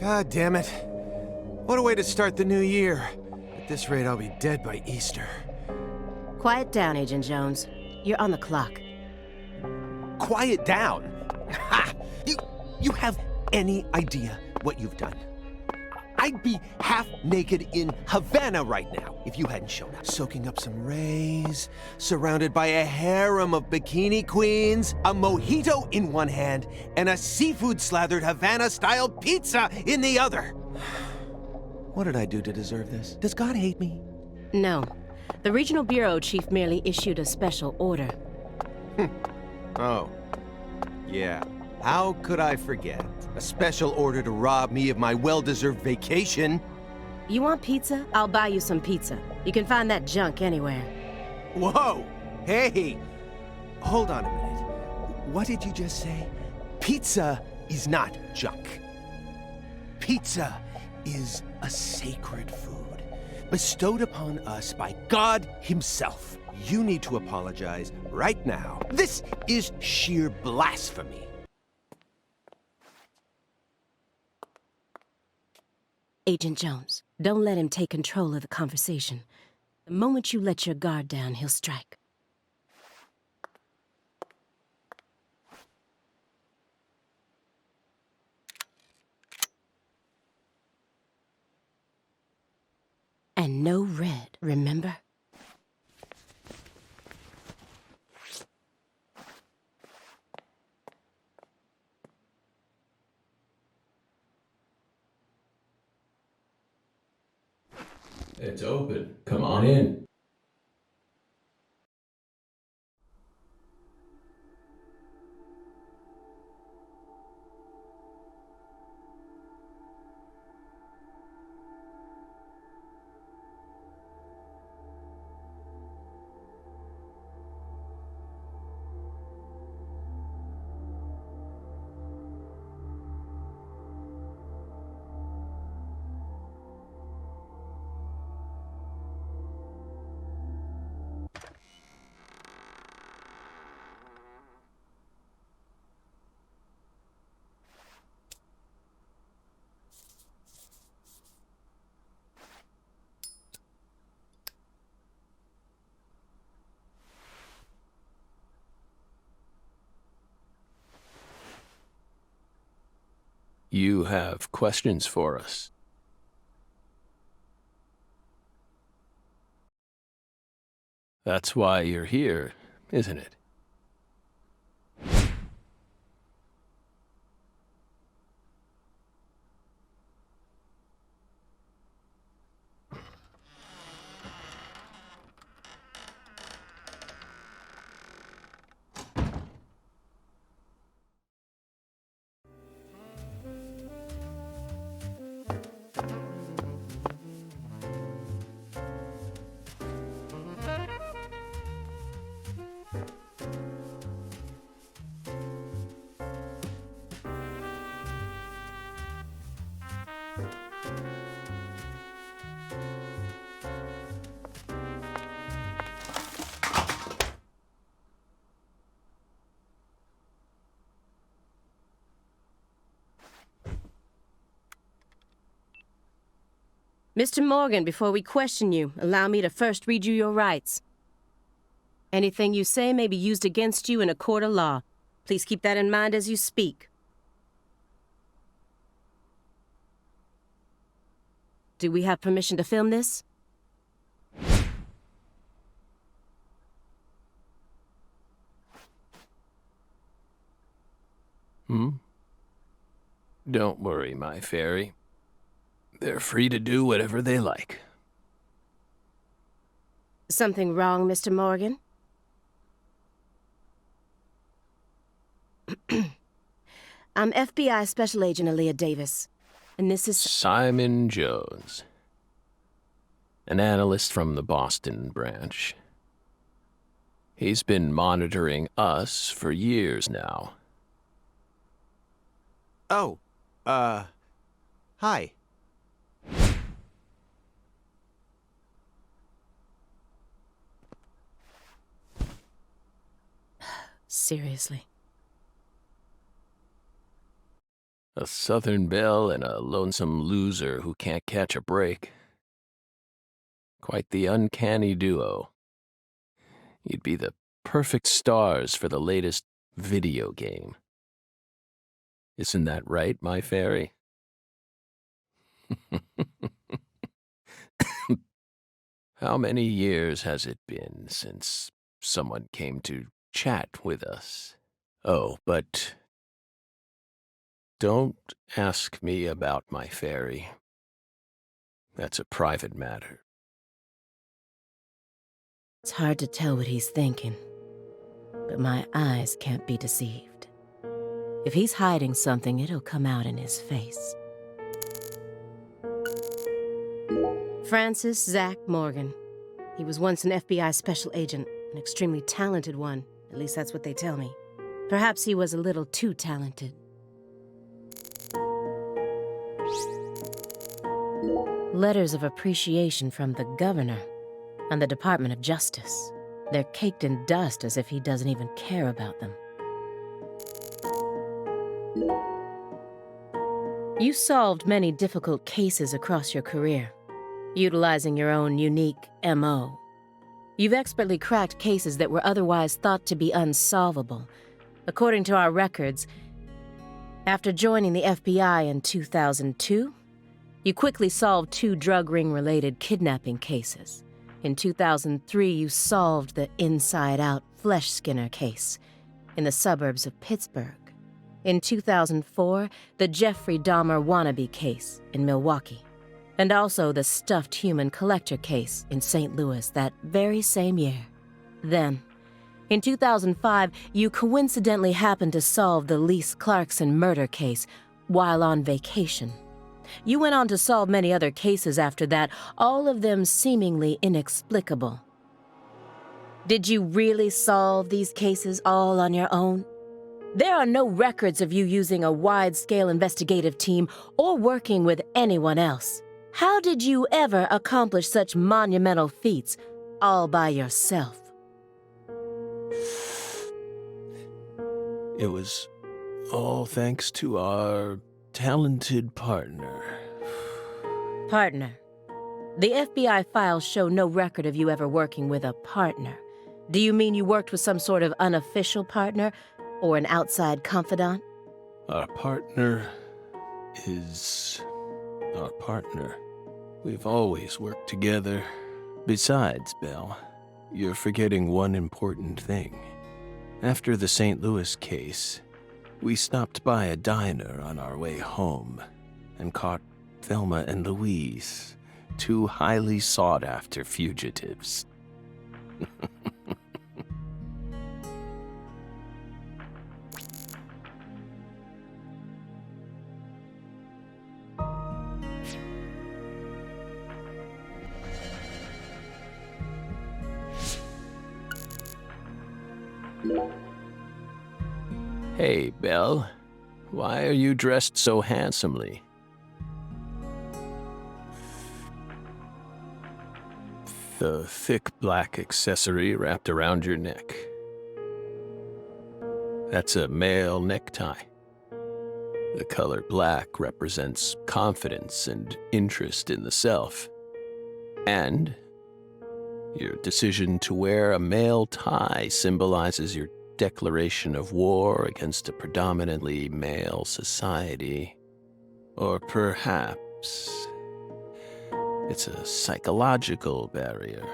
God damn it. What a way to start the new year. At this rate, I'll be dead by Easter. Quiet down, Agent Jones. You're on the clock. Quiet down? Ha! You have any idea what you've done? I'd be half naked in Havana right now if you hadn't shown up. Soaking up some rays, surrounded by a harem of bikini queens, a mojito in one hand, and a seafood-slathered Havana-style pizza in the other. What did I do to deserve this? Does God hate me? No. The Regional Bureau Chief merely issued a special order. Oh. Yeah. How could I forget? A special order to rob me of my well-deserved vacation. You want pizza? I'll buy you some pizza. You can find that junk anywhere. Whoa! Hey! Hold on a minute. What did you just say? Pizza is not junk. Pizza is a sacred food, bestowed upon us by God Himself. You need to apologize right now. This is sheer blasphemy. Agent Jones, don't let him take control of the conversation. The moment you let your guard down, he'll strike. And no red, remember? It's open. Come on in. You have questions for us? That's why you're here, isn't it? Mr. Morgan, before we question you, allow me to first read you your rights. Anything you say may be used against you in a court of law. Please keep that in mind as you speak. Do we have permission to film this? Don't worry, my fairy. They're free to do whatever they like. Something wrong, Mr. Morgan? I'm FBI Special Agent Aaliyah Davis, and this is... Simon Jones. An analyst from the Boston branch. He's been monitoring us for years now. Oh, hi. Seriously. A Southern belle and a lonesome loser who can't catch a break. Quite the uncanny duo. You'd be the perfect stars for the latest video game. Isn't that right, my fairy? How many years has it been since someone came to chat with us? Oh, but don't ask me about my fairy. That's a private matter. It's hard to tell what he's thinking, but my eyes can't be deceived. If he's hiding something, it'll come out in his face. Francis Zach Morgan. He was once an FBI special agent, an extremely talented one. At least that's what they tell me. Perhaps he was a little too talented. Letters of appreciation from the governor and the Department of Justice. They're caked in dust as if he doesn't even care about them. You solved many difficult cases across your career, utilizing your own unique M.O. You've expertly cracked cases that were otherwise thought to be unsolvable. According to our records, after joining the FBI in 2002, you quickly solved 2 drug ring-related kidnapping cases. In 2003, you solved the inside-out flesh skinner case in the suburbs of Pittsburgh. In 2004, the Jeffrey Dahmer wannabe case in Milwaukee. And also the stuffed human collector case in St. Louis that very same year. Then, in 2005, you coincidentally happened to solve the Lise Clarkson murder case while on vacation. You went on to solve many other cases after that, all of them seemingly inexplicable. Did you really solve these cases all on your own? There are no records of you using a wide-scale investigative team or working with anyone else. How did you ever accomplish such monumental feats all by yourself? It was all thanks to our talented partner. Partner. The FBI files show no record of you ever working with a partner. Do you mean you worked with some sort of unofficial partner or an outside confidant? Our partner is our partner. We've always worked together. Besides, Belle, you're forgetting one important thing. After the St. Louis case, we stopped by a diner on our way home and caught Thelma and Louise, 2 highly sought-after fugitives. Hey, Belle. Why are you dressed so handsomely? The thick black accessory wrapped around your neck. That's a male necktie. The color black represents confidence and interest in the self. And your decision to wear a male tie symbolizes your declaration of war against a predominantly male society. Or perhaps it's a psychological barrier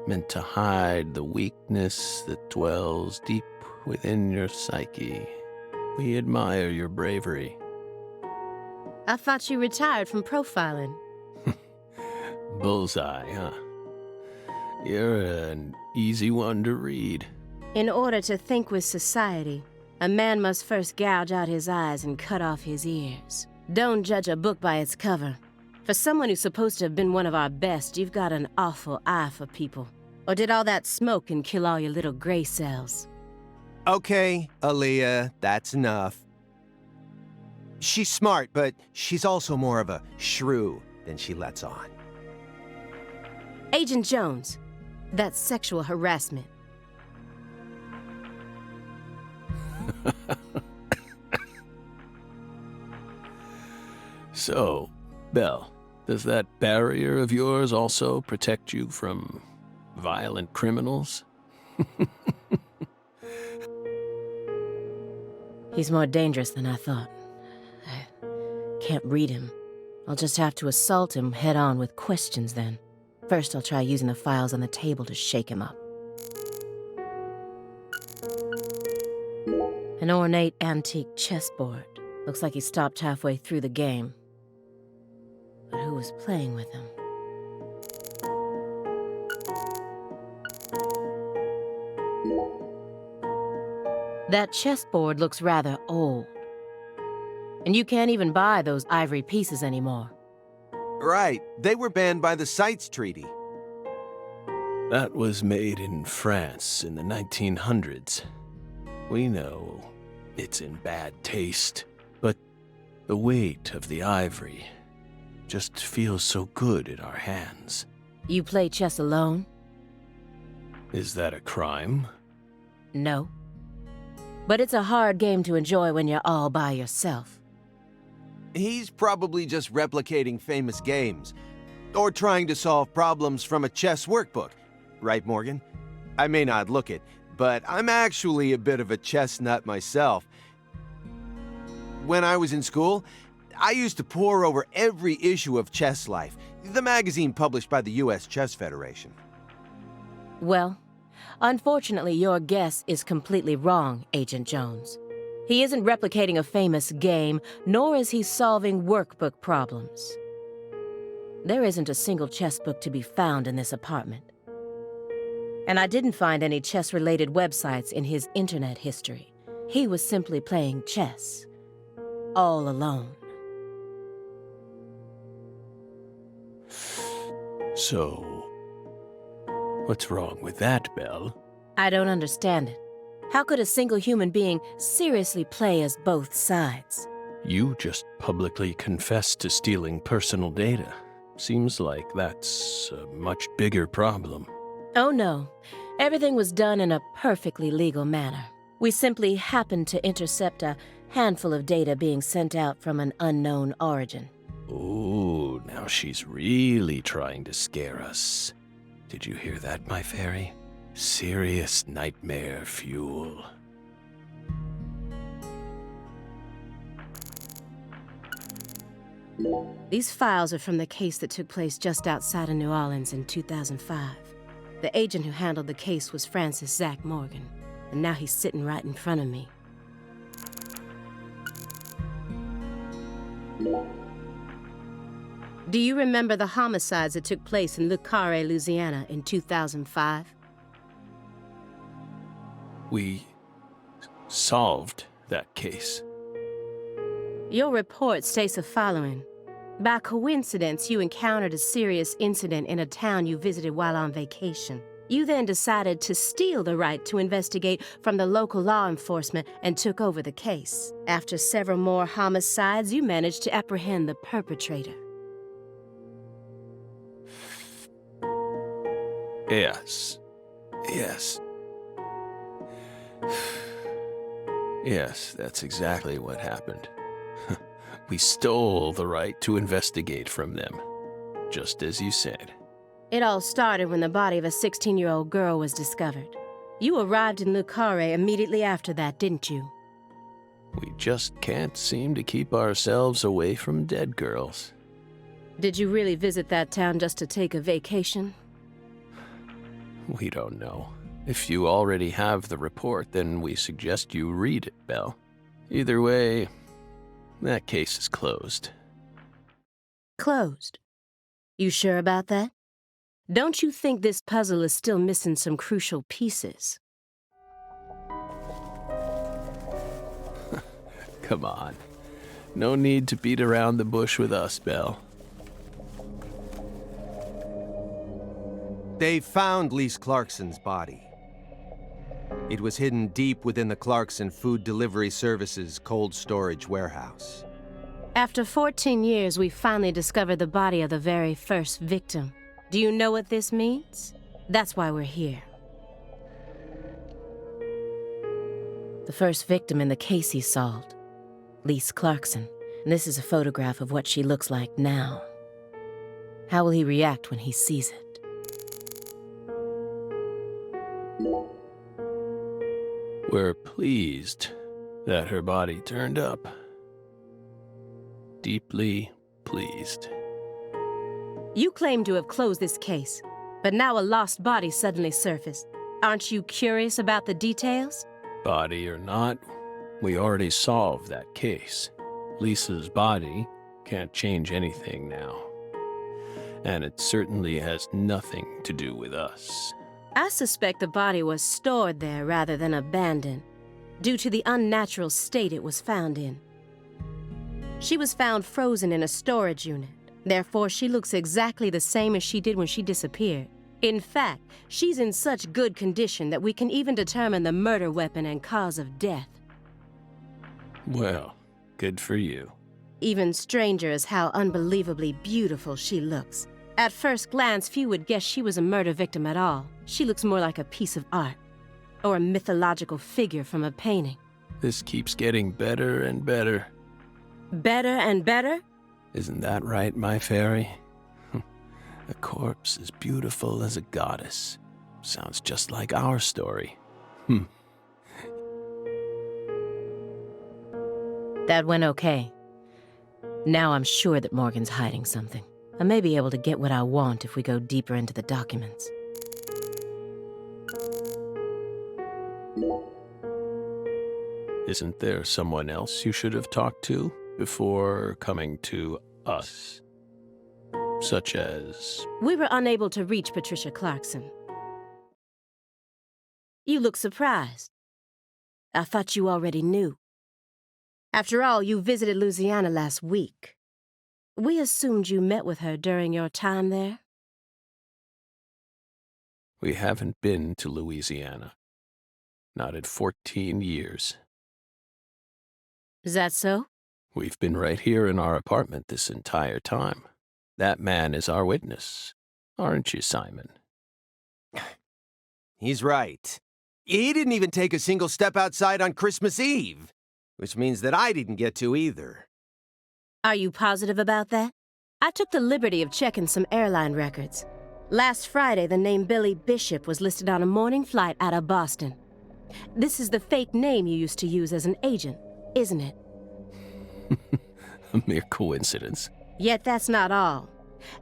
meant to hide the weakness that dwells deep within your psyche. We admire your bravery. I thought you retired from profiling. Bullseye, huh? You're an easy one to read. In order to think with society, a man must first gouge out his eyes and cut off his ears. Don't judge a book by its cover. For someone who's supposed to have been one of our best, you've got an awful eye for people. Or did all that smoke and kill all your little gray cells? Okay, Aaliyah, that's enough. She's smart, but she's also more of a shrew than she lets on. Agent Jones, that's sexual harassment. So, Belle, does that barrier of yours also protect you from violent criminals? He's more dangerous than I thought. I can't read him. I'll just have to assault him head-on with questions then. First, I'll try using the files on the table to shake him up. An ornate antique chessboard. Looks like he stopped halfway through the game. But who was playing with him? That chessboard looks rather old. And you can't even buy those ivory pieces anymore. Right. They were banned by the CITES Treaty. That was made in France in the 1900s. We know it's in bad taste, but the weight of the ivory just feels so good in our hands. You play chess alone? Is that a crime? No. But it's a hard game to enjoy when you're all by yourself. He's probably just replicating famous games, or trying to solve problems from a chess workbook. Right, Morgan? I may not look it, but I'm actually a bit of a chess nut myself. When I was in school, I used to pore over every issue of Chess Life, the magazine published by the U.S. Chess Federation. Well, unfortunately, your guess is completely wrong, Agent Jones. He isn't replicating a famous game, nor is he solving workbook problems. There isn't a single chess book to be found in this apartment. And I didn't find any chess-related websites in his internet history. He was simply playing chess. All alone. So, what's wrong with that, Belle? I don't understand it. How could a single human being seriously play as both sides? You just publicly confessed to stealing personal data. Seems like that's a much bigger problem. Oh no. Everything was done in a perfectly legal manner. We simply happened to intercept a handful of data being sent out from an unknown origin. Ooh, now she's really trying to scare us. Did you hear that, my fairy? Serious nightmare fuel. These files are from the case that took place just outside of New Orleans in 2005. The agent who handled the case was Francis Zach Morgan, and now he's sitting right in front of me. Do you remember the homicides that took place in Carré, Louisiana in 2005? We solved that case. Your report states the following. By coincidence, you encountered a serious incident in a town you visited while on vacation. You then decided to steal the right to investigate from the local law enforcement and took over the case. After several more homicides, you managed to apprehend the perpetrator. Yes. Yes. Yes, that's exactly what happened. We stole the right to investigate from them, just as you said. It all started when the body of a 16-year-old girl was discovered. You arrived in Le Carré immediately after that, didn't you? We just can't seem to keep ourselves away from dead girls. Did you really visit that town just to take a vacation? We don't know. If you already have the report, then we suggest you read it, Belle. Either way, that case is closed. Closed? You sure about that? Don't you think this puzzle is still missing some crucial pieces? Come on. No need to beat around the bush with us, Belle. They found Lise Clarkson's body. It was hidden deep within the Clarkson Food Delivery Services cold storage warehouse. After 14 years, we finally discovered the body of the very first victim. Do you know what this means? That's why we're here. The first victim in the case he solved, Lise Clarkson. This is a photograph of what she looks like now. How will he react when he sees it? We're pleased that her body turned up. Deeply pleased. You claim to have closed this case, but now a lost body suddenly surfaced. Aren't you curious about the details? Body or not, we already solved that case. Lisa's body can't change anything now. And it certainly has nothing to do with us. I suspect the body was stored there rather than abandoned, due to the unnatural state it was found in. She was found frozen in a storage unit. Therefore, she looks exactly the same as she did when she disappeared. In fact, she's in such good condition that we can even determine the murder weapon and cause of death. Well, good for you. Even stranger is how unbelievably beautiful she looks. At first glance, few would guess she was a murder victim at all. She looks more like a piece of art, or a mythological figure from a painting. This keeps getting better and better. Better and better? Isn't that right, my fairy? A corpse as beautiful as a goddess. Sounds just like our story. That went okay. Now I'm sure that Morgan's hiding something. I may be able to get what I want if we go deeper into the documents. Isn't there someone else you should have talked to before coming to us? Such as... We were unable to reach Patricia Clarkson. You look surprised. I thought you already knew. After all, you visited Louisiana last week. We assumed you met with her during your time there. We haven't been to Louisiana. Not in 14 years. Is that so? We've been right here in our apartment this entire time. That man is our witness. Aren't you, Simon? He's right. He didn't even take a single step outside on Christmas Eve, which means that I didn't get to either. Are you positive about that? I took the liberty of checking some airline records. Last Friday, the name Billy Bishop was listed on a morning flight out of Boston. This is the fake name you used to use as an agent, isn't it? A mere coincidence. Yet that's not all.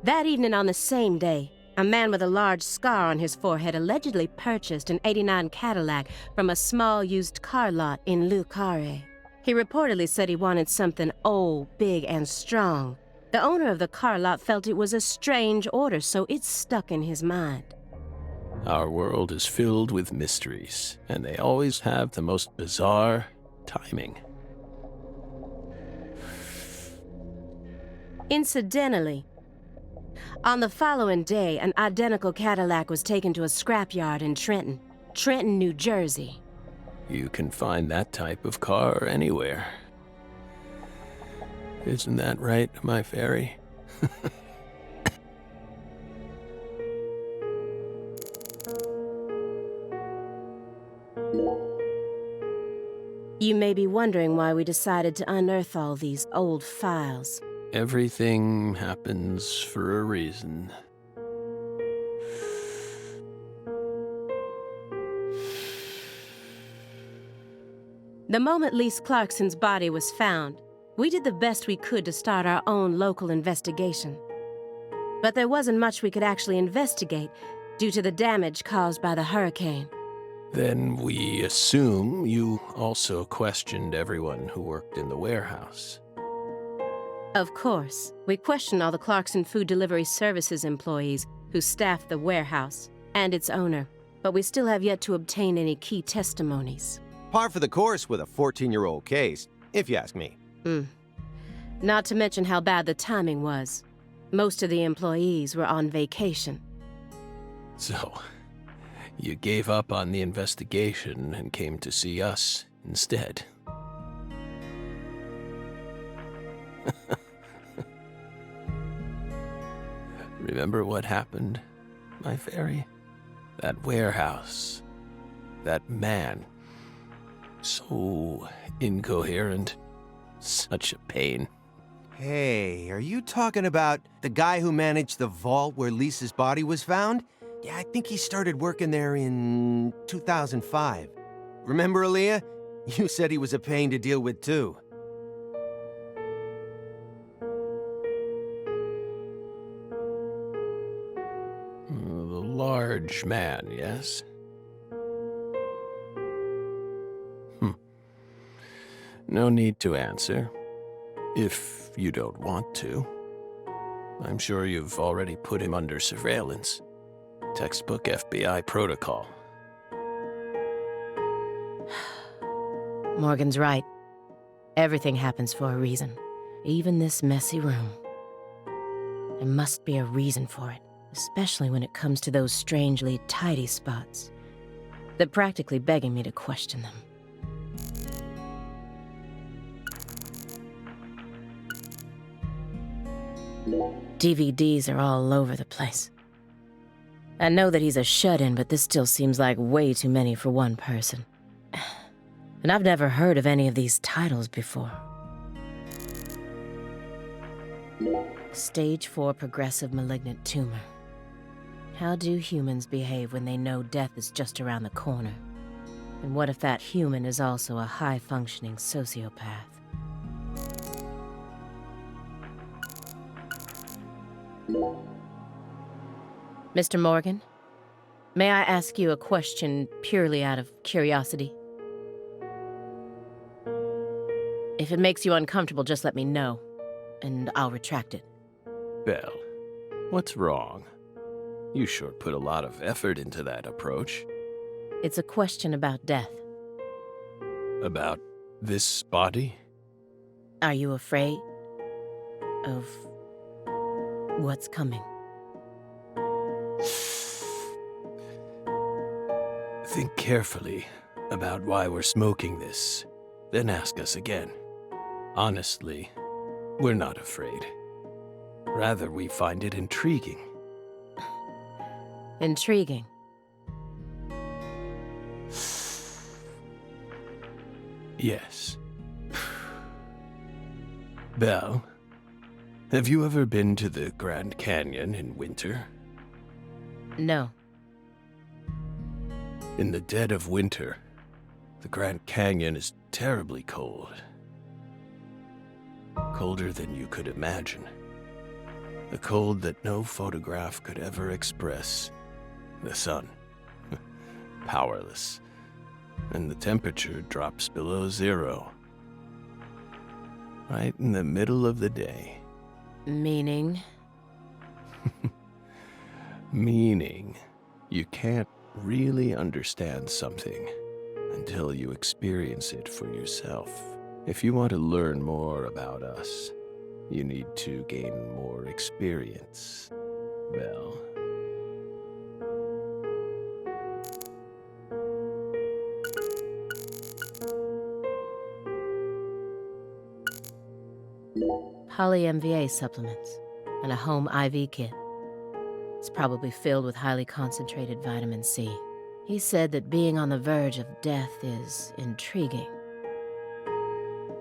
That evening on the same day, a man with a large scar on his forehead allegedly purchased an '89 Cadillac from a small used car lot in Le Carré. He reportedly said he wanted something old, big, and strong. The owner of the car lot felt it was a strange order, so it stuck in his mind. Our world is filled with mysteries, and they always have the most bizarre timing. Incidentally, on the following day, an identical Cadillac was taken to a scrapyard in Trenton, New Jersey. You can find that type of car anywhere. Isn't that right, my fairy? You may be wondering why we decided to unearth all these old files. Everything happens for a reason. The moment Lise Clarkson's body was found, we did the best we could to start our own local investigation. But there wasn't much we could actually investigate due to the damage caused by the hurricane. Then we assume you also questioned everyone who worked in the warehouse. Of course, we questioned all the Clarkson Food Delivery Services employees who staffed the warehouse and its owner, but we still have yet to obtain any key testimonies. Par for the course with a 14-year-old case, if you ask me. Not to mention how bad the timing was. Most of the employees were on vacation. So, you gave up on the investigation and came to see us instead. Remember what happened, my fairy? That warehouse. That man. So incoherent. Such a pain. Hey, are you talking about the guy who managed the vault where Lisa's body was found? Yeah, I think he started working there in 2005. Remember, Aaliyah? You said he was a pain to deal with, too. The large man, yes? No need to answer, if you don't want to. I'm sure you've already put him under surveillance. Textbook FBI protocol. Morgan's right. Everything happens for a reason, even this messy room. There must be a reason for it, especially when it comes to those strangely tidy spots. They're practically begging me to question them. DVDs are all over the place. I know that he's a shut-in, but this still seems like way too many for one person. And I've never heard of any of these titles before. Stage 4 progressive malignant tumor. How do humans behave when they know death is just around the corner? And what if that human is also a high-functioning sociopath? Mr. Morgan, may I ask you a question purely out of curiosity? If it makes you uncomfortable, just let me know, and I'll retract it. Belle, what's wrong? You sure put a lot of effort into that approach. It's a question about death. About this body? Are you afraid of what's coming? Think carefully about why we're smoking this, then ask us again. Honestly, we're not afraid. Rather, we find it intriguing. Intriguing. Yes. Belle, have you ever been to the Grand Canyon in winter? No. In the dead of winter, the Grand Canyon is terribly cold. Colder than you could imagine. A cold that no photograph could ever express. The sun. Powerless. And the temperature drops below 0. Right in the middle of the day. Meaning? Meaning, you can't really understand something until you experience it for yourself. If you want to learn more about us, you need to gain more experience, Belle. Poly-MVA supplements and a home IV kit. It's probably filled with highly concentrated vitamin C. He said that being on the verge of death is intriguing.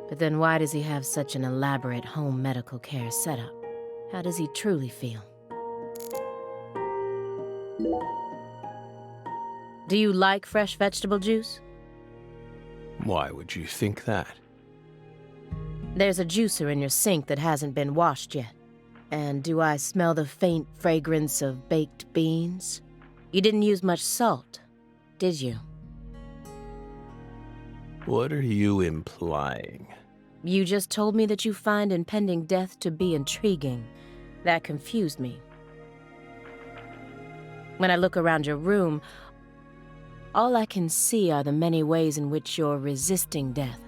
But then why does he have such an elaborate home medical care setup? How does he truly feel? Do you like fresh vegetable juice? Why would you think that? There's a juicer in your sink that hasn't been washed yet. And do I smell the faint fragrance of baked beans? You didn't use much salt, did you? What are you implying? You just told me that you find impending death to be intriguing. That confused me. When I look around your room, all I can see are the many ways in which you're resisting death.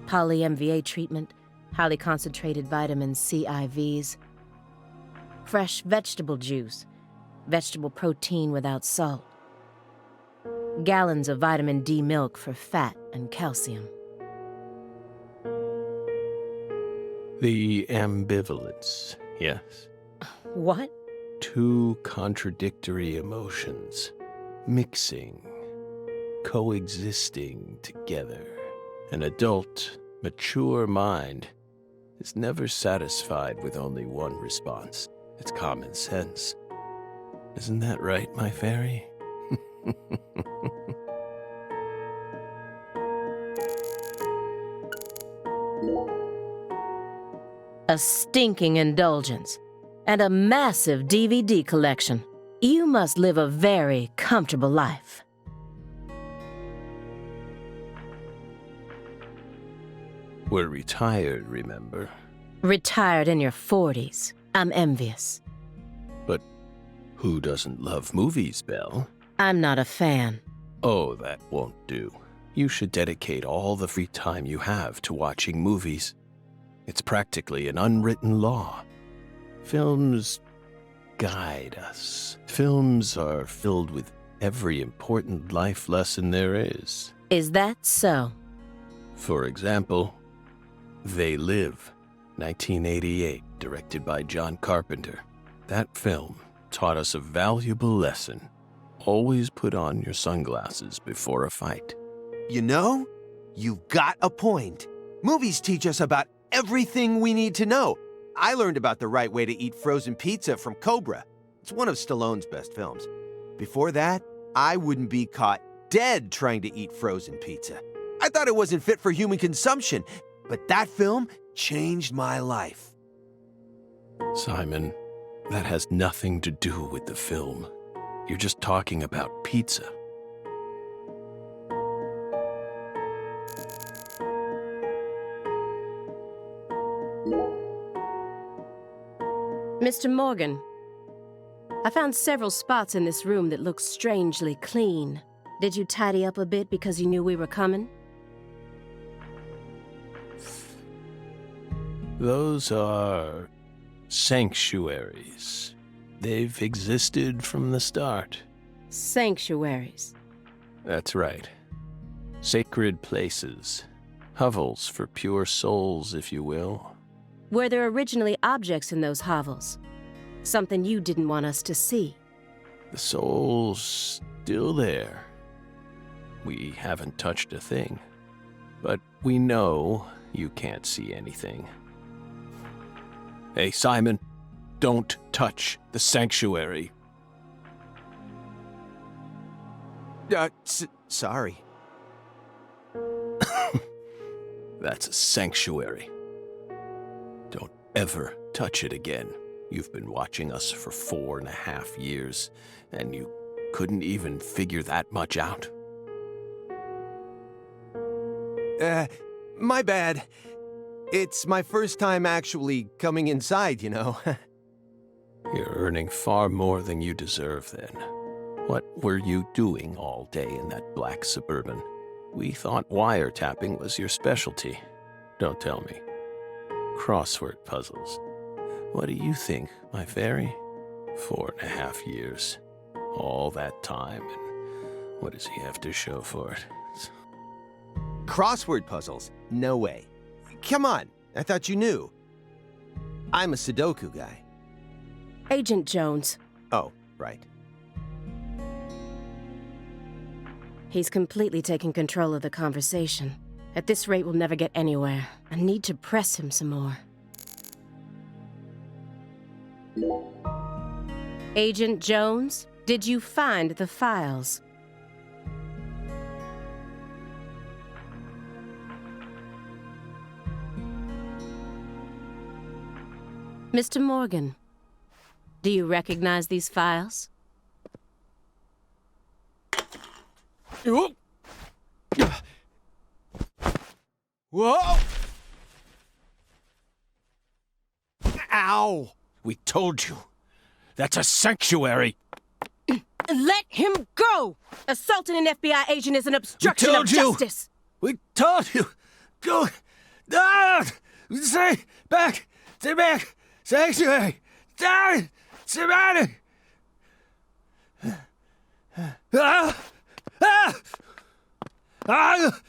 Poly-MVA treatment, highly concentrated vitamin C IVs, fresh vegetable juice, vegetable protein without salt, gallons of vitamin D milk for fat and calcium. The ambivalence, yes. What? Two contradictory emotions, mixing, coexisting together. An adult mature mind is never satisfied with only one response. It's common sense. Isn't that right, my fairy? A stinking indulgence. And a massive DVD collection. You must live a very comfortable life. We're retired, remember? Retired in your 40s. I'm envious. But who doesn't love movies, Belle? I'm not a fan. Oh, that won't do. You should dedicate all the free time you have to watching movies. It's practically an unwritten law. Films guide us. Films are filled with every important life lesson there is. Is that so? For example, They Live, 1988, directed by John Carpenter. That film taught us a valuable lesson. Always put on your sunglasses before a fight. You know, you've got a point. Movies teach us about everything we need to know. I learned about the right way to eat frozen pizza from Cobra. It's one of Stallone's best films. Before that, I wouldn't be caught dead trying to eat frozen pizza. I thought it wasn't fit for human consumption, but that film changed my life. Simon, that has nothing to do with the film. You're just talking about pizza. Mr. Morgan, I found several spots in this room that look strangely clean. Did you tidy up a bit because you knew we were coming? Those are sanctuaries. They've existed from the start. Sanctuaries. That's right. Sacred places. Hovels for pure souls, if you will. Were there originally objects in those hovels? Something you didn't want us to see? The soul's still there. We haven't touched a thing. But we know you can't see anything. Hey, Simon, don't touch the sanctuary. Sorry. That's a sanctuary. Don't ever touch it again. You've been watching us for 4.5 years, and you couldn't even figure that much out? My bad. It's my first time actually coming inside, you know. You're earning far more than you deserve, then. What were you doing all day in that black Suburban? We thought wiretapping was your specialty. Don't tell me. Crossword puzzles. What do you think, my fairy? 4.5 years. All that time, and what does he have to show for it? Crossword puzzles? No way. Come on, I thought you knew. I'm a Sudoku guy. Agent Jones. Oh, right. He's completely taking control of the conversation. At this rate, we'll never get anywhere. I need to press him some more. Agent Jones, did you find the files? Mr. Morgan, do you recognize these files? Whoa! Ow! We told you. That's a sanctuary. Let him go! Assaulting an FBI agent is an obstruction of justice. We told you. Go. Ah! Stay back. Stay back. Sanctuary. Down. Surrounded. Ah! Ah! Ah!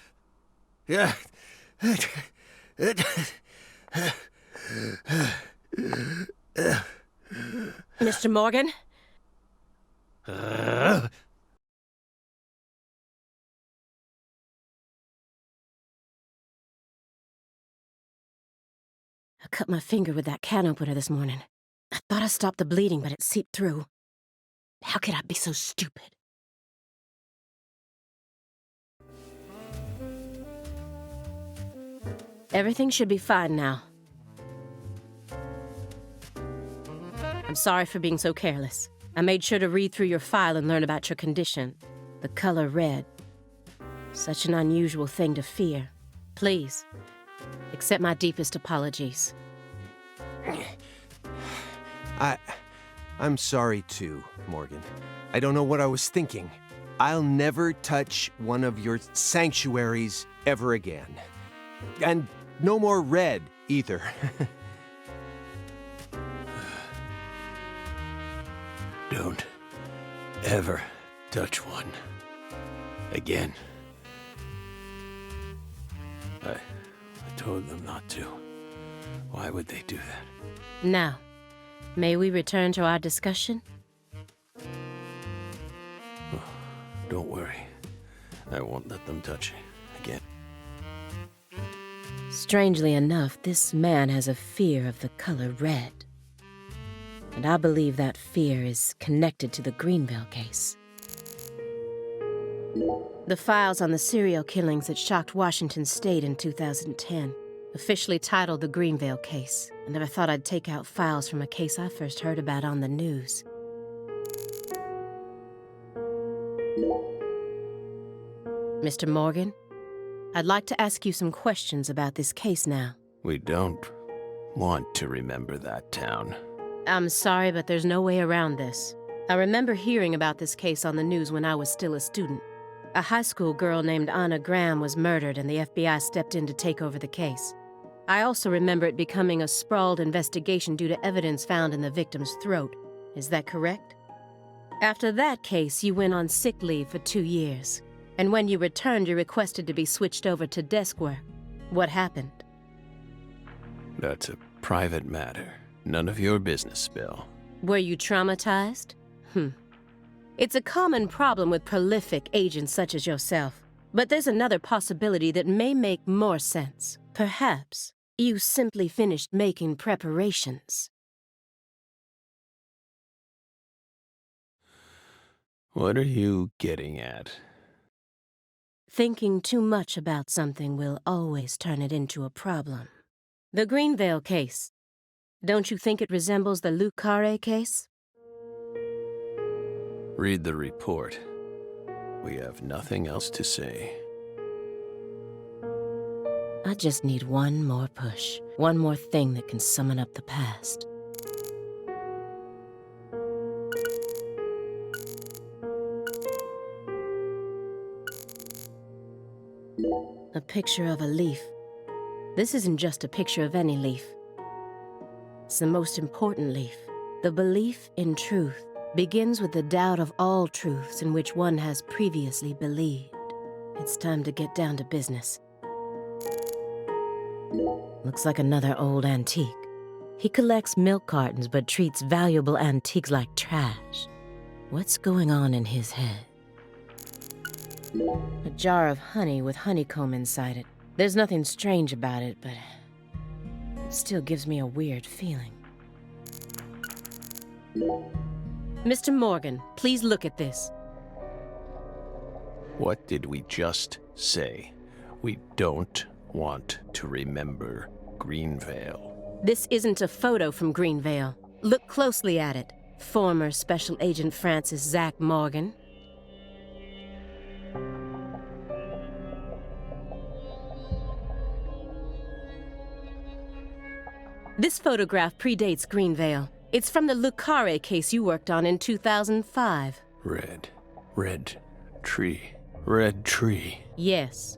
Yeah. Mr. Morgan? cut my finger with that can opener this morning. I thought I stopped the bleeding, but it seeped through. How could I be so stupid? Everything should be fine now. I'm sorry for being so careless. I made sure to read through your file and learn about your condition. The color red. Such an unusual thing to fear. Please, accept my deepest apologies. I'm sorry too, Morgan. I don't know what I was thinking. I'll never touch one of your sanctuaries ever again. And no more red, either. Don't ever touch one again. I told them not to. Why would they do that? Now, may we return to our discussion? Oh, don't worry. I won't let them touch you again. Strangely enough, this man has a fear of the color red. And I believe that fear is connected to the Greenville case. The files on the serial killings that shocked Washington State in 2010, officially titled the Greenville case. I never thought I'd take out files from a case I first heard about on the news. Mr. Morgan, I'd like to ask you some questions about this case now. We don't want to remember that town. I'm sorry, but there's no way around this. I remember hearing about this case on the news when I was still a student. A high school girl named Anna Graham was murdered and the FBI stepped in to take over the case. I also remember it becoming a sprawled investigation due to evidence found in the victim's throat. Is that correct? After that case, you went on sick leave for 2 years. And when you returned, you requested to be switched over to desk work. What happened? That's a private matter. None of your business, Bill. Were you traumatized? It's a common problem with prolific agents such as yourself. But there's another possibility that may make more sense. Perhaps you simply finished making preparations. What are you getting at? Thinking too much about something will always turn it into a problem. The Greenville case. Don't you think it resembles the Carré case? Read the report. We have nothing else to say. I just need one more push. One more thing that can summon up the past. A picture of a leaf. This isn't just a picture of any leaf. It's the most important leaf. The belief in truth begins with the doubt of all truths in which one has previously believed. It's time to get down to business. Looks like another old antique. He collects milk cartons but treats valuable antiques like trash. What's going on in his head? A jar of honey with honeycomb inside it. There's nothing strange about it, but it still gives me a weird feeling. Mr. Morgan, please look at this. What did we just say? We don't want to remember Greenvale. This isn't a photo from Greenvale. Look closely at it. Former Special Agent Francis Zach Morgan. This photograph predates Greenvale. It's from the Carré case you worked on in 2005. Red tree. Yes,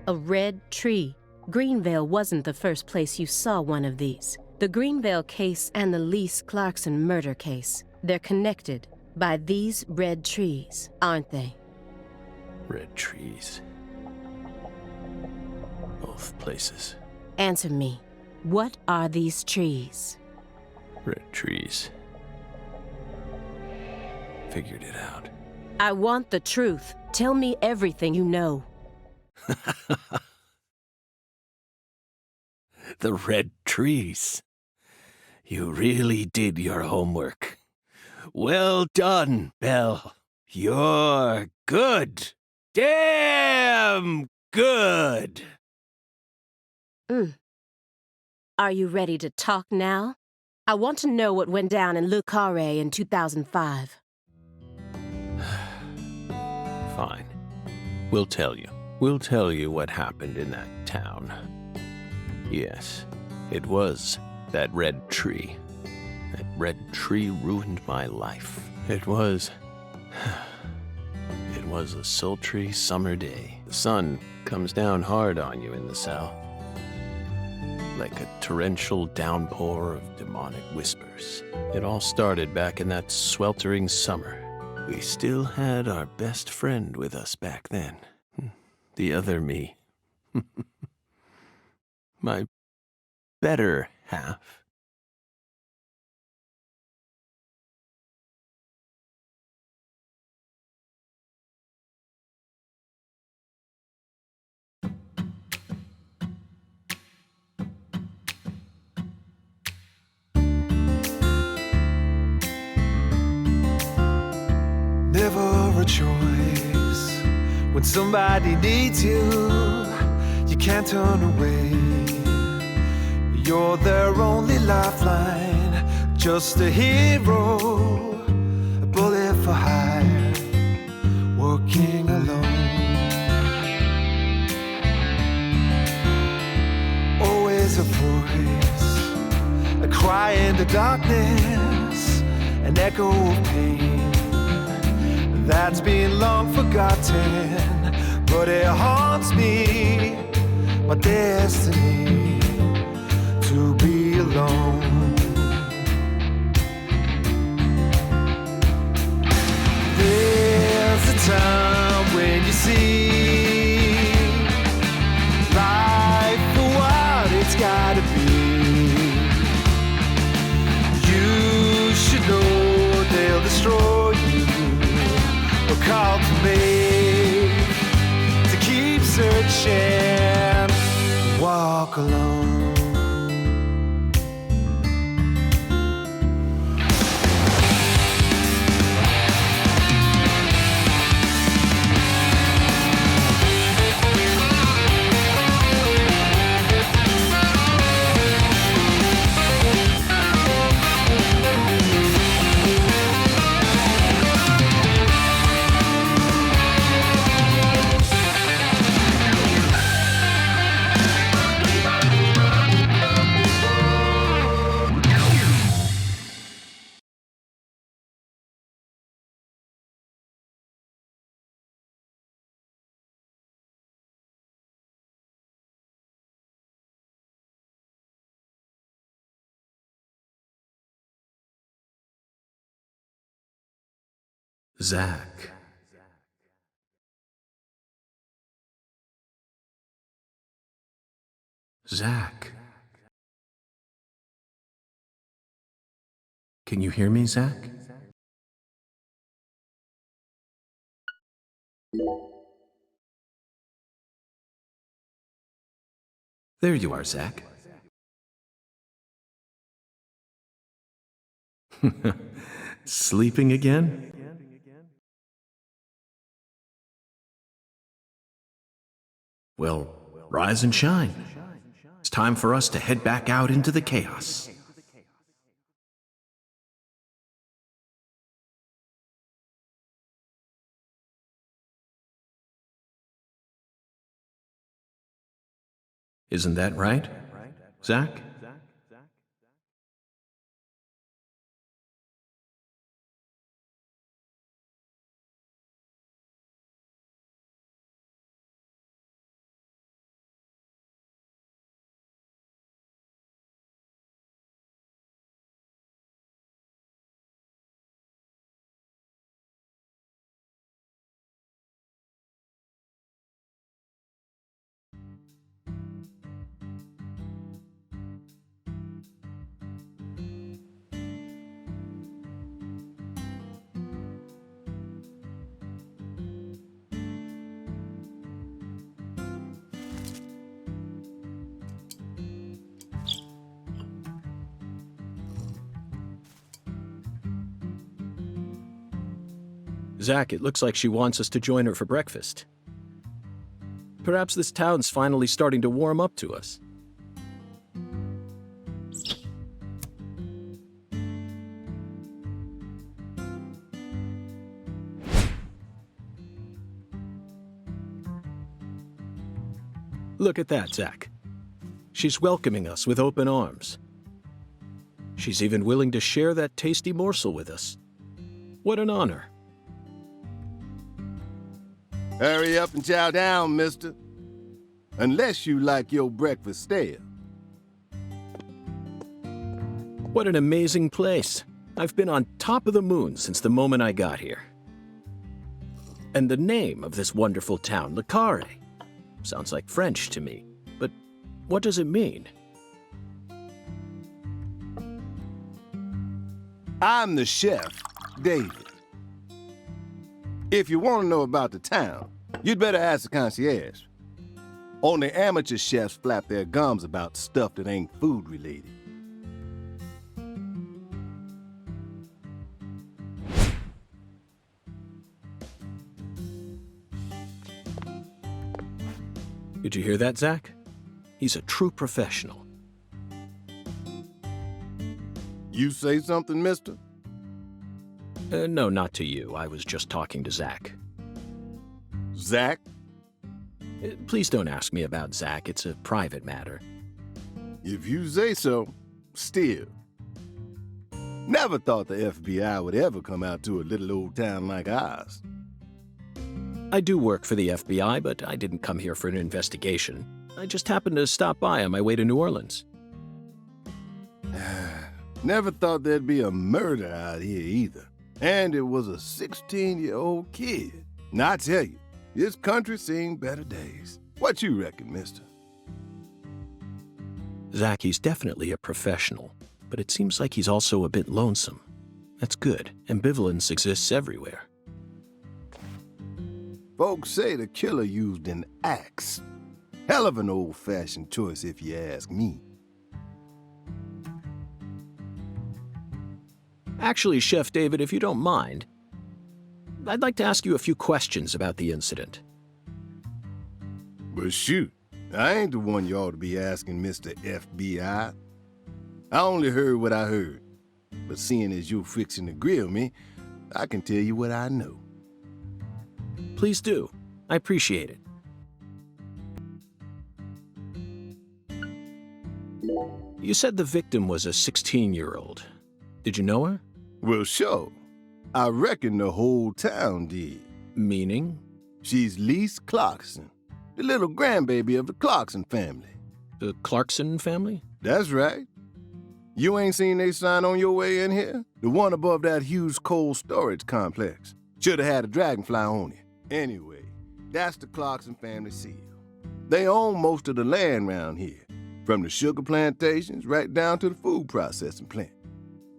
a red tree. Greenvale wasn't the first place you saw one of these. The Greenvale case and the Clarkson murder case, they're connected by these red trees, aren't they? Red trees. Both places. Answer me. What are these trees? Red trees. Figured it out. I want the truth. Tell me everything you know. The red trees. You really did your homework. Well done, Belle. You're good. Damn good. Are you ready to talk now? I want to know what went down in Le Carré in 2005. Fine. We'll tell you. We'll tell you what happened in that town. Yes, it was that red tree. That red tree ruined my life. It was a sultry summer day. The sun comes down hard on you in the south, like a torrential downpour of demonic whispers. It all started back in that sweltering summer. We still had our best friend with us back then. The other me. My better half. Never a choice. When somebody needs you, you can't turn away. You're their only lifeline, just a hero, a bullet for hire, working alone. Always a voice, a cry in the darkness, an echo of pain that's been long forgotten, but it haunts me, my destiny to be alone. There's a time when you see life for what it's gotta be. You should know they'll destroy you. Call to me to keep searching, walk alone. Zach. Zach. Can you hear me, Zach? There you are, Zach. Sleeping again? Well, rise and shine. It's time for us to head back out into the chaos. Isn't that right, Zach? Zach, it looks like she wants us to join her for breakfast. Perhaps this town's finally starting to warm up to us. Look at that, Zach. She's welcoming us with open arms. She's even willing to share that tasty morsel with us. What an honor. Hurry up and chow down, mister. Unless you like your breakfast stale. What an amazing place. I've been on top of the moon since the moment I got here. And the name of this wonderful town, Carré, sounds like French to me. But what does it mean? I'm the chef, David. If you want to know about the town, you'd better ask the concierge. Only amateur chefs flap their gums about stuff that ain't food-related. Did you hear that, Zach? He's a true professional. You say something, mister? No, not to you. I was just talking to Zach. Zach? Please don't ask me about Zach. It's a private matter. If you say so, still. Never thought the FBI would ever come out to a little old town like ours. I do work for the FBI, but I didn't come here for an investigation. I just happened to stop by on my way to New Orleans. Never thought there'd be a murder out here either. And it was a 16-year-old kid. Now I tell you, this country's seen better days. What you reckon, mister? Zach, he's definitely a professional, but it seems like he's also a bit lonesome. That's good. Ambivalence exists everywhere. Folks say the killer used an axe. Hell of an old-fashioned choice if you ask me. Actually, Chef David, if you don't mind, I'd like to ask you a few questions about the incident. But shoot, I ain't the one you ought to be asking, Mr. FBI. I only heard what I heard. But seeing as you're fixing to grill me, I can tell you what I know. Please do. I appreciate it. You said the victim was a 16-year-old. Did you know her? Well, sure. I reckon the whole town did. Meaning? She's Lise Clarkson, the little grandbaby of the Clarkson family. The Clarkson family? That's right. You ain't seen they sign on your way in here? The one above that huge cold storage complex. Should have had a dragonfly on it. Anyway, that's the Clarkson family seal. They own most of the land around here, from the sugar plantations right down to the food processing plant.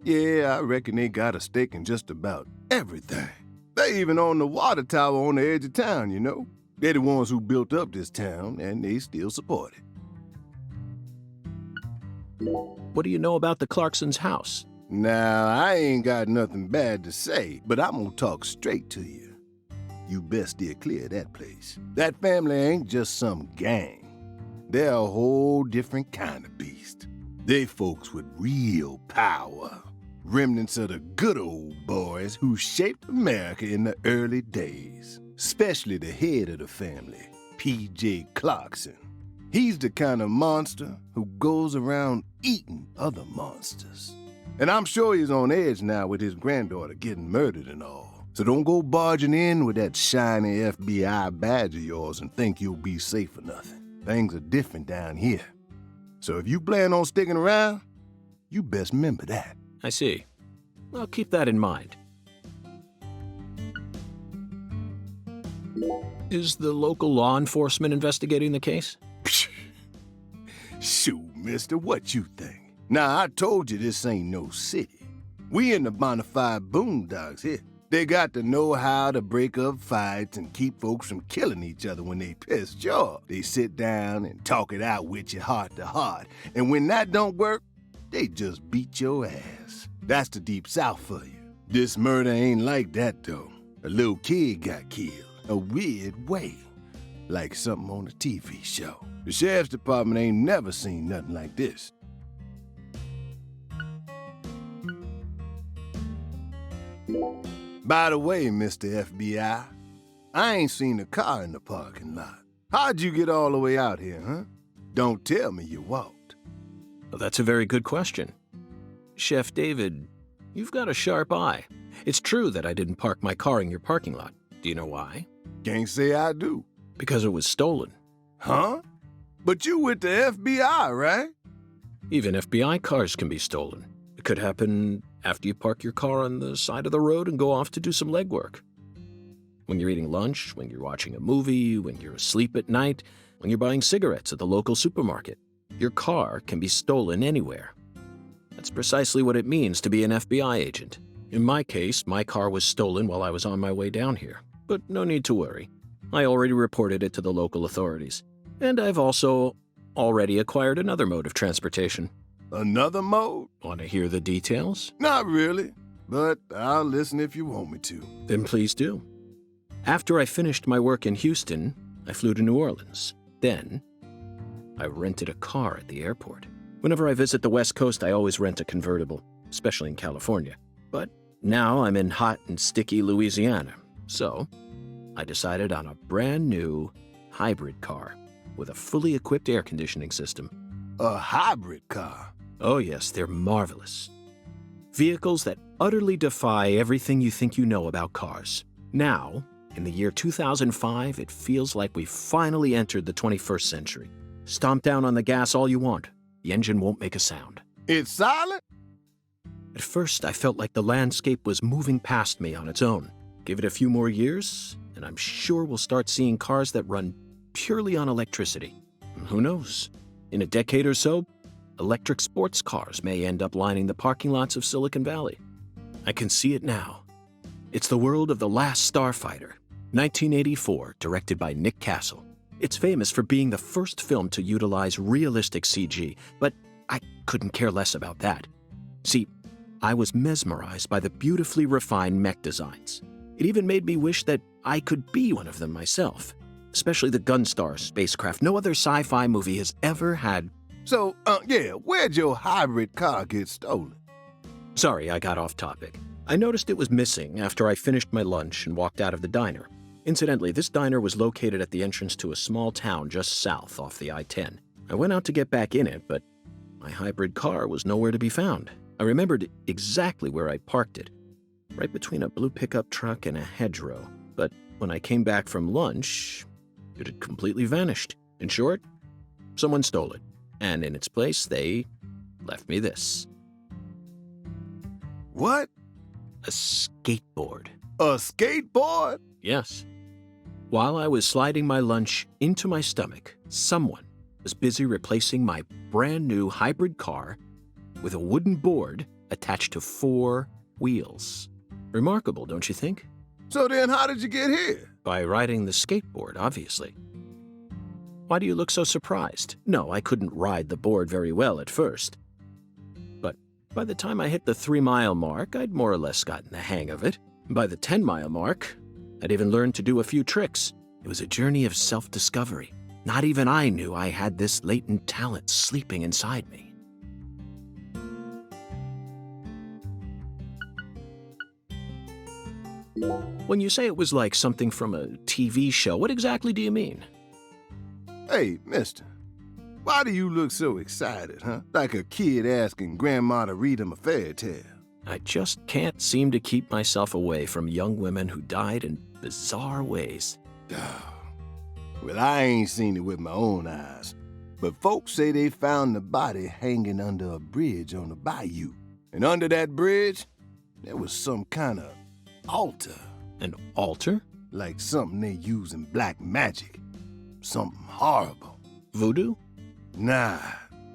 Yeah, I reckon they got a stake in just about everything. They even own the water tower on the edge of town, you know. They're the ones who built up this town, and they still support it. What do you know about the Clarkson's house? Now, I ain't got nothing bad to say, but I'm gonna talk straight to you. You best steer clear of that place. That family ain't just some gang. They're a whole different kind of beast. They folks with real power. Remnants of the good old boys who shaped America in the early days. Especially the head of the family, P.J. Clarkson. He's the kind of monster who goes around eating other monsters. And I'm sure he's on edge now with his granddaughter getting murdered and all. So don't go barging in with that shiny FBI badge of yours and think you'll be safe for nothing. Things are different down here. So if you plan on sticking around, you best remember that. I see. I'll keep that in mind. Is the local law enforcement investigating the case? Shoot, mister, what you think? Now, I told you this ain't no city. We in the bona fide boondocks here. They got to know how to break up fights and keep folks from killing each other when they pissed you off. They sit down and talk it out with you heart to heart. And when that don't work, they just beat your ass. That's the Deep South for you. This murder ain't like that, though. A little kid got killed. A weird way. Like something on a TV show. The sheriff's department ain't never seen nothing like this. By the way, Mr. FBI, I ain't seen a car in the parking lot. How'd you get all the way out here, huh? Don't tell me you walked. Well, that's a very good question. Chef David, you've got a sharp eye. It's true that I didn't park my car in your parking lot. Do you know why? Can't say I do. Because it was stolen. Huh? But you with the FBI, right? Even FBI cars can be stolen. It could happen after you park your car on the side of the road and go off to do some legwork. When you're eating lunch, when you're watching a movie, when you're asleep at night, when you're buying cigarettes at the local supermarket. Your car can be stolen anywhere. That's precisely what it means to be an FBI agent. In my case, my car was stolen while I was on my way down here. But no need to worry. I already reported it to the local authorities. And I've also already acquired another mode of transportation. Another mode? Want to hear the details? Not really, but I'll listen if you want me to. Then please do. After I finished my work in Houston, I flew to New Orleans. Then, I rented a car at the airport. Whenever I visit the West Coast, I always rent a convertible, especially in California. But now I'm in hot and sticky Louisiana, so I decided on a brand new hybrid car with a fully equipped air conditioning system. A hybrid car? Oh yes, they're marvelous. Vehicles that utterly defy everything you think you know about cars. Now, in the year 2005, it feels like we've finally entered the 21st century. Stomp down on the gas all you want. The engine won't make a sound. It's silent? At first, I felt like the landscape was moving past me on its own. Give it a few more years, and I'm sure we'll start seeing cars that run purely on electricity. And who knows? In a decade or so, electric sports cars may end up lining the parking lots of Silicon Valley. I can see it now. It's the world of The Last Starfighter, 1984, directed by Nick Castle. It's famous for being the first film to utilize realistic CG, but I couldn't care less about that. See, I was mesmerized by the beautifully refined mech designs. It even made me wish that I could be one of them myself, especially the Gunstar spacecraft. No other sci-fi movie has ever had. So, where'd your hybrid car get stolen? Sorry, I got off topic. I noticed it was missing after I finished my lunch and walked out of the diner. Incidentally, this diner was located at the entrance to a small town just south off the I-10. I went out to get back in it, but my hybrid car was nowhere to be found. I remembered exactly where I parked it, right between a blue pickup truck and a hedgerow. But when I came back from lunch, it had completely vanished. In short, someone stole it. And in its place, they left me this. What? A skateboard. A skateboard? Yes. While I was sliding my lunch into my stomach, someone was busy replacing my brand new hybrid car with a wooden board attached to 4 wheels. Remarkable, don't you think? So then how did you get here? By riding the skateboard, obviously. Why do you look so surprised? No, I couldn't ride the board very well at first. But by the time I hit the 3-mile mark, I'd more or less gotten the hang of it. By the 10-mile mark, I'd even learned to do a few tricks. It was a journey of self-discovery. Not even I knew I had this latent talent sleeping inside me. When you say it was like something from a TV show, what exactly do you mean? Hey, mister, why do you look so excited, huh? Like a kid asking grandma to read him a fairy tale. I just can't seem to keep myself away from young women who died in bizarre ways. Well, I ain't seen it with my own eyes, but folks say they found the body hanging under a bridge on the bayou. And under that bridge, there was some kind of altar. An altar? Like something they use in black magic. Something horrible. Voodoo? Nah,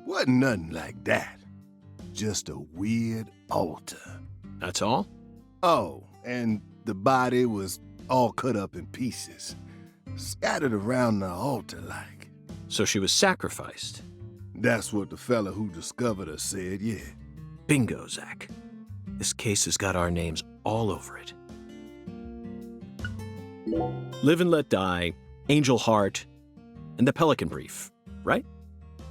wasn't nothing like that. Just a weird altar. That's all? Oh, and the body was all cut up in pieces, scattered around the altar like. So she was sacrificed? That's what the fella who discovered her said, yeah. Bingo, Zach. This case has got our names all over it. Live and Let Die, Angel Heart, and The Pelican Brief, right?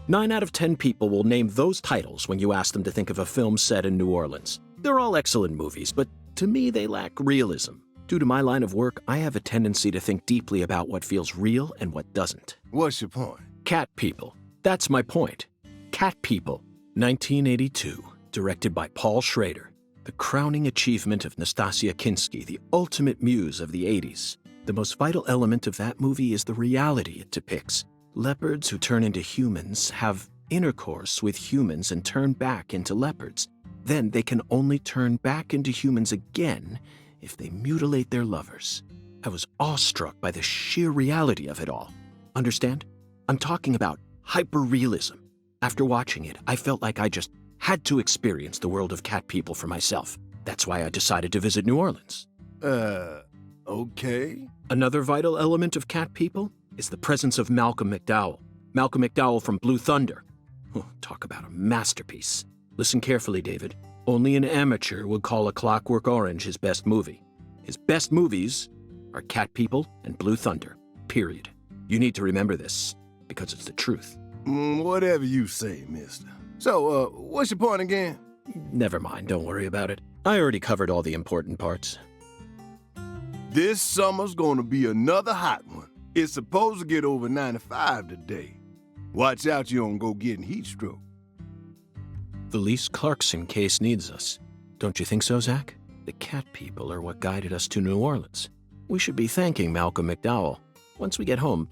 9 out of 10 people will name those titles when you ask them to think of a film set in New Orleans. They're all excellent movies, but to me they lack realism. Due to my line of work, I have a tendency to think deeply about what feels real and what doesn't. What's your point? Cat People. That's my point. Cat People. 1982, directed by Paul Schrader. The crowning achievement of Nastasia Kinski, the ultimate muse of the 80s. The most vital element of that movie is the reality it depicts. Leopards who turn into humans have intercourse with humans and turn back into leopards. Then they can only turn back into humans again if they mutilate their lovers. I was awestruck by the sheer reality of it all. Understand? I'm talking about hyper-realism. After watching it, I felt like I just had to experience the world of Cat People for myself. That's why I decided to visit New Orleans. Okay. Another vital element of Cat People is the presence of Malcolm McDowell. Malcolm McDowell from Blue Thunder. Talk about a masterpiece. Listen carefully, David. Only an amateur would call A Clockwork Orange his best movie. His best movies are Cat People and Blue Thunder, period. You need to remember this, because it's the truth. Whatever you say, mister. So, what's your point again? Never mind, don't worry about it. I already covered all the important parts. This summer's gonna be another hot one. It's supposed to get over 95 today. Watch out you don't go getting heat stroke. The Lise Clarkson case needs us. Don't you think so, Zach? The Cat People are what guided us to New Orleans. We should be thanking Malcolm McDowell. Once we get home,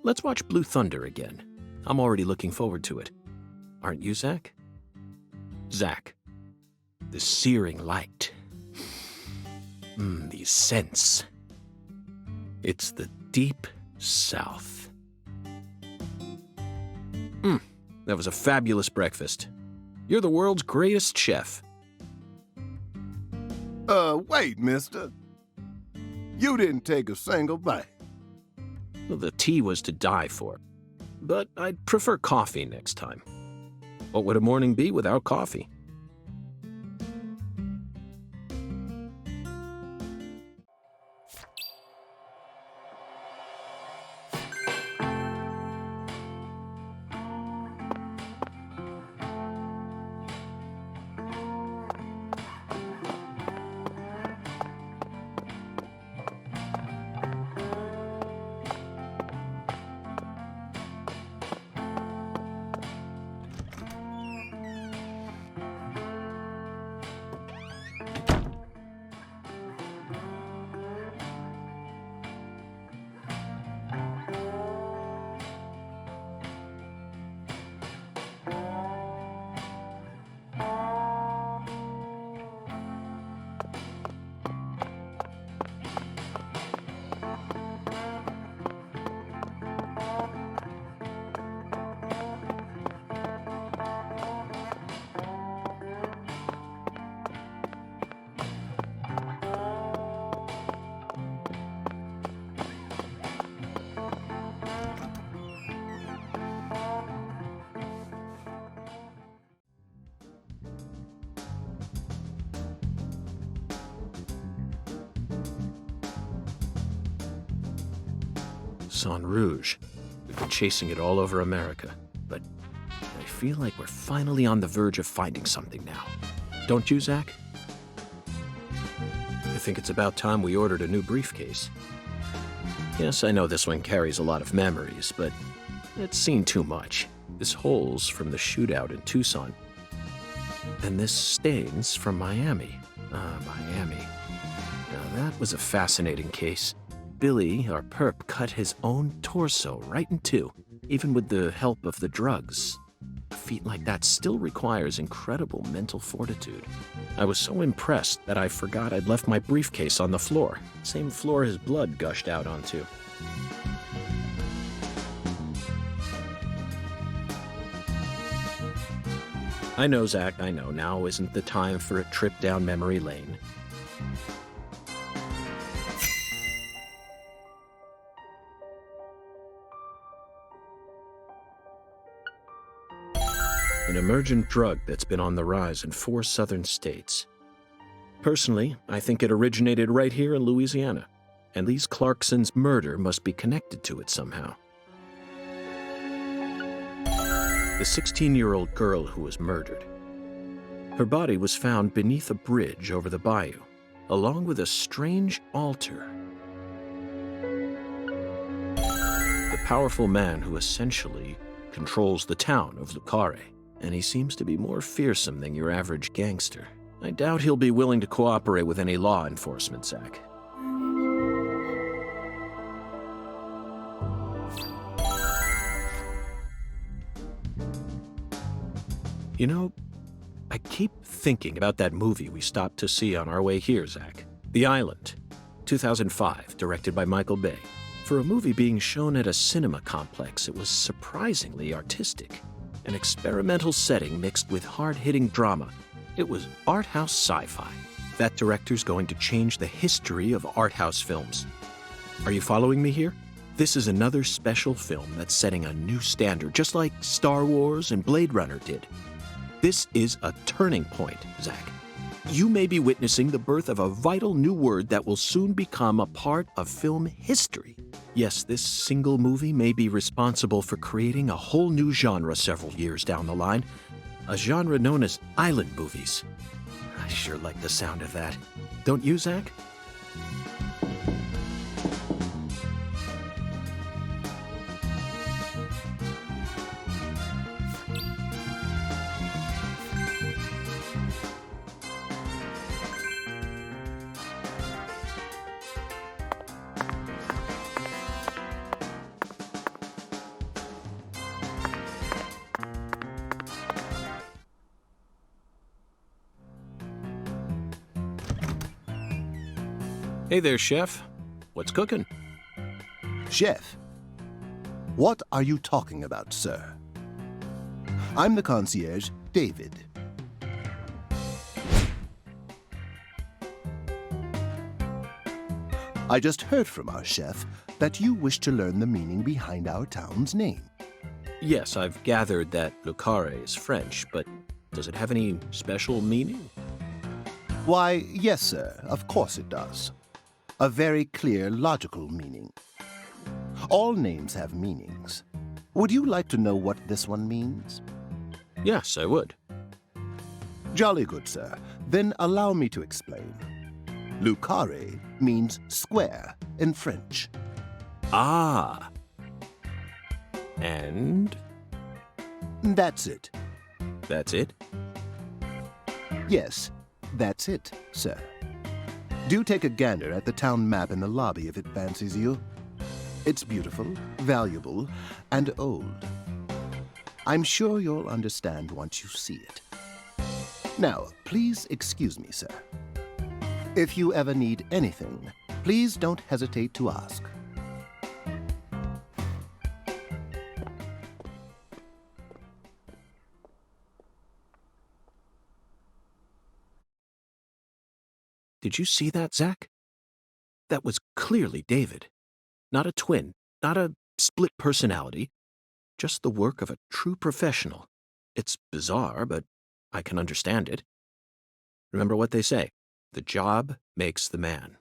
let's watch Blue Thunder again. I'm already looking forward to it. Aren't you, Zach? Zach, the searing light. These scents. It's the deep South. That was a fabulous breakfast. You're the world's greatest chef. Wait, mister. You didn't take a single bite. Well, the tea was to die for. But I'd prefer coffee next time. What would a morning be without coffee? Sang Rouge. We've been chasing it all over America, but I feel like we're finally on the verge of finding something now. Don't you, Zach? I think it's about time we ordered a new briefcase. Yes, I know this one carries a lot of memories, but it's seen too much. This hole's from the shootout in Tucson. And this stain's from Miami. Miami. Now that was a fascinating case. Billy, our perp, cut his own torso right in two, even with the help of the drugs. A feat like that still requires incredible mental fortitude. I was so impressed that I forgot I'd left my briefcase on the floor, same floor his blood gushed out onto. I know, Zach, I know. Now isn't the time for a trip down memory lane. An emergent drug that's been on the rise in 4 southern states. Personally, I think it originated right here in Louisiana. and Lee Clarkson's murder must be connected to it somehow. The 16-year-old girl who was murdered. Her body was found beneath a bridge over the bayou, along with a strange altar. The powerful man who essentially controls the town of Carré, and he seems to be more fearsome than your average gangster. I doubt he'll be willing to cooperate with any law enforcement, Zach. You know, I keep thinking about that movie we stopped to see on our way here, Zach. The Island, 2005, directed by Michael Bay. For a movie being shown at a cinema complex, it was surprisingly artistic. An experimental setting mixed with hard-hitting drama. It was art house sci-fi. That director's going to change the history of art house films. Are you following me here? This is another special film that's setting a new standard, just like Star Wars and Blade Runner did. This is a turning point, Zach. You may be witnessing the birth of a vital new word that will soon become a part of film history. Yes, this single movie may be responsible for creating a whole new genre several years down the line, a genre known as island movies. I sure like the sound of that. Don't you, Zach? Hey there, Chef. What's cooking? Chef, what are you talking about, sir? I'm the concierge, David. I just heard from our chef that you wish to learn the meaning behind our town's name. Yes, I've gathered that Le Carré is French, but does it have any special meaning? Why, yes, sir, of course it does. A very clear, logical meaning. All names have meanings. Would you like to know what this one means? Yes, I would. Jolly good, sir. Then allow me to explain. Le Carré means square in French. Ah. And? That's it. That's it? Yes, that's it, sir. Do take a gander at the town map in the lobby if it fancies you. It's beautiful, valuable, and old. I'm sure you'll understand once you see it. Now, please excuse me, sir. If you ever need anything, please don't hesitate to ask. Did you see that, Zach? That was clearly David. Not a twin, not a split personality, just the work of a true professional. It's bizarre, but I can understand it. Remember what they say, the job makes the man.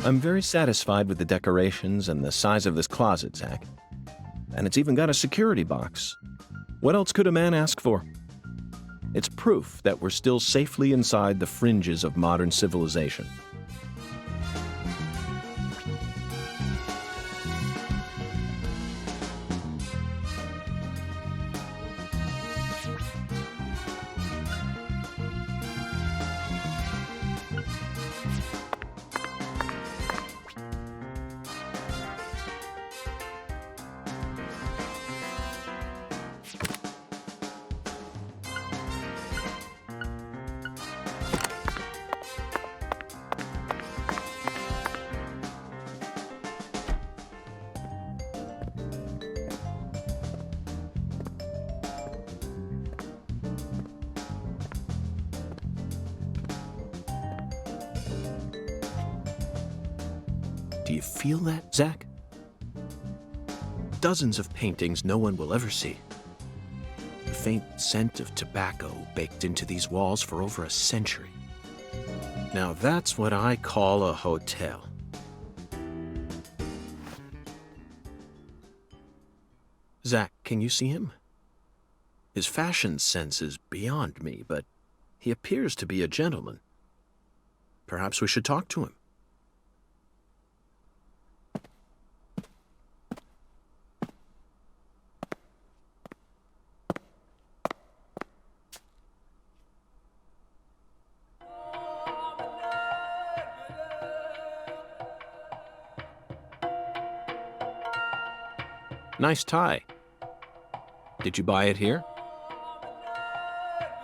I'm very satisfied with the decorations and the size of this closet, Zach. And it's even got a security box. What else could a man ask for? It's proof that we're still safely inside the fringes of modern civilization. Do you feel that, Zach? Dozens of paintings no one will ever see. The faint scent of tobacco baked into these walls for over a century. Now that's what I call a hotel. Zach, can you see him? His fashion sense is beyond me, but he appears to be a gentleman. Perhaps we should talk to him. Nice tie. Did you buy it here?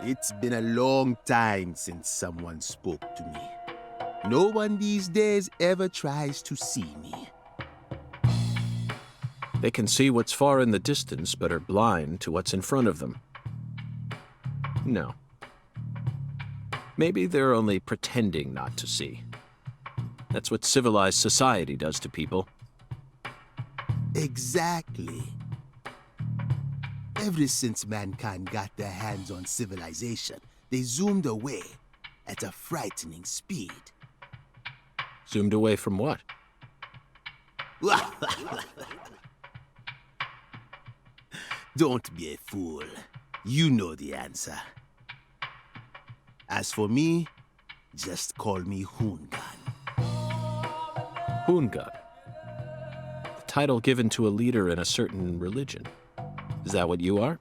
It's been a long time since someone spoke to me. No one these days ever tries to see me. They can see what's far in the distance, but are blind to what's in front of them. No. Maybe they're only pretending not to see. That's what civilized society does to people. Exactly. Ever since mankind got their hands on civilization, they zoomed away at a frightening speed. Zoomed away from what? Don't be a fool. You know the answer. As for me, just call me Hoongan. Hoongan. The title given to a leader in a certain religion. Is that what you are?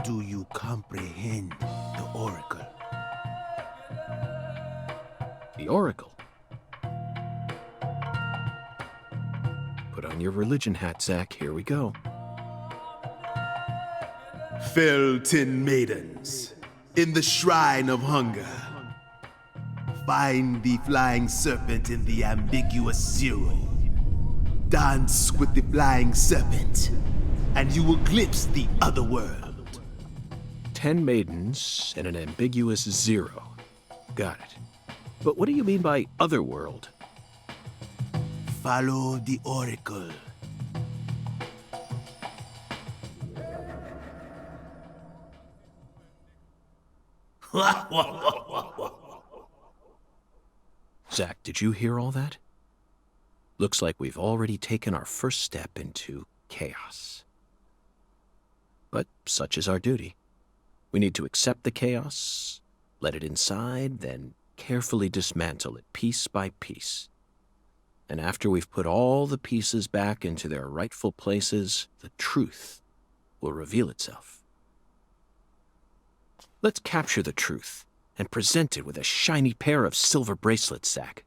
Do you comprehend the oracle? The Oracle. Put on your religion hat, Zach. Here we go. Fell 10 maidens in the shrine of hunger. Find the flying serpent in the ambiguous zero. Dance with the flying serpent, and you will glimpse the other world. 10 maidens and an ambiguous zero. Got it. But what do you mean by otherworld? Follow the oracle. Zach, did you hear all that? Looks like we've already taken our first step into chaos. But such is our duty. We need to accept the chaos, let it inside, then carefully dismantle it piece by piece. And after we've put all the pieces back into their rightful places, the truth will reveal itself. Let's capture the truth and present it with a shiny pair of silver bracelets, Zach.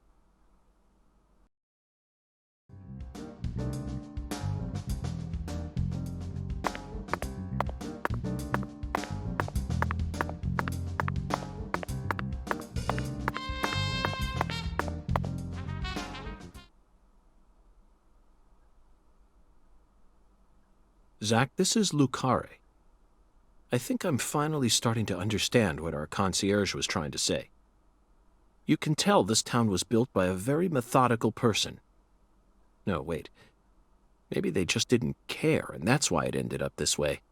Zach, this is Carré. I think I'm finally starting to understand what our concierge was trying to say. You can tell this town was built by a very methodical person. No, wait. Maybe they just didn't care, and that's why it ended up this way.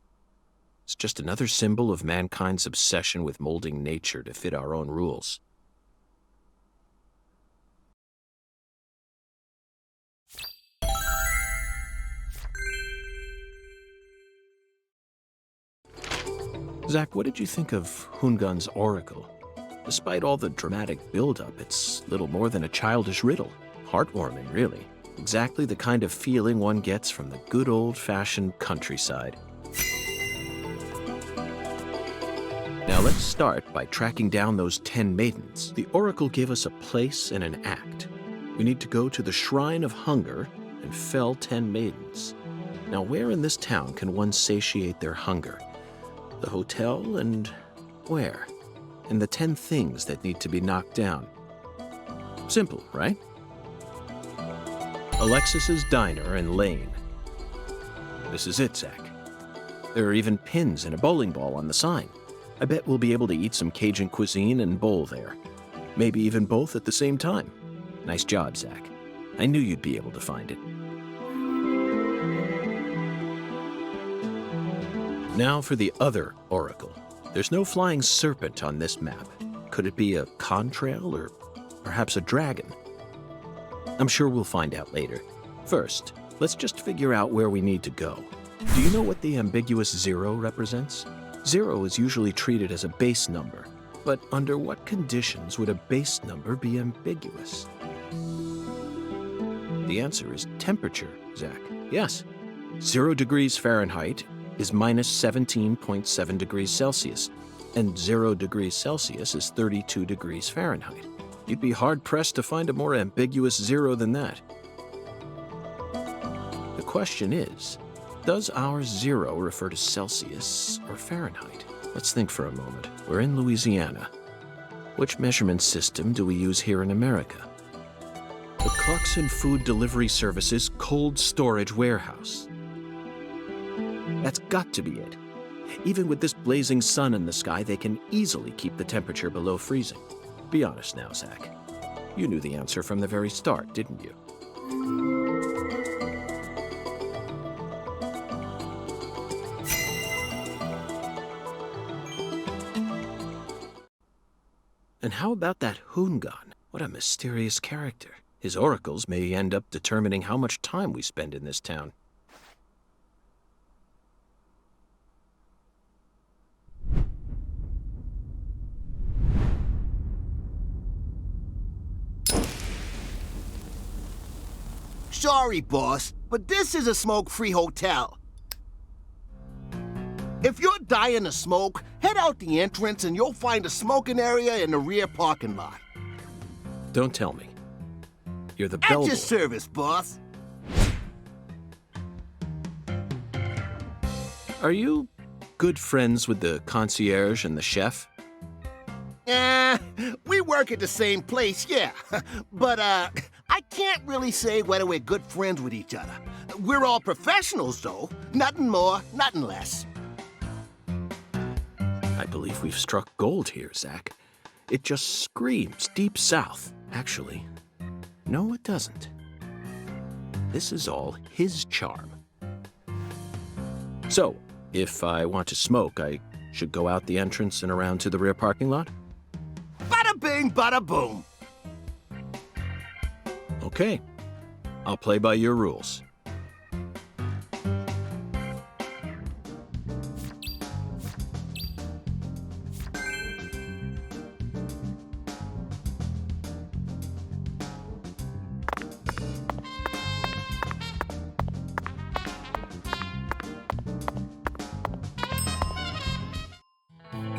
It's just another symbol of mankind's obsession with molding nature to fit our own rules. Zach, what did you think of Hoongan's oracle? Despite all the dramatic build-up, it's little more than a childish riddle. Heartwarming, really. Exactly the kind of feeling one gets from the good old-fashioned countryside. Now let's start by tracking down those 10 maidens. The oracle gave us a place and an act. We need to go to the Shrine of Hunger and fell 10 maidens. Now where in this town can one satiate their hunger? The hotel, and where? And the 10 things that need to be knocked down. Simple, right? Alexis's Diner and Lane. This is it, Zach. There are even pins and a bowling ball on the sign. I bet we'll be able to eat some Cajun cuisine and bowl there. Maybe even both at the same time. Nice job, Zach. I knew you'd be able to find it. Now for the other oracle. There's no flying serpent on this map. Could it be a contrail or perhaps a dragon? I'm sure we'll find out later. First, let's just figure out where we need to go. Do you know what the ambiguous 0 represents? 0 is usually treated as a base number, but under what conditions would a base number be ambiguous? The answer is temperature, Zach. Yes. 0 degrees Fahrenheit is minus 17.7 degrees Celsius, and 0 degrees Celsius is 32 degrees Fahrenheit. You'd be hard-pressed to find a more ambiguous 0 than that. The question is, does our 0 refer to Celsius or Fahrenheit? Let's think for a moment. We're in Louisiana. Which measurement system do we use here in America? The Clarkson Food Delivery Services Cold Storage Warehouse. That's got to be it. Even with this blazing sun in the sky, they can easily keep the temperature below freezing. Be honest now, Zach. You knew the answer from the very start, didn't you? And how about that Hoongan? What a mysterious character. His oracles may end up determining how much time we spend in this town. Sorry, boss, but this is a smoke-free hotel. If you're dying to smoke, head out the entrance and you'll find a smoking area in the rear parking lot. Don't tell me. You're the At bellboy. your service, boss. Are you good friends with the concierge and the chef? We work at the same place, yeah. But, I can't really say whether we're good friends with each other. We're all professionals, though. Nothing more, nothing less. I believe we've struck gold here, Zach. It just screams Deep South. Actually, no, it doesn't. This is all his charm. So, if I want to smoke, I should go out the entrance and around to the rear parking lot? Bada bing, bada boom. Okay. I'll play by your rules.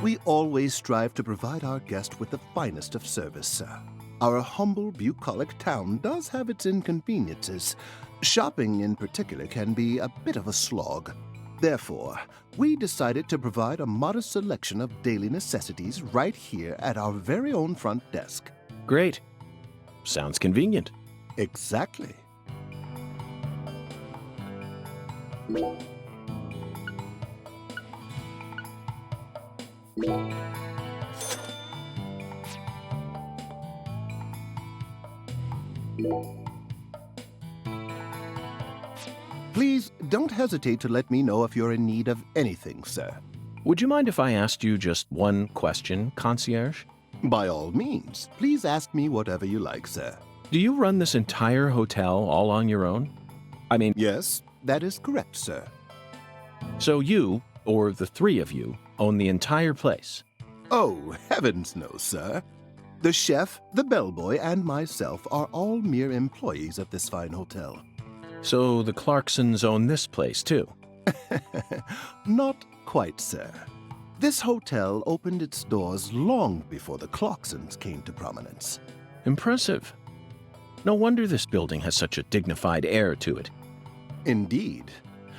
We always strive to provide our guest with the finest of service, sir. Our humble, bucolic town does have its inconveniences. Shopping, in particular, can be a bit of a slog. Therefore, we decided to provide a modest selection of daily necessities right here at our very own front desk. Great. Sounds convenient. Exactly. Please don't hesitate to let me know if you're in need of anything, sir. Would you mind if I asked you just one question, concierge? By all means, please ask me whatever you like, sir. Do you run this entire hotel all on your own? I mean, Yes, that is correct, sir. so you, or the three of you, own the entire place? Oh, heavens no, sir. The chef, the bellboy, and myself are all mere employees of this fine hotel. So the Clarksons own this place, too? Not quite, sir. This hotel opened its doors long before the Clarksons came to prominence. Impressive. No wonder this building has such a dignified air to it. Indeed.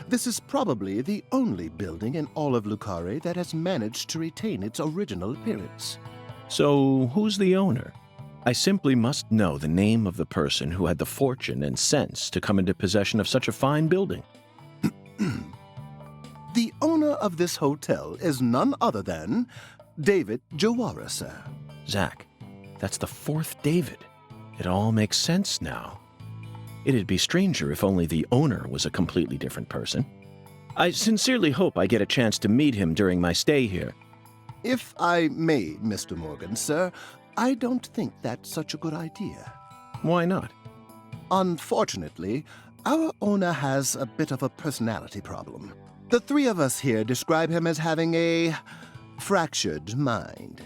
This is probably the only building in all of Carré that has managed to retain its original appearance. So who's the owner? I simply must know the name of the person who had the fortune and sense to come into possession of such a fine building. The owner of this hotel is none other than David Jawara, sir. Zach, that's the fourth David. It all makes sense now. It'd be stranger if only the owner was a completely different person. I sincerely hope I get a chance to meet him during my stay here. If I may, Mr. Morgan, sir, I don't think that's such a good idea. Why not? Unfortunately, our owner has a bit of a personality problem. The three of us here describe him as having a fractured mind.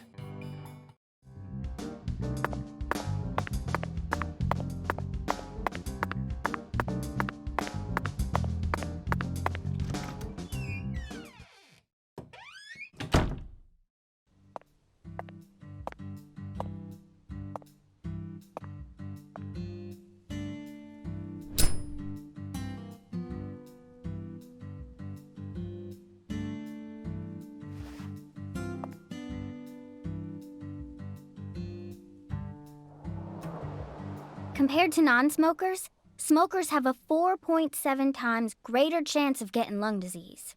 Compared to non-smokers, smokers have a 4.7 times greater chance of getting lung disease.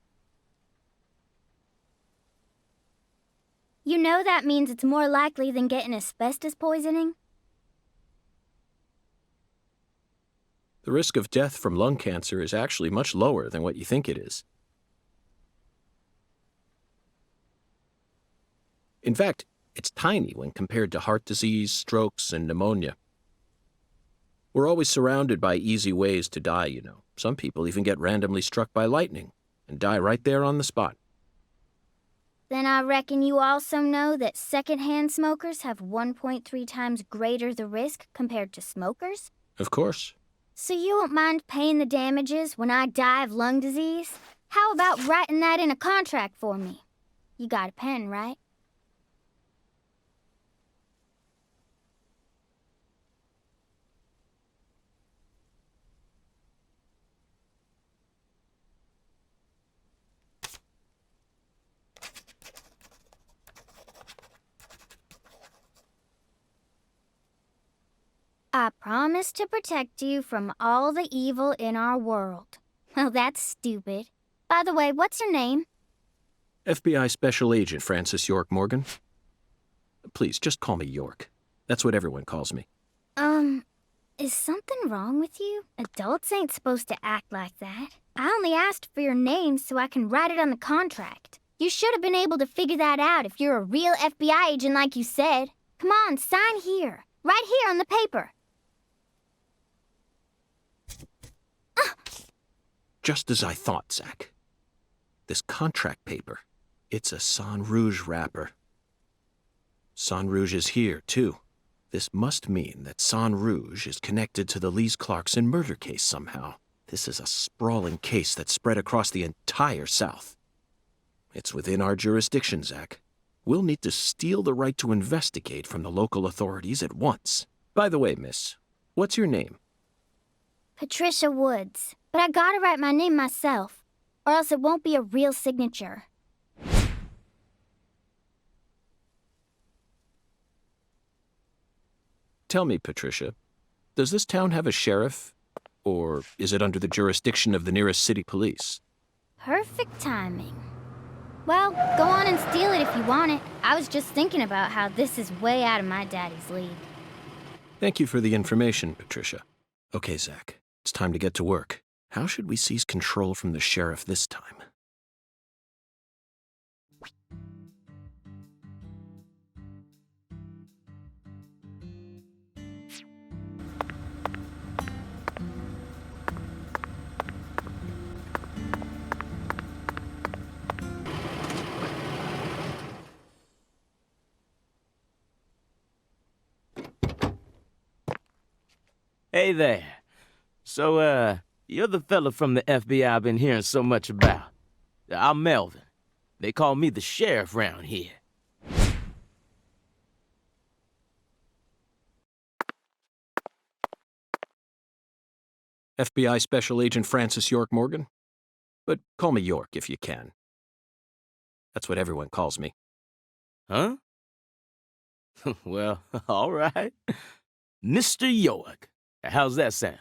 You know that means it's more likely than getting asbestos poisoning? The risk of death from lung cancer is actually much lower than what you think it is. In fact, it's tiny when compared to heart disease, strokes, and pneumonia. We're always surrounded by easy ways to die, you know. Some people even get randomly struck by lightning and die right there on the spot. Then I reckon you also know that secondhand smokers have 1.3 times greater the risk compared to smokers? Of course. So you won't mind paying the damages when I die of lung disease? How about writing that in a contract for me? You got a pen, right? I promise to protect you from all the evil in our world. Well, that's stupid. By the way, what's your name? FBI Special Agent Francis York Morgan. Please, just call me York. That's what everyone calls me. Is something wrong with you? Adults ain't supposed to act like that. I only asked for your name so I can write it on the contract. You should have been able to figure that out if you're a real FBI agent like you said. Come on, sign here. Right here on the paper. Just as I thought, Zach. This contract paper, it's a Sang Rouge wrapper. Sang Rouge is here, too. This must mean that Sang Rouge is connected to the Lee's Clarkson murder case somehow. This is a sprawling case that's spread across the entire South. It's within our jurisdiction, Zach. We'll need to steal the right to investigate from the local authorities at once. By the way, miss, what's your name? Patricia Woods. But I gotta write my name myself, or else it won't be a real signature. Tell me, Patricia, does this town have a sheriff? Or is it under the jurisdiction of the nearest city police? Perfect timing. Well, go on and steal it if you want it. I was just thinking about how this is way out of my daddy's league. Thank you for the information, Patricia. Okay, Zach, it's time to get to work. How should we seize control from the sheriff this time? Hey there. So, you're the fella from the FBI I've been hearing so much about. I'm Melvin. They call me the sheriff round here. FBI Special Agent Francis York Morgan? But call me York if you can. That's what everyone calls me. Huh? Well, all right. Mr. York. How's that sound?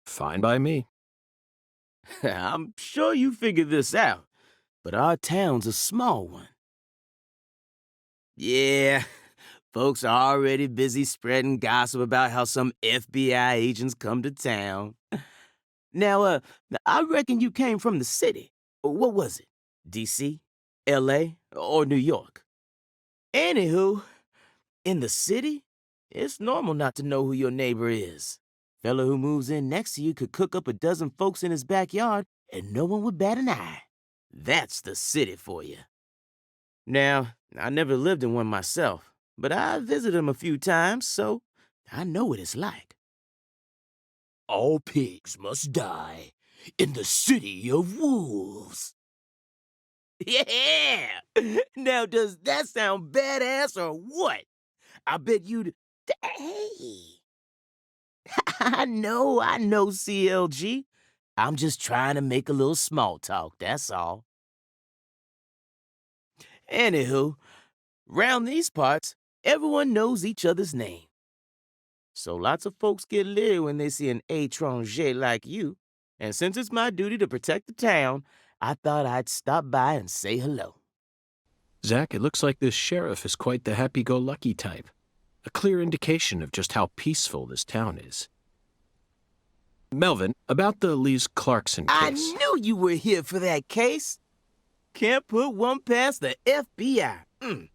Fine by me. I'm sure you figured this out, but our town's a small one. Yeah, folks are already busy spreading gossip about how some FBI agents come to town. Now, I reckon you came from the city. What was it? D.C., L.A., or New York? Anywho, in the city, it's normal not to know who your neighbor is. Fella who moves in next to you could cook up a dozen folks in his backyard and no one would bat an eye. That's the city for you. Now, I never lived in one myself, but I visited them a few times, so I know what it's like. All pigs must die in the city of wolves. Yeah! Now, does that sound badass or what? I bet you'd... Hey! I know, CLG. I'm just trying to make a little small talk, that's all. Anywho, round these parts, everyone knows each other's name. So lots of folks get leery when they see an étranger like you, and since it's my duty to protect the town, I thought I'd stop by and say hello. Zach, it looks like this sheriff is quite the happy-go-lucky type. A clear indication of just how peaceful this town is. Melvin, about the Clarkson case. I knew you were here for that case. Can't put one past the FBI.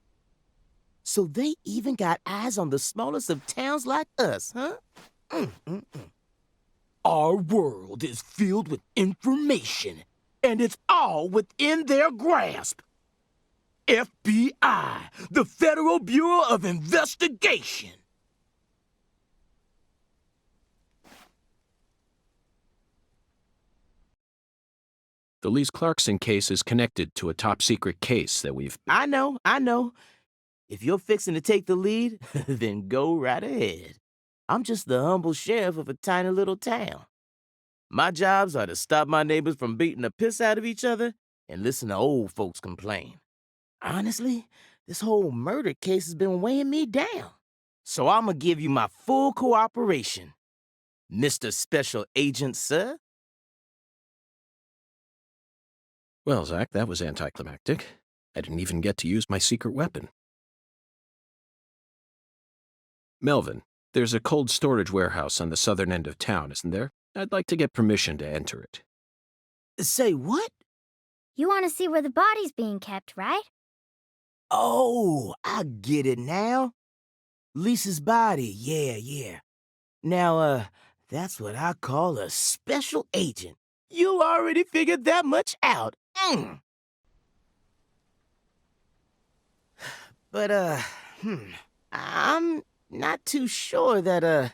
So they even got eyes on the smallest of towns like us, huh? Our world is filled with information, and it's all within their grasp. FBI, the Federal Bureau of Investigation. The Clarkson case is connected to a top-secret case that we've... I know. If you're fixing to take the lead, then go right ahead. I'm just the humble sheriff of a tiny little town. My jobs are to stop my neighbors from beating the piss out of each other and listen to old folks complain. Honestly, this whole murder case has been weighing me down. So I'm gonna give you my full cooperation, Mr. Special Agent, sir. Well, Zach, that was anticlimactic. I didn't even get to use my secret weapon. Melvin, there's a cold storage warehouse on the southern end of town, isn't there? I'd like to get permission to enter it. Say what? You want to see where the body's being kept, right? Oh, I get it now. Lisa's body, yeah. Now, that's what I call a special agent. You already figured that much out. But, I'm not too sure that,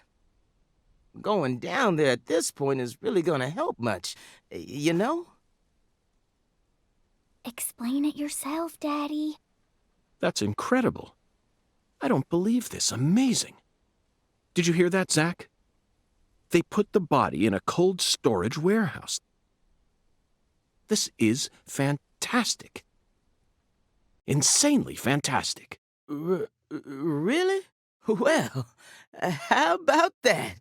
going down there at this point is really gonna help much, you know? Explain it yourself, Daddy. That's incredible. I don't believe this. Amazing. Did you hear that, Zach? They put the body in a cold storage warehouse. This is fantastic. Insanely fantastic. Really? Well, how about that?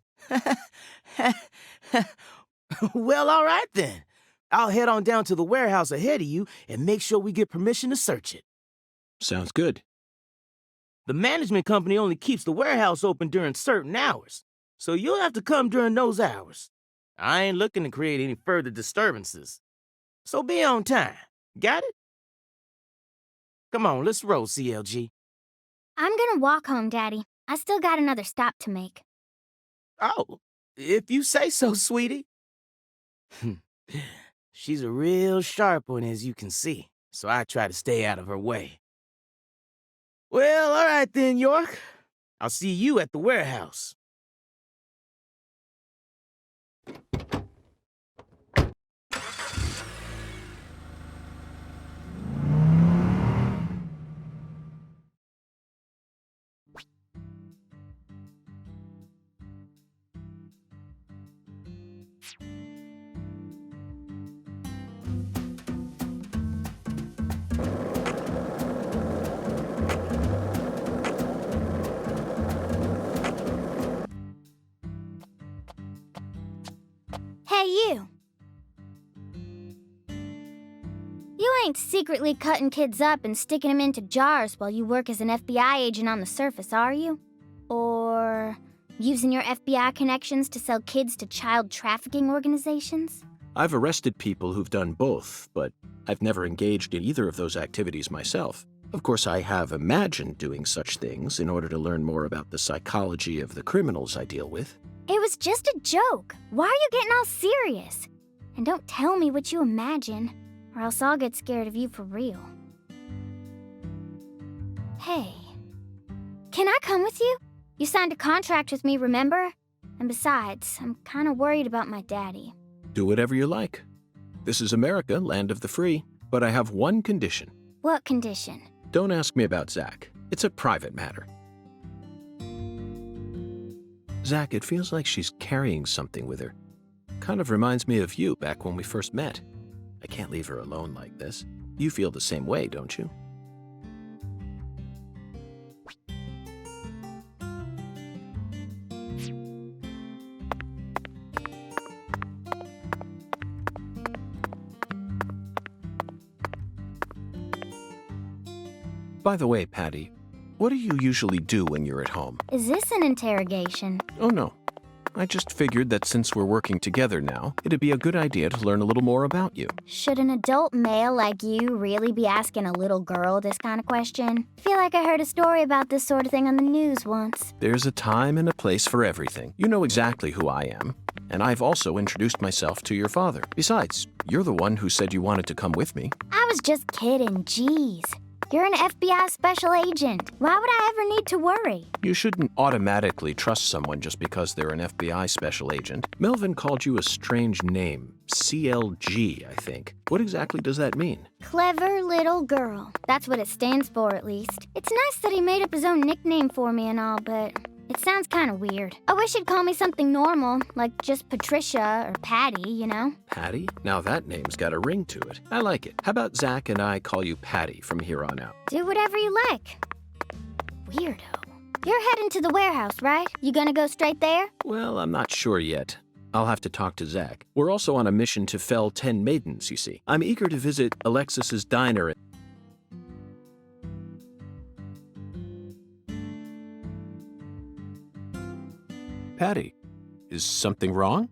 Well, all right then. I'll head on down to the warehouse ahead of you and make sure we get permission to search it. Sounds good. The management company only keeps the warehouse open during certain hours, so you'll have to come during those hours. I ain't looking to create any further disturbances. So be on time. Got it? Come on, let's roll, CLG. I'm gonna walk home, Daddy. I still got another stop to make. Oh, if you say so, sweetie. She's a real sharp one, as you can see, so I try to stay out of her way. Well, all right then, York. I'll see you at the warehouse. Hey, you. ain't secretly cutting kids up and sticking them into jars while you work as an FBI agent on the surface, are you? Or using your FBI connections to sell kids to child trafficking organizations? I've arrested people who've done both, but I've never engaged in either of those activities myself. Of course, I have imagined doing such things in order to learn more about the psychology of the criminals I deal with. It was just a joke. Why are you getting all serious? And don't tell me what you imagine, or else I'll get scared of you for real. Hey, can I come with you? You signed a contract with me, remember? And besides, I'm kind of worried about my daddy. Do whatever you like. This is America, land of the free, but I have one condition. What condition? Don't ask me about Zach. It's a private matter. Zach, it feels like she's carrying something with her. Kind of reminds me of you back when we first met. I can't leave her alone like this. You feel the same way, don't you? By the way, Patty, what do you usually do when you're at home? Is this an interrogation? Oh, no. I just figured that since we're working together now, it'd be a good idea to learn a little more about you. Should an adult male like you really be asking a little girl this kind of question? I feel like I heard a story about this sort of thing on the news once. There's a time and a place for everything. You know exactly who I am. And I've also introduced myself to your father. Besides, you're the one who said you wanted to come with me. I was just kidding, jeez. You're an FBI special agent. Why would I ever need to worry? You shouldn't automatically trust someone just because they're an FBI special agent. Melvin called you a strange name. CLG, I think. What exactly does that mean? Clever little girl. That's what it stands for, at least. It's nice that he made up his own nickname for me and all, but it sounds kind of weird. I wish he'd call me something normal, like just Patricia or Patty, you know? Patty? Now that name's got a ring to it. I like it. How about Zach and I call you Patty from here on out? Do whatever you like. Weirdo. You're heading to the warehouse, right? You gonna go straight there? Well, I'm not sure yet. I'll have to talk to Zach. We're also on a mission to fell 10 maidens, you see. I'm eager to visit Alexis's diner. Patty, is something wrong?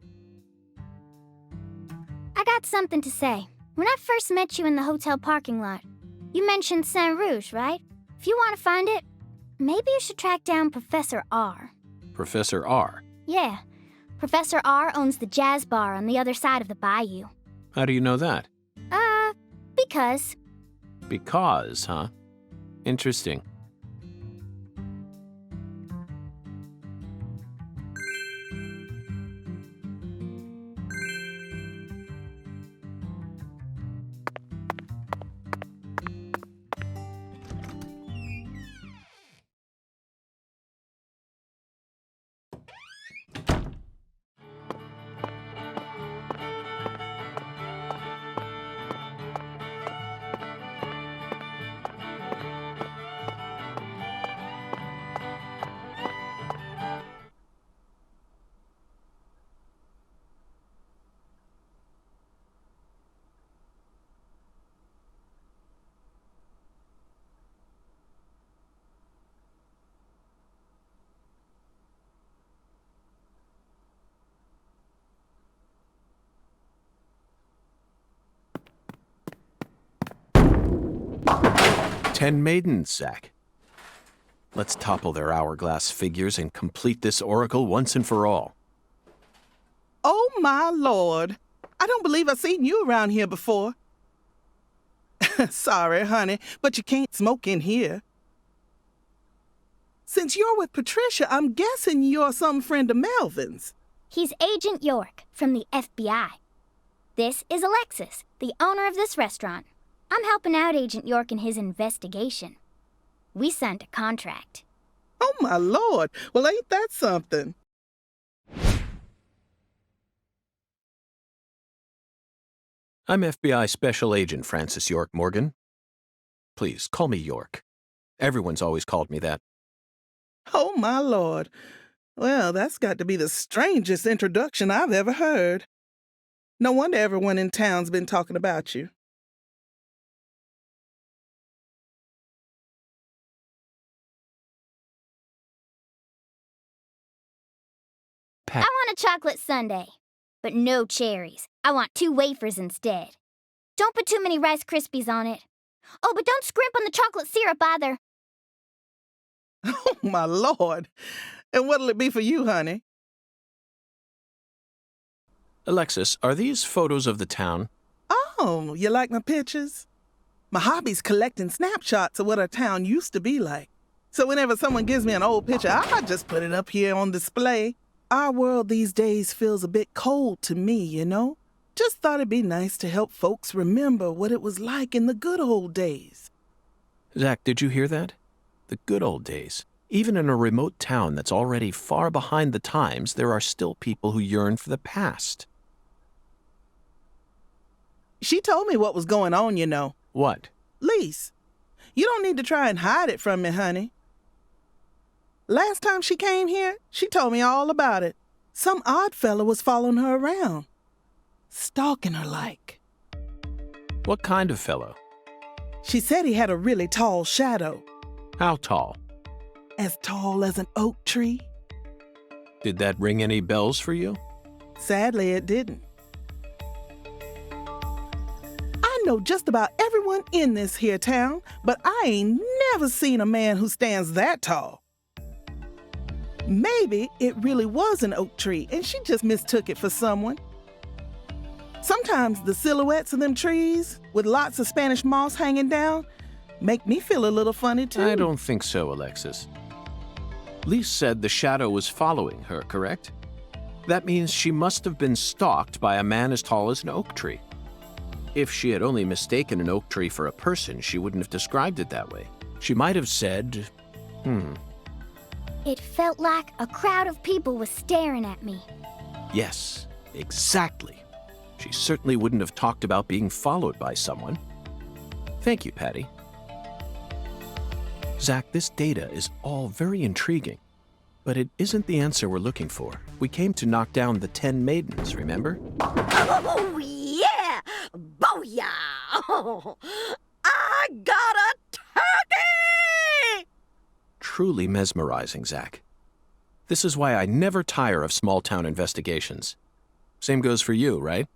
I got something to say. When I first met you in the hotel parking lot, you mentioned Saint Rouge, right? If you want to find it, maybe you should track down Professor R. Professor R? Yeah. Professor R owns the jazz bar on the other side of the bayou. How do you know that? Because. Because, huh? Interesting. "10 maidens, Zach. Let's topple their hourglass figures and complete this oracle once and for all." Oh, my Lord. I don't believe I've seen you around here before. Sorry, honey, but you can't smoke in here. Since you're with Patricia, I'm guessing you're some friend of Melvin's. He's Agent York from the FBI. This is Alexis, the owner of this restaurant. I'm helping out Agent York in his investigation. We signed a contract. Oh, my Lord. Well, ain't that something? I'm FBI Special Agent Francis York Morgan. Please, call me York. Everyone's always called me that. Oh, my Lord. Well, that's got to be the strangest introduction I've ever heard. No wonder everyone in town's been talking about you. I want a chocolate sundae, but no cherries. I want 2 wafers instead. Don't put too many Rice Krispies on it. Oh, but don't scrimp on the chocolate syrup either. Oh, my Lord. And what'll it be for you, honey? Alexis, are these photos of the town? Oh, you like my pictures? My hobby's collecting snapshots of what our town used to be like. So whenever someone gives me an old picture, I just put it up here on display. Our world these days feels a bit cold to me, you know? Just thought it'd be nice to help folks remember what it was like in the good old days. Zach, did you hear that? The good old days. Even in a remote town that's already far behind the times, there are still people who yearn for the past. She told me what was going on, you know. What? Lise, you don't need to try and hide it from me, honey. Last time she came here, she told me all about it. Some odd fella was following her around, stalking her like. What kind of fellow? She said he had a really tall shadow. How tall? As tall as an oak tree. Did that ring any bells for you? Sadly, it didn't. I know just about everyone in this here town, but I ain't never seen a man who stands that tall. Maybe it really was an oak tree and she just mistook it for someone. Sometimes the silhouettes of them trees with lots of Spanish moss hanging down make me feel a little funny too. I don't think so, Alexis. Lise said the shadow was following her, correct? That means she must have been stalked by a man as tall as an oak tree. If she had only mistaken an oak tree for a person, she wouldn't have described it that way. She might have said, It felt like a crowd of people was staring at me. Yes, exactly. She certainly wouldn't have talked about being followed by someone. Thank you, Patty. Zach, this data is all very intriguing, but it isn't the answer we're looking for. We came to knock down the 10 maidens, remember? Oh, yeah! Booyah! Oh, I got a turkey! Truly mesmerizing, Zach. This is why I never tire of small-town investigations. Same goes for you, right?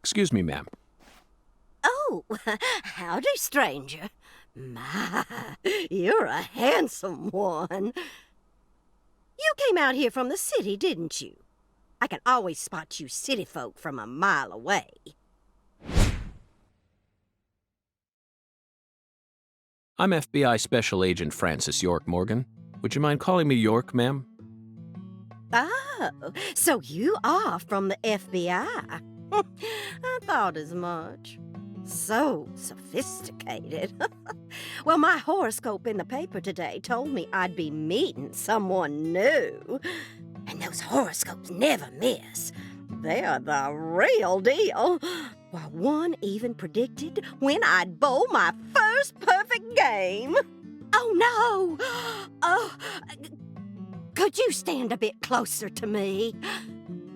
Excuse me, ma'am. Oh, howdy, stranger. My, you're a handsome one. You came out here from the city, didn't you? I can always spot you city folk from a mile away. I'm FBI Special Agent Francis York Morgan. Would you mind calling me York, ma'am? Oh, so you are from the FBI. I thought as much. So sophisticated. Well, my horoscope in the paper today told me I'd be meeting someone new. And those horoscopes never miss. They're the real deal. Well, one even predicted when I'd bowl my first perfect game. Oh, no! Oh, could you stand a bit closer to me?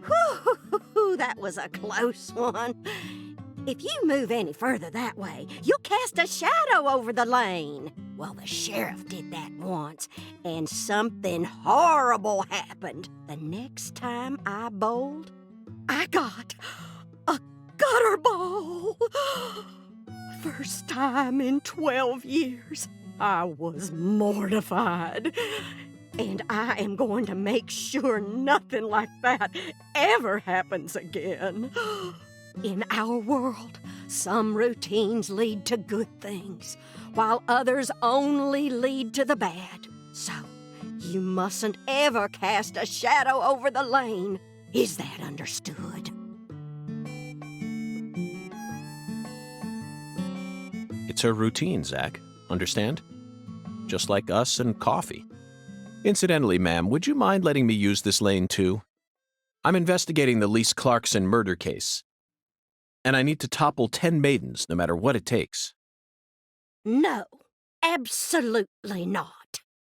Whew, that was a close one. If you move any further that way, you'll cast a shadow over the lane. Well, the sheriff did that once, and something horrible happened. The next time I bowled, I got a gutter ball. First time in 12 years. I was mortified. And I am going to make sure nothing like that ever happens again. In our world, some routines lead to good things, while others only lead to the bad. So, you mustn't ever cast a shadow over the lane. Is that understood? It's her routine, Zach. understand? Just like us and coffee. Incidentally, ma'am, would you mind letting me use this lane too? I'm investigating the Lise Clarkson murder case, and I need to topple 10 maidens, no matter what it takes. No, absolutely not.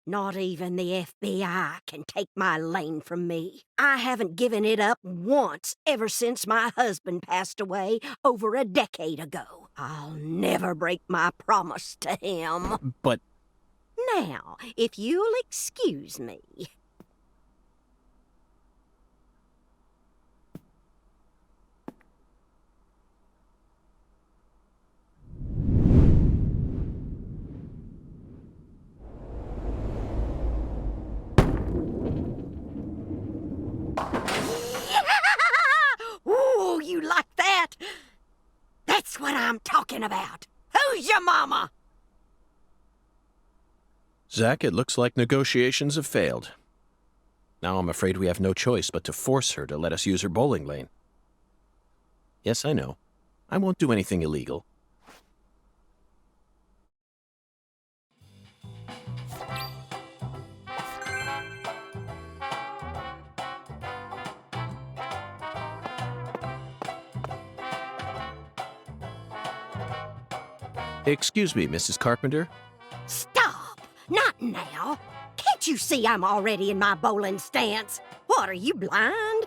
Not even the FBI can take my lane from me. I haven't given it up once ever since my husband passed away over a decade ago. I'll never break my promise to him. But Now, if you'll excuse me. Ooh, you like that? That's what I'm talking about. Who's your mama? Zach, it looks like negotiations have failed. Now I'm afraid we have no choice but to force her to let us use her bowling lane. Yes, I know. I won't do anything illegal. Excuse me, Mrs. Carpenter. Stop! Not now! Can't you see I'm already in my bowling stance? What, are you blind?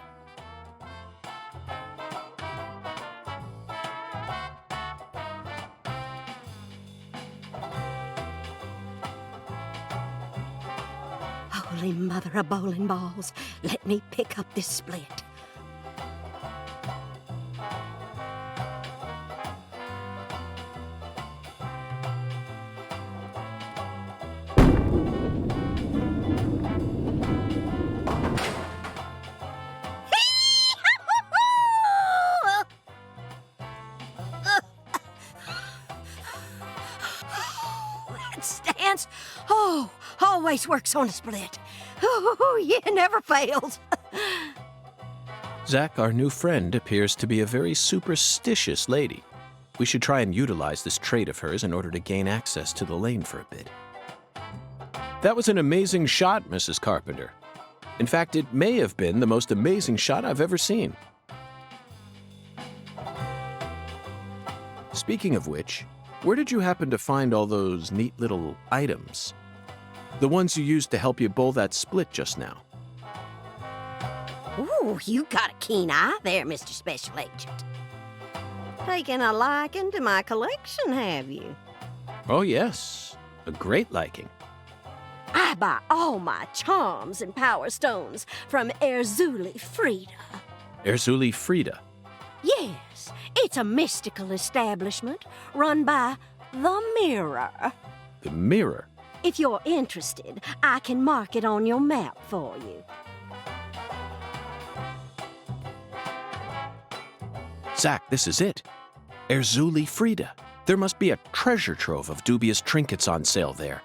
Holy mother of bowling balls, let me pick up this split. That stance, always works on a split. Oh, yeah, never fails. Zach, our new friend, appears to be a very superstitious lady. We should try and utilize this trait of hers in order to gain access to the lane for a bit. That was an amazing shot, Mrs. Carpenter. In fact, it may have been the most amazing shot I've ever seen. Speaking of which, where did you happen to find all those neat little items? The ones you used to help you bowl that split just now. Ooh, you got a keen eye there, Mr. Special Agent. Taking a liking to my collection, have you? Oh, yes. A great liking. I buy all my charms and power stones from Erzulie Frida. Erzulie Frida. Yes, it's a mystical establishment run by the Mirror. The Mirror? If you're interested, I can mark it on your map for you. Zach, this is it. Erzulie Frida. There must be a treasure trove of dubious trinkets on sale there.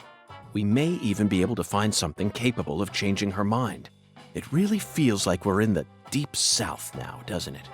We may even be able to find something capable of changing her mind. It really feels like we're in the deep south now, doesn't it?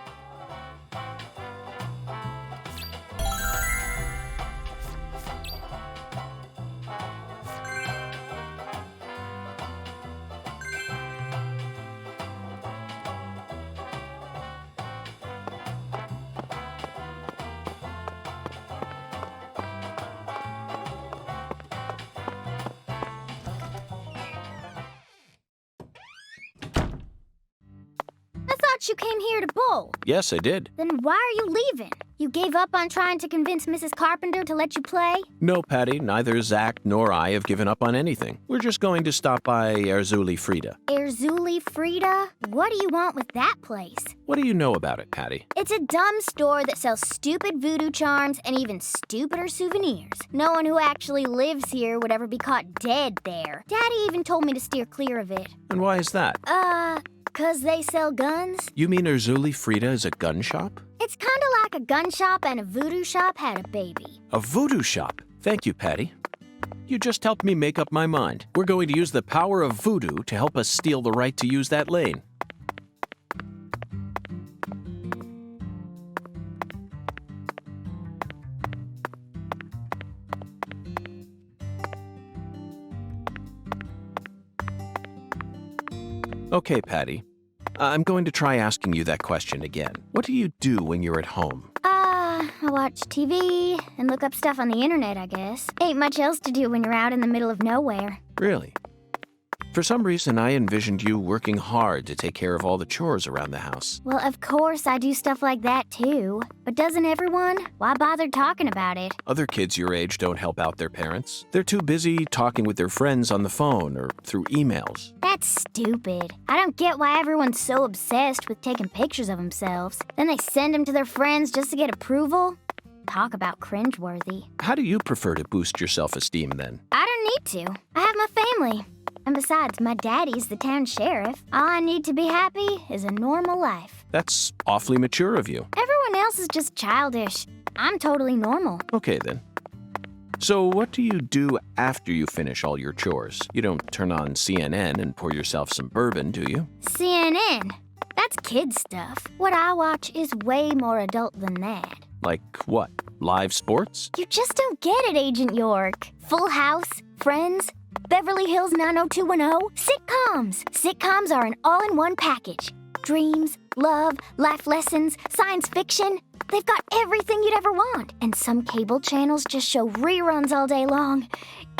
You came here to bowl. Yes, I did. Then why are you leaving? You gave up on trying to convince Mrs. Carpenter to let you play? No, Patty, neither Zach nor I have given up on anything. We're just going to stop by Erzulie Frida. Erzulie Frida? What do you want with that place? What do you know about it, Patty? It's a dumb store that sells stupid voodoo charms and even stupider souvenirs. No one who actually lives here would ever be caught dead there. Daddy even told me to steer clear of it. And why is that? 'Cause they sell guns? You mean Erzulie Frida is a gun shop? It's kinda like a gun shop and a voodoo shop had a baby. A voodoo shop? Thank you, Patty. You just helped me make up my mind. We're going to use the power of voodoo to help us steal the right to use that lane. Okay, Patty. I'm going to try asking you that question again. What do you do when you're at home? I watch TV and look up stuff on the internet, I guess. Ain't much else to do when you're out in the middle of nowhere. Really? For some reason, I envisioned you working hard to take care of all the chores around the house. Well, of course I do stuff like that too. But doesn't everyone? Why bother talking about it? Other kids your age don't help out their parents. They're too busy talking with their friends on the phone or through emails. That's stupid. I don't get why everyone's so obsessed with taking pictures of themselves. Then they send them to their friends just to get approval. Talk about cringeworthy. How do you prefer to boost your self-esteem then? I don't need to. I have my family. And besides, my daddy's the town sheriff. All I need to be happy is a normal life. That's awfully mature of you. Everyone else is just childish. I'm totally normal. Okay, then. So what do you do after you finish all your chores? You don't turn on CNN and pour yourself some bourbon, do you? CNN? That's kid stuff. What I watch is way more adult than that. Like what? Live sports? You just don't get it, Agent York. Full House, Friends, Beverly Hills 90210, sitcoms. Sitcoms are an all-in-one package. Dreams, love, life lessons, science fiction. They've got everything you'd ever want. And some cable channels just show reruns all day long.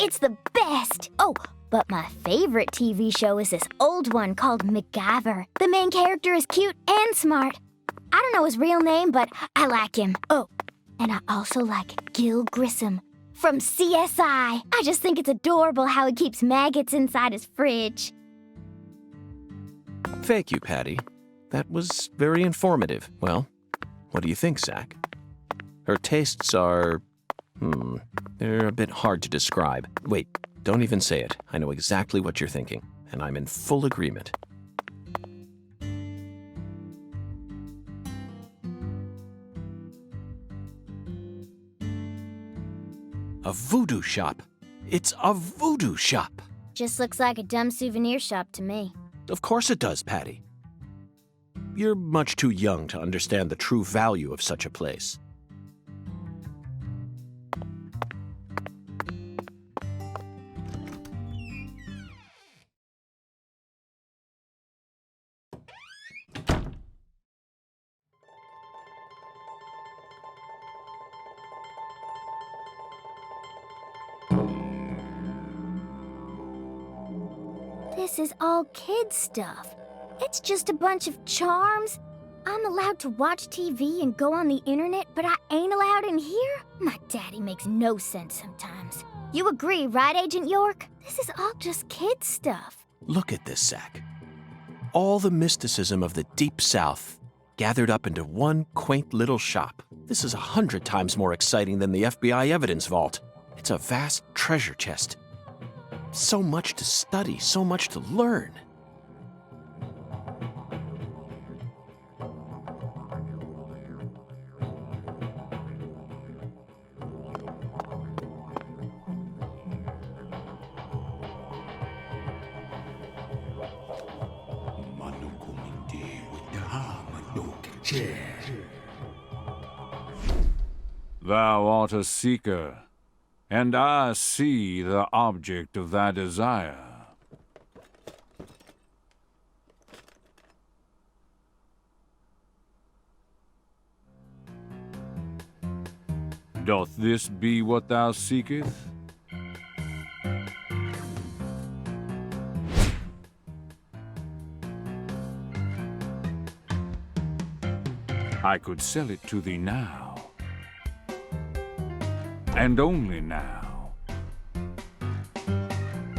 It's the best. Oh, but my favorite TV show is this old one called MacGyver. The main character is cute and smart. I don't know his real name, but I like him. Oh, and I also like Gil Grissom from CSI. I just think it's adorable how he keeps maggots inside his fridge. Thank you, Patty. That was very informative. Well, what do you think, Zach? Her tastes are... they're a bit hard to describe. Wait, don't even say it. I know exactly what you're thinking, and I'm in full agreement. A voodoo shop. It's a voodoo shop. Just looks like a dumb souvenir shop to me. Of course it does, Patty. You're much too young to understand the true value of such a place. This is all kid stuff. It's just a bunch of charms. I'm allowed to watch TV and go on the internet, but I ain't allowed in here? My daddy makes no sense sometimes. You agree, right, Agent York? This is all just kid stuff. Look at this, Zach. All the mysticism of the Deep South gathered up into one quaint little shop. This is 100 times more exciting than the FBI evidence vault. It's a vast treasure chest. So much to study, so much to learn. Thou art a seeker, and I see the object of thy desire. Doth this be what thou seekest? I could sell it to thee now, and only now.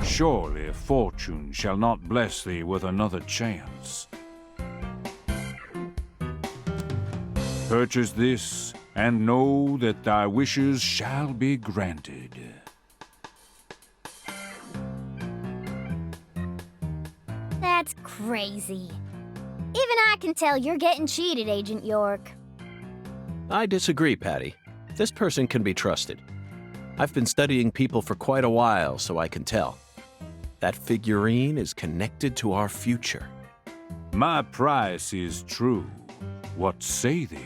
Surely fortune shall not bless thee with another chance. Purchase this, and know that thy wishes shall be granted. That's crazy. Even I can tell you're getting cheated, Agent York. I disagree, Patty. This person can be trusted. I've been studying people for quite a while, so I can tell. That figurine is connected to our future. My price is true. What say thee?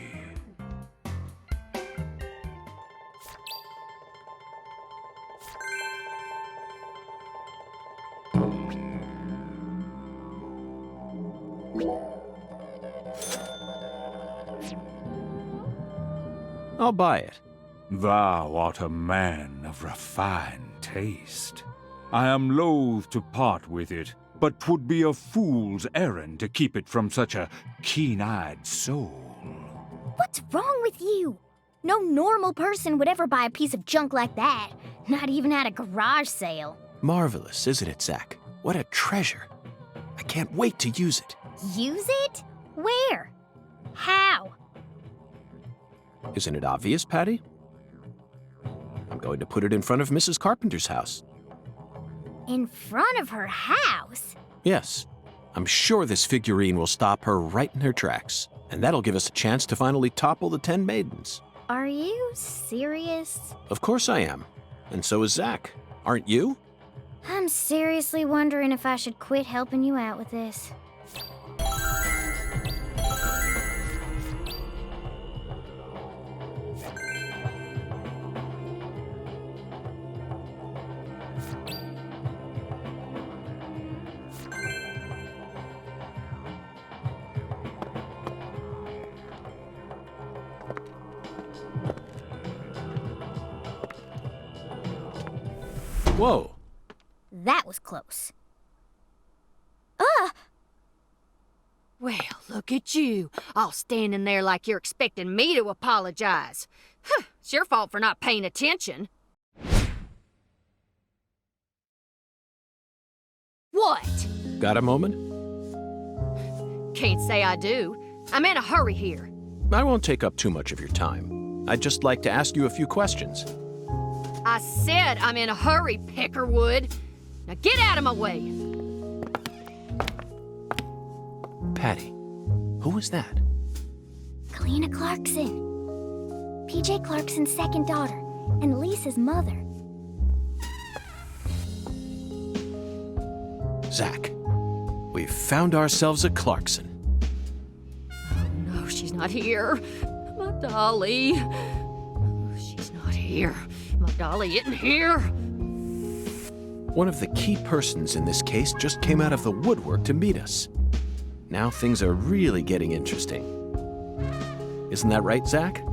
I'll buy it. Thou art a man of refined taste. I am loath to part with it, but 'twould be a fool's errand to keep it from such a keen-eyed soul. What's wrong with you? No normal person would ever buy a piece of junk like that. Not even at a garage sale. Marvelous, isn't it, Zach? What a treasure. I can't wait to use it. Use it? Where? How? Isn't it obvious, Patty? I'm going to put it in front of Mrs. Carpenter's house. In front of her house? Yes. I'm sure this figurine will stop her right in her tracks. And that'll give us a chance to finally topple the 10 maidens. Are you serious? Of course I am. And so is Zach. Aren't you? I'm seriously wondering if I should quit helping you out with this. Whoa. That was close. Well, look at you, all standing there like you're expecting me to apologize. Huh, it's your fault for not paying attention. What? Got a moment? Can't say I do. I'm in a hurry here. I won't take up too much of your time. I'd just like to ask you a few questions. I said I'm in a hurry, Peckerwood. Now get out of my way. Patty, who was that? Kalina Clarkson. PJ Clarkson's second daughter, and Lisa's mother. Zach, we've found ourselves a Clarkson. Oh no, she's not here. My dolly. She's not here. My dolly isn't here. One of the key persons in this case just came out of the woodwork to meet us. Now things are really getting interesting. Isn't that right, Zach?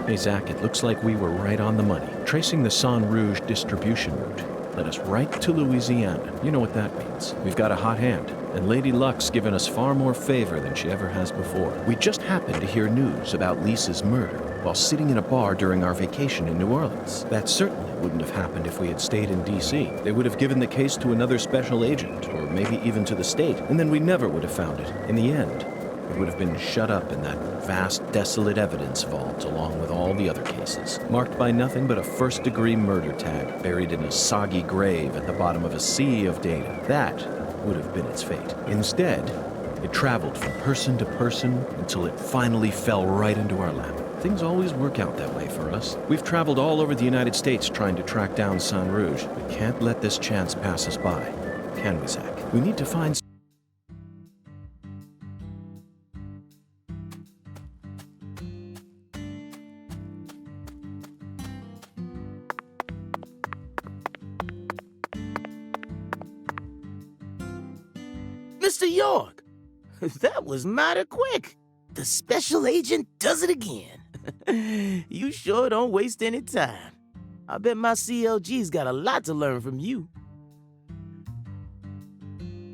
Hey, Zach, it looks like we were right on the money. Tracing the San Rouge distribution route led us right to Louisiana. You know what that means. We've got a hot hand, and Lady Luck's given us far more favor than she ever has before. We just happened to hear news about Lisa's murder while sitting in a bar during our vacation in New Orleans. That certainly wouldn't have happened if we had stayed in D.C. They would have given the case to another special agent, or maybe even to the state, and then we never would have found it. In the end, it would have been shut up in that vast, desolate evidence vault along with all the other cases, marked by nothing but a first-degree murder tag buried in a soggy grave at the bottom of a sea of data. That would have been its fate. Instead, it traveled from person to person until it finally fell right into our lap. Things always work out that way for us. We've traveled all over the United States trying to track down San Rouge. We can't let this chance pass us by, can we, Zach? We need to find Mr. York, that was mighty quick. The special agent does it again. You sure don't waste any time. I bet my CLG's got a lot to learn from you.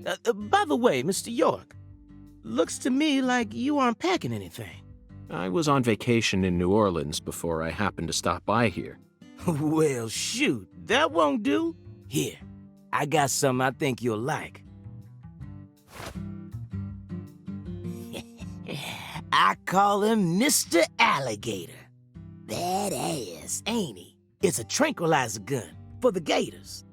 By the way, Mr. York, looks to me like you aren't packing anything. I was on vacation in New Orleans before I happened to stop by here. Well, shoot, that won't do. Here, I got something I think you'll like. I call him Mr. Alligator. Badass, ain't he? It's a tranquilizer gun for the gators.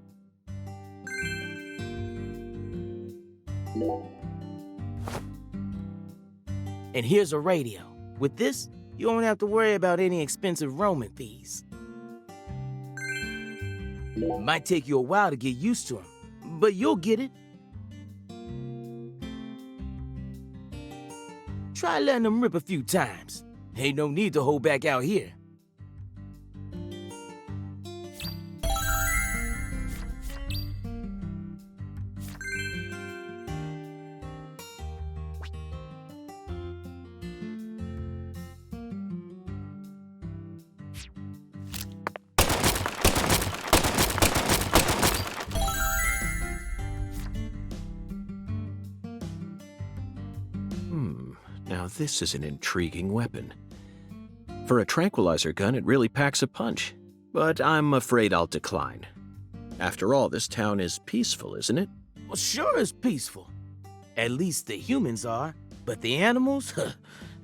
And here's a radio. With this, you won't have to worry about any expensive roaming fees. Might take you a while to get used to them, but you'll get it. Try letting them rip a few times. Ain't no need to hold back out here. Now this is an intriguing weapon. For a tranquilizer gun, it really packs a punch. But I'm afraid I'll decline. After all, this town is peaceful, isn't it? Well, sure it's peaceful. At least the humans are. But the animals?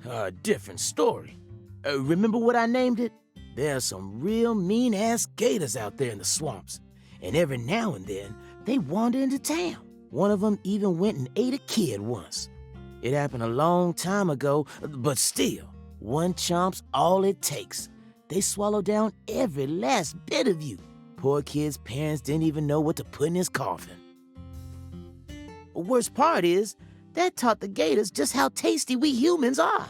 Are a different story. Remember what I named it? There are some real mean-ass gators out there in the swamps. And every now and then, they wander into town. One of them even went and ate a kid once. It happened a long time ago, but still, one chomp's all it takes. They swallow down every last bit of you. Poor kid's parents didn't even know what to put in his coffin. The worst part is, that taught the gators just how tasty we humans are.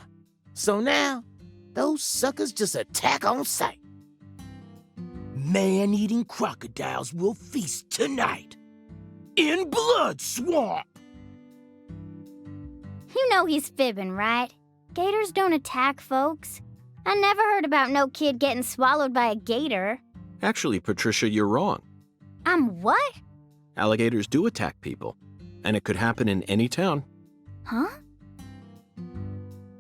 So now, those suckers just attack on sight. Man-eating crocodiles will feast tonight. In Blood Swamp! You know he's fibbing, right? Gators don't attack folks. I never heard about no kid getting swallowed by a gator. Actually, Patricia, you're wrong. I'm what? Alligators do attack people, and it could happen in any town. Huh?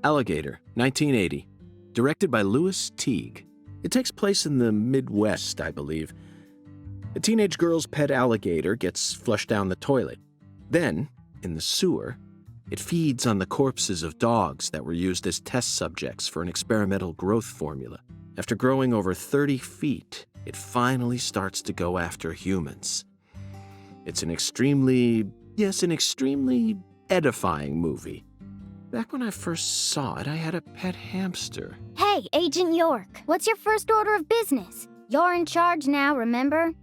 Alligator, 1980. Directed by Louis Teague. It takes place in the Midwest, I believe. A teenage girl's pet alligator gets flushed down the toilet. Then, in the sewer, it feeds on the corpses of dogs that were used as test subjects for an experimental growth formula. After growing over 30 feet, it finally starts to go after humans. It's an extremely edifying movie. Back when I first saw it, I had a pet hamster. Hey, Agent York, what's your first order of business? You're in charge now, remember?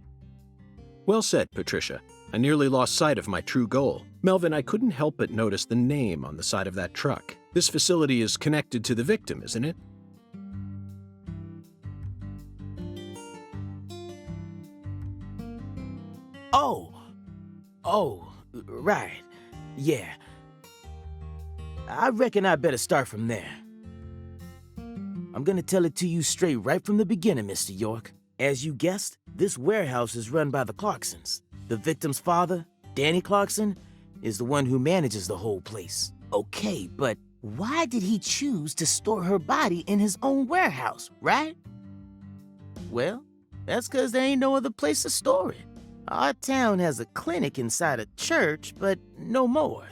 Well said, Patricia. I nearly lost sight of my true goal. Melvin, I couldn't help but notice the name on the side of that truck. This facility is connected to the victim, isn't it? Oh, right. Yeah. I reckon I better start from there. I'm gonna tell it to you straight right from the beginning, Mr. York. As you guessed, this warehouse is run by the Clarksons. The victim's father, Danny Clarkson, is the one who manages the whole place. Okay, but why did he choose to store her body in his own warehouse, right? Well, that's because there ain't no other place to store it. Our town has a clinic inside a church, but no morgue.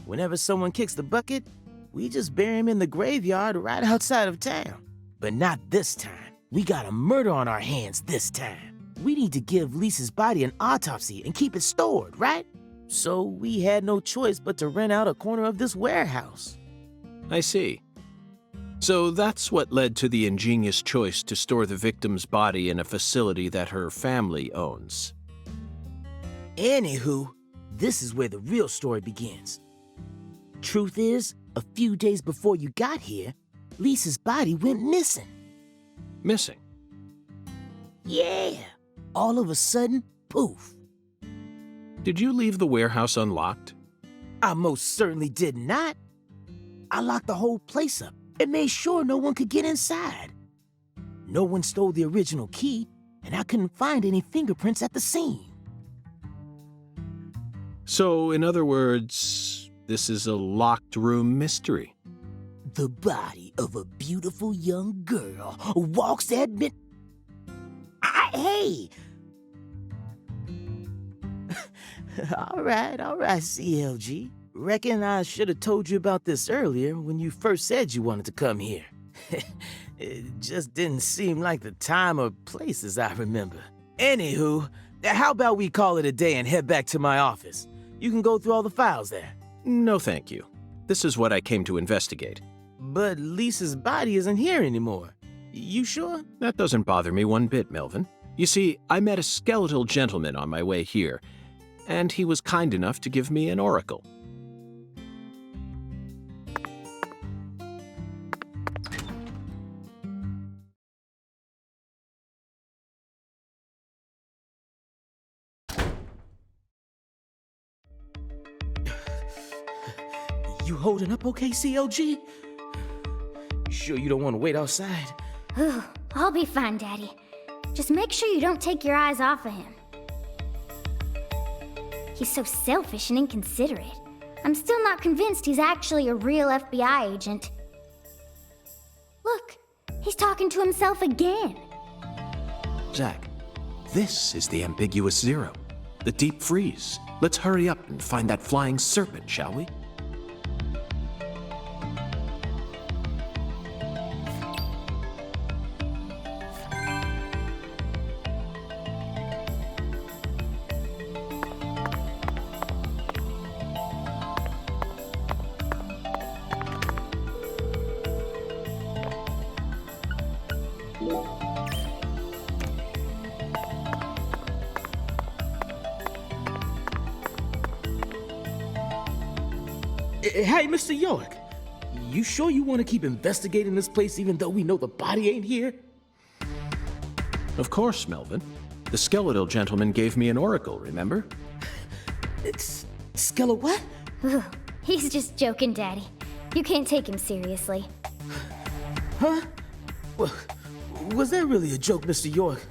Whenever someone kicks the bucket, we just bury him in the graveyard right outside of town. But not this time. We got a murder on our hands this time. We need to give Lisa's body an autopsy and keep it stored, right? So we had no choice but to rent out a corner of this warehouse. I see. So that's what led to the ingenious choice to store the victim's body in a facility that her family owns. Anywho, this is where the real story begins. Truth is, a few days before you got here, Lisa's body went missing. Missing? Yeah. All of a sudden, poof. Did you leave the warehouse unlocked? I most certainly did not. I locked the whole place up and made sure no one could get inside. No one stole the original key, and I couldn't find any fingerprints at the scene. So, in other words, this is a locked room mystery. The body of a beautiful young girl walks at mid... Hey! All right, CLG. Reckon I should have told you about this earlier when you first said you wanted to come here. It just didn't seem like the time or place as I remember. Anywho, how about we call it a day and head back to my office? You can go through all the files there. No, thank you. This is what I came to investigate. But Lisa's body isn't here anymore. You sure? That doesn't bother me one bit, Melvin. You see, I met a skeletal gentleman on my way here, and he was kind enough to give me an oracle. You holding up okay, CLG? You sure you don't want to wait outside? I'll be fine, Daddy. Just make sure you don't take your eyes off of him. He's so selfish and inconsiderate. I'm still not convinced he's actually a real FBI agent. Look, he's talking to himself again. Zach, this is the ambiguous zero, the deep freeze. Let's hurry up and find that flying serpent, shall we? Hey, Mr. York, you sure you want to keep investigating this place even though we know the body ain't here? Of course, Melvin. The skeletal gentleman gave me an oracle, remember? It's Skella what? He's just joking, Daddy. You can't take him seriously. Huh? Well, was that really a joke, Mr. York?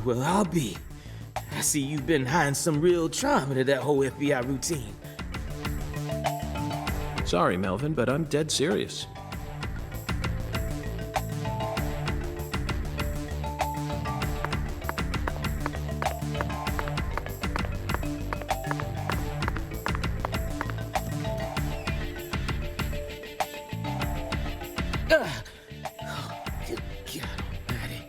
Well, I'll be. I see you've been hiding some real charm into that whole FBI routine. Sorry, Melvin, but I'm dead serious. Good God almighty.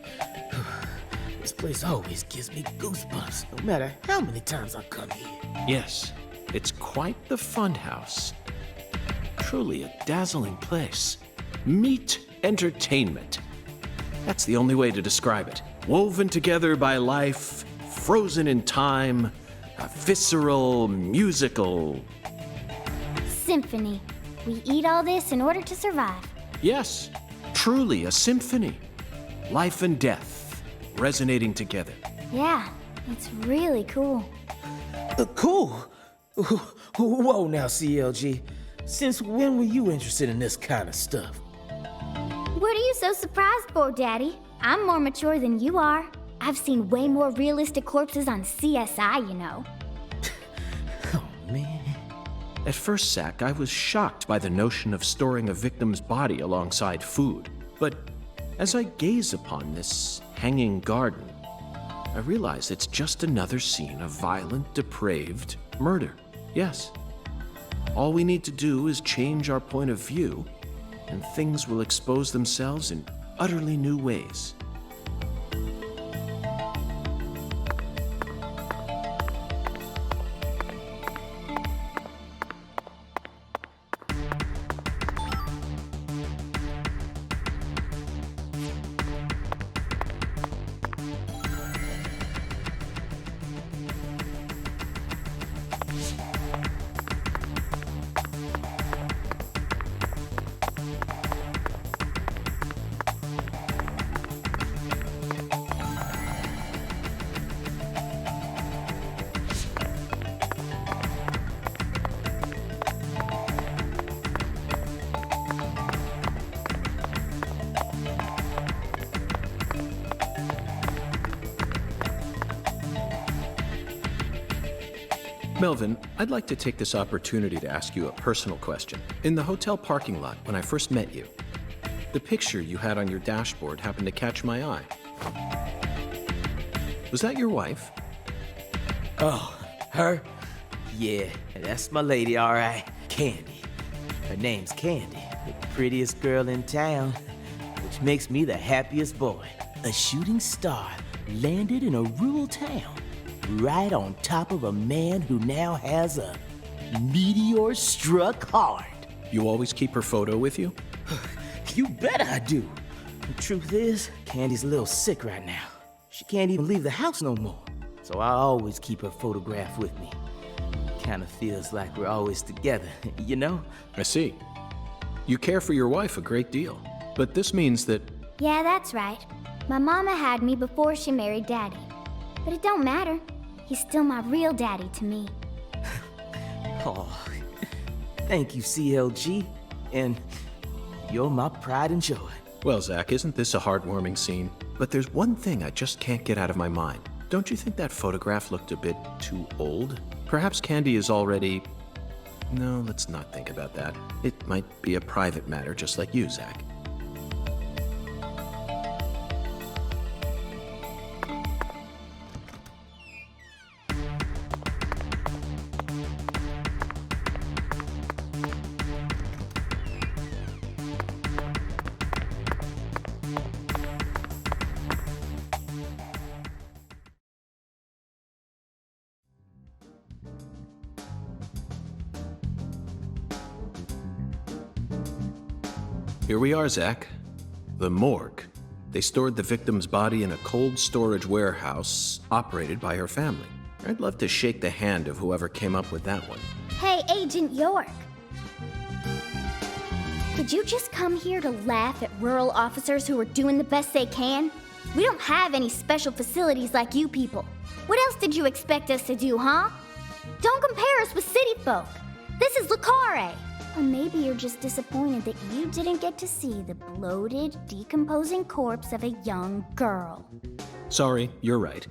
This place always gives me goosebumps, no matter how many times I come here. Yes, it's quite the fun house. Truly a dazzling place. Meet entertainment. That's the only way to describe it. Woven together by life, frozen in time, a visceral, musical... Symphony. We eat all this in order to survive. Yes, truly a symphony. Life and death, resonating together. Yeah, it's really cool. Cool? Whoa now, CLG. Since when were you interested in this kind of stuff? What are you so surprised for, Daddy? I'm more mature than you are. I've seen way more realistic corpses on CSI, you know. Oh, man. At first, Zach, I was shocked by the notion of storing a victim's body alongside food. But as I gaze upon this hanging garden, I realize it's just another scene of violent, depraved murder. Yes. All we need to do is change our point of view, and things will expose themselves in utterly new ways. Melvin, I'd like to take this opportunity to ask you a personal question. In the hotel parking lot, when I first met you, the picture you had on your dashboard happened to catch my eye. Was that your wife? Oh, her? Yeah, that's my lady, all right. Candy. Her name's Candy, the prettiest girl in town, which makes me the happiest boy. A shooting star landed in a rural town, right on top of a man who now has a meteor struck hard. You always keep her photo with you? You bet I do. The truth is, Candy's a little sick right now. She can't even leave the house no more. So I always keep her photograph with me. Kinda feels like we're always together, you know? I see. You care for your wife a great deal. But this means that... Yeah, that's right. My mama had me before she married Daddy. But it don't matter. He's still my real daddy to me. Oh, thank you, CLG. And you're my pride and joy. Well, Zach, isn't this a heartwarming scene? But there's one thing I just can't get out of my mind. Don't you think that photograph looked a bit too old? Perhaps Candy is already... No, let's not think about that. It might be a private matter, just like you, Zach. Here we are, Zach. The morgue. They stored the victim's body in a cold storage warehouse operated by her family. I'd love to shake the hand of whoever came up with that one. Hey, Agent York. Did you just come here to laugh at rural officers who are doing the best they can? We don't have any special facilities like you people. What else did you expect us to do, huh? Don't compare us with city folk. This is Carré. Or maybe you're just disappointed that you didn't get to see the bloated, decomposing corpse of a young girl. Sorry, you're right.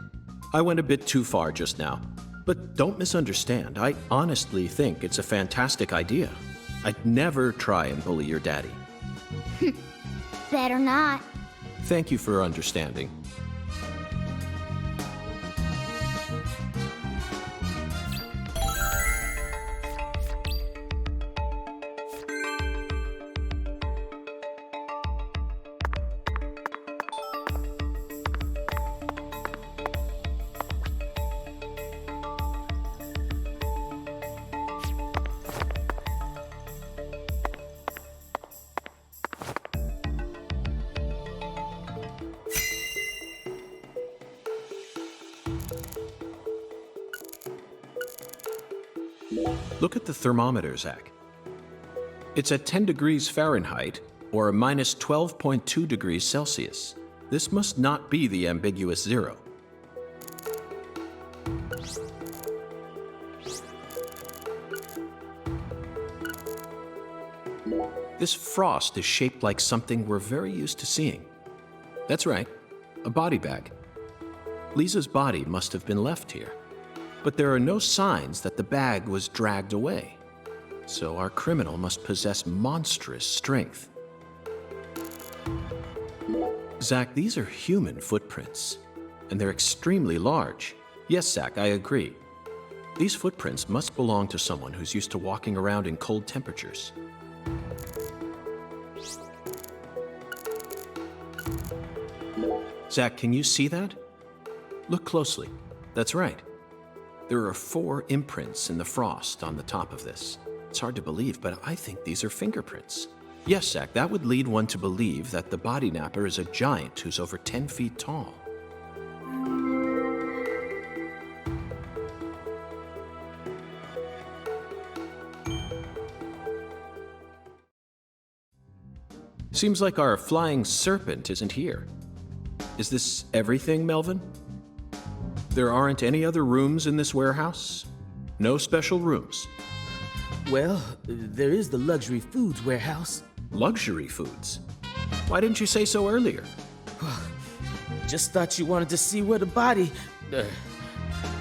I went a bit too far just now. But don't misunderstand. I honestly think it's a fantastic idea. I'd never try and bully your daddy. Better not. Thank you for understanding. Look at the thermometer, Zach. It's at 10 degrees Fahrenheit, or a minus 12.2 degrees Celsius. This must not be the ambiguous zero. This frost is shaped like something we're very used to seeing. That's right, a body bag. Lisa's body must have been left here. But there are no signs that the bag was dragged away. So our criminal must possess monstrous strength. Zach, these are human footprints, and they're extremely large. Yes, Zach, I agree. These footprints must belong to someone who's used to walking around in cold temperatures. Zach, can you see that? Look closely. That's right. There are 4 imprints in the frost on the top of this. It's hard to believe, but I think these are fingerprints. Yes, Zach, that would lead one to believe that the body napper is a giant who's over 10 feet tall. Seems like our flying serpent isn't here. Is this everything, Melvin? There aren't any other rooms in this warehouse? No special rooms? Well, there is the luxury foods warehouse. Luxury foods? Why didn't you say so earlier? Just thought you wanted to see where the body...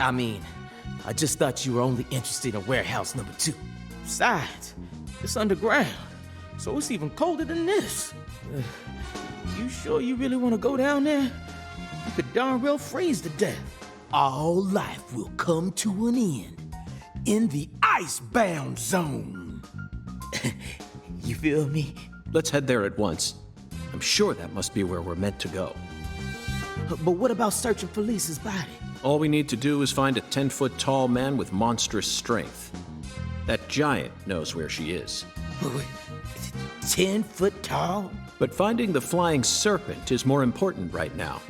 I just thought you were only interested in warehouse number 2. Besides, it's underground, so it's even colder than this. You sure you really want to go down there? You could darn well freeze to death. All life will come to an end in the icebound zone. You feel me? Let's head there at once. I'm sure that must be where we're meant to go. But what about searching for Lisa's body? All we need to do is find a 10-foot tall man with monstrous strength. That giant knows where she is. 10 foot tall? But finding the flying serpent is more important right now.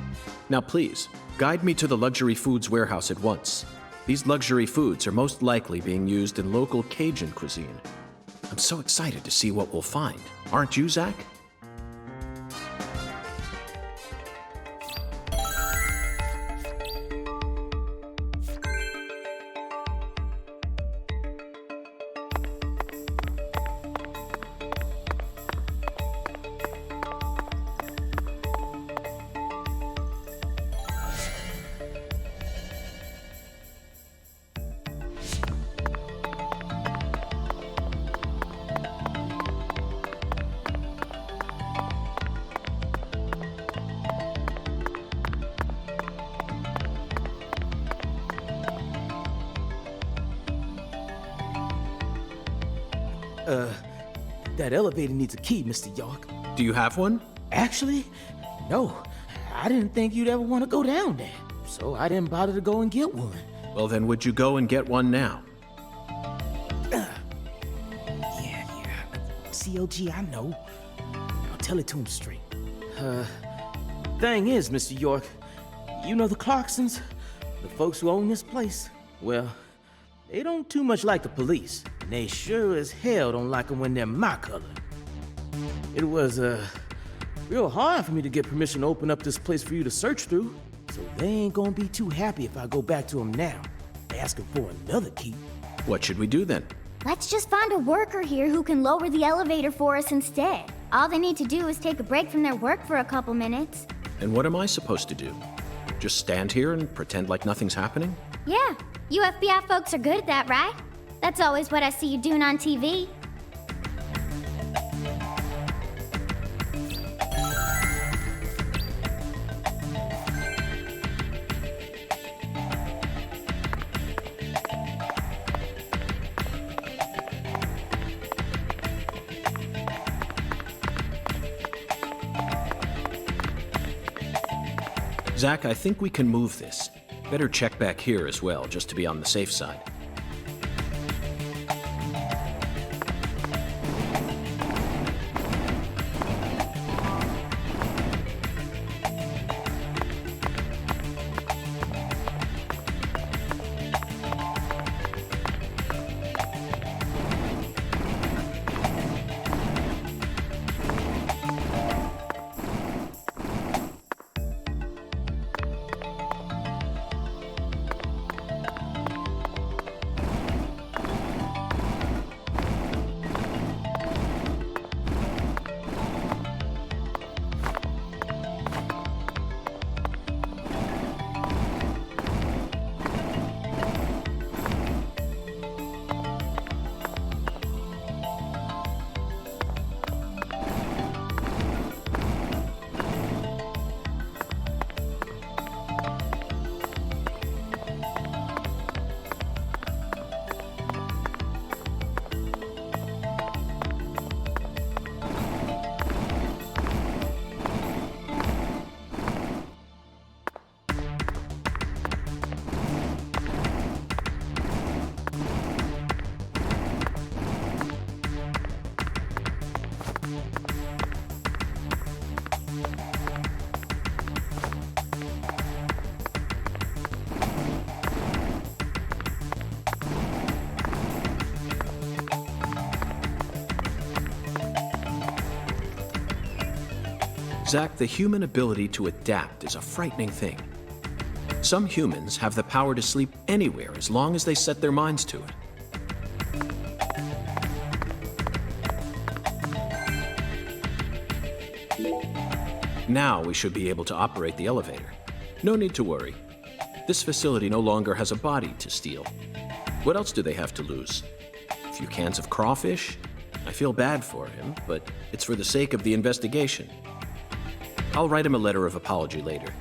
Now please, guide me to the luxury foods warehouse at once. These luxury foods are most likely being used in local Cajun cuisine. I'm so excited to see what we'll find. Aren't you, Zach? That elevator needs a key, Mr. York. Do you have one? Actually, no. I didn't think you'd ever want to go down there, so I didn't bother to go and get one. Well, then would you go and get one now? Yeah. COG, I know. I'll tell it to him straight. Thing is, Mr. York, you know the Clarksons? The folks who own this place? Well, they don't too much like the police, and they sure as hell don't like them when they're my color. It was, real hard for me to get permission to open up this place for you to search through, so they ain't gonna be too happy if I go back to them now, asking for another key. What should we do then? Let's just find a worker here who can lower the elevator for us instead. All they need to do is take a break from their work for a couple minutes. And what am I supposed to do? Just stand here and pretend like nothing's happening? Yeah, you FBI folks are good at that, right? That's always what I see you doing on TV. Zach, I think we can move this. Better check back here as well, just to be on the safe side. Zach, the human ability to adapt is a frightening thing. Some humans have the power to sleep anywhere as long as they set their minds to it. Now we should be able to operate the elevator. No need to worry. This facility no longer has a body to steal. What else do they have to lose? A few cans of crawfish? I feel bad for him, but it's for the sake of the investigation. I'll write him a letter of apology later.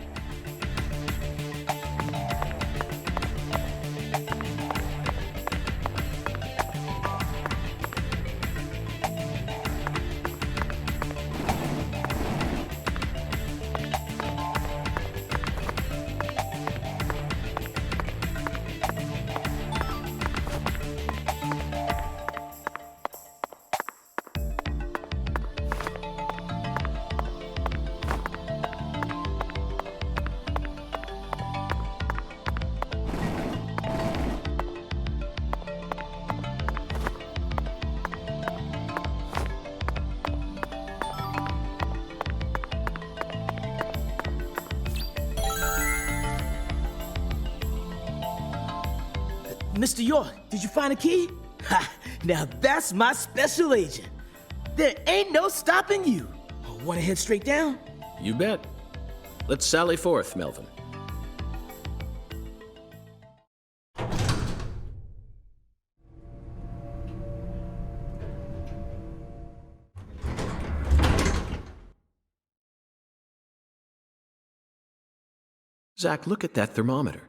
Mr. York, did you find a key? Ha! Now that's my special agent. There ain't no stopping you. Wanna head straight down? You bet. Let's sally forth, Melvin. Zach, look at that thermometer.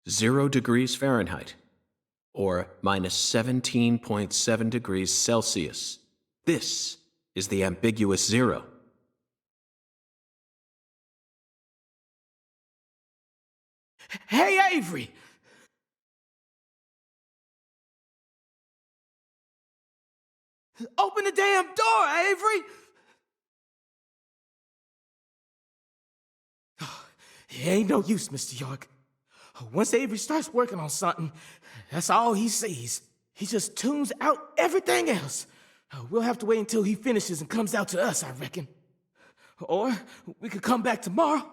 0 degrees Fahrenheit, or minus 17.7 degrees Celsius. This is the ambiguous zero. Hey, Avery! Open the damn door, Avery! It ain't no use, Mr. York. Once Avery starts working on something, that's all he sees. He just tunes out everything else. We'll have to wait until he finishes and comes out to us, I reckon. Or we could come back tomorrow.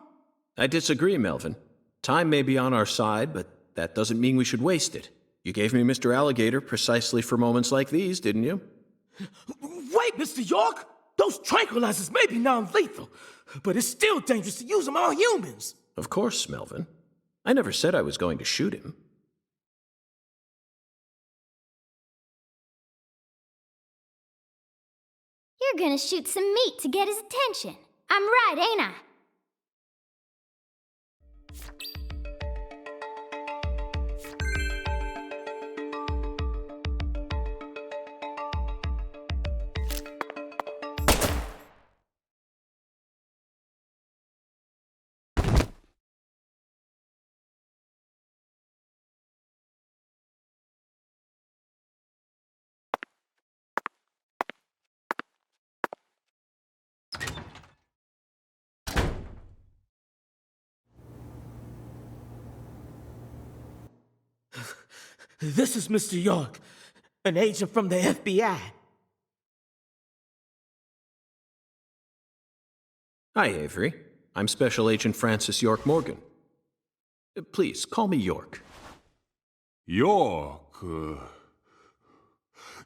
I disagree, Melvin. Time may be on our side, but that doesn't mean we should waste it. You gave me Mr. Alligator precisely for moments like these, didn't you? Wait, Mr. York! Those tranquilizers may be non-lethal, but it's still dangerous to use them on humans. Of course, Melvin. I never said I was going to shoot him. You're gonna shoot some meat to get his attention. I'm right, ain't I? This is Mr. York, an agent from the FBI. Hi, Avery. I'm Special Agent Francis York Morgan. Please, call me York. York,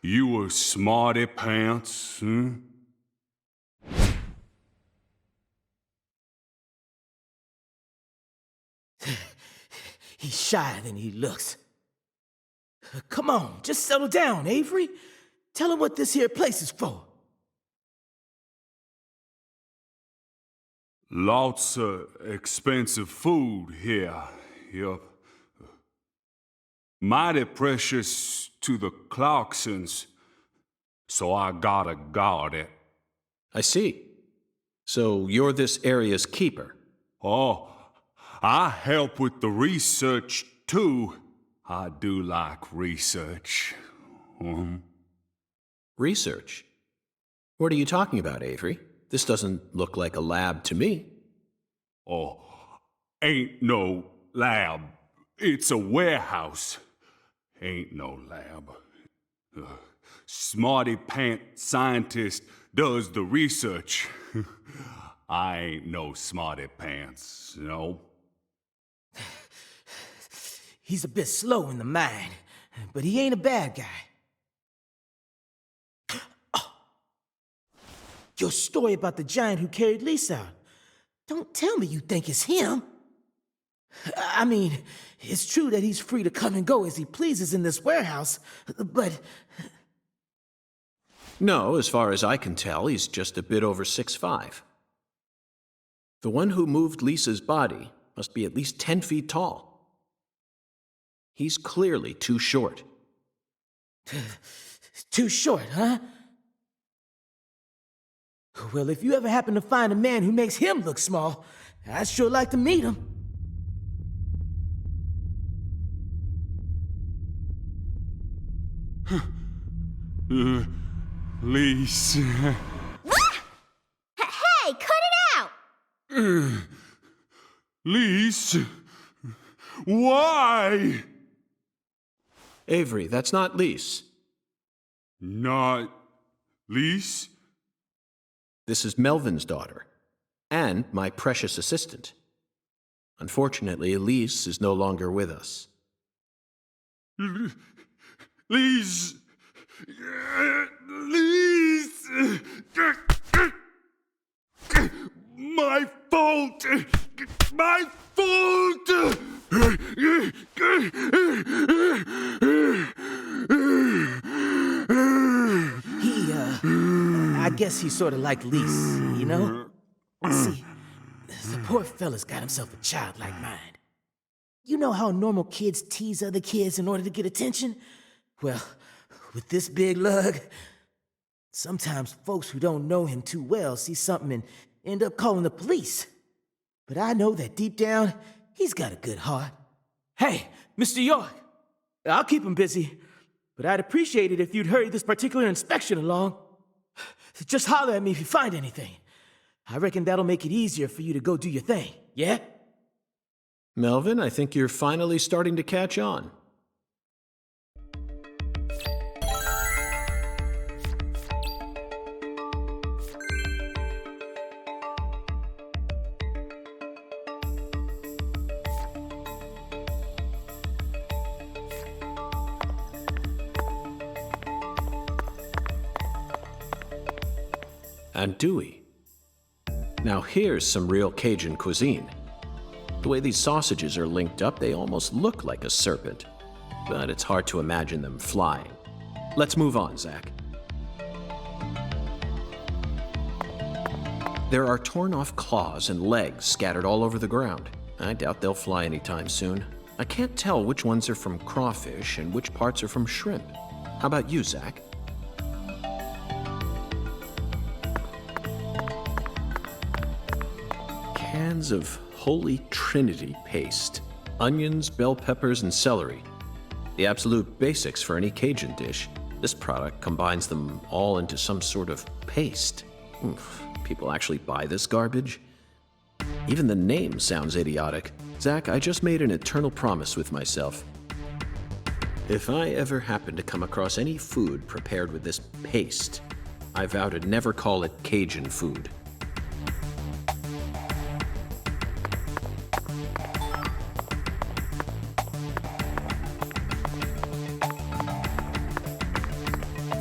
you a smarty pants, huh? He's shyer than he looks. Come on, just settle down, Avery. Tell him what this here place is for. Lots of expensive food here. Yup. Mighty precious to the Clarksons, so I gotta guard it. I see. So you're this area's keeper? Oh, I help with the research, too. I do like research. Research? What are you talking about, Avery? This doesn't look like a lab to me. Oh, ain't no lab. It's a warehouse. Ain't no lab. Smarty pant scientist does the research. I ain't no smarty pants, no. He's a bit slow in the mind, but he ain't a bad guy. Oh. Your story about the giant who carried Lisa out. Don't tell me you think it's him. I mean, it's true that he's free to come and go as he pleases in this warehouse, but... No, as far as I can tell, he's just a bit over 6'5". The one who moved Lisa's body must be at least 10 feet tall. He's clearly too short. Too short, huh? Well, if you ever happen to find a man who makes him look small, I'd sure like to meet him. Lise. What? Hey, cut it out! Lise? Why? Avery, that's not Lise. Not Lise? This is Melvin's daughter, and my precious assistant. Unfortunately, Elise is no longer with us. Please! Please! My fault! My fault! I guess he's sort of like Lise, you know? See, the poor fella's got himself a childlike mind. You know how normal kids tease other kids in order to get attention? Well, with this big lug, sometimes folks who don't know him too well see something and end up calling the police. But I know that deep down, he's got a good heart. Hey, Mr. York, I'll keep him busy, but I'd appreciate it if you'd hurry this particular inspection along. Just holler at me if you find anything. I reckon that'll make it easier for you to go do your thing, yeah? Melvin, I think you're finally starting to catch on. And Dewey. Now here's some real Cajun cuisine. The way these sausages are linked up, they almost look like a serpent. But it's hard to imagine them flying. Let's move on, Zach. There are torn-off claws and legs scattered all over the ground. I doubt they'll fly anytime soon. I can't tell which ones are from crawfish and which parts are from shrimp. How about you, Zach? Cans of Holy Trinity paste, onions, bell peppers, and celery. The absolute basics for any Cajun dish. This product combines them all into some sort of paste. Oof, people actually buy this garbage? Even the name sounds idiotic. Zach, I just made an eternal promise with myself. If I ever happen to come across any food prepared with this paste, I vow to never call it Cajun food.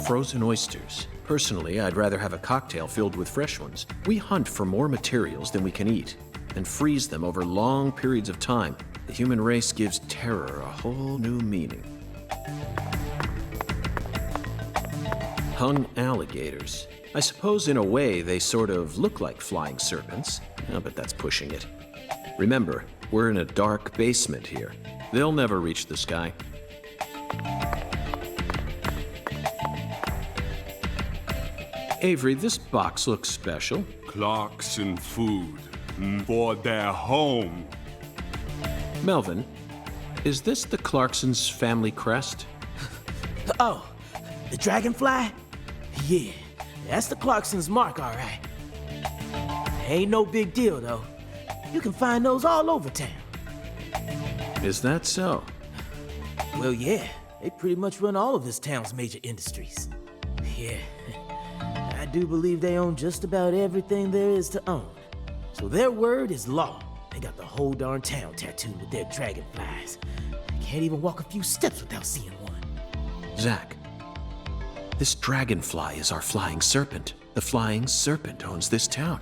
Frozen oysters. Personally, I'd rather have a cocktail filled with fresh ones. We hunt for more materials than we can eat and freeze them over long periods of time. The human race gives terror a whole new meaning. Hung alligators. I suppose in a way they sort of look like flying serpents, but that's pushing it. Remember, we're in a dark basement here. They'll never reach the sky. Avery, this box looks special. Clarkson food for their home. Melvin, is this the Clarkson's family crest? Oh, the dragonfly? Yeah, that's the Clarkson's mark, all right. Ain't no big deal, though. You can find those all over town. Is that so? Well, yeah, they pretty much run all of this town's major industries. Yeah. I do believe they own just about everything there is to own. So their word is law. They got the whole darn town tattooed with their dragonflies. Can't even walk a few steps without seeing one. Zach, this dragonfly is our flying serpent. The flying serpent owns this town.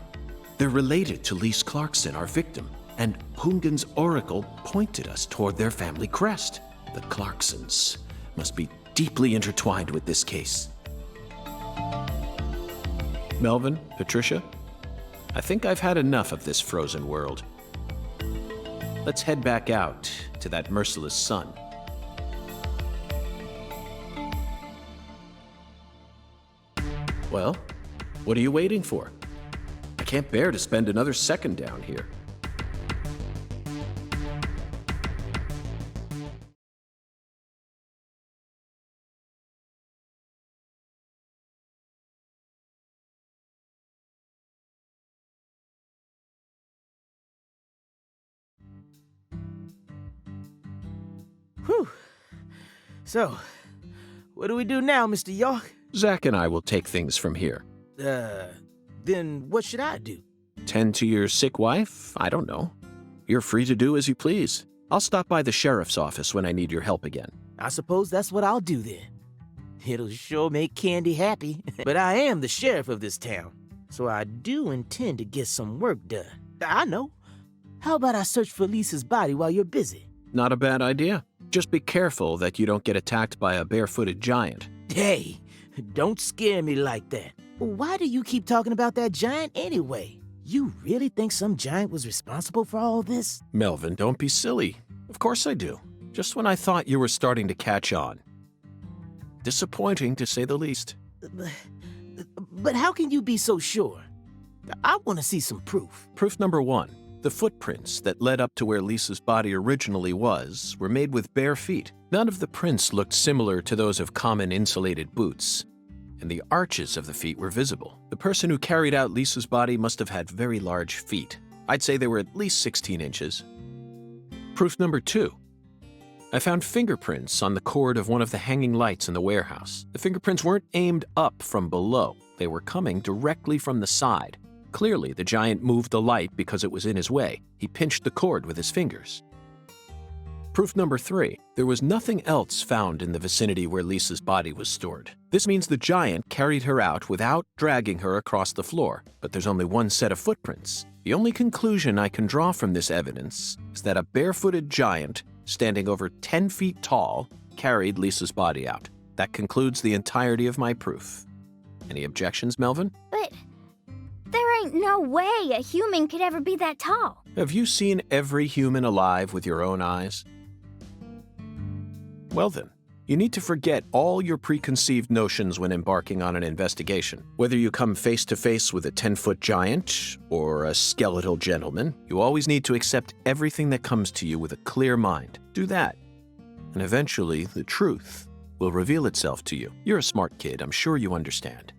They're related to Lise Clarkson, our victim, and Hungan's oracle pointed us toward their family crest. The Clarksons must be deeply intertwined with this case. Melvin, Patricia, I think I've had enough of this frozen world. Let's head back out to that merciless sun. Well, what are you waiting for? I can't bear to spend another second down here. Whew. So, what do we do now, Mr. York? Zach and I will take things from here. Then what should I do? Tend to your sick wife? I don't know. You're free to do as you please. I'll stop by the sheriff's office when I need your help again. I suppose that's what I'll do then. It'll sure make Candy happy. But I am the sheriff of this town, so I do intend to get some work done. I know. How about I search for Lisa's body while you're busy? Not a bad idea. Just be careful that you don't get attacked by a barefooted giant. Hey, don't scare me like that. Why do you keep talking about that giant anyway? You really think some giant was responsible for all this? Melvin, don't be silly. Of course I do. Just when I thought you were starting to catch on. Disappointing, to say the least. But how can you be so sure? I want to see some proof. Proof number 1. The footprints that led up to where Lisa's body originally was were made with bare feet. None of the prints looked similar to those of common insulated boots, and the arches of the feet were visible. The person who carried out Lisa's body must have had very large feet. I'd say they were at least 16 inches. Proof number 2. I found fingerprints on the cord of one of the hanging lights in the warehouse. The fingerprints weren't aimed up from below. They were coming directly from the side. Clearly, the giant moved the light because it was in his way. He pinched the cord with his fingers. Proof number 3. There was nothing else found in the vicinity where Lisa's body was stored. This means the giant carried her out without dragging her across the floor, but there's only one set of footprints. The only conclusion I can draw from this evidence is that a barefooted giant, standing over 10 feet tall, carried Lisa's body out. That concludes the entirety of my proof. Any objections, Melvin? But there ain't no way a human could ever be that tall. Have you seen every human alive with your own eyes? Well then, you need to forget all your preconceived notions when embarking on an investigation. Whether you come face to face with a 10-foot giant or a skeletal gentleman, you always need to accept everything that comes to you with a clear mind. Do that, and eventually the truth will reveal itself to you. You're a smart kid, I'm sure you understand.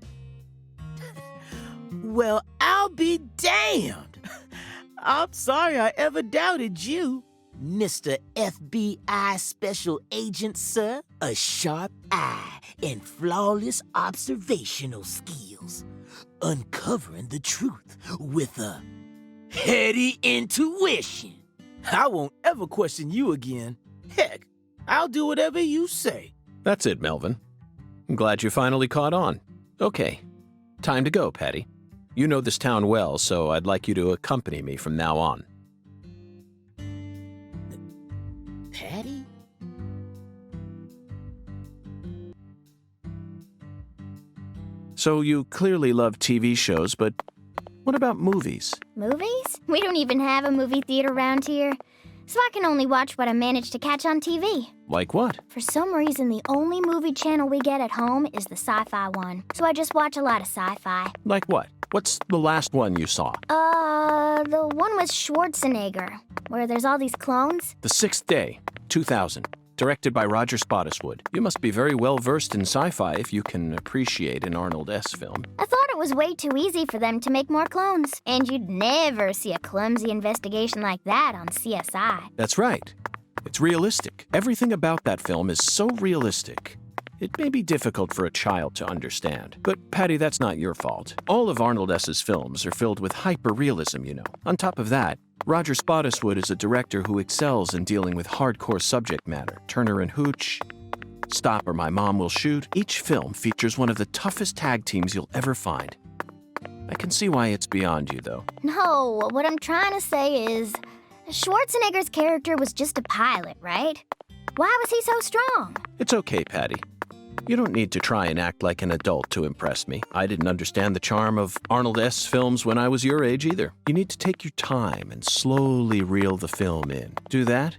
Well, I'll be damned. I'm sorry I ever doubted you, Mr. FBI Special Agent, sir. A sharp eye and flawless observational skills. Uncovering the truth with a heady intuition. I won't ever question you again. Heck, I'll do whatever you say. That's it, Melvin. I'm glad you finally caught on. Okay, time to go, Patty. You know this town well, so I'd like you to accompany me from now on. Patty? So you clearly love TV shows, but what about movies? Movies? We don't even have a movie theater around here, so I can only watch what I manage to catch on TV. Like what? For some reason, the only movie channel we get at home is the sci-fi one, so I just watch a lot of sci-fi. Like what? What's the last one you saw? The one with Schwarzenegger, where there's all these clones. The Sixth Day, 2000. Directed by Roger Spottiswoode. You must be very well versed in sci-fi if you can appreciate an Arnold S. film. I thought it was way too easy for them to make more clones, and you'd never see a clumsy investigation like that on CSI. That's right. It's realistic. Everything about that film is so realistic. It may be difficult for a child to understand. But, Patty, that's not your fault. All of Arnold S.'s films are filled with hyper-realism, you know. On top of that, Roger Spottiswoode is a director who excels in dealing with hardcore subject matter. Turner and Hooch, Stop or My Mom Will Shoot. Each film features one of the toughest tag teams you'll ever find. I can see why it's beyond you, though. No, what I'm trying to say is, Schwarzenegger's character was just a pilot, right? Why was he so strong? It's okay, Patty. You don't need to try and act like an adult to impress me. I didn't understand the charm of Arnold S. films when I was your age either. You need to take your time and slowly reel the film in. Do that,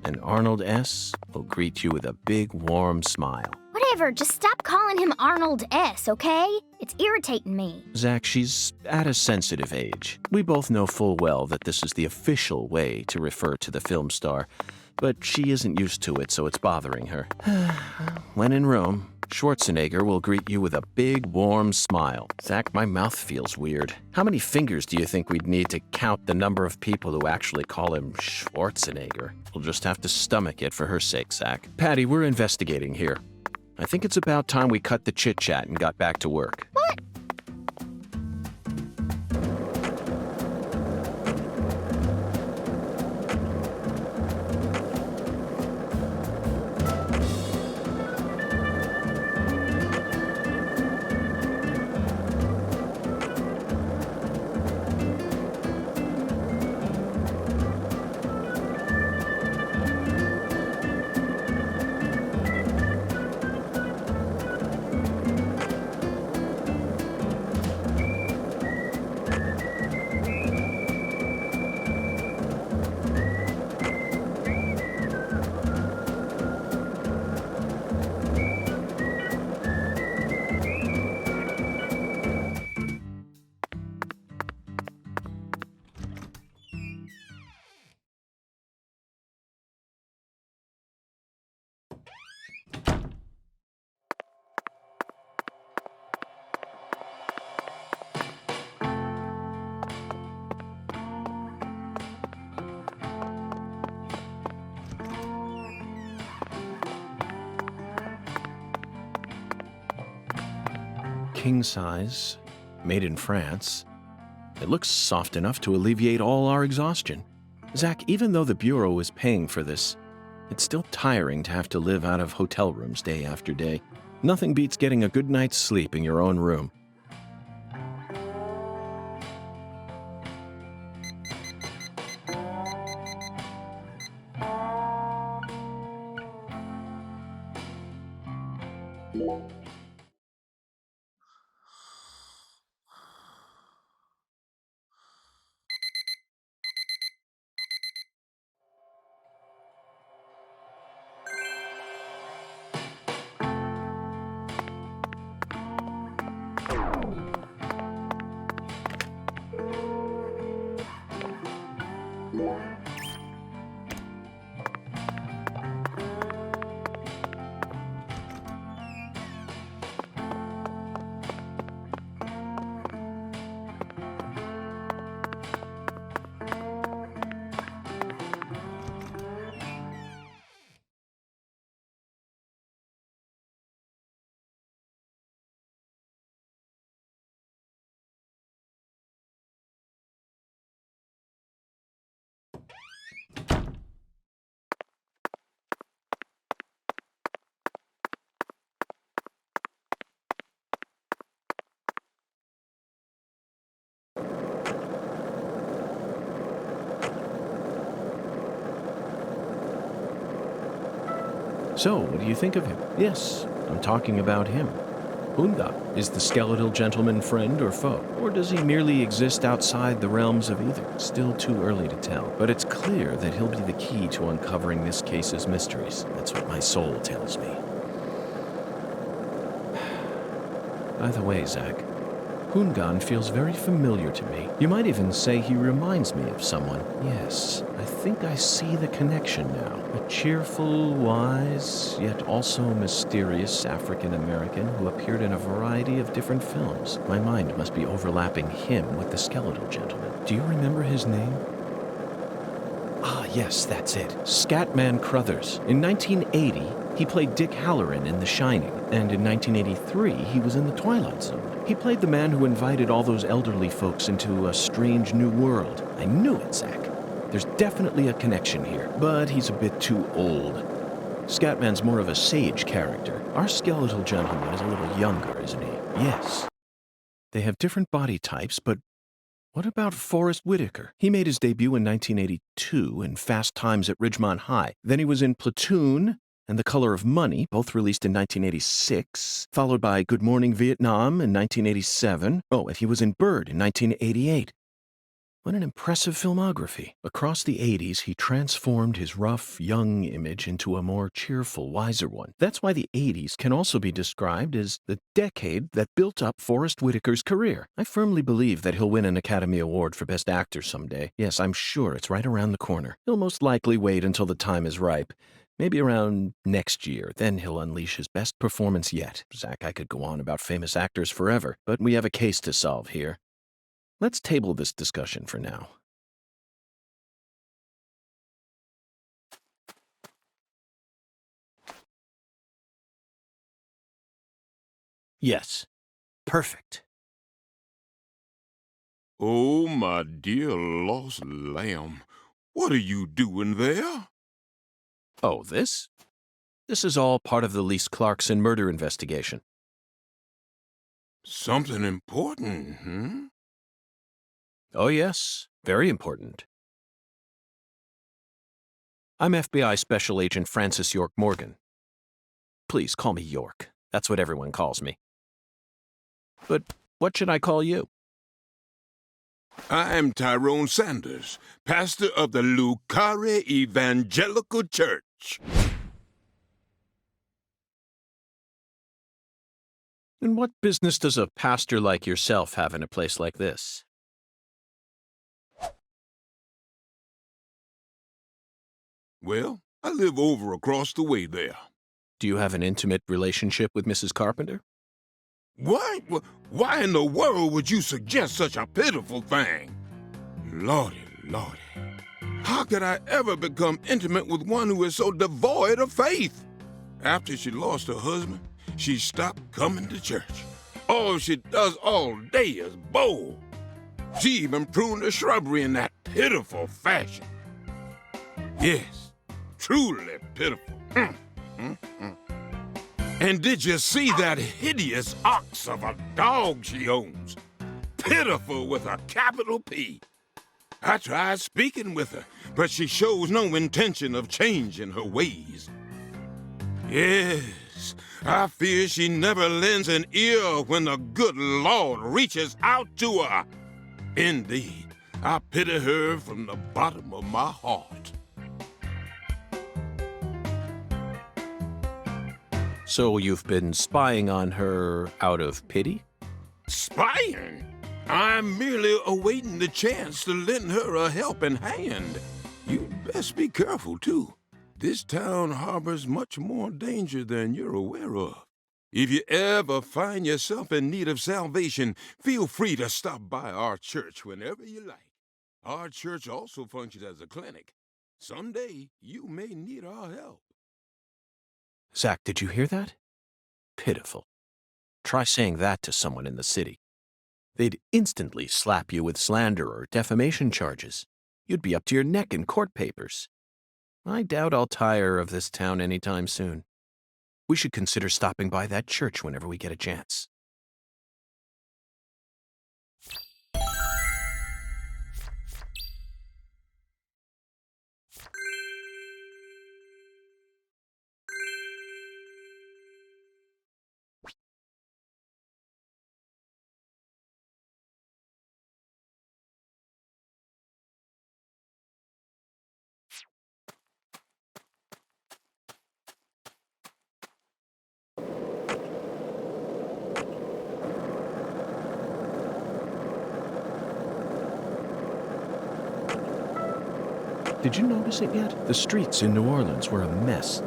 and Arnold S. will greet you with a big, warm smile. Whatever, just stop calling him Arnold S., okay? It's irritating me. Zach, she's at a sensitive age. We both know full well that this is the official way to refer to the film star, but she isn't used to it, so it's bothering her. When in Rome, Schwarzenegger will greet you with a big, warm smile. Zach, my mouth feels weird. How many fingers do you think we'd need to count the number of people who actually call him Schwarzenegger? We'll just have to stomach it for her sake, Zach. Patty, we're investigating here. I think it's about time we cut the chit-chat and got back to work. What? king size, made in France. It looks soft enough to alleviate all our exhaustion. Zach, even though the Bureau is paying for this, it's still tiring to have to live out of hotel rooms day after day. Nothing beats getting a good night's sleep in your own room. So, what do you think of him? Yes, I'm talking about him. Unga, is the skeletal gentleman friend or foe? Or does he merely exist outside the realms of either? Still too early to tell, but it's clear that he'll be the key to uncovering this case's mysteries. That's what my soul tells me. By the way, Zach, Hungan feels very familiar to me. You might even say he reminds me of someone. Yes, I think I see the connection now. A cheerful, wise, yet also mysterious African-American who appeared in a variety of different films. My mind must be overlapping him with the skeletal gentleman. Do you remember his name? Ah, yes, that's it. Scatman Crothers. In 1980, he played Dick Halloran in The Shining, and in 1983, he was in The Twilight Zone. He played the man who invited all those elderly folks into a strange new world. I knew it, Zach. There's definitely a connection here, but he's a bit too old. Scatman's more of a sage character. Our skeletal gentleman is a little younger, isn't he? Yes. They have different body types, but what about Forrest Whitaker? He made his debut in 1982 in Fast Times at Ridgemont High. Then he was in Platoon and The Color of Money, both released in 1986, followed by Good Morning Vietnam in 1987. Oh, and he was in Bird in 1988. What an impressive filmography. Across the 80s, he transformed his rough, young image into a more cheerful, wiser one. That's why the 80s can also be described as the decade that built up Forrest Whitaker's career. I firmly believe that he'll win an Academy Award for Best Actor someday. Yes, I'm sure it's right around the corner. He'll most likely wait until the time is ripe. Maybe around next year, then he'll unleash his best performance yet. Zach, I could go on about famous actors forever, but we have a case to solve here. Let's table this discussion for now. Yes. Perfect. Oh, my dear lost lamb, what are you doing there? Oh, this? This is all part of the Lise Clarkson murder investigation. Something important, hmm? Oh, yes. Very important. I'm FBI Special Agent Francis York Morgan. Please call me York. That's what everyone calls me. But what should I call you? I'm Tyrone Sanders, pastor of the Carré Evangelical Church. And what business does a pastor like yourself have in a place like this? Well, I live over across the way there. Do you have an intimate relationship with Mrs. Carpenter? Why in the world would you suggest such a pitiful thing? Lordy, Lordy. How could I ever become intimate with one who is so devoid of faith? After she lost her husband, she stopped coming to church. All she does all day is bowl. She even pruned the shrubbery in that pitiful fashion. Yes, truly pitiful. And did you see that hideous ox of a dog she owns? Pitiful with a capital P. I tried speaking with her, but she shows no intention of changing her ways. Yes, I fear she never lends an ear when the good Lord reaches out to her. Indeed, I pity her from the bottom of my heart. So you've been spying on her out of pity? Spying? I'm merely awaiting the chance to lend her a helping hand. You'd best be careful, too. This town harbors much more danger than you're aware of. If you ever find yourself in need of salvation, feel free to stop by our church whenever you like. Our church also functions as a clinic. Someday, you may need our help. Zach, did you hear that? Pitiful. Try saying that to someone in the city. They'd instantly slap you with slander or defamation charges. You'd be up to your neck in court papers. I doubt I'll tire of this town anytime soon. We should consider stopping by that church whenever we get a chance. Did you notice it yet? The streets in New Orleans were a mess.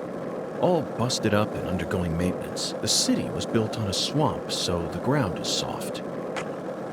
All busted up and undergoing maintenance. The city was built on a swamp, so the ground is soft.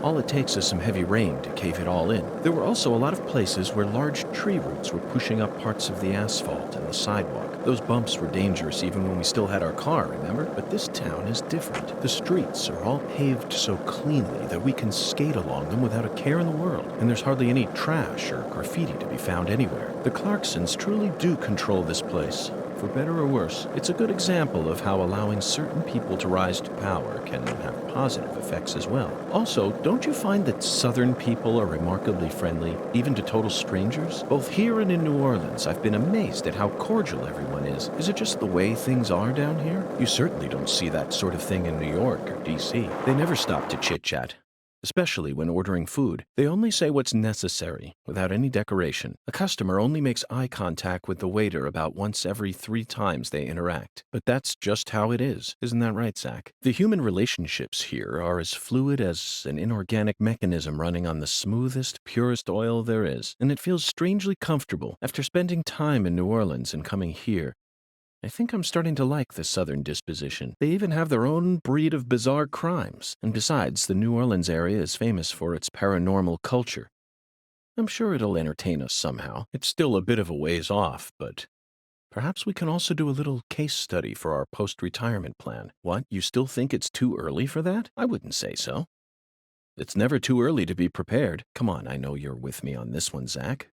All it takes is some heavy rain to cave it all in. There were also a lot of places where large tree roots were pushing up parts of the asphalt and the sidewalk. Those bumps were dangerous even when we still had our car, remember? But this town is different. The streets are all paved so cleanly that we can skate along them without a care in the world. And there's hardly any trash or graffiti to be found anywhere. The Clarksons truly do control this place. For better or worse, it's a good example of how allowing certain people to rise to power can have positive effects as well. Also, don't you find that Southern people are remarkably friendly, even to total strangers? Both here and in New Orleans, I've been amazed at how cordial everyone is. Is it just the way things are down here? You certainly don't see that sort of thing in New York or D.C. They never stop to chit-chat. Especially when ordering food. They only say what's necessary, without any decoration. A customer only makes eye contact with the waiter about once every 3 times they interact. But that's just how it is. Isn't that right, Zach? The human relationships here are as fluid as an inorganic mechanism running on the smoothest, purest oil there is. And it feels strangely comfortable. After spending time in New Orleans and coming here, I think I'm starting to like the Southern disposition. They even have their own breed of bizarre crimes. And besides, the New Orleans area is famous for its paranormal culture. I'm sure it'll entertain us somehow. It's still a bit of a ways off, but perhaps we can also do a little case study for our post-retirement plan. What, you still think it's too early for that? I wouldn't say so. It's never too early to be prepared. Come on, I know you're with me on this one, Zach.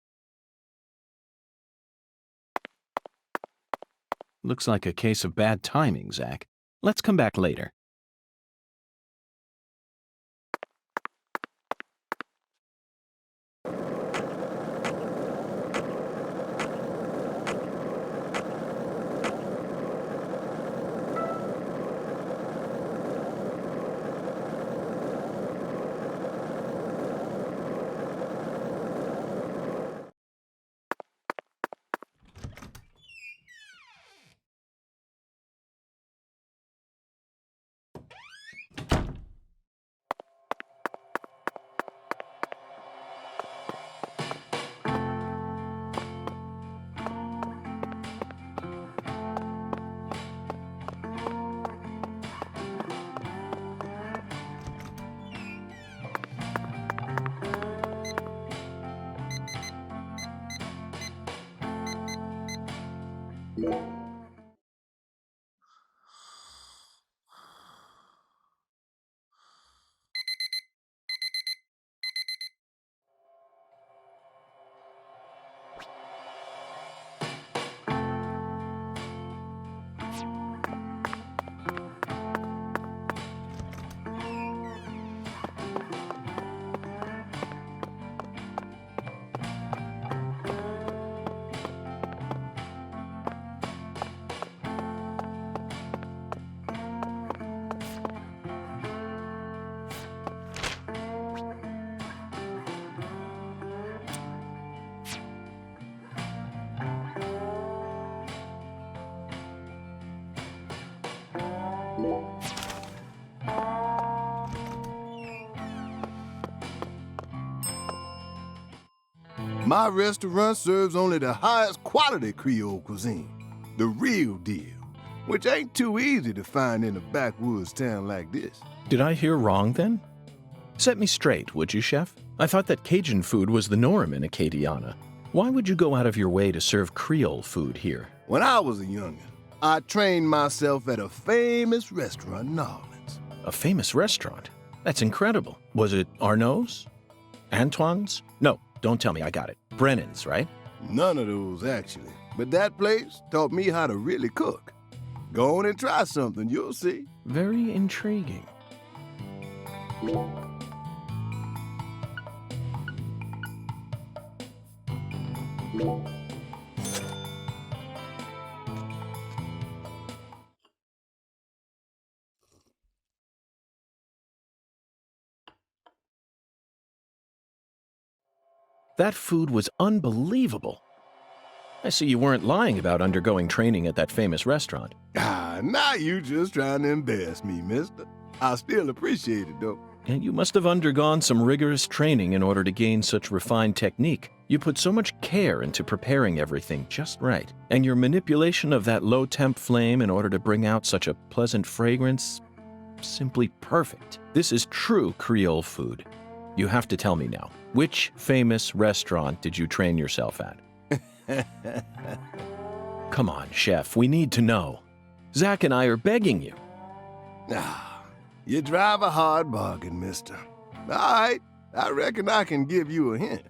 Looks like a case of bad timing, Zach. Let's come back later. My restaurant serves only the highest quality Creole cuisine. The real deal, which ain't too easy to find in a backwoods town like this. Did I hear wrong then? Set me straight, would you, Chef? I thought that Cajun food was the norm in Acadiana. Why would you go out of your way to serve Creole food here? When I was a youngin', I trained myself at a famous restaurant in New Orleans. A famous restaurant? That's incredible. Was it Arnaud's? Antoine's? No, don't tell me, I got it. Brennan's, right? None of those, actually. But that place taught me how to really cook. Go on and try something, you'll see. Very intriguing. That food was unbelievable. I see you weren't lying about undergoing training at that famous restaurant. Now you just trying to embarrass me, mister. I still appreciate it, though. And you must have undergone some rigorous training in order to gain such refined technique. You put so much care into preparing everything just right. And your manipulation of that low-temp flame in order to bring out such a pleasant fragrance, simply perfect. This is true Creole food. You have to tell me now, which famous restaurant did you train yourself at? Come on, Chef, we need to know. Zach and I are begging you. You drive a hard bargain, mister. All right, I reckon I can give you a hint.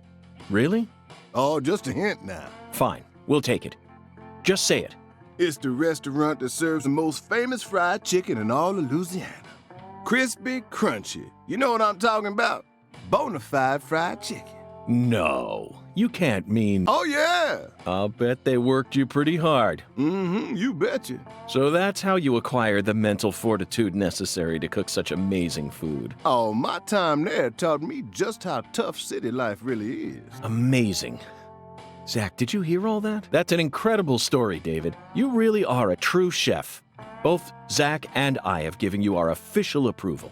Really? Oh, just a hint now. Fine, we'll take it. Just say it. It's the restaurant that serves the most famous fried chicken in all of Louisiana. Crispy, crunchy. You know what I'm talking about? Bonafide fried chicken. No, you can't mean... Oh, yeah. I'll bet they worked you pretty hard. Mm-hmm, you betcha. So that's how you acquired the mental fortitude necessary to cook such amazing food. Oh, my time there taught me just how tough city life really is. Amazing. Zach, did you hear all that? That's an incredible story, David. You really are a true chef. Both Zach and I have given you our official approval.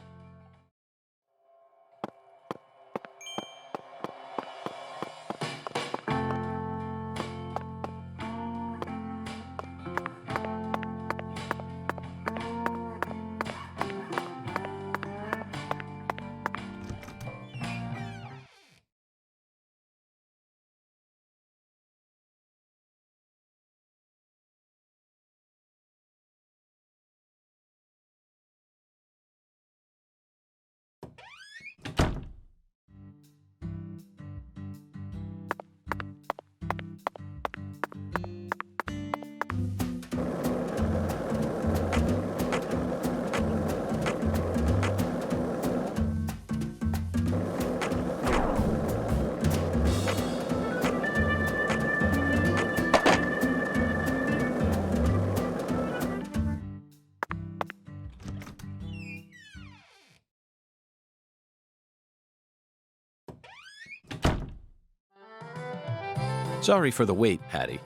Sorry for the wait, Patty.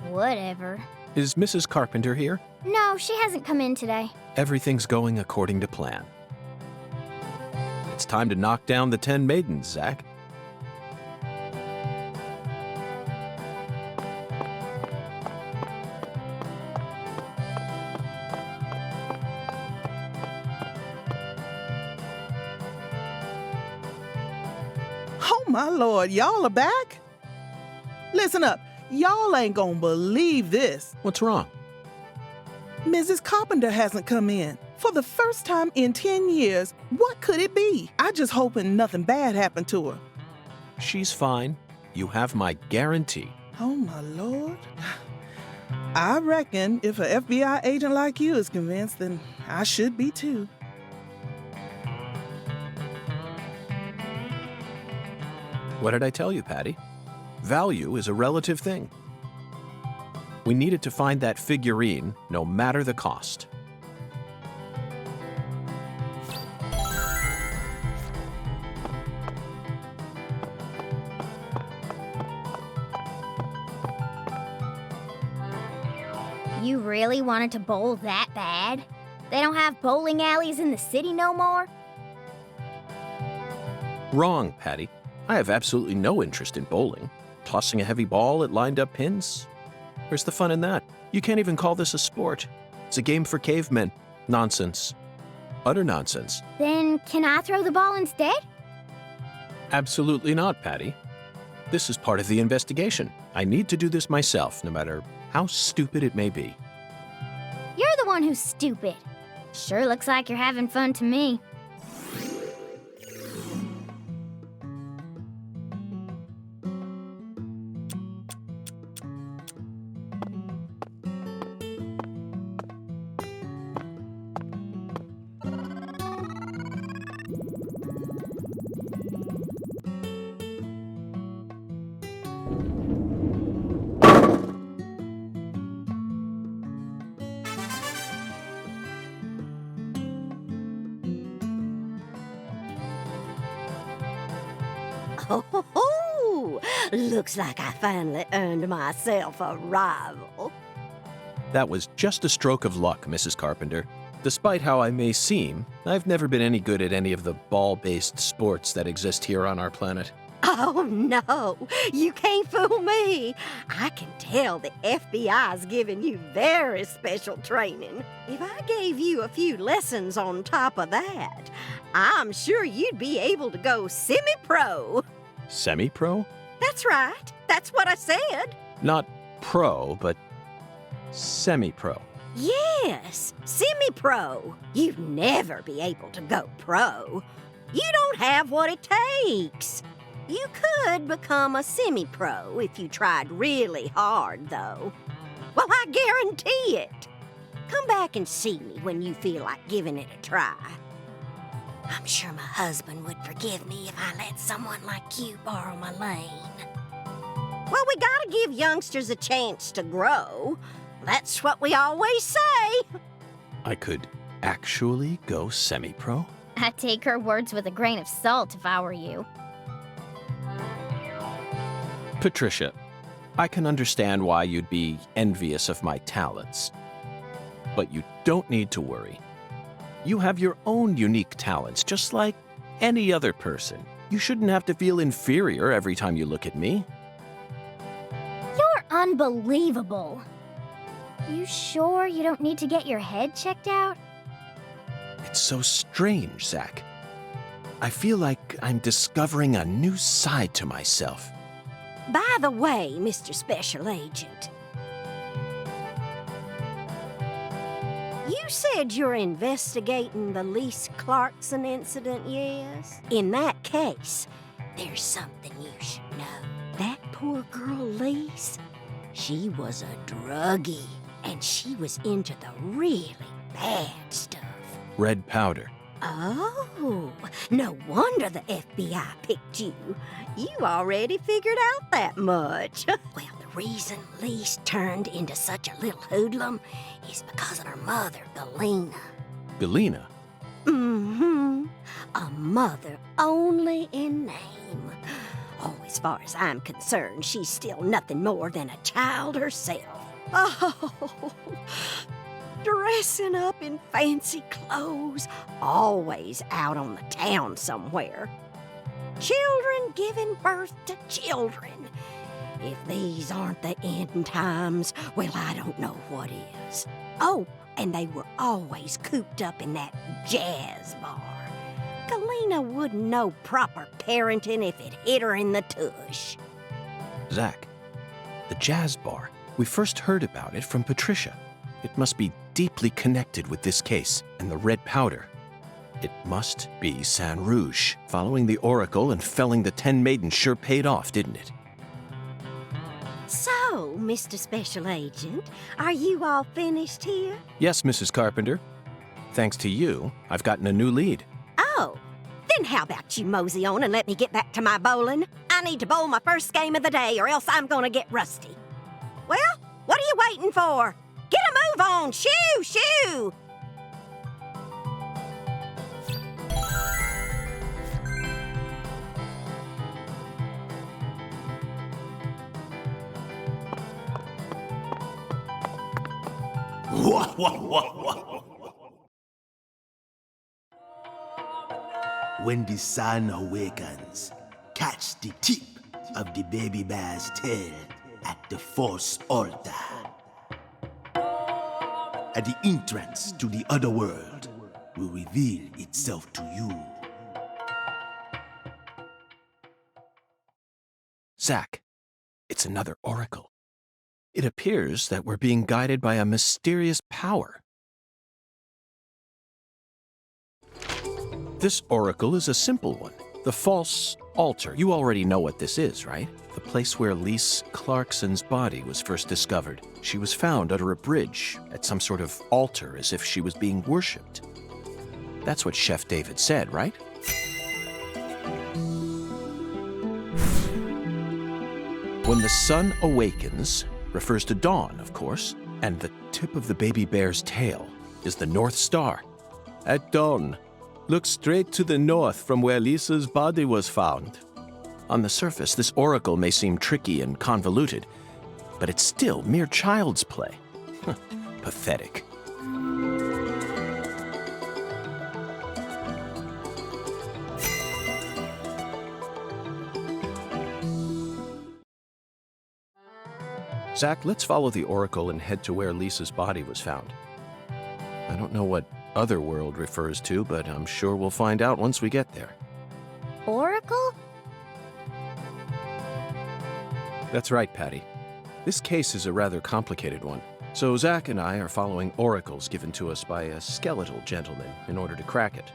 Whatever. Is Mrs. Carpenter here? No, she hasn't come in today. Everything's going according to plan. It's time to knock down the 10 maidens, Zach. Oh, my Lord, y'all are back? Listen up, y'all ain't gonna believe this. What's wrong? Mrs. Carpenter hasn't come in. For the first time in 10 years, what could it be? I just hoping nothing bad happened to her. She's fine. You have my guarantee. Oh, my Lord. I reckon if an FBI agent like you is convinced, then I should be too. What did I tell you, Patty? Value is a relative thing. We needed to find that figurine, no matter the cost. You really wanted to bowl that bad? They don't have bowling alleys in the city no more? Wrong, Patty. I have absolutely no interest in bowling. tossing a heavy ball at lined-up pins? Where's the fun in that? You can't even call this a sport. It's a game for cavemen. Nonsense. Utter nonsense. Then can I throw the ball instead? Absolutely not, Patty. This is part of the investigation. I need to do this myself, no matter how stupid it may be. You're the one who's stupid. Sure looks like you're having fun to me. Oh, looks like I finally earned myself a rival. That was just a stroke of luck, Mrs. Carpenter. Despite how I may seem, I've never been any good at any of the ball-based sports that exist here on our planet. Oh, no, you can't fool me. I can tell the FBI's giving you very special training. If I gave you a few lessons on top of that, I'm sure you'd be able to go semi-pro. Semi-pro? That's right. That's what I said. Not pro, but semi-pro. Yes, semi-pro. You'd never be able to go pro. You don't have what it takes. You could become a semi-pro if you tried really hard, though. Well, I guarantee it. Come back and see me when you feel like giving it a try. I'm sure my husband would forgive me if I let someone like you borrow my lane. Well, we gotta give youngsters a chance to grow. That's what we always say. I could actually go semi-pro? I'd take her words with a grain of salt if I were you. Patricia, I can understand why you'd be envious of my talents. But you don't need to worry. You have your own unique talents, just like any other person. You shouldn't have to feel inferior every time you look at me. You're unbelievable. You sure you don't need to get your head checked out? It's so strange, Zach. I feel like I'm discovering a new side to myself. By the way, Mr. Special Agent, you said you're investigating the Lise Clarkson incident, yes? In that case, there's something you should know. That poor girl, Lise, she was a druggie, and she was into the really bad stuff. Red powder. Oh, no wonder the FBI picked you. You already figured out that much. Well, the reason Lise turned into such a little hoodlum is because of her mother, Galena. Galena? Mm-hmm. A mother only in name. Oh, as far as I'm concerned, she's still nothing more than a child herself. Oh, dressing up in fancy clothes, always out on the town somewhere. Children giving birth to children. If these aren't the end times, well, I don't know what is. Oh, and they were always cooped up in that jazz bar. Galena wouldn't know proper parenting if it hit her in the tush. Zach, the jazz bar. We first heard about it from Patricia. It must be deeply connected with this case and the red powder. It must be San Rouge. Following the Oracle and felling the 10 maidens sure paid off, didn't it? So, Mr. Special Agent, are you all finished here? Yes, Mrs. Carpenter. Thanks to you, I've gotten a new lead. Oh, then how about you mosey on and let me get back to my bowling? I need to bowl my first game of the day or else I'm gonna get rusty. Well, what are you waiting for? Get a move on! Shoo! Shoo! When the sun awakens, catch the tip of the baby bear's tail at the Force Altar. At the entrance to the other world will reveal itself to you. Zack, it's another oracle. It appears that we're being guided by a mysterious power. This oracle is a simple one. The false altar. You already know what this is, right? The place where Lise Clarkson's body was first discovered. She was found under a bridge at some sort of altar as if she was being worshipped. That's what Chef David said, right? When the sun awakens refers to dawn, of course, and the tip of the baby bear's tail is the North Star. At dawn, look straight to the north from where Lisa's body was found. On the surface, this oracle may seem tricky and convoluted, but it's still mere child's play. Pathetic. Zack, let's follow the oracle and head to where Lisa's body was found. I don't know what other world refers to, but I'm sure we'll find out once we get there. Oracle? That's right, Patty. This case is a rather complicated one, so Zack and I are following oracles given to us by a skeletal gentleman in order to crack it.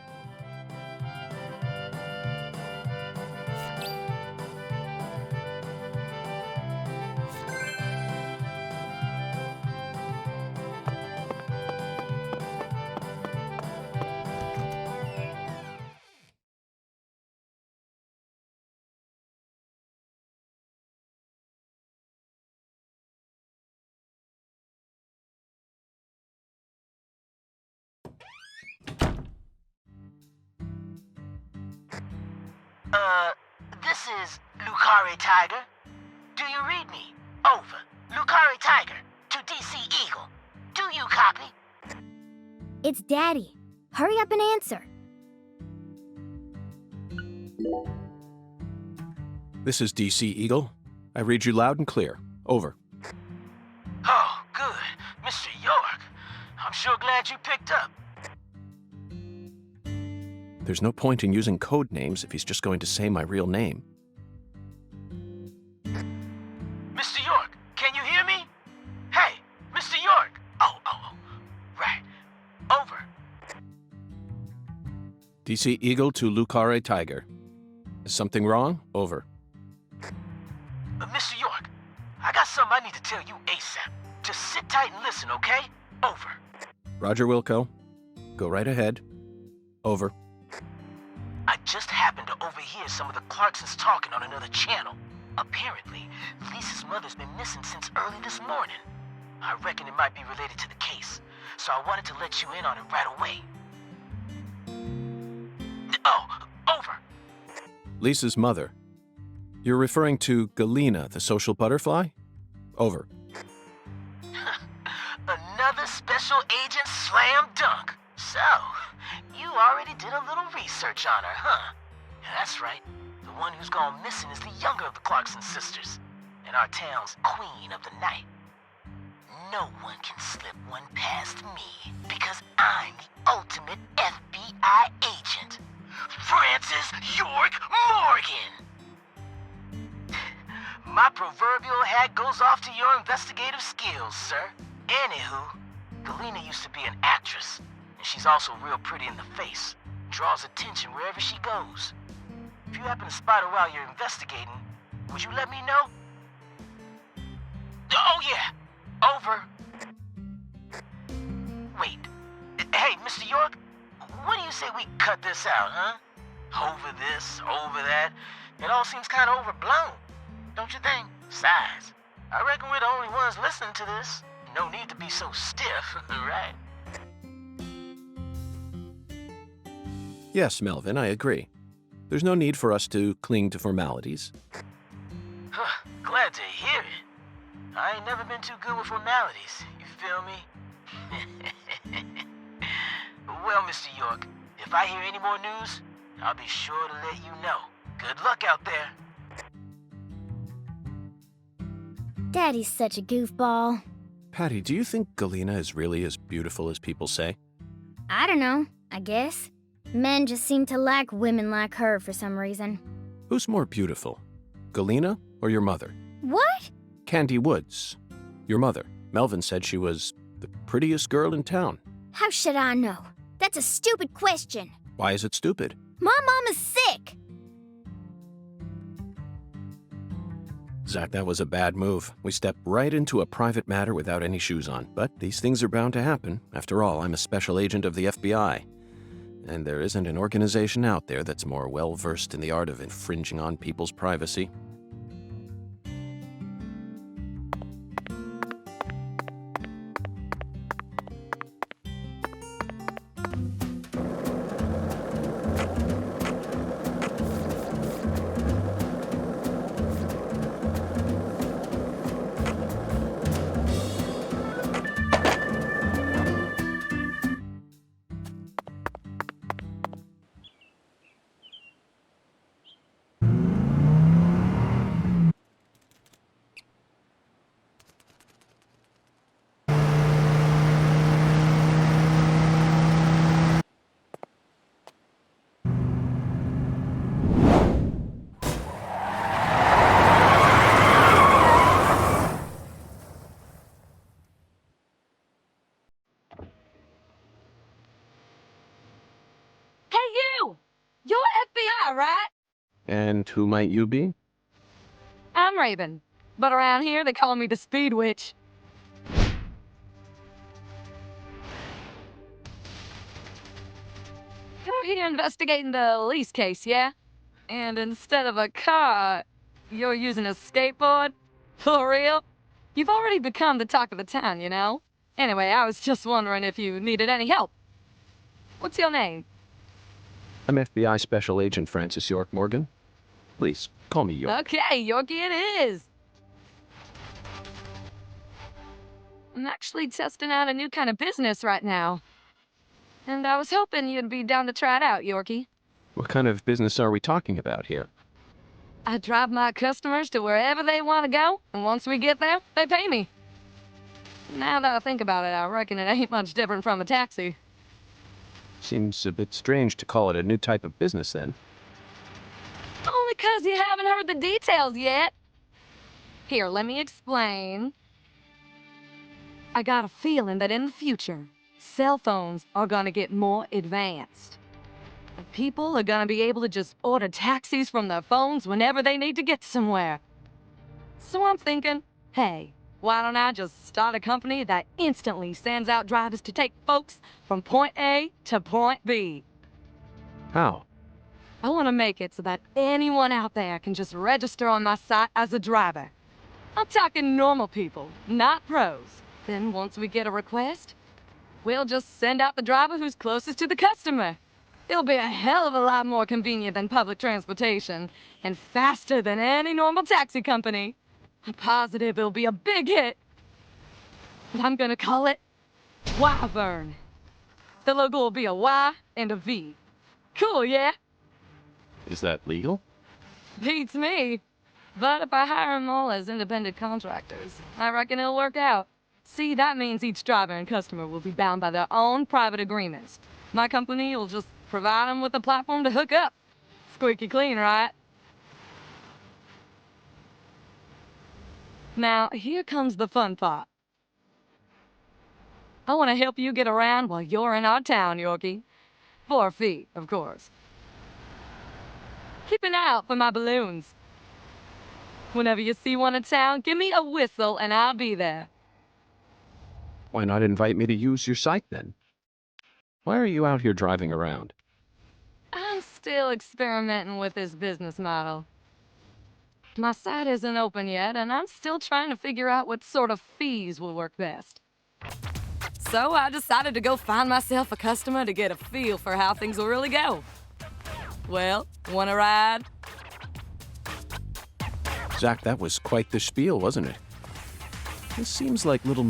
This is Carré Tiger. Do you read me? Over. Carré Tiger to DC Eagle. Do you copy? It's Daddy. Hurry up and answer. This is DC Eagle. I read you loud and clear. Over. Oh, good. Mr. York. I'm sure glad you picked up. There's no point in using code names if he's just going to say my real name. Mr. York, can you hear me? Hey, Mr. York. Oh, right. Over. DC Eagle to Carré Tiger. Is something wrong? Over. Mr. York, I got something I need to tell you ASAP. Just sit tight and listen, okay? Over. Roger, Wilco. Go right ahead. Over. I just happened to overhear some of the Clarksons talking on another channel. Apparently, Lisa's mother's been missing since early this morning. I reckon it might be related to the case, so I wanted to let you in on it right away. Oh, over. Lisa's mother. You're referring to Galena, the social butterfly? Over. Another special agent slam dunk. So, you already did a little research on her, huh? That's right. The one who's gone missing is the younger of the Clarkson sisters, and our town's queen of the night. No one can slip one past me, because I'm the ultimate FBI agent, Francis York Morgan! My proverbial hat goes off to your investigative skills, sir. Anywho, Galena used to be an actress, and she's also real pretty in the face. Draws attention wherever she goes. If you happen to spot her while you're investigating, would you let me know? Oh, yeah. Over. Wait. Hey, Mr. York, what do you say we cut this out, huh? Over this, over that. It all seems kind of overblown, don't you think? Besides, I reckon we're the only ones listening to this. No need to be so stiff, right? Yes, Melvin, I agree. There's no need for us to cling to formalities. Glad to hear it. I ain't never been too good with formalities, you feel me? Well, Mr. York, if I hear any more news, I'll be sure to let you know. Good luck out there. Daddy's such a goofball. Patty, do you think Galena is really as beautiful as people say? I don't know, I guess. Men just seem to like women like her for some reason. Who's more beautiful, Galena or your mother? What? Candy Woods. Your mother. Melvin said she was the prettiest girl in town. How should I know? That's a stupid question. Why is it stupid? My mom is sick. Zach, that was a bad move. We stepped right into a private matter without any shoes on. But these things are bound to happen. After all, I'm a special agent of the FBI. And there isn't an organization out there that's more well-versed in the art of infringing on people's privacy. You're FBI, right? And who might you be? I'm Raven, but around here they call me the Speed Witch. You're here investigating the lease case, yeah? And instead of a car, you're using a skateboard? For real? You've already become the talk of the town, you know? Anyway, I was just wondering if you needed any help. What's your name? I'm FBI Special Agent Francis York Morgan. Please, call me York. Okay, Yorkie it is. I'm actually testing out a new kind of business right now. And I was hoping you'd be down to try it out, Yorkie. What kind of business are we talking about here? I drive my customers to wherever they want to go, and once we get there, they pay me. Now that I think about it, I reckon it ain't much different from a taxi. Seems a bit strange to call it a new type of business, then. Only 'cause you haven't heard the details yet. Here, let me explain. I got a feeling that in the future, cell phones are gonna get more advanced. And people are gonna be able to just order taxis from their phones whenever they need to get somewhere. So I'm thinking, hey, why don't I just start a company that instantly sends out drivers to take folks from point A to point B? How? I want to make it so that anyone out there can just register on my site as a driver. I'm talking normal people, not pros. Then once we get a request, we'll just send out the driver who's closest to the customer. It'll be a hell of a lot more convenient than public transportation and faster than any normal taxi company. I'm positive it'll be a big hit. And I'm gonna call it Wyvern. The logo will be a Y and a V. Cool, yeah? Is that legal? Beats me. But if I hire them all as independent contractors, I reckon it'll work out. See, that means each driver and customer will be bound by their own private agreements. My company will just provide them with a platform to hook up. Squeaky clean, right? Now, here comes the fun part. I want to help you get around while you're in our town, Yorkie. For a fee, of course. Keep an eye out for my balloons. Whenever you see one in town, give me a whistle and I'll be there. Why not invite me to use your site, then? Why are you out here driving around? I'm still experimenting with this business model. My site isn't open yet, and I'm still trying to figure out what sort of fees will work best. So I decided to go find myself a customer to get a feel for how things will really go. Well, wanna ride? Zach, that was quite the spiel, wasn't it? This seems like little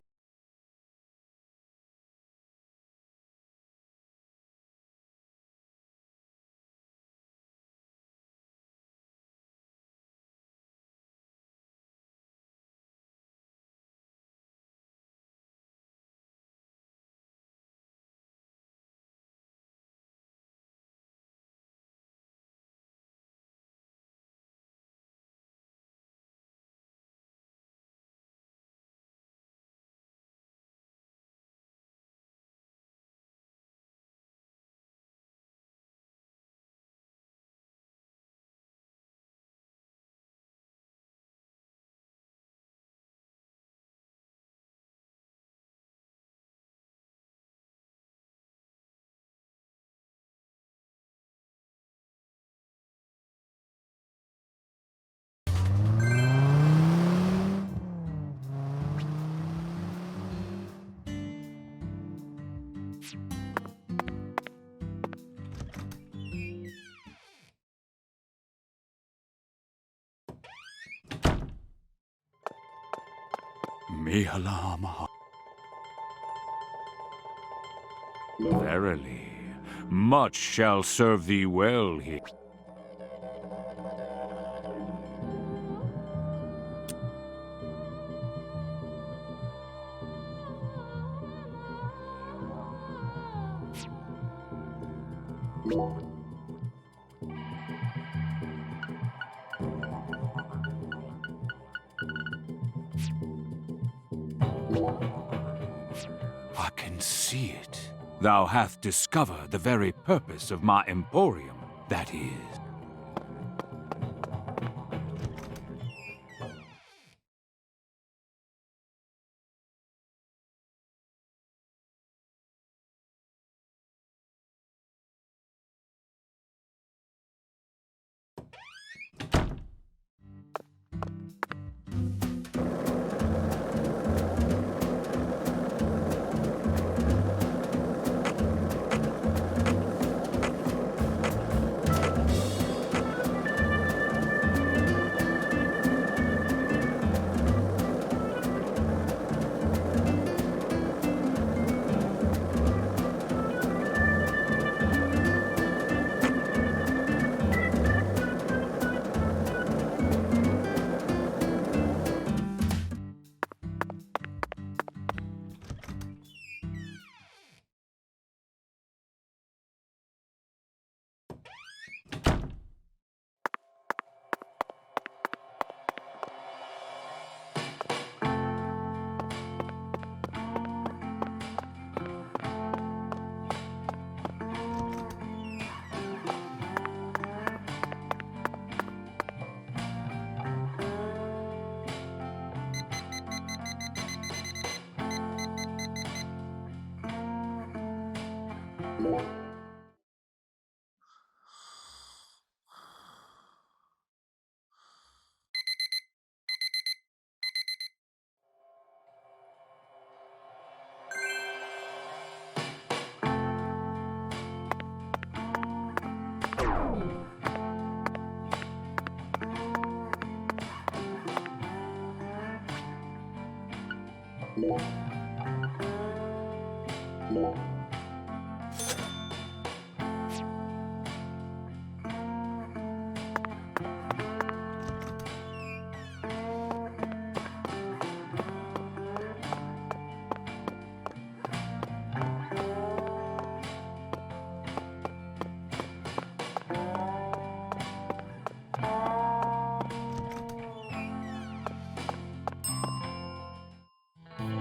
Mihalama. Verily, much shall serve thee well here. I can see it. Thou hast discovered the very purpose of my emporium, that is.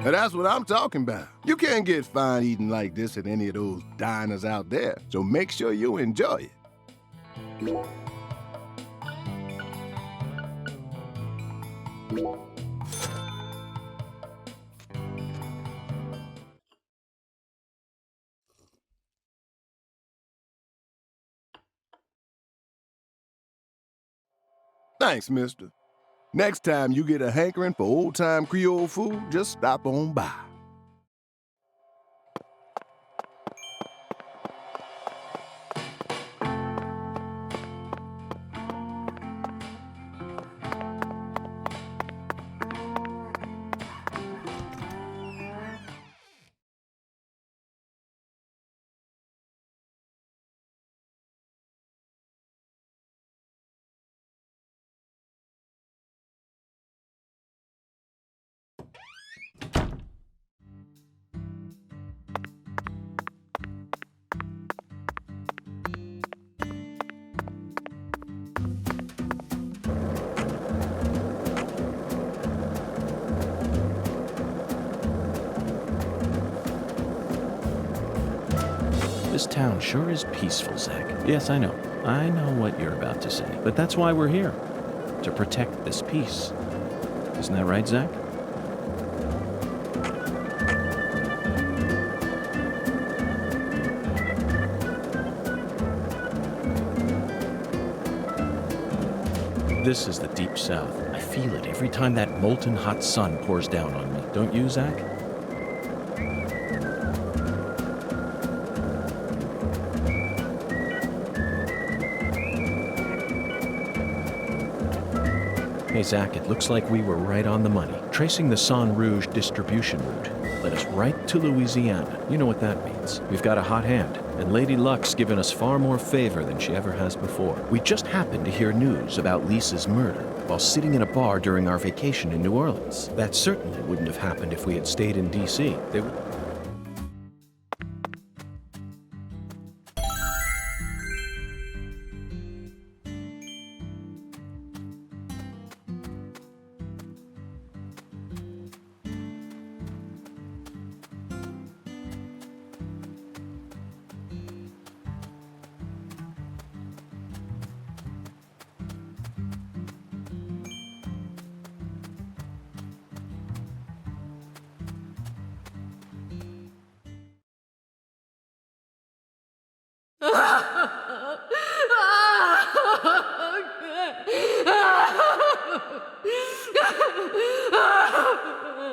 Now that's what I'm talking about. You can't get fine eating like this at any of those diners out there, so make sure you enjoy it. Thanks, mister. Next time you get a hankering for old-time Creole food, just stop on by. This town sure is peaceful, Zach. Yes, I know. I know what you're about to say. But that's why we're here. To protect this peace. Isn't that right, Zach? This is the Deep South. I feel it every time that molten hot sun pours down on me. Don't you, Zach? Hey, Zach, it looks like we were right on the money. Tracing the Sang Rouge distribution route led us right to Louisiana. You know what that means. We've got a hot hand, and Lady Luck's given us far more favor than she ever has before. We just happened to hear news about Lisa's murder while sitting in a bar during our vacation in New Orleans. That certainly wouldn't have happened if we had stayed in D.C.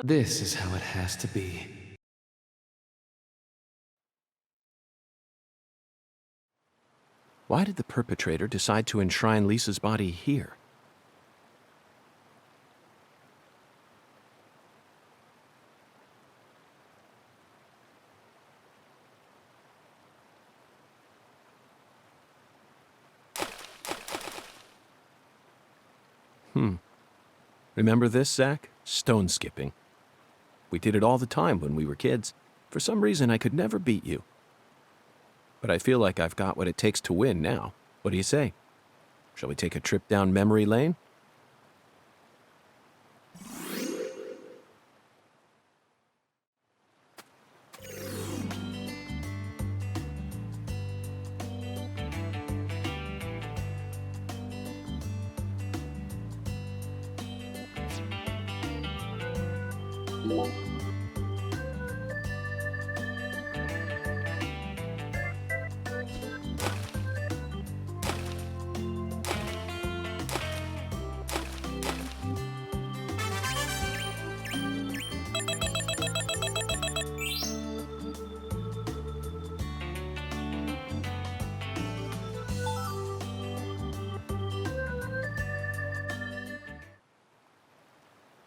This is how it has to be. Why did the perpetrator decide to enshrine Lisa's body here? Remember this, Zach? Stone skipping. We did it all the time when we were kids. For some reason, I could never beat you. But I feel like I've got what it takes to win now. What do you say? Shall we take a trip down memory lane?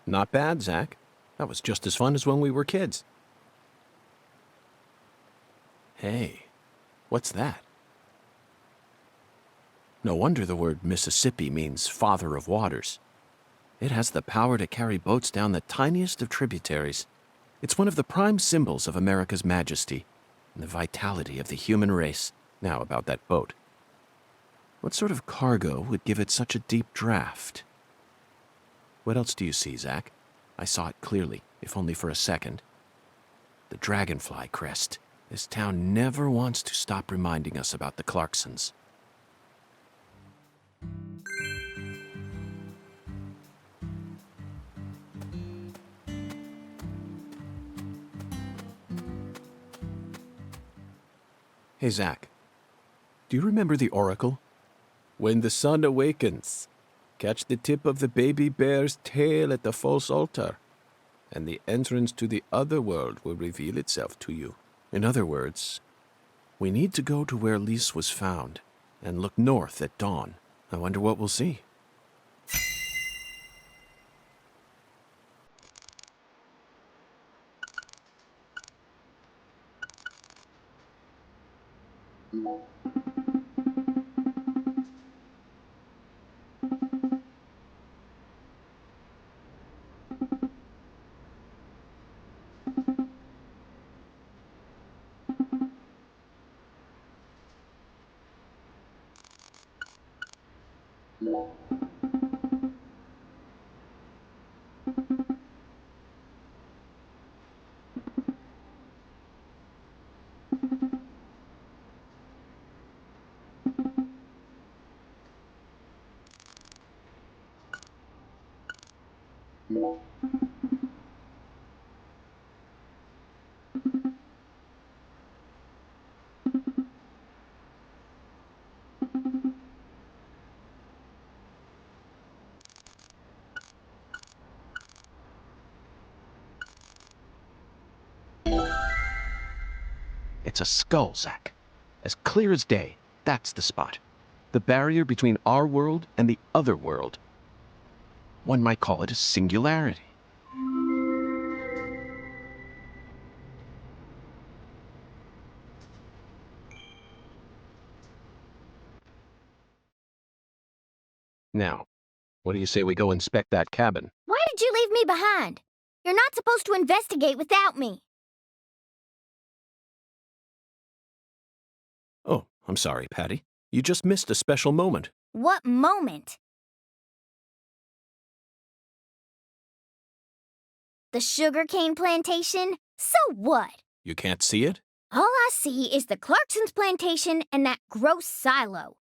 Not bad, Zach. That was just as fun as when we were kids. Hey, what's that? No wonder the word Mississippi means father of waters. It has the power to carry boats down the tiniest of tributaries. It's one of the prime symbols of America's majesty and the vitality of the human race. Now about that boat. What sort of cargo would give it such a deep draft? What else do you see, Zach? I saw it clearly, if only for a second. The dragonfly crest. This town never wants to stop reminding us about the Clarksons. Hey, Zach. Do you remember the oracle? When the sun awakens, catch the tip of the baby bear's tail at the false altar, and the entrance to the other world will reveal itself to you. In other words, we need to go to where Lise was found and look north at dawn. I wonder what we'll see. It's a skull, Zach. As clear as day. That's the spot. The barrier between our world and the other world. One might call it a singularity. Now, what do you say we go inspect that cabin? Why did you leave me behind? You're not supposed to investigate without me. Oh, I'm sorry, Patty. You just missed a special moment. What moment? The sugarcane plantation? So what? You can't see it? All I see is the Clarkson's plantation and that gross silo.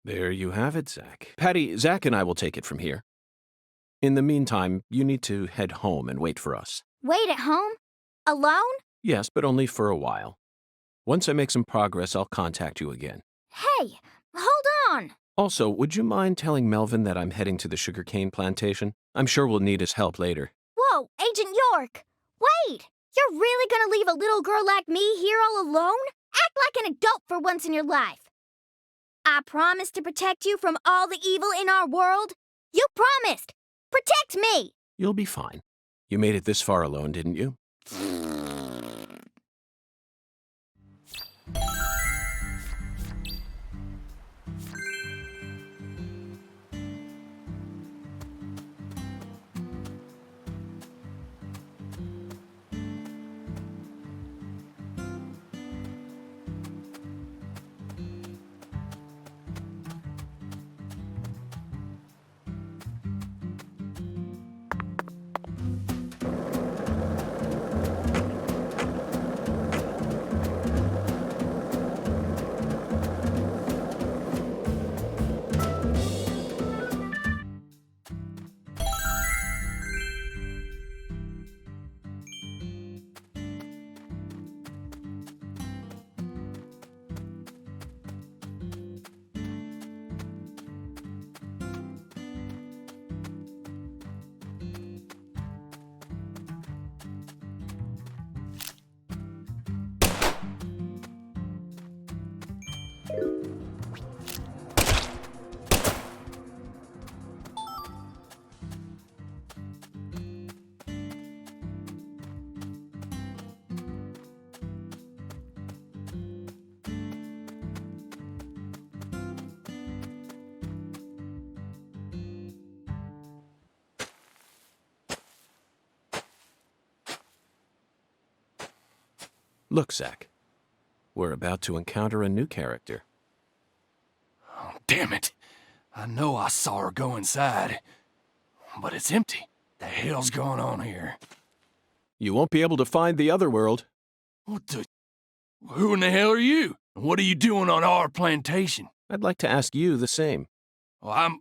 There you have it, Zach. Patty, Zach and I will take it from here. In the meantime, you need to head home and wait for us. Wait at home? Alone? Yes, but only for a while. Once I make some progress, I'll contact you again. Hey, hold on. Also, would you mind telling Melvin that I'm heading to the sugarcane plantation? I'm sure we'll need his help later. Whoa, Agent York! Wait! You're really gonna leave a little girl like me here all alone? Act like an adult for once in your life. I promised to protect you from all the evil in our world. You promised! Protect me! You'll be fine. You made it this far alone, didn't you? Look, Zach. We're about to encounter a new character. Oh, damn it. I know I saw her go inside. But it's empty. The hell's going on here? You won't be able to find the other world. What the... Who in the hell are you? What are you doing on our plantation? I'd like to ask you the same. Well,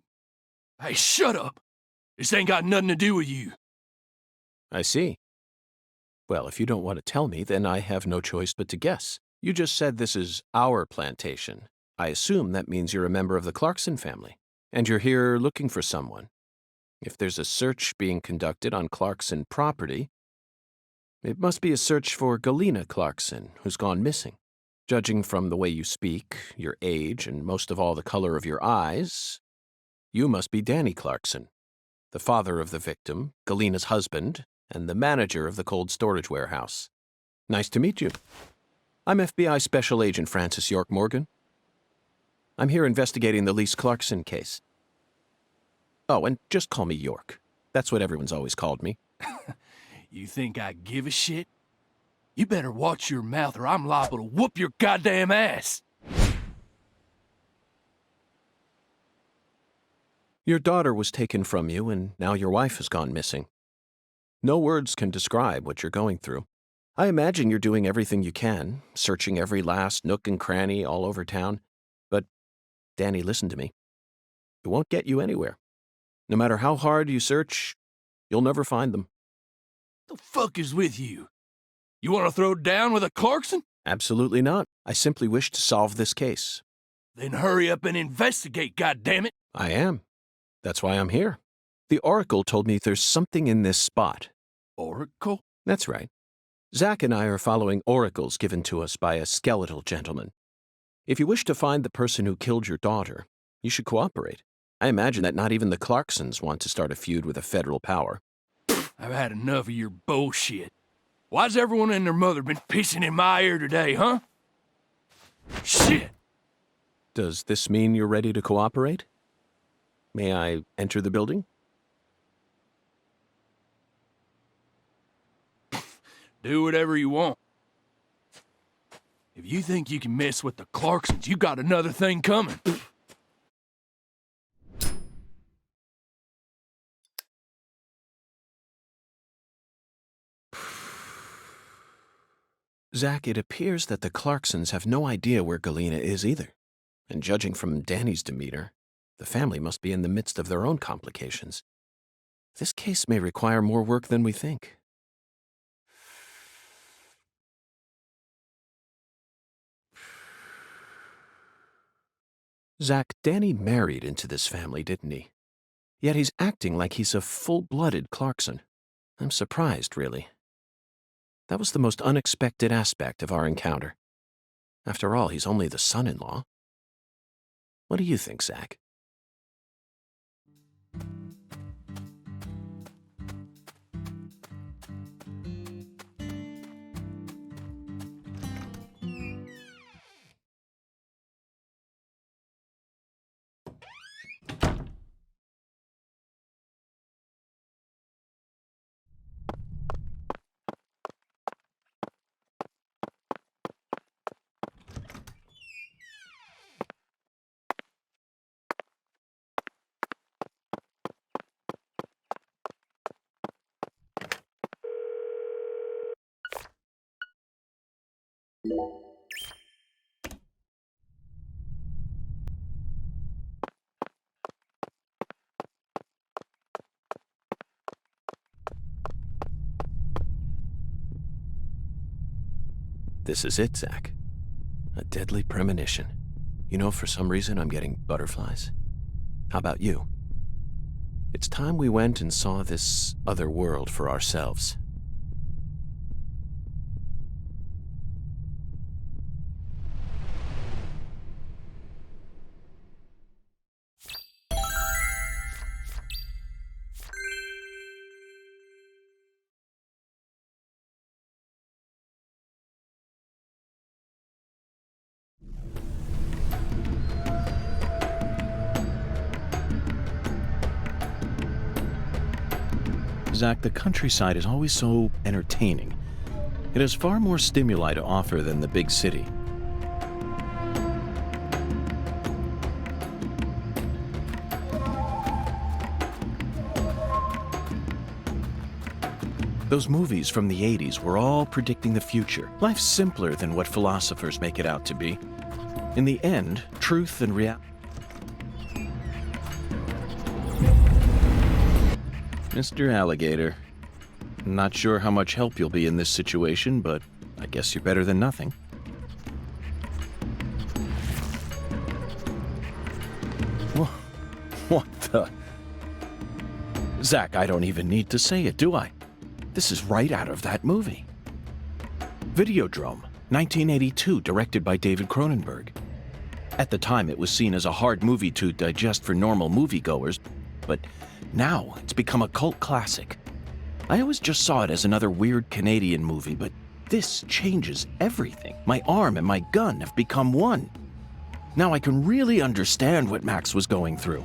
Hey, shut up. This ain't got nothing to do with you. I see. Well, if you don't want to tell me, then I have no choice but to guess. You just said this is our plantation. I assume that means you're a member of the Clarkson family, and you're here looking for someone. If there's a search being conducted on Clarkson property, it must be a search for Galena Clarkson, who's gone missing. Judging from the way you speak, your age, and most of all the color of your eyes, you must be Danny Clarkson, the father of the victim, Galena's husband, and the manager of the cold storage warehouse. Nice to meet you. I'm FBI Special Agent Francis York Morgan. I'm here investigating the Lise Clarkson case. Oh, and just call me York. That's what everyone's always called me. You think I give a shit? You better watch your mouth or I'm liable to whoop your goddamn ass. Your daughter was taken from you, and now your wife has gone missing. No words can describe what you're going through. I imagine you're doing everything you can, searching every last nook and cranny all over town. But, Danny, listen to me. It won't get you anywhere. No matter how hard you search, you'll never find them. The fuck is with you? You want to throw down with a Clarkson? Absolutely not. I simply wish to solve this case. Then hurry up and investigate, goddammit. I am. That's why I'm here. The Oracle told me there's something in this spot. Oracle? That's right. Zach and I are following oracles given to us by a skeletal gentleman. If you wish to find the person who killed your daughter, you should cooperate. I imagine that not even the Clarksons want to start a feud with a federal power. I've had enough of your bullshit. Why's everyone and their mother been pissing in my ear today, huh? Shit! Does this mean you're ready to cooperate? May I enter the building? Do whatever you want. If you think you can mess with the Clarksons, you got another thing coming. Zach, it appears that the Clarksons have no idea where Galena is either. And judging from Danny's demeanor, the family must be in the midst of their own complications. This case may require more work than we think. Zach, Danny married into this family, didn't he? Yet he's acting like he's a full-blooded Clarkson. I'm surprised, really. That was the most unexpected aspect of our encounter. After all, he's only the son-in-law. What do you think, Zach? This is it, Zach. A deadly premonition. You know, for some reason I'm getting butterflies. How about you? It's time we went and saw this other world for ourselves. Zach, the countryside is always so entertaining. It has far more stimuli to offer than the big city. Those movies from the 80s were all predicting the future. Life's simpler than what philosophers make it out to be. In the end, truth and reality. Mr. Alligator, not sure how much help you'll be in this situation, but I guess you're better than nothing. What the? Zach, I don't even need to say it, do I? This is right out of that movie. Videodrome, 1982, directed by David Cronenberg. At the time, it was seen as a hard movie to digest for normal moviegoers, but now it's become a cult classic. I always just saw it as another weird Canadian movie, but this changes everything. My arm and my gun have become one. Now I can really understand what Max was going through.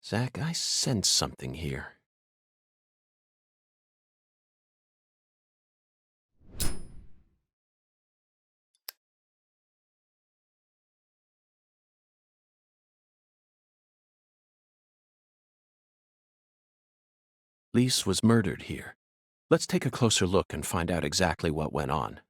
Zach, I sense something here. Lise was murdered here. Let's take a closer look and find out exactly what went on.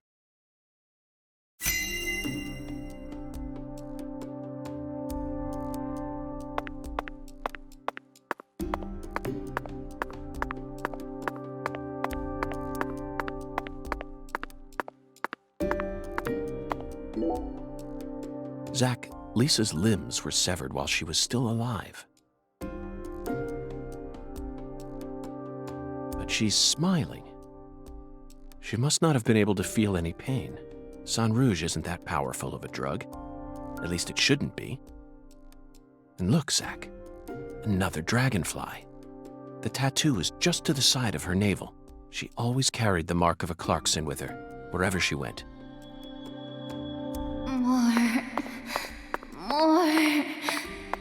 Zach, Lisa's limbs were severed while she was still alive. But she's smiling. She must not have been able to feel any pain. Sang Rouge isn't that powerful of a drug. At least it shouldn't be. And look, Zach, another dragonfly. The tattoo is just to the side of her navel. She always carried the mark of a Clarkson with her, wherever she went. More.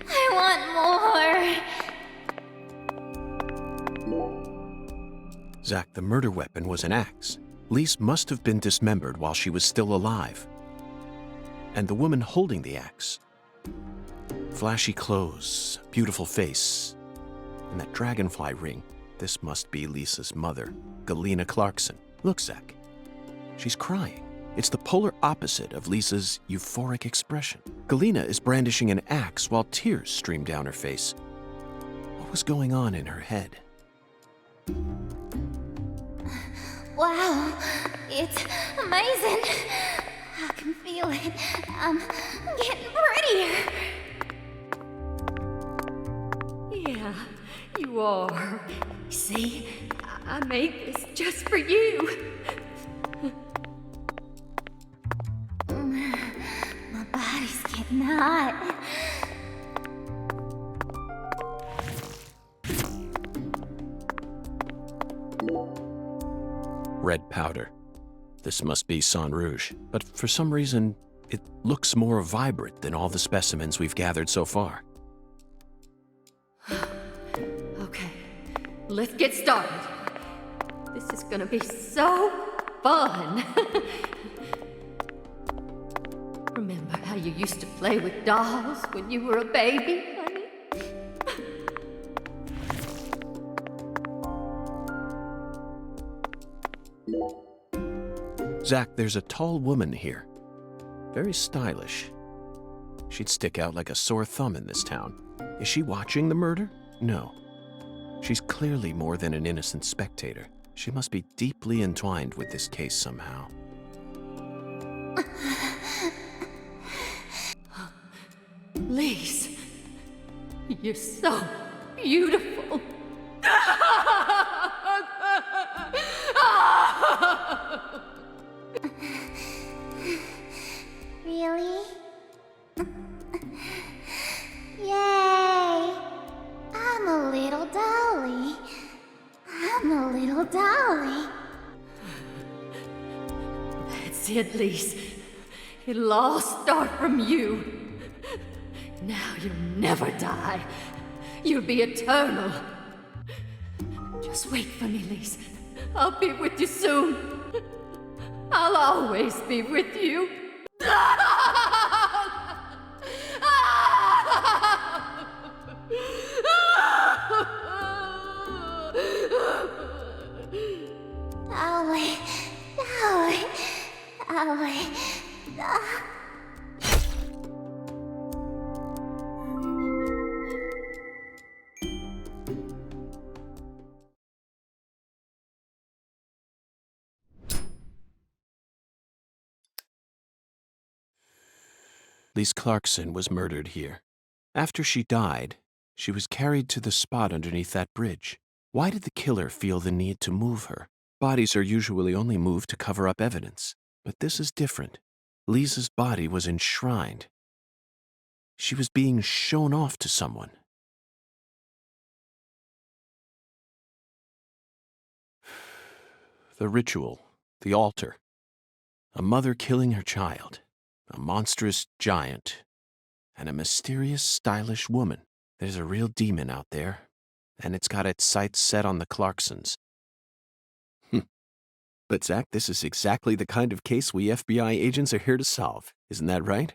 I want more. Zach, the murder weapon was an axe. Lise must have been dismembered while she was still alive. And the woman holding the axe. Flashy clothes, beautiful face, and that dragonfly ring. This must be Lisa's mother, Galena Clarkson. Look, Zach, she's crying. It's the polar opposite of Lisa's euphoric expression. Galena is brandishing an axe while tears stream down her face. What was going on in her head? Wow, it's amazing. I can feel it. I'm getting prettier. Yeah, you are. See, I made this just for you. My body's getting hot. Red powder. This must be Sang Rouge, but for some reason, it looks more vibrant than all the specimens we've gathered so far. Okay, let's get started. This is gonna be so fun. Remember how you used to play with dolls when you were a baby, honey? Zach, there's a tall woman here. Very stylish. She'd stick out like a sore thumb in this town. Is she watching the murder? No. She's clearly more than an innocent spectator. She must be deeply entwined with this case somehow. Lise, you're so beautiful. Really? Yay! I'm a little dolly. I'm a little dolly. That's it, Lise. It'll all start from you. Now you'll never die. You'll be eternal. Just wait for me, Lise. I'll be with you soon. I'll always be with you. Dolly, Dolly, Dolly. Lise Clarkson was murdered here. After she died, she was carried to the spot underneath that bridge. Why did the killer feel the need to move her? Bodies are usually only moved to cover up evidence, but this is different. Lisa's body was enshrined. She was being shown off to someone. The ritual, the altar, a mother killing her child, a monstrous giant, and a mysterious, stylish woman. There's a real demon out there, and it's got its sights set on the Clarksons. But Zach, this is exactly the kind of case we FBI agents are here to solve. Isn't that right?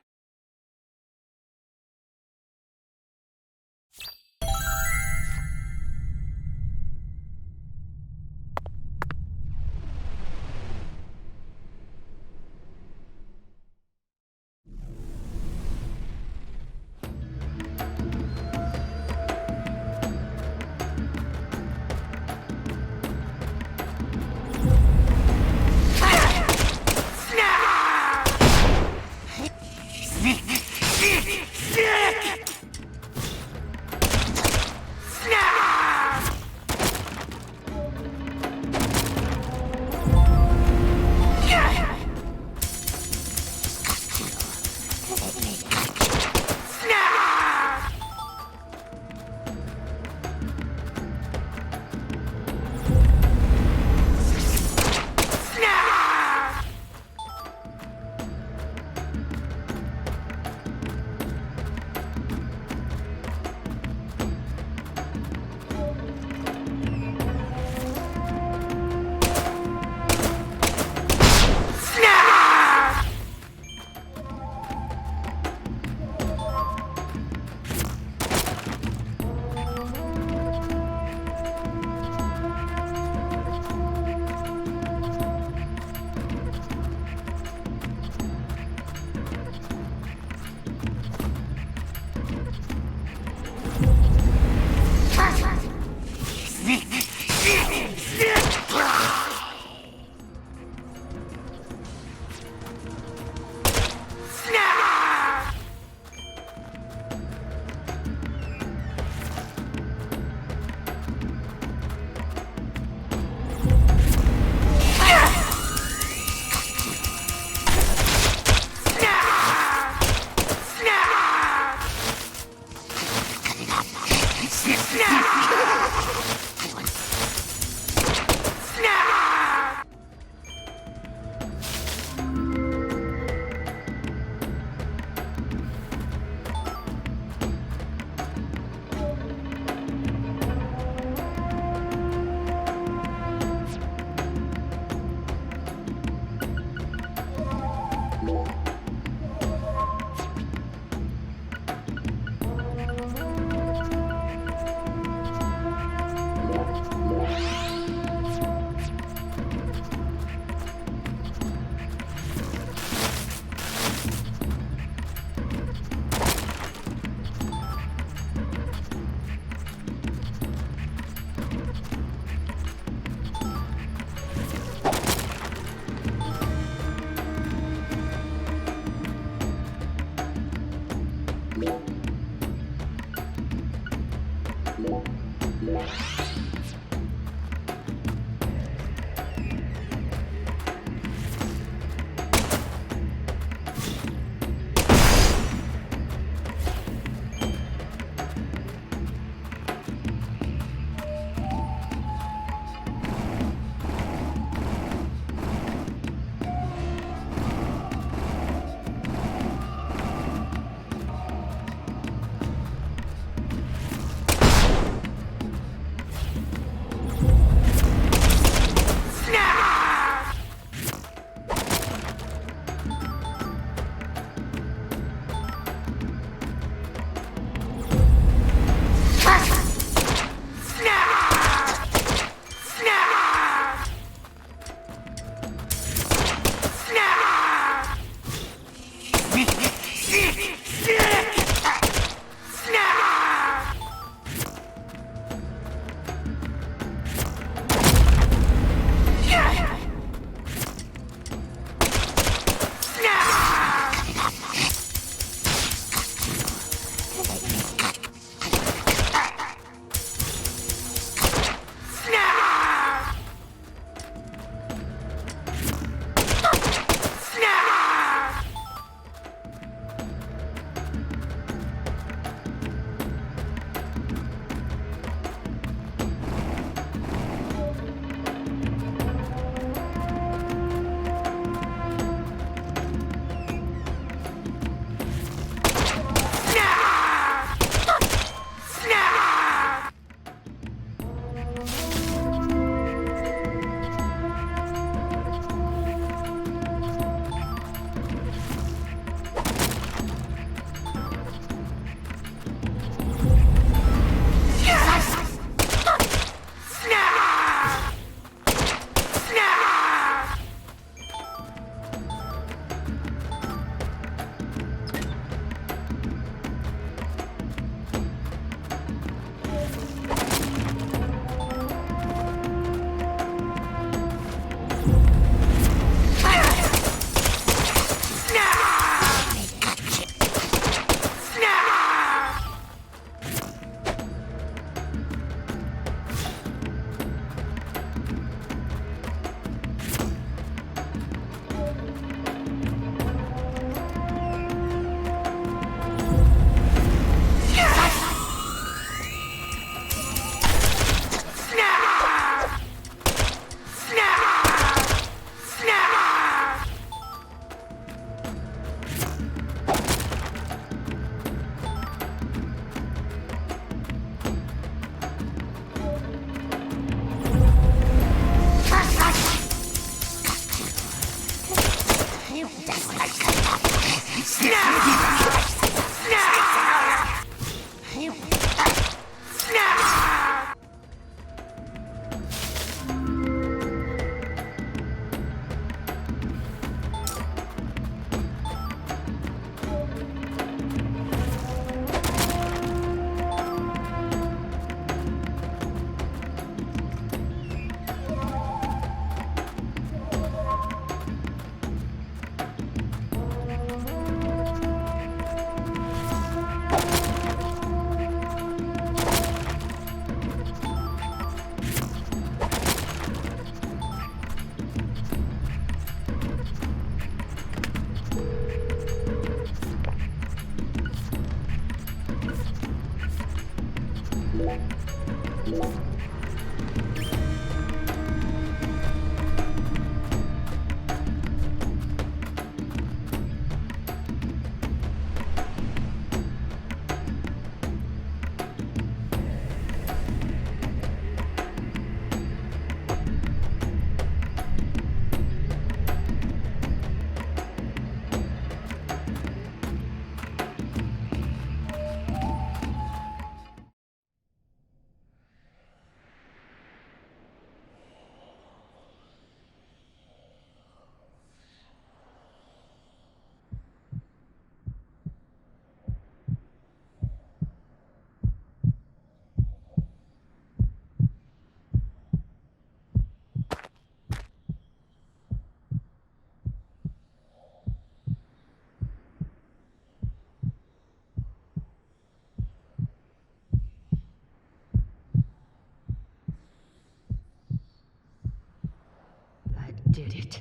Did it.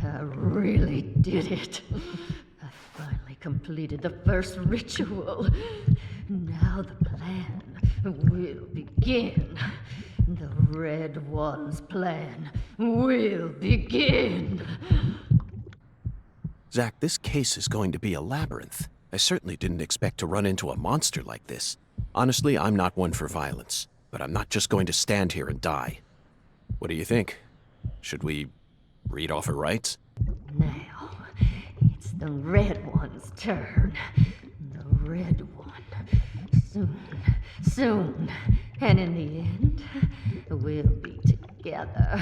I really did it. I finally completed the first ritual. Now the plan will begin. The Red One's plan will begin. Zach, this case is going to be a labyrinth. I certainly didn't expect to run into a monster like this. Honestly, I'm not one for violence, but I'm not just going to stand here and die. What do you think? Should we read off her rights? Now, it's the Red One's turn. The Red One. Soon. And in the end, we'll be together.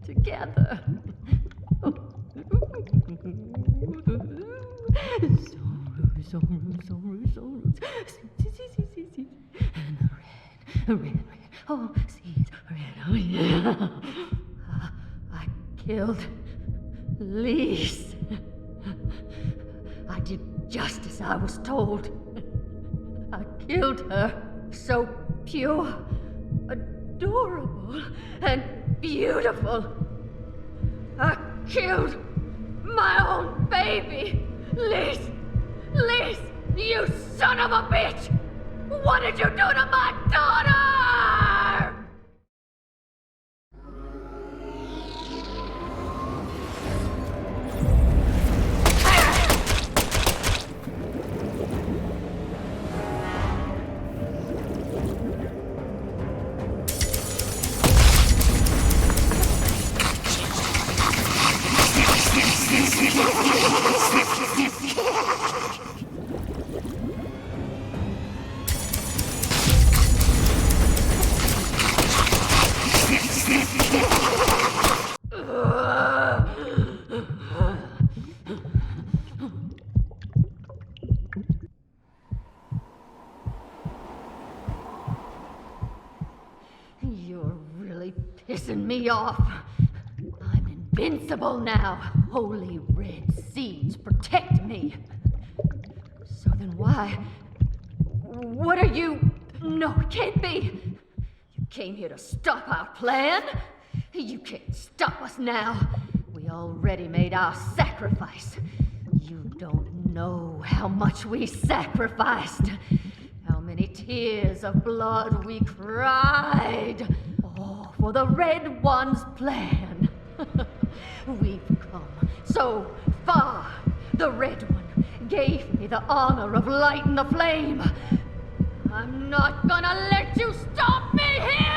Together. And the red. Oh, see, it's red. Oh, yeah. I killed Lise. I did just as I was told. I killed her. So pure, adorable, and beautiful. I killed my own baby. Lise, you son of a bitch! What did you do to my daughter? You're really pissing me off. I'm invincible now. Holy red seeds protect me. So then why? What are you? No, it can't be. You came here to stop our plan? You can't stop us now. We already made our sacrifice. You don't know how much we sacrificed. How many tears of blood we cried. All for the Red One's plan. We've come so far. The Red One gave me the honor of lighting the flame. I'm not gonna let you stop me here!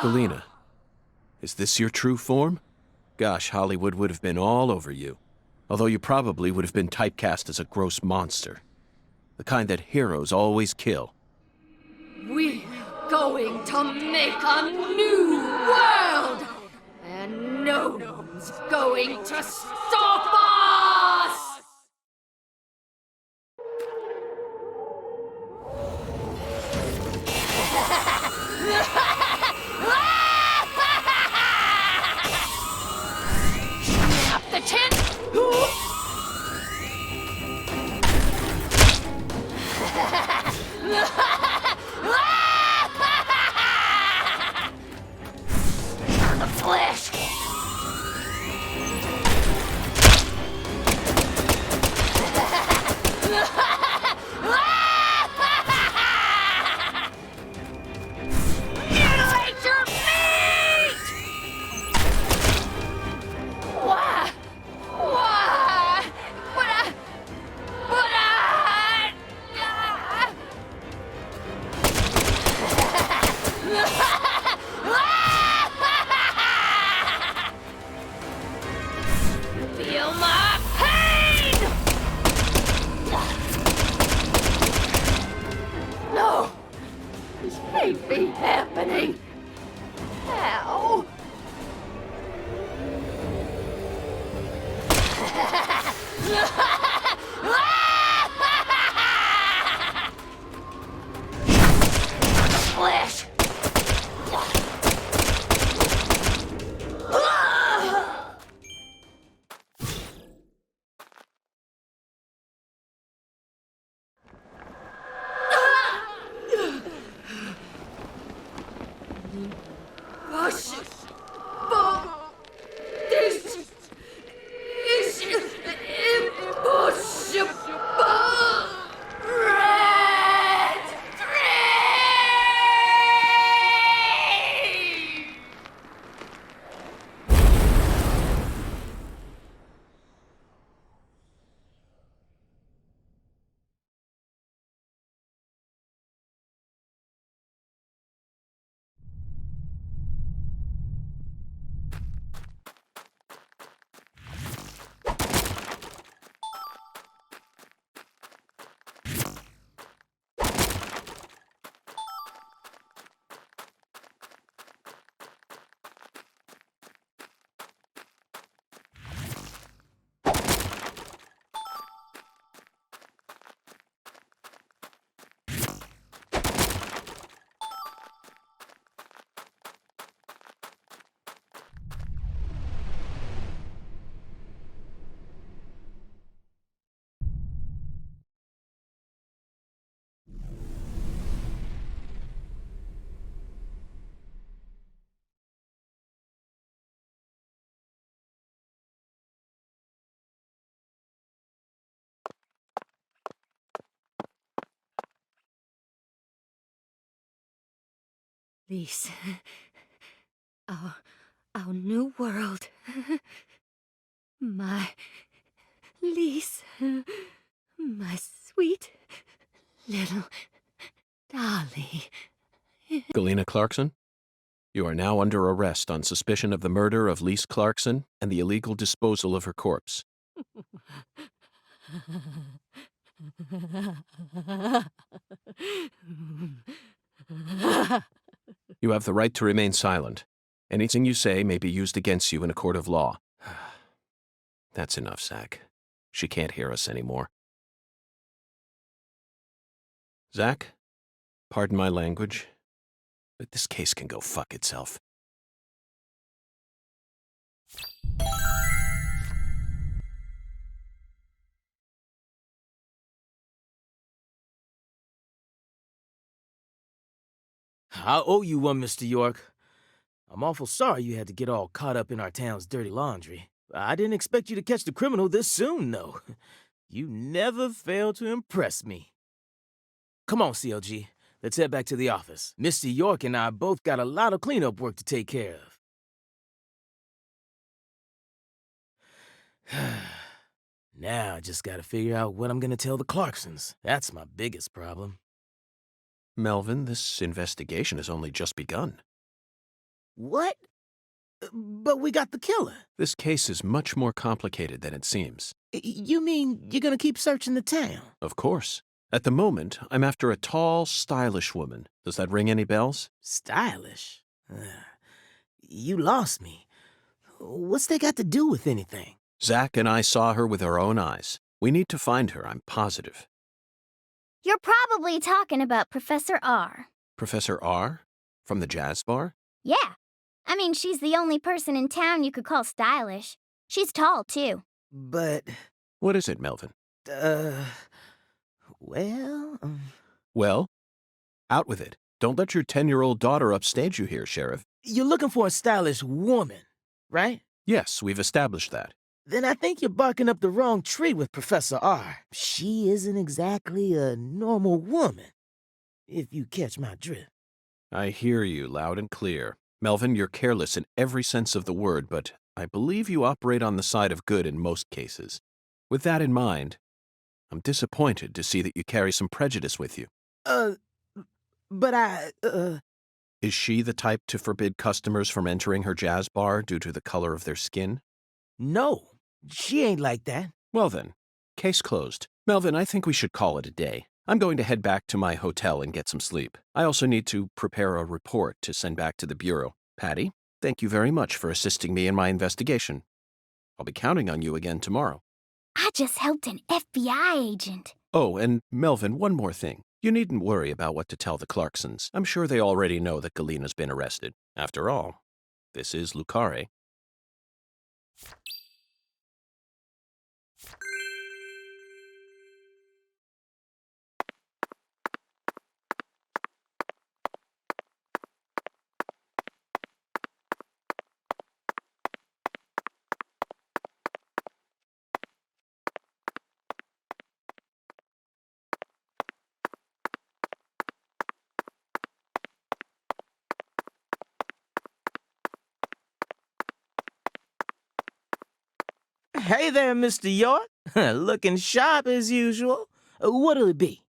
Galena, is this your true form? Gosh, Hollywood would have been all over you. Although you probably would have been typecast as a gross monster. The kind that heroes always kill. We're going to make a new world! And no one's going to stop us! Up the tent! The flesh! Mutilate your meat! Why? Why? Feel my pain! No! This can't be happening! How? Flesh! Push! This is impossible! Red 3! Lise, our new world. My Lise, my sweet little dolly. Galena Clarkson, you are now under arrest on suspicion of the murder of Lise Clarkson and the illegal disposal of her corpse. You have the right to remain silent. Anything you say may be used against you in a court of law. That's enough, Zach. She can't hear us anymore. Zach, pardon my language, but this case can go fuck itself. I owe you one, Mr. York. I'm awful sorry you had to get all caught up in our town's dirty laundry. I didn't expect you to catch the criminal this soon, though. You never fail to impress me. Come on, CLG. Let's head back to the office. Mr. York and I both got a lot of cleanup work to take care of. Now I just gotta figure out what I'm gonna tell the Clarksons. That's my biggest problem. Melvin, this investigation has only just begun. What? But we got the killer. This case is much more complicated than it seems. You mean you're gonna keep searching the town? Of course. At the moment, I'm after a tall, stylish woman. Does that ring any bells? Stylish? You lost me. What's that got to do with anything? Zach and I saw her with our own eyes. We need to find her, I'm positive. You're probably talking about Professor R. Professor R? From the jazz bar? Yeah. I mean, she's the only person in town you could call stylish. She's tall, too. But... What is it, Melvin? Well... Well? Out with it. Don't let your 10-year-old daughter upstage you here, Sheriff. You're looking for a stylish woman, right? Yes, we've established that. Then I think you're barking up the wrong tree with Professor R. She isn't exactly a normal woman, if you catch my drift. I hear you loud and clear. Melvin, you're careless in every sense of the word, but I believe you operate on the side of good in most cases. With that in mind, I'm disappointed to see that you carry some prejudice with you. But Is she the type to forbid customers from entering her jazz bar due to the color of their skin? No, she ain't like that. Well then, case closed. Melvin, I think we should call it a day. I'm going to head back to my hotel and get some sleep. I also need to prepare a report to send back to the Bureau. Patty, thank you very much for assisting me in my investigation. I'll be counting on you again tomorrow. I just helped an FBI agent. Oh, and Melvin, one more thing. You needn't worry about what to tell the Clarksons. I'm sure they already know that Galena's been arrested. After all, this is Carré. Hey there, Mr. York. Looking sharp as usual. What'll it be?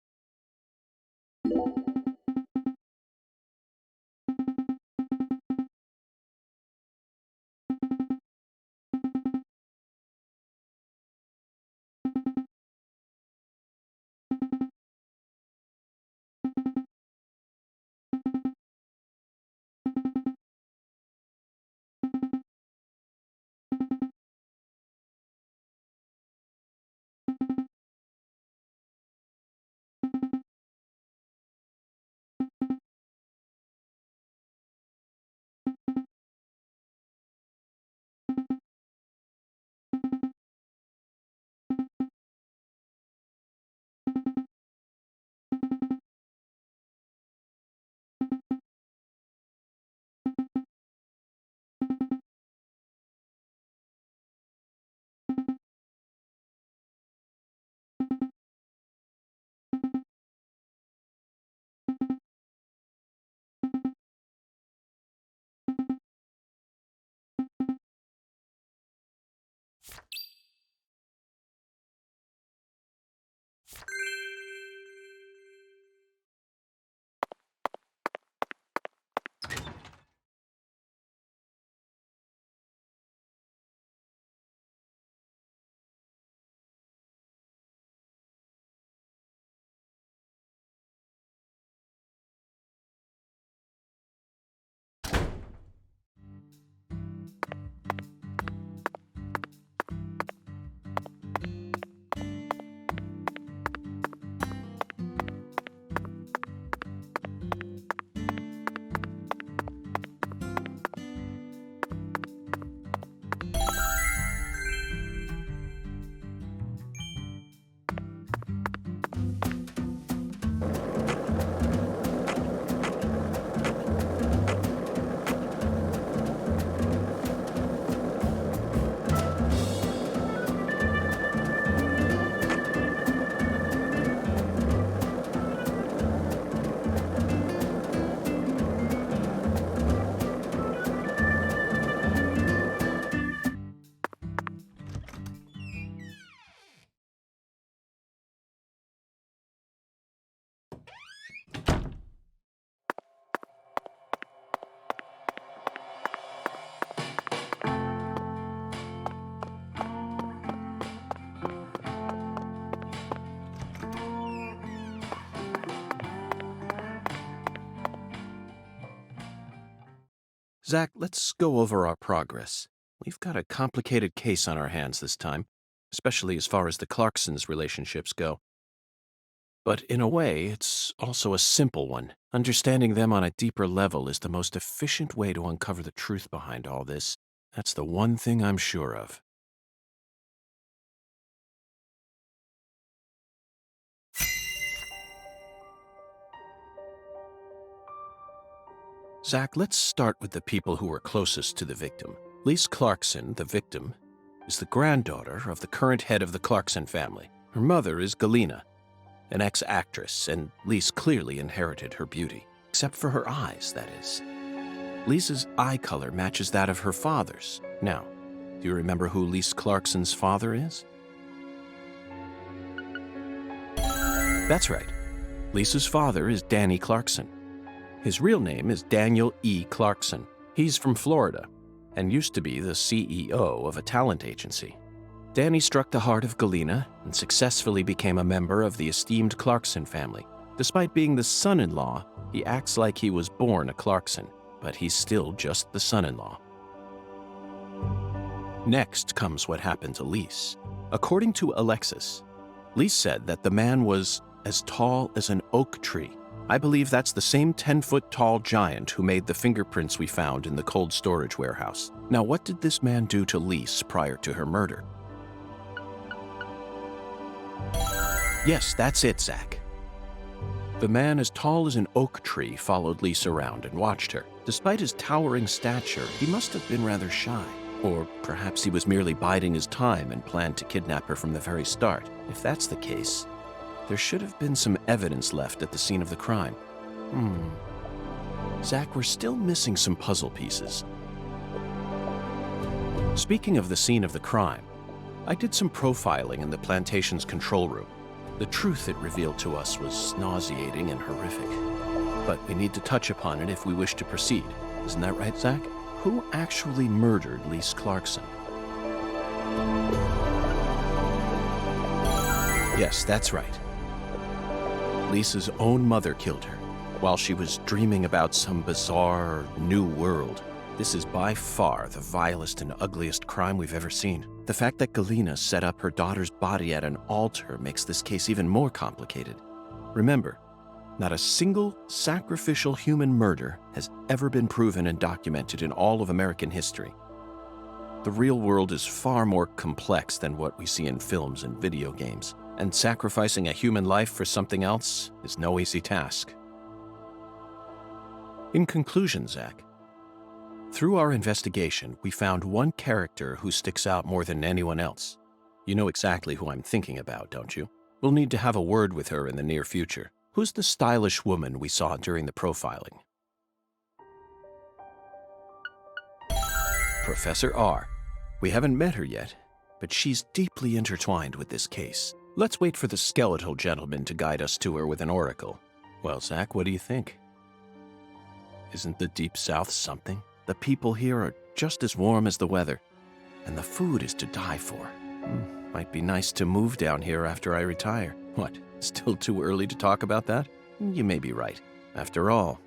Zach, let's go over our progress. We've got a complicated case on our hands this time, especially as far as the Clarksons' relationships go. But in a way, it's also a simple one. Understanding them on a deeper level is the most efficient way to uncover the truth behind all this. That's the one thing I'm sure of. Zach, let's start with the people who were closest to the victim. Lise Clarkson, the victim, is the granddaughter of the current head of the Clarkson family. Her mother is Galena, an ex-actress, and Lise clearly inherited her beauty. Except for her eyes, that is. Lisa's eye color matches that of her father's. Now, do you remember who Lise Clarkson's father is? That's right. Lisa's father is Danny Clarkson. His real name is Daniel E. Clarkson. He's from Florida and used to be the CEO of a talent agency. Danny struck the heart of Galena and successfully became a member of the esteemed Clarkson family. Despite being the son-in-law, he acts like he was born a Clarkson, but he's still just the son-in-law. Next comes what happened to Lise. According to Alexis, Lise said that the man was as tall as an oak tree. I believe that's the same 10-foot-tall giant who made the fingerprints we found in the cold storage warehouse. Now, what did this man do to Lise prior to her murder? Yes, that's it, Zach. The man as tall as an oak tree followed Lise around and watched her. Despite his towering stature, he must have been rather shy. Or perhaps he was merely biding his time and planned to kidnap her from the very start. If that's the case, there should have been some evidence left at the scene of the crime. Zach, we're still missing some puzzle pieces. Speaking of the scene of the crime, I did some profiling in the plantation's control room. The truth it revealed to us was nauseating and horrific. But we need to touch upon it if we wish to proceed. Isn't that right, Zach? Who actually murdered Lise Clarkson? Yes, that's right. Lisa's own mother killed her while she was dreaming about some bizarre new world. This is by far the vilest and ugliest crime we've ever seen. The fact that Galena set up her daughter's body at an altar makes this case even more complicated. Remember, not a single sacrificial human murder has ever been proven and documented in all of American history. The real world is far more complex than what we see in films and video games, and sacrificing a human life for something else is no easy task. In conclusion, Zach, through our investigation, we found one character who sticks out more than anyone else. You know exactly who I'm thinking about, don't you? We'll need to have a word with her in the near future. Who's the stylish woman we saw during the profiling? Professor R. We haven't met her yet, but she's deeply intertwined with this case. Let's wait for the skeletal gentleman to guide us to her with an oracle. Well, Zach, what do you think? Isn't the Deep South something? The people here are just as warm as the weather, and the food is to die for. Might be nice to move down here after I retire. What, still too early to talk about that? You may be right. After all,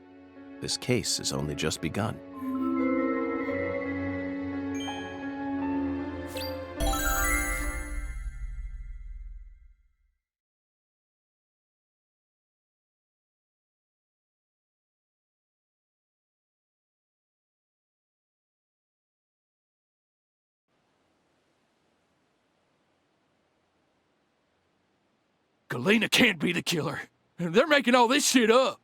this case has only just begun. Galena can't be the killer. They're making all this shit up.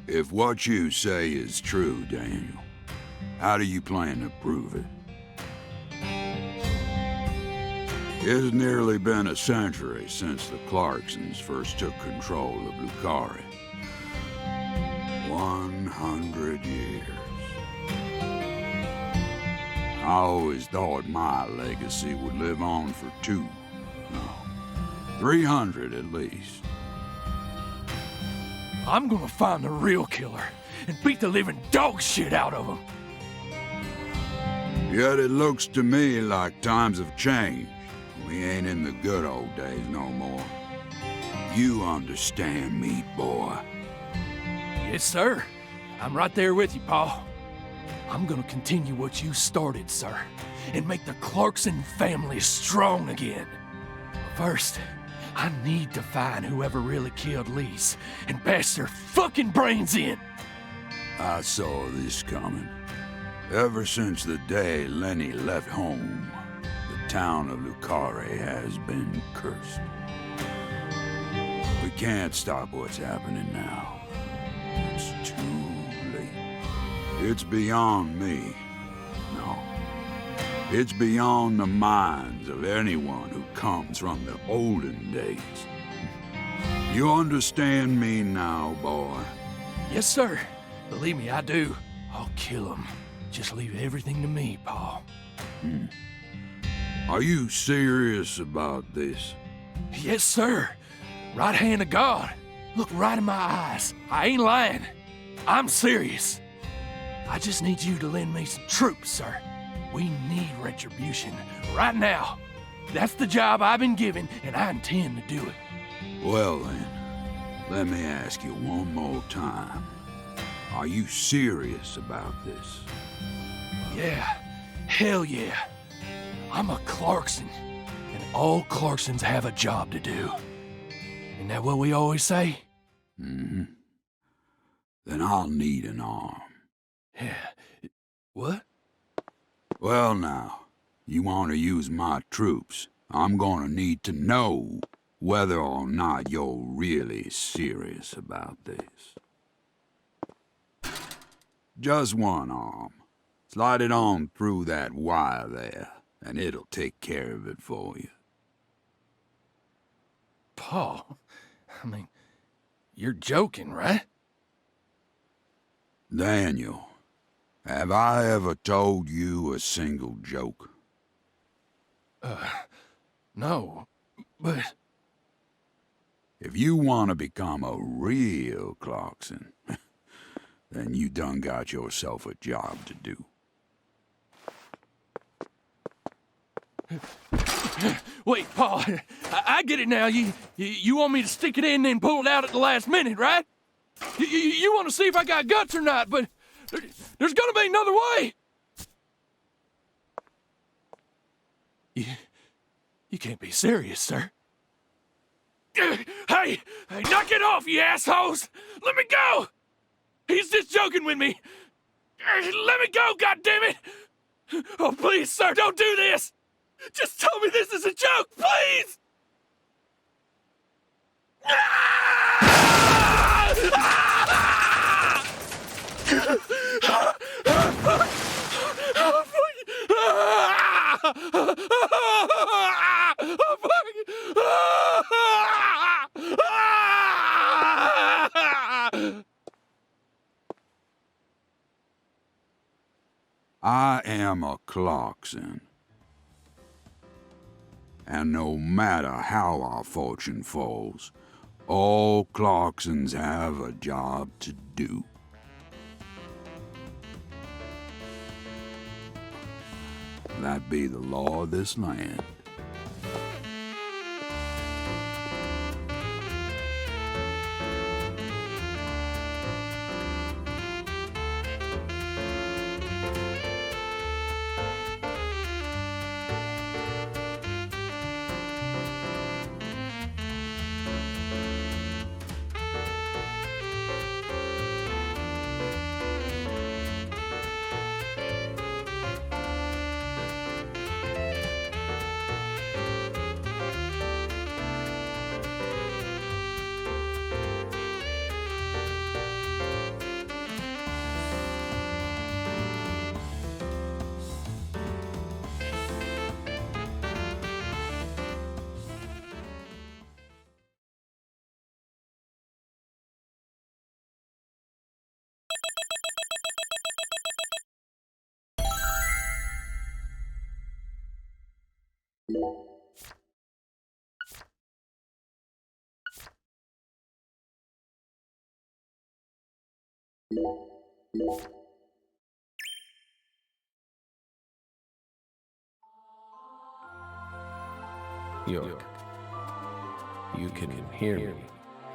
If what you say is true, Daniel, how do you plan to prove it? It's nearly been a century since the Clarksons first took control of Carré. 100 years. I always thought my legacy would live on for 300 at least. I'm gonna find the real killer and beat the living dog shit out of him. Yet it looks to me like times have changed. We ain't in the good old days no more. You understand me, boy? Yes, sir. I'm right there with you, Pa. I'm gonna continue what you started, sir, and make the Clarkson family strong again. But first, I need to find whoever really killed Lise and bash their fucking brains in. I saw this coming. Ever since the day Lenny left home, the town of Carré has been cursed. We can't stop what's happening now. It's too late. It's beyond me. No. It's beyond the minds of anyone who comes from the olden days. You understand me now, boy? Yes, sir. Believe me, I do. I'll kill him. Just leave everything to me, Pa. Are you serious about this? Yes, sir. Right hand of God. Look right in my eyes. I ain't lying. I'm serious. I just need you to lend me some troops, sir. We need retribution right now. That's the job I've been given, and I intend to do it. Well then, let me ask you one more time. Are you serious about this? Yeah, hell yeah. I'm a Clarkson, and all Clarksons have a job to do. Isn't that what we always say? Mm-hmm. Then I'll need an arm. Yeah. What? Well now, you want to use my troops, I'm gonna need to know whether or not you're really serious about this. Just one arm. Slide it on through that wire there, and it'll take care of it for you. Paul, I mean, you're joking, right? Daniel, have I ever told you a single joke? No, but... If you want to become a real Clarkson, then you done got yourself a job to do. Wait, Paul, I get it now. You want me to stick it in and pull it out at the last minute, right? You want to see if I got guts or not, but there's gonna be another way. You can't be serious, sir. Hey, knock it off, you assholes! Let me go! He's just joking with me. Let me go, goddammit! Oh, please, sir, don't do this! Just tell me this is a joke, please! I am a Clarkson. And no matter how our fortune falls, all Clarksons have a job to do. That be the law of this land. York, you can hear me,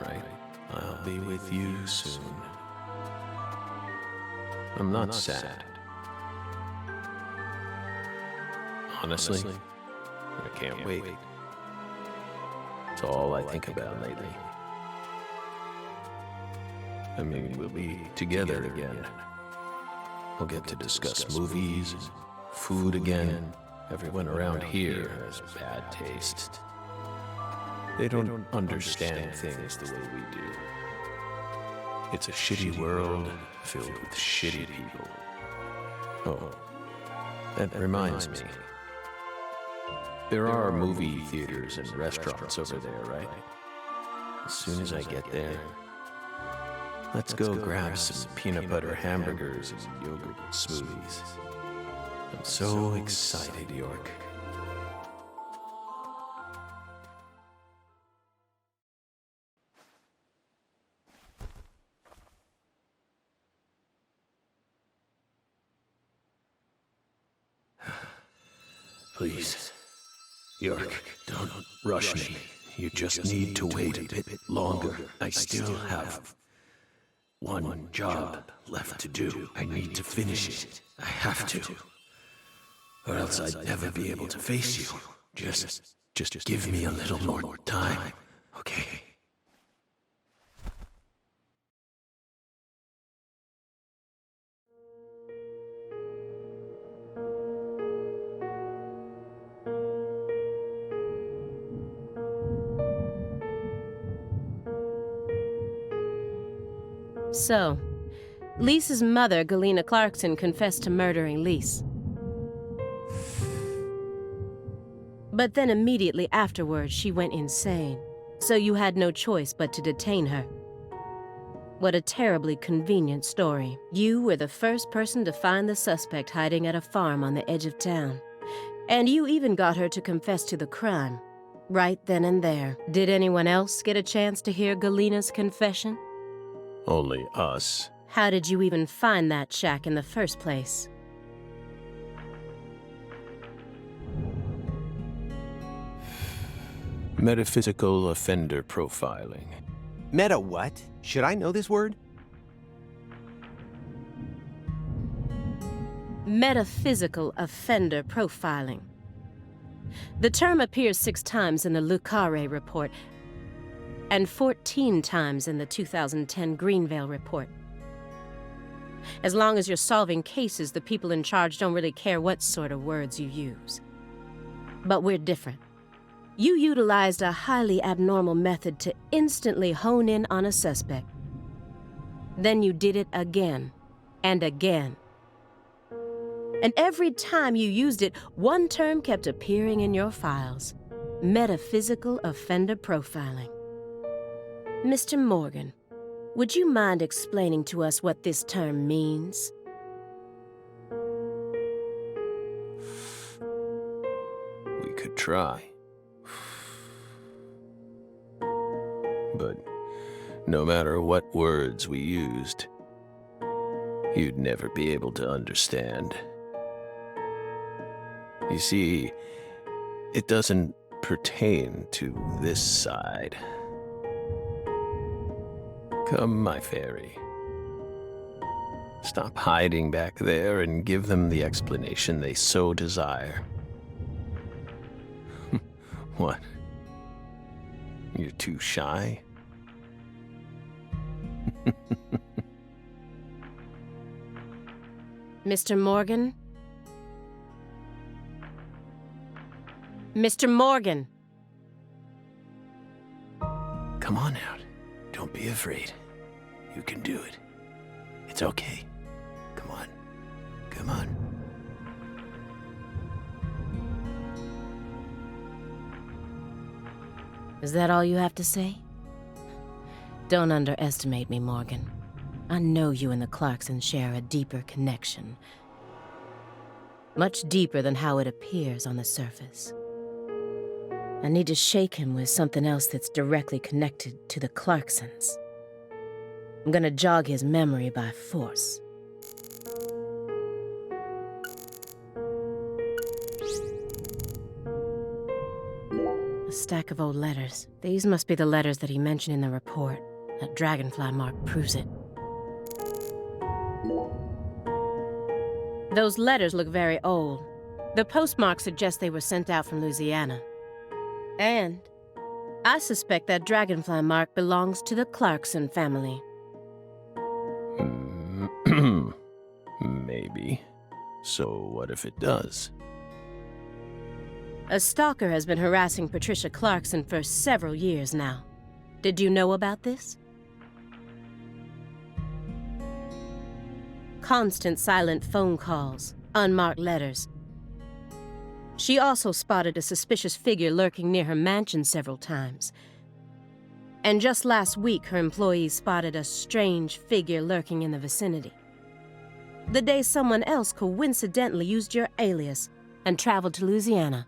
right? I'll be with you soon. I'm not sad. Honestly, I can't wait. It's all I think about lately. I mean, we'll be together again. We'll get to discuss movies and food again. Everyone around here has bad taste. They don't understand things the way we do. It's a shitty world filled with shitty people. Oh, that reminds me. There are movie theaters and restaurants over there, right? As soon as I get there, let's go grab some peanut butter hamburgers and yogurt smoothies. I'm so excited, York. Please, York, don't rush me. You just need to wait a bit longer. I still have one job left to do. I need to finish it. I have to. Or else I'd never be able to face you. Just give me a little more time, okay? So, Lisa's mother, Galena Clarkson, confessed to murdering Lise. But then immediately afterwards, she went insane. So you had no choice but to detain her. What a terribly convenient story. You were the first person to find the suspect hiding at a farm on the edge of town. And you even got her to confess to the crime. Right then and there. Did anyone else get a chance to hear Galena's confession? Only us. How did you even find that shack in the first place? Metaphysical offender profiling. Meta what? Should I know this word? Metaphysical offender profiling. The term appears 6 times in the Carré report and 14 times in the 2010 Greenvale report. As long as you're solving cases, the people in charge don't really care what sort of words you use. But we're different. You utilized a highly abnormal method to instantly hone in on a suspect. Then you did it again and again. And every time you used it, one term kept appearing in your files: metaphysical offender profiling. Mr. Morgan, would you mind explaining to us what this term means? We could try. But no matter what words we used, you'd never be able to understand. You see, it doesn't pertain to this side. Come, my fairy. Stop hiding back there and give them the explanation they so desire. What? You're too shy? Mr. Morgan? Mr. Morgan! Come on out. Don't be afraid. You can do it. It's okay. Come on. Come on. Is that all you have to say? Don't underestimate me, Morgan. I know you and the Clarksons share a deeper connection. Much deeper than how it appears on the surface. I need to shake him with something else that's directly connected to the Clarksons. I'm gonna jog his memory by force. A stack of old letters. These must be the letters that he mentioned in the report. That dragonfly mark proves it. Those letters look very old. The postmark suggests they were sent out from Louisiana. And I suspect that dragonfly mark belongs to the Clarkson family. Maybe. So what if it does? A stalker has been harassing Patricia Clarkson for several years now. Did you know about this? Constant silent phone calls, unmarked letters. She also spotted a suspicious figure lurking near her mansion several times. And just last week, her employees spotted a strange figure lurking in the vicinity. The day someone else coincidentally used your alias and traveled to Louisiana.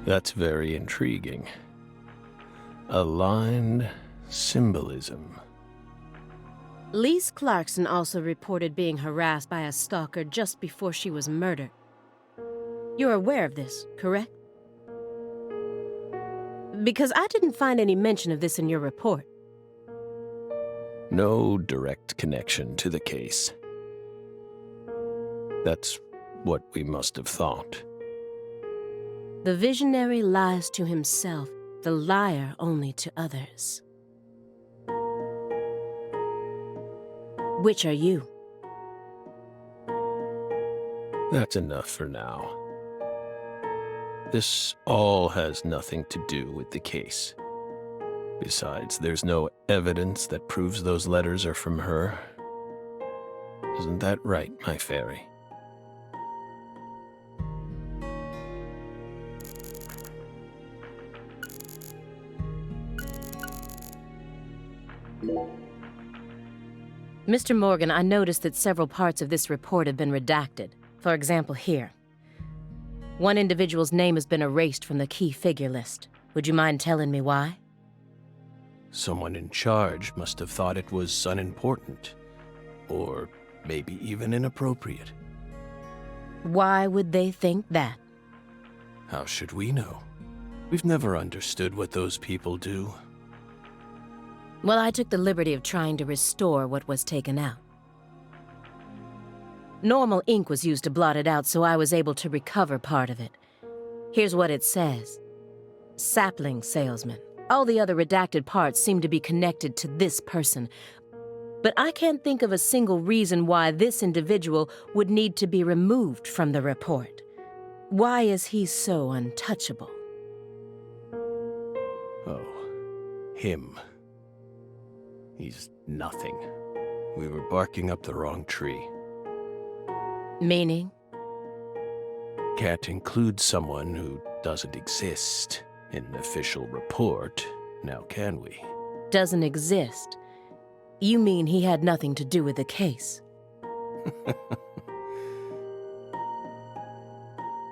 That's very intriguing. Aligned symbolism. Lise Clarkson also reported being harassed by a stalker just before she was murdered. You're aware of this, correct? Because I didn't find any mention of this in your report. No direct connection to the case. That's what we must have thought. The visionary lies to himself, the liar only to others. Which are you? That's enough for now. This all has nothing to do with the case. Besides, there's no evidence that proves those letters are from her. Isn't that right, my fairy? Mr. Morgan, I noticed that several parts of this report have been redacted. For example, here. One individual's name has been erased from the key figure list. Would you mind telling me why? Someone in charge must have thought it was unimportant, or maybe even inappropriate. Why would they think that? How should we know? We've never understood what those people do. Well, I took the liberty of trying to restore what was taken out. Normal ink was used to blot it out, so I was able to recover part of it. Here's what it says. Sapling salesman. All the other redacted parts seem to be connected to this person, but I can't think of a single reason why this individual would need to be removed from the report. Why is he so untouchable? Oh, him. He's nothing. We were barking up the wrong tree. Meaning? Can't include someone who doesn't exist in an official report, now can we? Doesn't exist? You mean he had nothing to do with the case?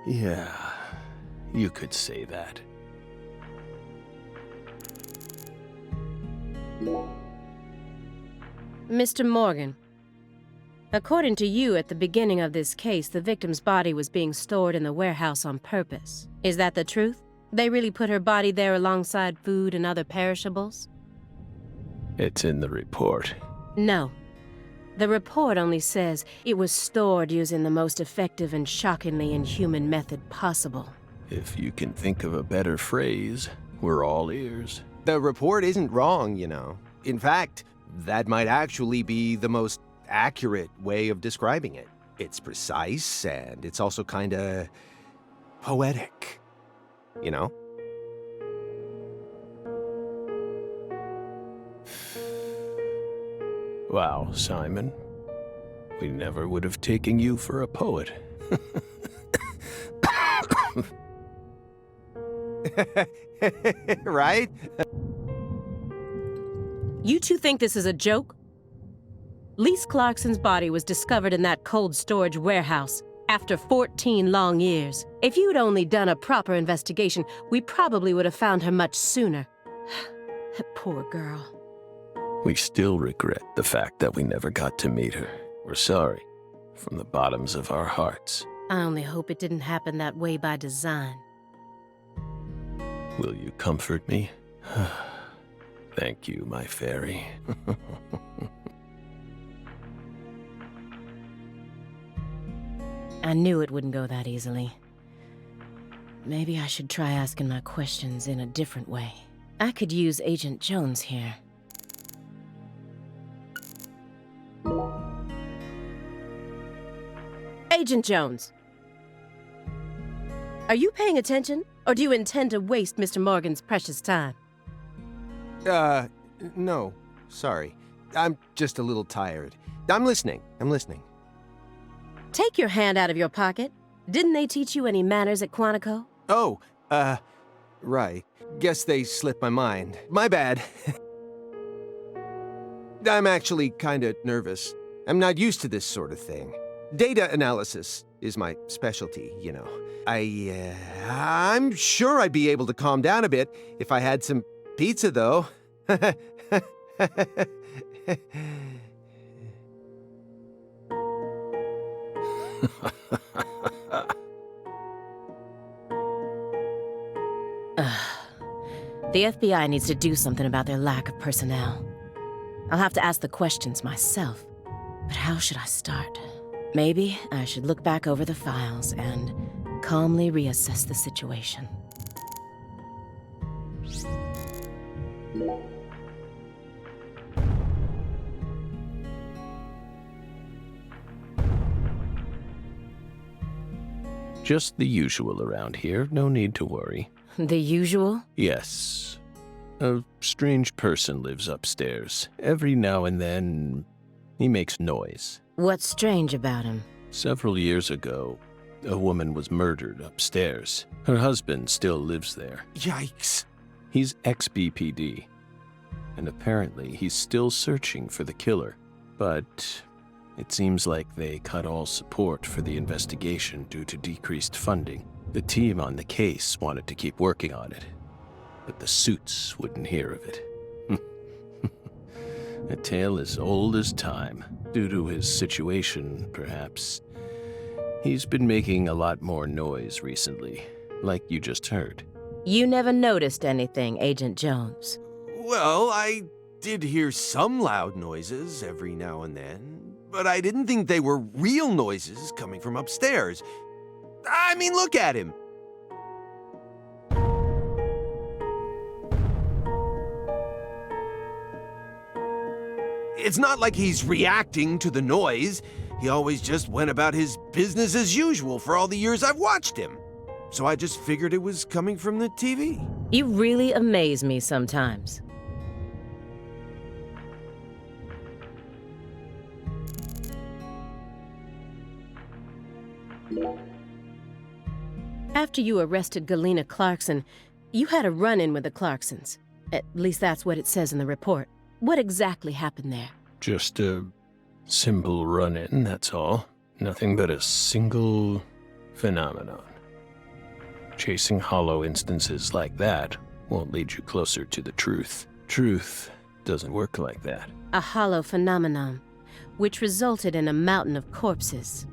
Yeah, you could say that. Mr. Morgan, according to you, at the beginning of this case, the victim's body was being stored in the warehouse on purpose. Is that the truth? They really put her body there alongside food and other perishables? It's in the report. No. The report only says it was stored using the most effective and shockingly inhuman method possible. If you can think of a better phrase, we're all ears. The report isn't wrong, you know. In fact, that might actually be the most accurate way of describing it. It's precise, and it's also kinda poetic, you know? Wow, Simon. We never would have taken you for a poet. Right? You two think this is a joke? Lise Clarkson's body was discovered in that cold storage warehouse after 14 long years. If you'd only done a proper investigation, we probably would have found her much sooner. That poor girl. We still regret the fact that we never got to meet her. We're sorry, from the bottoms of our hearts. I only hope it didn't happen that way by design. Will you comfort me? Thank you, my fairy. I knew it wouldn't go that easily. Maybe I should try asking my questions in a different way. I could use Agent Jones here. Agent Jones! Are you paying attention, or do you intend to waste Mr. Morgan's precious time? No. Sorry. I'm just a little tired. I'm listening. Take your hand out of your pocket. Didn't they teach you any manners at Quantico? Oh, right. Guess they slipped my mind. My bad. I'm actually kinda nervous. I'm not used to this sort of thing. Data analysis is my specialty, you know. I'm sure I'd be able to calm down a bit if I had some pizza, though. The FBI needs to do something about their lack of personnel. I'll have to ask the questions myself. But how should I start? Maybe I should look back over the files and calmly reassess the situation. Just the usual around here, no need to worry. The usual? Yes. A strange person lives upstairs. Every now and then, he makes noise. What's strange about him? Several years ago, a woman was murdered upstairs. Her husband still lives there. Yikes. He's ex-BPD, and apparently he's still searching for the killer. But it seems like they cut all support for the investigation due to decreased funding. The team on the case wanted to keep working on it, but the suits wouldn't hear of it. A tale as old as time. Due to his situation, perhaps. He's been making a lot more noise recently, like you just heard. You never noticed anything, Agent Jones. Well, I did hear some loud noises every now and then, but I didn't think they were real noises coming from upstairs. I mean, look at him. It's not like he's reacting to the noise. He always just went about his business as usual for all the years I've watched him. So I just figured it was coming from the TV. You really amaze me sometimes. After you arrested Galena Clarkson, you had a run-in with the Clarksons. At least that's what it says in the report. What exactly happened there? Just a simple run-in, that's all. Nothing but a single phenomenon. Chasing hollow instances like that won't lead you closer to the truth. Truth doesn't work like that. A hollow phenomenon, which resulted in a mountain of corpses.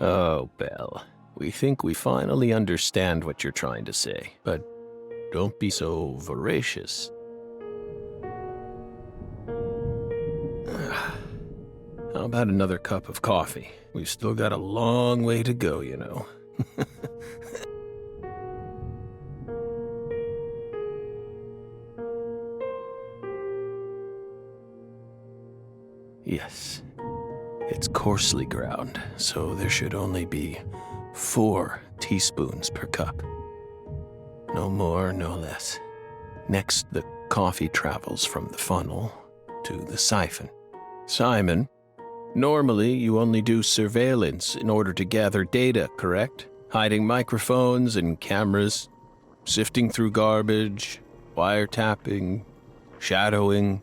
Oh, Belle. We think we finally understand what you're trying to say, but don't be so voracious. How about another cup of coffee? We've still got a long way to go, you know. Yes. It's coarsely ground, so there should only be 4 teaspoons per cup. No more, no less. Next, the coffee travels from the funnel to the siphon. Simon, normally you only do surveillance in order to gather data, correct? Hiding microphones and cameras, sifting through garbage, wiretapping, shadowing,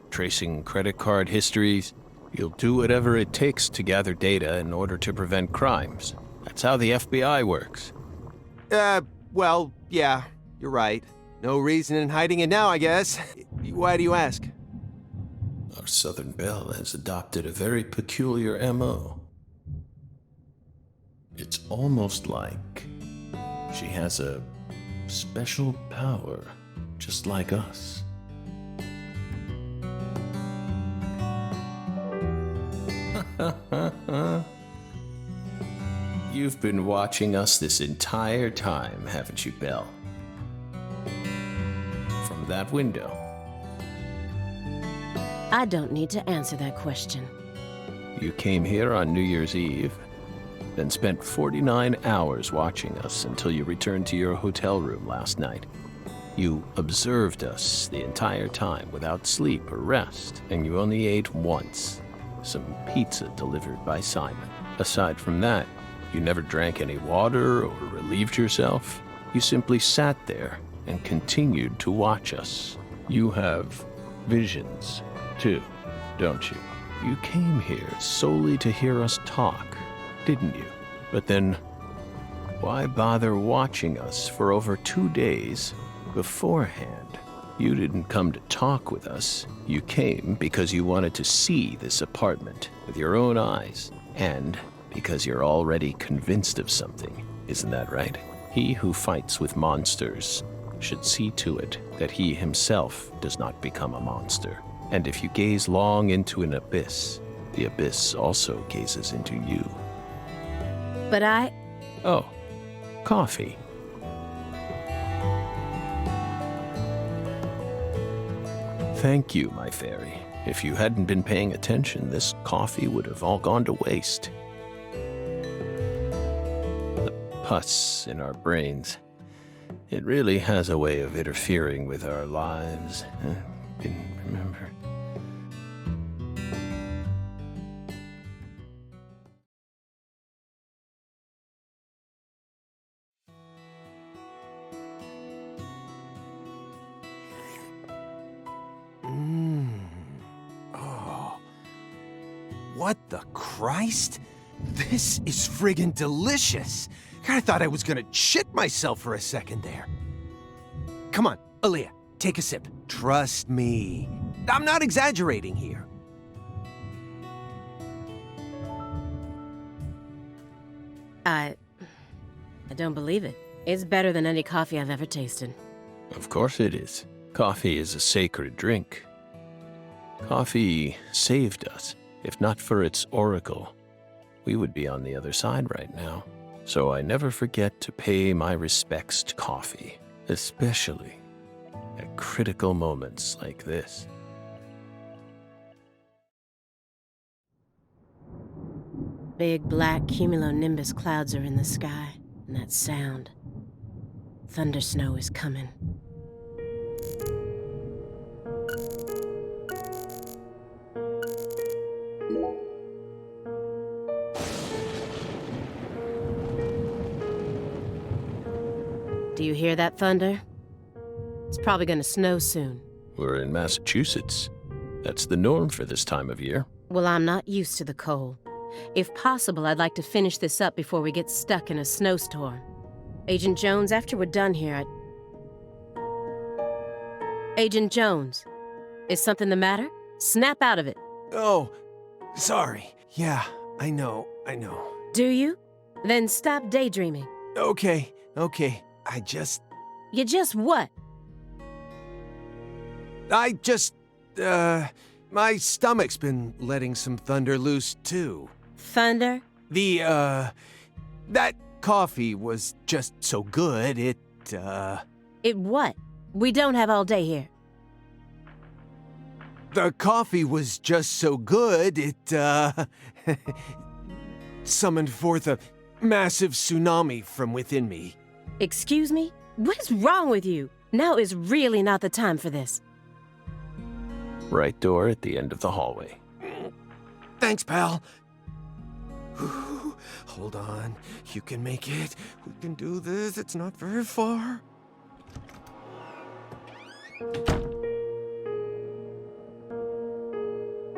tracing credit card histories. You'll do whatever it takes to gather data in order to prevent crimes. That's how the FBI works. Well, yeah, you're right. No reason in hiding it now, I guess. Why do you ask? Our Southern Belle has adopted a very peculiar MO. It's almost like she has a special power, just like us. You've been watching us this entire time, haven't you, Belle? From that window. I don't need to answer that question. You came here on New Year's Eve, then spent 49 hours watching us until you returned to your hotel room last night. You observed us the entire time without sleep or rest, and you only ate once, some pizza delivered by Simon. Aside from that, you never drank any water or relieved yourself. You simply sat there and continued to watch us. You have visions, too, don't you? You came here solely to hear us talk, didn't you? But then, why bother watching us for over 2 days beforehand? You didn't come to talk with us. You came because you wanted to see this apartment with your own eyes, and because you're already convinced of something. Isn't that right? He who fights with monsters should see to it that he himself does not become a monster. And if you gaze long into an abyss, the abyss also gazes into you. But I... Oh, coffee. Thank you, my fairy. If you hadn't been paying attention, this coffee would have all gone to waste. The pus in our brains. It really has a way of interfering with our lives. Didn't remember. Oh. What the Christ? This is friggin' delicious. I thought I was gonna shit myself for a second there. Come on, Aaliyah, take a sip. Trust me. I'm not exaggerating here. I don't believe it. It's better than any coffee I've ever tasted. Of course it is. Coffee is a sacred drink. Coffee saved us. If not for its oracle, we would be on the other side right now. So I never forget to pay my respects to coffee, especially at critical moments like this. Big black cumulonimbus clouds are in the sky, and that sound. Thunder snow is coming. Do you hear that thunder? It's probably gonna snow soon. We're in Massachusetts. That's the norm for this time of year. Well, I'm not used to the cold. If possible, I'd like to finish this up before we get stuck in a snowstorm. Agent Jones, after we're done here, Agent Jones, is something the matter? Snap out of it. Oh, sorry. Yeah, I know. Do you? Then stop daydreaming. Okay. You just what? My stomach's been letting some thunder loose, too. Thunder? That coffee was just so good, It what? We don't have all day here. The coffee was just so good, it, summoned forth a massive tsunami from within me. Excuse me? What is wrong with you? Now is really not the time for this. Right door at the end of the hallway. Thanks, pal. Hold on. You can make it. We can do this. It's not very far.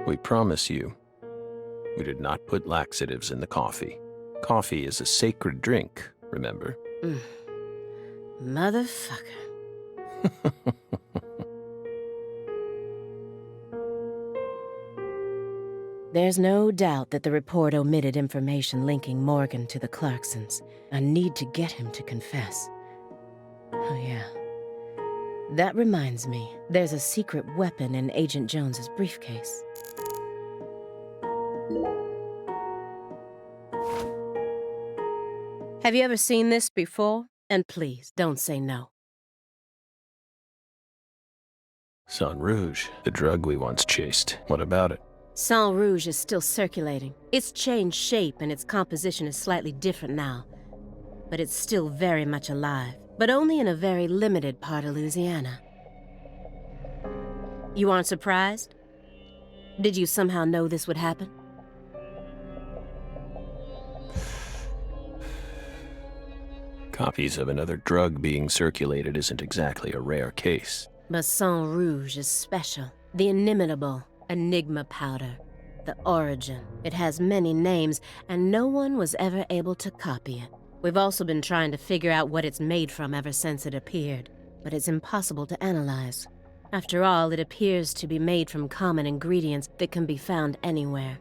We promise you, we did not put laxatives in the coffee. Coffee is a sacred drink, remember? Motherfucker. There's no doubt that the report omitted information linking Morgan to the Clarksons. I need to get him to confess. Oh, yeah. That reminds me, there's a secret weapon in Agent Jones's briefcase. Have you ever seen this before? And please, don't say no. Sang Rouge, the drug we once chased. What about it? Sang Rouge is still circulating. It's changed shape and its composition is slightly different now. But it's still very much alive. But only in a very limited part of Louisiana. You aren't surprised? Did you somehow know this would happen? Copies of another drug being circulated isn't exactly a rare case. But Sang Rouge is special. The inimitable Enigma powder. The origin. It has many names, and no one was ever able to copy it. We've also been trying to figure out what it's made from ever since it appeared. But it's impossible to analyze. After all, it appears to be made from common ingredients that can be found anywhere.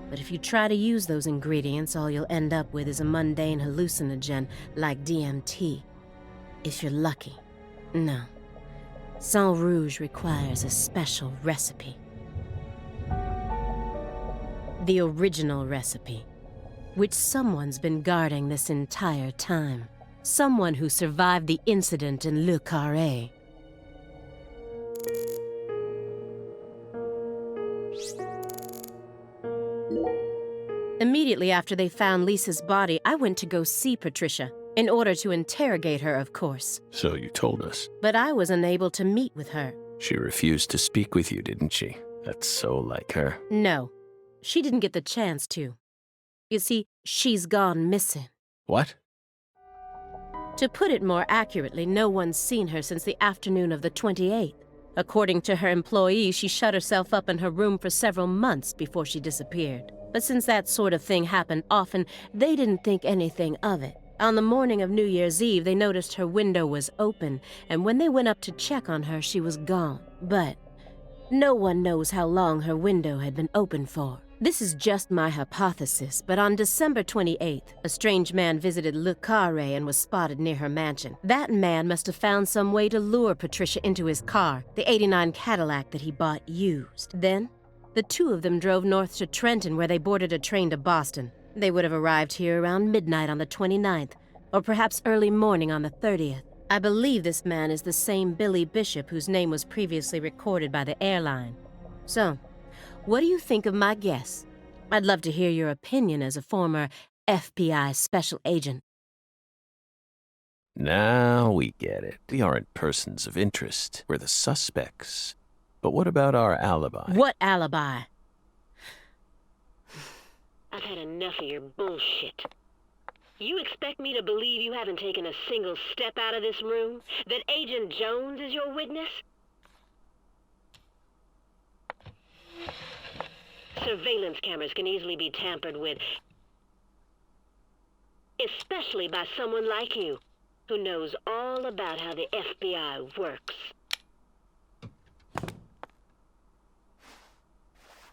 But if you try to use those ingredients, all you'll end up with is a mundane hallucinogen like DMT. If you're lucky. No. Sang Rouge requires a special recipe. The original recipe, which someone's been guarding this entire time. Someone who survived the incident in Le Carré. Immediately after they found Lisa's body, I went to go see Patricia, in order to interrogate her, of course. So you told us. But I was unable to meet with her. She refused to speak with you, didn't she? That's so like her. No, she didn't get the chance to. You see, she's gone missing. What? To put it more accurately, no one's seen her since the afternoon of the 28th. According to her employees, she shut herself up in her room for several months before she disappeared. But since that sort of thing happened often, they didn't think anything of it. On the morning of New Year's Eve, they noticed her window was open, and when they went up to check on her, she was gone. But no one knows how long her window had been open for. This is just my hypothesis, but on December 28th, a strange man visited Le Carré and was spotted near her mansion. That man must have found some way to lure Patricia into his car, the '89 Cadillac that he bought used. Then, the two of them drove north to Trenton, where they boarded a train to Boston. They would have arrived here around midnight on the 29th, or perhaps early morning on the 30th. I believe this man is the same Billy Bishop whose name was previously recorded by the airline. So, what do you think of my guess? I'd love to hear your opinion as a former FBI special agent. Now we get it. We aren't persons of interest. We're the suspects. But what about our alibi? What alibi? I've had enough of your bullshit. You expect me to believe you haven't taken a single step out of this room? That Agent Jones is your witness? Surveillance cameras can easily be tampered with, especially by someone like you, who knows all about how the FBI works.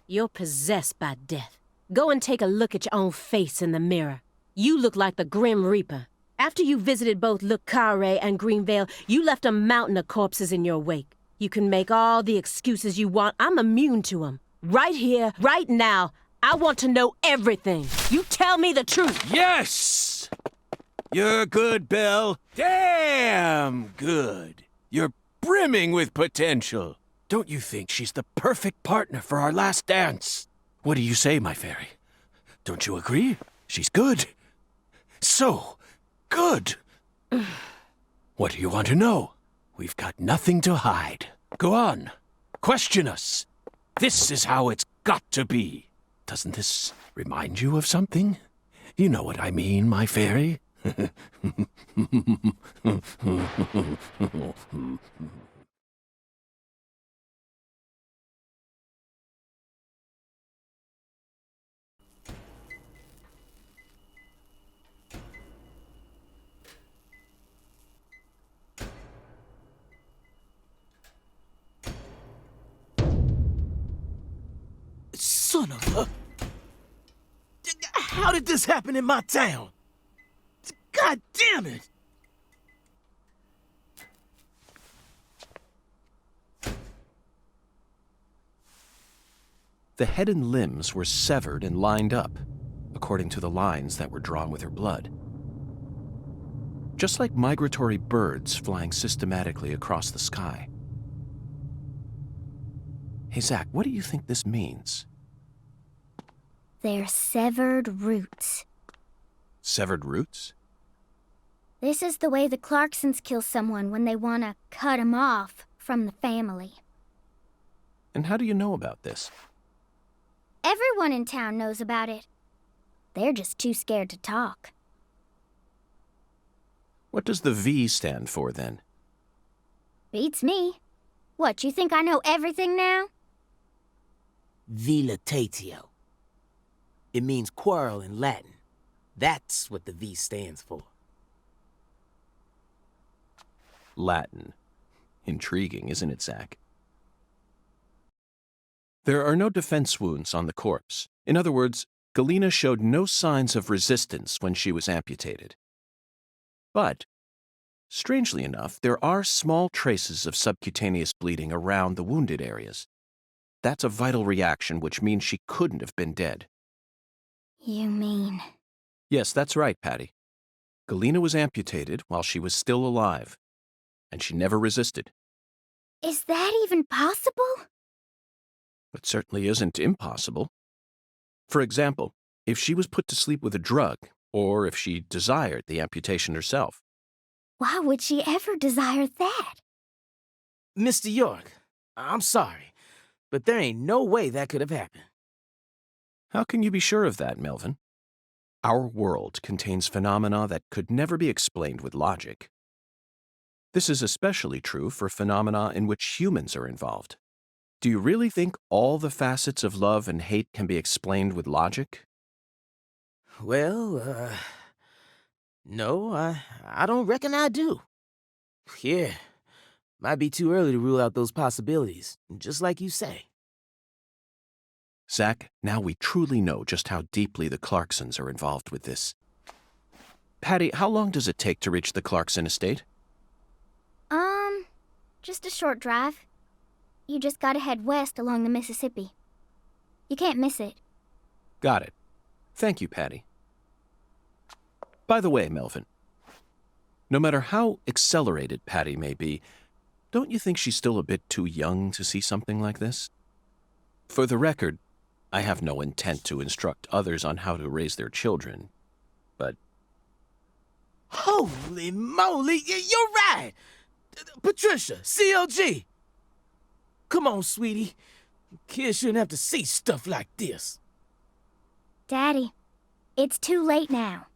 You're possessed by death. Go and take a look at your own face in the mirror. You look like the Grim Reaper. After you visited both Le Carré and Greenvale, you left a mountain of corpses in your wake. You can make all the excuses you want. I'm immune to them. Right here, right now, I want to know everything. You tell me the truth. Yes! You're good, Belle. Damn good. You're brimming with potential. Don't you think she's the perfect partner for our last dance? What do you say, my fairy? Don't you agree? She's good. So good. What do you want to know? We've got nothing to hide. Go on. Question us. This is how it's got to be. Doesn't this remind you of something? You know what I mean, my fairy. Son of a... How did this happen in my town? God damn it! The head and limbs were severed and lined up, according to the lines that were drawn with her blood. Just like migratory birds flying systematically across the sky. Hey, Zach, what do you think this means? They're severed roots. Severed roots? This is the way the Clarksons kill someone when they want to cut him off from the family. And how do you know about this? Everyone in town knows about it. They're just too scared to talk. What does the V stand for, then? Beats me. What, you think I know everything now? Vilitatio. It means quarrel in Latin. That's what the V stands for. Latin. Intriguing, isn't it, Zach? There are no defense wounds on the corpse. In other words, Galena showed no signs of resistance when she was amputated. But, strangely enough, there are small traces of subcutaneous bleeding around the wounded areas. That's a vital reaction, which means she couldn't have been dead. You mean... Yes, that's right, Patty. Galena was amputated while she was still alive, and she never resisted. Is that even possible? It certainly isn't impossible. For example, if she was put to sleep with a drug, or if she desired the amputation herself. Why would she ever desire that? Mr. York, I'm sorry, but there ain't no way that could have happened. How can you be sure of that, Melvin? Our world contains phenomena that could never be explained with logic. This is especially true for phenomena in which humans are involved. Do you really think all the facets of love and hate can be explained with logic? Well, no, I don't reckon I do. Yeah, might be too early to rule out those possibilities, just like you say. Zach, now we truly know just how deeply the Clarksons are involved with this. Patty, how long does it take to reach the Clarkson estate? Just a short drive. You just gotta head west along the Mississippi. You can't miss it. Got it. Thank you, Patty. By the way, Melvin, no matter how accelerated Patty may be, don't you think she's still a bit too young to see something like this? For the record, I have no intent to instruct others on how to raise their children, but... Holy moly, you're right! Patricia, CLG! Come on, sweetie. Kids shouldn't have to see stuff like this. Daddy, it's too late now.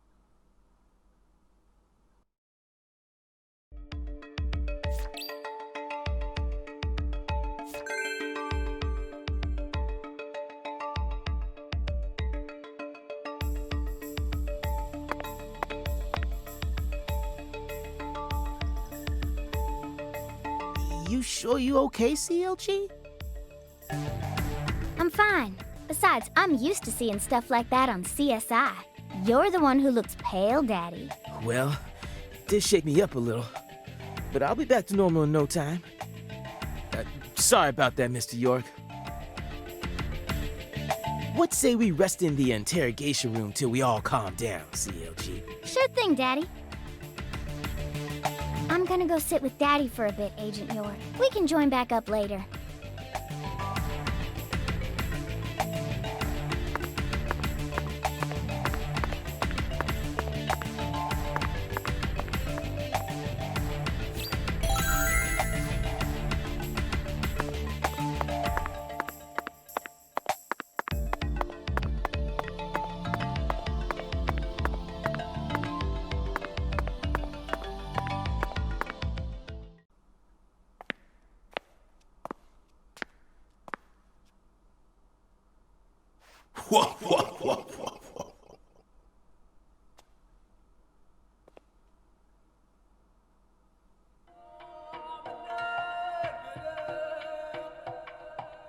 You sure you okay, CLG? I'm fine. Besides, I'm used to seeing stuff like that on CSI. You're the one who looks pale, Daddy. Well, it did shake me up a little, but I'll be back to normal in no time. Sorry about that, Mr. York. What say we rest in the interrogation room till we all calm down, CLG? Sure thing, Daddy. I'm gonna go sit with Daddy for a bit, Agent York. We can join back up later.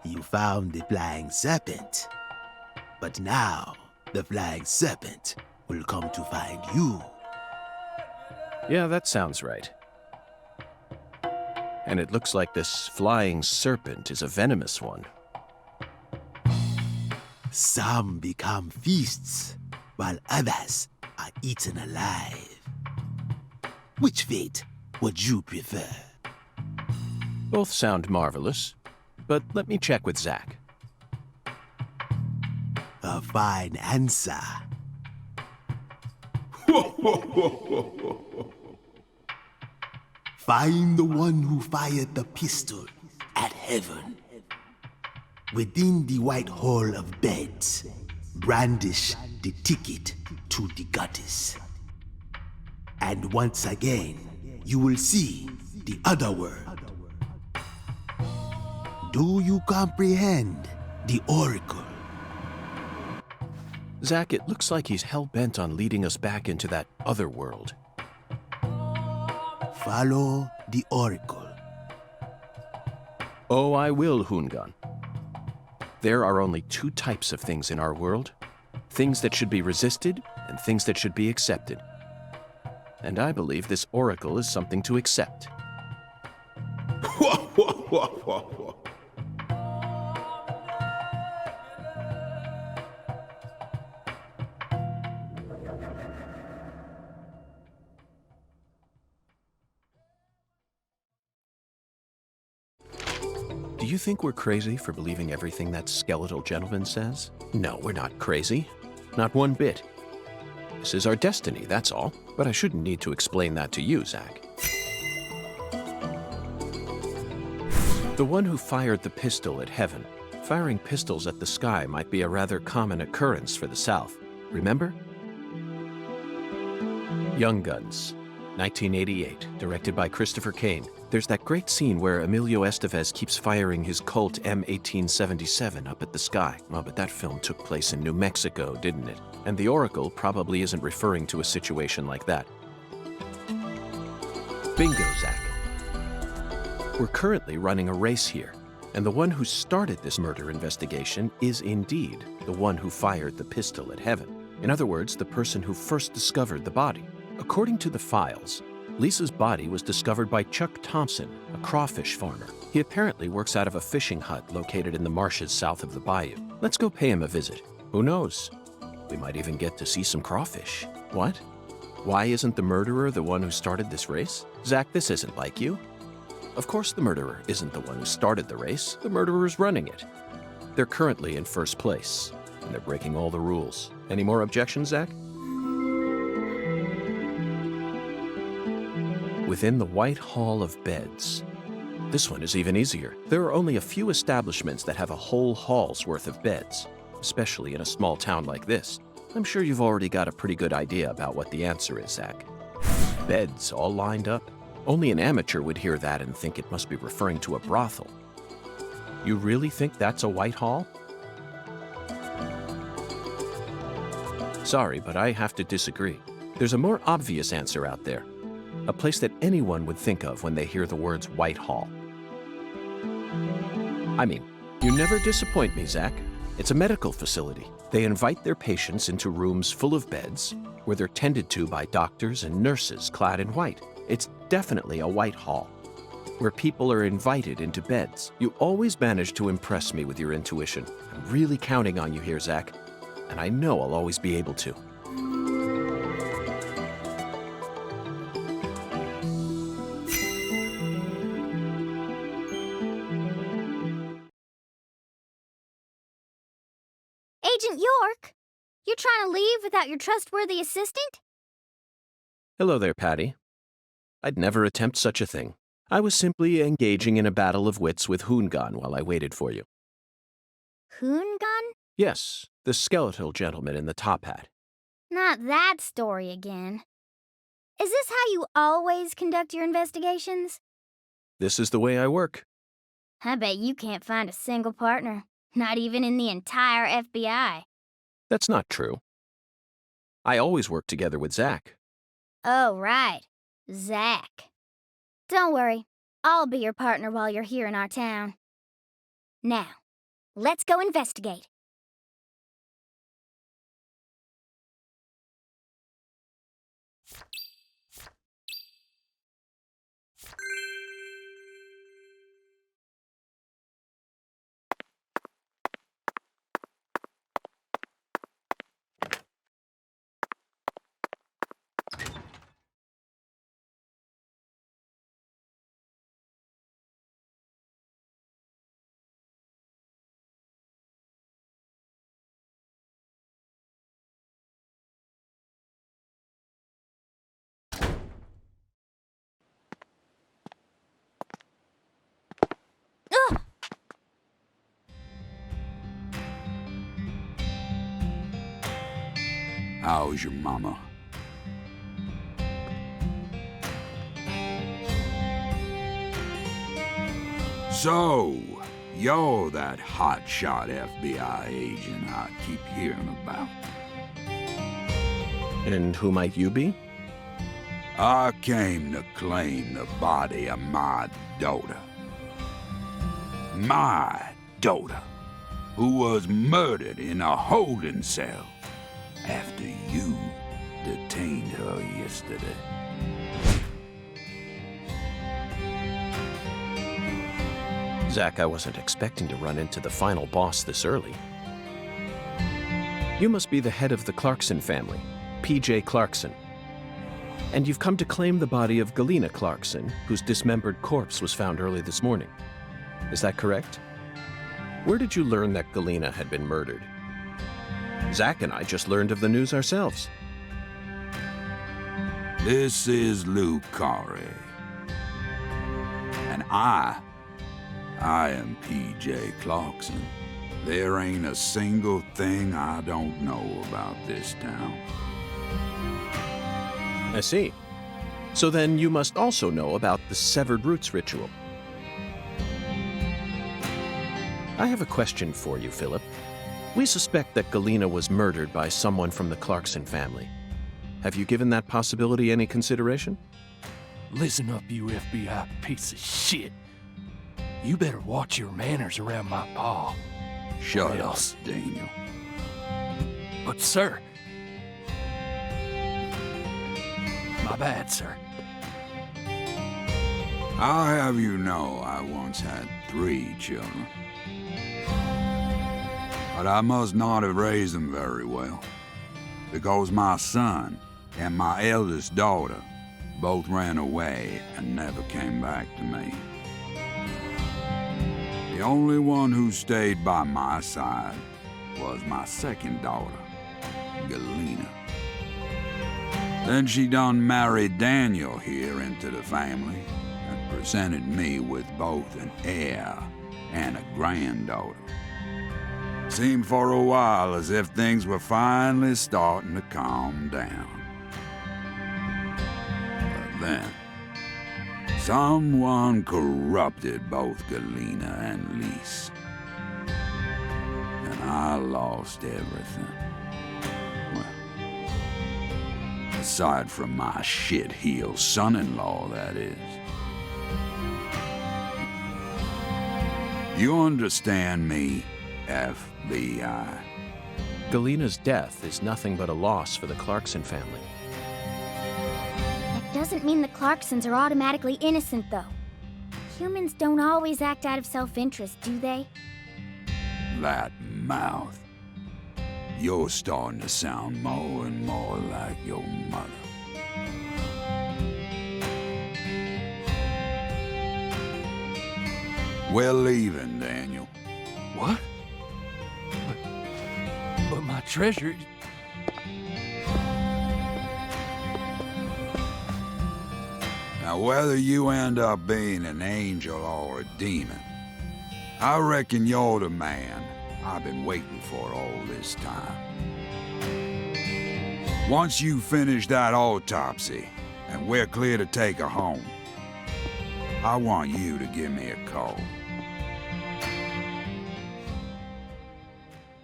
You found the flying serpent. But now, the flying serpent will come to find you. Yeah, that sounds right. And it looks like this flying serpent is a venomous one. Some become feasts, while others are eaten alive. Which fate would you prefer? Both sound marvelous, but let me check with Zach. A fine answer. Find the one who fired the pistol at heaven. Within the white hall of beds, brandish the ticket to the goddess. And once again, you will see the other world. Do you comprehend the oracle? Zach, it looks like he's hell-bent on leading us back into that other world. Follow the oracle. Oh, I will, Hungan. There are only two types of things in our world. Things that should be resisted and things that should be accepted. And I believe this oracle is something to accept. Do you think we're crazy for believing everything that skeletal gentleman says? No, we're not crazy. Not one bit. This is our destiny, that's all. But I shouldn't need to explain that to you, Zach. The one who fired the pistol at heaven. Firing pistols at the sky might be a rather common occurrence for the South. Remember? Young Guns, 1988, directed by Christopher Kane. There's that great scene where Emilio Estevez keeps firing his Colt M1877 up at the sky. Oh, but that film took place in New Mexico, didn't it? And the Oracle probably isn't referring to a situation like that. Bingo, Zach. We're currently running a race here, and the one who started this murder investigation is indeed the one who fired the pistol at heaven. In other words, the person who first discovered the body. According to the files, Lisa's body was discovered by Chuck Thompson, a crawfish farmer. He apparently works out of a fishing hut located in the marshes south of the bayou. Let's go pay him a visit. Who knows? We might even get to see some crawfish. What? Why isn't the murderer the one who started this race? Zach, this isn't like you. Of course the murderer isn't the one who started the race. The murderer's running it. They're currently in first place, and they're breaking all the rules. Any more objections, Zach? Within the White Hall of Beds. This one is even easier. There are only a few establishments that have a whole hall's worth of beds, especially in a small town like this. I'm sure you've already got a pretty good idea about what the answer is, Zach. Beds all lined up. Only an amateur would hear that and think it must be referring to a brothel. You really think that's a White Hall? Sorry, but I have to disagree. There's a more obvious answer out there. A place that anyone would think of when they hear the words White Hall. I mean, you never disappoint me, Zach. It's a medical facility. They invite their patients into rooms full of beds where they're tended to by doctors and nurses clad in white. It's definitely a White Hall, where people are invited into beds. You always manage to impress me with your intuition. I'm really counting on you here, Zach, and I know I'll always be able to. Agent York, you're trying to leave without your trustworthy assistant? Hello there, Patty. I'd never attempt such a thing. I was simply engaging in a battle of wits with Hungan while I waited for you. Hungan? Yes, the skeletal gentleman in the top hat. Not that story again. Is this how you always conduct your investigations? This is the way I work. I bet you can't find a single partner, not even in the entire FBI. That's not true. I always work together with Zach. Oh, right. Zach. Don't worry. I'll be your partner while you're here in our town. Now, let's go investigate. How's your mama? So, you're that hotshot FBI agent I keep hearing about. And who might you be? I came to claim the body of my daughter. My daughter, who was murdered in a holding cell after you detained her yesterday. Zach, I wasn't expecting to run into the final boss this early. You must be the head of the Clarkson family, P.J. Clarkson. And you've come to claim the body of Galena Clarkson, whose dismembered corpse was found early this morning. Is that correct? Where did you learn that Galena had been murdered? Zach and I just learned of the news ourselves. This is Lou Carré. And I am P.J. Clarkson. There ain't a single thing I don't know about this town. I see. So then you must also know about the severed roots ritual. I have a question for you, Philip. We suspect that Galena was murdered by someone from the Clarkson family. Have you given that possibility any consideration? Listen up, you FBI piece of shit. You better watch your manners around my pa. Shut up, Daniel. But, sir... My bad, sir. I'll have you know I once had 3 children. But I must not have raised them very well, because my son and my eldest daughter both ran away and never came back to me. The only one who stayed by my side was my second daughter, Galena. Then she done married Daniel here into the family and presented me with both an heir and a granddaughter. Seemed for a while as if things were finally starting to calm down. But then, someone corrupted both Galena and Lise. And I lost everything. Aside from my shit-heel son-in-law, that is. You understand me, FBI? Galena's death is nothing but a loss for the Clarkson family. That doesn't mean the Clarksons are automatically innocent, though. Humans don't always act out of self-interest, do they? That mouth. You're starting to sound more and more like your mother. We're leaving, Daniel. What? But my treasure... Now, whether you end up being an angel or a demon, I reckon you're the man I've been waiting for all this time. Once you finish that autopsy, and we're clear to take her home, I want you to give me a call.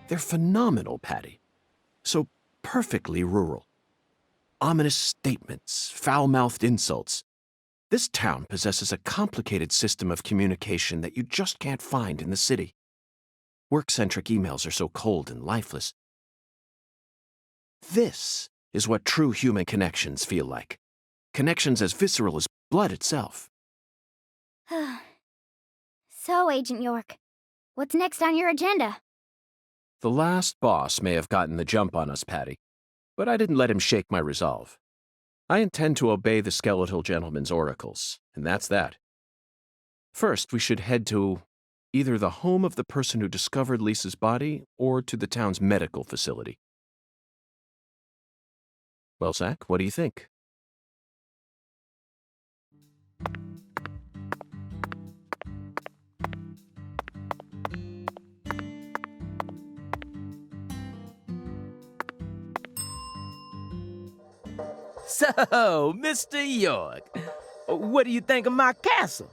They're phenomenal, Patty. So perfectly rural. Ominous statements, foul-mouthed insults. This town possesses a complicated system of communication that you just can't find in the city. Work-centric emails are so cold and lifeless. This is what true human connections feel like. Connections as visceral as blood itself. So, Agent York, what's next on your agenda? The last boss may have gotten the jump on us, Patty, but I didn't let him shake my resolve. I intend to obey the skeletal gentleman's oracles, and that's that. First, we should head to either the home of the person who discovered Lisa's body or to the town's medical facility. Well, Zach, what do you think? So, Mr. York, what do you think of my castle?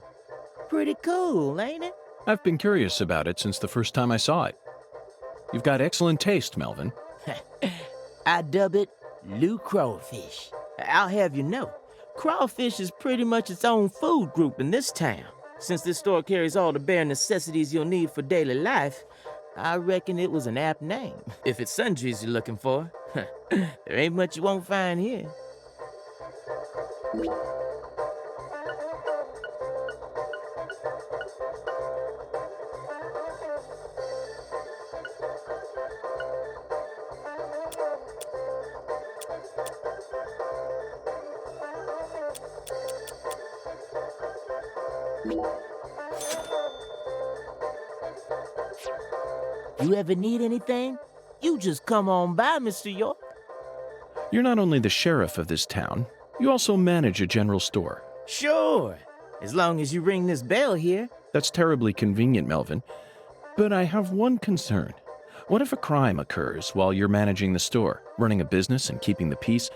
Pretty cool, ain't it? I've been curious about it since the first time I saw it. You've got excellent taste, Melvin. I dub it Lou Crawfish. I'll have you know, crawfish is pretty much its own food group in this town. Since this store carries all the bare necessities you'll need for daily life, I reckon it was an apt name. If it's sundries you're looking for, there ain't much you won't find here. You ever need anything? You just come on by, Mr. York. You're not only the sheriff of this town, you also manage a general store. Sure, as long as you ring this bell here. That's terribly convenient, Melvin. But I have one concern. What if a crime occurs while you're managing the store, running a business and keeping the peace?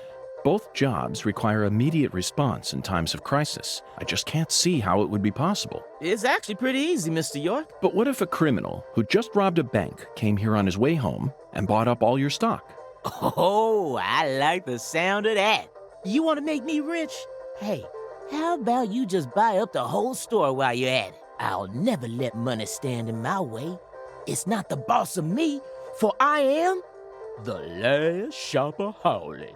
Both jobs require immediate response in times of crisis. I just can't see how it would be possible. It's actually pretty easy, Mr. York. But what if a criminal who just robbed a bank came here on his way home and bought up all your stock? Oh, I like the sound of that. You want to make me rich? Hey, how about you just buy up the whole store while you're at it? I'll never let money stand in my way. It's not the boss of me, for I am the last shopaholic.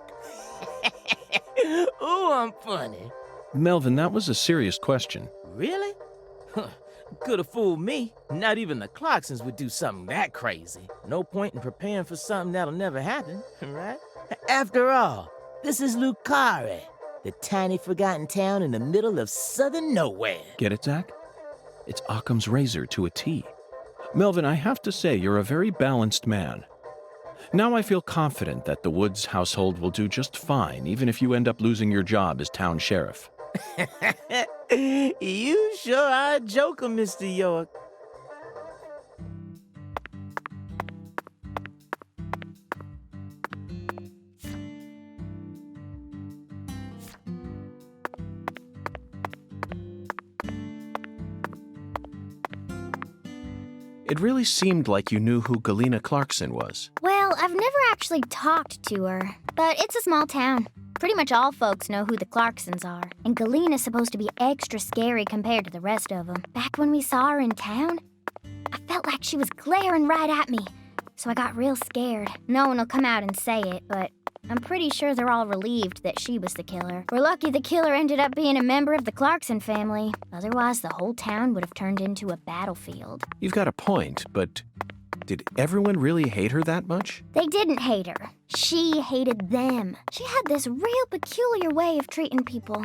Ooh, I'm funny. Melvin, that was a serious question. Really? Could have fooled me. Not even the Clarksons would do something that crazy. No point in preparing for something that'll never happen, right? After all, this is Carré, the tiny forgotten town in the middle of southern nowhere. Get it, Zach? It's Occam's razor to a T. Melvin, I have to say you're a very balanced man. Now I feel confident that the Woods household will do just fine, even if you end up losing your job as town sheriff. You sure are a joker, Mr. York. It really seemed like you knew who Galena Clarkson was. Well, I've never actually talked to her, but it's a small town. Pretty much all folks know who the Clarksons are, and Galena's supposed to be extra scary compared to the rest of them. Back when we saw her in town, I felt like she was glaring right at me, so I got real scared. No one will come out and say it, but I'm pretty sure they're all relieved that she was the killer. We're lucky the killer ended up being a member of the Clarkson family. Otherwise, the whole town would have turned into a battlefield. You've got a point, but did everyone really hate her that much? They didn't hate her. She hated them. She had this real peculiar way of treating people.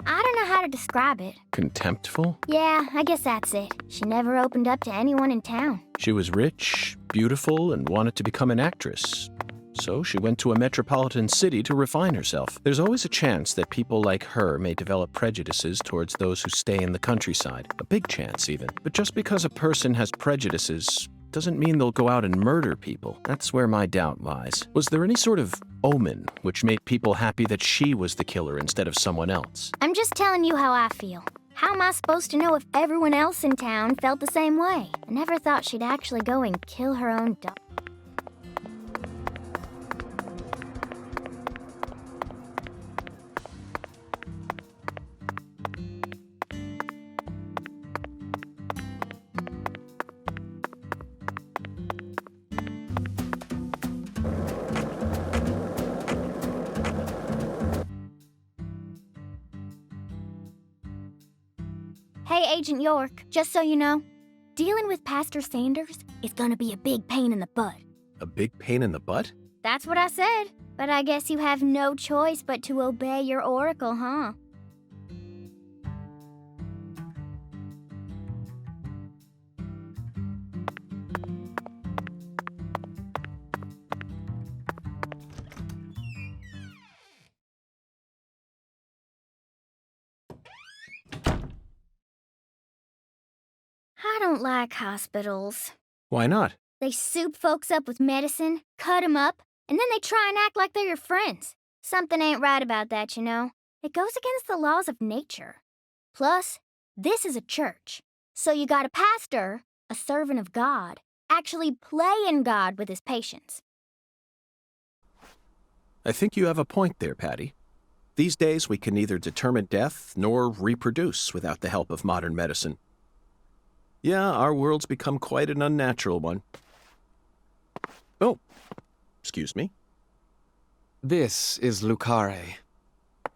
I don't know how to describe it. Contemptful? Yeah, I guess that's it. She never opened up to anyone in town. She was rich, beautiful, and wanted to become an actress. So she went to a metropolitan city to refine herself. There's always a chance that people like her may develop prejudices towards those who stay in the countryside. A big chance, even. But just because a person has prejudices doesn't mean they'll go out and murder people. That's where my doubt lies. Was there any sort of omen which made people happy that she was the killer instead of someone else? I'm just telling you how I feel. How am I supposed to know if everyone else in town felt the same way? I never thought she'd actually go and kill her own dog. Hey, Agent York, just so you know, dealing with Pastor Sanders is gonna be a big pain in the butt. A big pain in the butt? That's what I said. But I guess you have no choice but to obey your oracle, huh? I don't like hospitals. Why not? They soup folks up with medicine, cut 'em up, and then they try and act like they're your friends. Something ain't right about that, you know. It goes against the laws of nature. Plus, this is a church. So you got a pastor, a servant of God, actually playing God with his patients. I think you have a point there, Patty. These days, we can neither determine death nor reproduce without the help of modern medicine. Yeah, our world's become quite an unnatural one. Oh, excuse me. This is Carré.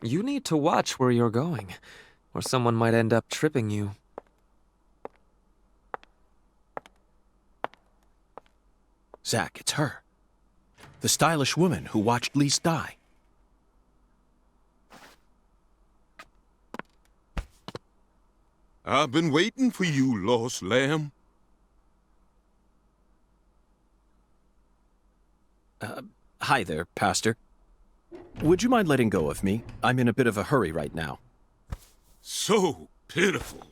You need to watch where you're going, or someone might end up tripping you. Zach, it's her. The stylish woman who watched Lise die. I've been waiting for you, lost lamb. Hi there, Pastor. Would you mind letting go of me? I'm in a bit of a hurry right now. So pitiful.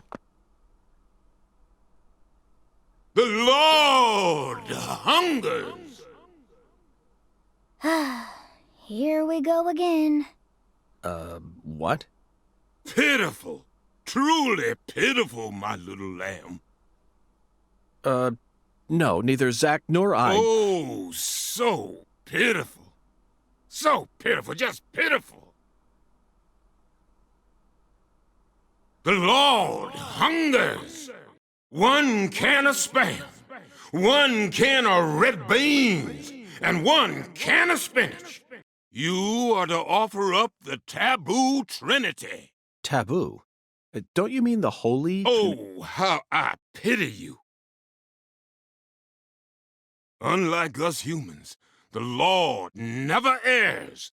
The Lord hungers. Here we go again. What? Pitiful. Truly pitiful, my little lamb. No, neither Zach nor I... Oh, so pitiful. So pitiful, just pitiful. The Lord hungers. 1 can of Spam, 1 can of red beans, and 1 can of spinach. You are to offer up the taboo trinity. Taboo? Don't you mean the holy... Oh, how I pity you. Unlike us humans, the Lord never errs.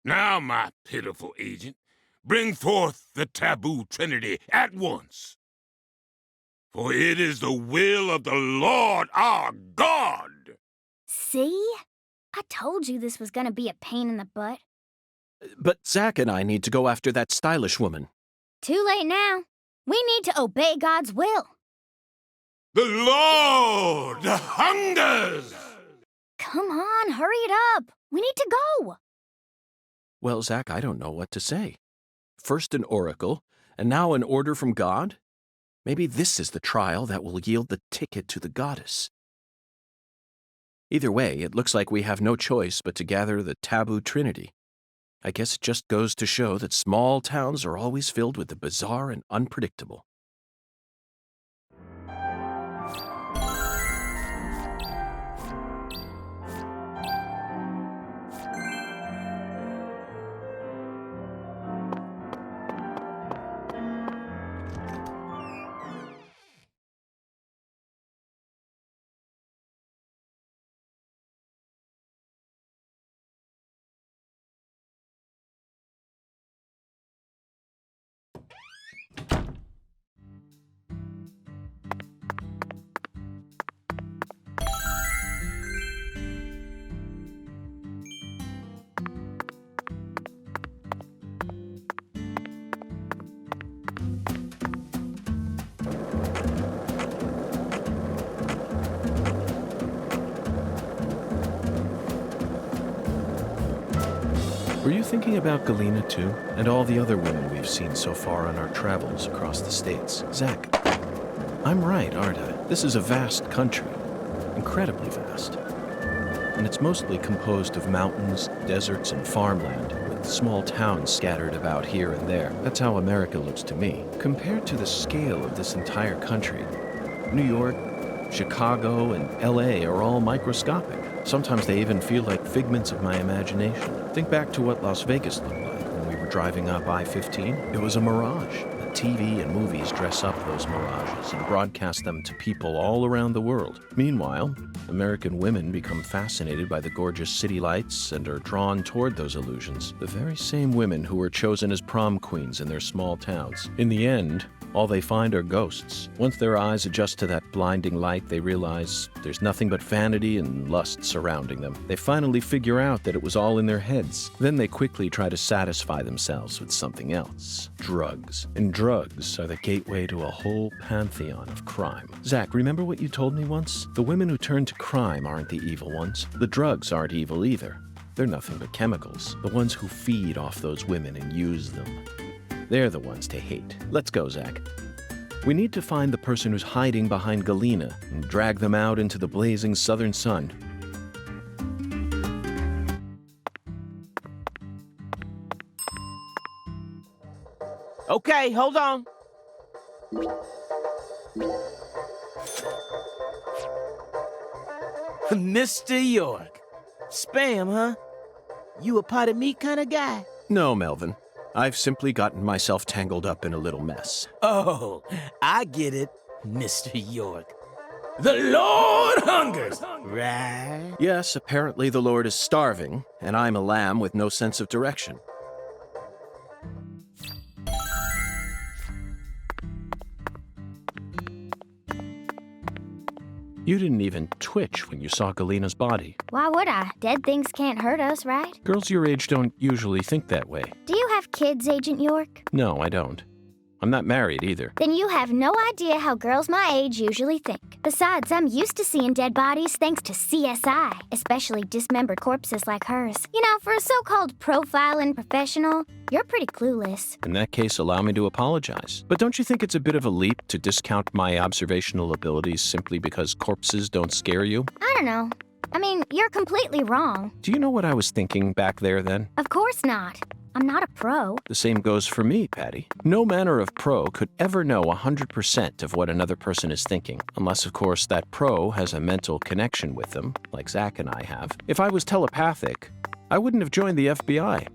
Now, my pitiful agent, bring forth the taboo trinity at once. For it is the will of the Lord our God. See? I told you this was gonna be a pain in the butt. But Zach and I need to go after that stylish woman. Too late now. We need to obey God's will. The Lord hungers! Come on, hurry it up. We need to go. Well, Zach, I don't know what to say. First an oracle, and now an order from God? Maybe this is the trial that will yield the ticket to the goddess. Either way, it looks like we have no choice but to gather the taboo trinity. I guess it just goes to show that small towns are always filled with the bizarre and unpredictable. Were you thinking about Galena, too? And all the other women we've seen so far on our travels across the states? Zach, I'm right, aren't I? This is a vast country. Incredibly vast. And it's mostly composed of mountains, deserts, and farmland, with small towns scattered about here and there. That's how America looks to me. Compared to the scale of this entire country, New York, Chicago, and LA are all microscopic. Sometimes they even feel like figments of my imagination. Think back to what Las Vegas looked like when we were driving up I-15. It was a mirage. The TV and movies dress up those mirages and broadcast them to people all around the world. Meanwhile, American women become fascinated by the gorgeous city lights and are drawn toward those illusions. The very same women who were chosen as prom queens in their small towns. In the end, all they find are ghosts. Once their eyes adjust to that blinding light, they realize there's nothing but vanity and lust surrounding them. They finally figure out that it was all in their heads. Then they quickly try to satisfy themselves with something else. Drugs. And drugs are the gateway to a whole pantheon of crime. Zach, remember what you told me once? The women who turn to crime aren't the evil ones. The drugs aren't evil either. They're nothing but chemicals. The ones who feed off those women and use them. They're the ones to hate. Let's go, Zach. We need to find the person who's hiding behind Galena and drag them out into the blazing southern sun. Okay, hold on. Mr. York. Spam, huh? You a pot of meat kind of guy? No, Melvin. I've simply gotten myself tangled up in a little mess. Oh, I get it, Mr. York. The Lord hungers, right? Yes, apparently the Lord is starving, and I'm a lamb with no sense of direction. You didn't even twitch when you saw Galena's body. Why would I? Dead things can't hurt us, right? Girls your age don't usually think that way. Do you have kids, Agent York? No, I don't. I'm not married either. Then you have no idea how girls my age usually think. Besides, I'm used to seeing dead bodies thanks to CSI, especially dismembered corpses like hers. You know, for a so-called profiling professional, you're pretty clueless. In that case, allow me to apologize. But don't you think it's a bit of a leap to discount my observational abilities simply because corpses don't scare you? I don't know. I mean, you're completely wrong. Do you know what I was thinking back there then? Of course not. I'm not a pro. The same goes for me, Patty. No manner of pro could ever know 100% of what another person is thinking, unless, of course, that pro has a mental connection with them, like Zach and I have. If I was telepathic, I wouldn't have joined the FBI.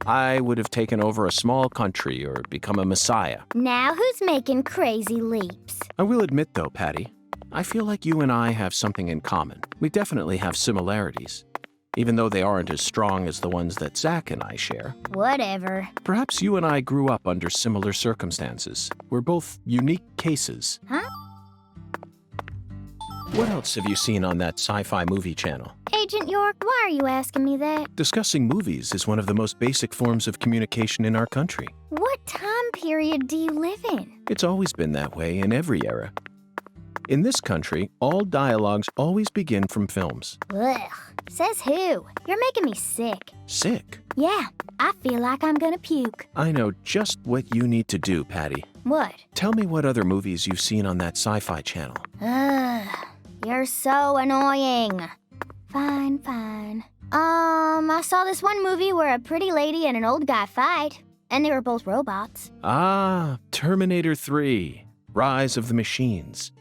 I would have taken over a small country or become a messiah. Now who's making crazy leaps? I will admit, though, Patty, I feel like you and I have something in common. We definitely have similarities, even though they aren't as strong as the ones that Zach and I share. Whatever. Perhaps you and I grew up under similar circumstances. We're both unique cases. Huh? What else have you seen on that sci-fi movie channel? Agent York, why are you asking me that? Discussing movies is one of the most basic forms of communication in our country. What time period do you live in? It's always been that way in every era. In this country, all dialogues always begin from films. Ugh. Says who? You're making me sick. Sick? Yeah, I feel like I'm gonna puke. I know just what you need to do, Patty. What? Tell me what other movies you've seen on that sci-fi channel. Ugh. You're so annoying. Fine, fine. I saw this one movie where a pretty lady and an old guy fight, and they were both robots. Ah, Terminator 3, Rise of the Machines.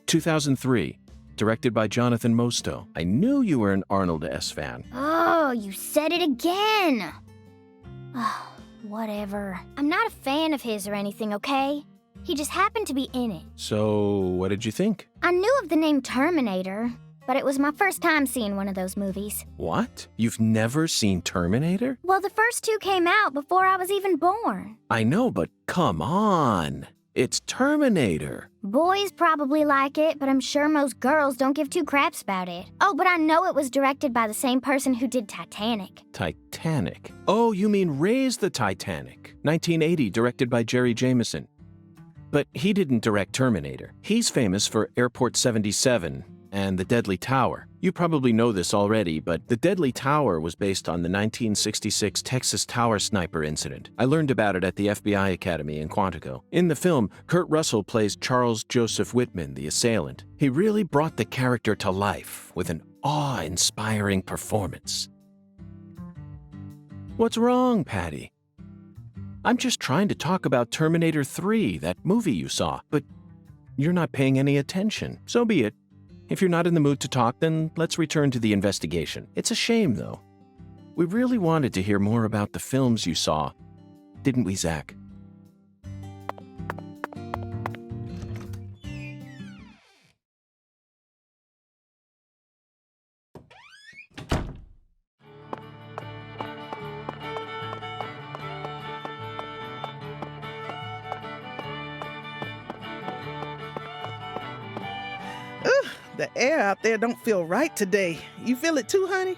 2003, directed by Jonathan Mostow. I knew you were an Arnold S. fan. Oh, you said it again. Oh, whatever. I'm not a fan of his or anything, okay? He just happened to be in it. So, what did you think? I knew of the name Terminator, but it was my first time seeing one of those movies. What? You've never seen Terminator? Well, the first two came out before I was even born. I know, but come on. It's Terminator. Boys probably like it, but I'm sure most girls don't give two craps about it. Oh, but I know it was directed by the same person who did Titanic. Titanic? Oh, you mean Raise the Titanic. 1980, directed by Jerry Jameson. But he didn't direct Terminator. He's famous for Airport 77 and The Deadly Tower. You probably know this already, but The Deadly Tower was based on the 1966 Texas Tower Sniper incident. I learned about it at the FBI Academy in Quantico. In the film, Kurt Russell plays Charles Joseph Whitman, the assailant. He really brought the character to life with an awe-inspiring performance. What's wrong, Patty? I'm just trying to talk about Terminator 3, that movie you saw, but you're not paying any attention. So be it. If you're not in the mood to talk, then let's return to the investigation. It's a shame, though. We really wanted to hear more about the films you saw, didn't we, Zach? The air out there don't feel right today. You feel it too, honey?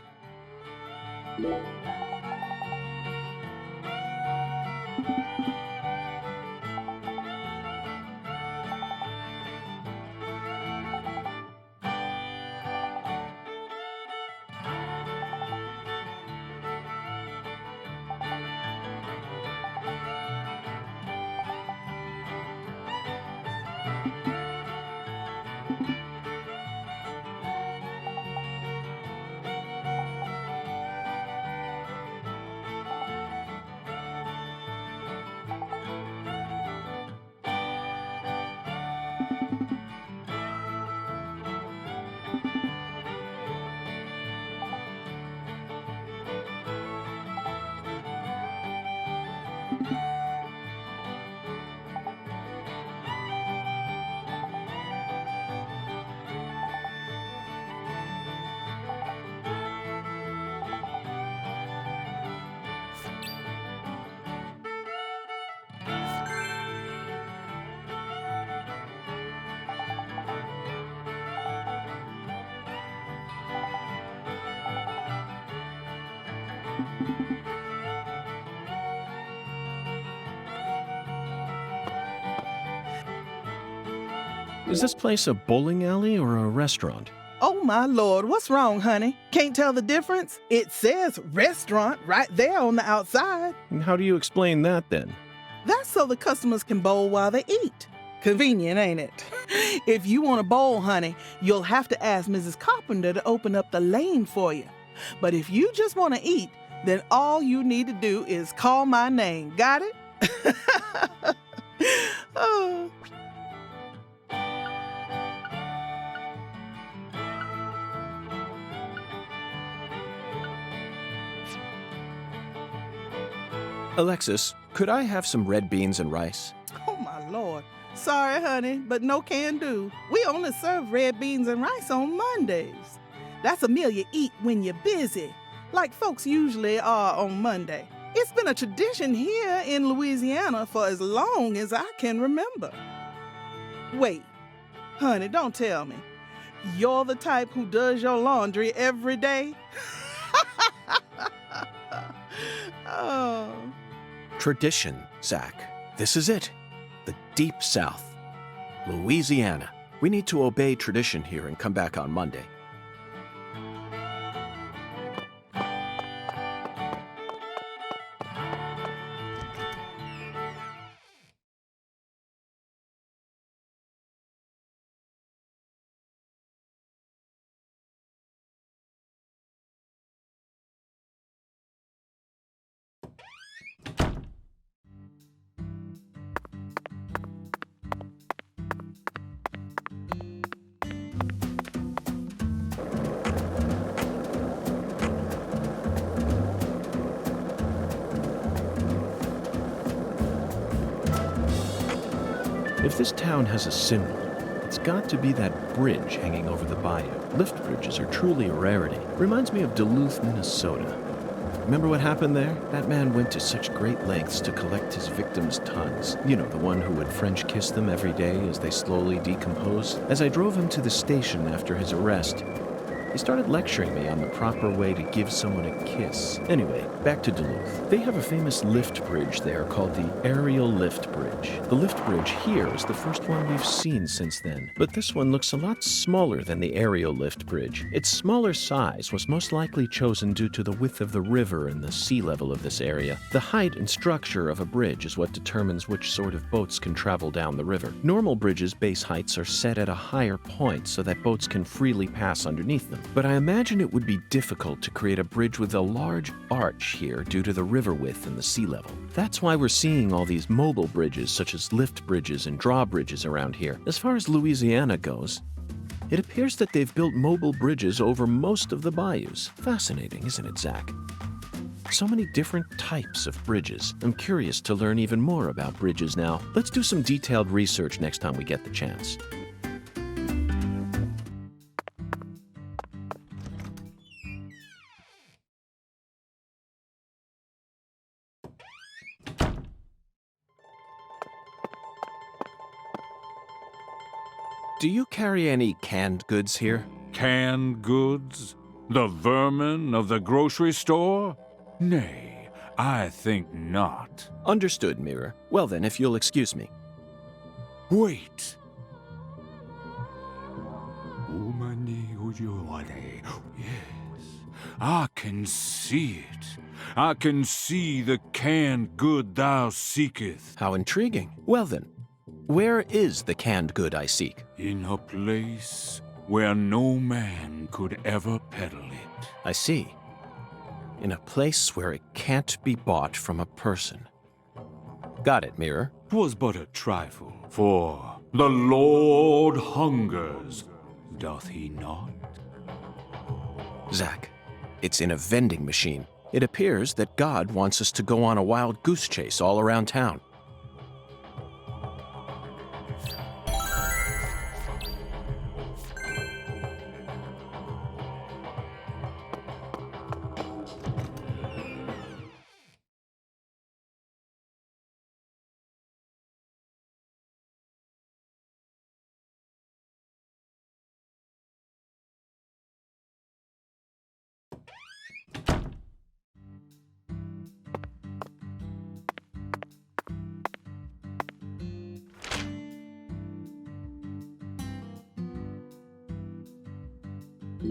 Is this place a bowling alley or a restaurant? Oh my lord, what's wrong, honey? Can't tell the difference? It says restaurant right there on the outside. And how do you explain that then? That's so the customers can bowl while they eat. Convenient, ain't it? If you want to bowl, honey, you'll have to ask Mrs. Carpenter to open up the lane for you. But if you just want to eat, then all you need to do is call my name. Got it? Oh. Alexis, could I have some red beans and rice? Oh my lord. Sorry, honey, but no can do. We only serve red beans and rice on Mondays. That's a meal you eat when you're busy, like folks usually are on Monday. It's been a tradition here in Louisiana for as long as I can remember. Wait, honey, don't tell me. You're the type who does your laundry every day? Oh. Tradition, Zach. This is it. The Deep South. Louisiana. We need to obey tradition here and come back on Monday. If this town has a symbol, it's got to be that bridge hanging over the bayou. Lift bridges are truly a rarity. Reminds me of Duluth, Minnesota. Remember what happened there? That man went to such great lengths to collect his victims' tons. You know, the one who would French kiss them every day as they slowly decomposed. As I drove him to the station after his arrest, he started lecturing me on the proper way to give someone a kiss. Anyway, back to Duluth. They have a famous lift bridge there called the Aerial Lift Bridge. The lift bridge here is the first one we've seen since then, but this one looks a lot smaller than the Aerial Lift Bridge. Its smaller size was most likely chosen due to the width of the river and the sea level of this area. The height and structure of a bridge is what determines which sort of boats can travel down the river. Normal bridges' base heights are set at a higher point so that boats can freely pass underneath them. But I imagine it would be difficult to create a bridge with a large arch here due to the river width and the sea level. That's why we're seeing all these mobile bridges such as lift bridges and drawbridges around here. As far as Louisiana goes, it appears that they've built mobile bridges over most of the bayous. Fascinating, isn't it, Zach? So many different types of bridges. I'm curious to learn even more about bridges now. Let's do some detailed research next time we get the chance. Do you carry any canned goods here? Canned goods? The vermin of the grocery store? Nay, I think not. Understood, Mirror. Well then, if you'll excuse me. Wait. Yes, I can see it. I can see the canned good thou seeketh. How intriguing. Well then, where is the canned good I seek? In a place where no man could ever peddle it. I see. In a place where it can't be bought from a person. Got it, Mirror. 'Twas but a trifle, for the Lord hungers, doth he not? Zach, it's in a vending machine. It appears that God wants us to go on a wild goose chase all around town. Hey,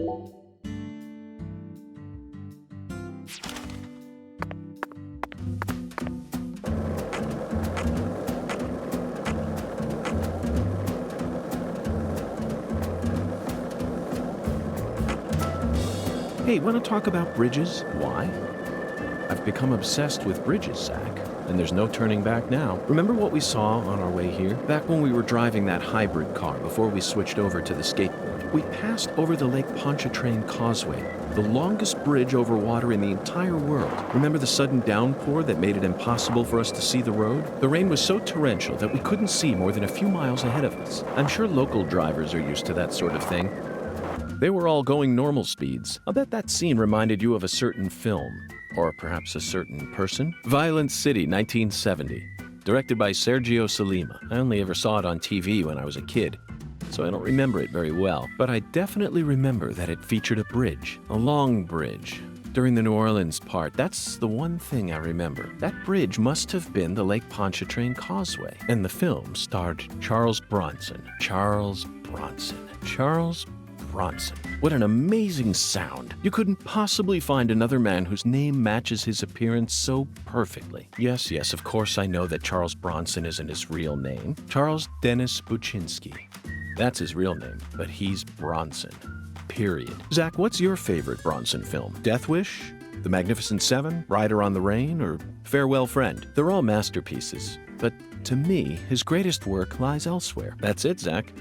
want to talk about bridges? Why? I've become obsessed with bridges, Zach, and there's no turning back now. Remember what we saw on our way here? Back when we were driving that hybrid car before we switched over to the skateboard. We passed over the Lake Pontchartrain Causeway, the longest bridge over water in the entire world. Remember the sudden downpour that made it impossible for us to see the road? The rain was so torrential that we couldn't see more than a few miles ahead of us. I'm sure local drivers are used to that sort of thing. They were all going normal speeds. I'll bet that scene reminded you of a certain film, or perhaps a certain person. Violent City, 1970, directed by Sergio Solima. I only ever saw it on TV when I was a kid, so I don't remember it very well. But I definitely remember that it featured a bridge, a long bridge. During the New Orleans part, that's the one thing I remember. That bridge must have been the Lake Pontchartrain Causeway. And the film starred Charles Bronson. Charles Bronson. What an amazing sound. You couldn't possibly find another man whose name matches his appearance so perfectly. Yes, of course I know that Charles Bronson isn't his real name. Charles Dennis Buczynski. That's his real name, but he's Bronson. Period. Zach, what's your favorite Bronson film? Death Wish? The Magnificent Seven? Rider on the Rain? Or Farewell Friend? They're all masterpieces. But to me, his greatest work lies elsewhere. That's it, Zach.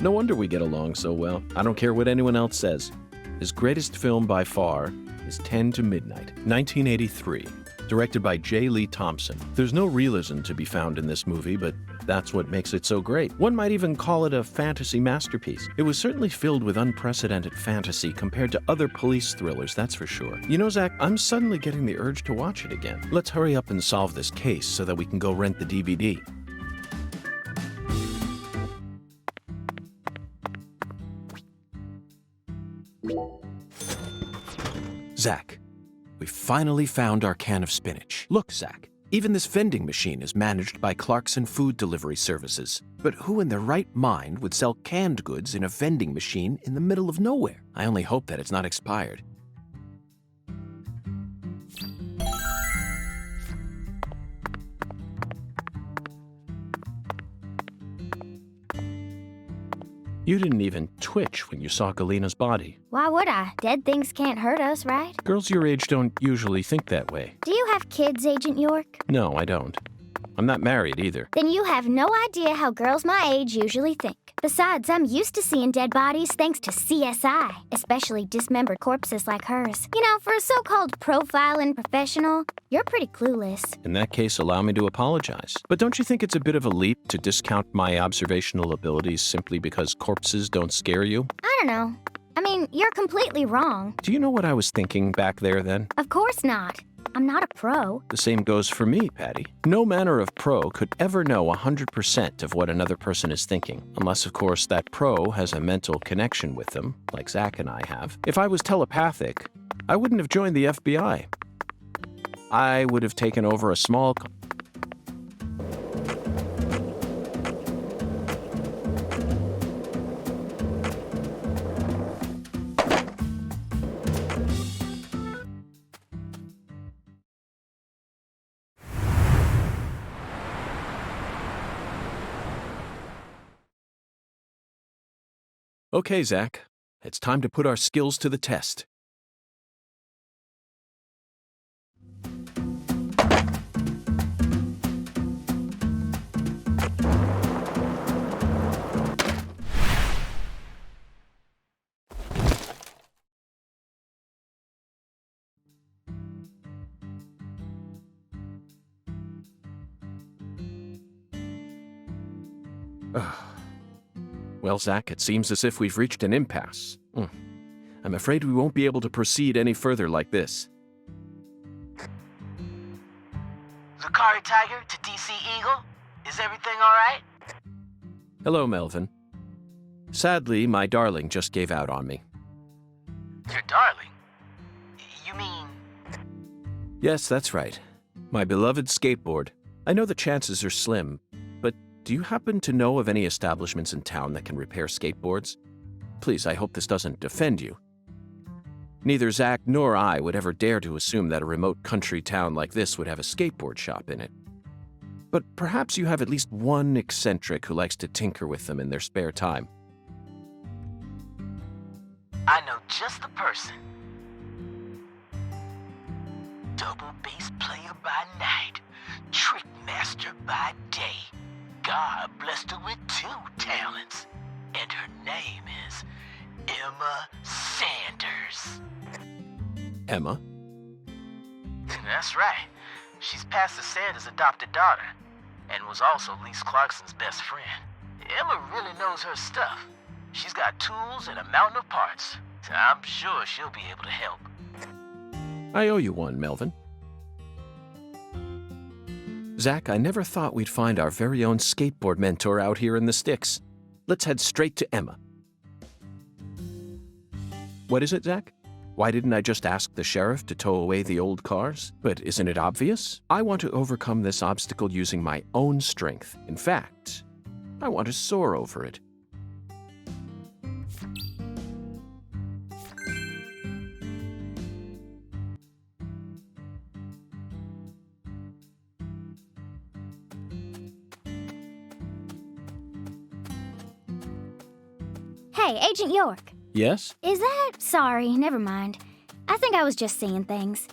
No wonder we get along so well. I don't care what anyone else says. His greatest film by far is 10 to Midnight, 1983, directed by J. Lee Thompson. There's no realism to be found in this movie, but that's what makes it so great. One might even call it a fantasy masterpiece. It was certainly filled with unprecedented fantasy compared to other police thrillers, that's for sure. You know, Zach, I'm suddenly getting the urge to watch it again. Let's hurry up and solve this case so that we can go rent the DVD. Zach, we finally found our can of spinach. Look, Zach, even this vending machine is managed by Clarkson Food Delivery Services. But who in their right mind would sell canned goods in a vending machine in the middle of nowhere? I only hope that it's not expired. You didn't even twitch when you saw Galena's body. Why would I? Dead things can't hurt us, right? Girls your age don't usually think that way. Do you have kids, Agent York? No, I don't. I'm not married either. Then you have no idea how girls my age usually think. Besides, I'm used to seeing dead bodies thanks to CSI, especially dismembered corpses like hers. You know, for a so-called profiling professional, you're pretty clueless. In that case, allow me to apologize. But don't you think it's a bit of a leap to discount my observational abilities simply because corpses don't scare you? I don't know. I mean, you're completely wrong. Do you know what I was thinking back there then? Of course not. I'm not a pro. The same goes for me, Patty. No manner of pro could ever know 100% of what another person is thinking, unless, of course, that pro has a mental connection with them, like Zach and I have. If I was telepathic, I wouldn't have joined the FBI. I would have taken over a small... Okay, Zach, it's time to put our skills to the test. Well, Zach, it seems as if we've reached an impasse. I'm afraid we won't be able to proceed any further like this. Carré Tiger to DC Eagle? Is everything all right? Hello, Melvin. Sadly, my darling just gave out on me. Your darling? You mean... Yes, that's right. My beloved skateboard. I know the chances are slim, but do you happen to know of any establishments in town that can repair skateboards? Please, I hope this doesn't offend you. Neither Zach nor I would ever dare to assume that a remote country town like this would have a skateboard shop in it. But perhaps you have at least one eccentric who likes to tinker with them in their spare time. I know just the person. Double bass player by night, trick master by day. God blessed her with 2 talents, and her name is Emma Sanders. Emma? That's right. She's Pastor Sanders' adopted daughter, and was also Lise Clarkson's best friend. Emma really knows her stuff. She's got tools and a mountain of parts, so I'm sure she'll be able to help. I owe you one, Melvin. Zach, I never thought we'd find our very own skateboard mentor out here in the sticks. Let's head straight to Emma. What is it, Zach? Why didn't I just ask the sheriff to tow away the old cars? But isn't it obvious? I want to overcome this obstacle using my own strength. In fact, I want to soar over it. Hey, Agent York. Yes? Is that... Sorry, never mind. I think I was just seeing things.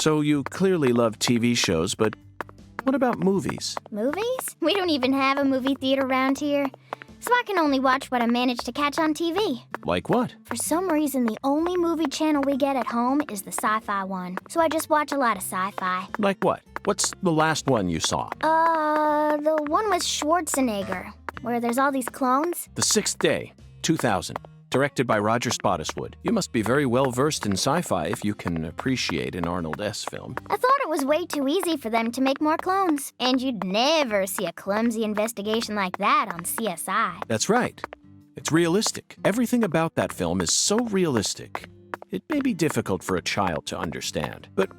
So you clearly love TV shows, but what about movies? Movies? We don't even have a movie theater around here. So I can only watch what I manage to catch on TV. Like what? For some reason, the only movie channel we get at home is the sci-fi one. So I just watch a lot of sci-fi. Like what? What's the last one you saw? The one with Schwarzenegger, where there's all these clones. The Sixth Day, 2000. Directed by Roger Spottiswoode. You must be very well versed in sci-fi if you can appreciate an Arnold S. film. I thought it was way too easy for them to make more clones. And you'd never see a clumsy investigation like that on CSI. That's right. It's realistic. Everything about that film is so realistic. It may be difficult for a child to understand, but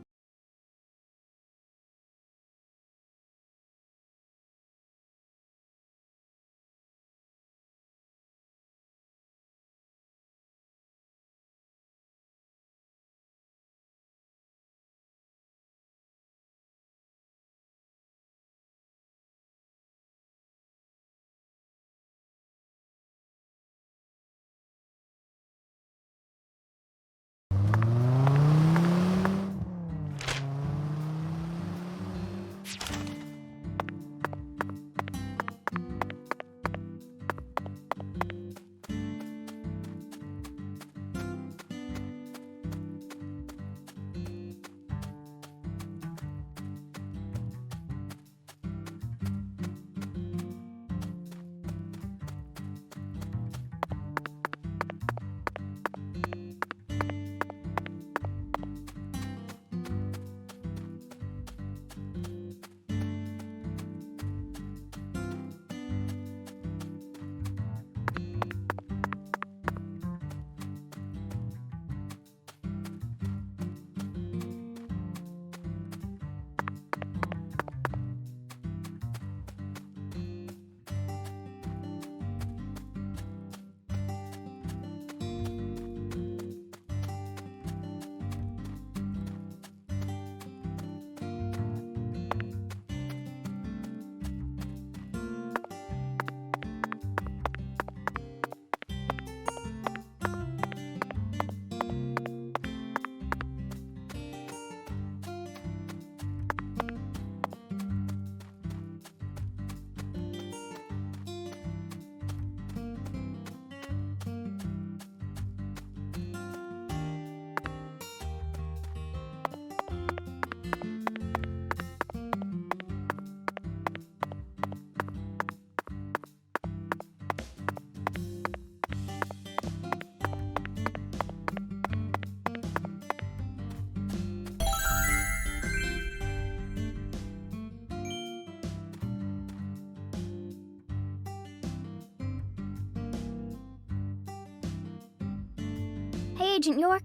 Hey, Agent York.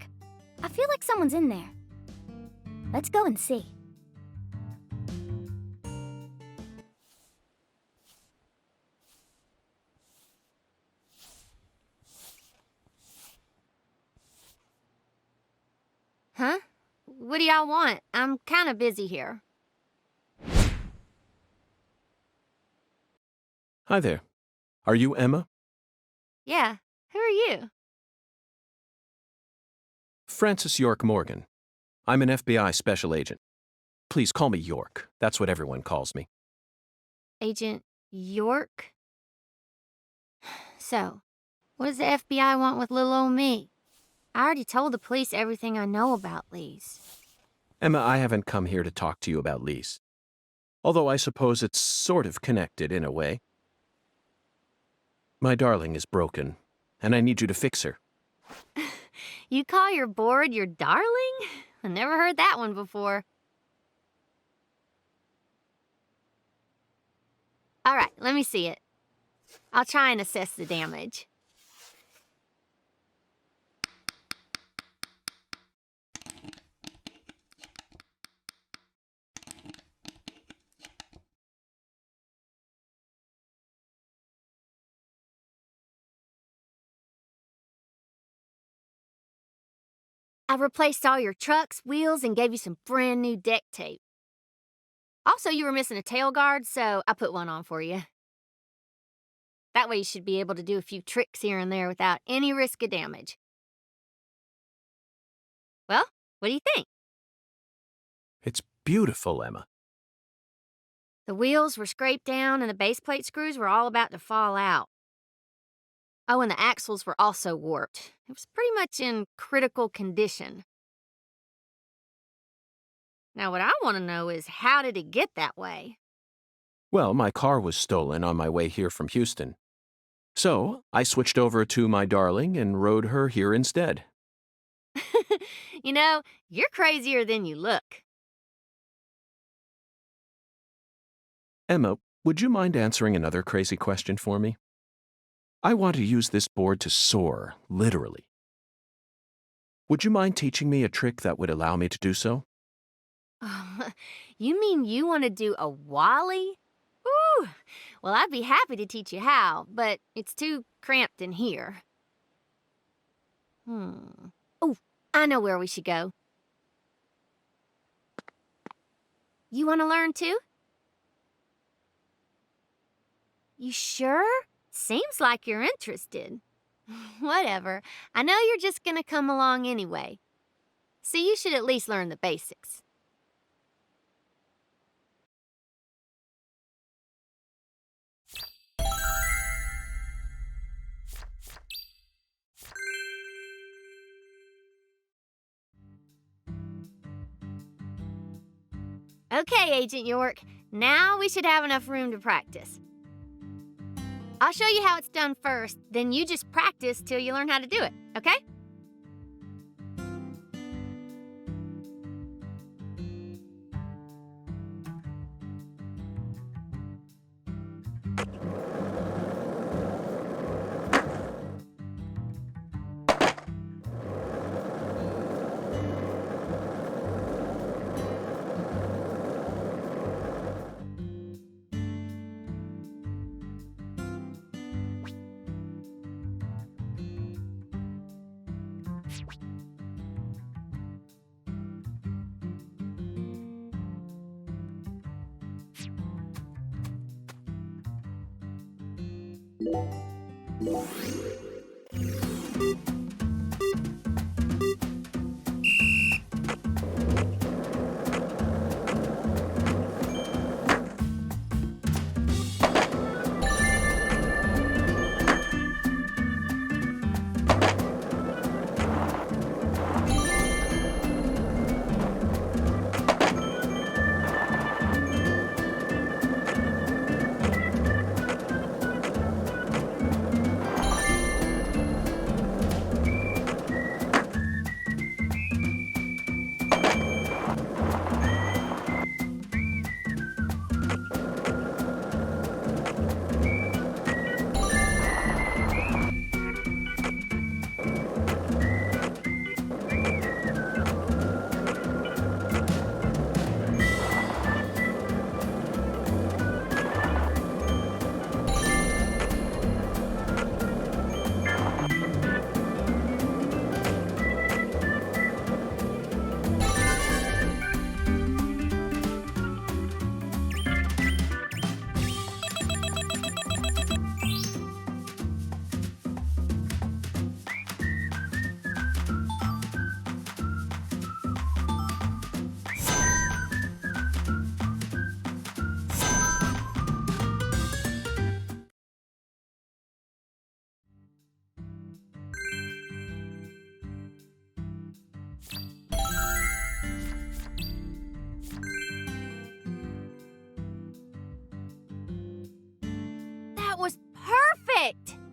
I feel like someone's in there. Let's go and see. Huh? What do y'all want? I'm kind of busy here. Hi there. Are you Emma? Yeah, who are you? Francis York Morgan. I'm an FBI special agent. Please call me York. That's what everyone calls me. Agent York? So, what does the FBI want with little old me? I already told the police everything I know about Lise. Emma, I haven't come here to talk to you about Lise. Although I suppose it's sort of connected in a way. My darling is broken, and I need you to fix her. You call your board your darling? I never heard that one before. All right, let me see it. I'll try and assess the damage. I replaced all your trucks, wheels, and gave you some brand new deck tape. Also, you were missing a tail guard, so I put one on for you. That way you should be able to do a few tricks here and there without any risk of damage. Well, what do you think? It's beautiful, Emma. The wheels were scraped down and the base plate screws were all about to fall out. Oh, and the axles were also warped. It was pretty much in critical condition. Now, what I want to know is, how did it get that way? Well, my car was stolen on my way here from Houston. So, I switched over to my darling and rode her here instead. You know, you're crazier than you look. Emma, would you mind answering another crazy question for me? I want to use this board to soar, literally. Would you mind teaching me a trick that would allow me to do so? You mean you want to do a wally? Ooh, well, I'd be happy to teach you how, but it's too cramped in here. Oh, I know where we should go. You want to learn too? You sure? Seems like you're interested. Whatever. I know you're just gonna come along anyway. So you should at least learn the basics. Okay, Agent York. Now we should have enough room to practice. I'll show you how it's done first, then you just practice till you learn how to do it, okay?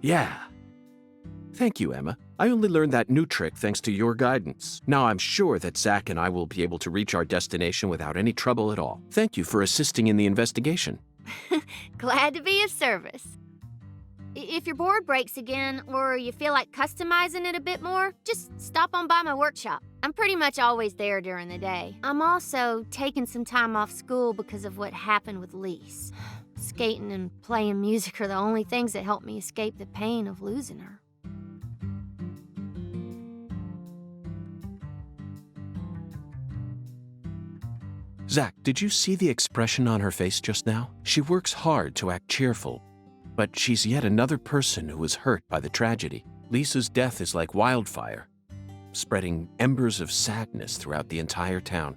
Yeah. Thank you, Emma. I only learned that new trick thanks to your guidance. Now I'm sure that Zach and I will be able to reach our destination without any trouble at all. Thank you for assisting in the investigation. Glad to be of service. If your board breaks again, or you feel like customizing it a bit more, just stop on by my workshop. I'm pretty much always there during the day. I'm also taking some time off school because of what happened with Lise. Skating and playing music are the only things that help me escape the pain of losing her. Zach, did you see the expression on her face just now? She works hard to act cheerful, but she's yet another person who was hurt by the tragedy. Lisa's death is like wildfire, spreading embers of sadness throughout the entire town.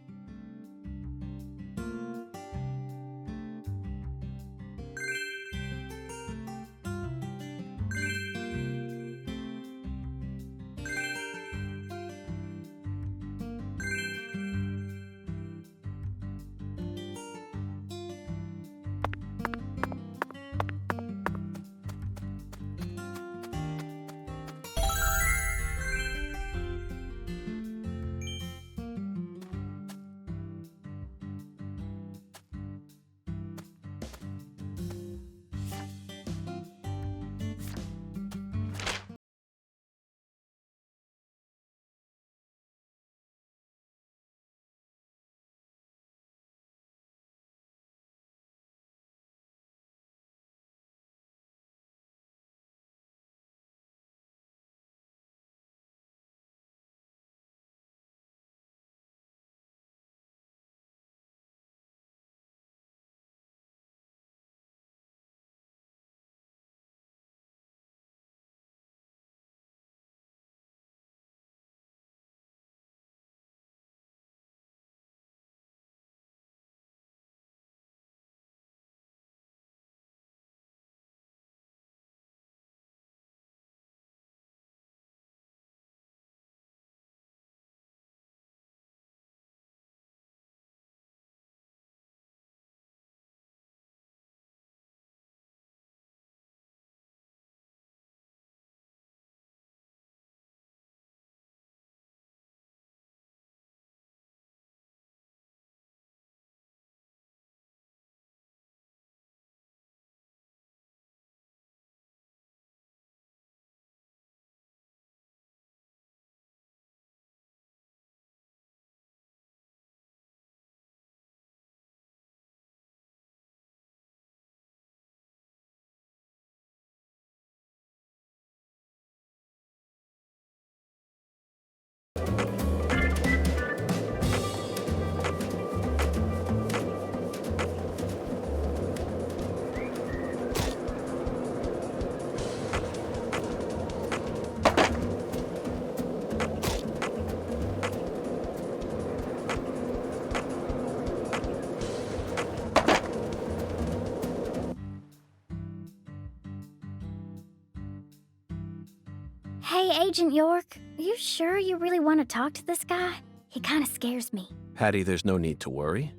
Hey, Agent York, are you sure you really want to talk to this guy? He kind of scares me. Patty, there's no need to worry.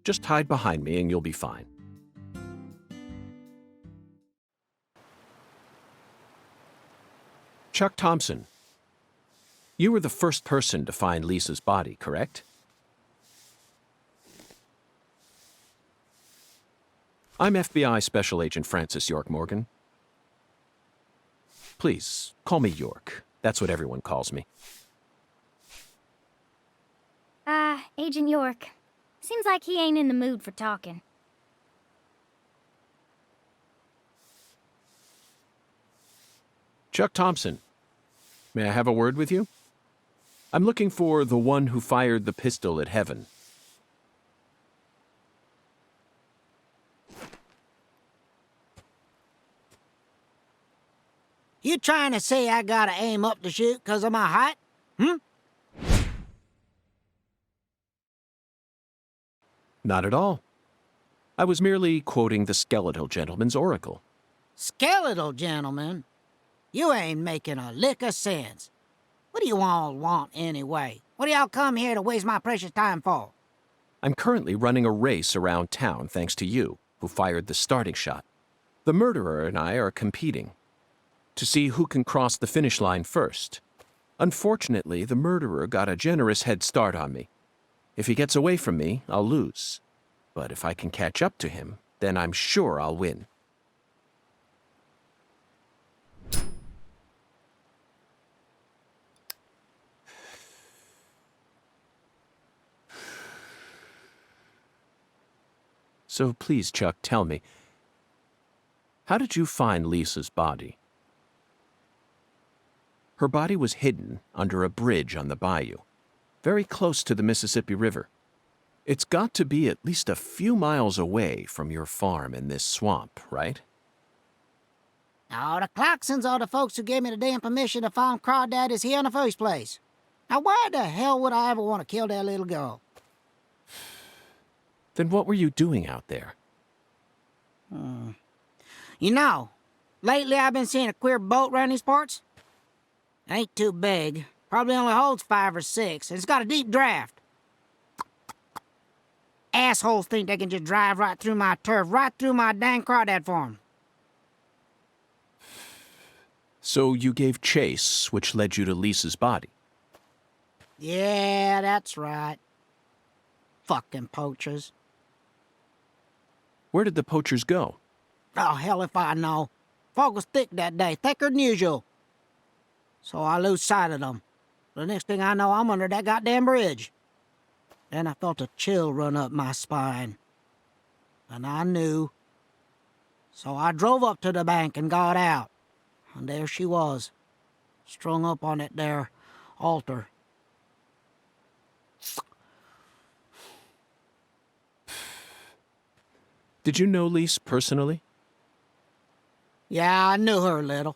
Just hide behind me and you'll be fine. Chuck Thompson, you were the first person to find Lisa's body, correct? I'm FBI Special Agent Francis York Morgan. Please, call me York. That's what everyone calls me. Agent York. Seems like he ain't in the mood for talking. Chuck Thompson, may I have a word with you? I'm looking for the one who fired the pistol at Heaven. You trying to say I gotta aim up to shoot 'cause of my height? Not at all. I was merely quoting the skeletal gentleman's oracle. Skeletal gentleman? You ain't making a lick of sense. What do you all want anyway? What do y'all come here to waste my precious time for? I'm currently running a race around town thanks to you, who fired the starting shot. The murderer and I are competing to see who can cross the finish line first. Unfortunately, the murderer got a generous head start on me. If he gets away from me, I'll lose. But if I can catch up to him, then I'm sure I'll win. So please, Chuck, tell me, how did you find Lisa's body? Her body was hidden under a bridge on the bayou, very close to the Mississippi River. It's got to be at least a few miles away from your farm in this swamp, right? Now, the Clarksons are the folks who gave me the damn permission to find crawdaddies here in the first place. Now, why the hell would I ever want to kill that little girl? Then what were you doing out there? You know, lately I've been seeing a queer boat around these parts. It ain't too big. Probably only holds 5 or 6, and it's got a deep draft. Assholes think they can just drive right through my turf, right through my dang crawdad farm. So you gave chase, which led you to Lisa's body? Yeah, that's right. Fucking poachers. Where did the poachers go? Oh, hell if I know. Fog was thick that day, thicker than usual. So I lose sight of them. The next thing I know, I'm under that goddamn bridge. Then I felt a chill run up my spine. And I knew. So I drove up to the bank and got out. And there she was, strung up on it there altar. Did you know Lise personally? Yeah, I knew her a little.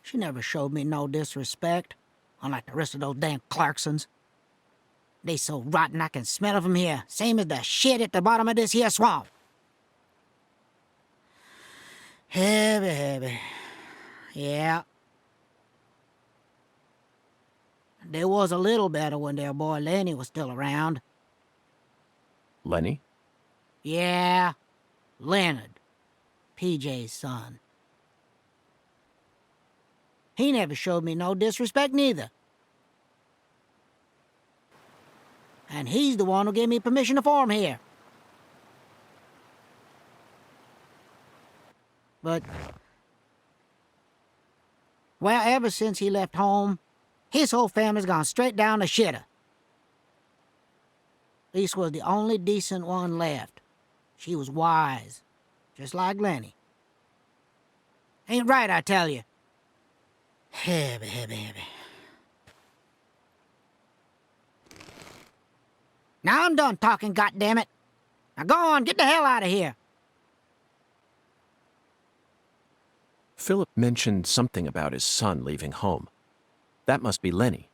She never showed me no disrespect, unlike the rest of those damn Clarksons. They so rotten I can smell it from here, same as the shit at the bottom of this here swamp. Heavy, heavy. Yeah. They was a little better when their boy Lenny was still around. Lenny? Yeah, Leonard, PJ's son. He never showed me no disrespect neither. And he's the one who gave me permission to farm here. But, well, ever since he left home, his whole family's gone straight down the shitter. Lisa was the only decent one left. She was wise, just like Lenny. Ain't right, I tell you. Heavy, heavy, heavy. Now I'm done talking, goddammit. Now go on, get the hell out of here. Philip mentioned something about his son leaving home. That must be Lenny.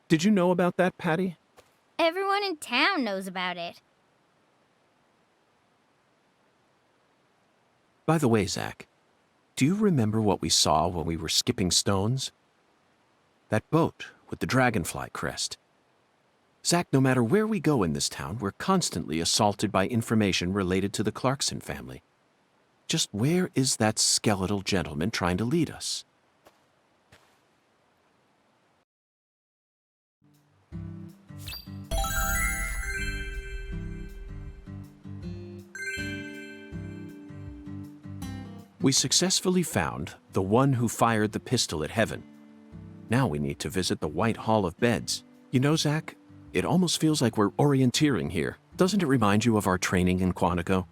Did you know about that, Patty? Everyone in town knows about it. By the way, Zach, do you remember what we saw when we were skipping stones? That boat with the dragonfly crest. Zach, no matter where we go in this town, we're constantly assaulted by information related to the Clarkson family. Just where is that skeletal gentleman trying to lead us? We successfully found the one who fired the pistol at Heaven. Now we need to visit the White Hall of Beds. You know, Zach, it almost feels like we're orienteering here. Doesn't it remind you of our training in Quantico?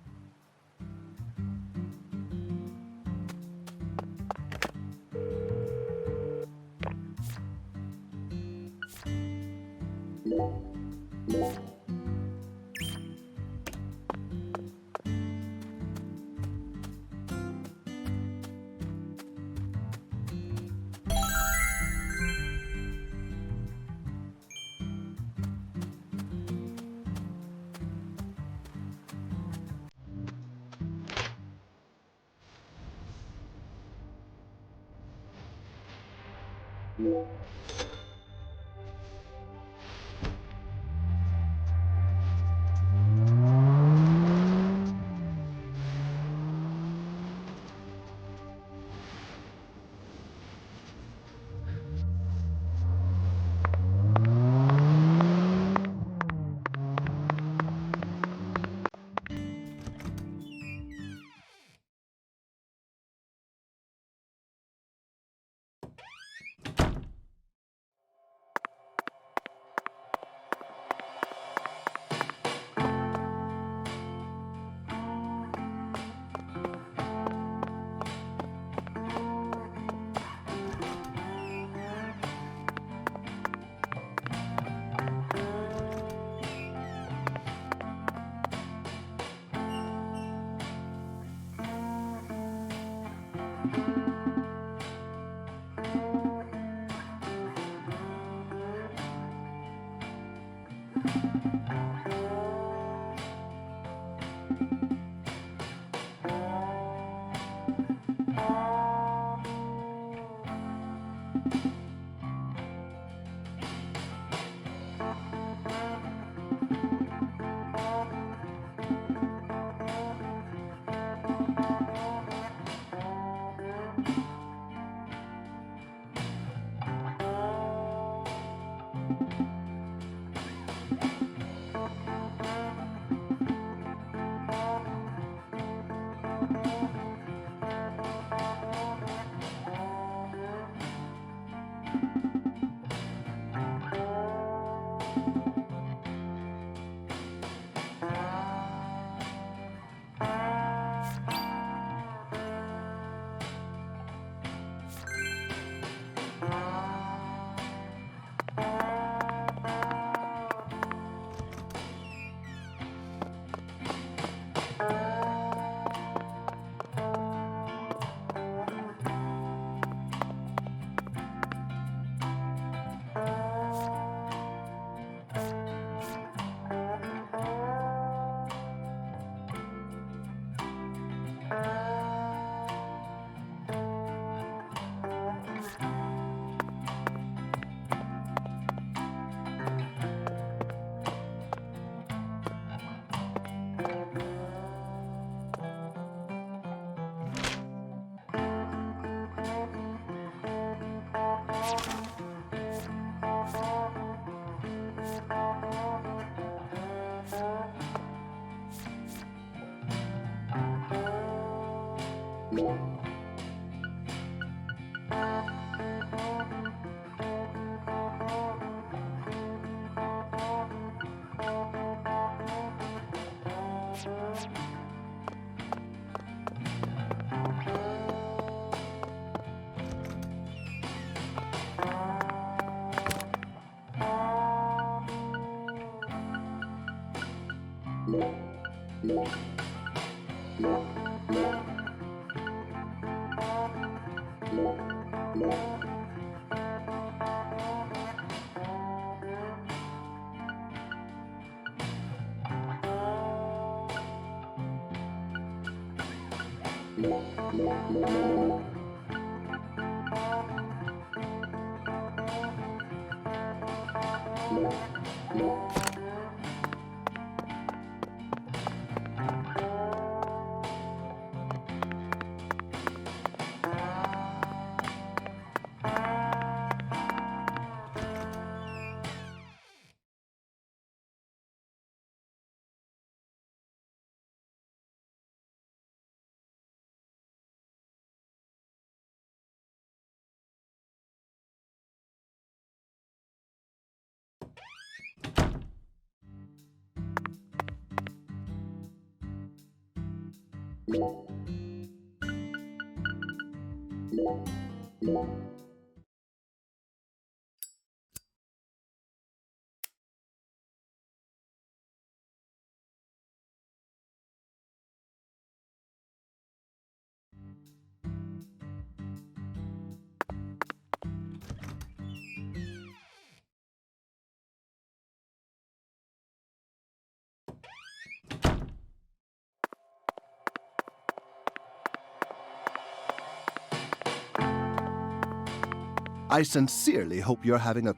I sincerely hope you're having a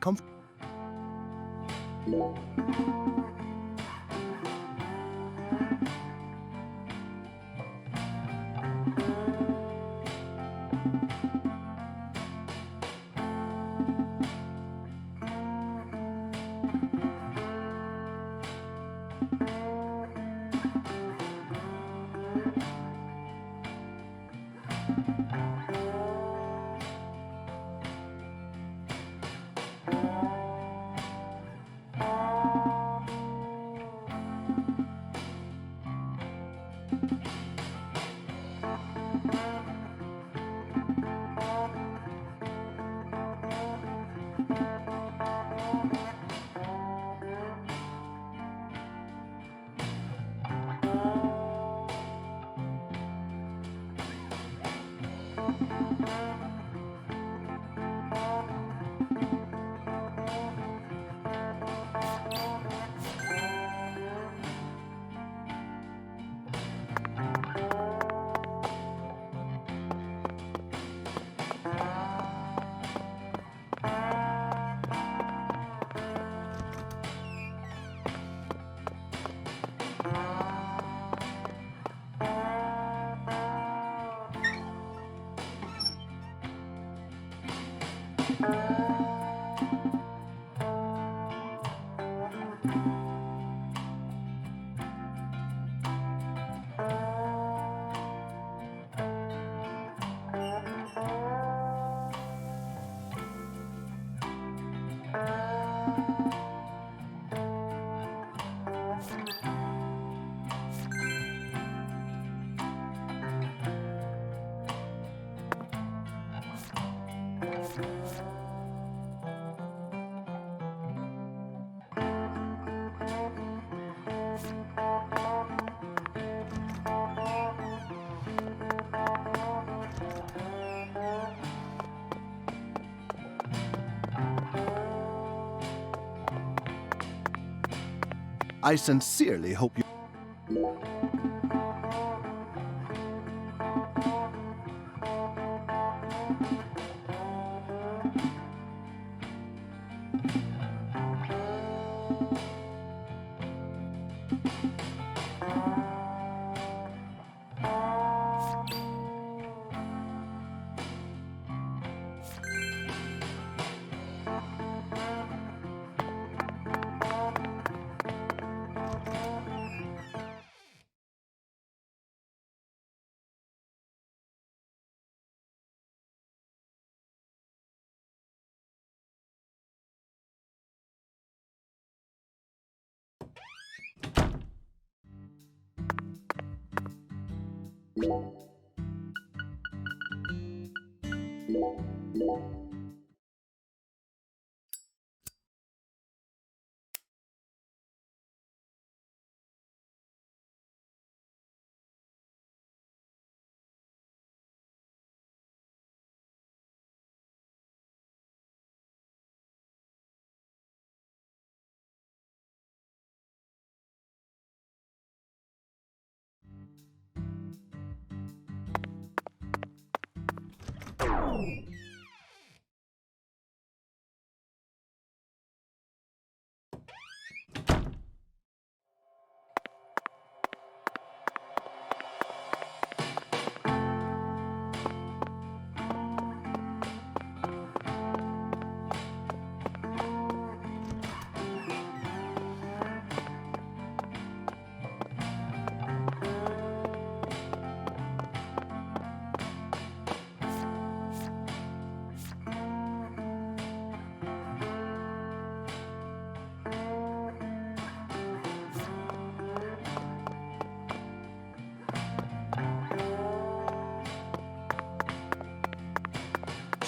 I sincerely hope you...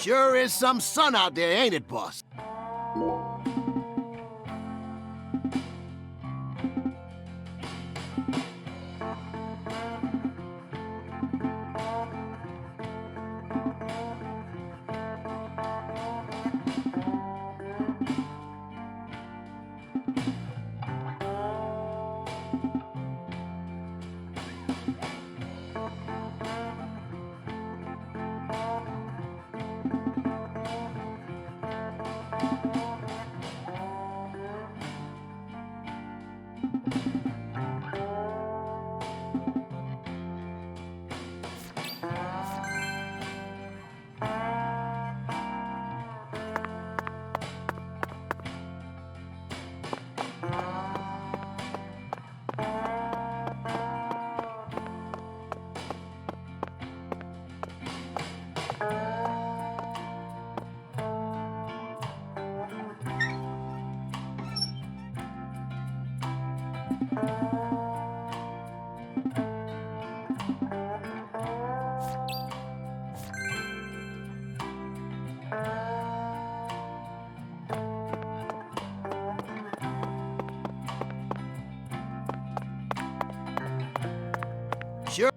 Sure is some sun out there, ain't it, boss? Sure.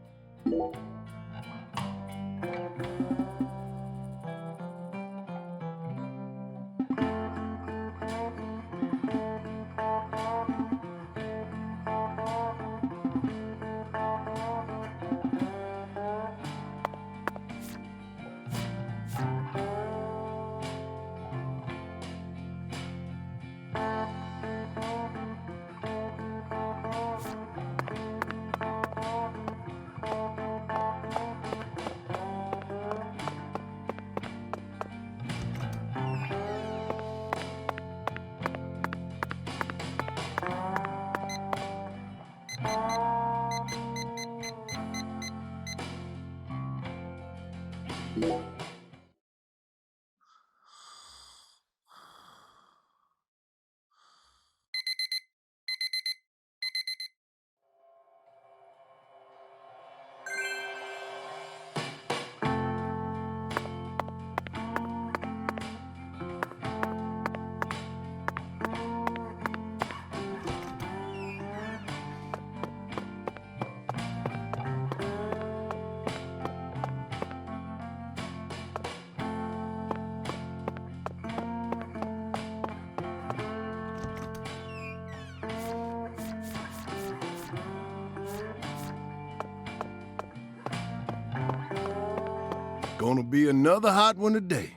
Gonna be another hot one today.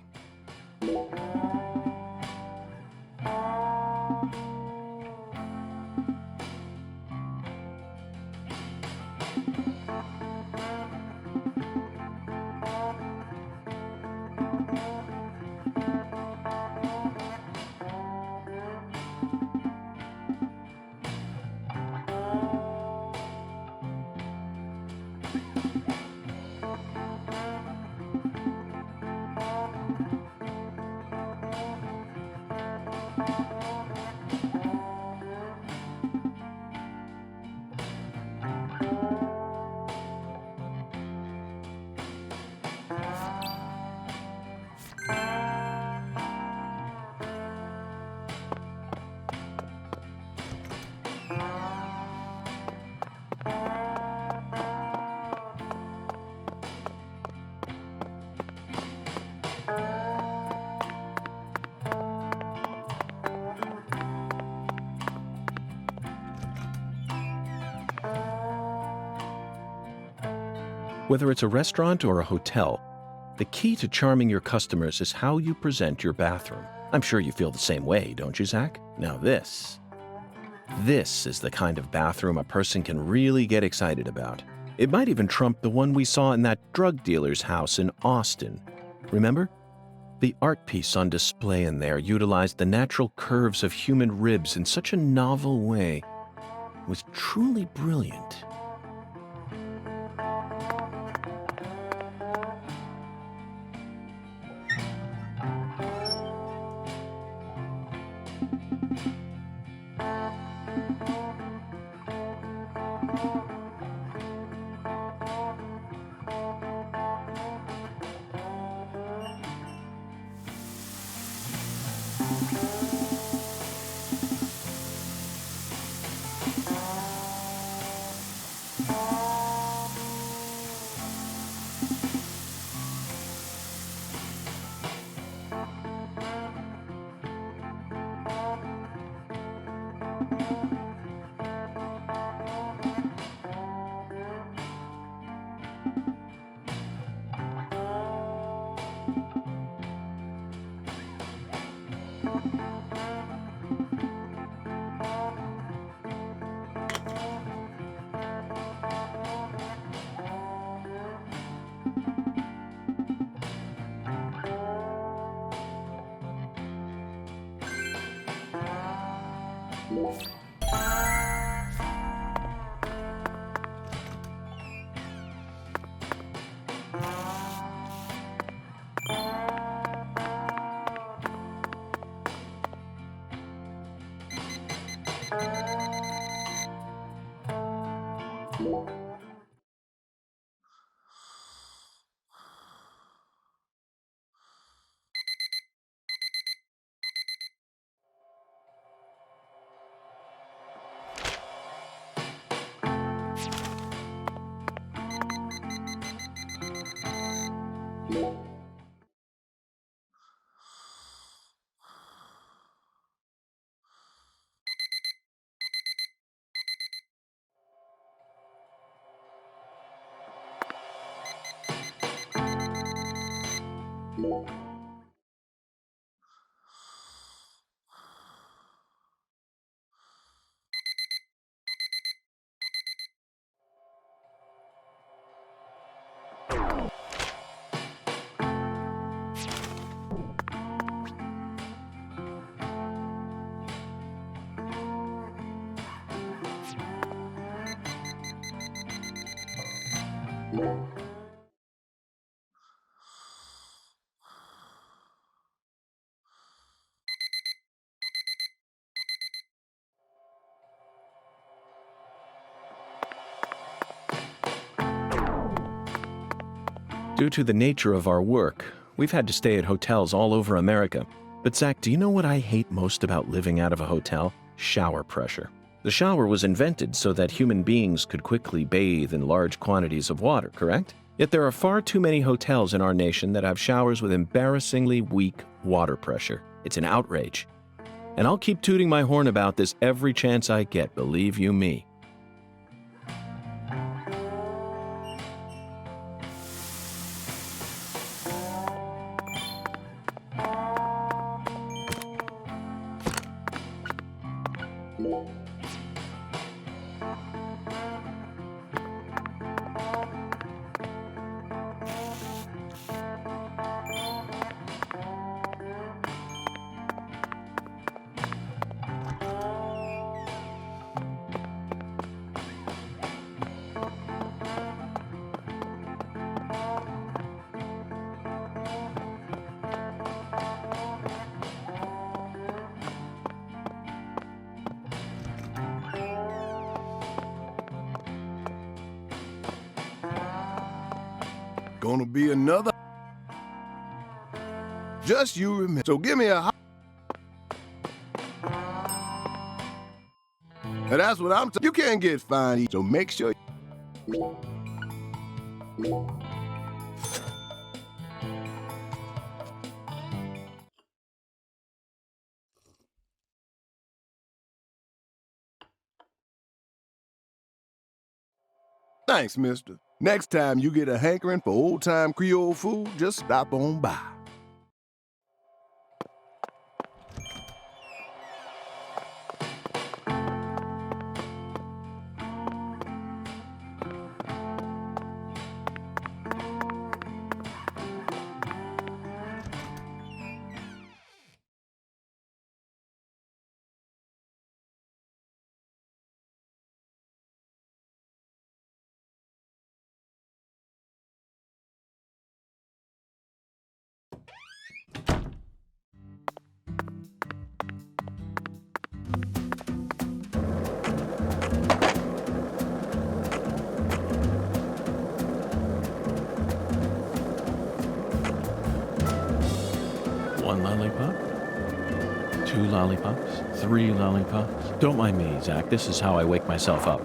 Whether it's a restaurant or a hotel, the key to charming your customers is how you present your bathroom. I'm sure you feel the same way, don't you, Zach? Now this is the kind of bathroom a person can really get excited about. It might even trump the one we saw in that drug dealer's house in Austin. Remember? The art piece on display in there utilized the natural curves of human ribs in such a novel way. It was truly brilliant. Due to the nature of our work, we've had to stay at hotels all over America. But Zach, do you know what I hate most about living out of a hotel? Shower pressure. The shower was invented so that human beings could quickly bathe in large quantities of water, correct? Yet there are far too many hotels in our nation that have showers with embarrassingly weak water pressure. It's an outrage. And I'll keep tooting my horn about this every chance I get, believe you me. Gonna be another. Just you remember. So give me a. And that's what I'm. You can't get fined. So make sure. Thanks, mister. Next time you get a hankering for old-time Creole food, just stop on by. One lollipop? 2 lollipops? 3 lollipops? Don't mind me, Zach. This is how I wake myself up.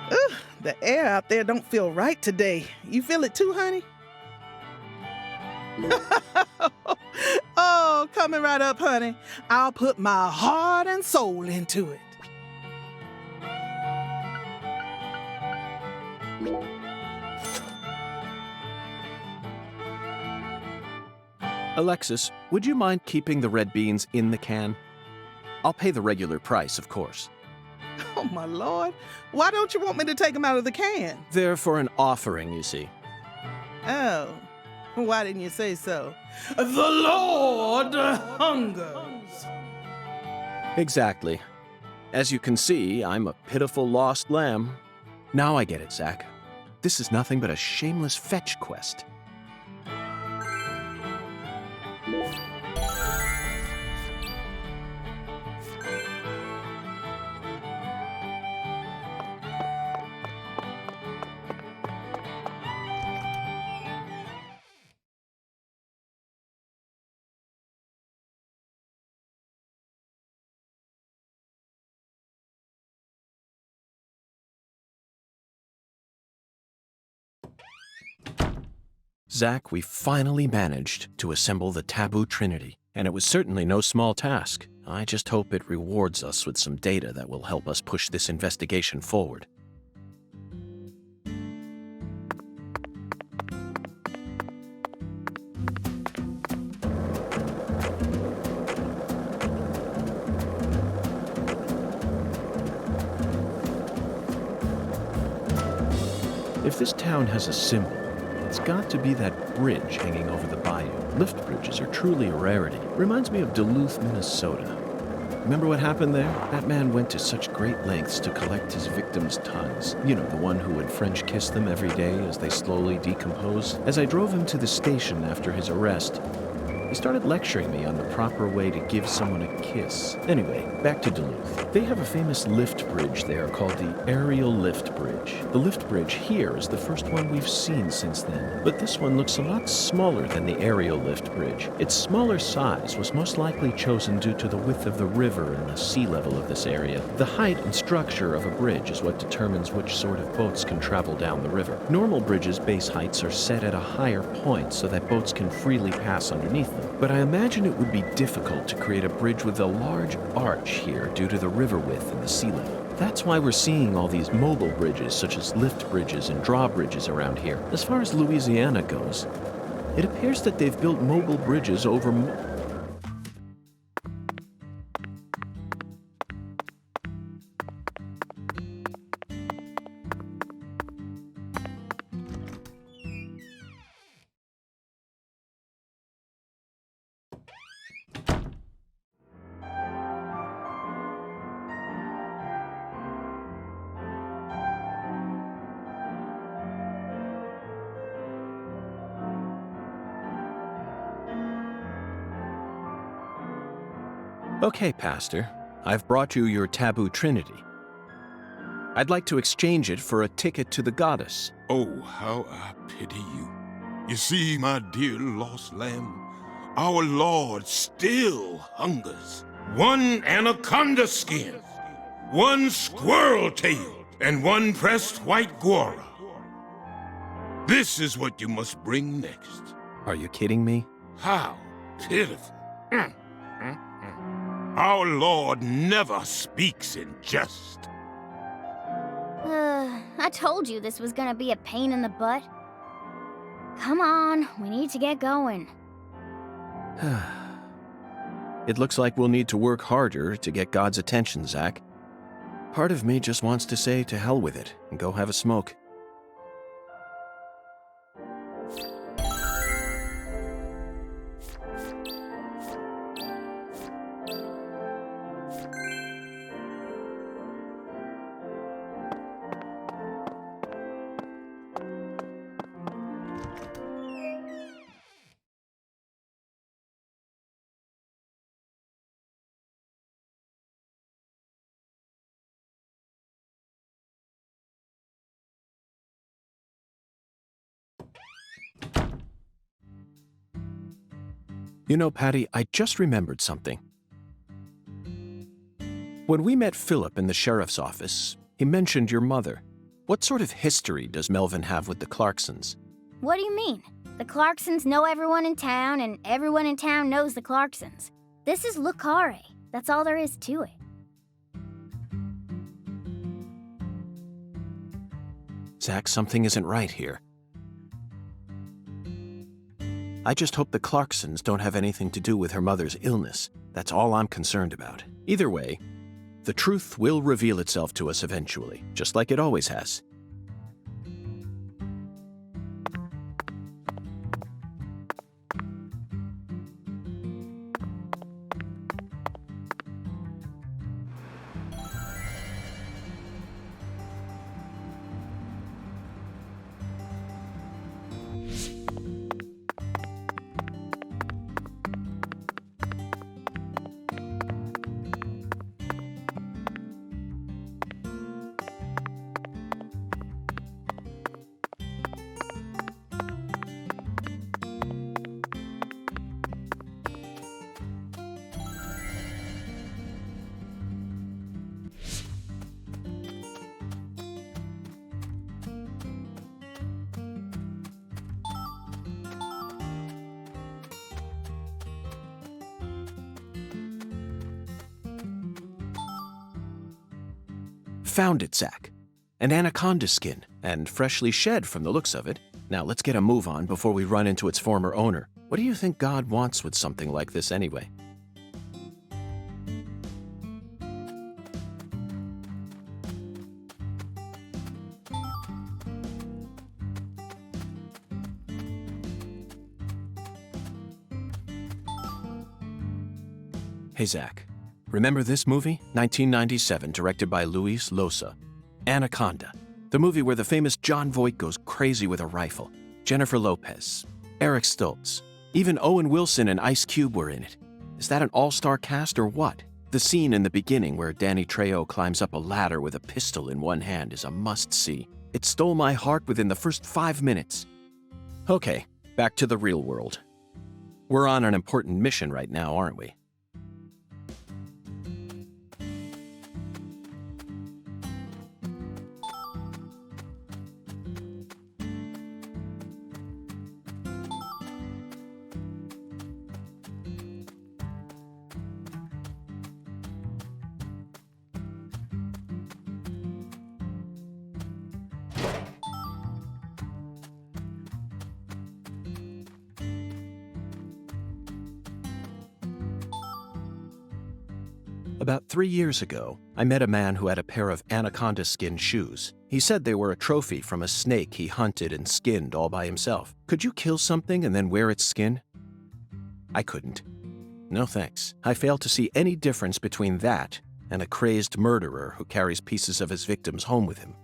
Ugh, the air out there don't feel right today. You feel it too, honey? Oh, coming right up, honey. I'll put my heart and soul into it. Alexis, would you mind keeping the red beans in the can? I'll pay the regular price, of course. Oh, my Lord. Why don't you want me to take them out of the can? They're for an offering, you see. Oh, why didn't you say so? The Lord hungers. Exactly. As you can see, I'm a pitiful lost lamb. Now I get it, Zach. This is nothing but a shameless fetch quest. Zach, we finally managed to assemble the Taboo Trinity, and it was certainly no small task. I just hope it rewards us with some data that will help us push this investigation forward. If this town has a symbol, it's got to be that bridge hanging over the bayou. Lift bridges are truly a rarity. Reminds me of Duluth, Minnesota. Remember what happened there? That man went to such great lengths to collect his victims' tongues. You know, the one who would French kiss them every day as they slowly decompose. As I drove him to the station after his arrest, he started lecturing me on the proper way to give someone a kiss. Anyway, back to Duluth. They have a famous lift bridge there called the Aerial Lift Bridge. The lift bridge here is the first one we've seen since then, but this one looks a lot smaller than the Aerial Lift Bridge. Its smaller size was most likely chosen due to the width of the river and the sea level of this area. The height and structure of a bridge is what determines which sort of boats can travel down the river. Normal bridges' base heights are set at a higher point so that boats can freely pass underneath them. But I imagine it would be difficult to create a bridge with a large arch here due to the river width and the sea level. That's why we're seeing all these mobile bridges, such as lift bridges and drawbridges around here. As far as Louisiana goes, it appears that they've built mobile bridges over Okay, Pastor. I've brought you your taboo trinity. I'd like to exchange it for a ticket to the goddess. Oh, how I pity you. You see, my dear lost lamb, our Lord still hungers. One anaconda skin, one squirrel tail, and one pressed white guara. This is what you must bring next. Are you kidding me? How pitiful. Our Lord never speaks in jest. I told you this was gonna be a pain in the butt. Come on, we need to get going. It looks like we'll need to work harder to get God's attention, Zach. Part of me just wants to say to hell with it and go have a smoke. You know, Patty, I just remembered something. When we met Philip in the sheriff's office, he mentioned your mother. What sort of history does Melvin have with the Clarksons? What do you mean? The Clarksons know everyone in town, and everyone in town knows the Clarksons. This is Carré. That's all there is to it. Zach, something isn't right here. I just hope the Clarksons don't have anything to do with her mother's illness. That's all I'm concerned about. Either way, the truth will reveal itself to us eventually, just like it always has. Found it, Zach. An anaconda skin, and freshly shed from the looks of it. Now let's get a move on before we run into its former owner. What do you think God wants with something like this anyway? Hey, Zach. Remember this movie? 1997, directed by Luis Loza. Anaconda. The movie where the famous John Voight goes crazy with a rifle. Jennifer Lopez. Eric Stoltz. Even Owen Wilson and Ice Cube were in it. Is that an all-star cast or what? The scene in the beginning where Danny Trejo climbs up a ladder with a pistol in one hand is a must-see. It stole my heart within the first 5 minutes. Okay, back to the real world. We're on an important mission right now, aren't we? About 3 years ago, I met a man who had a pair of anaconda skin shoes. He said they were a trophy from a snake he hunted and skinned all by himself. Could you kill something and then wear its skin? I couldn't. No thanks. I fail to see any difference between that and a crazed murderer who carries pieces of his victims home with him.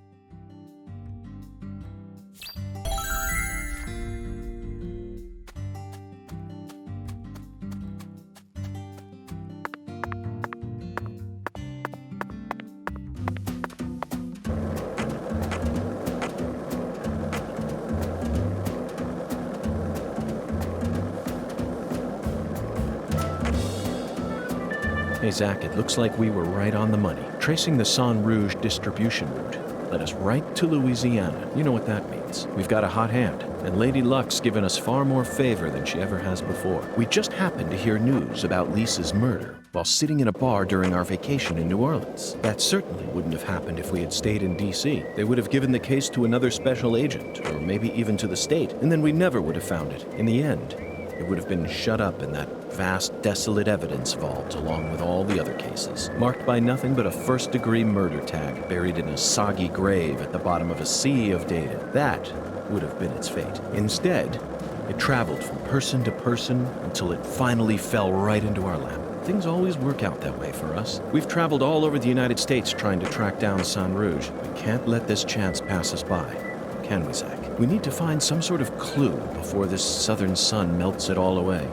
Hey, Zach, it looks like we were right on the money. Tracing the Sang Rouge distribution route led us right to Louisiana. You know what that means. We've got a hot hand, and Lady Luck's given us far more favor than she ever has before. We just happened to hear news about Lisa's murder while sitting in a bar during our vacation in New Orleans. That certainly wouldn't have happened if we had stayed in D.C. They would have given the case to another special agent, or maybe even to the state, and then we never would have found it. In the end, it would have been shut up in that vast, desolate evidence vault along with all the other cases, marked by nothing but a first-degree murder tag buried in a soggy grave at the bottom of a sea of data. That would have been its fate. Instead, it traveled from person to person until it finally fell right into our lap. Things always work out that way for us. We've traveled all over the United States trying to track down Sang Rouge. We can't let this chance pass us by, can we, Zach? We need to find some sort of clue before this southern sun melts it all away.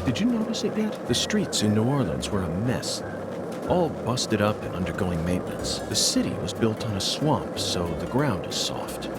Did you notice it yet? The streets in New Orleans were a mess. All busted up and undergoing maintenance. The city was built on a swamp, so the ground is soft.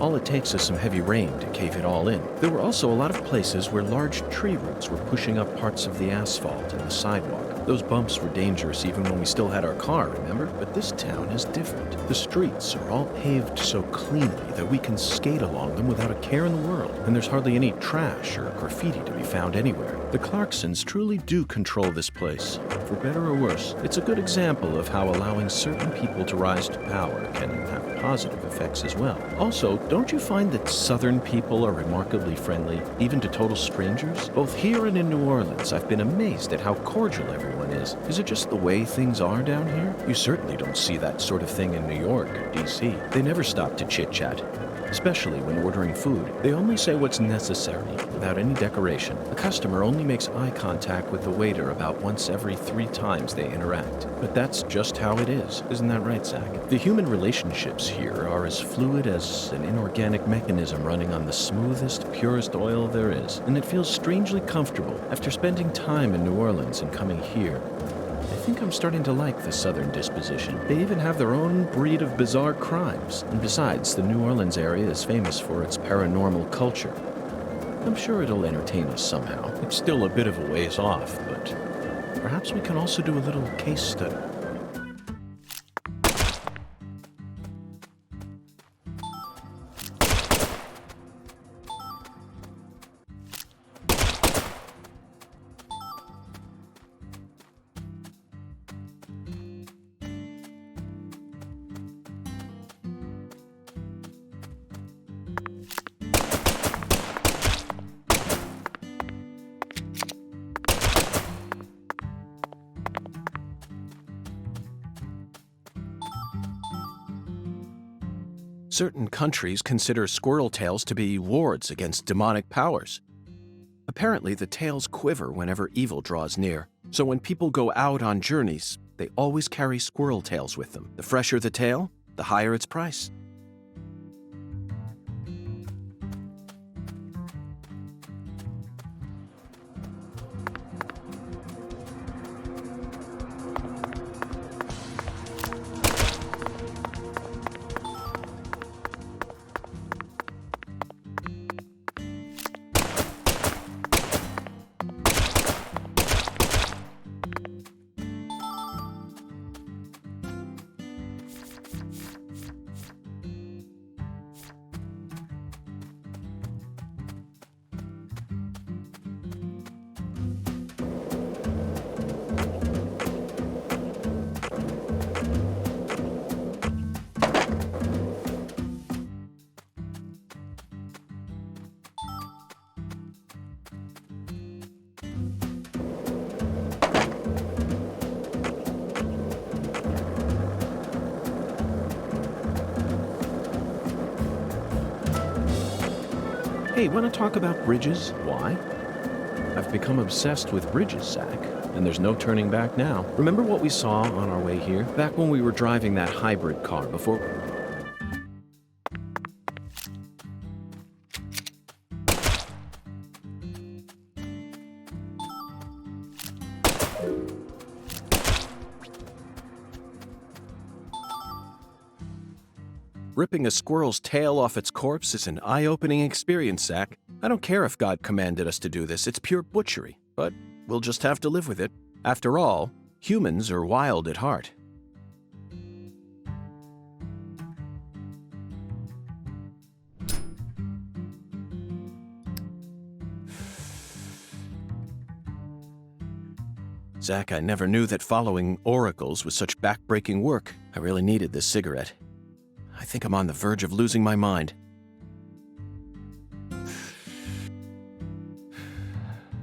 All it takes is some heavy rain to cave it all in. There were also a lot of places where large tree roots were pushing up parts of the asphalt and the sidewalk. Those bumps were dangerous even when we still had our car, remember? But this town is different. The streets are all paved so cleanly that we can skate along them without a care in the world, and there's hardly any trash or graffiti to be found anywhere. The Clarksons truly do control this place, for better or worse. It's a good example of how allowing certain people to rise to power can have positive effects as well. Also, don't you find that Southern people are remarkably friendly, even to total strangers? Both here and in New Orleans, I've been amazed at how cordial everyone is. Is it just the way things are down here? You certainly don't see that sort of thing in New York or D.C. They never stop to chit-chat, especially when ordering food. They only say what's necessary, without any decoration. A customer only makes eye contact with the waiter about once every 3 times they interact. But that's just how it is. Isn't that right, Zach? The human relationships here are as fluid as an inorganic mechanism running on the smoothest, purest oil there is. And it feels strangely comfortable after spending time in New Orleans and coming here. I think I'm starting to like the Southern disposition. They even have their own breed of bizarre crimes. And besides, the New Orleans area is famous for its paranormal culture. I'm sure it'll entertain us somehow. It's still a bit of a ways off, but perhaps we can also do a little case study. Certain countries consider squirrel tails to be wards against demonic powers. Apparently, the tails quiver whenever evil draws near. So when people go out on journeys, they always carry squirrel tails with them. The fresher the tail, the higher its price. Hey, want to talk about bridges? Why? I've become obsessed with bridges, Zach, and there's no turning back now. Remember what we saw on our way here? Back when we were driving that hybrid car before... Ripping a squirrel's tail off its corpse is an eye-opening experience, Zach. I don't care if God commanded us to do this. It's pure butchery. But we'll just have to live with it. After all, humans are wild at heart. Zach, I never knew that following oracles was such back-breaking work. I really needed this cigarette. I think I'm on the verge of losing my mind.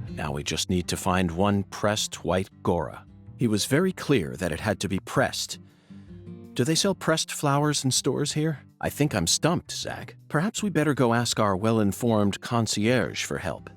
Now we just need to find one pressed white Gora. He was very clear that it had to be pressed. Do they sell pressed flowers in stores here? I think I'm stumped, Zach. Perhaps we better go ask our well-informed concierge for help.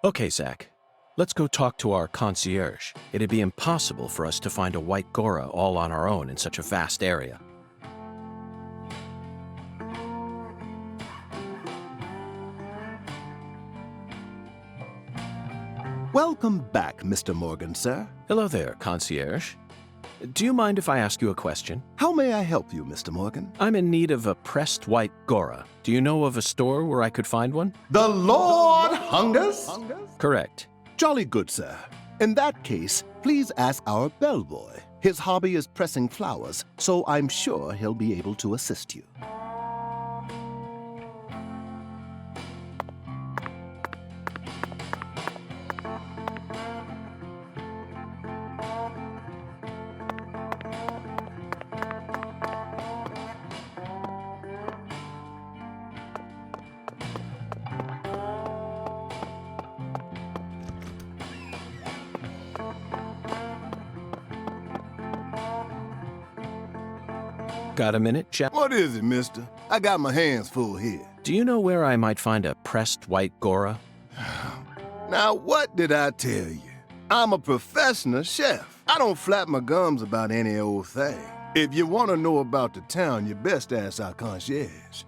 Okay, Zach. Let's go talk to our concierge. It'd be impossible for us to find a white Gora all on our own in such a vast area. Welcome back, Mr. Morgan, sir. Hello there, concierge. Do you mind if I ask you a question? How may I help you, Mr. Morgan? I'm in need of a pressed white Gora. Do you know of a store where I could find one? The Lord Hungers? Correct. Jolly good, sir. In that case, please ask our bellboy. His hobby is pressing flowers, so I'm sure he'll be able to assist you. Got a minute, chap? What is it, mister? I got my hands full here. Do you know where I might find a pressed white Gora? Now, what did I tell you? I'm a professional chef. I don't flap my gums about any old thing. If you want to know about the town, you best ask our concierge.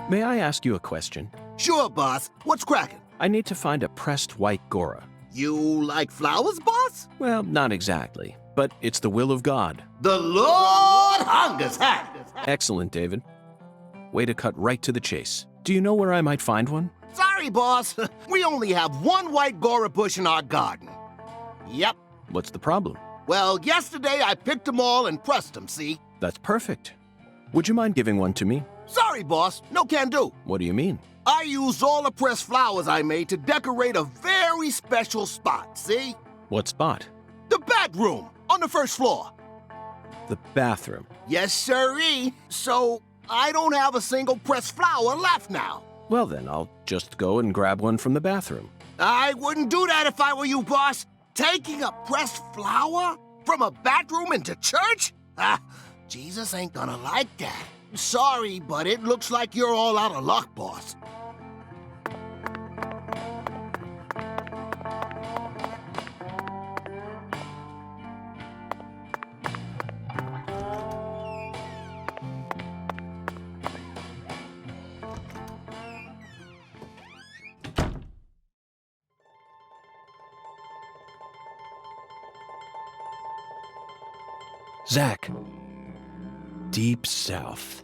May I ask you a question? Sure, boss. What's cracking? I need to find a pressed white Gora. You like flowers, boss? Well, not exactly, but it's the will of God. The Lord Hungers, huh? Excellent, David. Way to cut right to the chase. Do you know where I might find one? Sorry, boss. We only have one white Gora bush in our garden. Yep. What's the problem? Well, yesterday I picked them all and pressed them, see? That's perfect. Would you mind giving one to me? Sorry, boss. No can do. What do you mean? I used all the pressed flowers I made to decorate a very special spot, see? What spot? The bedroom on the first floor. The bathroom. Yes, sirree. So I don't have a single pressed flower left now. Well then, I'll just go and grab one from the bathroom. I wouldn't do that if I were you, boss. Taking a pressed flower from a bathroom into church? Jesus ain't gonna like that. Sorry, but it looks like you're all out of luck, boss. Zach. Deep South.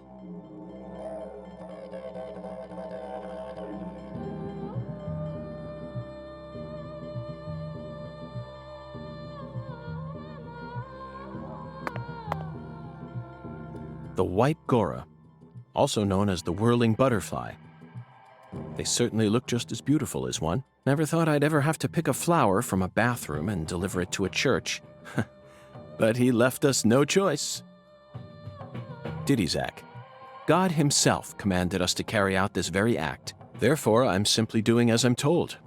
The white gora, also known as the whirling butterfly. They certainly look just as beautiful as one. Never thought I'd ever have to pick a flower from a bathroom and deliver it to a church. But he left us no choice. Did he, Zach? God himself commanded us to carry out this very act. Therefore, I'm simply doing as I'm told.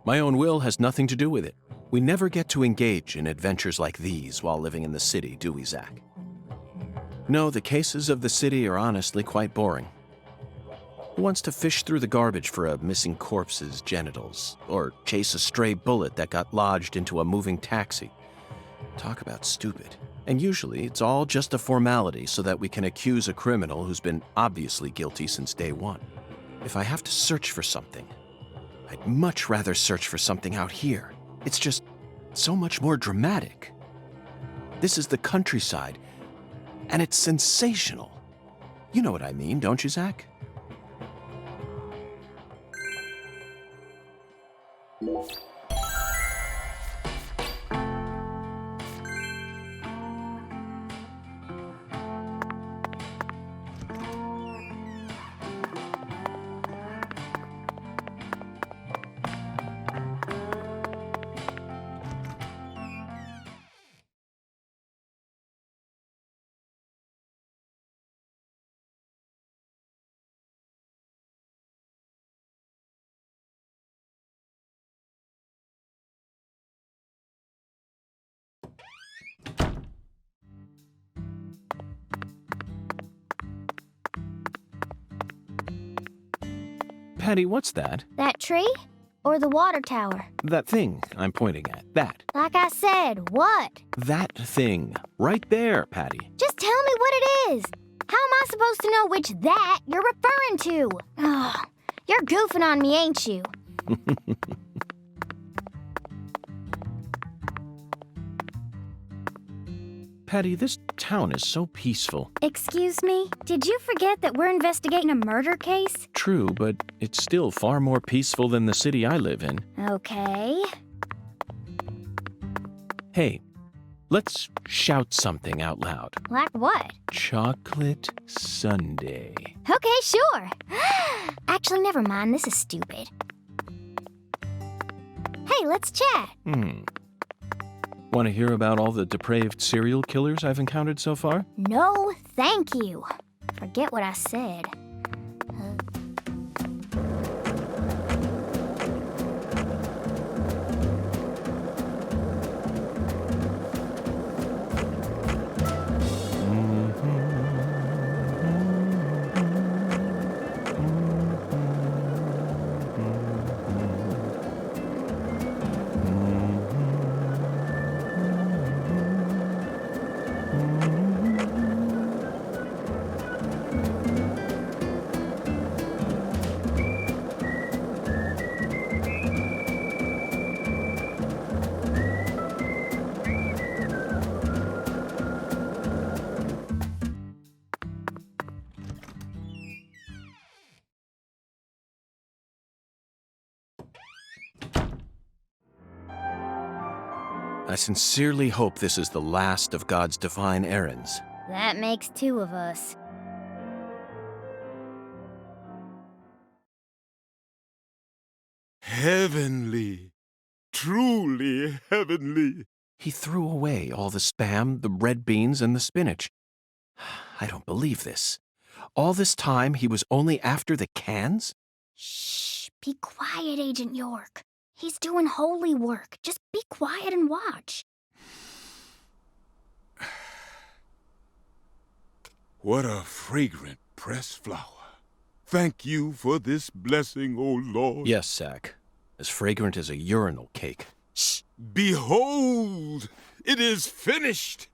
My own will has nothing to do with it. We never get to engage in adventures like these while living in the city, do we, Zach? No, the cases of the city are honestly quite boring. Who wants to fish through the garbage for a missing corpse's genitals, or chase a stray bullet that got lodged into a moving taxi? Talk about stupid. And usually, it's all just a formality so that we can accuse a criminal who's been obviously guilty since day one. If I have to search for something, I'd much rather search for something out here. It's just so much more dramatic. This is the countryside, and it's sensational. You know what I mean, don't you, Zach? Patty, what's that? That tree? Or the water tower? That thing I'm pointing at. That. Like I said, what? That thing. Right there, Patty. Just tell me what it is. How am I supposed to know which that you're referring to? Oh, you're goofing on me, ain't you? Patty, this town is so peaceful. Excuse me? Did you forget that we're investigating a murder case? True, but it's still far more peaceful than the city I live in. Okay. Hey, let's shout something out loud. Like what? Chocolate Sundae. Okay, sure. Actually, never mind. This is stupid. Hey, let's chat. Want to hear about all the depraved serial killers I've encountered so far? No, thank you. Forget what I said. I sincerely hope this is the last of God's divine errands. That makes two of us. Heavenly. Truly heavenly. He threw away all the Spam, the red beans, and the spinach. I don't believe this. All this time he was only after the cans? Shh, be quiet, Agent York. He's doing holy work. Just be quiet and watch. What a fragrant pressed flower. Thank you for this blessing, O Lord. Yes, Zach. As fragrant as a urinal cake. Shh! Behold! It is finished!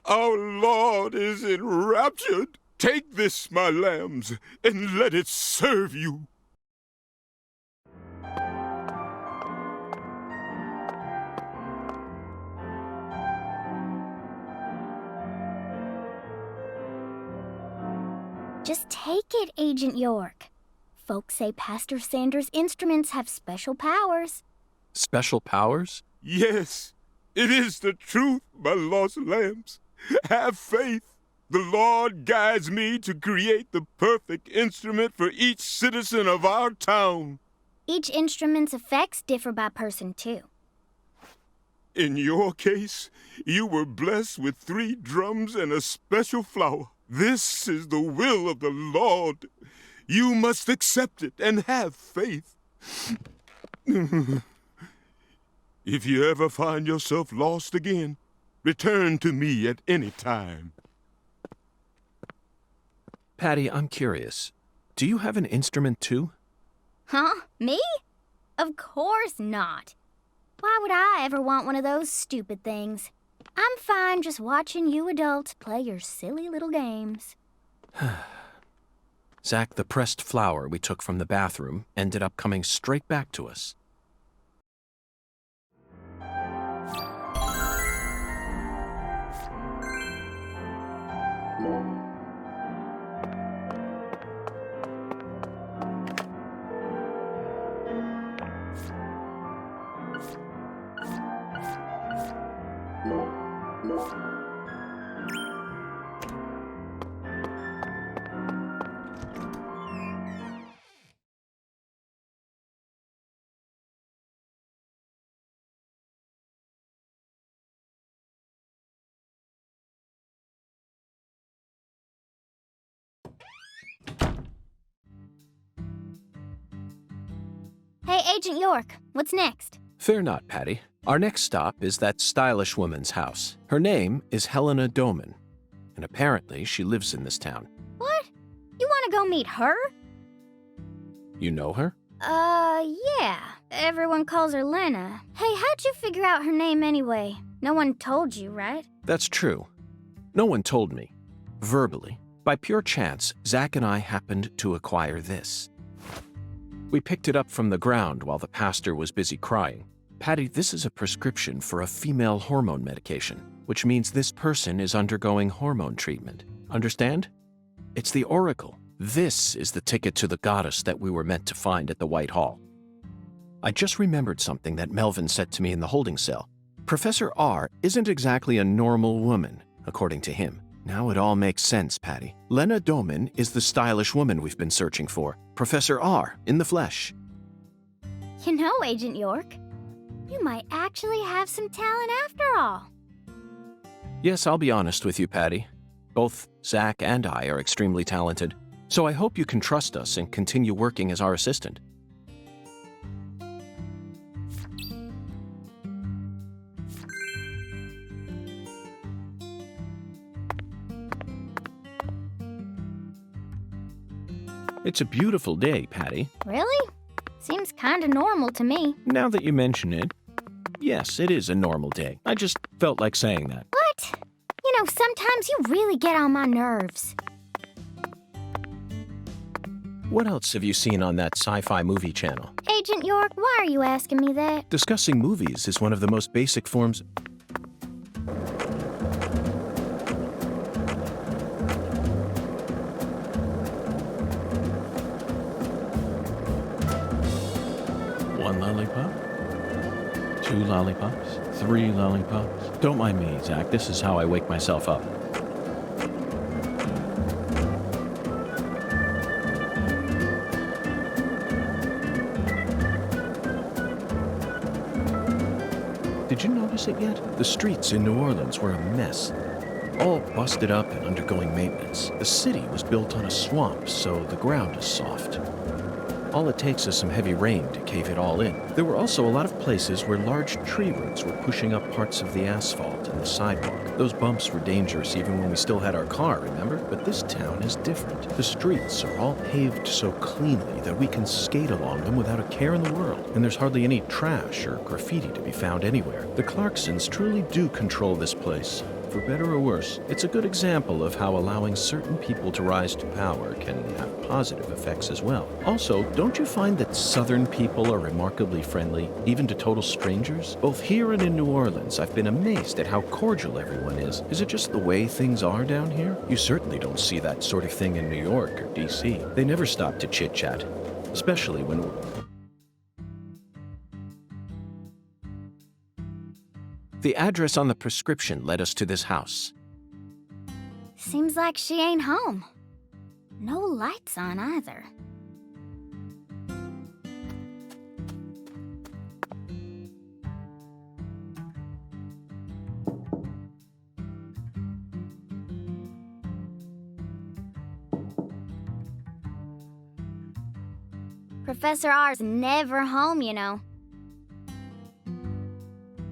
Our Lord is enraptured. Take this, my lambs, and let it serve you. Just take it, Agent York. Folks say Pastor Sanders' instruments have special powers. Special powers? Yes, it is the truth, my lost lambs. Have faith. The Lord guides me to create the perfect instrument for each citizen of our town. Each instrument's effects differ by person, too. In your case, you were blessed with 3 drums and a special flower. This is the will of the Lord. You must accept it and have faith. If you ever find yourself lost again, return to me at any time. Patty, I'm curious. Do you have an instrument too? Huh? Me? Of course not. Why would I ever want one of those stupid things? I'm fine just watching you adults play your silly little games. Zach, the pressed flower we took from the bathroom ended up coming straight back to us. Hey, Agent York, what's next? Fear not, Patty. Our next stop is that stylish woman's house. Her name is Helena Doman, and apparently she lives in this town. What? You want to go meet her? You know her? Yeah. Everyone calls her Lena. Hey, how'd you figure out her name anyway? No one told you, right? That's true. No one told me. Verbally. By pure chance, Zach and I happened to acquire this. We picked it up from the ground while the pastor was busy crying. Patty, this is a prescription for a female hormone medication, which means this person is undergoing hormone treatment. Understand? It's the oracle. This is the ticket to the goddess that we were meant to find at the White Hall. I just remembered something that Melvin said to me in the holding cell. Professor R isn't exactly a normal woman, according to him. Now it all makes sense, Patty. Lena Doman is the stylish woman we've been searching for. Professor R, in the flesh. You know, Agent York, you might actually have some talent after all. Yes, I'll be honest with you, Patty. Both Zach and I are extremely talented, so I hope you can trust us and continue working as our assistant. It's a beautiful day, Patty. Really? Seems kinda normal to me. Now that you mention it, yes, it is a normal day. I just felt like saying that. What? You know, sometimes you really get on my nerves. What else have you seen on that sci-fi movie channel? Agent York, why are you asking me that? Discussing movies is one of the most basic forms... One lollipop? 2 lollipops? 3 lollipops? Don't mind me, Zach. This is how I wake myself up. Did you notice it yet? The streets in New Orleans were a mess. All busted up and undergoing maintenance. The city was built on a swamp, so the ground is soft. All it takes is some heavy rain to cave it all in. There were also a lot of places where large tree roots were pushing up parts of the asphalt and the sidewalk. Those bumps were dangerous even when we still had our car, remember? But this town is different. The streets are all paved so cleanly that we can skate along them without a care in the world. And there's hardly any trash or graffiti to be found anywhere. The Clarksons truly do control this place. For better or worse, it's a good example of how allowing certain people to rise to power can have positive effects as well. Also, don't you find that Southern people are remarkably friendly, even to total strangers? Both here and in New Orleans, I've been amazed at how cordial everyone is. Is it just the way things are down here? You certainly don't see that sort of thing in New York or D.C. They never stop to chit-chat, especially when... The address on the prescription led us to this house. Seems like she ain't home. No lights on either. Professor R's never home, you know.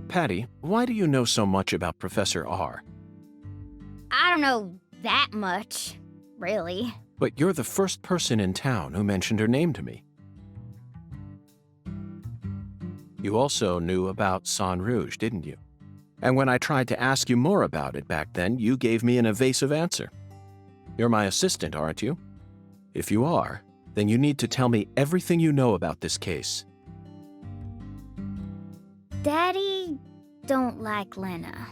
Patty, why do you know so much about Professor R? I don't know that much, really. But you're the first person in town who mentioned her name to me. You also knew about San Rouge, didn't you? And when I tried to ask you more about it back then, you gave me an evasive answer. You're my assistant, aren't you? If you are, then you need to tell me everything you know about this case. Daddy don't like Lena.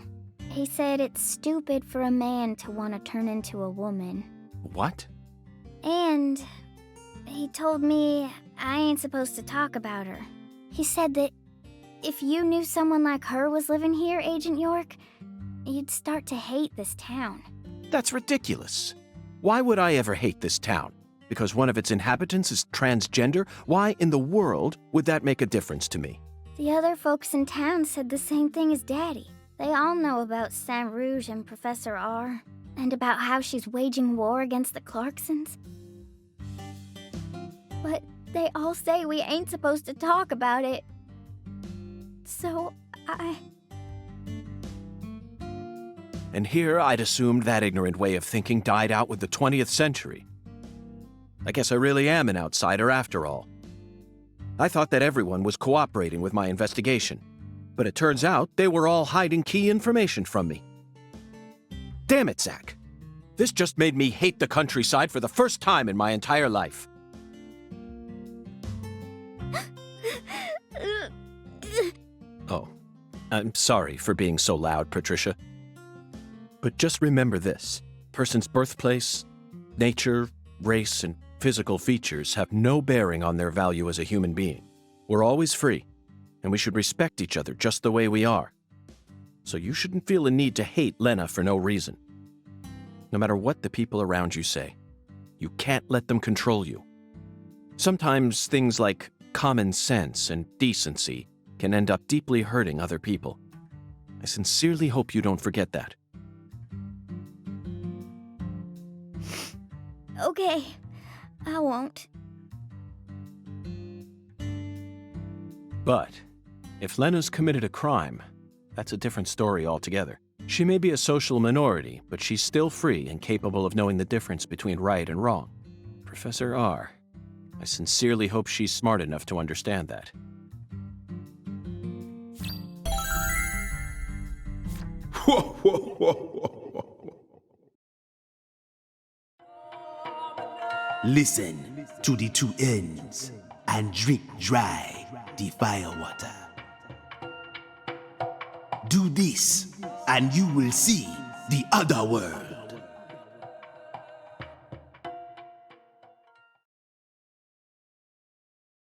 He said it's stupid for a man to want to turn into a woman. What? And he told me I ain't supposed to talk about her. He said that if you knew someone like her was living here, Agent York, you'd start to hate this town. That's ridiculous. Why would I ever hate this town? Because one of its inhabitants is transgender? Why in the world would that make a difference to me? The other folks in town said the same thing as Daddy. They all know about Saint Rouge and Professor R, and about how she's waging war against the Clarksons. But they all say we ain't supposed to talk about it. So And here I'd assumed that ignorant way of thinking died out with the 20th century. I guess I really am an outsider after all. I thought that everyone was cooperating with my investigation, but it turns out they were all hiding key information from me. Damn it, Zach. This just made me hate the countryside for the first time in my entire life. Oh, I'm sorry for being so loud, Patricia. But just remember this. Person's birthplace, nature, race, and physical features have no bearing on their value as a human being. We're always free, and we should respect each other just the way we are. So you shouldn't feel a need to hate Lena for no reason. No matter what the people around you say, you can't let them control you. Sometimes things like common sense and decency can end up deeply hurting other people. I sincerely hope you don't forget that. Okay, I won't. But if Lena's committed a crime, that's a different story altogether. She may be a social minority, but she's still free and capable of knowing the difference between right and wrong. Professor R, I sincerely hope she's smart enough to understand that. Whoa, whoa, whoa, whoa. Listen to the two ends and drink dry the firewater. Do this, and you will see the other world.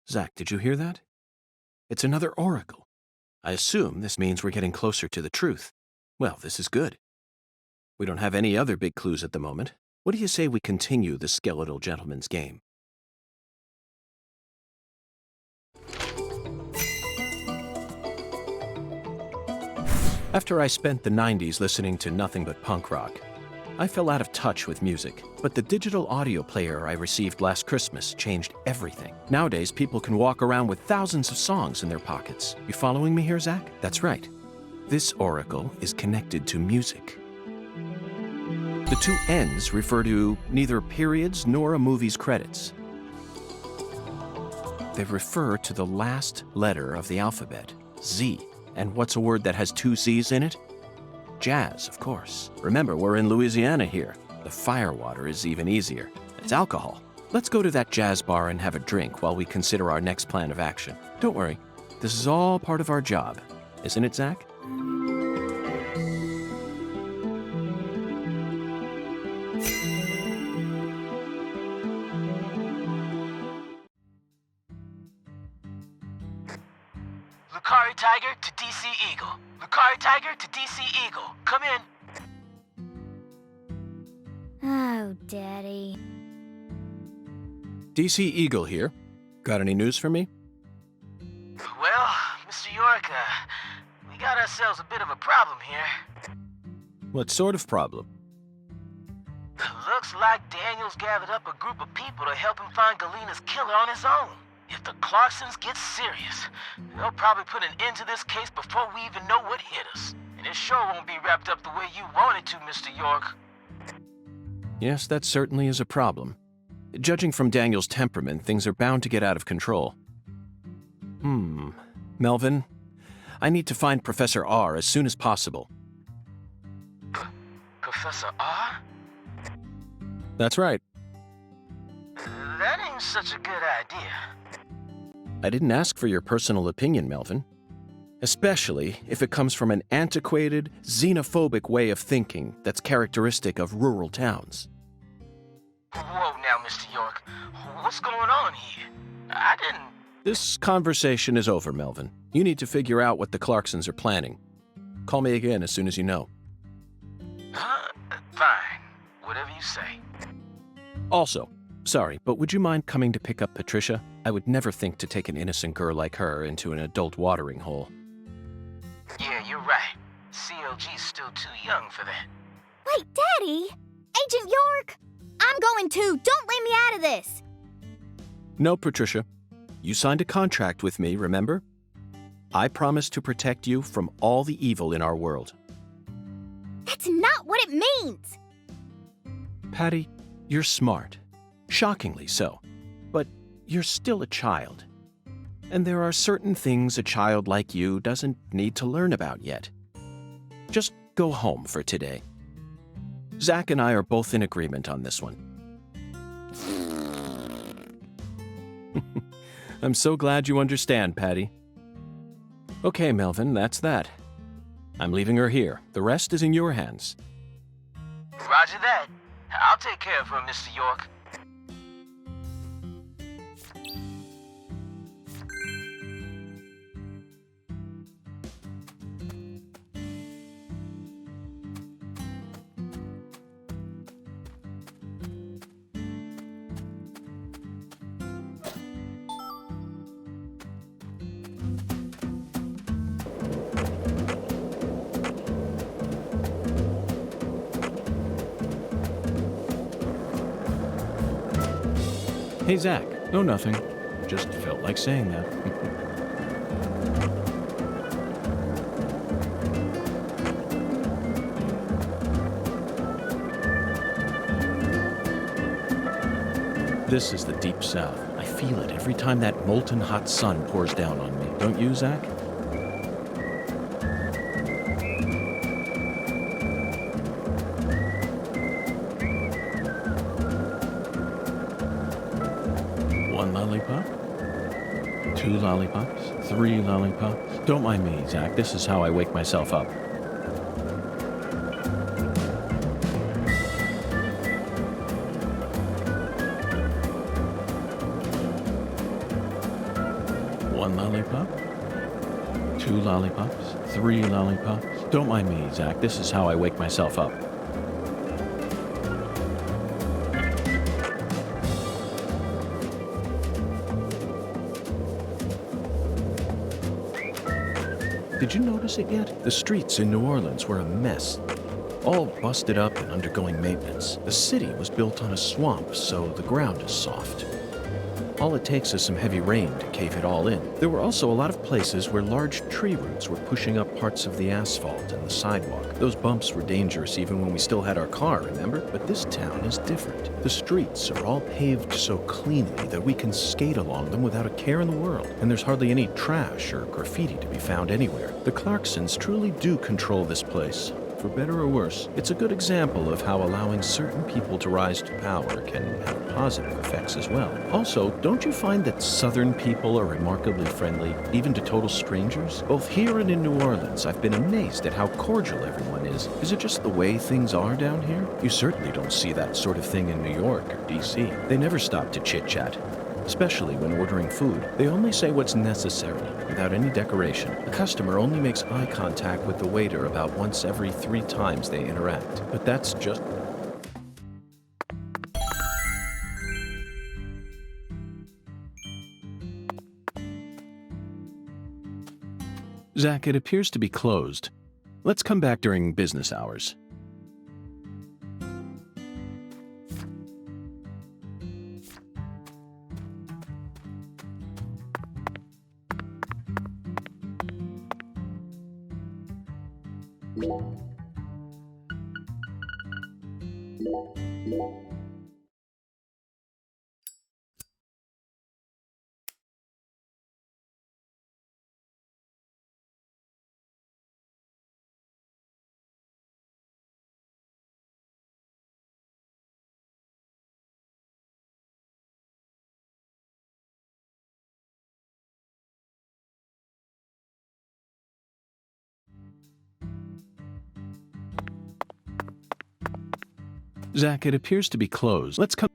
Zach, did you hear that? It's another oracle. I assume this means we're getting closer to the truth. Well, this is good. We don't have any other big clues at the moment. What do you say we continue the skeletal gentleman's game? After I spent the 90s listening to nothing but punk rock, I fell out of touch with music. But the digital audio player I received last Christmas changed everything. Nowadays, people can walk around with thousands of songs in their pockets. You following me here, Zach? That's right. This oracle is connected to music. The two ends refer to neither periods nor a movie's credits. They refer to the last letter of the alphabet, Z. And what's a word that has two Z's in it? Jazz, of course. Remember, we're in Louisiana here. The firewater is even easier. It's alcohol. Let's go to that jazz bar and have a drink while we consider our next plan of action. Don't worry, this is all part of our job. Isn't it, Zach? Lucari Tiger to DC Eagle. Lucari Tiger to DC Eagle. Come in. Oh, Daddy. DC Eagle here. Got any news for me? Well, Mr. York, we got ourselves a bit of a problem here. What sort of problem? Looks like Daniel's gathered up a group of people to help him find Galena's killer on his own. If the Clarksons get serious, they'll probably put an end to this case before we even know what hit us. And it sure won't be wrapped up the way you want it to, Mr. York. Yes, that certainly is a problem. Judging from Daniel's temperament, things are bound to get out of control. Melvin, I need to find Professor R as soon as possible. Professor R? That's right. That ain't such a good idea. I didn't ask for your personal opinion, Melvin. Especially if it comes from an antiquated, xenophobic way of thinking that's characteristic of rural towns. Whoa now, Mr. York. What's going on here? I didn't... This conversation is over, Melvin. You need to figure out what the Clarksons are planning. Call me again as soon as you know. Fine. Whatever you say. Also, sorry, but would you mind coming to pick up Patricia? I would never think to take an innocent girl like her into an adult watering hole. Yeah, you're right. CLG's still too young for that. Wait, Daddy! Agent York! I'm going too. Don't leave me out of this. No, Patricia. You signed a contract with me, remember? I promised to protect you from all the evil in our world. That's not what it means! Patty, you're smart. Shockingly so. But you're still a child. And there are certain things a child like you doesn't need to learn about yet. Just go home for today. Zach and I are both in agreement on this one. I'm so glad you understand, Patty. Okay, Melvin, that's that. I'm leaving her here. The rest is in your hands. Roger that. I'll take care of her, Mr. York. Hey, Zach. No, nothing. Just felt like saying that. This is the Deep South. I feel it every time that molten hot sun pours down on me. Don't you, Zach? One lollipop? Two lollipops? Three lollipops? Don't mind me, Zach. This is how I wake myself up. One lollipop? Two lollipops? Three lollipops? Don't mind me, Zach. This is how I wake myself up. Did you notice it yet? The streets in New Orleans were a mess. All busted up and undergoing maintenance. The city was built on a swamp, so the ground is soft. All it takes is some heavy rain to cave it all in. There were also a lot of places where large tree roots were pushing up parts of the asphalt and the sidewalk. Those bumps were dangerous even when we still had our car, remember? But this town is different. The streets are all paved so cleanly that we can skate along them without a care in the world. And there's hardly any trash or graffiti to be found anywhere. The Clarksons truly do control this place. For better or worse, it's a good example of how allowing certain people to rise to power can have positive effects as well. Also, don't you find that Southern people are remarkably friendly, even to total strangers? Both here and in New Orleans, I've been amazed at how cordial everyone is. Is it just the way things are down here? You certainly don't see that sort of thing in New York or D.C. They never stop to chit-chat. Especially when ordering food. They only say what's necessary, without any decoration. The customer only makes eye contact with the waiter about once every 3 times they interact. But that's just... Zach, it appears to be closed. Let's come back during business hours. Zach, it appears to be closed. Let's come...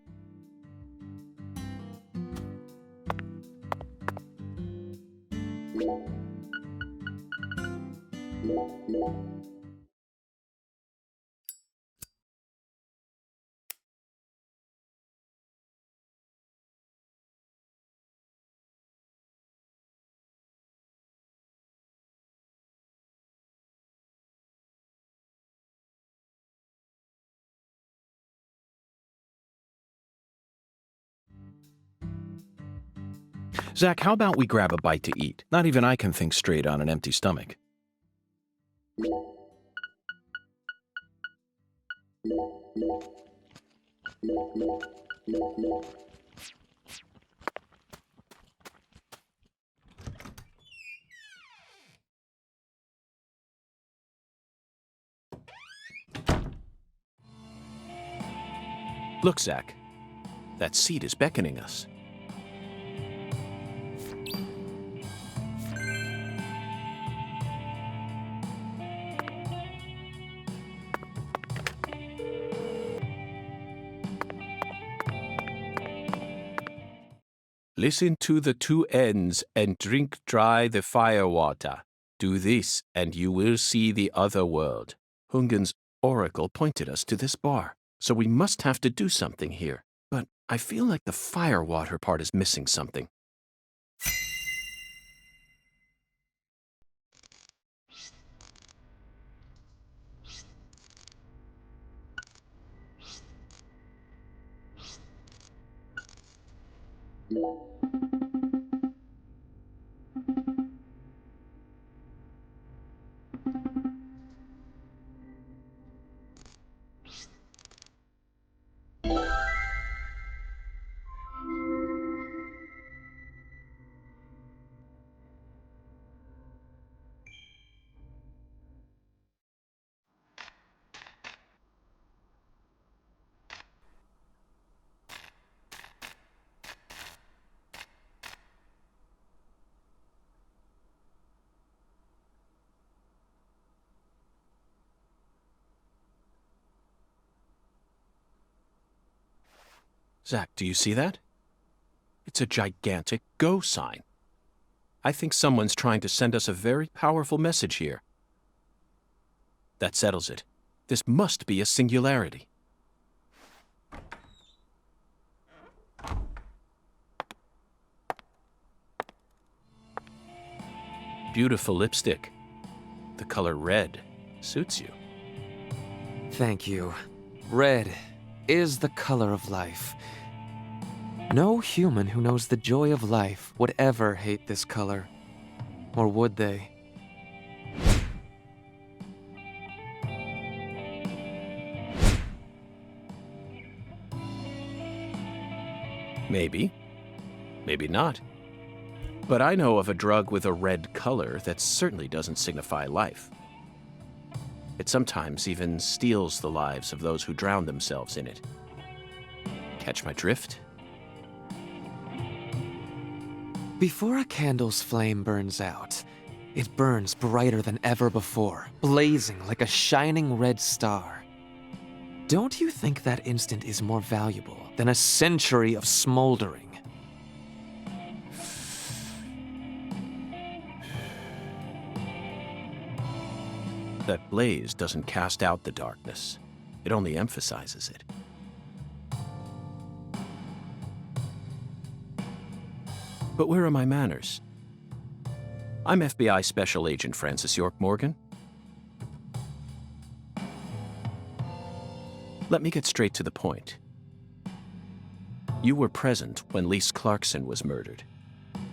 Zach, how about we grab a bite to eat? Not even I can think straight on an empty stomach. Look, Zach. That seat is beckoning us. Listen to the 2 ends and drink dry the fire water. Do this, and you will see the other world. Hungan's oracle pointed us to this bar, so we must have to do something here. But I feel like the fire water part is missing something. Zach, do you see that? It's a gigantic go sign. I think someone's trying to send us a very powerful message here. That settles it. This must be a singularity. Beautiful lipstick. the color red suits you. Thank you. Red is the color of life. No human who knows the joy of life would ever hate this color. Or would they? Maybe. Maybe not. But I know of a drug with a red color that certainly doesn't signify life. It sometimes even steals the lives of those who drown themselves in it. Catch my drift? Before a candle's flame burns out, it burns brighter than ever before, blazing like a shining red star. Don't you think that instant is more valuable than a century of smoldering? That blaze doesn't cast out the darkness. It only emphasizes it. But where are my manners? I'm FBI Special Agent Francis York Morgan. Let me get straight to the point. You were present when Lise Clarkson was murdered.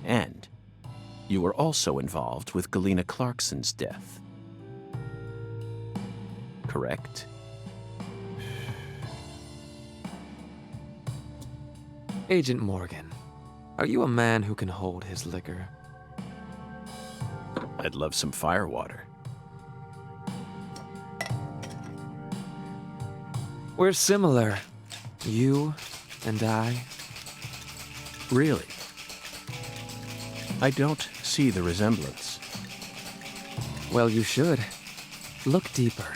And you were also involved with Galena Clarkson's death. Correct? Agent Morgan, are you a man who can hold his liquor? I'd love some firewater. We're similar. You and I. Really? I don't see the resemblance. Well, you should. Look deeper.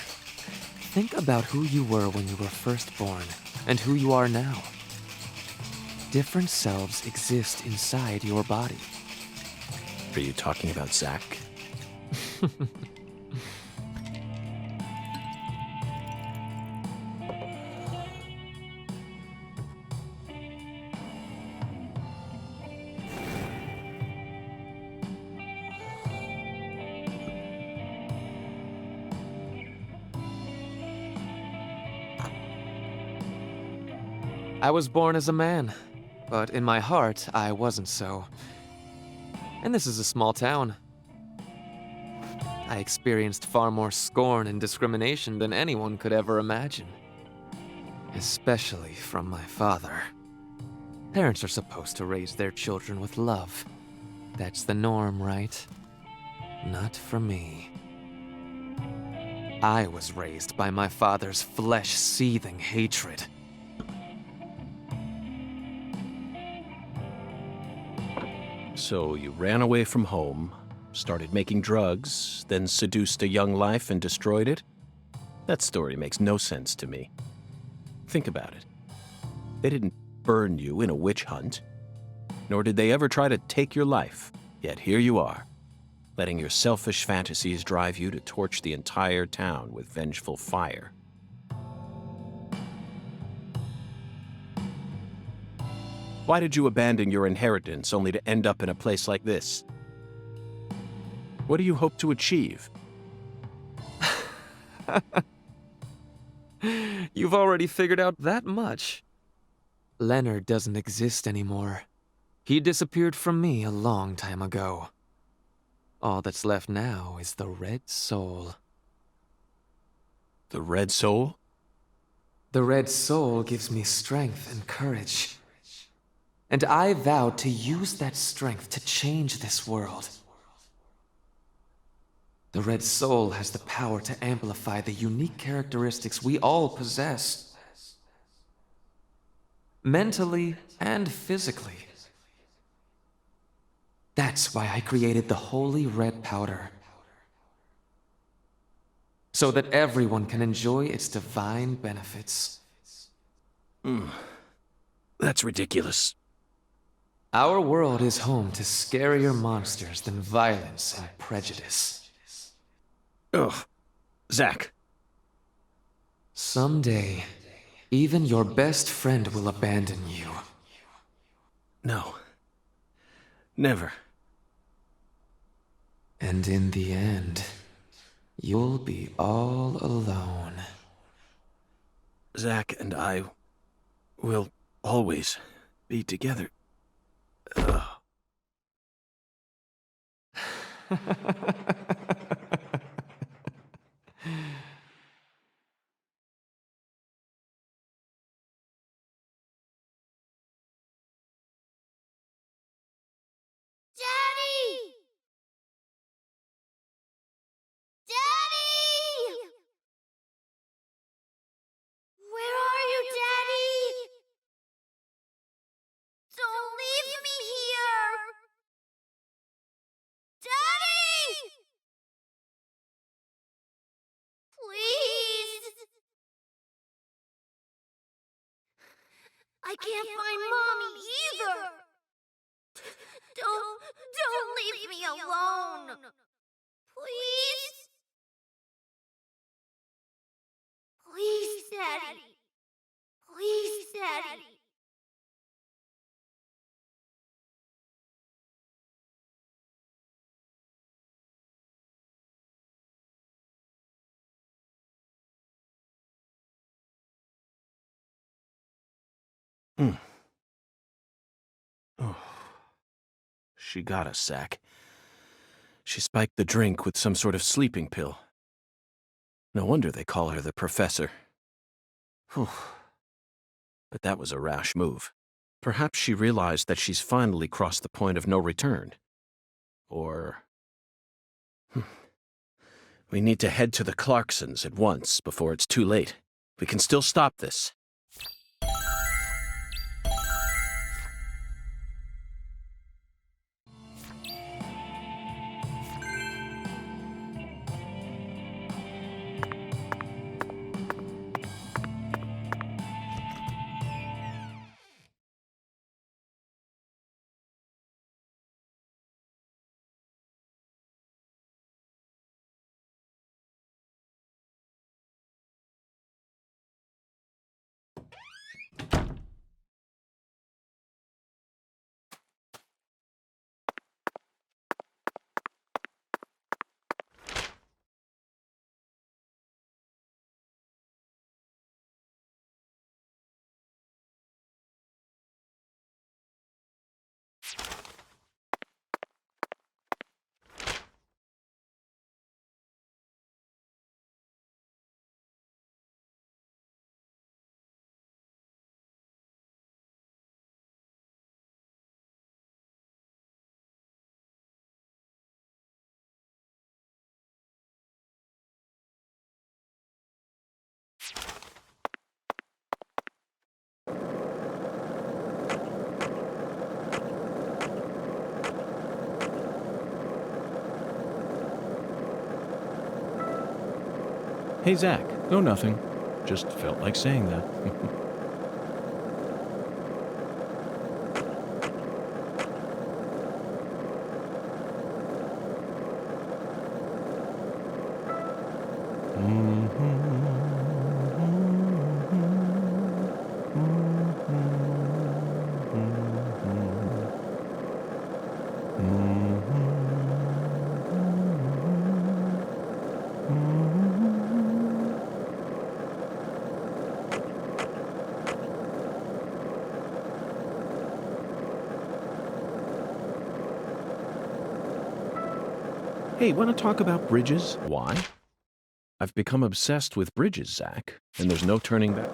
Think about who you were when you were first born, and who you are now. Different selves exist inside your body. Are you talking about Zach? I was born as a man, but in my heart, I wasn't so. And this is a small town. I experienced far more scorn and discrimination than anyone could ever imagine. Especially from my father. Parents are supposed to raise their children with love. That's the norm, right? Not for me. I was raised by my father's flesh-seething hatred. So you ran away from home, started making drugs, then seduced a young life and destroyed it? That story makes no sense to me. Think about it. They didn't burn you in a witch hunt, nor did they ever try to take your life. Yet here you are, letting your selfish fantasies drive you to torch the entire town with vengeful fire. Why did you abandon your inheritance only to end up in a place like this? What do you hope to achieve? You've already figured out that much. Leonard doesn't exist anymore. He disappeared from me a long time ago. All that's left now is the Red Soul. The Red Soul? The Red Soul gives me strength and courage. And I vowed to use that strength to change this world. The Red Soul has the power to amplify the unique characteristics we all possess. Mentally and physically. That's why I created the Holy Red Powder. So that everyone can enjoy its divine benefits. That's ridiculous. Our world is home to scarier monsters than violence and prejudice. Ugh. Zach. Someday, even your best friend will abandon you. No. Never. And in the end, You'll be all alone. Zach and I will always be together. Ugh. Daddy! Daddy! Where are you, Daddy? Don't leave me here! Daddy! Please! I can't find Mommy either! Don't leave me alone! Please? Please, Daddy. Please, Daddy. Oh. She got us, Zach. She spiked the drink with some sort of sleeping pill. No wonder they call her the Professor. Whew. But that was a rash move. Perhaps she realized that she's finally crossed the point of no return. Or... We need to head to the Clarksons at once before it's too late. We can still stop this. Hey, Zach. No, nothing. Just felt like saying that. Hey, want to talk about bridges? Why? I've become obsessed with bridges, Zach, and there's no turning back.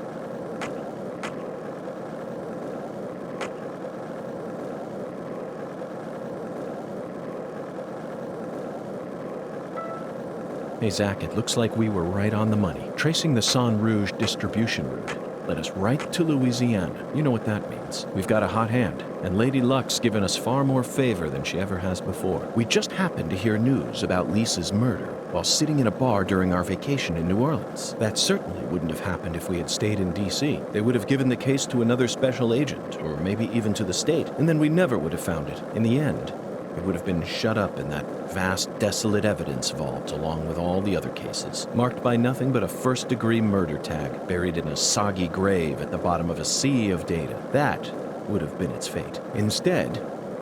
Hey, Zach, it looks like we were right on the money. Tracing the San Rouge distribution route led us right to Louisiana. You know what that means. We've got a hot hand, and Lady Luck's given us far more favor than she ever has before. We just happened to hear news about Lisa's murder while sitting in a bar during our vacation in New Orleans. That certainly wouldn't have happened if we had stayed in D.C. They would have given the case to another special agent, or maybe even to the state, and then we never would have found it. In the end, it would have been shut up in that vast, desolate evidence vault along with all the other cases, marked by nothing but a first-degree murder tag buried in a soggy grave at the bottom of a sea of data. That would have been its fate. Instead,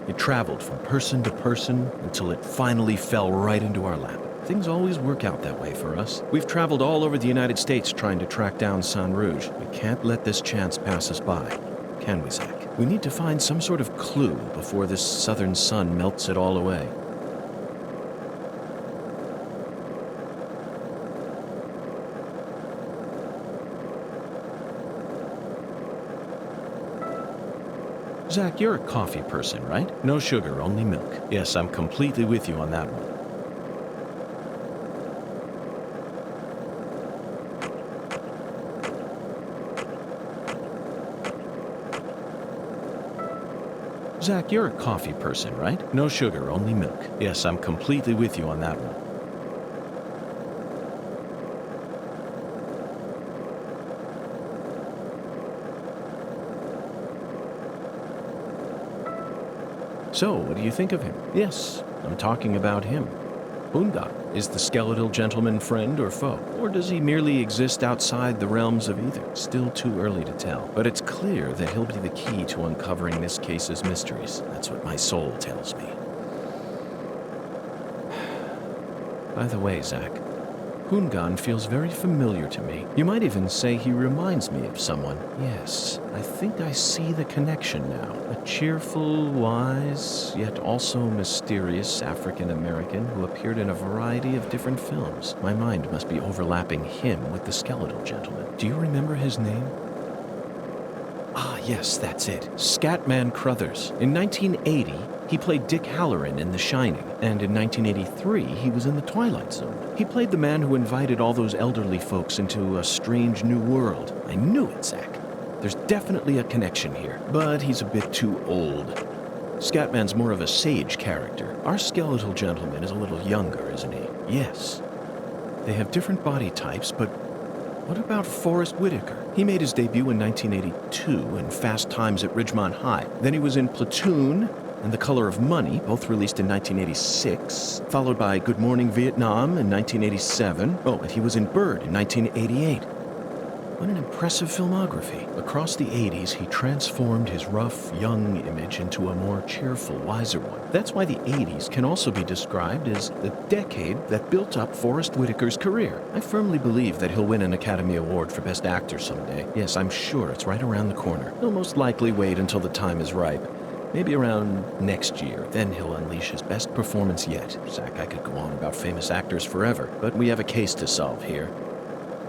it traveled from person to person until it finally fell right into our lap. Things always work out that way for us. We've traveled all over the United States trying to track down San Rouge. We can't let this chance pass us by, can we, Zach? We need to find some sort of clue before this southern sun melts it all away. Zach, you're a coffee person, right? No sugar, only milk. Yes, I'm completely with you on that one. Zach, you're a coffee person, right? No sugar, only milk. Yes, I'm completely with you on that one. So, what do you think of him? Yes, I'm talking about him. Unga, is the skeletal gentleman friend or foe? Or does he merely exist outside the realms of either? Still too early to tell. But it's clear that he'll be the key to uncovering this case's mysteries. That's what my soul tells me. By the way, Zach, Hungan feels very familiar to me. You might even say he reminds me of someone. Yes, I think I see the connection now. A cheerful, wise, yet also mysterious African-American who appeared in a variety of different films. My mind must be overlapping him with the skeletal gentleman. Do you remember his name? Ah, yes, that's it. Scatman Crothers. In 1980, he played Dick Halloran in The Shining, and in 1983, he was in The Twilight Zone. He played the man who invited all those elderly folks into a strange new world. I knew it, Zach. There's definitely a connection here, but he's a bit too old. Scatman's more of a sage character. Our skeletal gentleman is a little younger, isn't he? Yes. They have different body types, but what about Forrest Whitaker? He made his debut in 1982 in Fast Times at Ridgemont High. Then he was in Platoon and The Color of Money, both released in 1986, followed by Good Morning Vietnam in 1987. Oh, and he was in Bird in 1988. What an impressive filmography. Across the 80s, he transformed his rough, young image into a more cheerful, wiser one. That's why the 80s can also be described as the decade that built up Forrest Whitaker's career. I firmly believe that he'll win an Academy Award for Best Actor someday. Yes, I'm sure it's right around the corner. He'll most likely wait until the time is ripe. Maybe around next year. Then he'll unleash his best performance yet. Zach, I could go on about famous actors forever, but we have a case to solve here.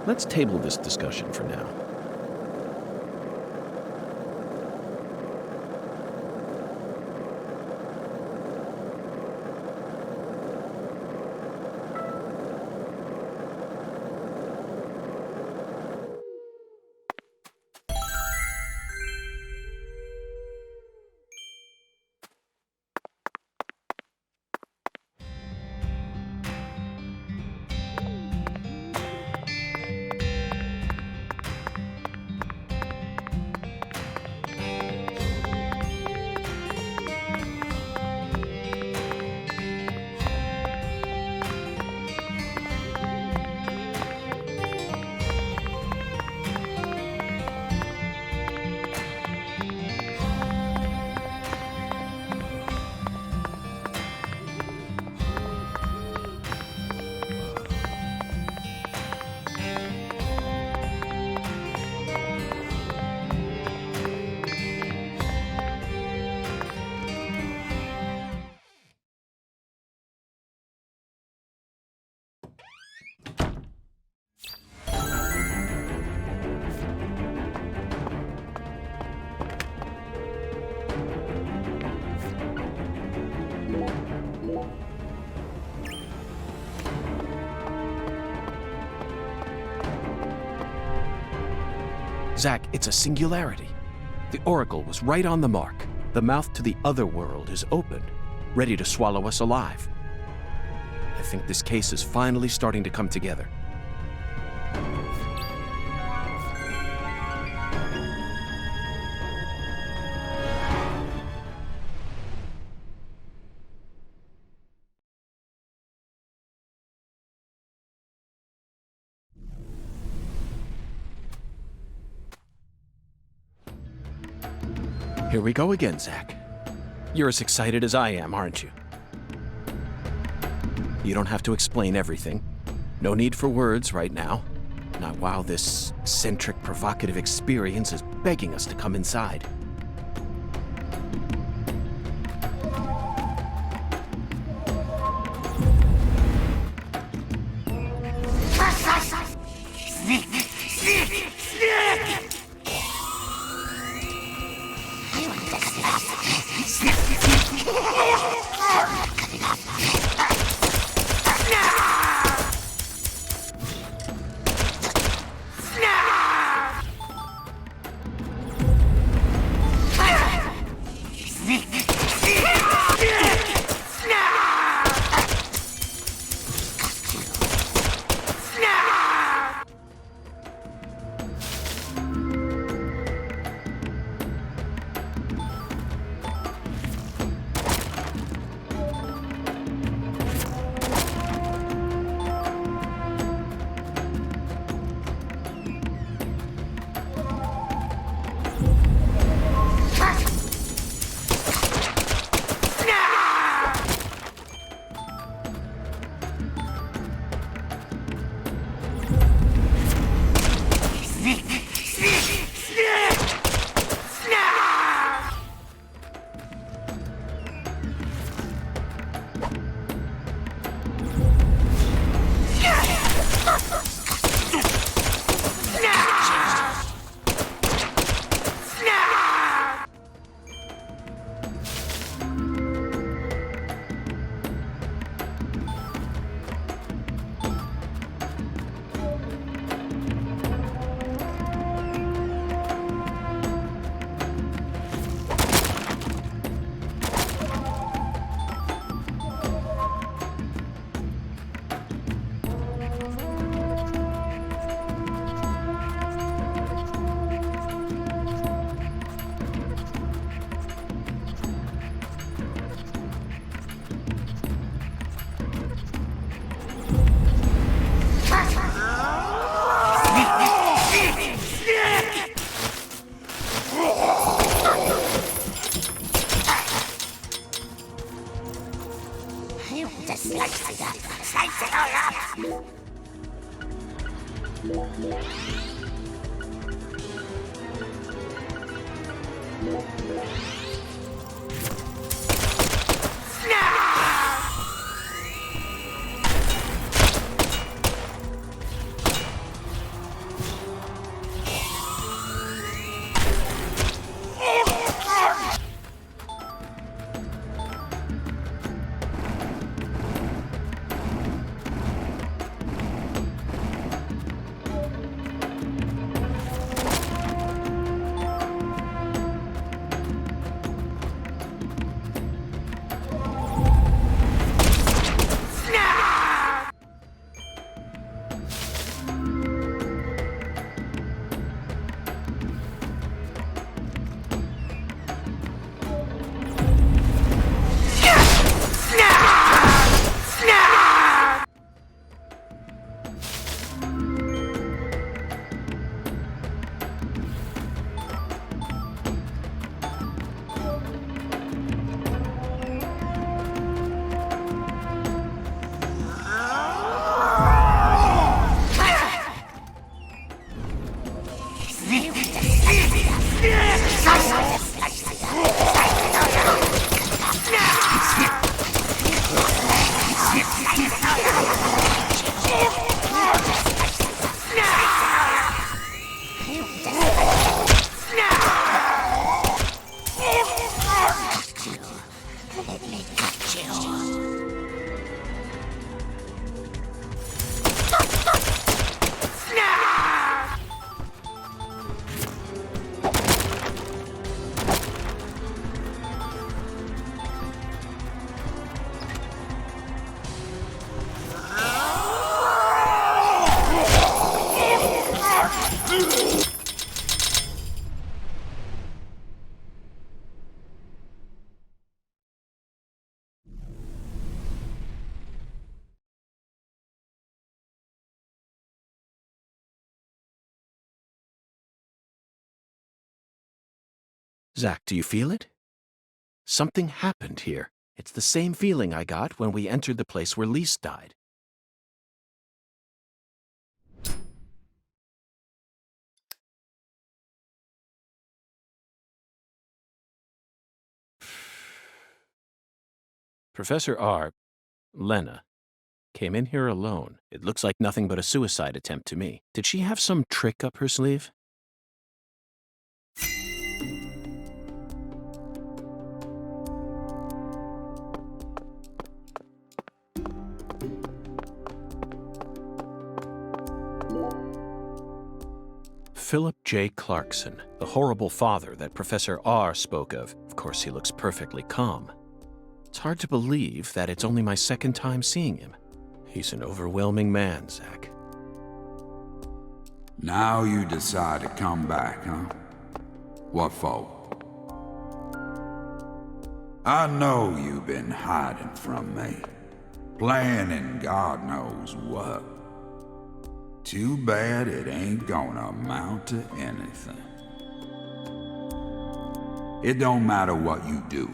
Let's table this discussion for now. Zach, it's a singularity. The Oracle was right on the mark. The mouth to the other world is open, ready to swallow us alive. I think this case is finally starting to come together. Here we go again, Zach. You're as excited as I am, aren't you? You don't have to explain everything. No need for words right now. Not while this eccentric, provocative experience is begging us to come inside. Zach, do you feel it? Something happened here. It's the same feeling I got when we entered the place where Lise died. Professor R, Lena, came in here alone. It looks like nothing but a suicide attempt to me. Did she have some trick up her sleeve? Philip J. Clarkson, the horrible father that Professor R spoke of. Of course, he looks perfectly calm. It's hard to believe that it's only my second time seeing him. He's an overwhelming man, Zach. Now you decide to come back, huh? What for? I know you've been hiding from me, planning God knows what. Too bad it ain't gonna amount to anything. It don't matter what you do.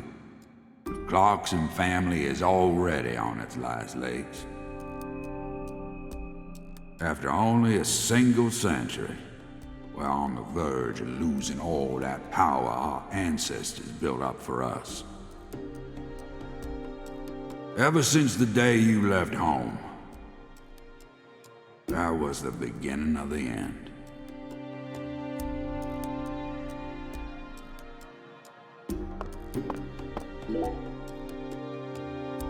The Clarkson family is already on its last legs. After only a single century, we're on the verge of losing all that power our ancestors built up for us. Ever since the day you left home, that was the beginning of the end.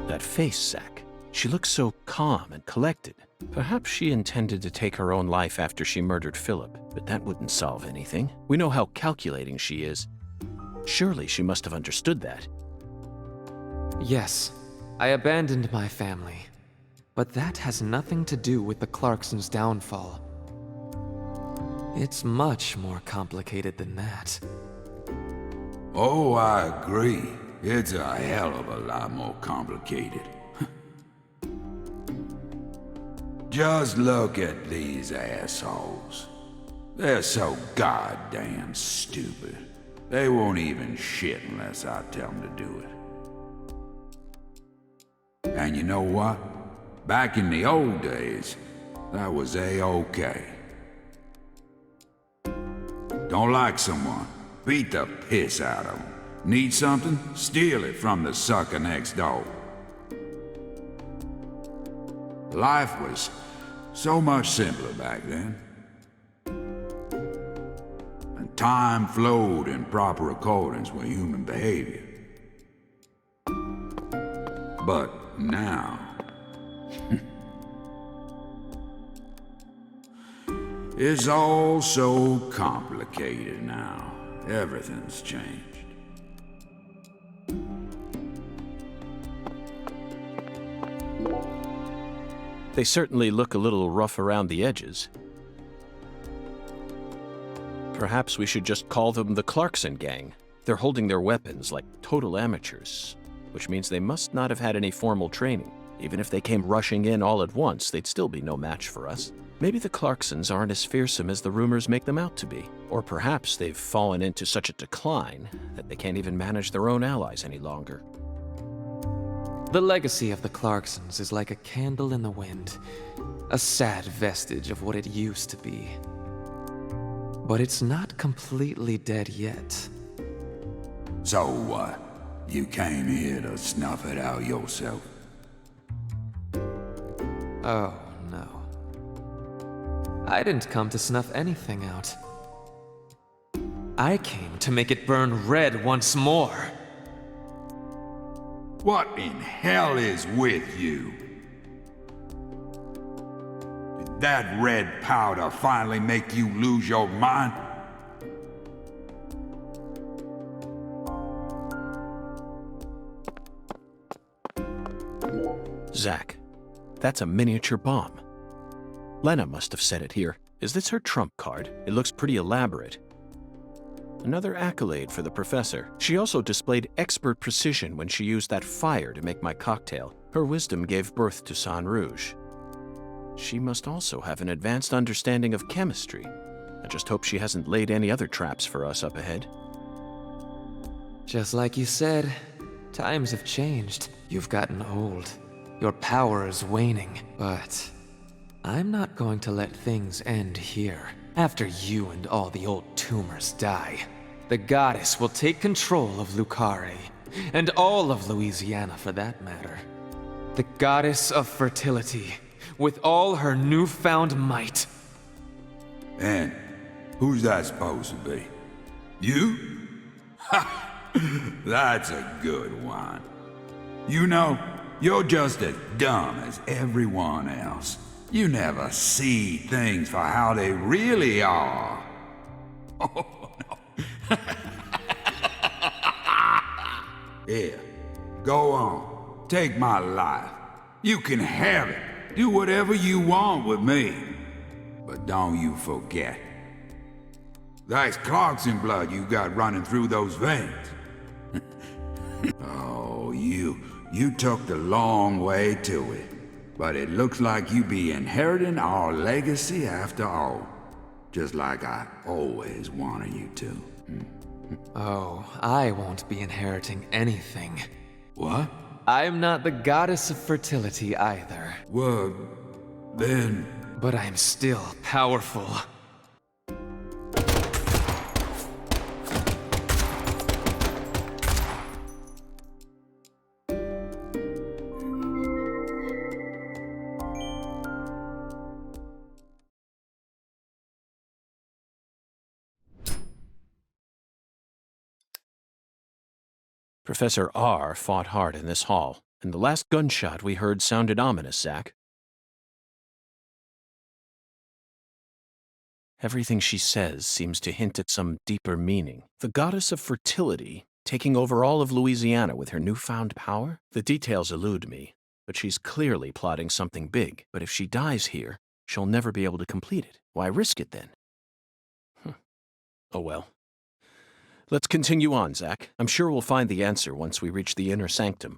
That face, Zach. She looks so calm and collected. Perhaps she intended to take her own life after she murdered Philip, but that wouldn't solve anything. We know how calculating she is. Surely she must have understood that. Yes, I abandoned my family. But that has nothing to do with the Clarksons' downfall. It's much more complicated than that. Oh, I agree. It's a hell of a lot more complicated. Just look at these assholes. They're so goddamn stupid. They won't even shit unless I tell them to do it. And you know what? Back in the old days, that was A-okay. Don't like someone? Beat the piss out of them. Need something? Steal it from the sucker next door. Life was so much simpler back then. And time flowed in proper accordance with human behavior. But now... it's all so complicated now. Everything's changed. They certainly look a little rough around the edges. Perhaps we should just call them the Clarkson gang. They're holding their weapons like total amateurs, which means they must not have had any formal training. Even if they came rushing in all at once, they'd still be no match for us. Maybe the Clarksons aren't as fearsome as the rumors make them out to be. Or perhaps they've fallen into such a decline that they can't even manage their own allies any longer. The legacy of the Clarksons is like a candle in the wind, a sad vestige of what it used to be. But it's not completely dead yet. So what? You came here to snuff it out yourself? Oh, no. I didn't come to snuff anything out. I came to make it burn red once more. What in hell is with you? Did that red powder finally make you lose your mind? Zach, that's a miniature bomb. Lena must have set it here. Is this her trump card? It looks pretty elaborate. Another accolade for the professor. She also displayed expert precision when she used that fire to make my cocktail. Her wisdom gave birth to Sang Rouge. She must also have an advanced understanding of chemistry. I just hope she hasn't laid any other traps for us up ahead. Just like you said, Times have changed. You've gotten old. Your power is waning. But I'm not going to let things end here. After you and all the old tumors die, the goddess will take control of Carré, and all of Louisiana for that matter. The goddess of fertility, with all her newfound might. And who's that supposed to be? You? Ha! That's a good one. You know, you're just as dumb as everyone else. You never see things for how they really are. Oh, no. Here, go on. Take my life. You can have it. Do whatever you want with me. But don't you forget. That's Clarkson blood you got running through those veins. Oh, you took the long way to it. But it looks like you be inheriting our legacy after all. Just like I always wanted you to. Oh, I won't be inheriting anything. What? I'm not the goddess of fertility either. Well, then... But I'm still powerful. Professor R fought hard in this hall, and the last gunshot we heard sounded ominous, Zach. Everything she says seems to hint at some deeper meaning. The goddess of fertility taking over all of Louisiana with her newfound power? The details elude me, but she's clearly plotting something big. But if she dies here, she'll never be able to complete it. Why risk it then? Oh well. Let's continue on, Zach. I'm sure we'll find the answer once we reach the inner sanctum.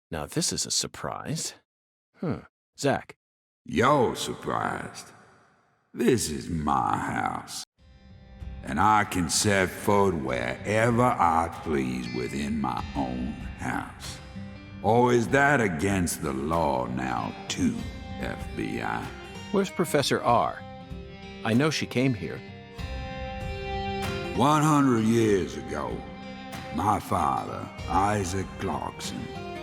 Now this is a surprise. Zach. You're surprised. This is my house. And I can set foot wherever I please within my own house. Or is that against the law now, too, FBI? Where's Professor R? I know she came here. 100 years ago, my father, Isaac Clarkson,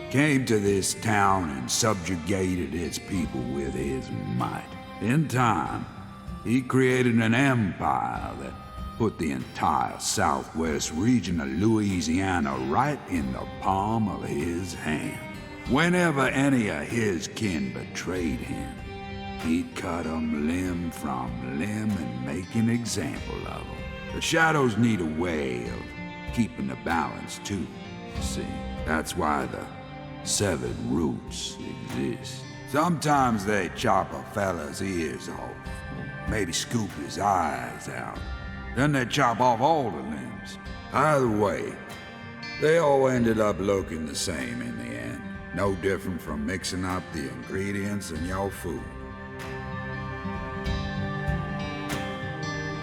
came to this town and subjugated its people with his might. In time, he created an empire that put the entire southwest region of Louisiana right in the palm of his hand. Whenever any of his kin betrayed him, he'd cut them limb from limb and make an example of them. The shadows need a way of keeping the balance, too, you see. That's why the severed roots exist. Sometimes they chop a fella's ears off, maybe scoop his eyes out. Then they chop off all the limbs. Either way, they all ended up looking the same in the end. No different from mixing up the ingredients in your food.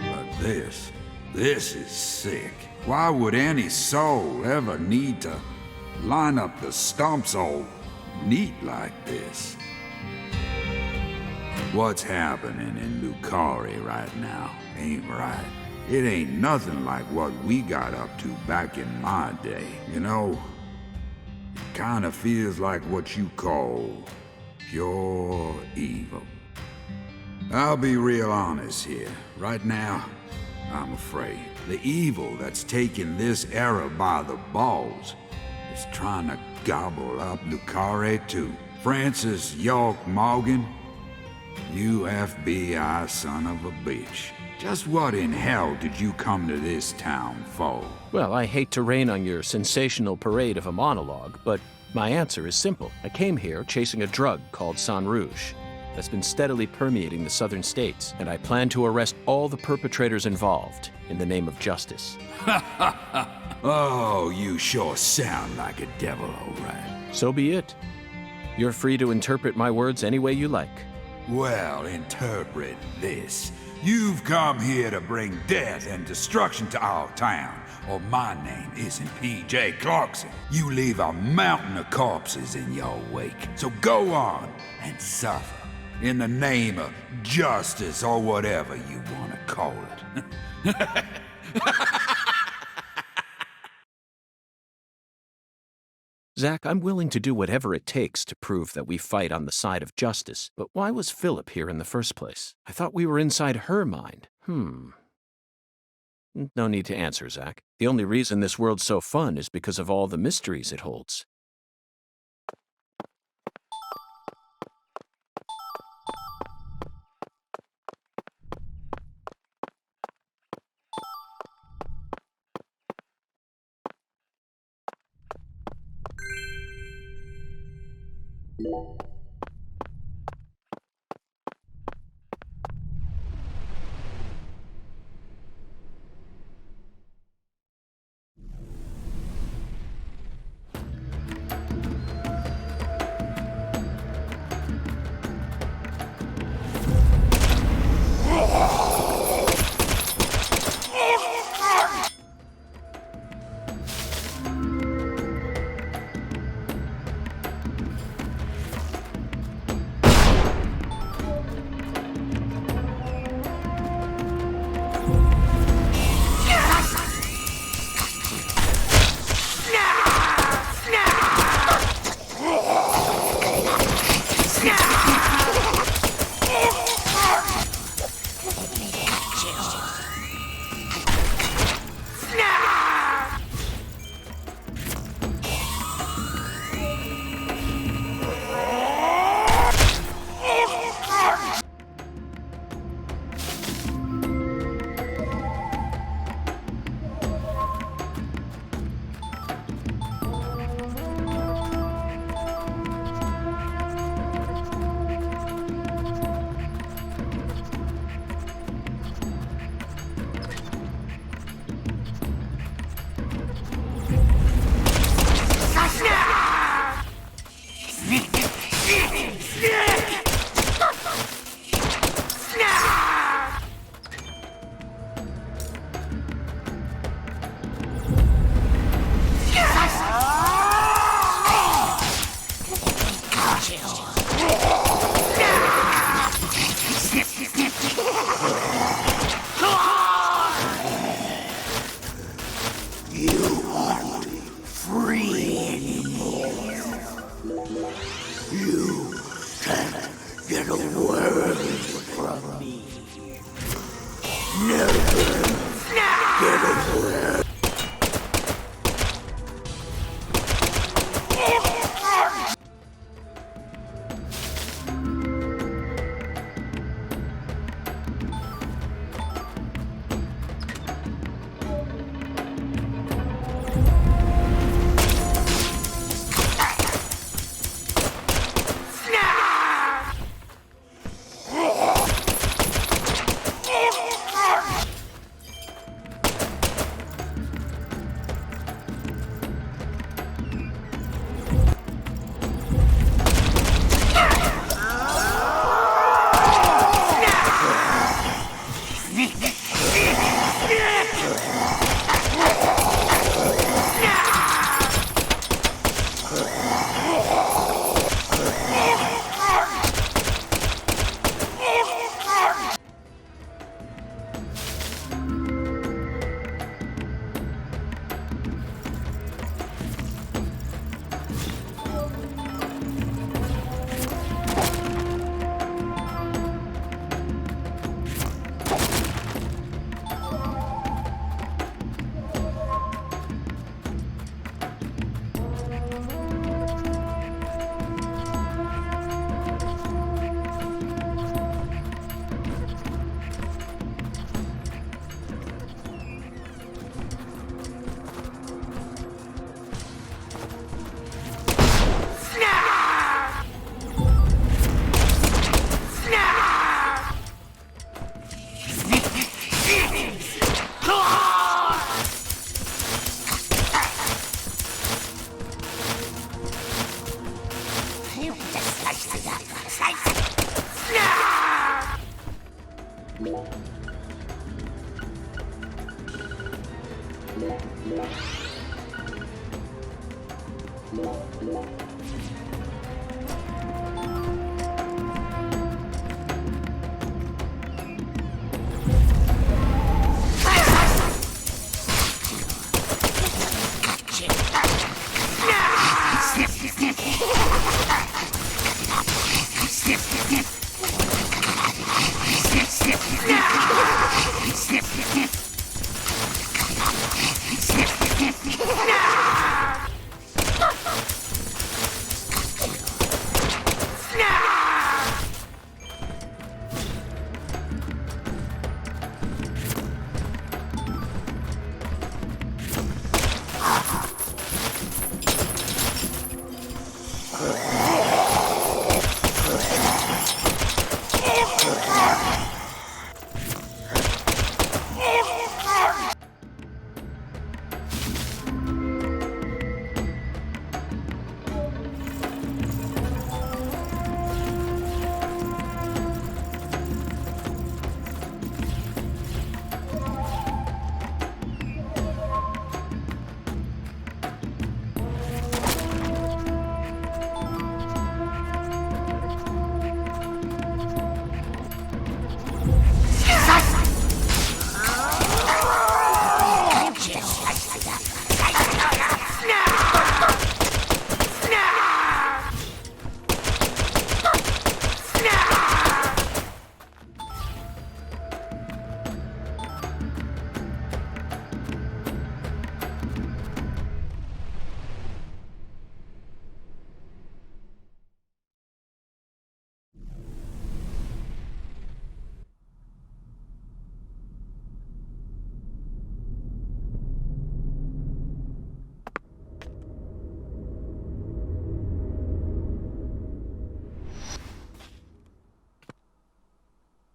But this is sick. Why would any soul ever need to line up the stumps all neat like this? What's happening in Carré right now ain't right. It ain't nothing like what we got up to back in my day. You know, it kinda feels like what you call pure evil. I'll be real honest here. Right now, I'm afraid. The evil that's taking this era by the balls is trying to gobble up Carré too. Francis York Morgan, you FBI son of a bitch. Just what in hell did you come to this town for? Well, I hate to rain on your sensational parade of a monologue, but my answer is simple. I came here chasing a drug called Sang Rouge that's been steadily permeating the southern states, and I plan to arrest all the perpetrators involved in the name of justice. Oh, you sure sound like a devil, all right. So be it. You're free to interpret my words any way you like. Well, interpret this. You've come here to bring death and destruction to our town, or my name isn't P.J. Clarkson. You leave a mountain of corpses in your wake. So go on and suffer in the name of justice or whatever you want to call it. Zach, I'm willing to do whatever it takes to prove that we fight on the side of justice, but why was Philip here in the first place? I thought we were inside her mind. No need to answer, Zach. The only reason this world's so fun is because of all the mysteries it holds.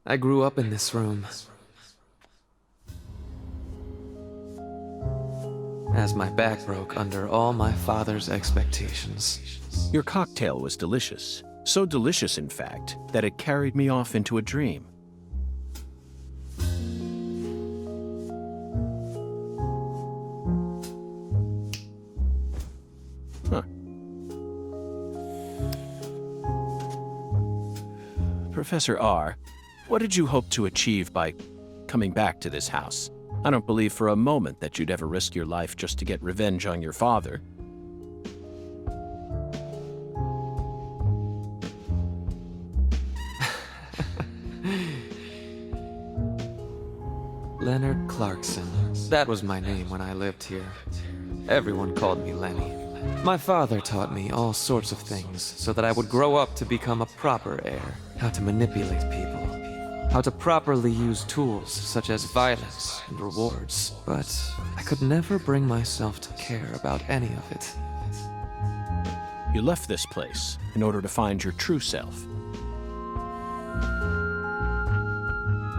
I grew up in this room. As my back broke under all my father's expectations. Your cocktail was delicious. So delicious, in fact, that it carried me off into a dream. Huh. Professor R., what did you hope to achieve by coming back to this house? I don't believe for a moment that you'd ever risk your life just to get revenge on your father. Leonard Clarkson. That was my name when I lived here. Everyone called me Lenny. My father taught me all sorts of things so that I would grow up to become a proper heir. How to manipulate people. How to properly use tools such as violence and rewards. But I could never bring myself to care about any of it. You left this place in order to find your true self.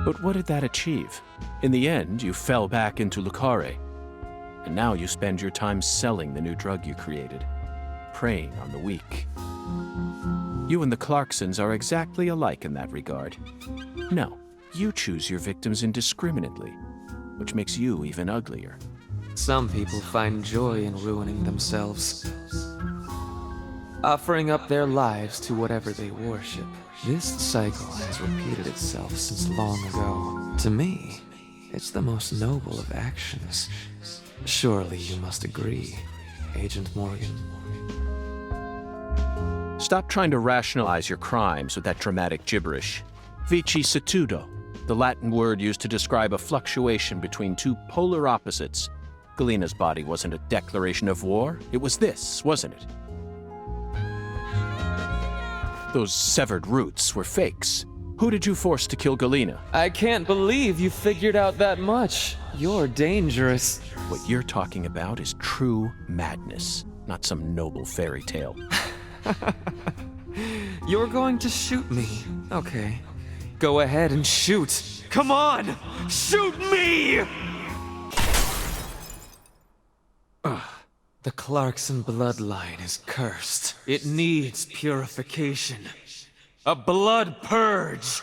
But what did that achieve? In the end, you fell back into Carré. And now you spend your time selling the new drug you created, preying on the weak. You and the Clarksons are exactly alike in that regard. No, you choose your victims indiscriminately, which makes you even uglier. Some people find joy in ruining themselves, offering up their lives to whatever they worship. This cycle has repeated itself since long ago. To me, it's the most noble of actions. Surely you must agree, Agent Morgan. Stop trying to rationalize your crimes with that dramatic gibberish. Vicissitudo, the Latin word used to describe a fluctuation between two polar opposites. Galina's body wasn't a declaration of war. It was this, wasn't it? Those severed roots were fakes. Who did you force to kill Galina? I can't believe you figured out that much. You're dangerous. What you're talking about is true madness, not some noble fairy tale. You're going to shoot me. Okay. Go ahead and shoot. Come on! Shoot me! The Clarkson bloodline is cursed. It needs purification. A blood purge!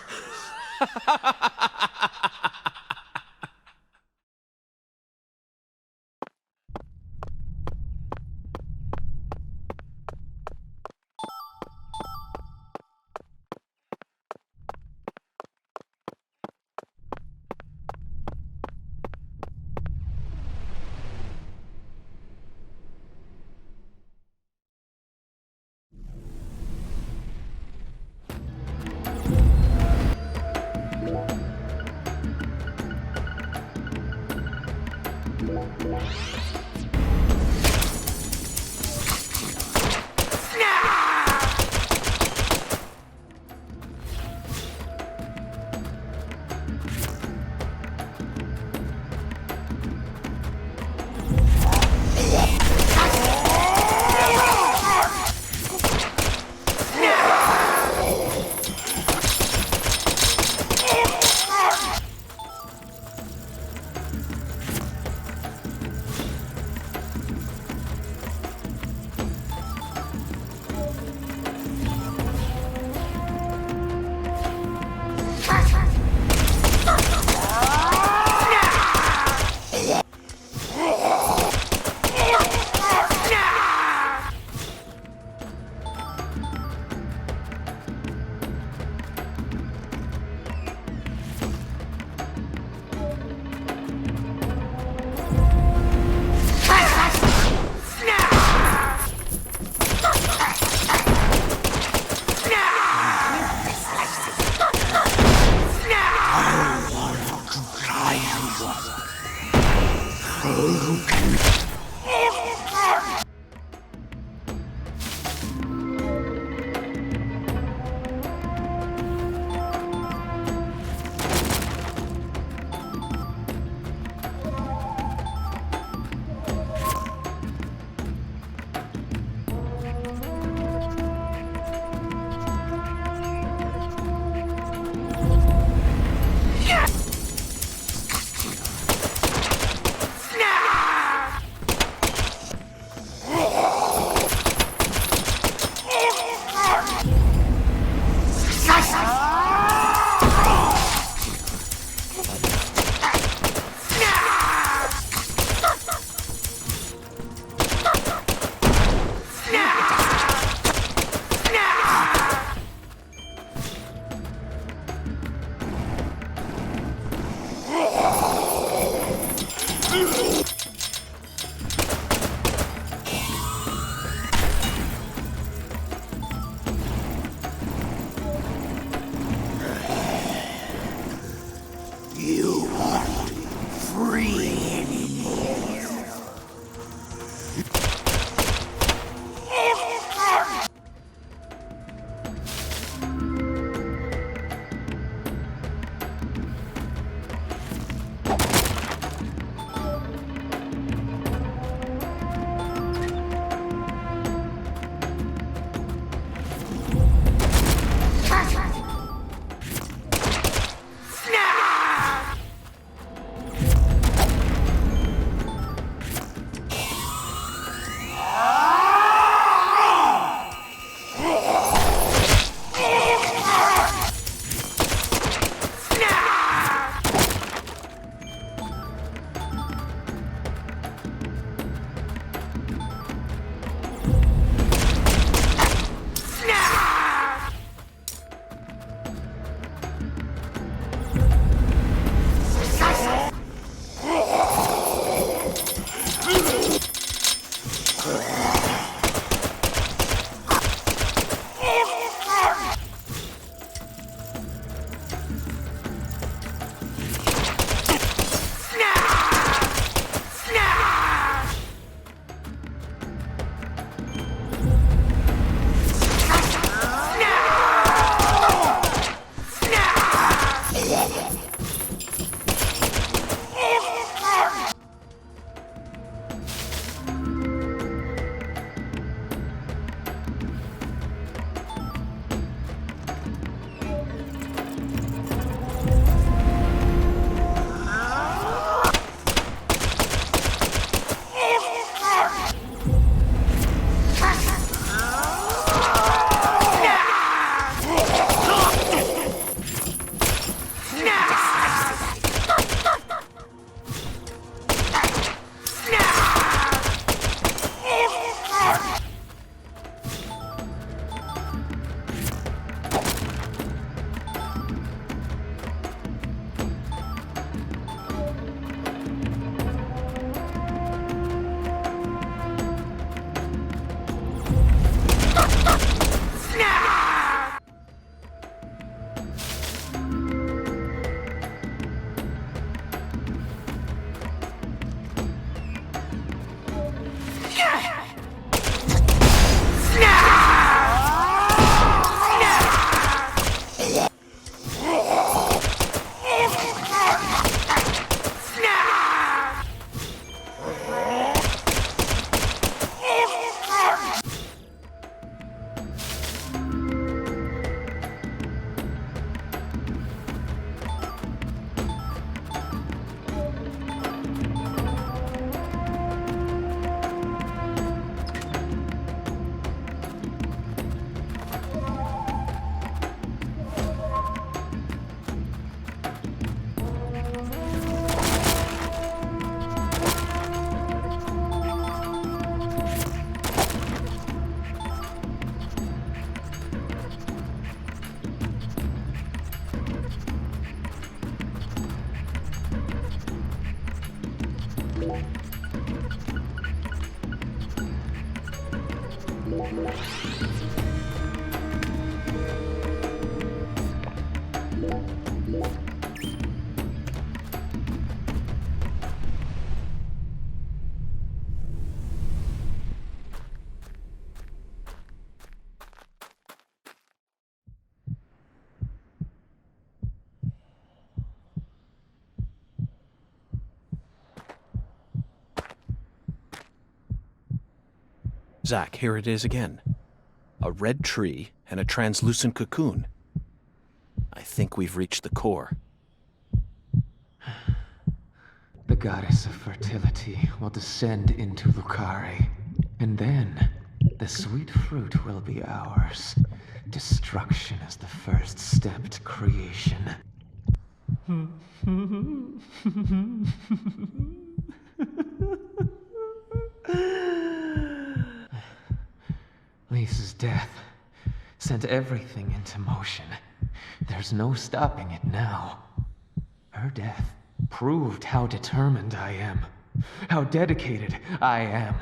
Zach, here it is again. A red tree and a translucent cocoon. I think we've reached the core. The goddess of fertility will descend into Carré, and then the sweet fruit will be ours. Destruction is the first step to creation. Lisa's death sent everything into motion. There's no stopping it now. Her death proved how determined I am, how dedicated I am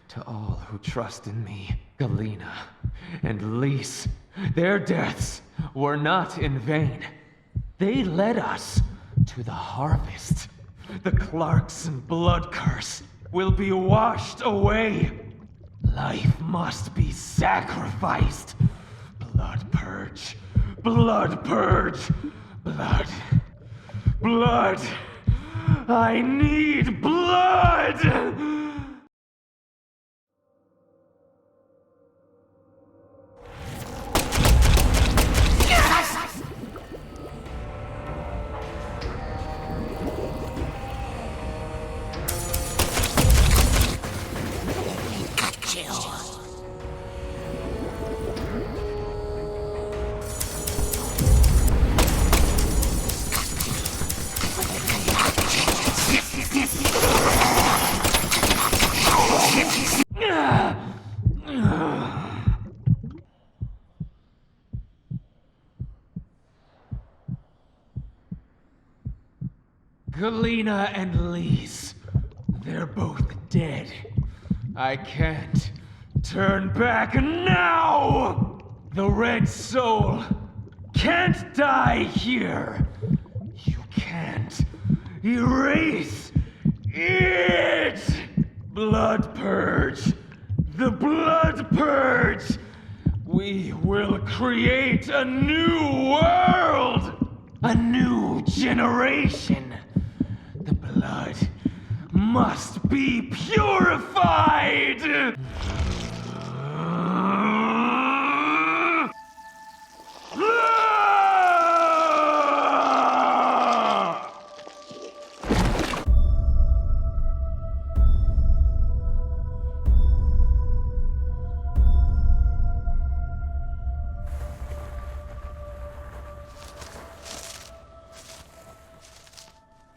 to all who trust in me. Galena and Lise, their deaths were not in vain. They led us to the harvest. The Clarkson blood curse will be washed away. Life must be sacrificed. Blood purge. Blood purge. Blood. Blood. I need blood! Galena and Lise, they're both dead. I can't turn back now! The Red Soul can't die here. You can't erase it! Blood Purge! The Blood Purge! We will create a new world! A new generation! The blood must be purified!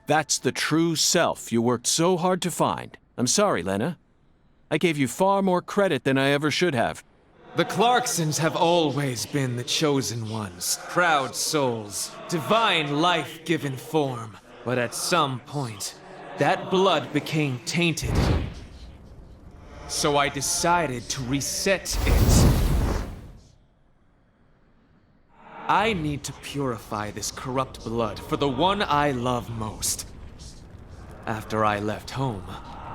That's the true self you worked so hard to find. I'm sorry, Lena. I gave you far more credit than I ever should have. The Clarksons have always been the chosen ones, proud souls, divine life-given form. But at some point, that blood became tainted. So I decided to reset it. I need to purify this corrupt blood for the one I love most. After I left home,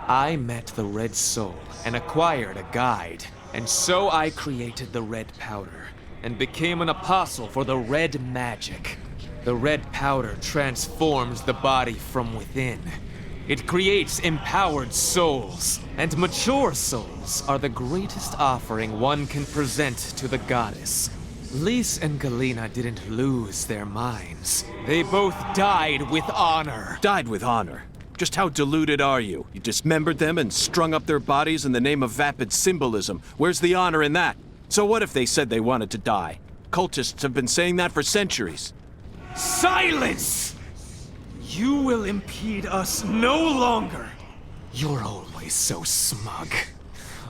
I met the Red Soul and acquired a guide. And so I created the red powder and became an apostle for the red magic. The red powder transforms the body from within. It creates empowered souls, and mature souls are the greatest offering one can present to the goddess. Lise and Galena didn't lose their minds. They both died with honor. Died with honor? Just how deluded are you? You dismembered them and strung up their bodies in the name of vapid symbolism. Where's the honor in that? So what if they said they wanted to die? Cultists have been saying that for centuries. Silence! You will impede us no longer. You're always so smug.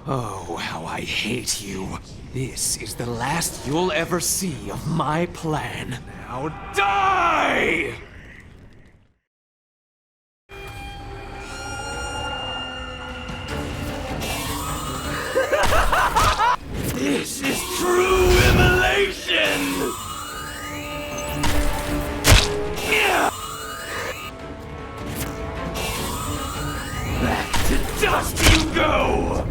Oh, how I hate you. This is the last you'll ever see of my plan. Now die! must you go!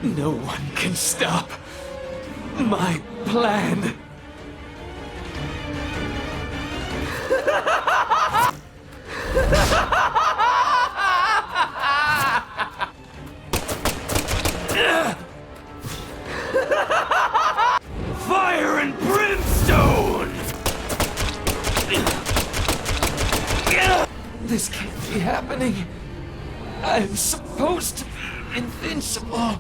No one can stop my plan. Fire and brimstone! This can't be happening. I'm supposed to be invincible.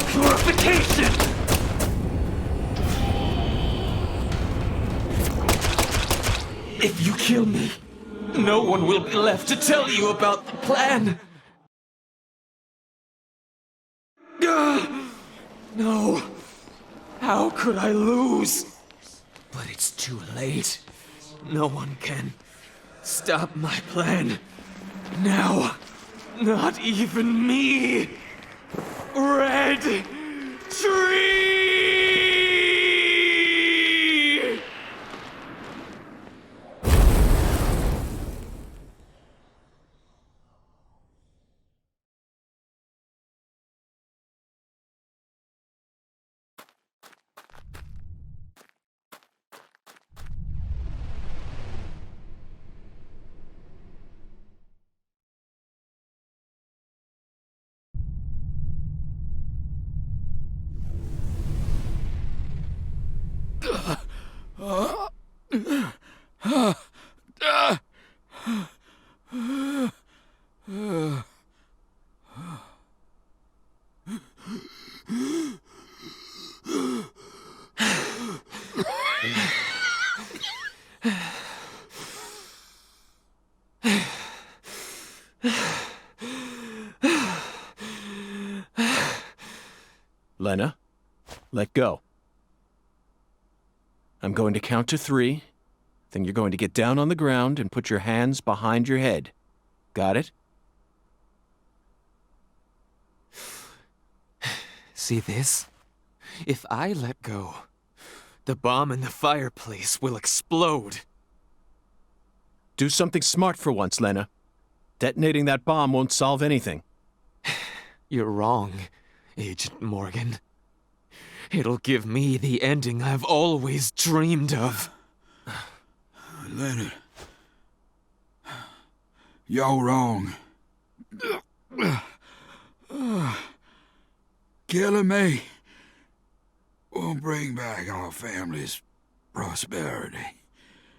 Purification! If you kill me, no one will be left to tell you about the plan. No. How could I lose? But it's too late. No one can stop my plan. Now, not even me. Red Tree! Lena, let go. I'm going to count to 3. Then you're going to get down on the ground and put your hands behind your head. Got it? See this? If I let go, the bomb in the fireplace will explode. Do something smart for once, Lena. Detonating that bomb won't solve anything. You're wrong, Agent Morgan. It'll give me the ending I've always dreamed of. Leonard, you're wrong. Killing me will bring back our family's prosperity.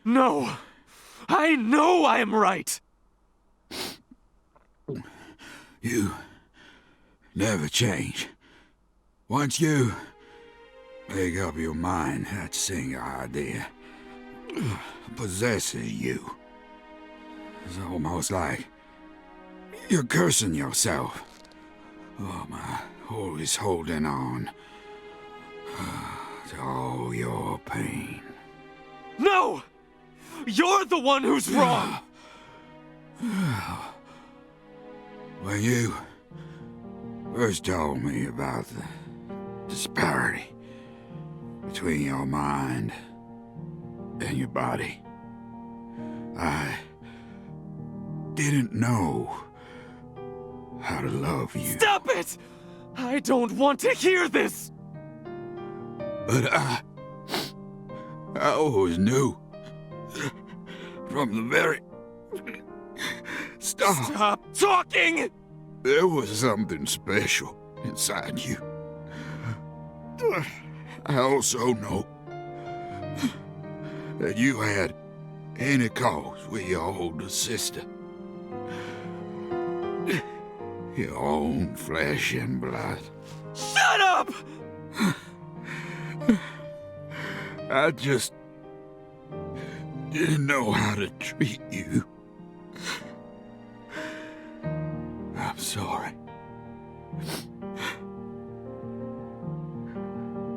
No! I know I'm right! You never change. Once you make up your mind, that single idea possesses you. It's almost like you're cursing yourself. Oh, my, always holding on to all your pain. No! You're the one who's wrong! When you first told me about the disparity between your mind and your body, I didn't know how to love you. Stop it! I don't want to hear this! But I always knew from the very start. Stop talking! There was something special inside you. I also know that you had any cause with your older sister. Your own flesh and blood. Shut up! I just didn't know how to treat you. I'm sorry.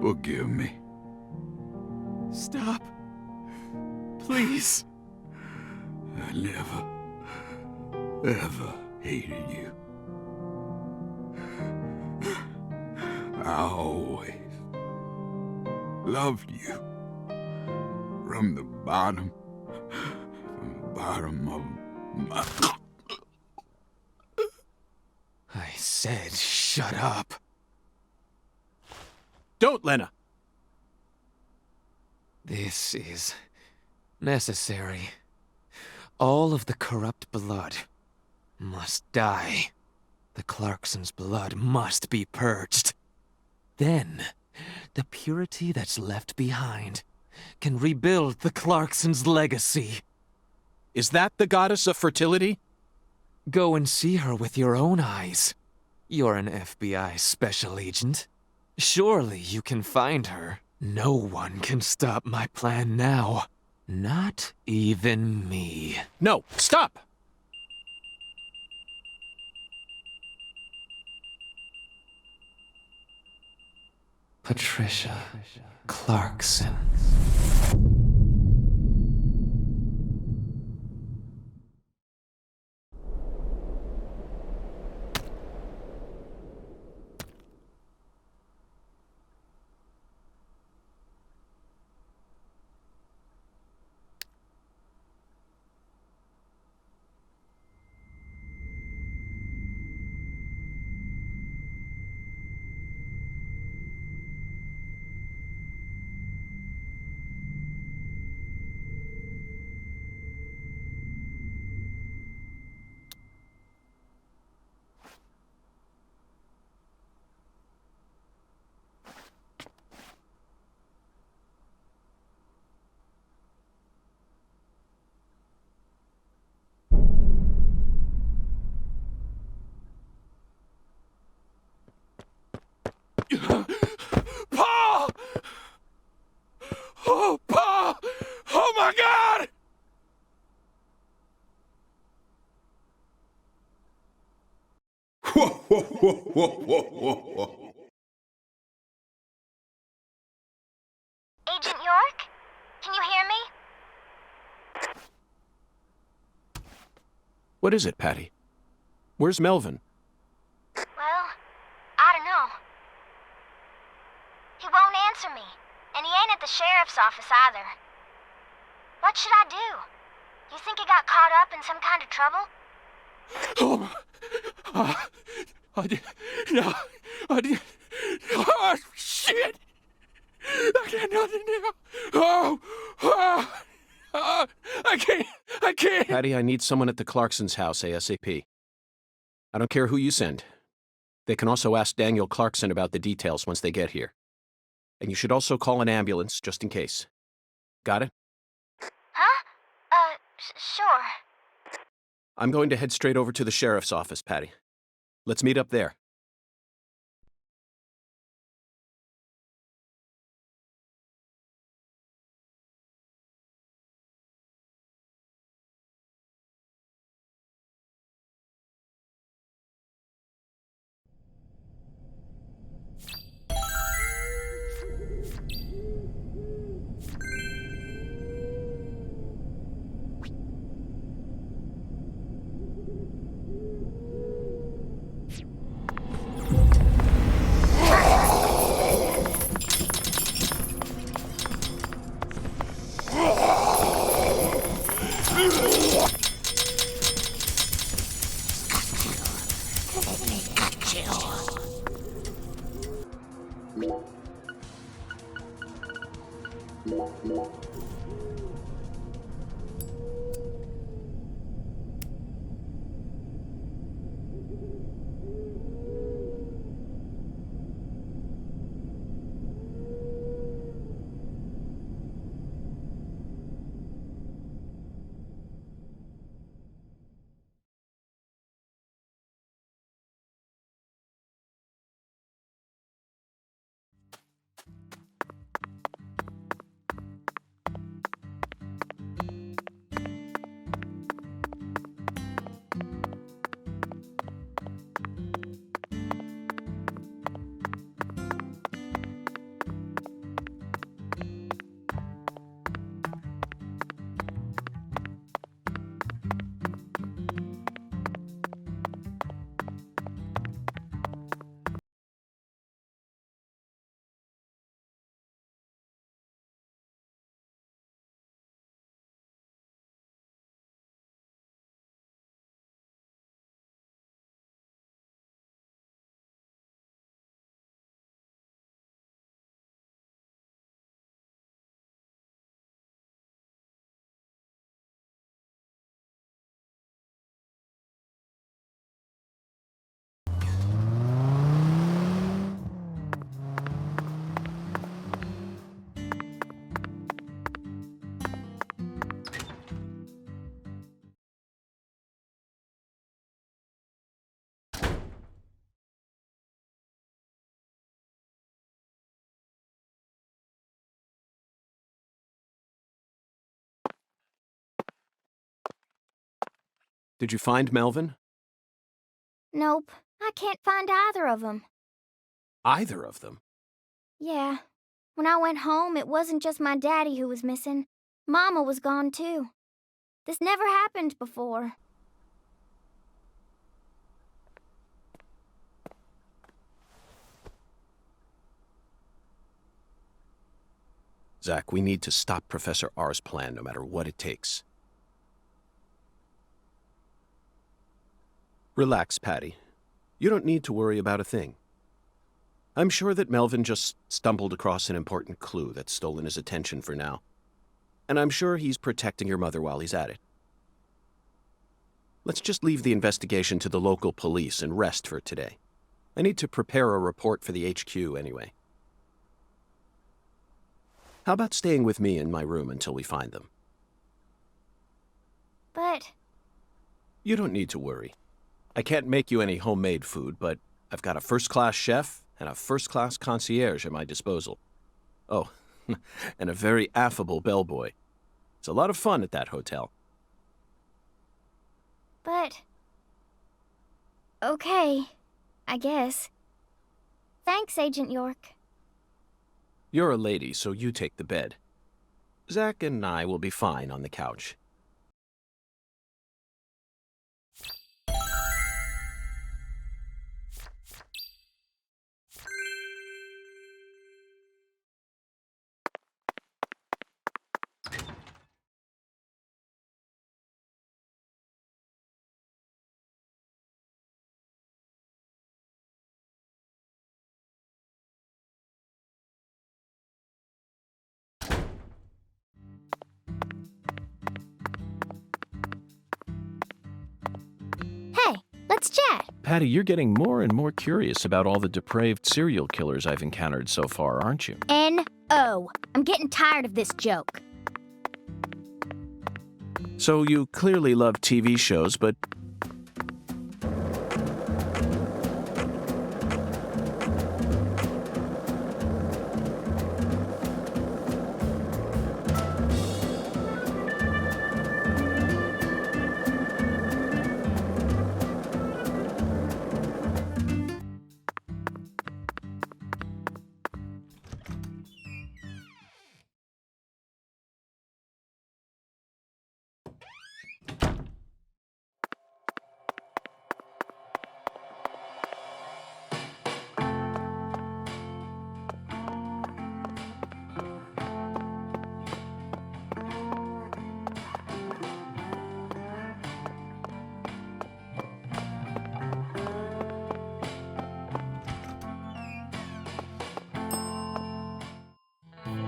Forgive me. Stop. Please. I never, ever hated you. I always loved you. From the bottom of my... I said shut up. Don't, Lena! This is necessary. All of the corrupt blood must die. The Clarkson's blood must be purged. Then, the purity that's left behind can rebuild the Clarkson's legacy. Is that the goddess of fertility? Go and see her with your own eyes. You're an FBI special agent. Surely you can find her. No one can stop my plan now. Not even me. No, stop! Patricia Clarkson. Paul! Oh, Paul! Oh, my God! Agent York? Can you hear me? What is it, Patty? Where's Melvin? Well, I don't know. He won't answer me, and he ain't at the sheriff's office either. What should I do? You think he got caught up in some kind of trouble? I did. Oh, shit! I got nothing now. I can't. Patty, I need someone at the Clarkson's house ASAP. I don't care who you send. They can also ask Daniel Clarkson about the details once they get here. And you should also call an ambulance, just in case. Got it? Huh? Sure. I'm going to head straight over to the sheriff's office, Patty. Let's meet up there. Did you find Melvin? Nope, I can't find either of them. Either of them? Yeah. When I went home, it wasn't just my daddy who was missing. Mama was gone too. This never happened before. Zach, we need to stop Professor R's plan no matter what it takes. Relax, Patty. You don't need to worry about a thing. I'm sure that Melvin just stumbled across an important clue that's stolen his attention for now. And I'm sure he's protecting your mother while he's at it. Let's just leave the investigation to the local police and rest for today. I need to prepare a report for the HQ anyway. How about staying with me in my room until we find them? But... You don't need to worry. I can't make you any homemade food, but I've got a first-class chef and a first-class concierge at my disposal. Oh, and a very affable bellboy. It's a lot of fun at that hotel. But... Okay, I guess. Thanks, Agent York. You're a lady, so you take the bed. Zach and I will be fine on the couch. Let's chat. Patty, you're getting more and more curious about all the depraved serial killers I've encountered so far, aren't you? N-O. I'm getting tired of this joke. So you clearly love TV shows, but...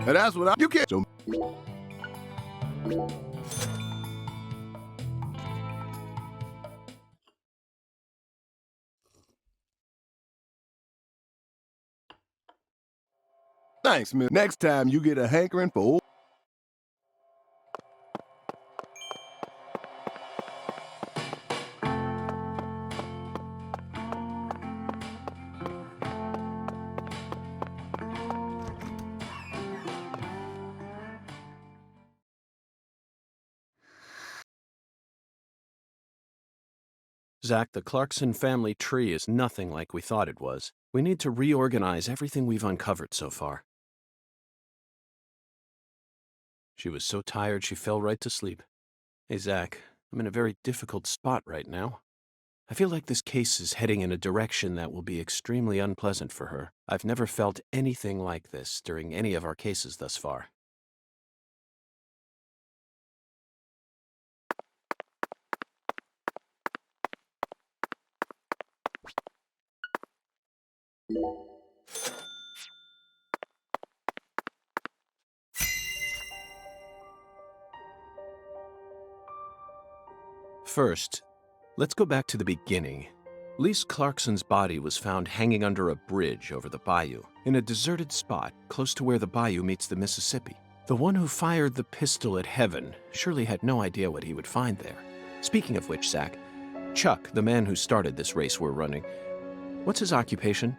And that's what you can't. So thanks, man. Next time you get a hankering for old... Zach, the Clarkson family tree is nothing like we thought it was. We need to reorganize everything we've uncovered so far. She was so tired she fell right to sleep. Hey, Zach, I'm in a very difficult spot right now. I feel like this case is heading in a direction that will be extremely unpleasant for her. I've never felt anything like this during any of our cases thus far. First, let's go back to the beginning. Lise Clarkson's body was found hanging under a bridge over the bayou, in a deserted spot close to where the bayou meets the Mississippi. The one who fired the pistol at Heaven surely had no idea what he would find there. Speaking of which, Zach, Chuck, the man who started this race we're running, what's his occupation?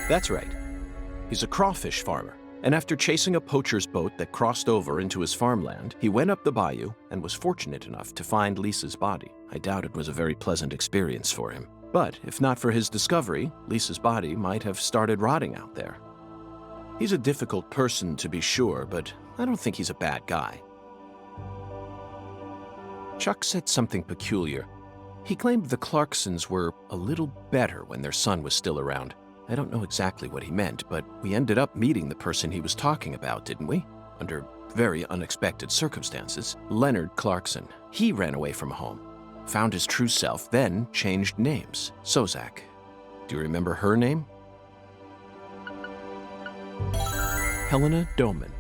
That's right. He's a crawfish farmer. And after chasing a poacher's boat that crossed over into his farmland, he went up the bayou and was fortunate enough to find Lisa's body. I doubt it was a very pleasant experience for him. But if not for his discovery, Lisa's body might have started rotting out there. He's a difficult person to be sure, but I don't think he's a bad guy. Chuck said something peculiar. He claimed the Clarksons were a little better when their son was still around. I don't know exactly what he meant, but we ended up meeting the person he was talking about, didn't we? Under very unexpected circumstances. Leonard Clarkson. He ran away from home, found his true self, then changed names. So, Zach, do you remember her name? Helena Doman.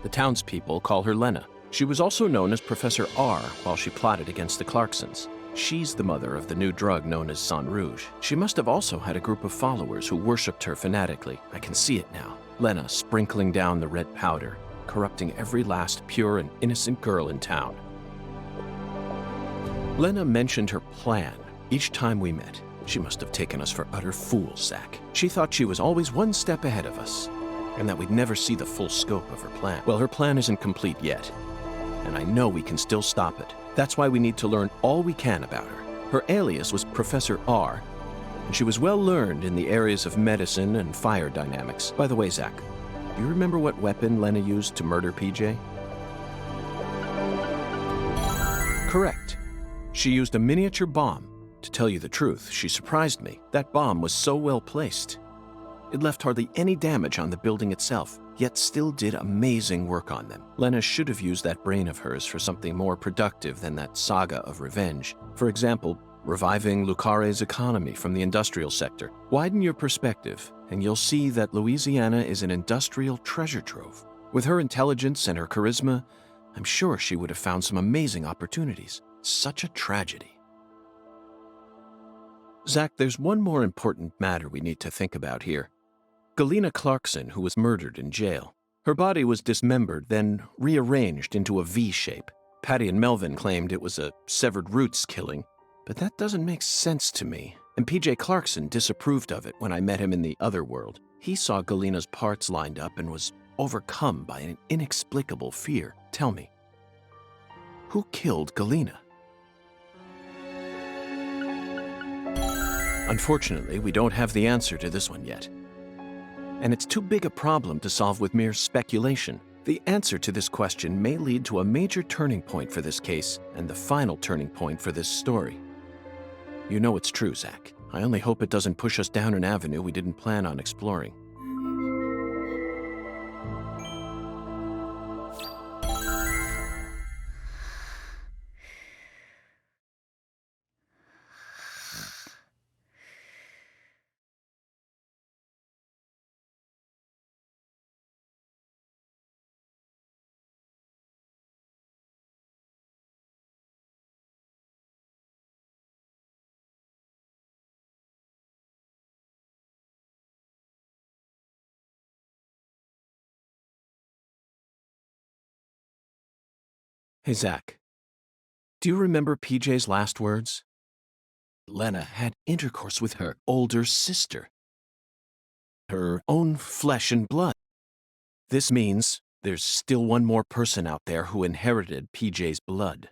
The townspeople call her Lena. She was also known as Professor R while she plotted against the Clarksons. She's the mother of the new drug known as Sang Rouge. She must have also had a group of followers who worshipped her fanatically. I can see it now. Lena sprinkling down the red powder, corrupting every last pure and innocent girl in town. Lena mentioned her plan each time we met. She must have taken us for utter fools, Zach. She thought she was always one step ahead of us, and that we'd never see the full scope of her plan. Well, her plan isn't complete yet, and I know we can still stop it. That's why we need to learn all we can about her. Her alias was Professor R, and she was well learned in the areas of medicine and fire dynamics. By the way, Zach, do you remember what weapon Lena used to murder PJ? Correct. She used a miniature bomb. To tell you the truth, she surprised me. That bomb was so well placed. It left hardly any damage on the building itself, yet still did amazing work on them. Lena should have used that brain of hers for something more productive than that saga of revenge. For example, reviving Lucare's economy from the industrial sector. Widen your perspective, and you'll see that Louisiana is an industrial treasure trove. With her intelligence and her charisma, I'm sure she would have found some amazing opportunities. Such a tragedy. Zach, there's one more important matter we need to think about here. Galena Clarkson, who was murdered in jail. Her body was dismembered, then rearranged into a V shape. Patty and Melvin claimed it was a severed roots killing, but that doesn't make sense to me. And PJ Clarkson disapproved of it when I met him in the other world. He saw Galena's parts lined up and was overcome by an inexplicable fear. Tell me, who killed Galena? Unfortunately, we don't have the answer to this one yet. And it's too big a problem to solve with mere speculation. The answer to this question may lead to a major turning point for this case and the final turning point for this story. You know it's true, Zach. I only hope it doesn't push us down an avenue we didn't plan on exploring. Hey, Zach, do you remember PJ's last words? Lena had intercourse with her older sister. Her own flesh and blood. This means there's still one more person out there who inherited PJ's blood.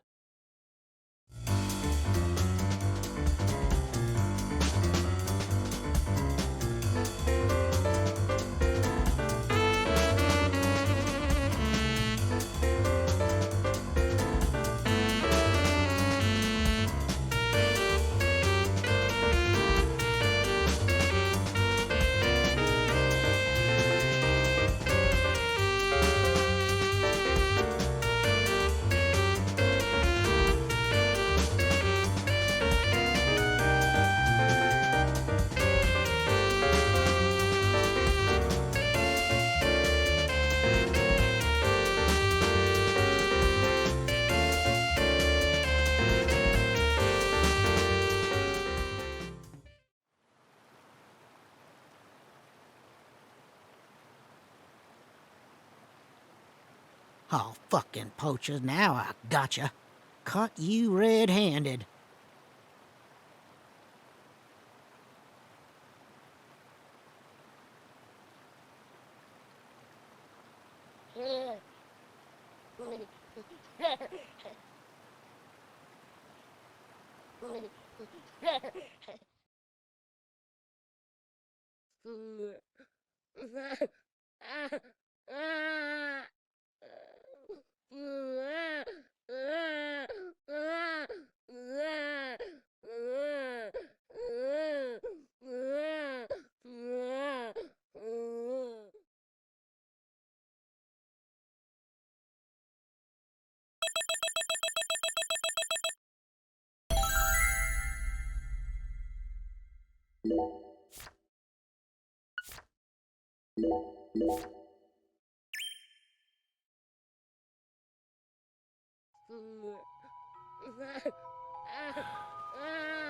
Oh, fucking poachers, now I gotcha. Caught you red-handed.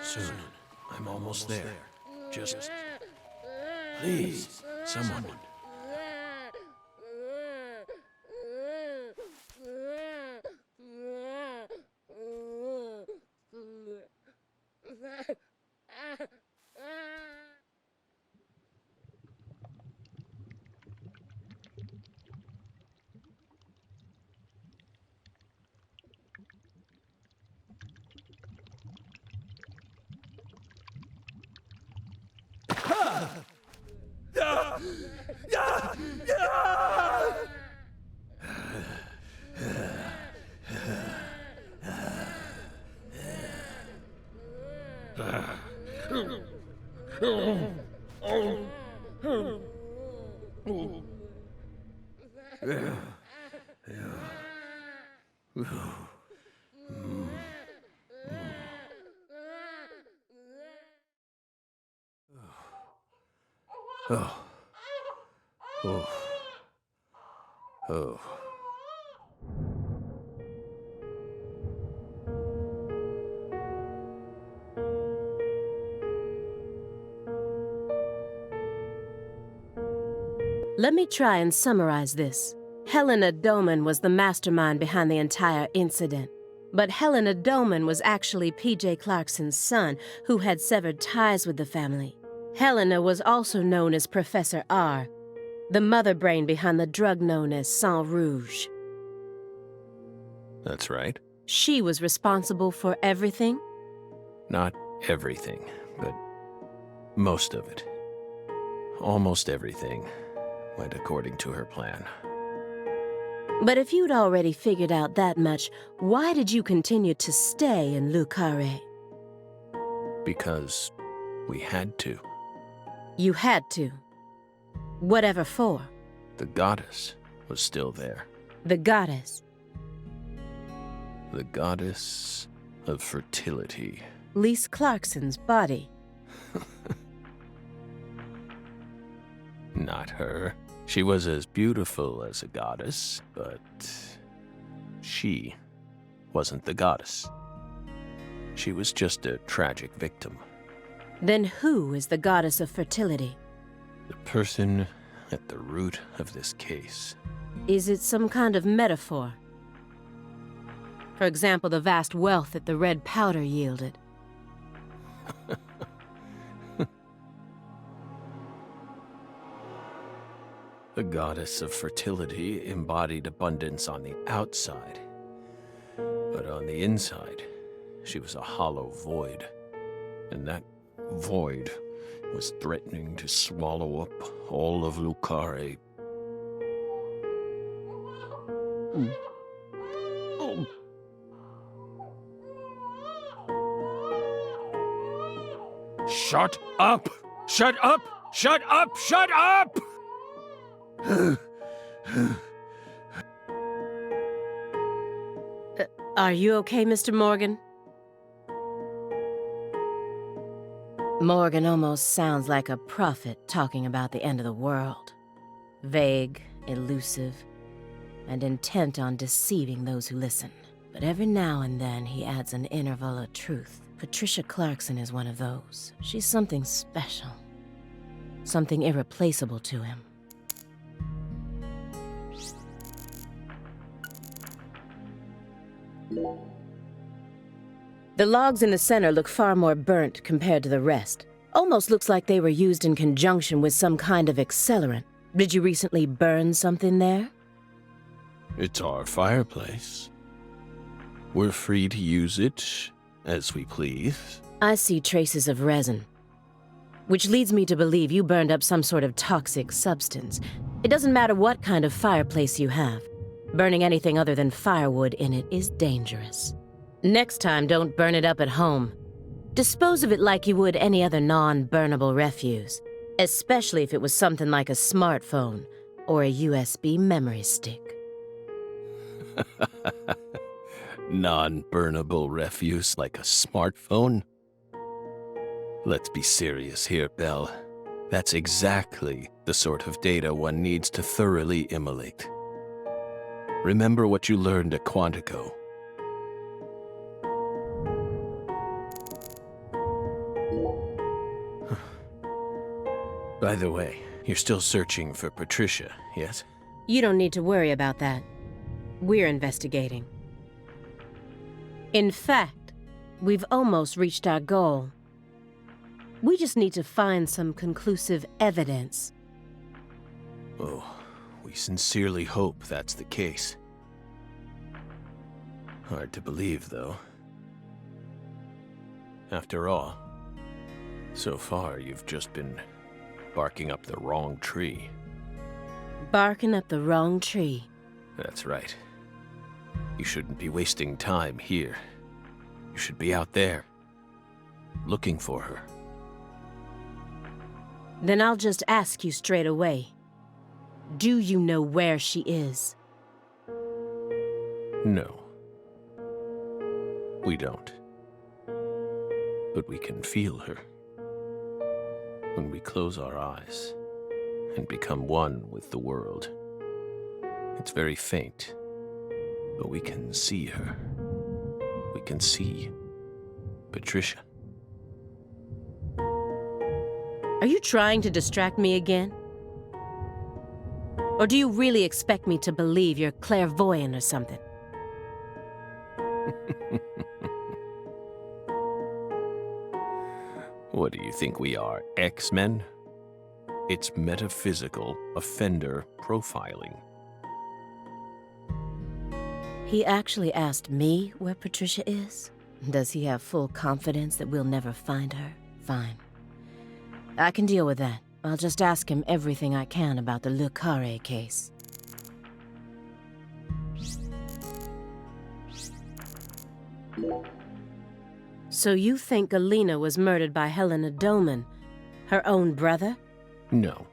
Soon. I'm almost there. Just... please, someone. Oh. Oh. Oh. Let me try and summarize this. Helena Doman was the mastermind behind the entire incident. But Helena Doman was actually P.J. Clarkson's son, who had severed ties with the family. Helena was also known as Professor R, the mother brain behind the drug known as Sang Rouge. That's right. She was responsible for everything? Not everything, but most of it. Almost everything went according to her plan. But if you'd already figured out that much, why did you continue to stay in Le Carré? Because we had to. You had to. Whatever for? The goddess was still there. The goddess? The goddess of fertility. Lise Clarkson's body. Not her. She was as beautiful as a goddess, but she wasn't the goddess. She was just a tragic victim. Then who is the goddess of fertility? The person at the root of this case. Is it some kind of metaphor? For example, the vast wealth that the red powder yielded. The goddess of fertility embodied abundance on the outside. But on the inside, she was a hollow void. And that void was threatening to swallow up all of Le Carré. Shut up! Shut up! Shut up! Shut up! Are you okay, Mr. Morgan? Morgan almost sounds like a prophet talking about the end of the world. Vague, elusive, and intent on deceiving those who listen. But every now and then he adds an interval of truth. Patricia Clarkson is one of those. She's something special. Something irreplaceable to him. The logs in the center look far more burnt compared to the rest. Almost looks like they were used in conjunction with some kind of accelerant. Did you recently burn something there? It's our fireplace. We're free to use it as we please. I see traces of resin, which leads me to believe you burned up some sort of toxic substance. It doesn't matter what kind of fireplace you have. Burning anything other than firewood in it is dangerous. Next time, don't burn it up at home. Dispose of it like you would any other non-burnable refuse, especially if it was something like a smartphone or a USB memory stick. Non-burnable refuse like a smartphone? Let's be serious here, Belle. That's exactly the sort of data one needs to thoroughly immolate. Remember what you learned at Quantico. By the way, you're still searching for Patricia, yes? You don't need to worry about that. We're investigating. In fact, we've almost reached our goal. We just need to find some conclusive evidence. Oh, we sincerely hope that's the case. Hard to believe, though. After all, so far you've just been barking up the wrong tree. Barking up the wrong tree. That's right. You shouldn't be wasting time here. You should be out there, looking for her. Then I'll just ask you straight away. Do you know where she is? No. We don't. But we can feel her. When we close our eyes and become one with the world. It's very faint, but we can see her. We can see Patricia. Are you trying to distract me again? Or do you really expect me to believe you're clairvoyant or something? What do you think we are, X-Men? It's metaphysical offender profiling. He actually asked me where Patricia is? Does he have full confidence that we'll never find her? Fine. I can deal with that. I'll just ask him everything I can about the Le Carré case. So you think Galena was murdered by Helena Doman, her own brother? No,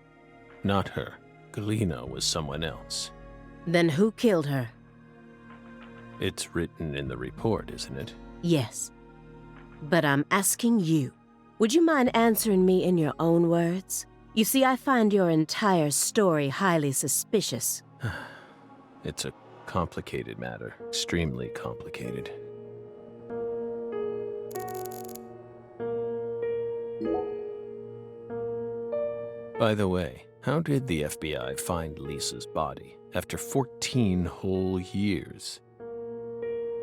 not her. Galena was someone else. Then who killed her? It's written in the report, isn't it? Yes. But I'm asking you. Would you mind answering me in your own words? You see, I find your entire story highly suspicious. It's a complicated matter. Extremely complicated. By the way, how did the FBI find Lisa's body after 14 whole years?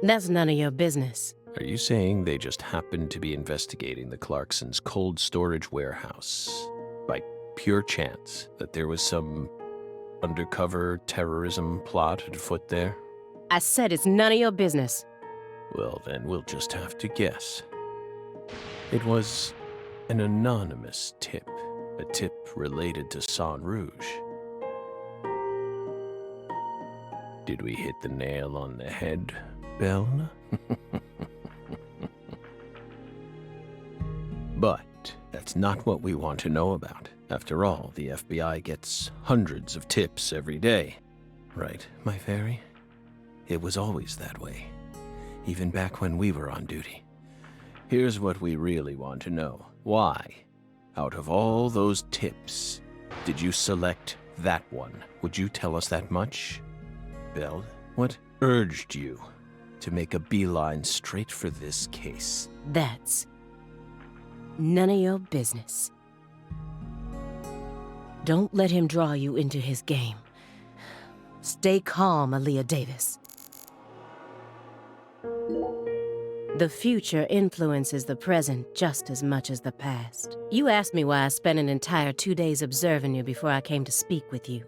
That's none of your business. Are you saying they just happened to be investigating the Clarksons' cold storage warehouse by pure chance that there was some undercover terrorism plot afoot there? I said it's none of your business. Well, then we'll just have to guess. It was an anonymous tip, a tip related to Saint Rouge. Did we hit the nail on the head, Belle? But that's not what we want to know about. After all, the FBI gets hundreds of tips every day. Right, my fairy? It was always that way, even back when we were on duty. Here's what we really want to know. Why, out of all those tips, did you select that one? Would you tell us that much? Belle, what urged you to make a beeline straight for this case? That's none of your business. Don't let him draw you into his game. Stay calm, Aaliyah Davis. The future influences the present just as much as the past. You asked me why I spent an entire 2 days observing you before I came to speak with you.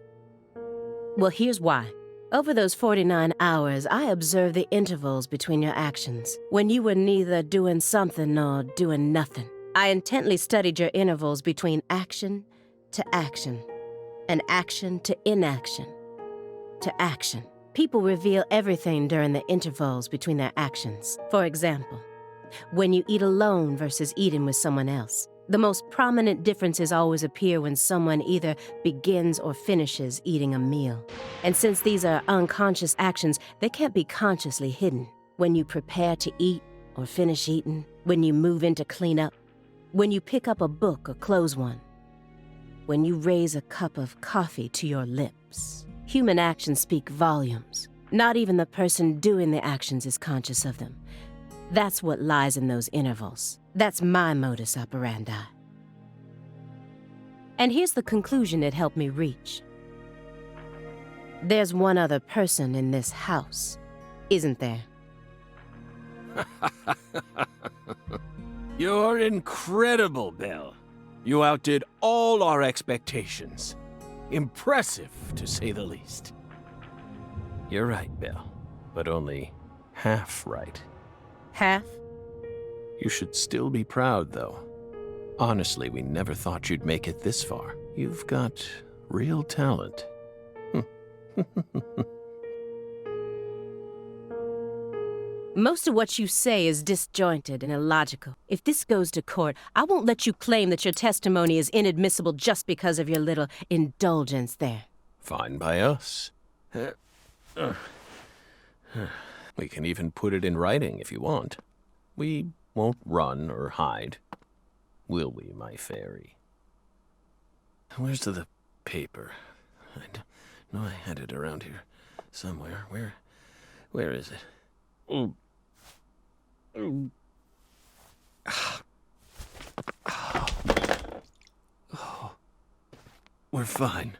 Well, here's why. Over those 49 hours, I observed the intervals between your actions, when you were neither doing something nor doing nothing. I intently studied your intervals between action to action, and action to inaction, to action. People reveal everything during the intervals between their actions. For example, when you eat alone versus eating with someone else. The most prominent differences always appear when someone either begins or finishes eating a meal. And since these are unconscious actions, they can't be consciously hidden. When you prepare to eat or finish eating, when you move in to clean up, when you pick up a book or close one, when you raise a cup of coffee to your lips. Human actions speak volumes. Not even the person doing the actions is conscious of them. That's what lies in those intervals. That's my modus operandi. And here's the conclusion it helped me reach. There's one other person in this house, isn't there? You're incredible, Bill. You outdid all our expectations. Impressive, to say the least. You're right, Bill, but only half right. Half? You should still be proud, though. Honestly, we never thought you'd make it this far. You've got real talent. Most of what you say is disjointed and illogical. If this goes to court, I won't let you claim that your testimony is inadmissible just because of your little indulgence there. Fine by us. We can even put it in writing if you want. We won't run or hide. Will we, my fairy? Where's the paper? I know I had it around here somewhere. Where is it? Oh. We're fine.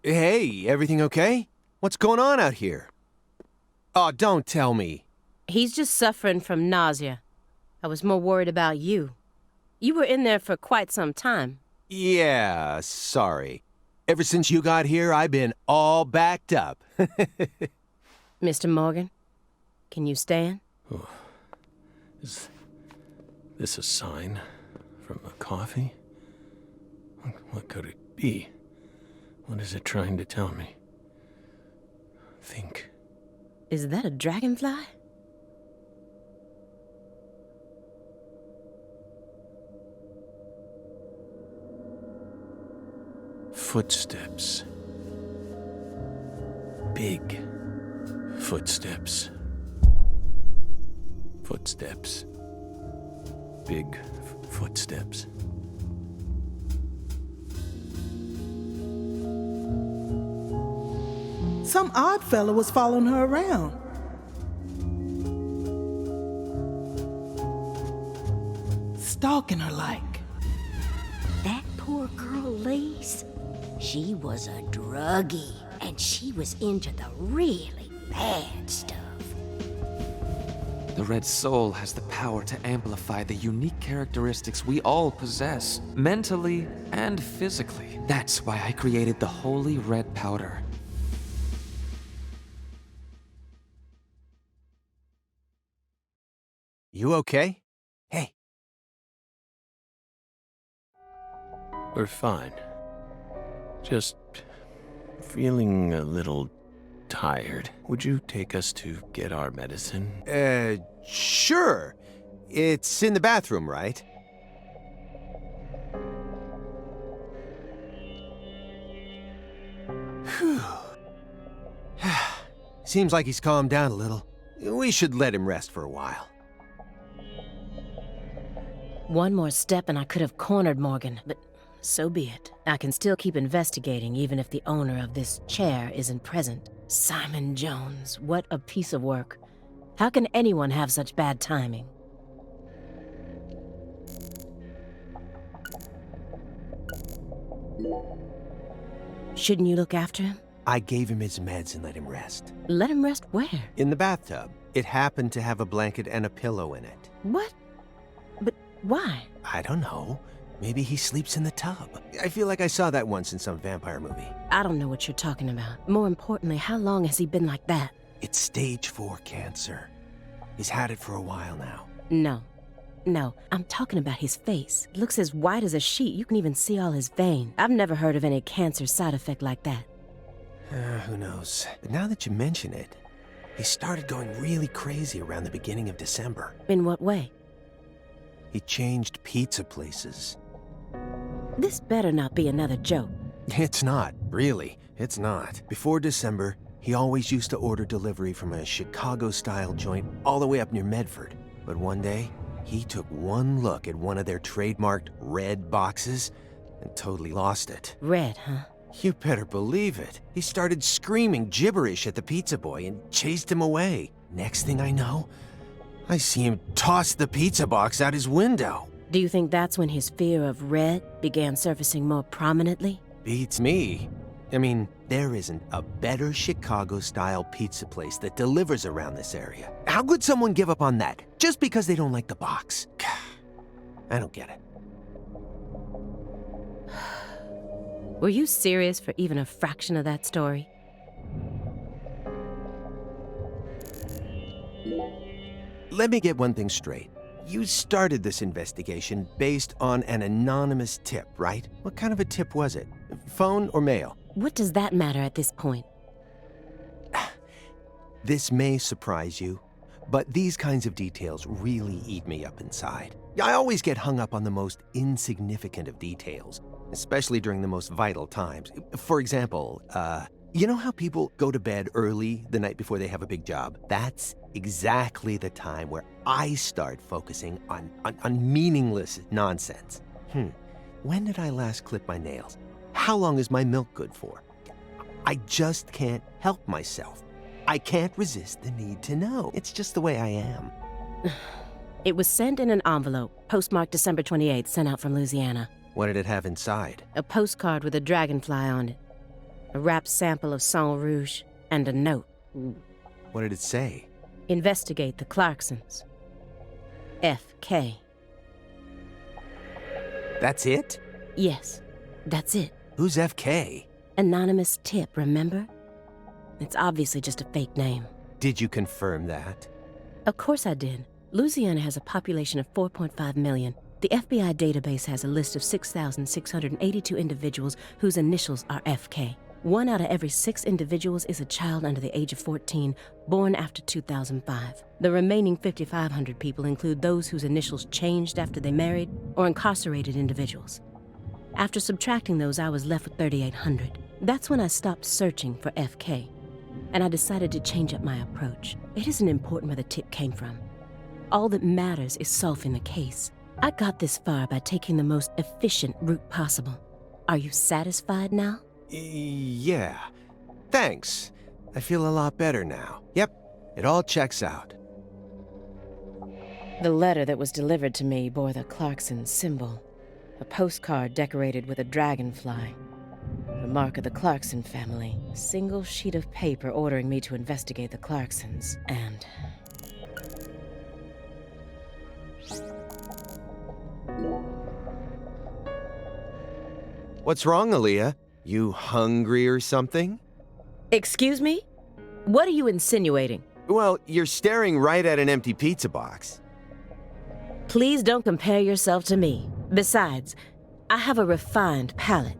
Hey, everything okay? What's going on out here? Oh, don't tell me. He's just suffering from nausea. I was more worried about you. You were in there for quite some time. Yeah, sorry. Ever since you got here, I've been all backed up. Mr. Morgan, can you stand? Oh. Is this a sign from the coffee? What could it be? What is it trying to tell me? Think. Is that a dragonfly? Footsteps. Big footsteps. Footsteps. Big footsteps. Some odd fella was following her around. Stalking her like. That poor girl, Lise, she was a druggie, and she was into the really bad stuff. The Red Soul has the power to amplify the unique characteristics we all possess, mentally and physically. That's why I created the Holy Red Powder. You okay? Hey. We're fine. Just feeling a little tired. Would you take us to get our medicine? Sure. It's in the bathroom, right? Whew. Seems like he's calmed down a little. We should let him rest for a while. One more step and I could have cornered Morgan, but so be it. I can still keep investigating even if the owner of this chair isn't present. Simon Jones, what a piece of work. How can anyone have such bad timing? Shouldn't you look after him? I gave him his meds and let him rest. Let him rest where? In the bathtub. It happened to have a blanket and a pillow in it. What? But why? I don't know. Maybe he sleeps in the tub. I feel like I saw that once in some vampire movie. I don't know what you're talking about. More importantly, how long has he been like that? It's stage 4 cancer. He's had it for a while now. No, I'm talking about his face. It looks as white as a sheet. You can even see all his veins. I've never heard of any cancer side effect like that. Who knows? But now that you mention it, he started going really crazy around the beginning of December. In what way? He changed pizza places. This better not be another joke. It's not, really. It's not. Before December, he always used to order delivery from a Chicago-style joint all the way up near Medford. But one day, he took one look at one of their trademarked red boxes and totally lost it. Red, huh? You better believe it. He started screaming gibberish at the pizza boy and chased him away. Next thing I know, I see him toss the pizza box out his window. Do you think that's when his fear of red began surfacing more prominently? Beats me. I mean, there isn't a better Chicago-style pizza place that delivers around this area. How could someone give up on that just because they don't like the box? I don't get it. Were you serious for even a fraction of that story? Let me get one thing straight. You started this investigation based on an anonymous tip, right? What kind of a tip was it? Phone or mail? What does that matter at this point? This may surprise you, but these kinds of details really eat me up inside. I always get hung up on the most insignificant of details, especially during the most vital times. For example, you know how people go to bed early the night before they have a big job? That's exactly the time where I start focusing on meaningless nonsense. When did I last clip my nails? How long is my milk good for? I just can't help myself. I can't resist the need to know. It's just the way I am. It was sent in an envelope, postmarked December 28th, sent out from Louisiana. What did it have inside? A postcard with a dragonfly on it, a wrapped sample of Sang Rouge, and a note. What did it say? Investigate the Clarksons. F.K. That's it? Yes, that's it. Who's F.K.? Anonymous tip, remember? It's obviously just a fake name. Did you confirm that? Of course I did. Louisiana has a population of 4.5 million. The FBI database has a list of 6,682 individuals whose initials are FK. 1 out of every 6 individuals is a child under the age of 14, born after 2005. The remaining 5,500 people include those whose initials changed after they married or incarcerated individuals. After subtracting those, I was left with 3,800. That's when I stopped searching for FK, and I decided to change up my approach. It isn't important where the tip came from. All that matters is solving the case. I got this far by taking the most efficient route possible. Are you satisfied now? Yeah. Thanks. I feel a lot better now. Yep, it all checks out. The letter that was delivered to me bore the Clarkson symbol, a postcard decorated with a dragonfly, the mark of the Clarkson family, a single sheet of paper ordering me to investigate the Clarksons, and... What's wrong, Aaliyah? You hungry or something? Excuse me? What are you insinuating? Well, you're staring right at an empty pizza box. Please don't compare yourself to me. Besides, I have a refined palate.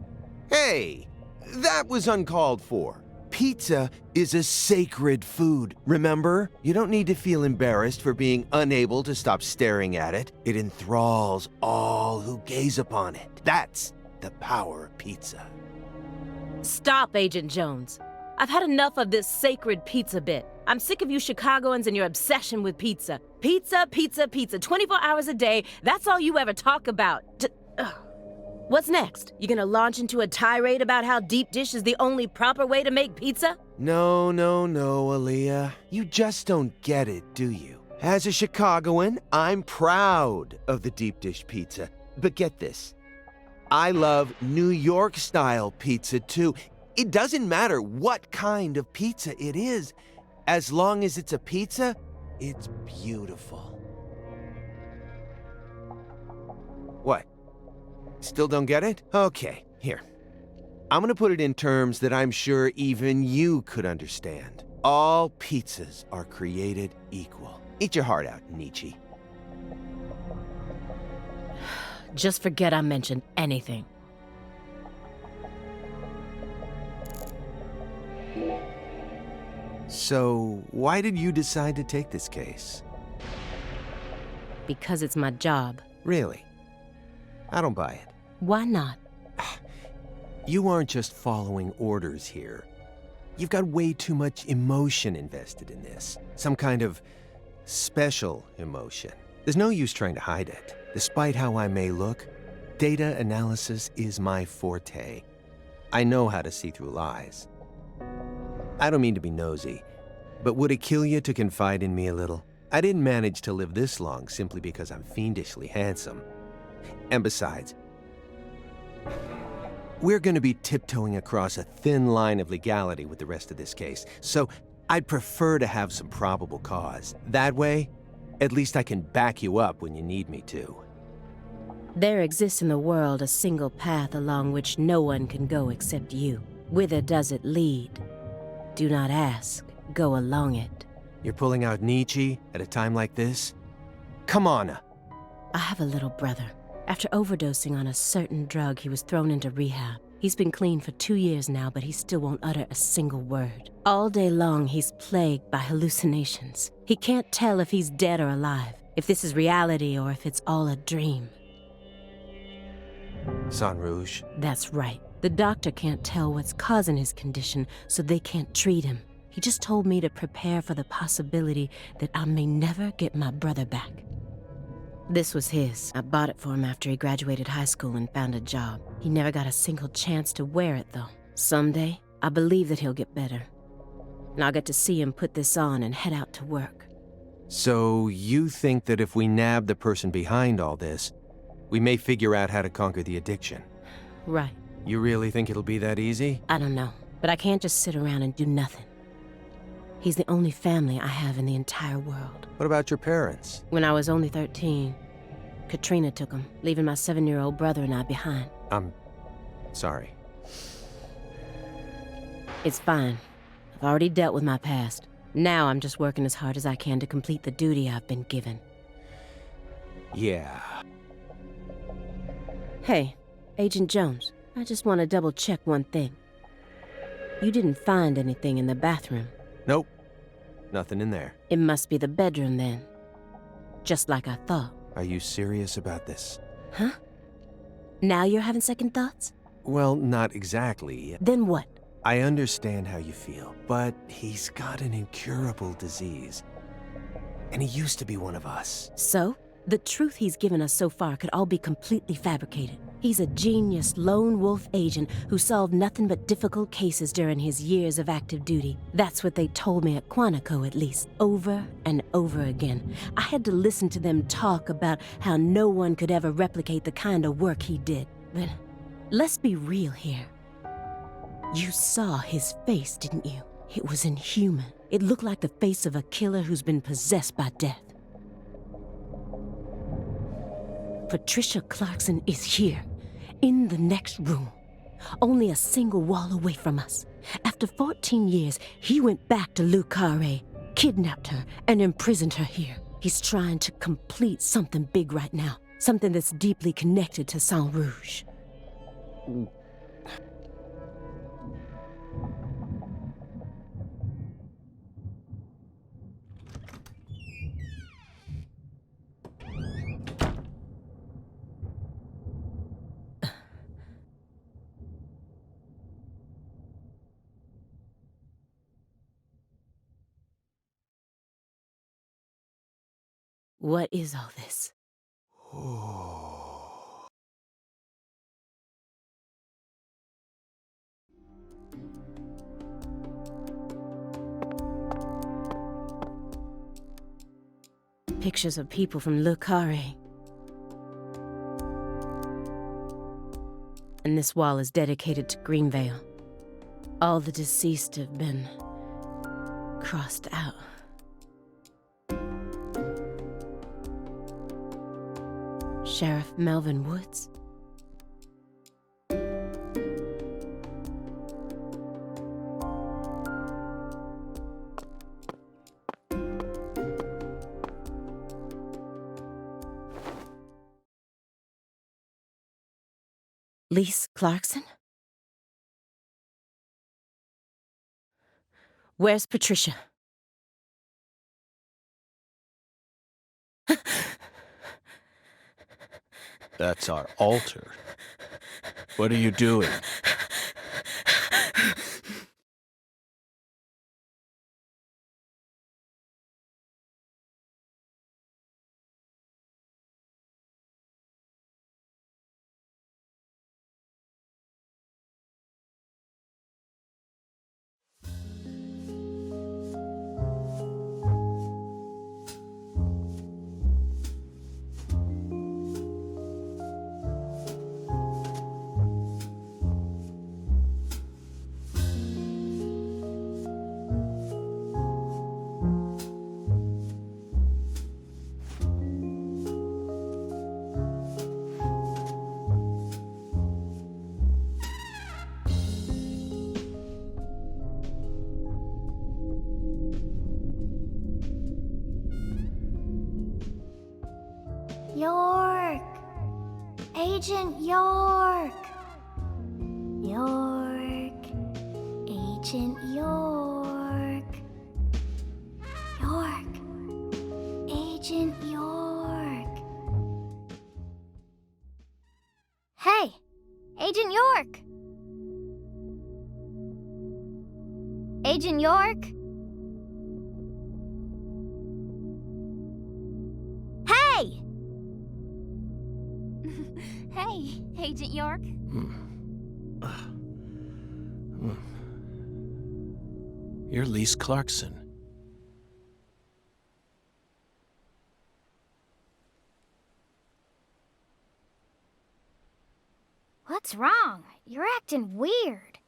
Hey, that was uncalled for. Pizza is a sacred food, remember? You don't need to feel embarrassed for being unable to stop staring at it. It enthralls all who gaze upon it. That's the power of pizza. Stop, Agent Jones. I've had enough of this sacred pizza bit. I'm sick of you Chicagoans and your obsession with pizza. Pizza, pizza, pizza, 24 hours a day. That's all you ever talk about. What's next? You gonna launch into a tirade about how deep dish is the only proper way to make pizza? No, Aaliyah. You just don't get it, do you? As a Chicagoan, I'm proud of the deep dish pizza. But get this. I love New York-style pizza, too. It doesn't matter what kind of pizza it is. As long as it's a pizza, it's beautiful. What? Still don't get it? Okay, here. I'm gonna put it in terms that I'm sure even you could understand. All pizzas are created equal. Eat your heart out, Nietzsche. Just forget I mentioned anything. So, why did you decide to take this case? Because it's my job. Really? I don't buy it. Why not? You aren't just following orders here. You've got way too much emotion invested in this. Some kind of special emotion. There's no use trying to hide it. Despite how I may look, data analysis is my forte. I know how to see through lies. I don't mean to be nosy, but would it kill you to confide in me a little? I didn't manage to live this long simply because I'm fiendishly handsome. And besides, we're going to be tiptoeing across a thin line of legality with the rest of this case, so I'd prefer to have some probable cause. That way, at least I can back you up when you need me to. There exists in the world a single path along which no one can go except you. Whither does it lead? Do not ask, go along it. You're pulling out Nietzsche at a time like this? Come on. I have a little brother. After overdosing on a certain drug, he was thrown into rehab. He's been clean for 2 years now, but he still won't utter a single word. All day long, he's plagued by hallucinations. He can't tell if he's dead or alive, if this is reality or if it's all a dream. Sang Rouge. That's right. The doctor can't tell what's causing his condition, so they can't treat him. He just told me to prepare for the possibility that I may never get my brother back. This was his. I bought it for him after he graduated high school and found a job. He never got a single chance to wear it, though. Someday, I believe that he'll get better. And I'll get to see him put this on and head out to work. So you think that if we nab the person behind all this, we may figure out how to conquer the addiction? Right. You really think it'll be that easy? I don't know, but I can't just sit around and do nothing. He's the only family I have in the entire world. What about your parents? When I was only 13, Katrina took him, leaving my 7-year-old brother and I behind. I'm sorry. It's fine. I've already dealt with my past. Now I'm just working as hard as I can to complete the duty I've been given. Yeah. Hey, Agent Jones, I just want to double-check one thing. You didn't find anything in the bathroom? Nope. Nothing in there. It must be the bedroom then. Just like I thought. Are you serious about this? Huh? Now you're having second thoughts? Well, not exactly. Then what? I understand how you feel, but he's got an incurable disease. And he used to be one of us. So? The truth he's given us so far could all be completely fabricated. He's a genius lone wolf agent who solved nothing but difficult cases during his years of active duty. That's what they told me at Quantico, at least, over and over again. I had to listen to them talk about how no one could ever replicate the kind of work he did. But let's be real here. You saw his face, didn't you? It was inhuman. It looked like the face of a killer who's been possessed by death. Patricia Clarkson is here, in the next room, only a single wall away from us. After 14 years, he went back to Carré, kidnapped her, and imprisoned her here. He's trying to complete something big right now, something that's deeply connected to Sang Rouge. What is all this? Pictures of people from Le Carré. And this wall is dedicated to Greenvale. All the deceased have been crossed out. Sheriff Melvin Woods, Lise Clarkson? Where's Patricia? That's our altar. What are you doing? York! Agent York! York! Agent York! York! Agent York! Hey! Agent York! Agent York? Hey! Hey, Agent York. You're Lise Clarkson. What's wrong? You're acting weird.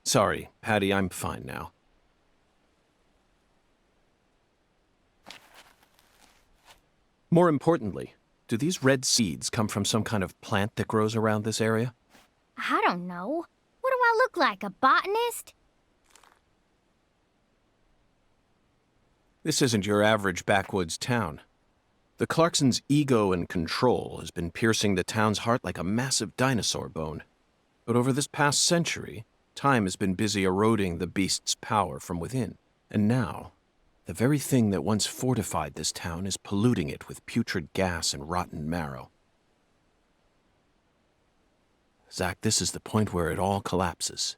Sorry, Patty, I'm fine now. More importantly, do these red seeds come from some kind of plant that grows around this area? I don't know. What do I look like, a botanist? This isn't your average backwoods town. The Clarksons' ego and control has been piercing the town's heart like a massive dinosaur bone. But over this past century, time has been busy eroding the beast's power from within. And now, the very thing that once fortified this town is polluting it with putrid gas and rotten marrow. Zach, this is the point where it all collapses.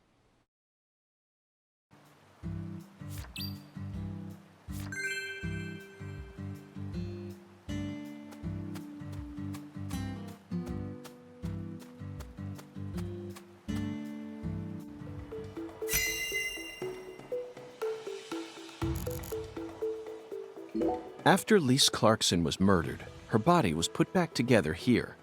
After Lise Clarkson was murdered, her body was put back together here.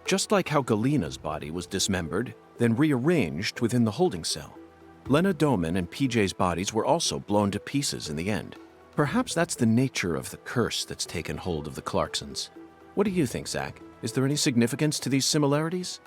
Just like how Galena's body was dismembered, then rearranged within the holding cell. Lena Doman and PJ's bodies were also blown to pieces in the end. Perhaps that's the nature of the curse that's taken hold of the Clarksons. What do you think, Zach? Is there any significance to these similarities?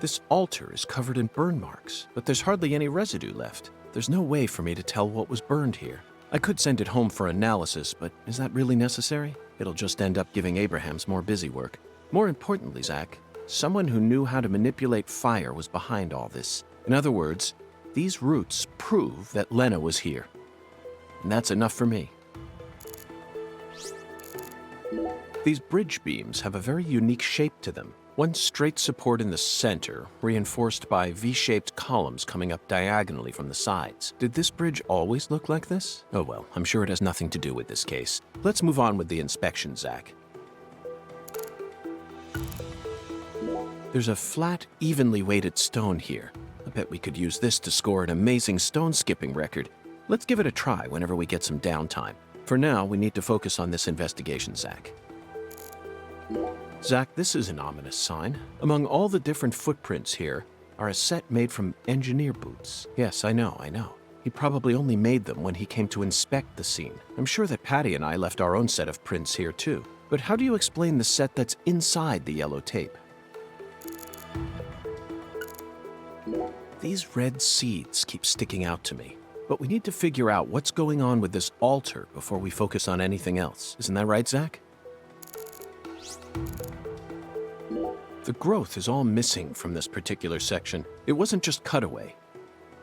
This altar is covered in burn marks, but there's hardly any residue left. There's no way for me to tell what was burned here. I could send it home for analysis, but is that really necessary? It'll just end up giving Abrahams more busy work. More importantly, Zach, someone who knew how to manipulate fire was behind all this. In other words, these roots prove that Lena was here. And that's enough for me. These bridge beams have a very unique shape to them. One straight support in the center, reinforced by V-shaped columns coming up diagonally from the sides. Did this bridge always look like this? Oh well, I'm sure it has nothing to do with this case. Let's move on with the inspection, Zach. There's a flat, evenly weighted stone here. I bet we could use this to score an amazing stone skipping record. Let's give it a try whenever we get some downtime. For now, we need to focus on this investigation, Zach. Zach, this is an ominous sign. Among all the different footprints here are a set made from engineer boots. Yes, I know. He probably only made them when he came to inspect the scene. I'm sure that Patty and I left our own set of prints here too. But how do you explain the set that's inside the yellow tape? These red seeds keep sticking out to me. But we need to figure out what's going on with this altar before we focus on anything else. Isn't that right, Zach? The growth is all missing from this particular section. It wasn't just cutaway.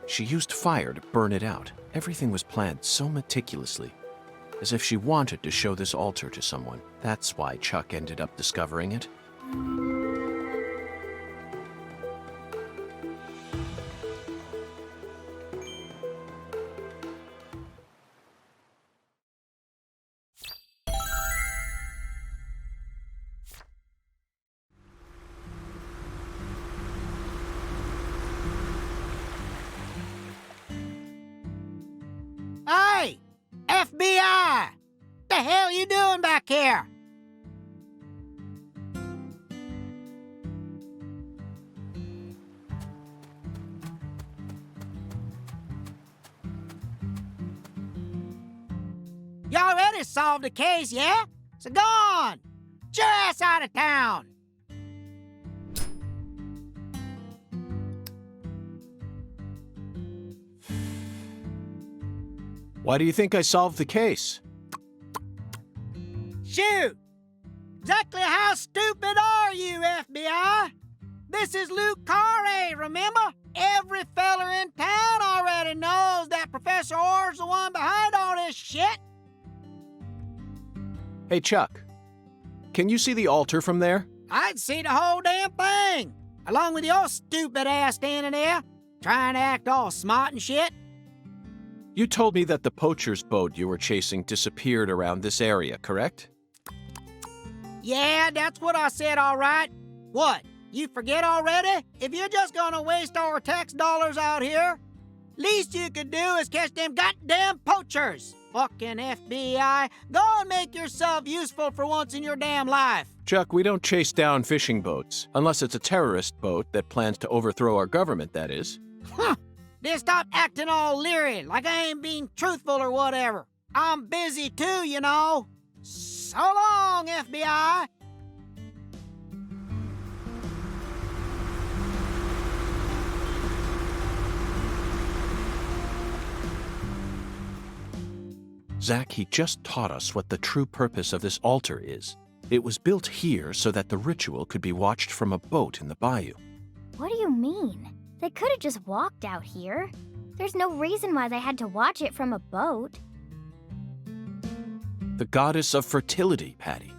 She used fire to burn it out. Everything was planned so meticulously, as if she wanted to show this altar to someone. That's why Chuck ended up discovering it. Hey! FBI! The hell you doing back here? You already solved the case, yeah? So go on! Get your ass out of town! Why do you think I solved the case? Shoot! Exactly how stupid are you, FBI? This is Luke Carré, remember? Every feller in town already knows that Professor Orr's the one behind all this shit. Hey, Chuck. Can you see the altar from there? I'd see the whole damn thing, along with your stupid ass standing there, trying to act all smart and shit. You told me that the poacher's boat you were chasing disappeared around this area, correct? Yeah, that's what I said, all right. What, you forget already? If you're just gonna waste our tax dollars out here, least you could do is catch them goddamn poachers. Fucking FBI, go and make yourself useful for once in your damn life. Chuck, we don't chase down fishing boats, unless it's a terrorist boat that plans to overthrow our government, that is. Huh. Then stop acting all leery, like I ain't being truthful or whatever. I'm busy too, you know. So long, FBI. Zach, he just taught us what the true purpose of this altar is. It was built here so that the ritual could be watched from a boat in the bayou. What do you mean? They could have just walked out here. There's no reason why they had to watch it from a boat. The goddess of fertility, Patty.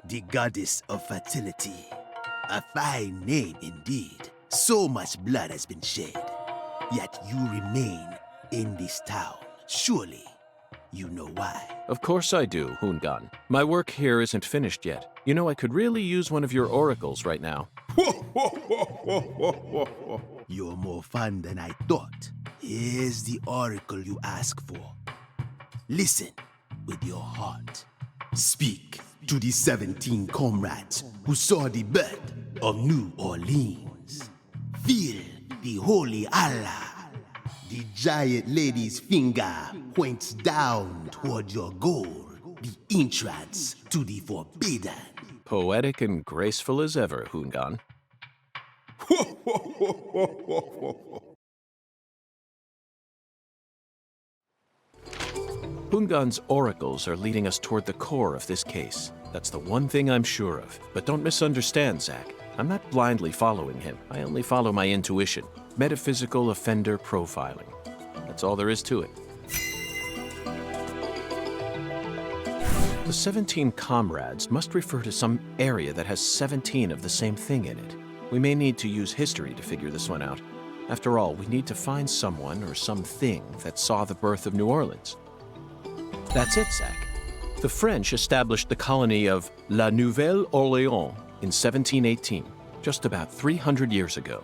The goddess of fertility. A fine name indeed. So much blood has been shed. Yet you remain in this town. Surely you know why. Of course I do, Hungan. My work here isn't finished yet. You know, I could really use one of your oracles right now. You're more fun than I thought. Here's the oracle you ask for. Listen with your heart. Speak to the 17 comrades who saw the birth of New Orleans. Feel the holy Allah. The giant lady's finger points down toward your goal, the entrance to the forbidden. Poetic and graceful as ever, Hungan. Hungan's oracles are leading us toward the core of this case. That's the one thing I'm sure of. But don't misunderstand, Zach. I'm not blindly following him. I only follow my intuition. Metaphysical offender profiling. That's all there is to it. The 17 comrades must refer to some area that has 17 of the same thing in it. We may need to use history to figure this one out. After all, we need to find someone or something that saw the birth of New Orleans. That's it, Zach. The French established the colony of La Nouvelle-Orléans in 1718, just about 300 years ago.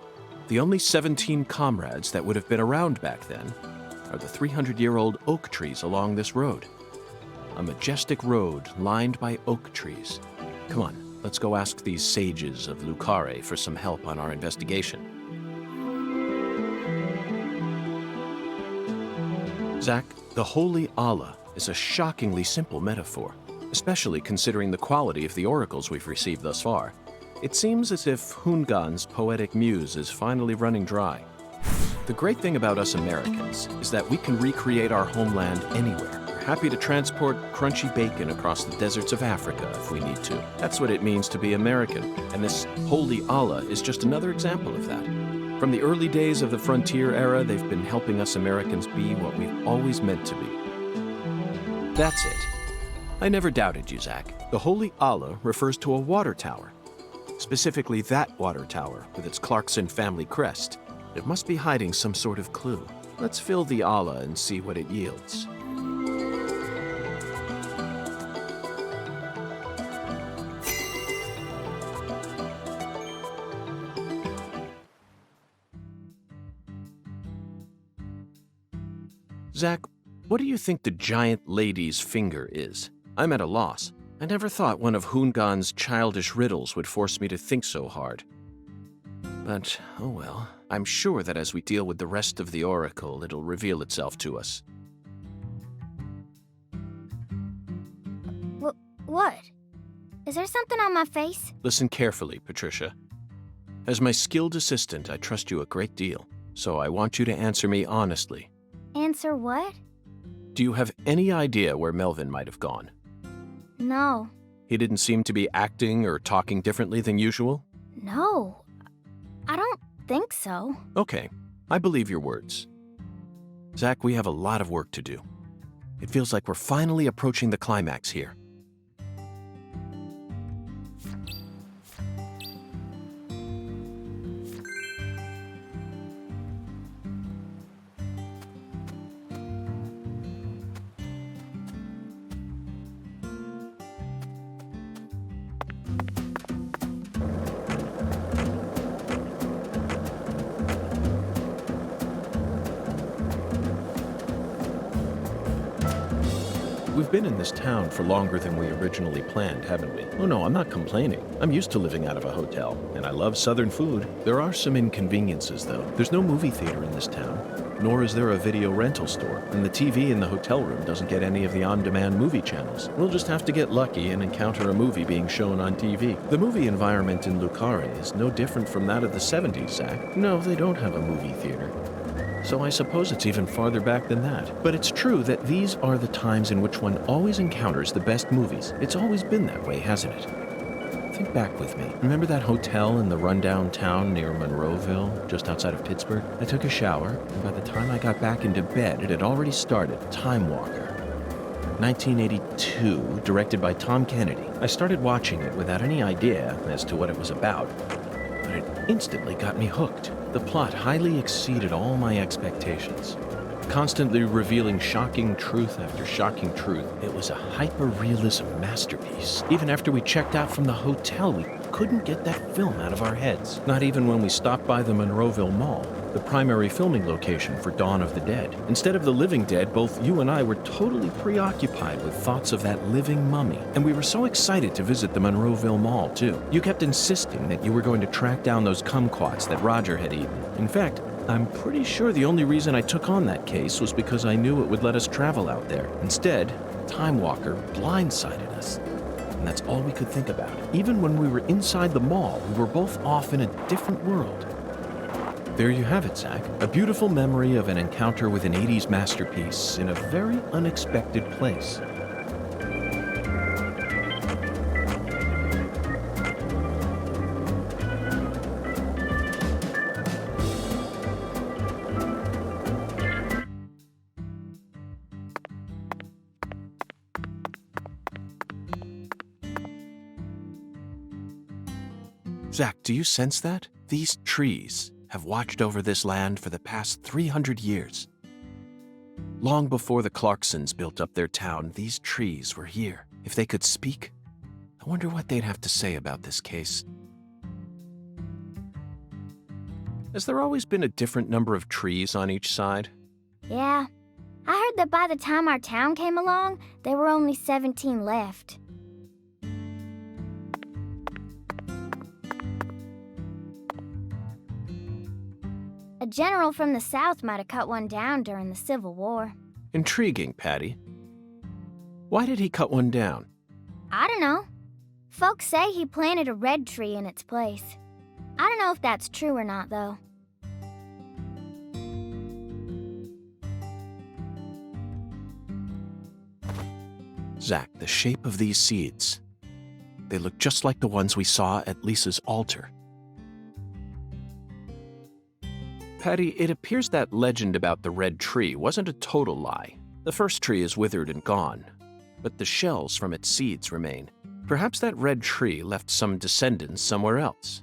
The only 17 comrades that would have been around back then are the 300-year-old oak trees along this road. A majestic road lined by oak trees. Come on, let's go ask these sages of Carré for some help on our investigation. Zach, the Holy Allah is a shockingly simple metaphor, especially considering the quality of the oracles we've received thus far. It seems as if Hungan's poetic muse is finally running dry. The great thing about us Americans is that we can recreate our homeland anywhere. We're happy to transport crunchy bacon across the deserts of Africa if we need to. That's what it means to be American, and this Holy Allah is just another example of that. From the early days of the frontier era, they've been helping us Americans be what we've always meant to be. That's it. I never doubted you, Zach. The Holy Allah refers to a water tower. Specifically that water tower with its Clarkson family crest. It must be hiding some sort of clue. Let's fill the Allah and see what it yields. Zach, what do you think the giant lady's finger is? I'm at a loss. I never thought one of Hungan's childish riddles would force me to think so hard. But, oh well, I'm sure that as we deal with the rest of the oracle, it'll reveal itself to us. What? Is there something on my face? Listen carefully, Patricia. As my skilled assistant, I trust you a great deal, so I want you to answer me honestly. Answer what? Do you have any idea where Melvin might have gone? No. He didn't seem to be acting or talking differently than usual? No. I don't think so. Okay, I believe your words. Zach, we have a lot of work to do. It feels like we're finally approaching the climax here. We've been in this town for longer than we originally planned, haven't we? Oh no, I'm not complaining. I'm used to living out of a hotel, and I love southern food. There are some inconveniences, though. There's no movie theater in this town, nor is there a video rental store, and the TV in the hotel room doesn't get any of the on-demand movie channels. We'll just have to get lucky and encounter a movie being shown on TV. The movie environment in Carré is no different from that of the 70s, Zach. No, they don't have a movie theater. So I suppose it's even farther back than that. But it's true that these are the times in which one always encounters the best movies. It's always been that way, hasn't it? Think back with me. Remember that hotel in the rundown town near Monroeville, just outside of Pittsburgh? I took a shower, and by the time I got back into bed, it had already started. Time Walker. 1982, directed by Tom Kennedy. I started watching it without any idea as to what it was about, but it instantly got me hooked. The plot highly exceeded all my expectations. Constantly revealing shocking truth after shocking truth, it was a hyper-realism masterpiece. Even after we checked out from the hotel, we couldn't get that film out of our heads. Not even when we stopped by the Monroeville Mall, the primary filming location for Dawn of the Dead. Instead of the living dead, both you and I were totally preoccupied with thoughts of that living mummy. And we were so excited to visit the Monroeville Mall, too. You kept insisting that you were going to track down those kumquats that Roger had eaten. In fact, I'm pretty sure the only reason I took on that case was because I knew it would let us travel out there. Instead, Time Walker blindsided us. And that's all we could think about. Even when we were inside the mall, we were both off in a different world. There you have it, Zach. A beautiful memory of an encounter with an 80s masterpiece in a very unexpected place. Zach, do you sense that? These trees have watched over this land for the past 300 years. Long before the Clarksons built up their town, these trees were here. If they could speak, I wonder what they'd have to say about this case. Has there always been a different number of trees on each side? Yeah. I heard that by the time our town came along, there were only 17 left. A general from the South might have cut one down during the Civil War. Intriguing, Patty. Why did he cut one down? I don't know. Folks say he planted a red tree in its place. I don't know if that's true or not, though. Zach, the shape of these seeds. They look just like the ones we saw at Lisa's altar. Patty, it appears that legend about the red tree wasn't a total lie. The first tree is withered and gone, but the shells from its seeds remain. Perhaps that red tree left some descendants somewhere else.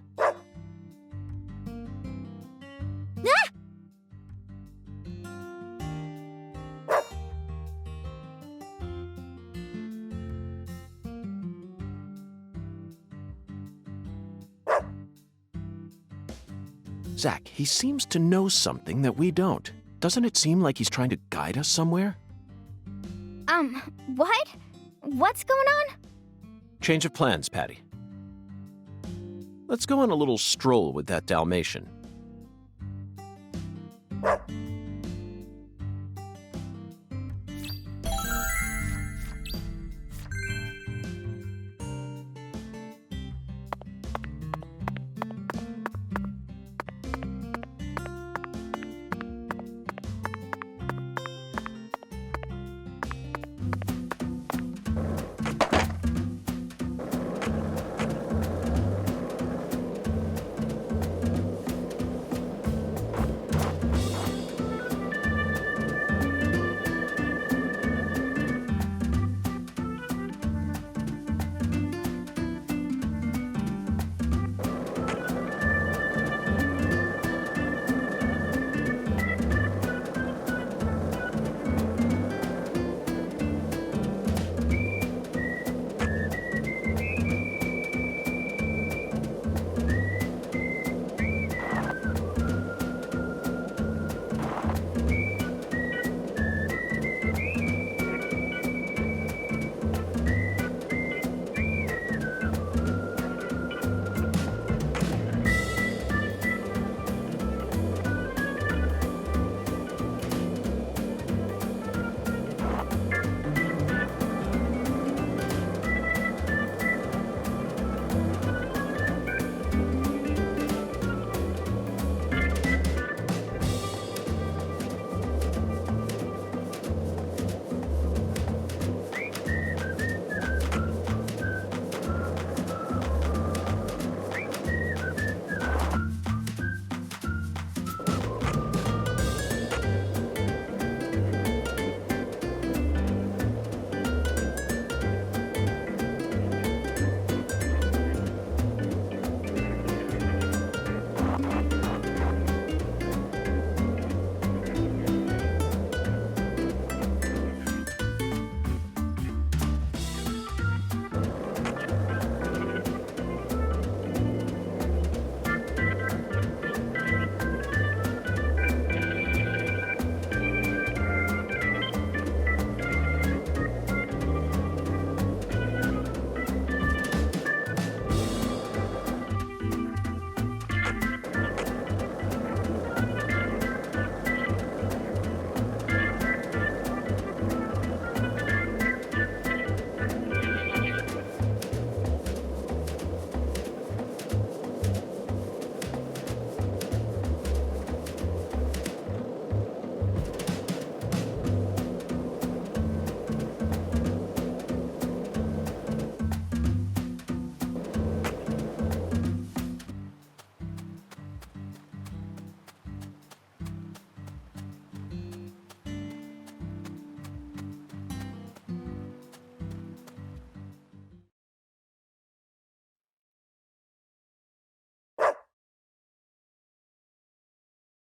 Zach, he seems to know something that we don't. Doesn't it seem like he's trying to guide us somewhere? What? What's going on? Change of plans, Patty. Let's go on a little stroll with that Dalmatian.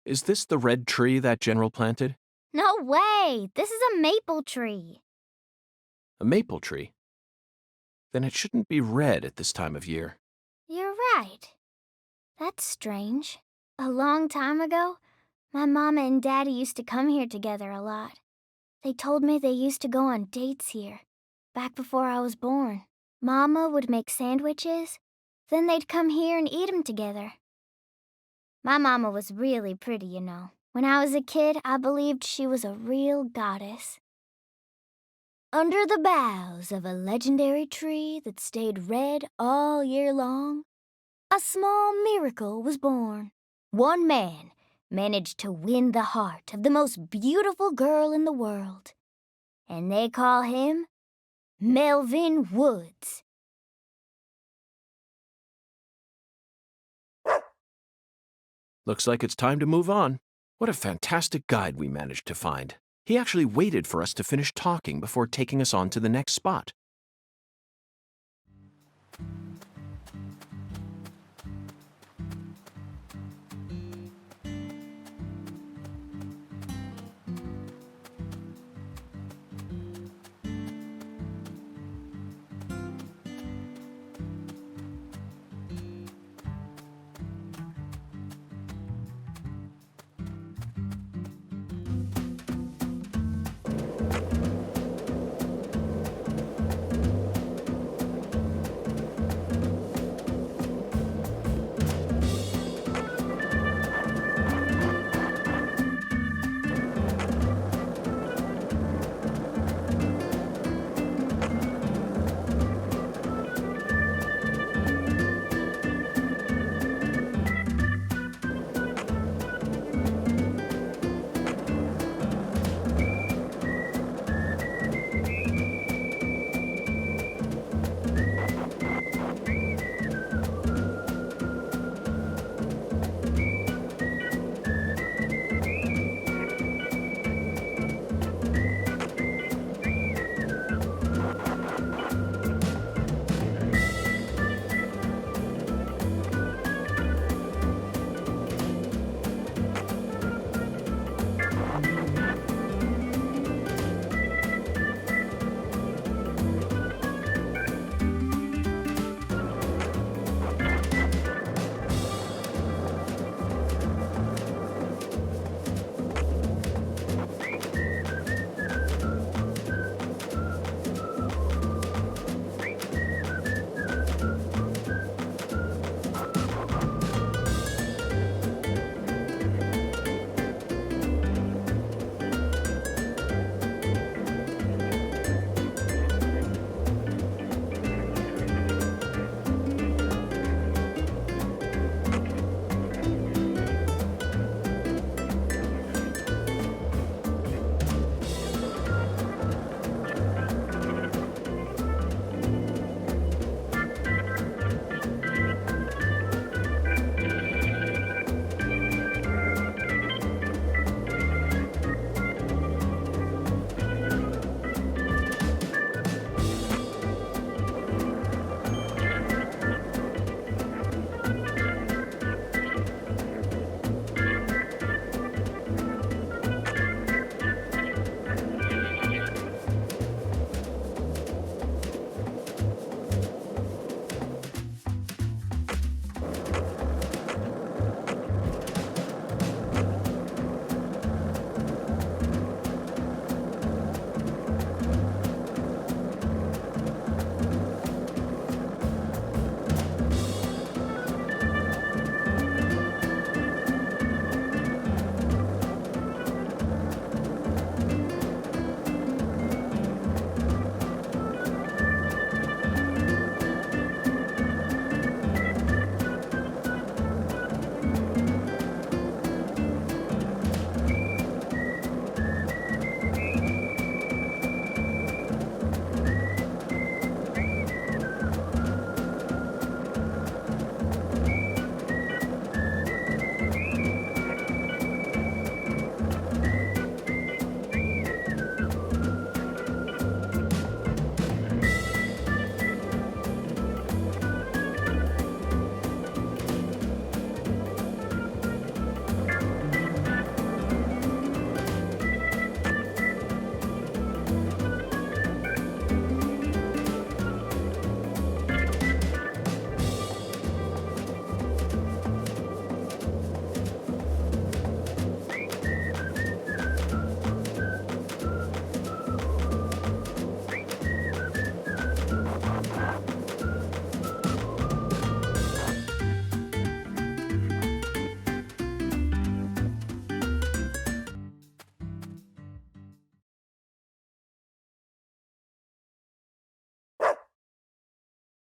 Is this the red tree that General planted? No way! This is a maple tree. A maple tree? Then it shouldn't be red at this time of year. You're right. That's strange. A long time ago, my mama and daddy used to come here together a lot. They told me they used to go on dates here, back before I was born. Mama would make sandwiches, then they'd come here and eat them together. My mama was really pretty, you know. When I was a kid, I believed she was a real goddess. Under the boughs of a legendary tree that stayed red all year long, a small miracle was born. One man managed to win the heart of the most beautiful girl in the world, and they call him Melvin Woods. Looks like it's time to move on. What a fantastic guide we managed to find. He actually waited for us to finish talking before taking us on to the next spot.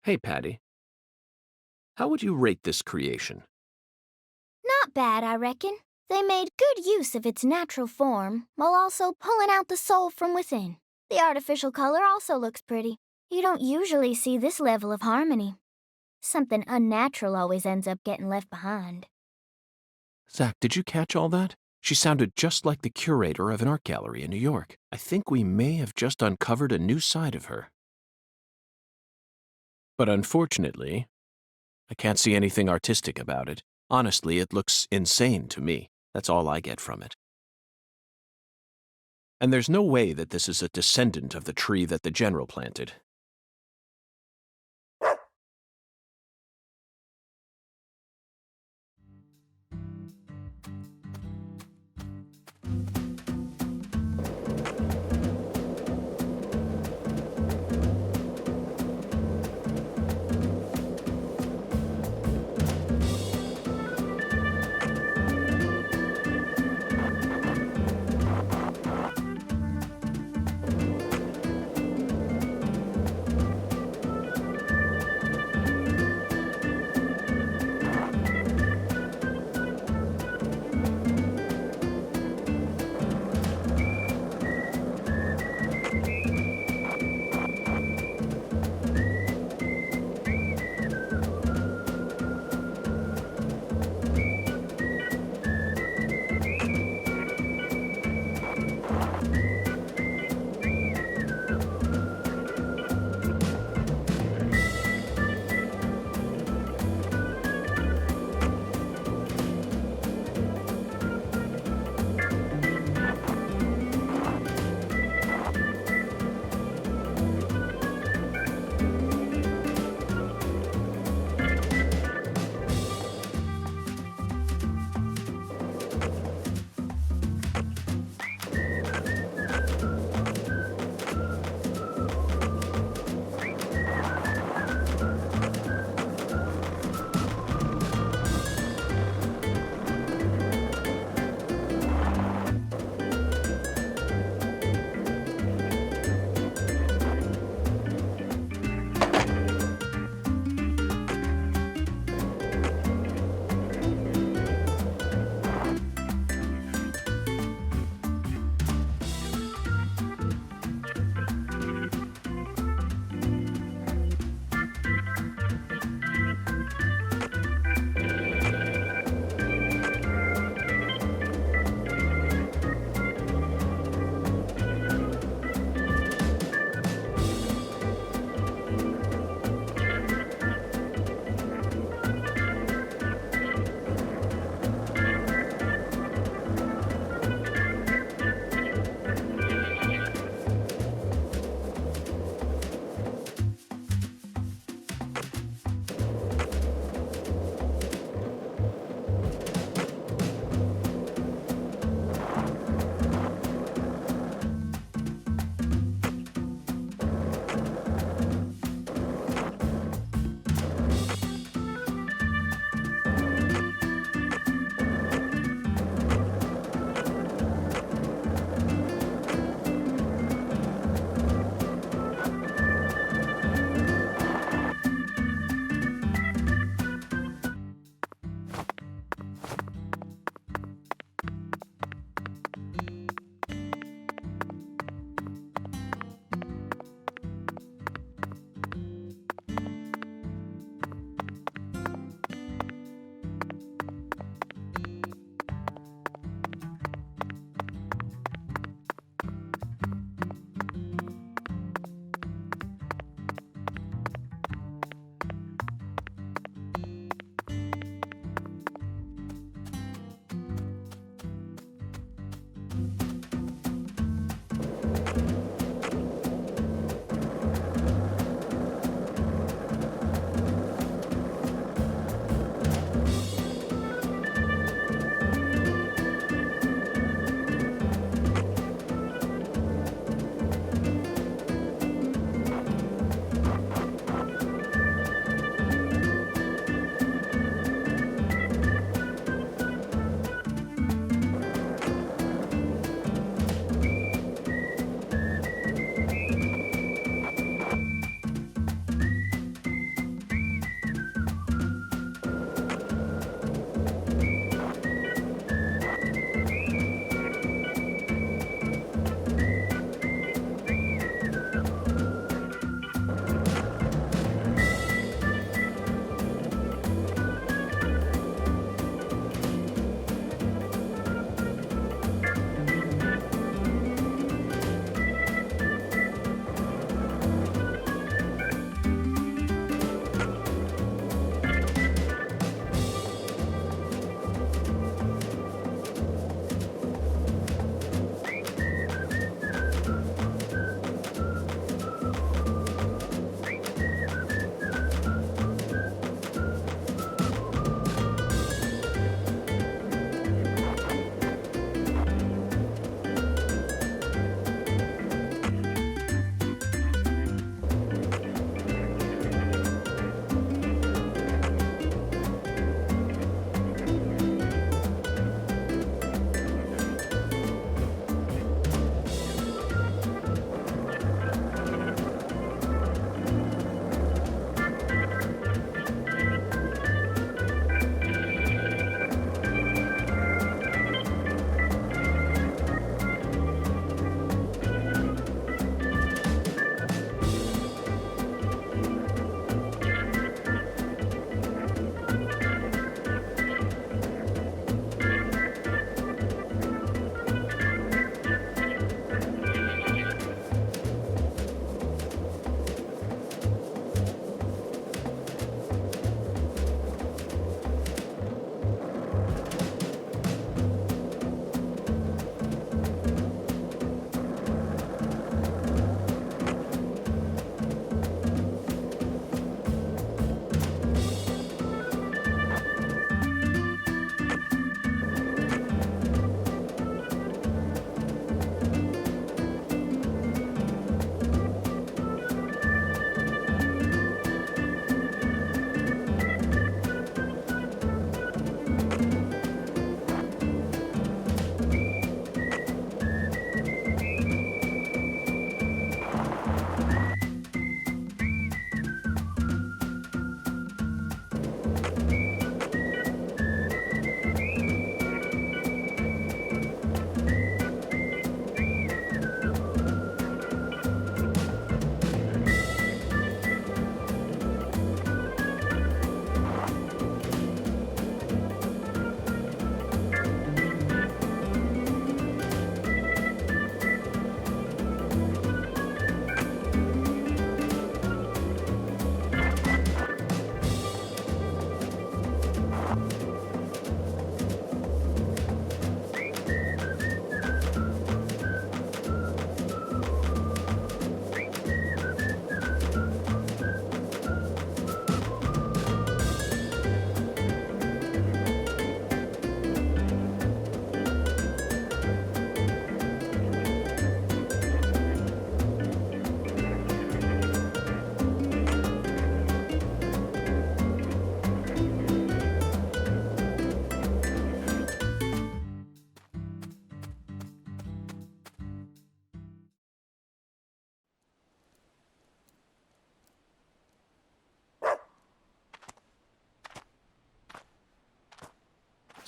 Hey, Patty. How would you rate this creation? Not bad, I reckon. They made good use of its natural form, while also pulling out the soul from within. The artificial color also looks pretty. You don't usually see this level of harmony. Something unnatural always ends up getting left behind. Zach, did you catch all that? She sounded just like the curator of an art gallery in New York. I think we may have just uncovered a new side of her. But unfortunately, I can't see anything artistic about it. Honestly, it looks insane to me. That's all I get from it. And there's no way that this is a descendant of the tree that the general planted.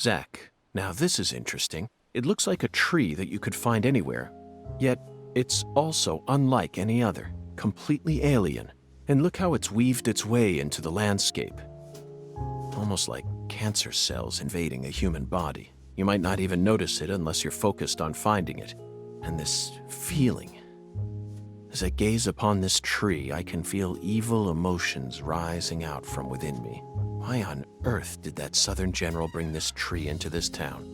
Zach, now this is interesting. It looks like a tree that you could find anywhere, yet it's also unlike any other, completely alien. And look how it's weaved its way into the landscape. Almost like cancer cells invading a human body. You might not even notice it unless you're focused on finding it. And this feeling. As I gaze upon this tree, I can feel evil emotions rising out from within me. Why on earth did that Southern general bring this tree into this town?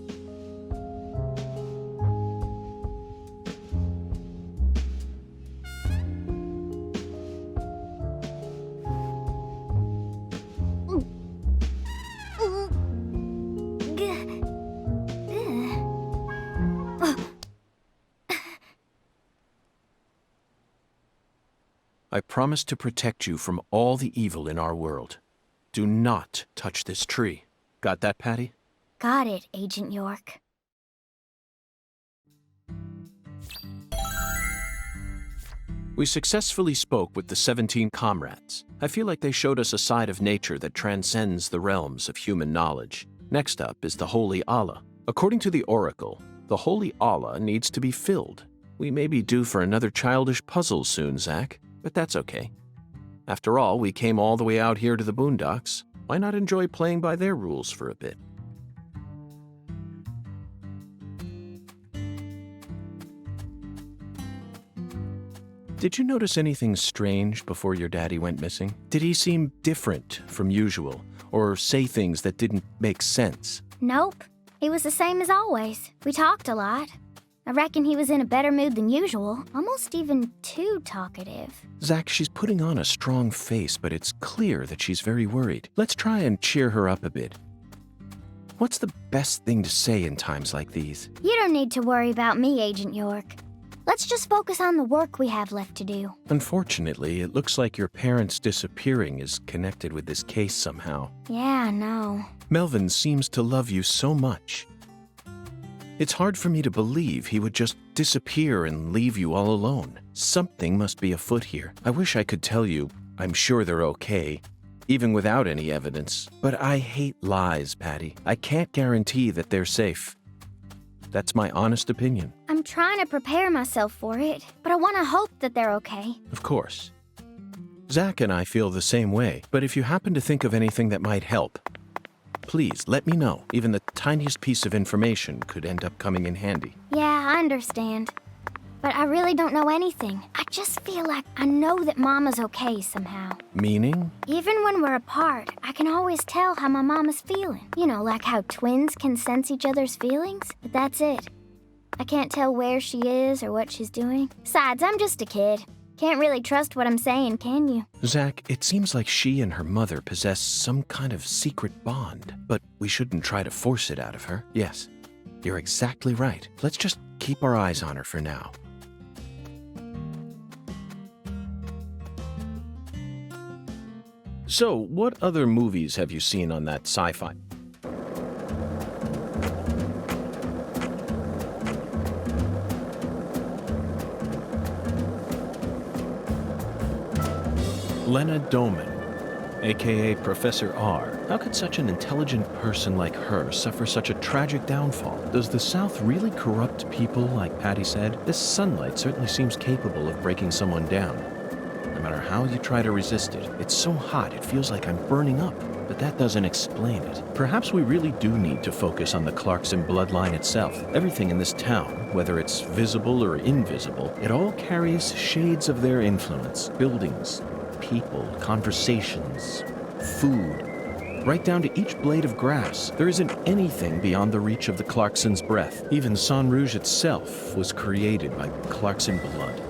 I promise to protect you from all the evil in our world. Do not touch this tree. Got that, Patty? Got it, Agent York. We successfully spoke with the 17 comrades. I feel like they showed us a side of nature that transcends the realms of human knowledge. Next up is the Holy Allah. According to the Oracle, the Holy Allah needs to be filled. We may be due for another childish puzzle soon, Zach, but that's okay. After all, we came all the way out here to the boondocks. Why not enjoy playing by their rules for a bit? Did you notice anything strange before your daddy went missing? Did he seem different from usual, or say things that didn't make sense? Nope. He was the same as always. We talked a lot. I reckon he was in a better mood than usual, almost even too talkative. Zach, she's putting on a strong face, but it's clear that she's very worried. Let's try and cheer her up a bit. What's the best thing to say in times like these? You don't need to worry about me, Agent York. Let's just focus on the work we have left to do. Unfortunately, it looks like your parents disappearing is connected with this case somehow. Yeah, I know. Melvin seems to love you so much. It's hard for me to believe he would just disappear and leave you all alone. Something must be afoot here. I wish I could tell you I'm sure they're okay, even without any evidence. But I hate lies, Patty. I can't guarantee that they're safe. That's my honest opinion. I'm trying to prepare myself for it, but I want to hope that they're okay. Of course. Zach and I feel the same way, but if you happen to think of anything that might help, please let me know. Even the tiniest piece of information could end up coming in handy. Yeah, I understand. But I really don't know anything. I just feel like I know that Mama's okay somehow. Meaning? Even when we're apart, I can always tell how my Mama's feeling. You know, like how twins can sense each other's feelings. But that's it. I can't tell where she is or what she's doing. Besides, I'm just a kid. Can't really trust what I'm saying, can you? Zach, it seems like she and her mother possess some kind of secret bond, but we shouldn't try to force it out of her. Yes, you're exactly right. Let's just keep our eyes on her for now. So, what other movies have you seen on that sci-fi? Lena Doman, aka Professor R. How could such an intelligent person like her suffer such a tragic downfall? Does the South really corrupt people like Patty said? This sunlight certainly seems capable of breaking someone down. No matter how you try to resist it, it's so hot it feels like I'm burning up. But that doesn't explain it. Perhaps we really do need to focus on the Clarkson bloodline itself. Everything in this town, whether it's visible or invisible, it all carries shades of their influence. Buildings, people, conversations, food, right down to each blade of grass. There isn't anything beyond the reach of the Clarkson's breath. Even San Rouge itself was created by Clarkson blood.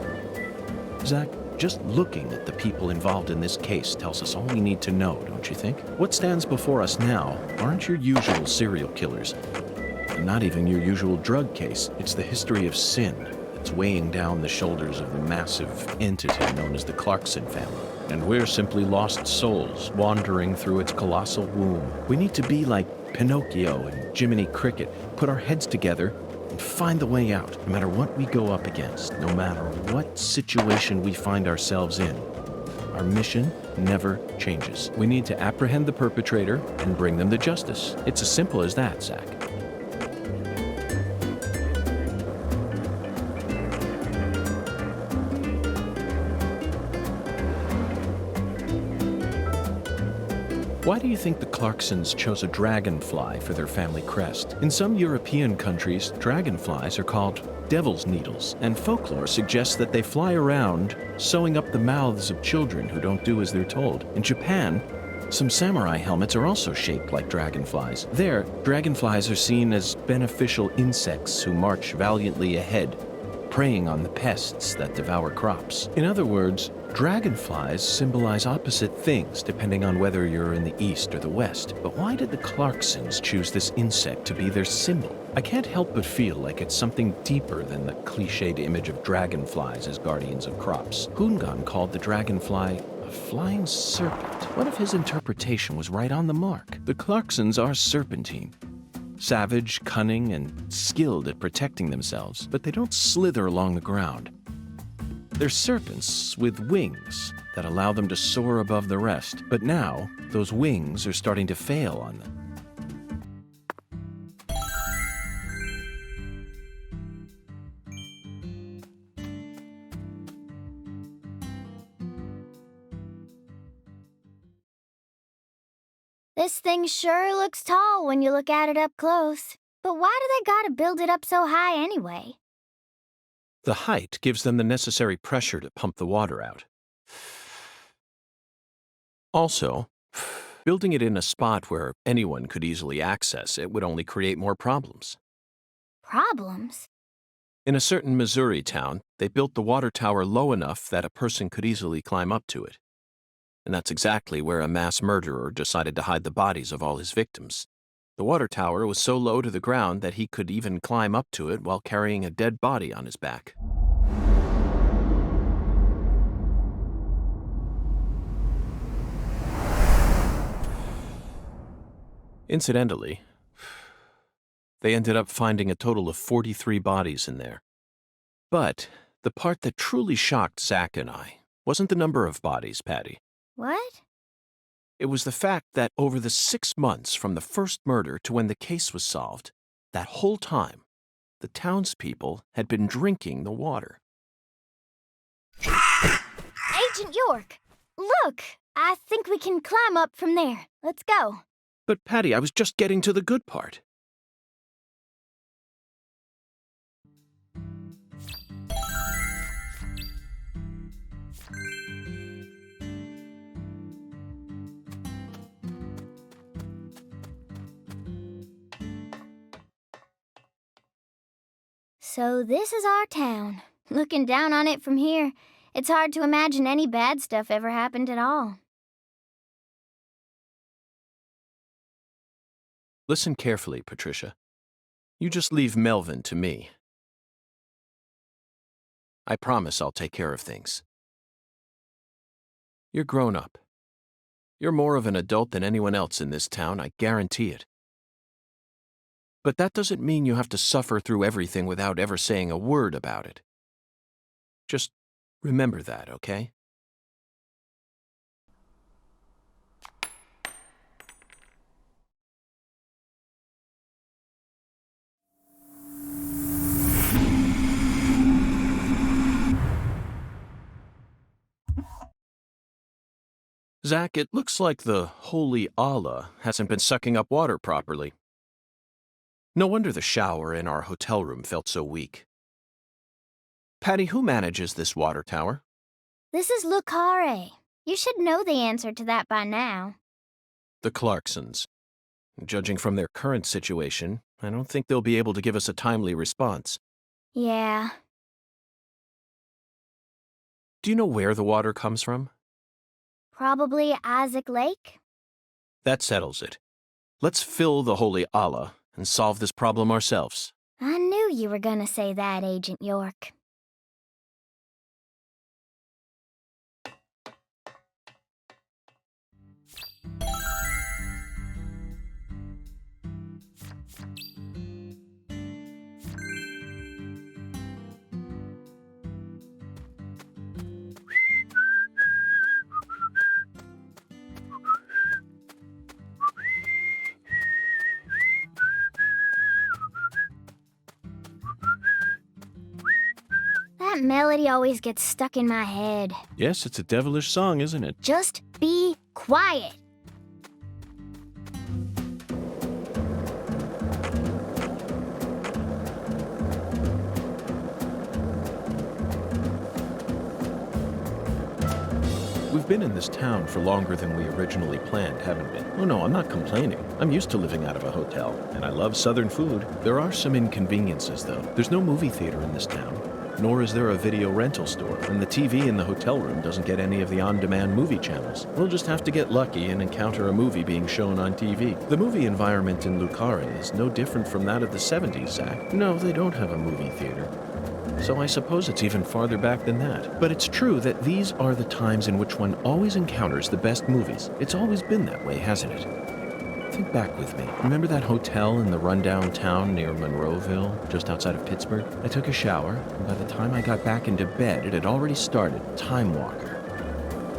Zach, just looking at the people involved in this case tells us all we need to know, don't you think? What stands before us now aren't your usual serial killers, and not even your usual drug case. It's the history of sin that's weighing down the shoulders of the massive entity known as the Clarkson family. And we're simply lost souls wandering through its colossal womb. We need to be like Pinocchio and Jiminy Cricket, put our heads together and find the way out, no matter what we go up against, no matter what situation we find ourselves in. Our mission never changes. We need to apprehend the perpetrator and bring them to justice. It's as simple as that, Zach. Why do you think the Clarksons chose a dragonfly for their family crest? In some European countries, dragonflies are called devil's needles, and folklore suggests that they fly around, sewing up the mouths of children who don't do as they're told. In Japan, some samurai helmets are also shaped like dragonflies. There, dragonflies are seen as beneficial insects who march valiantly ahead, preying on the pests that devour crops. In other words, dragonflies symbolize opposite things depending on whether you're in the east or the west. But why did the Clarksons choose this insect to be their symbol? I can't help but feel like it's something deeper than the cliched image of dragonflies as guardians of crops. Hungan called the dragonfly a flying serpent. What if his interpretation was right on the mark? The Clarksons are serpentine. Savage, cunning, and skilled at protecting themselves, but they don't slither along the ground. They're serpents with wings that allow them to soar above the rest, but now those wings are starting to fail on them. This thing sure looks tall when you look at it up close. But why do they gotta build it up so high anyway? The height gives them the necessary pressure to pump the water out. Also, building it in a spot where anyone could easily access it would only create more problems. Problems? In a certain Missouri town, they built the water tower low enough that a person could easily climb up to it. And that's exactly where a mass murderer decided to hide the bodies of all his victims. The water tower was so low to the ground that he could even climb up to it while carrying a dead body on his back. Incidentally, they ended up finding a total of 43 bodies in there. But the part that truly shocked Zach and I wasn't the number of bodies, Patty. What? It was the fact that over the 6 months from the first murder to when the case was solved, that whole time, the townspeople had been drinking the water. Agent York! Look! I think we can climb up from there. Let's go. But Patty, I was just getting to the good part. So this is our town. Looking down on it from here, it's hard to imagine any bad stuff ever happened at all. Listen carefully, Patricia. You just leave Melvin to me. I promise I'll take care of things. You're grown up. You're more of an adult than anyone else in this town, I guarantee it. But that doesn't mean you have to suffer through everything without ever saying a word about it. Just remember that, okay? Zach, it looks like the holy Allah hasn't been sucking up water properly. No wonder the shower in our hotel room felt so weak. Patty, who manages this water tower? This is Carré. You should know the answer to that by now. The Clarksons. Judging from their current situation, I don't think they'll be able to give us a timely response. Yeah. Do you know where the water comes from? Probably Isaac Lake? That settles it. Let's fill the holy Allah and solve this problem ourselves. I knew you were gonna say that, Agent York. That melody always gets stuck in my head. Yes, it's a devilish song, isn't it? Just be quiet. We've been in this town for longer than we originally planned, haven't we? Oh no, I'm not complaining. I'm used to living out of a hotel, and I love southern food. There are some inconveniences, though. There's no movie theater in this town, nor is there a video rental store, and the TV in the hotel room doesn't get any of the on-demand movie channels. We'll just have to get lucky and encounter a movie being shown on TV. The movie environment in Carré is no different from that of the 70s, Zach. No, they don't have a movie theater. So I suppose it's even farther back than that. But it's true that these are the times in which one always encounters the best movies. It's always been that way, hasn't it? Think back with me. Remember that hotel in the rundown town near Monroeville, just outside of Pittsburgh? I took a shower, and by the time I got back into bed, it had already started. Time Walker.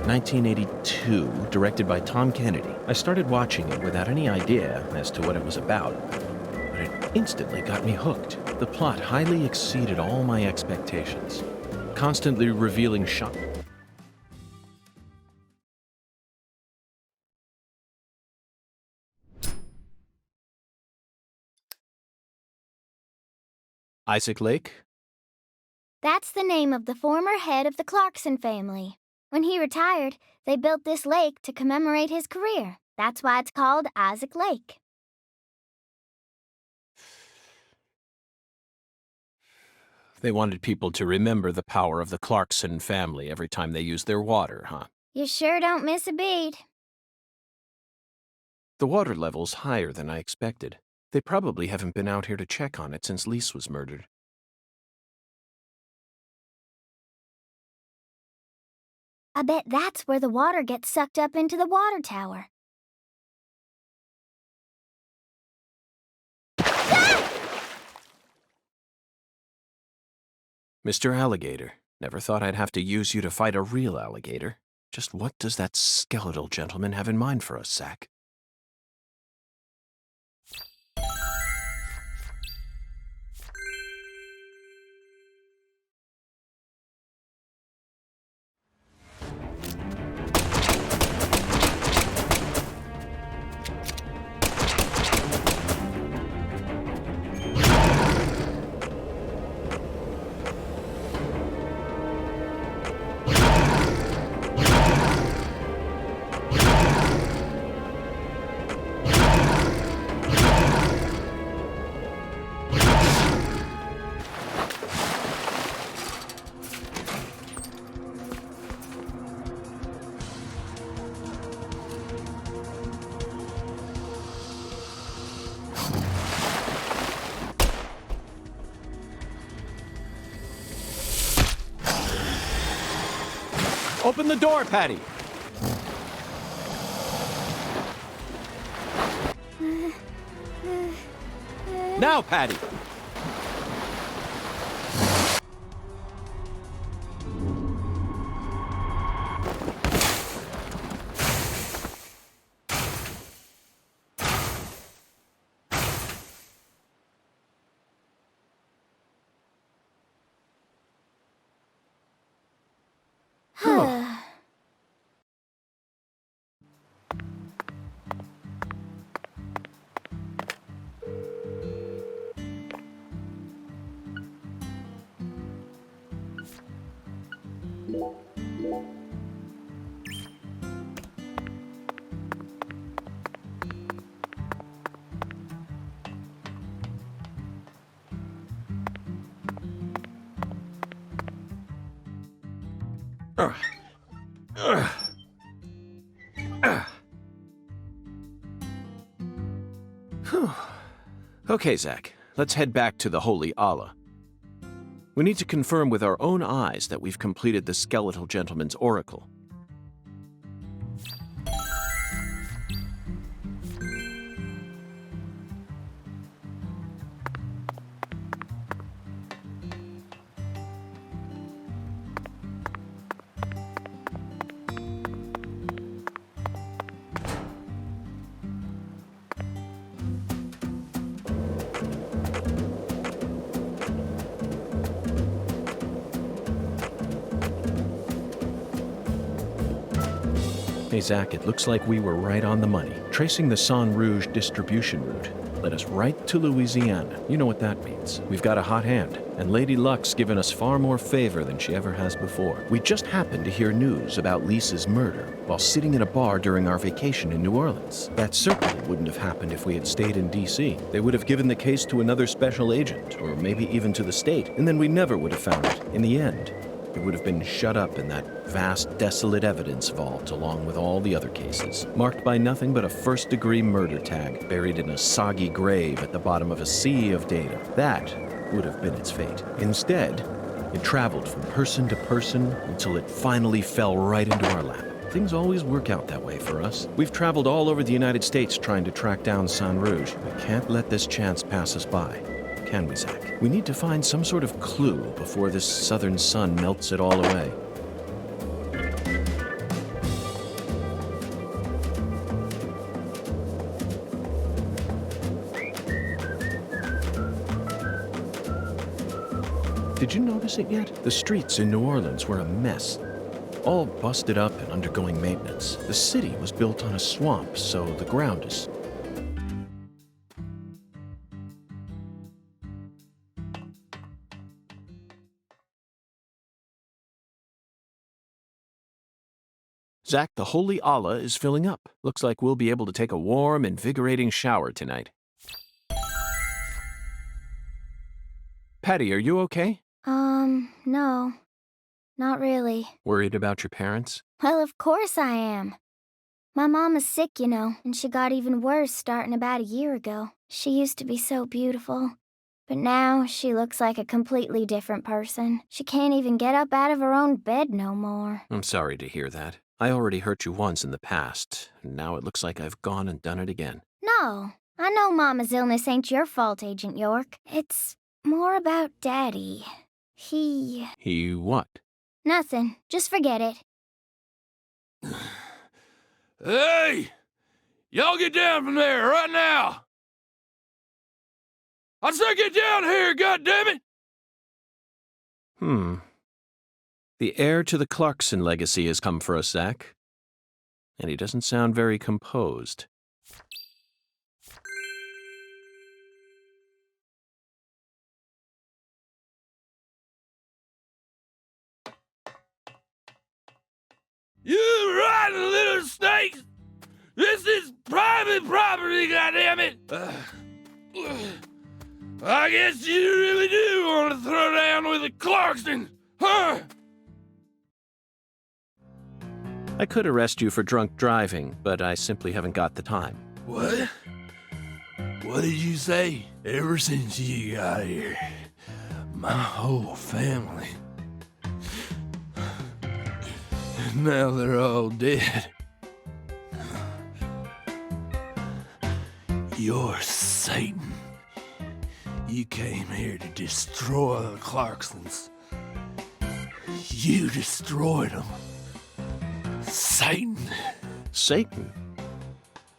1982, directed by Tom Kennedy. I started watching it without any idea as to what it was about, but it instantly got me hooked. The plot highly exceeded all my expectations, constantly revealing shock. Isaac Lake? That's the name of the former head of the Clarkson family. When he retired, they built this lake to commemorate his career. That's why it's called Isaac Lake. They wanted people to remember the power of the Clarkson family every time they used their water, huh? You sure don't miss a beat. The water level's higher than I expected. They probably haven't been out here to check on it since Lise was murdered. I bet that's where the water gets sucked up into the water tower. Mr. Alligator, never thought I'd have to use you to fight a real alligator. Just what does that skeletal gentleman have in mind for us, Zach? Open the door, Patty! Now, Patty! Okay, Zach, let's head back to the Holy Allah. We need to confirm with our own eyes that we've completed the skeletal gentleman's oracle. Hey, Zach, it looks like we were right on the money. Tracing the San Rouge distribution route led us right to Louisiana. You know what that means. We've got a hot hand, and Lady Luck's given us far more favor than she ever has before. We just happened to hear news about Lisa's murder while sitting in a bar during our vacation in New Orleans. That certainly wouldn't have happened if we had stayed in D.C. They would have given the case to another special agent, or maybe even to the state, and then we never would have found it. In the end, it would have been shut up in that vast, desolate evidence vault along with all the other cases, marked by nothing but a first-degree murder tag buried in a soggy grave at the bottom of a sea of data. That would have been its fate. Instead, it traveled from person to person until it finally fell right into our lap. Things always work out that way for us. We've traveled all over the United States trying to track down San Rouge. We can't let this chance pass us by. Can we, Zach? We need to find some sort of clue before this southern sun melts it all away. Did you notice it yet? The streets in New Orleans were a mess. All busted up and undergoing maintenance. The city was built on a swamp, so the ground is... Zach, the holy Allah is filling up. Looks like we'll be able to take a warm, invigorating shower tonight. Patty, are you okay? No. Not really. Worried about your parents? Well, of course I am. My mom is sick, you know, and she got even worse starting about a year ago. She used to be so beautiful. But now she looks like a completely different person. She can't even get up out of her own bed no more. I'm sorry to hear that. I already hurt you once in the past, and now it looks like I've gone and done it again. No, I know Mama's illness ain't your fault, Agent York. It's more about Daddy. He what? Nothing. Just forget it. Hey! Y'all get down from there right now! I said get down here, goddammit! The heir to the Clarkson legacy has come for us, Zach. And he doesn't sound very composed. You rotten little snakes! This is private property, goddammit! I guess you really do want to throw down with a Clarkson, huh? I could arrest you for drunk driving, but I simply haven't got the time. What? What did you say? Ever since you got here, my whole family. And now they're all dead. You're Satan. You came here to destroy the Clarksons. You destroyed them. Satan. Satan?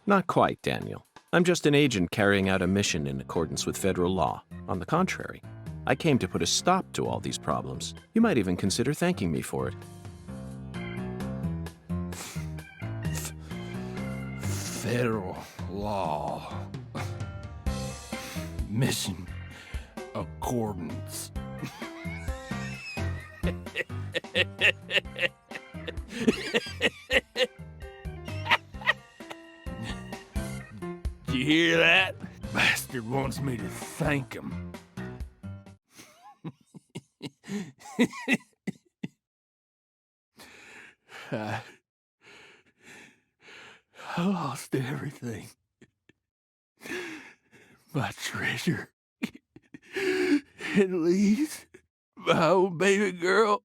Not quite, Daniel. I'm just an agent carrying out a mission in accordance with federal law. On the contrary, I came to put a stop to all these problems. You might even consider thanking me for it. Federal law. Mission accordance. Did you hear that? Bastard wants me to thank him. I lost everything. My treasure. At least my old baby girl.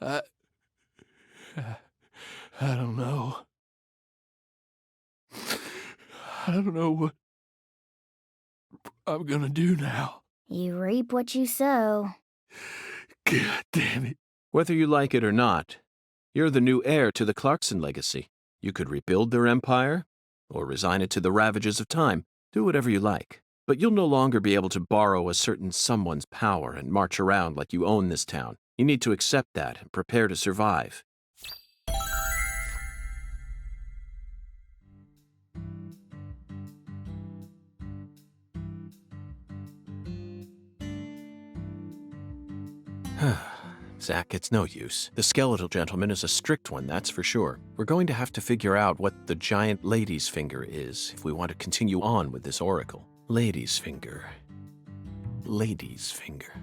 I don't know. I don't know what I'm gonna do now. You reap what you sow. God damn it. Whether you like it or not, you're the new heir to the Clarkson legacy. You could rebuild their empire, or resign it to the ravages of time. Do whatever you like. But you'll no longer be able to borrow a certain someone's power and march around like you own this town. You need to accept that and prepare to survive. Zach, it's no use. The skeletal gentleman is a strict one, that's for sure. We're going to have to figure out what the giant lady's finger is if we want to continue on with this oracle. Lady's finger. Lady's finger.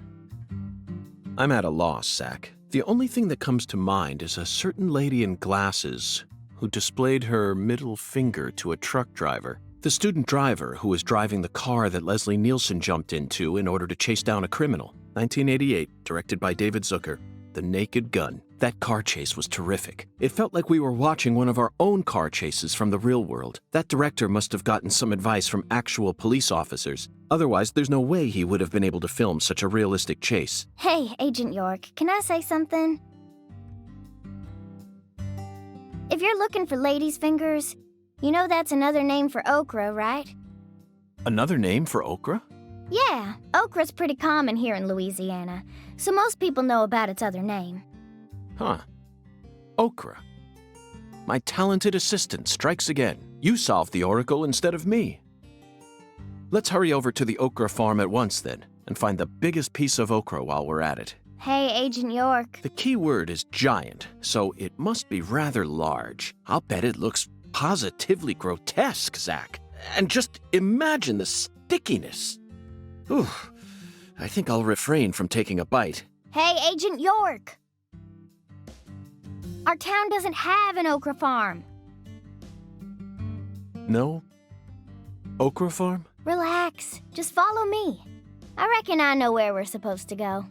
I'm at a loss, Zach. The only thing that comes to mind is a certain lady in glasses who displayed her middle finger to a truck driver. The student driver who was driving the car that Leslie Nielsen jumped into in order to chase down a criminal. 1988, directed by David Zucker. The Naked Gun. That car chase was terrific. It felt like we were watching one of our own car chases from the real world. That director must have gotten some advice from actual police officers. Otherwise, there's no way he would have been able to film such a realistic chase. Hey, Agent York, can I say something? If you're looking for ladies' fingers, you know that's another name for okra, right? Another name for okra? Yeah, okra's pretty common here in Louisiana, so most people know about its other name. Huh. Okra. My talented assistant strikes again. You solved the oracle instead of me. Let's hurry over to the okra farm at once, then, and find the biggest piece of okra while we're at it. Hey, Agent York. The key word is giant, so it must be rather large. I'll bet it looks positively grotesque, Zach. And just imagine the stickiness. Ooh, I think I'll refrain from taking a bite. Hey, Agent York! Our town doesn't have an okra farm. No? Okra farm? Relax. Just follow me. I reckon I know where we're supposed to go.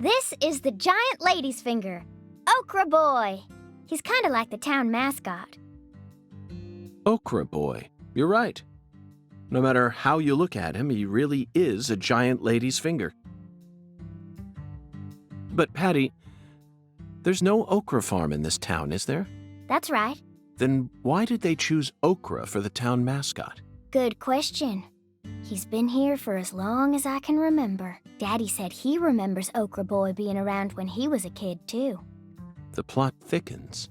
This is the giant lady's finger, Okra Boy. He's kind of like the town mascot. Okra Boy. You're right. No matter how you look at him, he really is a giant lady's finger. But Patty, there's no okra farm in this town, is there? That's right. Then why did they choose okra for the town mascot? Good question. He's been here for as long as I can remember. Daddy said he remembers Okra Boy being around when he was a kid, too. The plot thickens.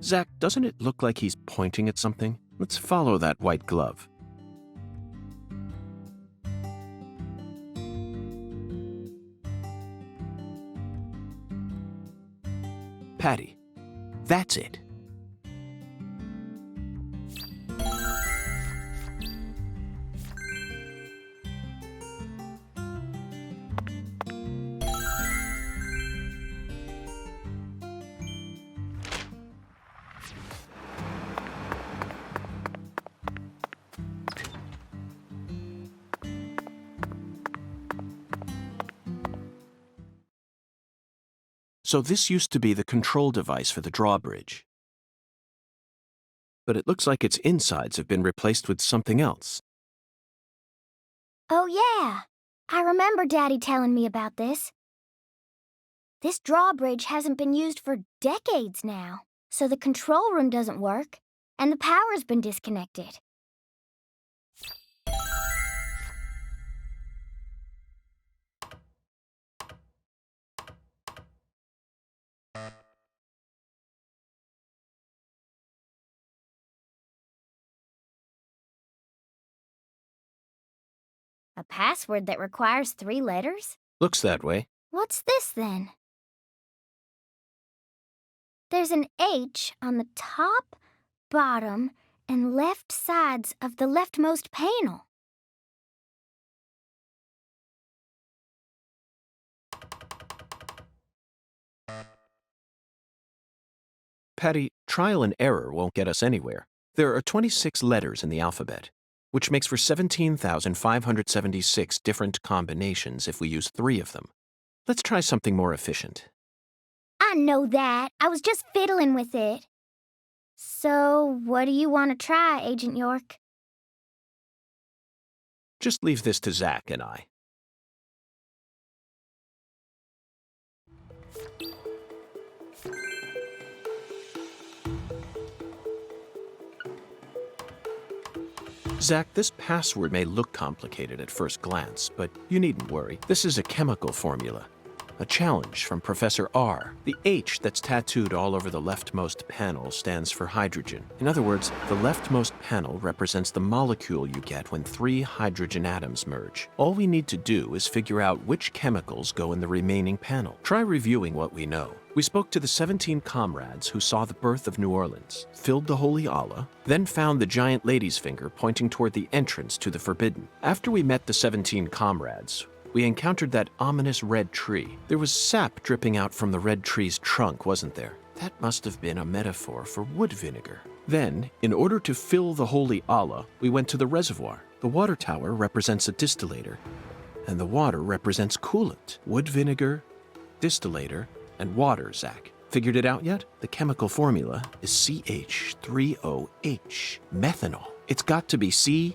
Zach, doesn't it look like he's pointing at something? Let's follow that white glove. Patty, that's it. So this used to be the control device for the drawbridge. But it looks like its insides have been replaced with something else. Oh, yeah. I remember Daddy telling me about this. This drawbridge hasn't been used for decades now, so the control room doesn't work, and the power's been disconnected. A password that requires 3 letters? Looks that way. What's this, then? There's an H on the top, bottom, and left sides of the leftmost panel. Patty, trial and error won't get us anywhere. There are 26 letters in the alphabet, which makes for 17,576 different combinations if we use 3 of them. Let's try something more efficient. I know that. I was just fiddling with it. So, what do you want to try, Agent York? Just leave this to Zach and I. Zach, this password may look complicated at first glance, but you needn't worry. This is a chemical formula. A challenge from Professor R. The H that's tattooed all over the leftmost panel stands for hydrogen. In other words, the leftmost panel represents the molecule you get when 3 hydrogen atoms merge. All we need to do is figure out which chemicals go in the remaining panel. Try reviewing what we know. We spoke to the 17 comrades who saw the birth of New Orleans, filled the Holy Allah, then found the giant lady's finger pointing toward the entrance to the Forbidden. After we met the 17 comrades, we encountered that ominous red tree. There was sap dripping out from the red tree's trunk, wasn't there? That must have been a metaphor for wood vinegar. Then, in order to fill the Holy Allah, we went to the reservoir. The water tower represents a distillator, and the water represents coolant. Wood vinegar, distillator, and water, Zach. Figured it out yet? The chemical formula is CH3OH, methanol. It's got to be COH.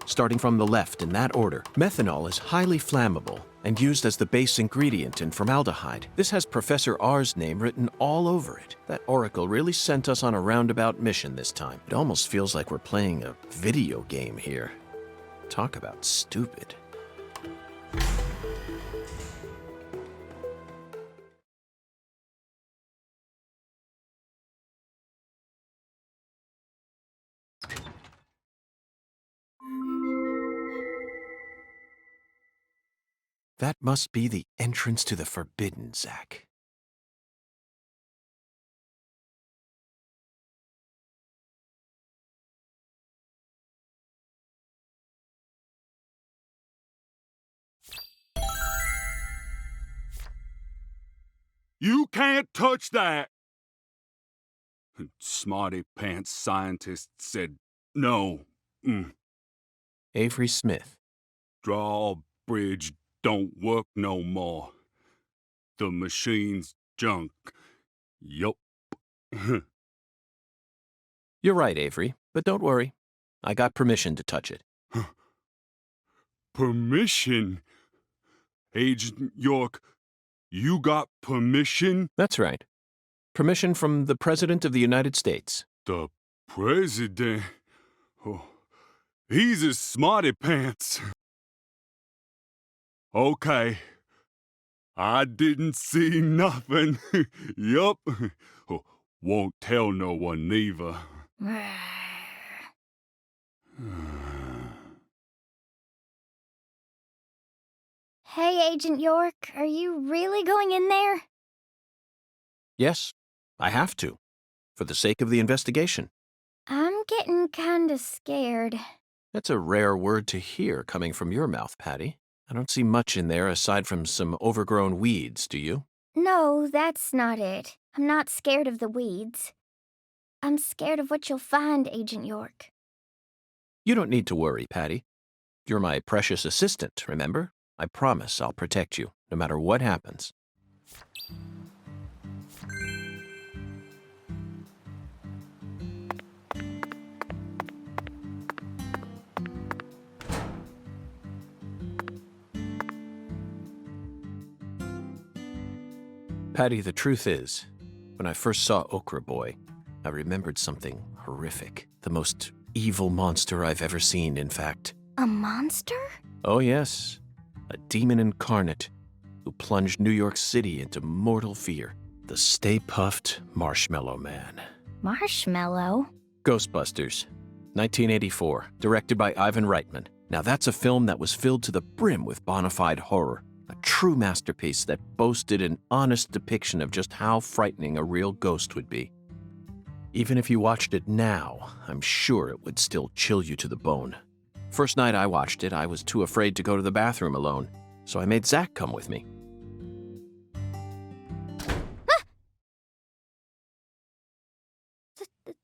Starting from the left in that order. Methanol is highly flammable and used as the base ingredient in formaldehyde. This has Professor R's name written all over it. That oracle really sent us on a roundabout mission this time. It almost feels like we're playing a video game here. Talk about stupid. That must be the entrance to the Forbidden, Zach. You can't touch that! Smarty pants scientists said no. Avery Smith. Drawbridge don't work no more. The machine's junk. Yup. You're right, Avery, but don't worry. I got permission to touch it. Permission? Agent York, you got permission? That's right. Permission from the President of the United States. The President? Oh, he's a smarty pants. Okay. I didn't see nothing. Yup. Won't tell no one neither. Hey, Agent York, are you really going in there? Yes, I have to, for the sake of the investigation. I'm getting kinda scared. That's a rare word to hear coming from your mouth, Patty. I don't see much in there aside from some overgrown weeds, do you? No, that's not it. I'm not scared of the weeds. I'm scared of what you'll find, Agent York. You don't need to worry, Patty. You're my precious assistant, remember? I promise I'll protect you, no matter what happens. Patty, the truth is, when I first saw Okra Boy, I remembered something horrific. The most evil monster I've ever seen, in fact. A monster? Oh, yes. A demon incarnate who plunged New York City into mortal fear. The Stay Puft Marshmallow Man. Marshmallow? Ghostbusters, 1984, directed by Ivan Reitman. Now that's a film that was filled to the brim with bona fide horror. A true masterpiece that boasted an honest depiction of just how frightening a real ghost would be. Even if you watched it now, I'm sure it would still chill you to the bone. First night I watched it, I was too afraid to go to the bathroom alone, so I made Zach come with me. Ah!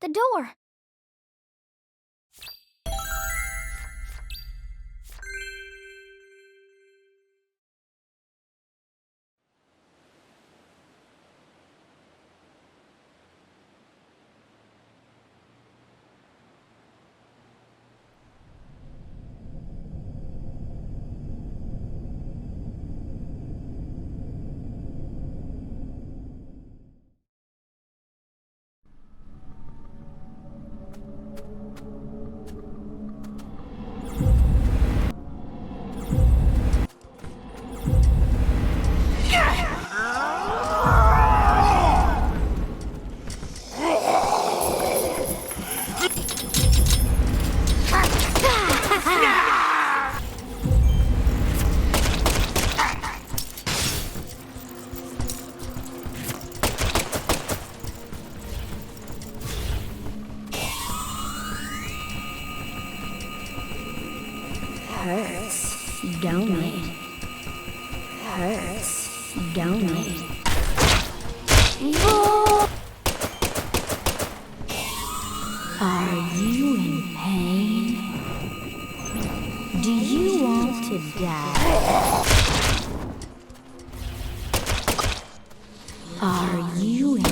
The door. Hurts, don't it? Hurts, don't it? Are you in pain? Do you want to die? Are you in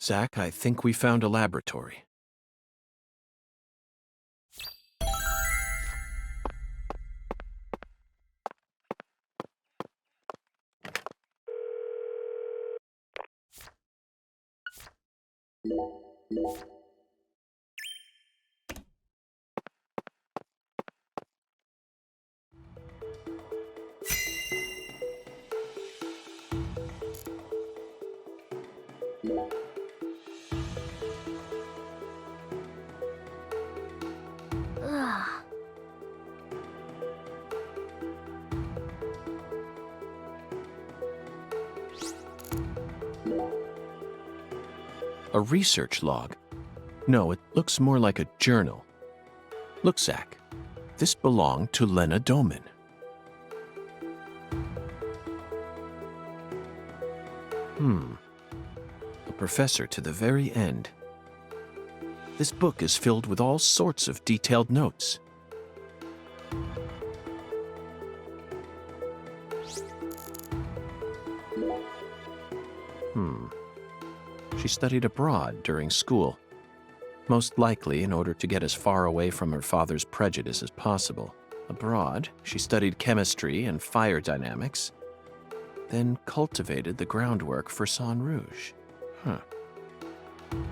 Zach, I think we found a laboratory. Ugh. A research log? No, it looks more like a journal. Look, Zach, this belonged to Lena Doman. A professor to the very end. This book is filled with all sorts of detailed notes. She studied abroad during school, most likely in order to get as far away from her father's prejudice as possible. Abroad, she studied chemistry and fire dynamics, then cultivated the groundwork for Sang Rouge.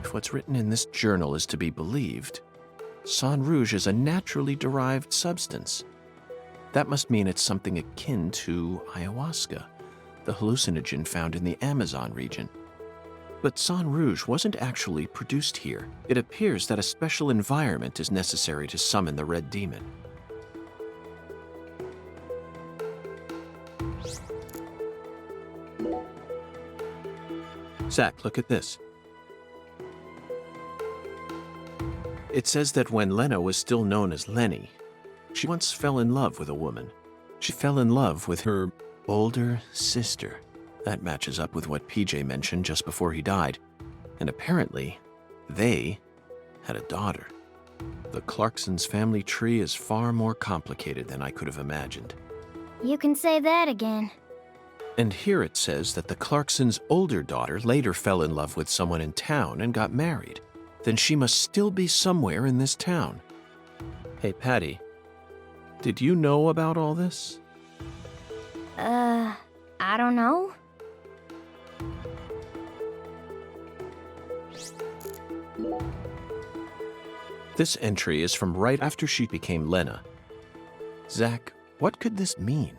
If what's written in this journal is to be believed, Sang Rouge is a naturally derived substance. That must mean it's something akin to ayahuasca, the hallucinogen found in the Amazon region. But Sang Rouge wasn't actually produced here. It appears that a special environment is necessary to summon the Red Demon. Zach, look at this. It says that when Lena was still known as Lenny, she once fell in love with a woman. She fell in love with her older sister. That matches up with what PJ mentioned just before he died. And apparently, they had a daughter. The Clarkson's family tree is far more complicated than I could have imagined. You can say that again. And here it says that the Clarkson's older daughter later fell in love with someone in town and got married. Then she must still be somewhere in this town. Hey, Patty, did you know about all this? I don't know. This entry is from right after she became Lena. Zach, what could this mean?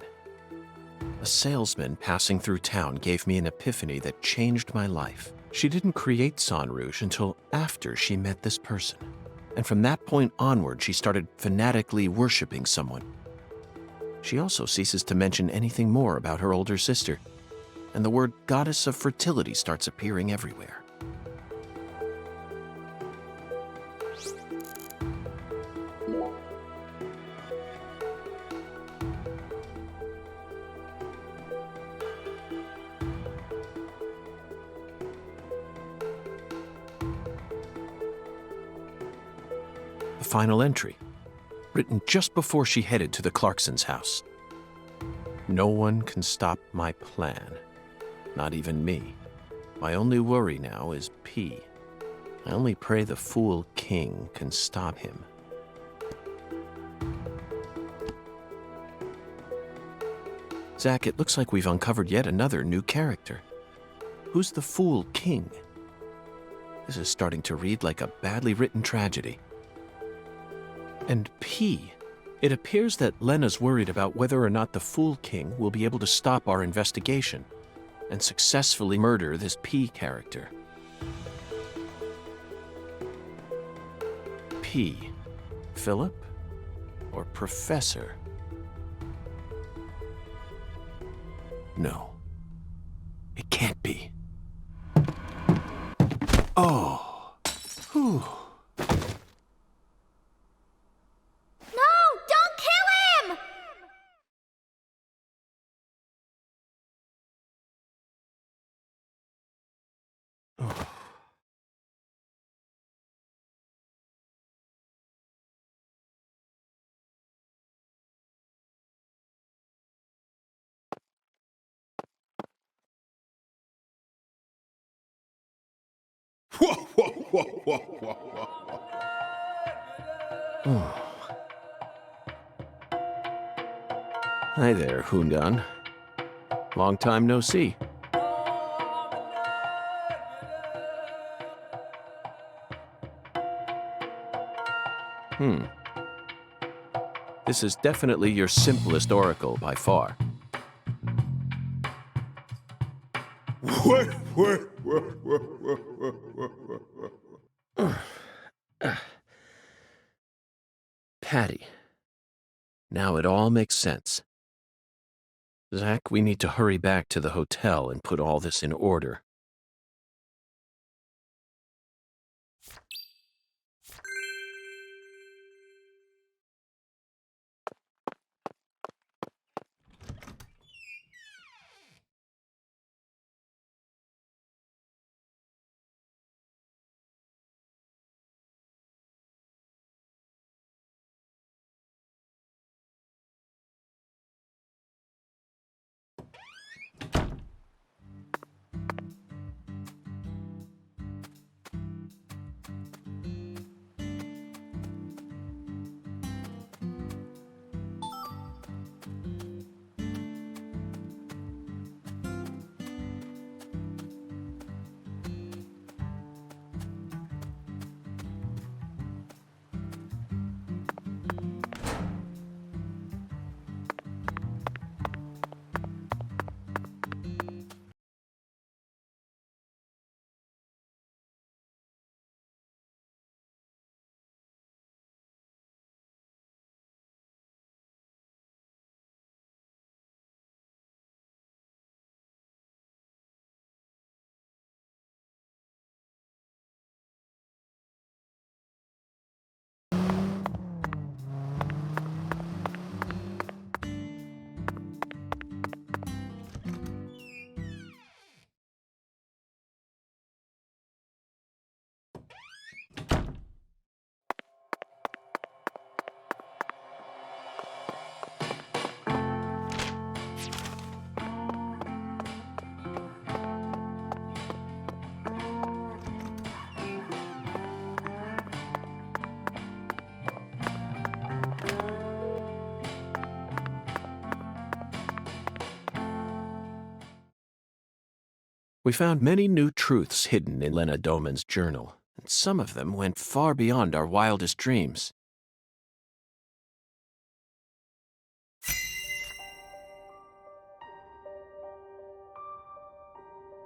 A salesman passing through town gave me an epiphany that changed my life. She didn't create Sang Rouge until after she met this person. And from that point onward, she started fanatically worshiping someone. She also ceases to mention anything more about her older sister, and the word goddess of fertility starts appearing everywhere. The final entry, written just before she headed to the Clarkson's house. No one can stop my plan, not even me. My only worry now is P. I only pray the Fool King can stop him. Zach, it looks like we've uncovered yet another new character. Who's the Fool King? This is starting to read like a badly written tragedy. And P. It appears that Lena's worried about whether or not the Fool King will be able to stop our investigation and successfully murder this P character. P. Philip or Professor? No. It can't be. Oh. Whew. Hi there, Hundan. Long time no see. This is definitely your simplest oracle by far. Patty. Now it all makes sense. Zach, we need to hurry back to the hotel and put all this in order. We found many new truths hidden in Lena Doman's journal, and some of them went far beyond our wildest dreams.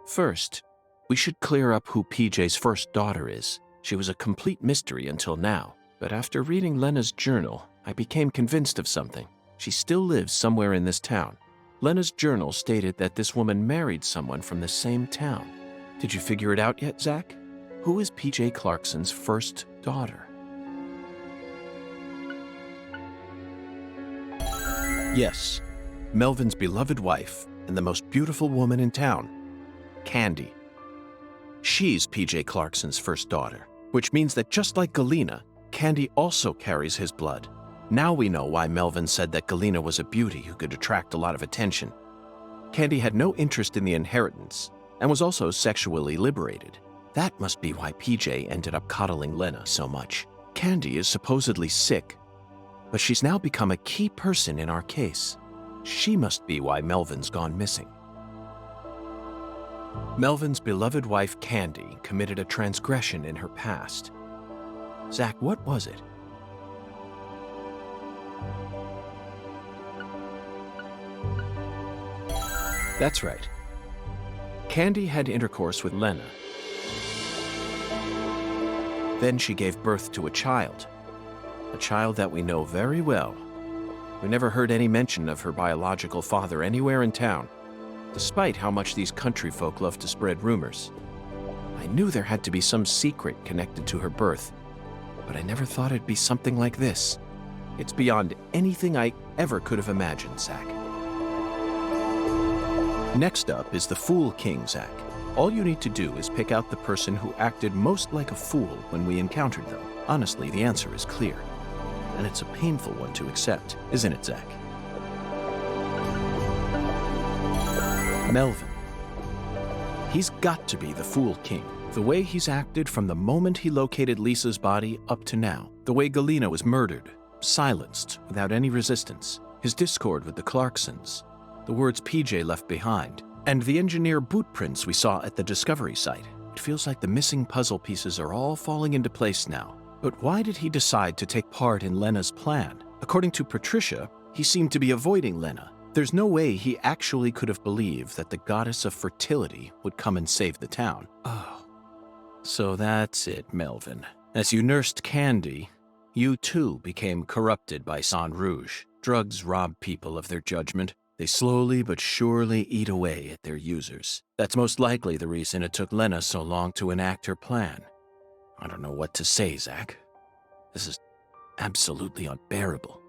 First, we should clear up who PJ's first daughter is. She was a complete mystery until now, but after reading Lena's journal, I became convinced of something. She still lives somewhere in this town. Lena's journal stated that this woman married someone from the same town. Did you figure it out yet, Zach? Who is PJ Clarkson's first daughter? Yes, Melvin's beloved wife and the most beautiful woman in town, Candy. She's PJ Clarkson's first daughter, which means that just like Galena, Candy also carries his blood. Now we know why Melvin said that Galena was a beauty who could attract a lot of attention. Candy had no interest in the inheritance and was also sexually liberated. That must be why PJ ended up coddling Lena so much. Candy is supposedly sick, but she's now become a key person in our case. She must be why Melvin's gone missing. Melvin's beloved wife Candy committed a transgression in her past. Zach, what was it? That's right. Candy had intercourse with Lena. Then she gave birth to a child that we know very well. We never heard any mention of her biological father anywhere in town, despite how much these country folk love to spread rumors. I knew there had to be some secret connected to her birth, but I never thought it'd be something like this. It's beyond anything I ever could have imagined, Zach. Next up is the Fool King, Zach. All you need to do is pick out the person who acted most like a fool when we encountered them. Honestly, the answer is clear. And it's a painful one to accept, isn't it, Zach? Melvin. He's got to be the Fool King. The way he's acted from the moment he located Lisa's body up to now. The way Galena was murdered, silenced, without any resistance. His discord with the Clarksons. The words PJ left behind. And the engineer boot prints we saw at the discovery site. It feels like the missing puzzle pieces are all falling into place now. But why did he decide to take part in Lena's plan? According to Patricia, he seemed to be avoiding Lena. There's no way he actually could have believed that the goddess of fertility would come and save the town. Oh. So that's it, Melvin. As you nursed Candy, you too became corrupted by Sang Rouge. Drugs rob people of their judgment. They slowly but surely eat away at their users. That's most likely the reason it took Lena so long to enact her plan. I don't know what to say, Zach. This is absolutely unbearable.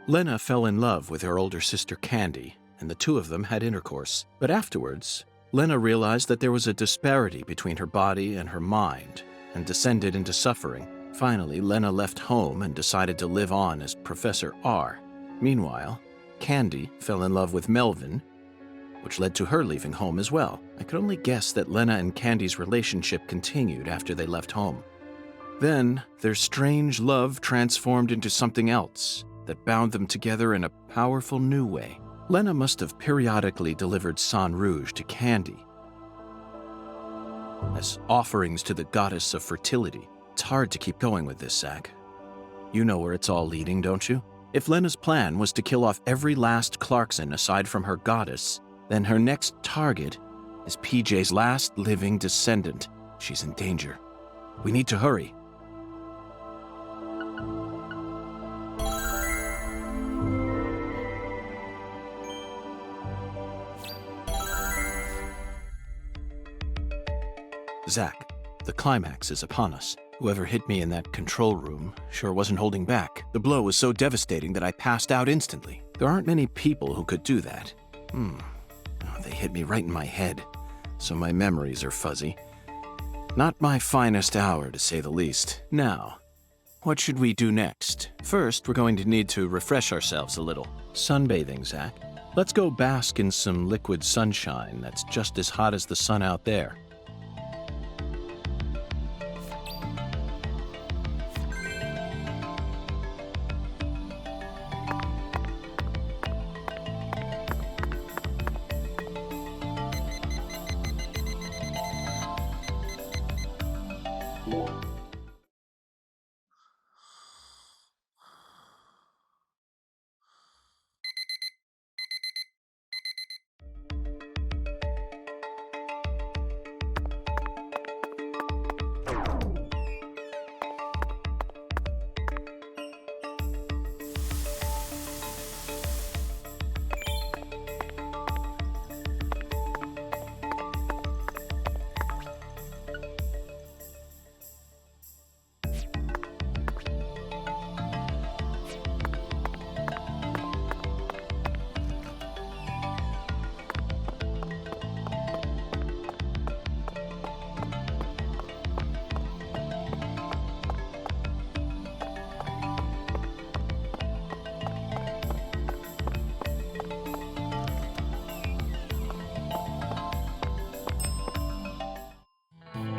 Lena fell in love with her older sister Candy, and the two of them had intercourse. But afterwards, Lena realized that there was a disparity between her body and her mind, and descended into suffering. Finally, Lena left home and decided to live on as Professor R. Meanwhile, Candy fell in love with Melvin, which led to her leaving home as well. I could only guess that Lena and Candy's relationship continued after they left home. Then, their strange love transformed into something else that bound them together in a powerful new way. Lena must have periodically delivered Sang Rouge to Candy as offerings to the goddess of fertility. It's hard to keep going with this, Zach. You know where it's all leading, don't you? If Lena's plan was to kill off every last Clarkson aside from her goddess, then her next target is PJ's last living descendant. She's in danger. We need to hurry. Zach, the climax is upon us. Whoever hit me in that control room sure wasn't holding back. The blow was so devastating that I passed out instantly. There aren't many people who could do that. Oh, they hit me right in my head, so my memories are fuzzy. Not my finest hour, to say the least. Now, what should we do next? First, we're going to need to refresh ourselves a little. Sunbathing, Zach. Let's go bask in some liquid sunshine that's just as hot as the sun out there.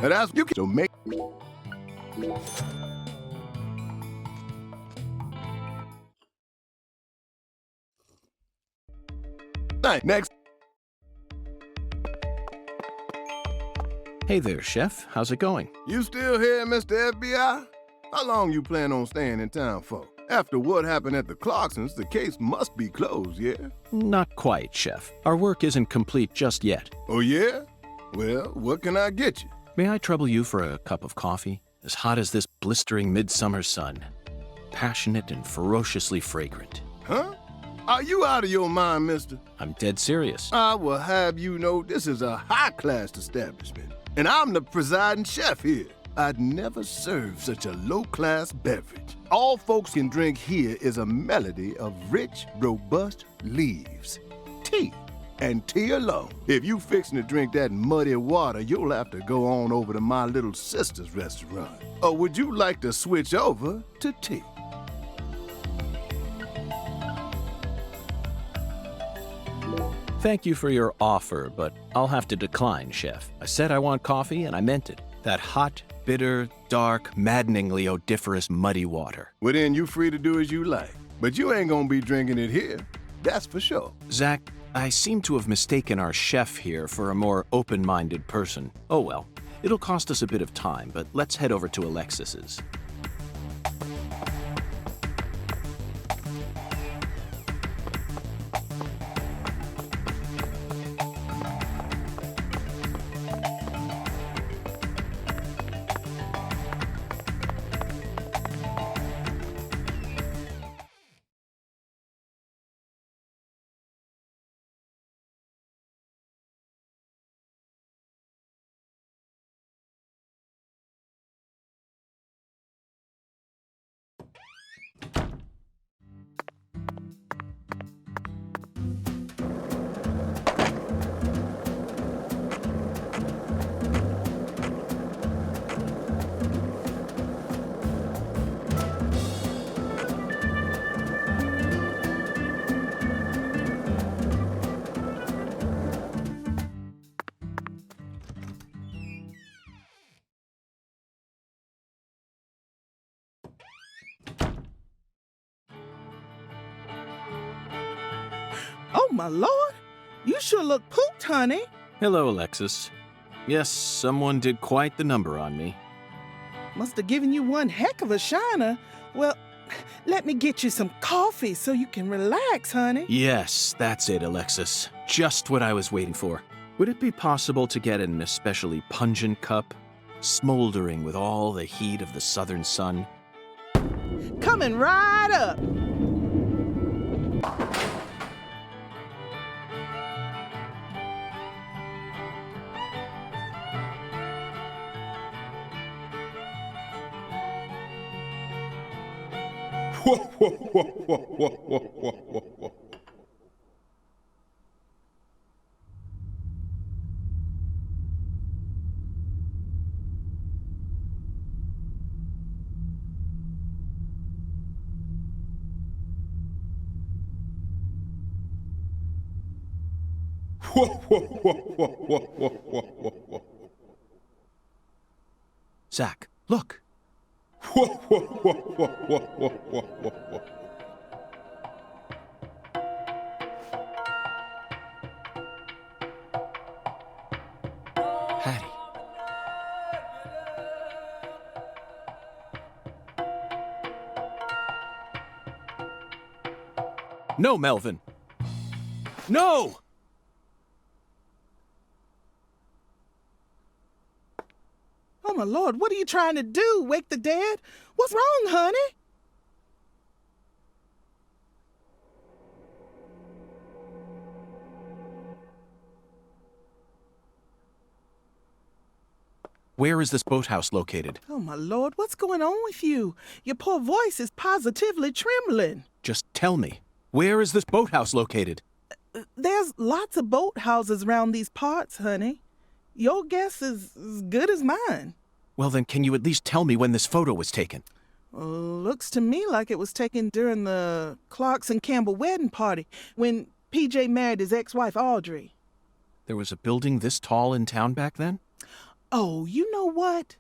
Now that's you can make. Next. Hey there, Chef. How's it going? You still here, Mr. FBI? How long you plan on staying in town for? After what happened at the Clarksons, the case must be closed, yeah? Not quite, Chef. Our work isn't complete just yet. Oh, yeah? Well, what can I get you? May I trouble you for a cup of coffee? As hot as this blistering midsummer sun. Passionate and ferociously fragrant. Huh? Are you out of your mind, mister? I'm dead serious. I will have you know this is a high-class establishment, and I'm the presiding chef here. I'd never served such a low-class beverage. All folks can drink here is a melody of rich, robust leaves. Tea. And tea alone. If you fixing to drink that muddy water, you'll have to go on over to my little sister's restaurant. Or would you like to switch over to tea? Thank you for your offer, but I'll have to decline, Chef. I said I want coffee, and I meant it. That hot, bitter, dark, maddeningly odoriferous muddy water. Well, then you free to do as you like. But you ain't gonna be drinking it here. That's for sure. Zach, I seem to have mistaken our chef here for a more open-minded person. Oh well, it'll cost us a bit of time, but let's head over to Alexis's. Oh, my lord. You sure look pooped, honey. Hello, Alexis. Yes, someone did quite the number on me. Must have given you one heck of a shiner. Well, let me get you some coffee so you can relax, honey. Yes, that's it, Alexis. Just what I was waiting for. Would it be possible to get an especially pungent cup, smoldering with all the heat of the southern sun? Coming right up. Zach, look. Hattie. No, Melvin. No! Oh, my lord, what are you trying to do? Wake the dead? What's wrong, honey? Where is this boathouse located? Oh, my lord, what's going on with you? Your poor voice is positively trembling. Just tell me. Where is this boathouse located? There's lots of boathouses around these parts, honey. Your guess is as good as mine. Well, then can you at least tell me when this photo was taken? Looks to me like it was taken during the Clarkson Campbell wedding party when PJ married his ex-wife Audrey. There was a building this tall in town back then? Oh, you know what?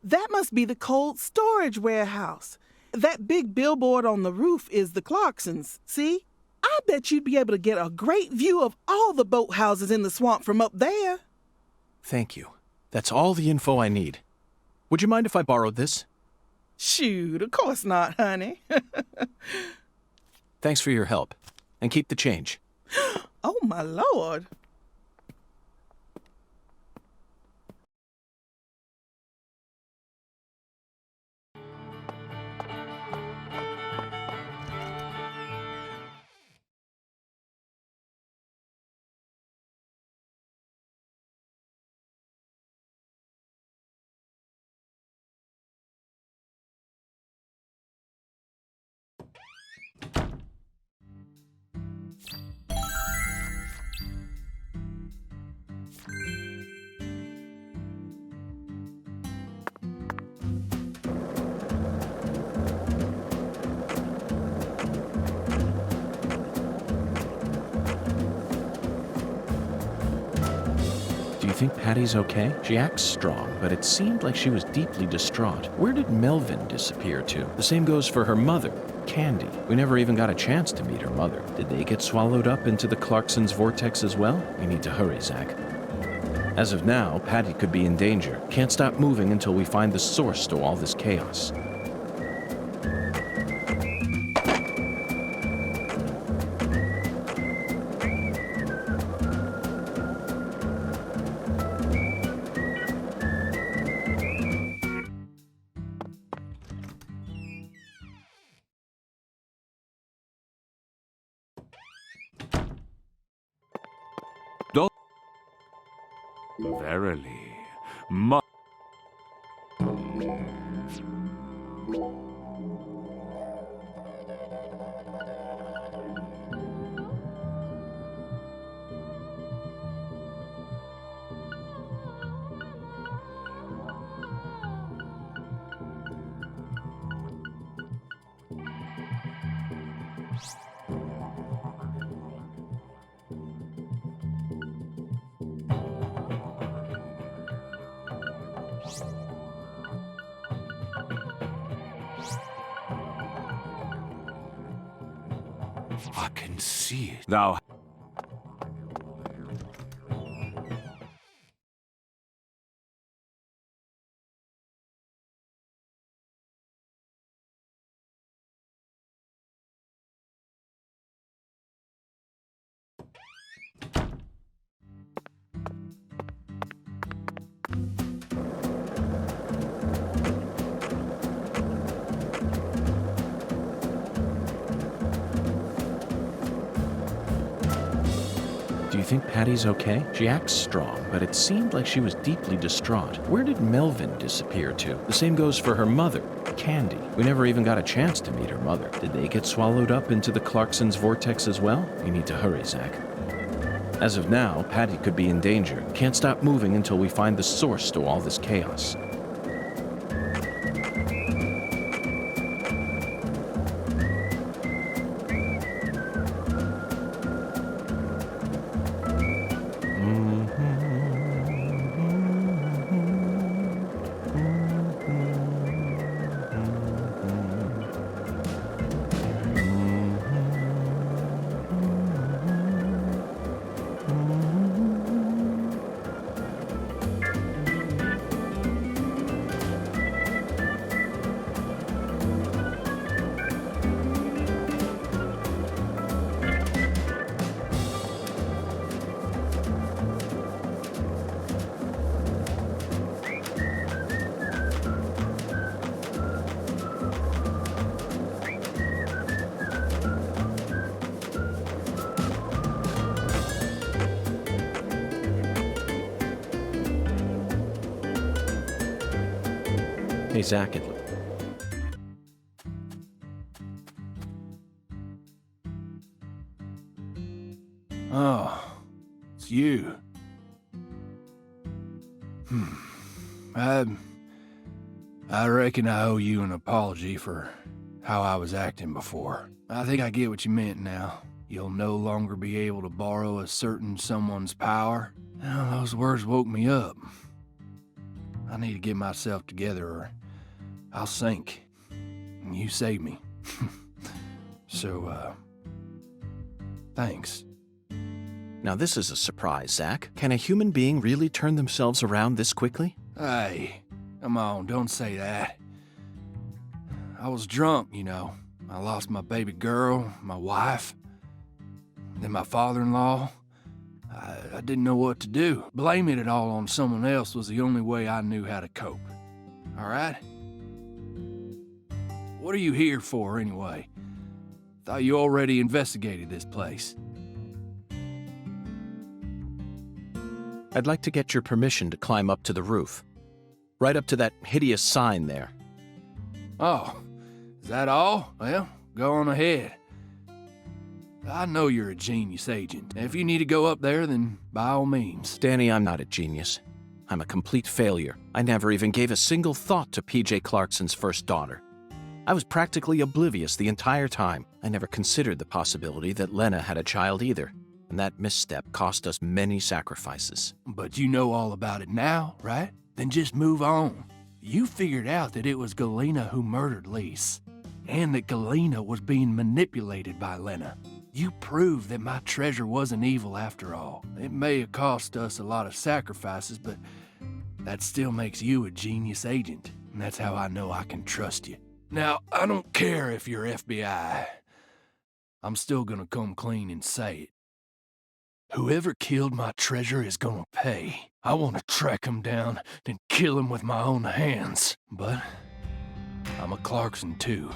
That must be the cold storage warehouse. That big billboard on the roof is the Clarksons, see? I bet you'd be able to get a great view of all the boathouses in the swamp from up there. Thank you. That's all the info I need. Would you mind if I borrowed this? Shoot, of course not, honey. Thanks for your help. And keep the change. Oh, my lord. think Patty's okay? She acts strong, but it seemed like she was deeply distraught. Where did Melvin disappear to? The same goes for her mother, Candy. We never even got a chance to meet her mother. Did they get swallowed up into the Clarkson's vortex as well? We need to hurry, Zach. As of now, Patty could be in danger. Can't stop moving until we find the source to all this chaos. Verily, I can see it. Thou Do you think Patty's okay? She acts strong, but it seemed like she was deeply distraught. Where did Melvin disappear to? The same goes for her mother, Candy. We never even got a chance to meet her mother. Did they get swallowed up into the Clarkson's vortex as well? We need to hurry, Zach. As of now, Patty could be in danger. Can't stop moving until we find the source to all this chaos. Hey, Zach, Oh, it's you. I reckon I owe you an apology for how I was acting before. I think I get what you meant now. You'll no longer be able to borrow a certain someone's power. Well, those words woke me up. I need to get myself together or I'll sink. And you saved me. So, thanks. Now this is a surprise, Zach. Can a human being really turn themselves around this quickly? Hey, come on, don't say that. I was drunk, you know. I lost my baby girl, my wife, then my father-in-law. I didn't know what to do. Blaming it all on someone else was the only way I knew how to cope. All right? What are you here for, anyway? Thought you already investigated this place. I'd like to get your permission to climb up to the roof. Right up to that hideous sign there. Oh, is that all? Well, go on ahead. I know you're a genius agent. If you need to go up there, then by all means. Danny, I'm not a genius. I'm a complete failure. I never even gave a single thought to P.J. Clarkson's first daughter. I was practically oblivious the entire time. I never considered the possibility that Lena had a child either. and that misstep cost us many sacrifices. But you know all about it now, right? Then just move on. You figured out that it was Galena who murdered Lise, and that Galena was being manipulated by Lena. You proved that my treasure wasn't evil after all. It may have cost us a lot of sacrifices, but that still makes you a genius agent, and that's how I know I can trust you. Now, I don't care if you're FBI. I'm still gonna come clean and say it. Whoever killed my treasure is gonna pay. I want to track him down and kill him with my own hands. But I'm a Clarkson too.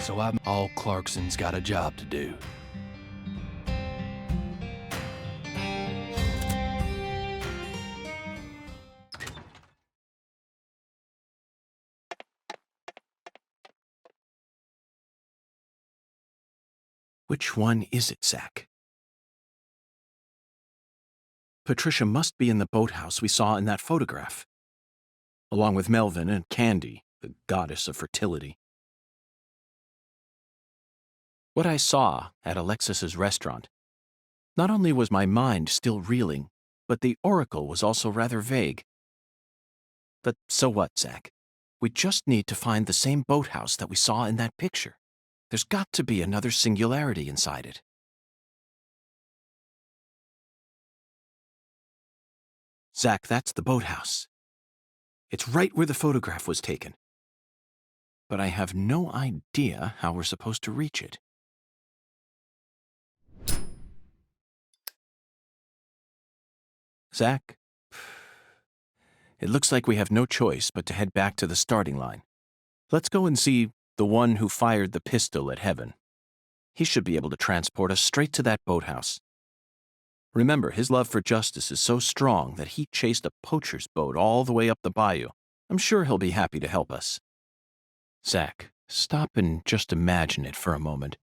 So all Clarkson's got a job to do. Which one is it, Zach? Patricia must be in the boathouse we saw in that photograph, along with Melvin and Candy, the goddess of fertility. What I saw at Alexis's restaurant, not only was my mind still reeling, but the oracle was also rather vague. But so what, Zach? We just need to find the same boathouse that we saw in that picture. There's got to be another singularity inside it. Zach, that's the boathouse. It's right where the photograph was taken. But I have no idea how we're supposed to reach it. Zach, it looks like we have no choice but to head back to the starting line. Let's go and see the one who fired the pistol at Heaven. He should be able to transport us straight to that boathouse. Remember, his love for justice is so strong that he chased a poacher's boat all the way up the bayou. I'm sure he'll be happy to help us. Zach, stop and just imagine it for a moment.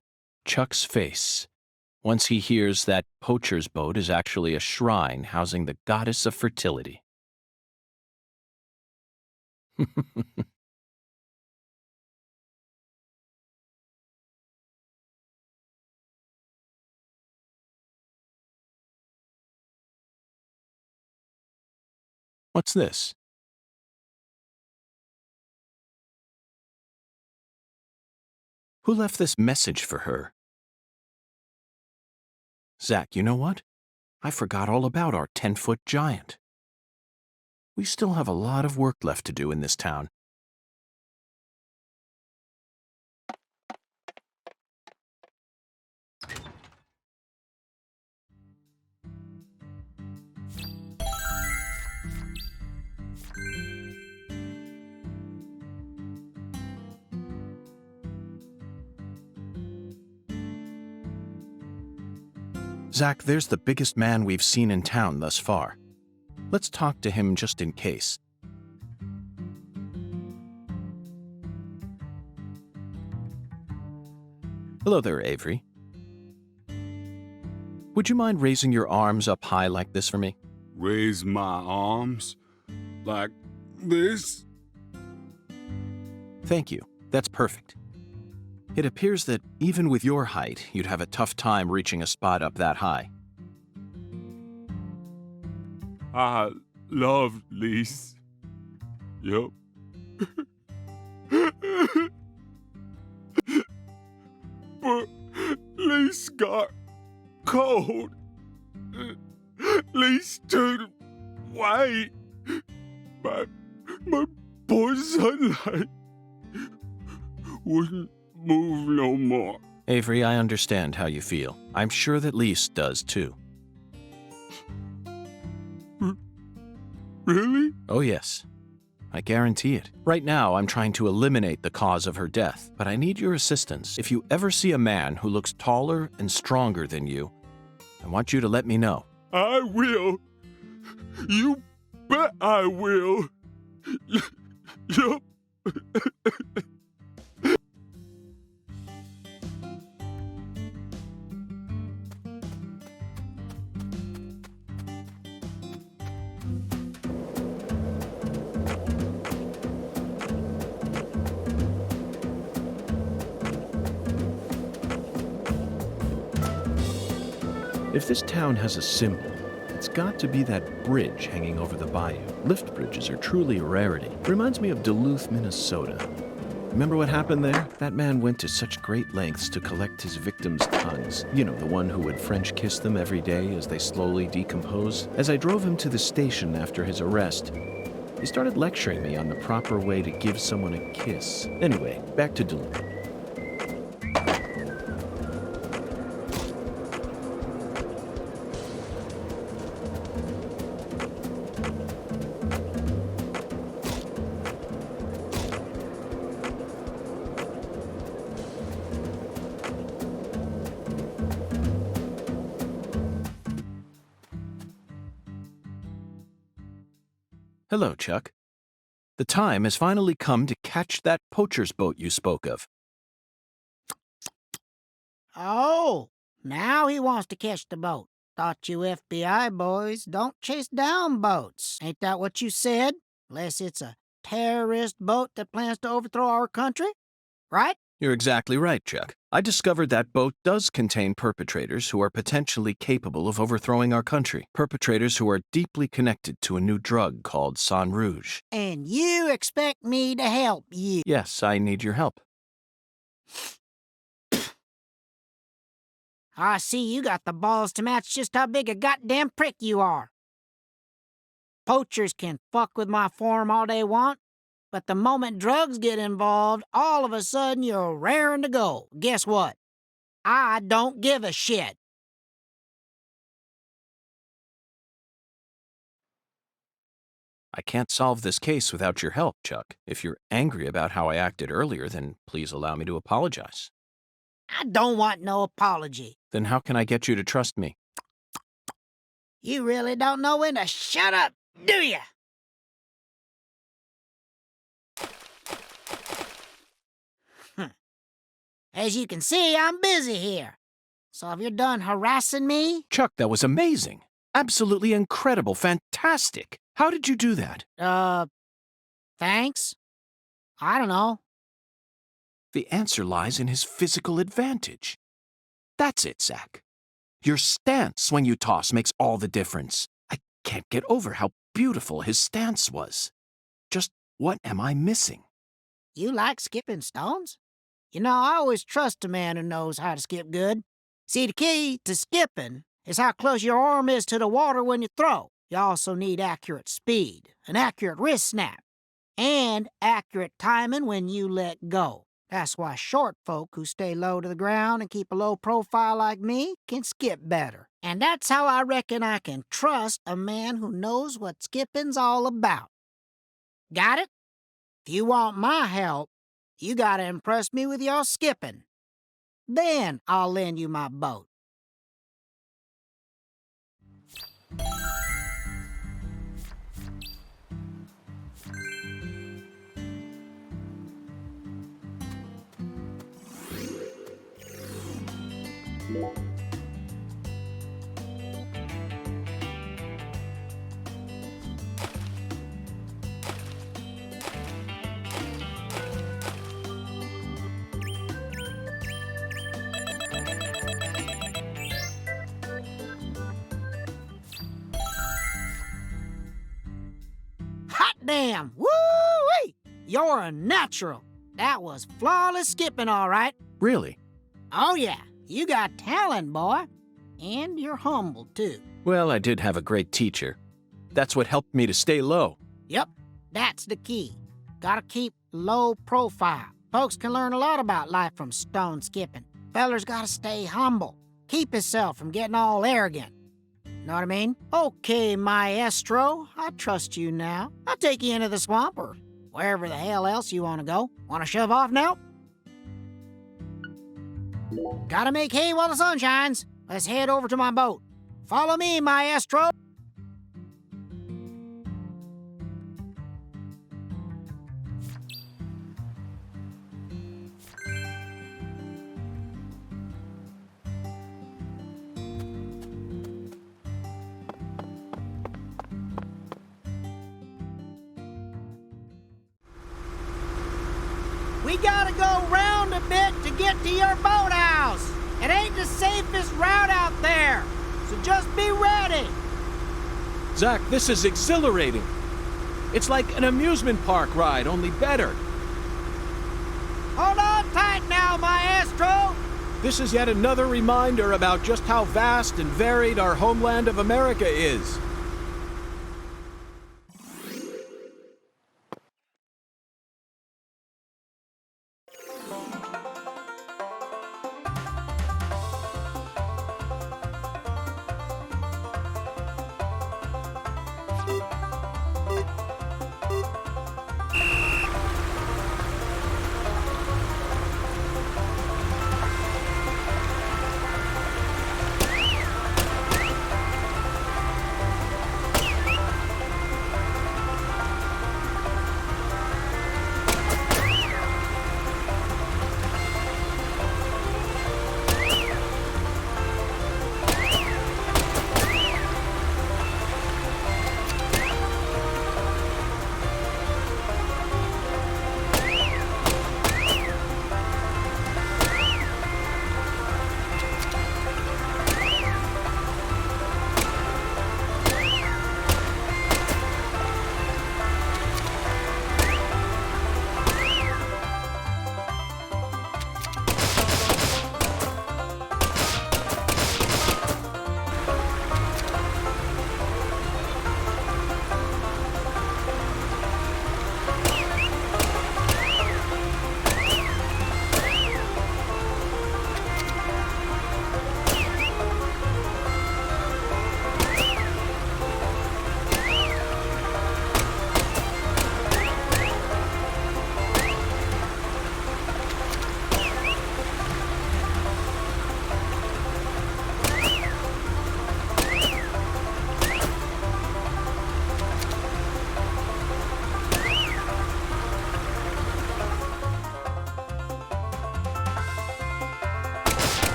Chuck's face, once he hears that poacher's boat is actually a shrine housing the goddess of fertility. What's this? Who left this message for her? Zach, you know what? I forgot all about our 10-foot giant. We still have a lot of work left to do in this town. Zach, there's the biggest man we've seen in town thus far. Let's talk to him just in case. Hello there, Avery. Would you mind raising your arms up high like this for me? Raise my arms? Like this? Thank you. That's perfect. It appears that even with your height, you'd have a tough time reaching a spot up that high. I love Lise. Yup. But Lise got cold. Lise turned white. My poor sunlight wouldn't move no more. Avery, I understand how you feel. I'm sure that Lise does too. Really? Oh yes. I guarantee it. Right now, I'm trying to eliminate the cause of her death, but I need your assistance. If you ever see a man who looks taller and stronger than you, I want you to let me know. I will. You bet I will. Yup. If this town has a symbol, it's got to be that bridge hanging over the bayou. Lift bridges are truly a rarity. Reminds me of Duluth, Minnesota. Remember what happened there? That man went to such great lengths to collect his victims' tongues. You know, the one who would French kiss them every day as they slowly decompose. As I drove him to the station after his arrest, he started lecturing me on the proper way to give someone a kiss. Anyway, back to Duluth. Hello, Chuck. The time has finally come to catch that poacher's boat you spoke of. Oh, now he wants to catch the boat. Thought you FBI boys don't chase down boats. Ain't that what you said? Unless it's a terrorist boat that plans to overthrow our country, right? You're exactly right, Chuck. I discovered that boat does contain perpetrators who are potentially capable of overthrowing our country. Perpetrators who are deeply connected to a new drug called Sang Rouge. And you expect me to help you? Yes, I need your help. I see you got the balls to match just how big a goddamn prick you are. Poachers can fuck with my farm all they want, but the moment drugs get involved, all of a sudden you're raring to go. Guess what? I don't give a shit. I can't solve this case without your help, Chuck. If you're angry about how I acted earlier, then please allow me to apologize. I don't want no apology. Then how can I get you to trust me? You really don't know when to shut up, do ya? As you can see, I'm busy here. So if you're done harassing me... Chuck, that was amazing. Absolutely incredible. Fantastic. How did you do that? Thanks? I don't know. The answer lies in his physical advantage. That's it, Zach. Your stance when you toss makes all the difference. I can't get over how beautiful his stance was. Just what am I missing? You like skipping stones? You know, I always trust a man who knows how to skip good. See, the key to skipping is how close your arm is to the water when you throw. You also need accurate speed, an accurate wrist snap, and accurate timing when you let go. That's why short folk who stay low to the ground and keep a low profile like me can skip better. And that's how I reckon I can trust a man who knows what skipping's all about. Got it? If you want my help, you gotta impress me with your skipping. Then I'll lend you my boat. Hot damn! Woo-wee! You're a natural. That was flawless skipping, all right. Really? Oh, yeah. You got talent, boy. And you're humble, too. Well, I did have a great teacher. That's what helped me to stay low. Yep, that's the key. Gotta keep low profile. Folks can learn a lot about life from stone skipping. Fellers gotta stay humble. Keep himself from getting all arrogant. Know what I mean? Okay, maestro, I trust you now. I'll take you into the swamp or wherever the hell else you want to go. Want to shove off now? Gotta make hay while the sun shines. Let's head over to my boat. Follow me, maestro. We gotta go round a bit to get to your boathouse. It ain't the safest route out there, so just be ready. Zach, this is exhilarating. It's like an amusement park ride, only better. Hold on tight now, maestro. This is yet another reminder about just how vast and varied our homeland of America is.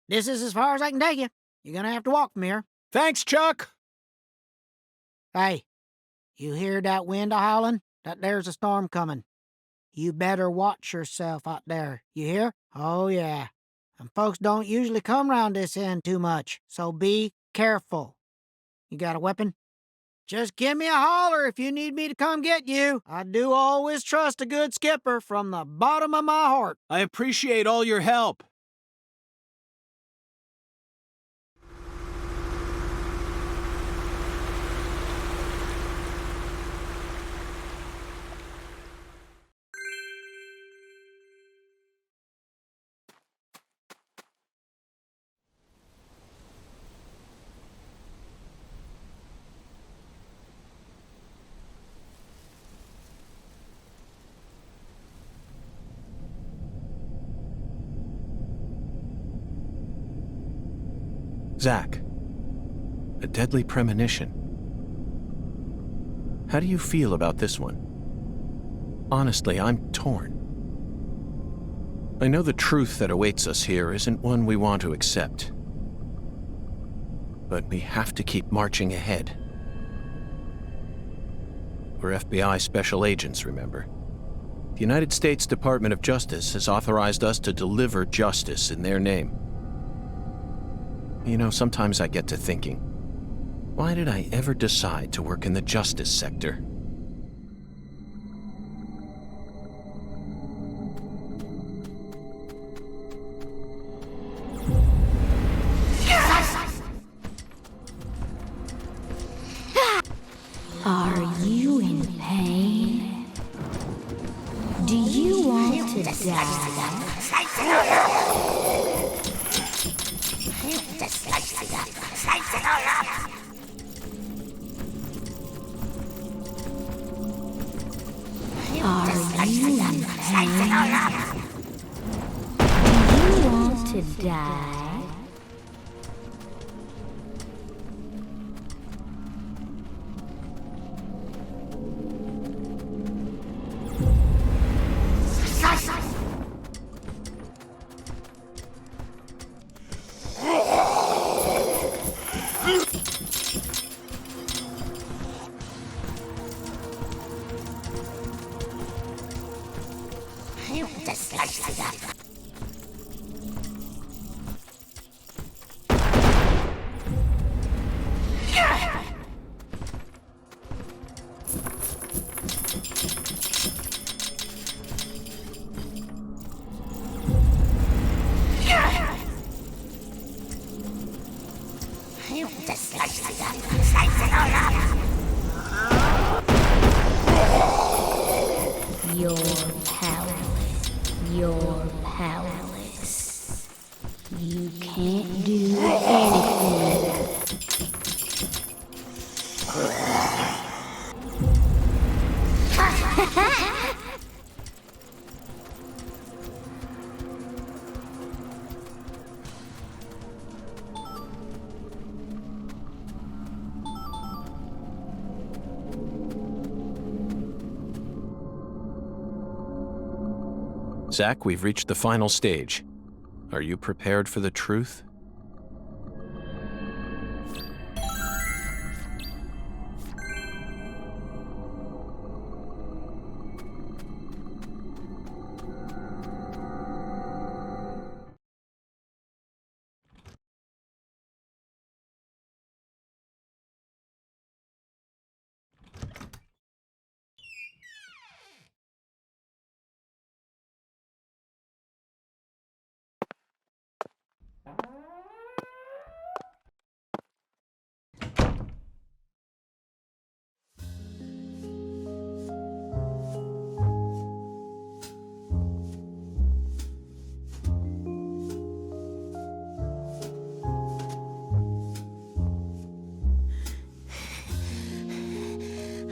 This is as far as I can take you. You're gonna have to walk from here. Thanks, Chuck. Hey, you hear that wind a-howling? That there's a storm coming. You better watch yourself out there. You hear? Oh, yeah. And folks don't usually come round this end too much, so be careful. You got a weapon? Just give me a holler if you need me to come get you. I do always trust a good skipper from the bottom of my heart. I appreciate all your help. Zach, a deadly premonition. How do you feel about this one? Honestly, I'm torn. I know the truth that awaits us here isn't one we want to accept. But we have to keep marching ahead. We're FBI special agents, remember? The United States Department of Justice has authorized us to deliver justice in their name. You know, sometimes I get to thinking, why did I ever decide to work in the justice sector? Are you in pain? Do you want to die? Are you in pain? Do you want to die? You're powerless. You're powerless. You can't do anything. Zach, we've reached the final stage. Are you prepared for the truth?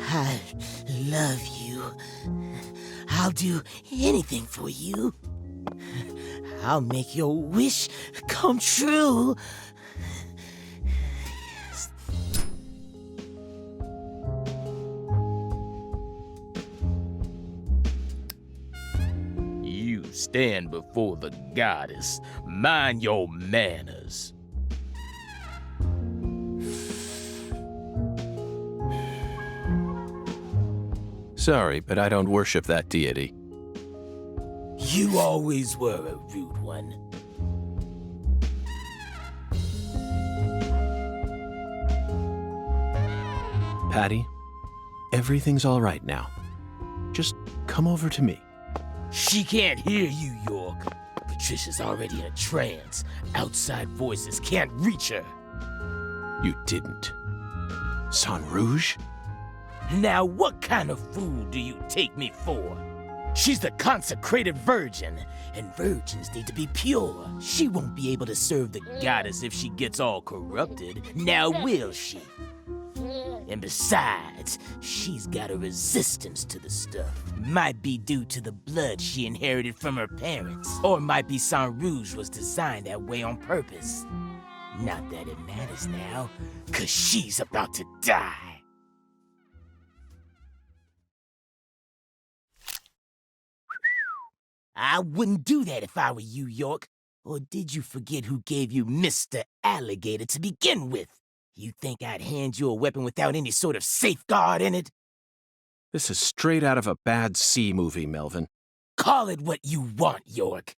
I love you. I'll do anything for you. I'll make your wish come true. Yes. You stand before the goddess. Mind your manners. Sorry, but I don't worship that deity. You always were a rude one. Patty, everything's all right now. Just come over to me. She can't hear you, York. Patricia's already in a trance. Outside voices can't reach her. You didn't. San Rouge? Now, what kind of fool do you take me for? She's the consecrated virgin, and virgins need to be pure. She won't be able to serve the goddess if she gets all corrupted. Now, will she? And besides, she's got a resistance to the stuff. Might be due to the blood she inherited from her parents, or might be San Rouge was designed that way on purpose. Not that it matters now, 'cause she's about to die. I wouldn't do that if I were you, York. Or did you forget who gave you Mr. Alligator to begin with? You think I'd hand you a weapon without any sort of safeguard in it? This is straight out of a bad C movie, Melvin. Call it what you want, York.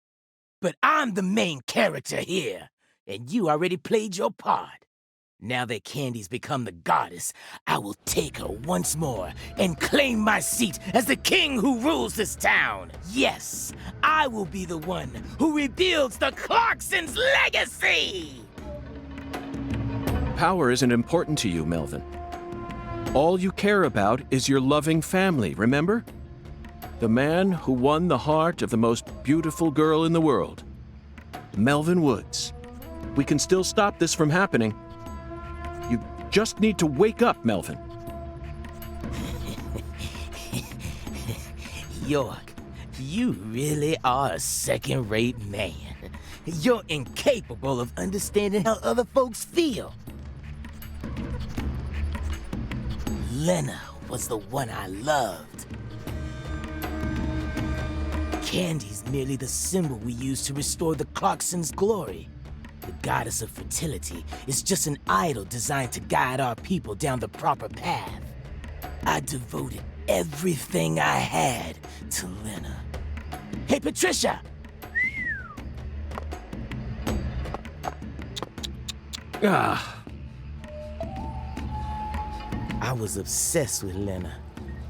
But I'm the main character here, and you already played your part. Now that Candy's become the goddess, I will take her once more and claim my seat as the king who rules this town. Yes, I will be the one who rebuilds the Clarkson's legacy! Power isn't important to you, Melvin. All you care about is your loving family, remember? The man who won the heart of the most beautiful girl in the world. Melvin Woods. We can still stop this from happening. You just need to wake up, Melvin. York, you really are a second-rate man. You're incapable of understanding how other folks feel. Lena was the one I loved. Candy's merely the symbol we use to restore the Clarkson's glory. The goddess of fertility is just an idol designed to guide our people down the proper path. I devoted everything I had to Lena. Hey, Patricia! I was obsessed with Lena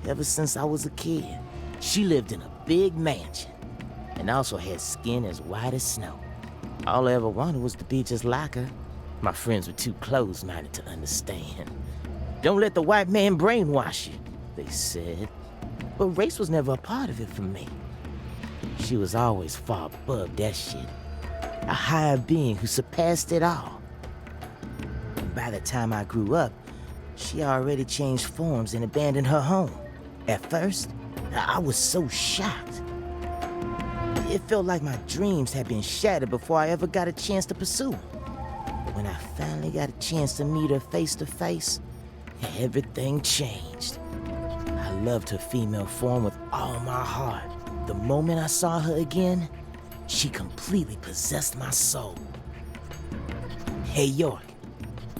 ever since I was a kid. She lived in a big mansion and also had skin as white as snow. All I ever wanted was to be just like her. My friends were too close-minded to understand. Don't let the white man brainwash you, they said. But race was never a part of it for me. She was always far above that shit. A higher being who surpassed it all. And by the time I grew up, she already changed forms and abandoned her home. At first, I was so shocked. It felt like my dreams had been shattered before I ever got a chance to pursue them. But when I finally got a chance to meet her face to face, everything changed. I loved her female form with all my heart. The moment I saw her again, she completely possessed my soul. Hey, York,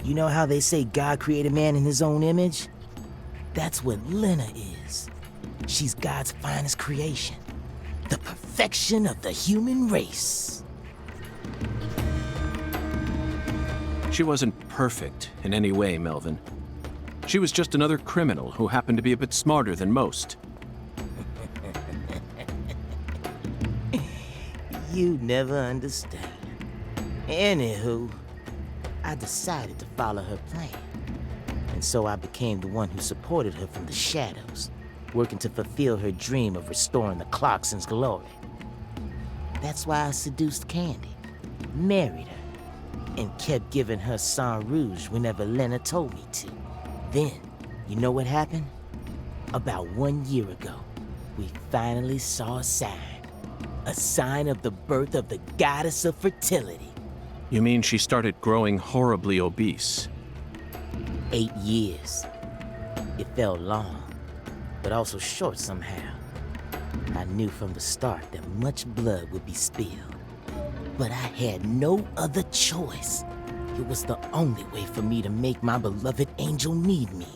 you know how they say God created man in his own image? That's what Lena is. She's God's finest creation. The perfection of the human race. She wasn't perfect in any way, Melvin. She was just another criminal who happened to be a bit smarter than most. You never understand. Anywho, I decided to follow her plan. And so I became the one who supported her from the shadows, working to fulfill her dream of restoring the Clarkson's glory. That's why I seduced Candy, married her, and kept giving her sang rouge whenever Lena told me to. Then, you know what happened? About 1 year ago, we finally saw a sign of the birth of the goddess of fertility. You mean she started growing horribly obese? 8 years. It felt long, but also short somehow. I knew from the start that much blood would be spilled. But I had no other choice. It was the only way for me to make my beloved angel need me.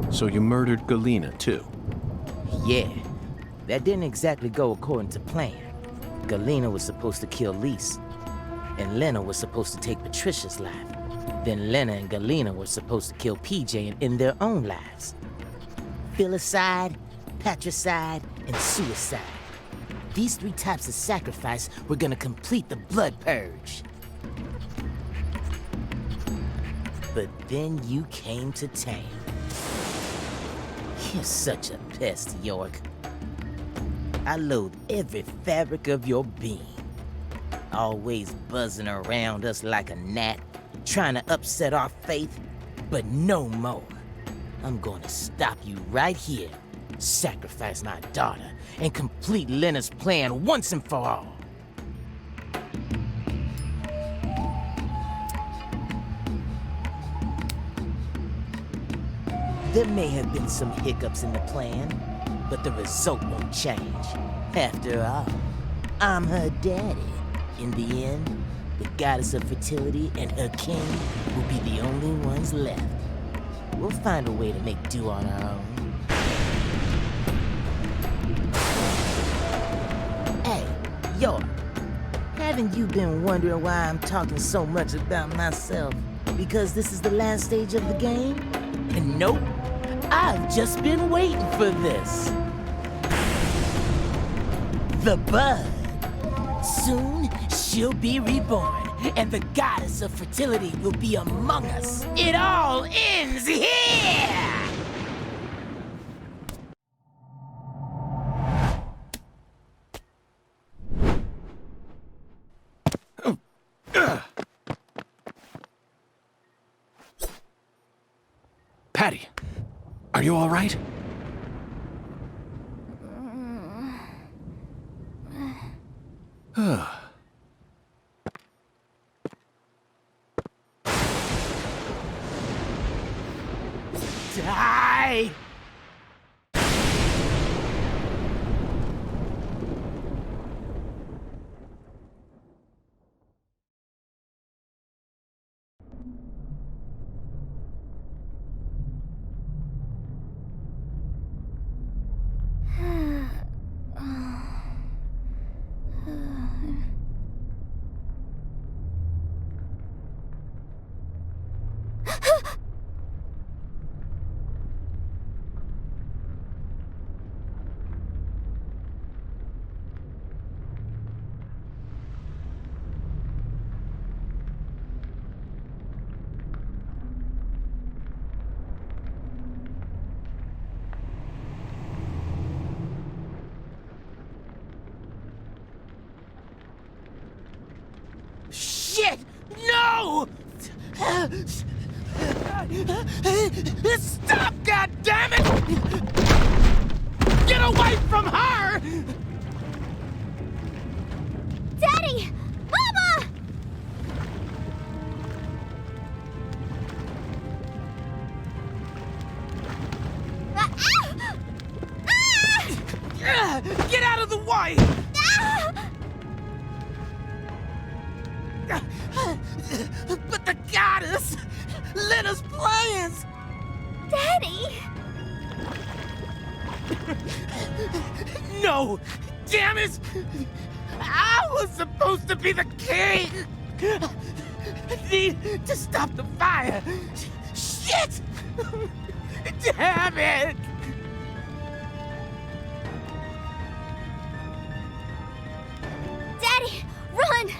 So you murdered Galena, too? Yeah, that didn't exactly go according to plan. Galena was supposed to kill Lise, and Lena was supposed to take Patricia's life. Then Lena and Galena were supposed to kill PJ and end their own lives. Filicide, patricide, and suicide. These 3 types of sacrifice were gonna complete the blood purge. But then you came to town. You're such a pest, York. I loathe every fabric of your being. Always buzzing around us like a gnat, trying to upset our faith, but no more. I'm gonna stop you right here, sacrifice my daughter, and complete Lena's plan once and for all. There may have been some hiccups in the plan, but the result won't change. After all, I'm her daddy. In the end, the goddess of fertility and her king will be the only ones left. We'll find a way to make do on our own. Hey, York, have Haven't you been wondering why I'm talking so much about myself? Because this is the last stage of the game? And nope, I've just been waiting for this. The Bud. Soon, she'll be reborn, and the goddess of fertility will be among us. It all ends here! Patty, are you all right? Die! Shit! No! Stop, goddammit! Get away from her! Daddy! Mama! Get out of the way! But the goddess let us plans! Daddy! No! Damn it! I was supposed to be the king! I need to stop the fire! Shit! Damn it! Daddy, run!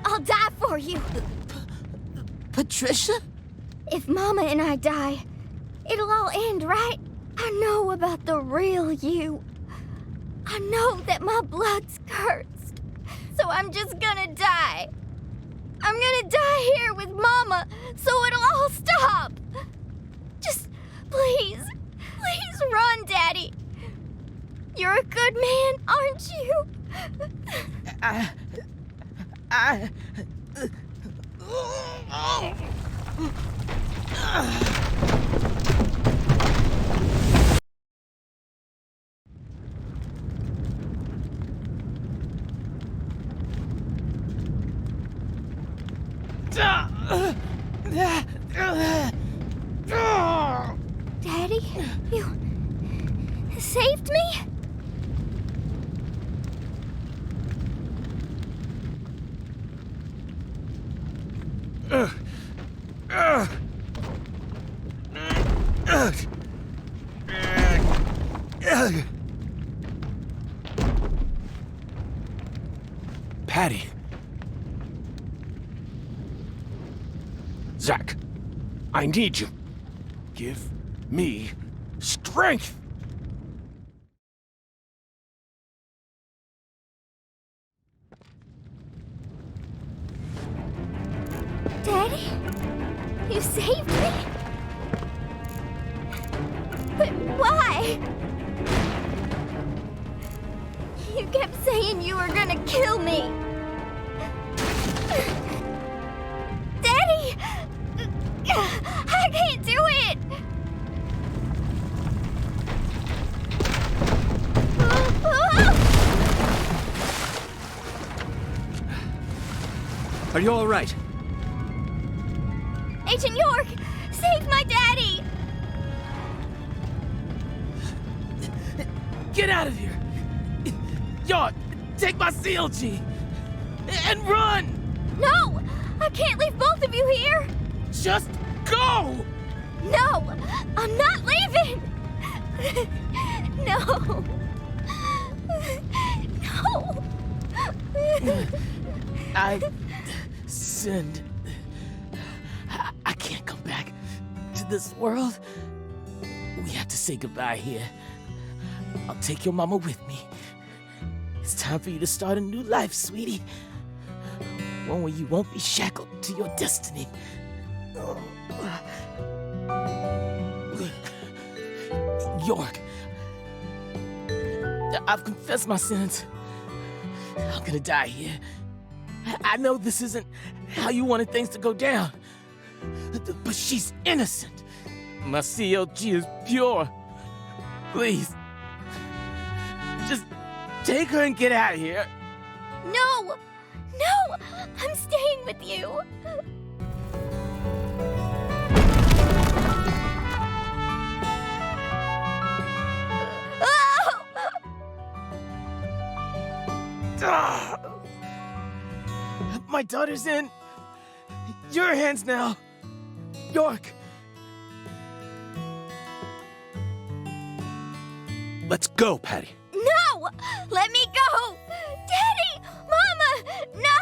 I'll die for you. Patricia? If Mama and I die, it'll all end, right? I know about the real you. I know that my blood's cursed. So I'm just gonna die. I'm gonna die here with Mama, so it'll all stop. Just please run, Daddy. You're a good man, aren't you? Daddy, you saved me? Patty. Zach, I need you. Give me strength! Daddy? You saved me? But why? You kept saying you were gonna kill me. Daddy! I can't do it! Are you all right? Agent York, save my daddy! Get out of here! York, take my CLG and run! No! I can't leave both of you here! Just go! No! I'm not leaving! No! No! I sinned. I can't come back to this world. We have to say goodbye here. I'll take your mama with me. It's time for you to start a new life, sweetie. One where you won't be shackled to your destiny. York, I've confessed my sins. I'm gonna die here. I know this isn't how you wanted things to go down, but she's innocent. My CLG is pure. Please, just take her and get out of here. No! No! I'm staying with you! My daughter's in your hands now, York. Let's go, Patty. No! Let me go! Daddy! Mama! No!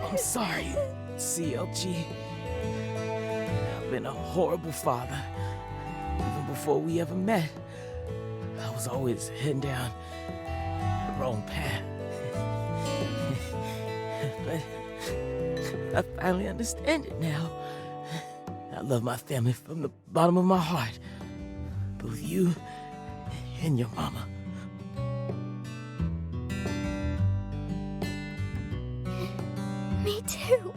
I'm sorry, CLG. I've been a horrible father. Even before we ever met, I was always heading down the wrong path. But I finally understand it now. I love my family from the bottom of my heart. Both you and your mama. Me too.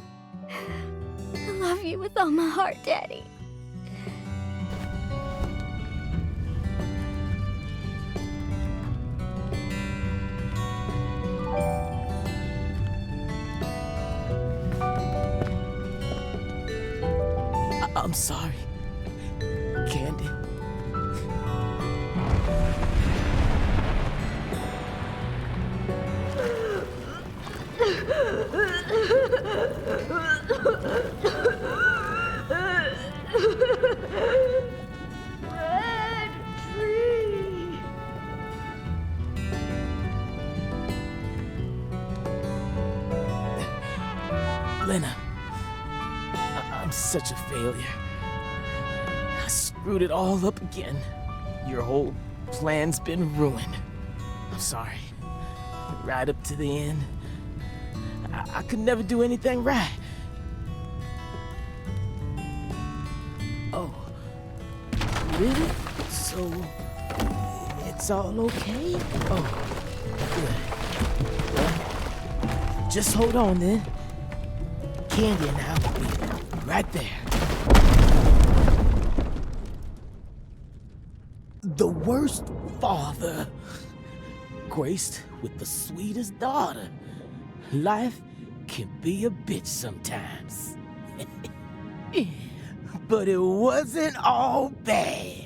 I love you with all my heart, Daddy. I'm sorry, Candy. Red tree. Lena, I'm such a failure. I screwed it all up again. Your whole plan's been ruined. I'm sorry. Right up to the end, I could never do anything right. Oh, really? So, it's all okay? Oh, good. Well, just hold on then. Candy and I will be right there. The worst father, graced with the sweetest daughter. Life can be a bitch sometimes. But it wasn't all bad.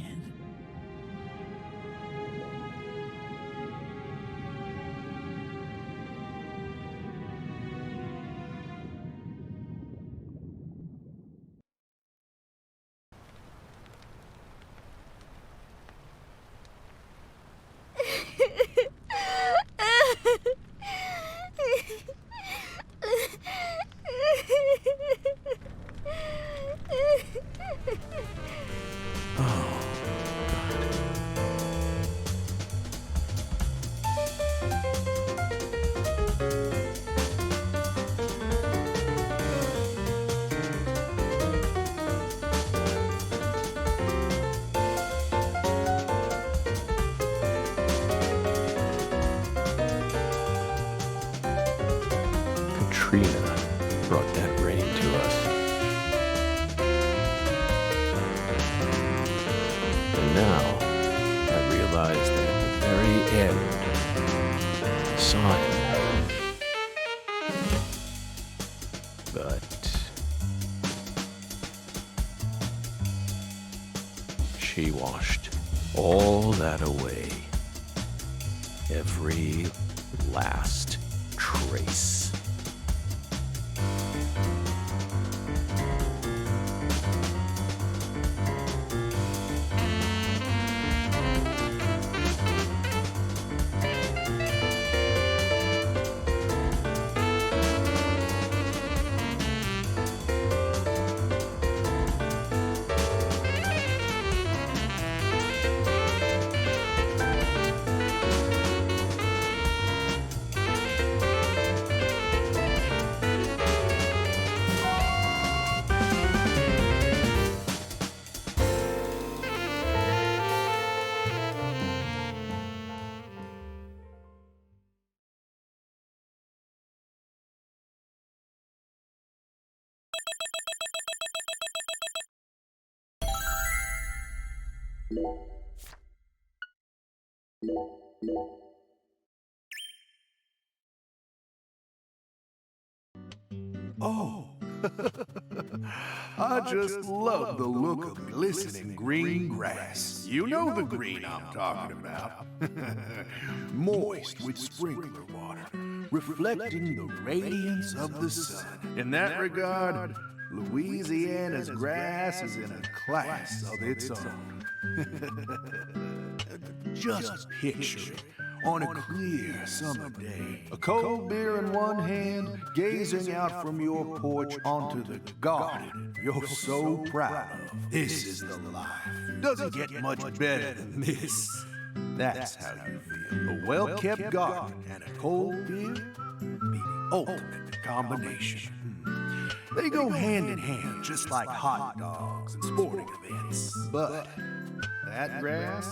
Katrina brought that rain to us. And now, I realize that at the very end, I saw him. But She washed all that away. Every last trace. Oh, I just love the look of glistening green grass. You know the green I'm talking about. Moist with sprinkler water, reflecting the radiance of the sun. In that regard, Louisiana's grass is in a class of its own. Just picture it. On a clear summer day, a cold beer in one hand, gazing out from your porch onto the garden you're so proud of. This is the life. Doesn't get much better than this. That's how you feel. A well-kept garden and a cold beer, the ultimate combination. They go hand in hand, just like hot dogs and sporting events. But that grass,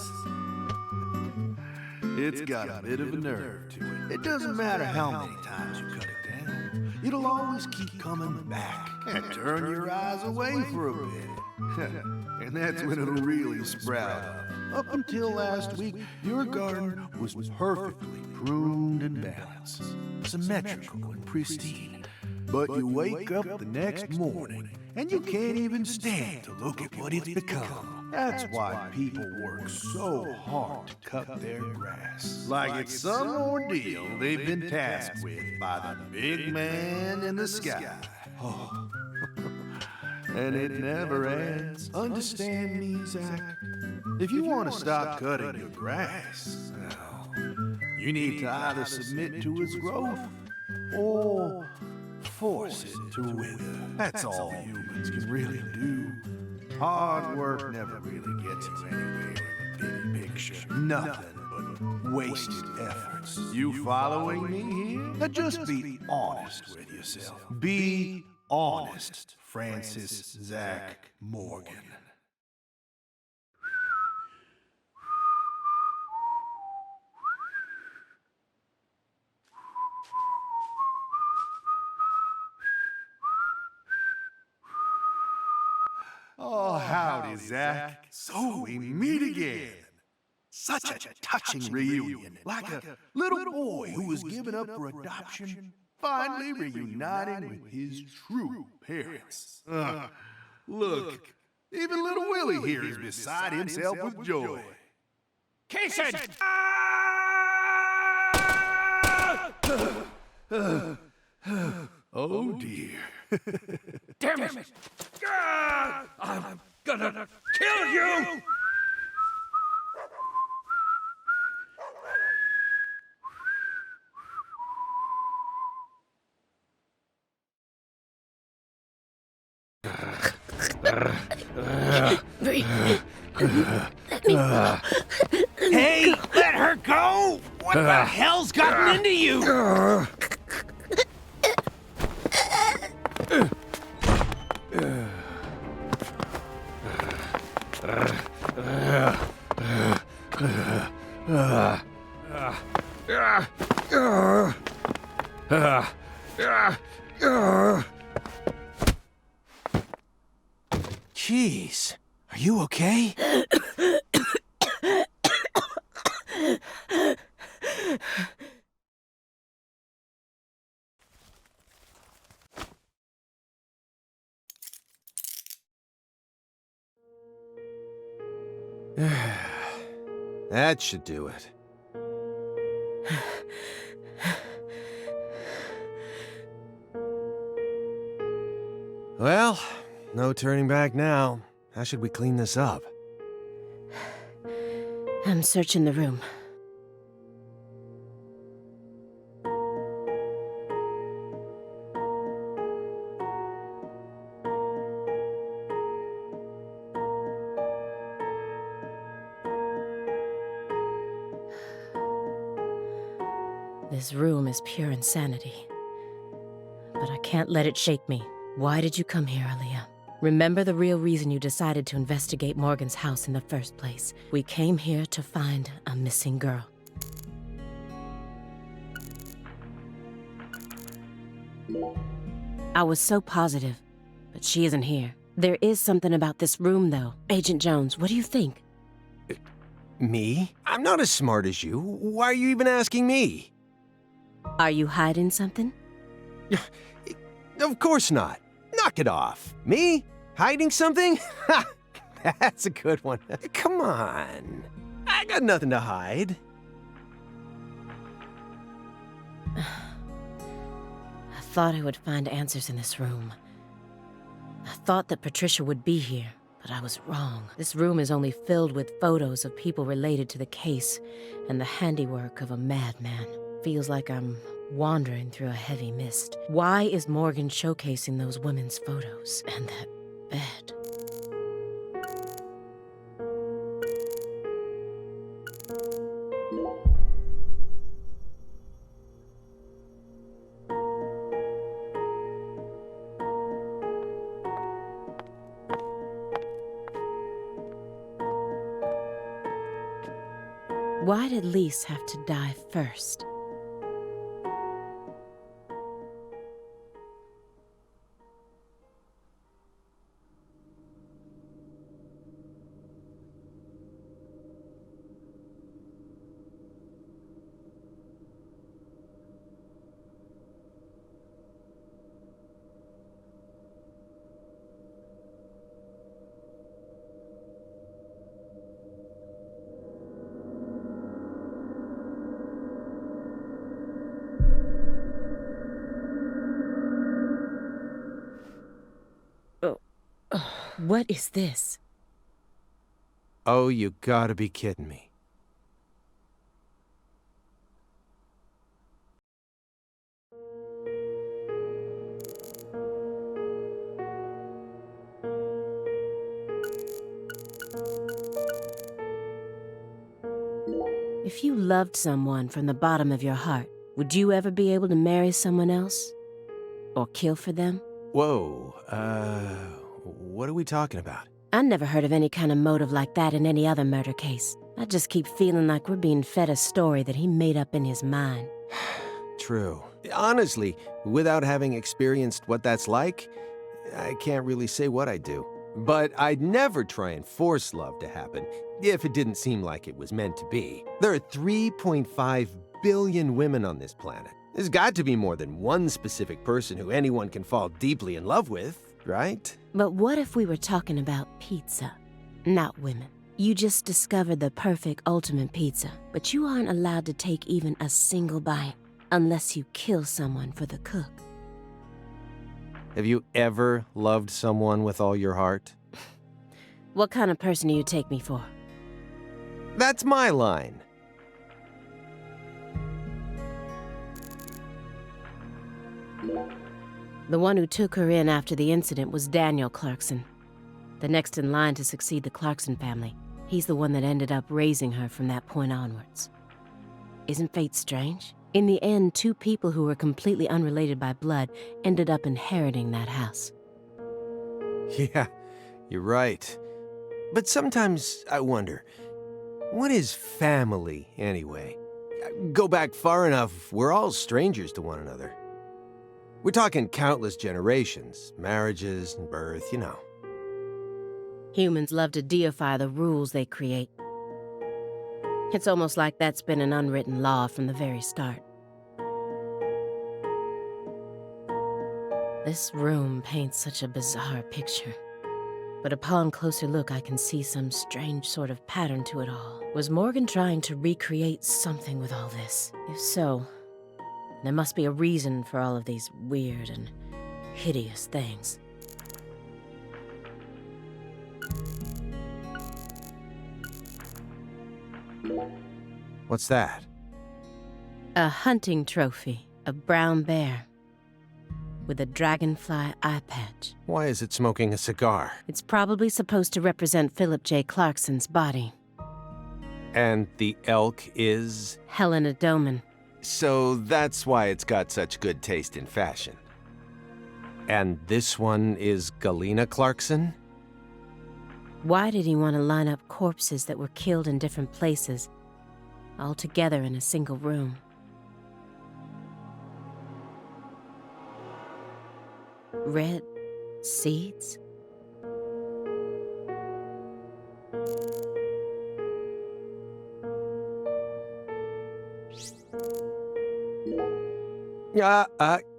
it's got a bit of a nerve to it. It doesn't matter how many times you cut it down. It'll always keep coming back and turn your eyes away for a bit. And that's when it'll really sprout up. Up until last week, your garden was perfectly pruned and balanced, symmetrical and pristine. But you wake up the next morning, and you can't even stand to look at what it's become. That's why people work so hard to cut their grass. Like it's some ordeal they've been tasked with by the big man in the sky. Oh. And it never ends. Understand me, Zach? If you want to stop cutting your grass, well, you need to either submit to its growth or force it to wither. That's all humans can really do. Hard work never really gets you anywhere in the big picture. Nothing but wasted efforts. You following me here? Now just be honest with yourself. Be honest, Francis Zach Morgan. Oh, howdy, Zach. So we meet again. Such a touching reunion. Like a little boy who was given up for adoption, finally reuniting with his true parents. Look, even little Willie here is beside himself with joy. Casey! Oh, dear. Damn it! I'm gonna kill you! Hey, let her go! What the hell's gotten into you? Jeez, are you okay? That should do it. Well, no turning back now. How should we clean this up? I'm searching the room. This room is pure insanity. But I can't let it shake me. Why did you come here, Aaliyah? Remember the real reason you decided to investigate Morgan's house in the first place. We came here to find a missing girl. I was so positive, but she isn't here. There is something about this room, though. Agent Jones, what do you think? Me? I'm not as smart as you. Why are you even asking me? Are you hiding something? Of course not. Knock it off. Me? Hiding something? Ha! That's a good one. Come on. I got nothing to hide. I thought I would find answers in this room. I thought that Patricia would be here, but I was wrong. This room is only filled with photos of people related to the case and the handiwork of a madman. Feels like I'm wandering through a heavy mist. Why is Morgan showcasing those women's photos and that bed? Why did Lise have to die first? What is this? Oh, you gotta be kidding me. If you loved someone from the bottom of your heart, would you ever be able to marry someone else? Or kill for them? Whoa, what are we talking about? I never heard of any kind of motive like that in any other murder case. I just keep feeling like we're being fed a story that he made up in his mind. True. Honestly, without having experienced what that's like, I can't really say what I'd do. But I'd never try and force love to happen if it didn't seem like it was meant to be. There are 3.5 billion women on this planet. There's got to be more than one specific person who anyone can fall deeply in love with, right? But what if we were talking about pizza, not women? You just discovered the perfect ultimate pizza, but you aren't allowed to take even a single bite unless you kill someone for the cook. Have you ever loved someone with all your heart? What kind of person do you take me for? That's my line. The one who took her in after the incident was Daniel Clarkson, the next in line to succeed the Clarkson family. He's the one that ended up raising her from that point onwards. Isn't fate strange? In the end, two people who were completely unrelated by blood ended up inheriting that house. Yeah, you're right. But sometimes I wonder, what is family anyway? Go back far enough, we're all strangers to one another. We're talking countless generations, marriages and birth, you know. Humans love to deify the rules they create. It's almost like that's been an unwritten law from the very start. This room paints such a bizarre picture. But upon closer look, I can see some strange sort of pattern to it all. Was Morgan trying to recreate something with all this? If so, there must be a reason for all of these weird and hideous things. What's that? A hunting trophy, a brown bear, with a dragonfly eye patch. Why is it smoking a cigar? It's probably supposed to represent Philip J. Clarkson's body. And the elk is? Helena Doman. So that's why it's got such good taste in fashion. And this one is Galena Clarkson? Why did he want to line up corpses that were killed in different places, all together in a single room? Red seeds?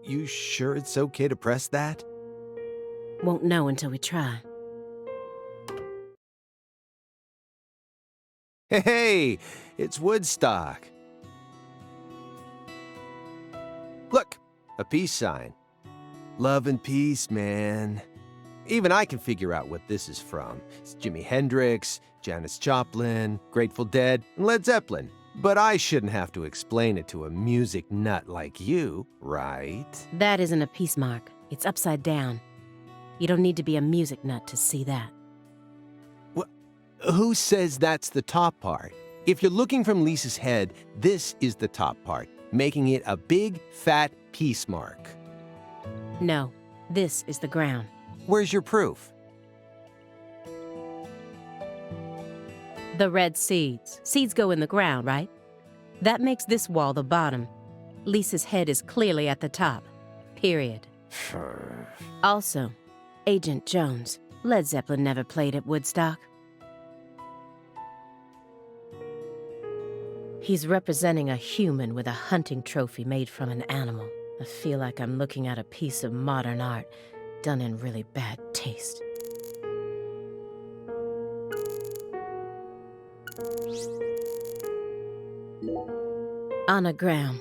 You sure it's okay to press that? Won't know until we try. Hey, it's Woodstock. Look, a peace sign. Love and peace, man. Even I can figure out what this is from. It's Jimi Hendrix, Janis Joplin, Grateful Dead, and Led Zeppelin. But I shouldn't have to explain it to a music nut like you, right? That isn't a peace mark. It's upside down. You don't need to be a music nut to see that. Who says that's the top part? If you're looking from Lisa's head, this is the top part, making it a big, fat peace mark. No, this is the ground. Where's your proof? The red seeds. Seeds go in the ground, right? That makes this wall the bottom. Lisa's head is clearly at the top. Period. Also, Agent Jones. Led Zeppelin never played at Woodstock. He's representing a human with a hunting trophy made from an animal. I feel like I'm looking at a piece of modern art done in really bad taste. Anna Graham,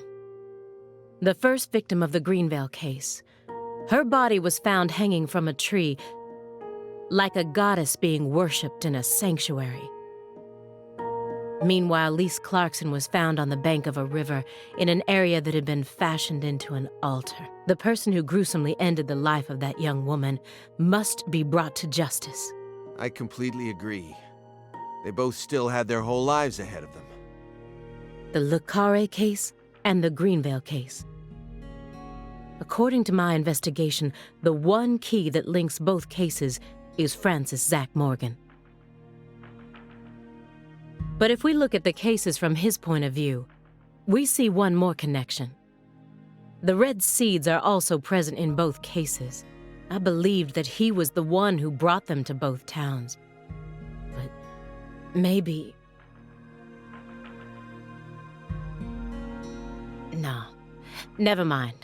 the first victim of the Greenvale case. Her body was found hanging from a tree, like a goddess being worshipped in a sanctuary. Meanwhile, Lise Clarkson was found on the bank of a river in an area that had been fashioned into an altar. The person who gruesomely ended the life of that young woman must be brought to justice. I completely agree. They both still had their whole lives ahead of them. The Carré case and the Greenvale case. According to my investigation, the one key that links both cases is Francis Zach Morgan. But if we look at the cases from his point of view, we see one more connection. The red seeds are also present in both cases. I believed that he was the one who brought them to both towns. But maybe... No, never mind.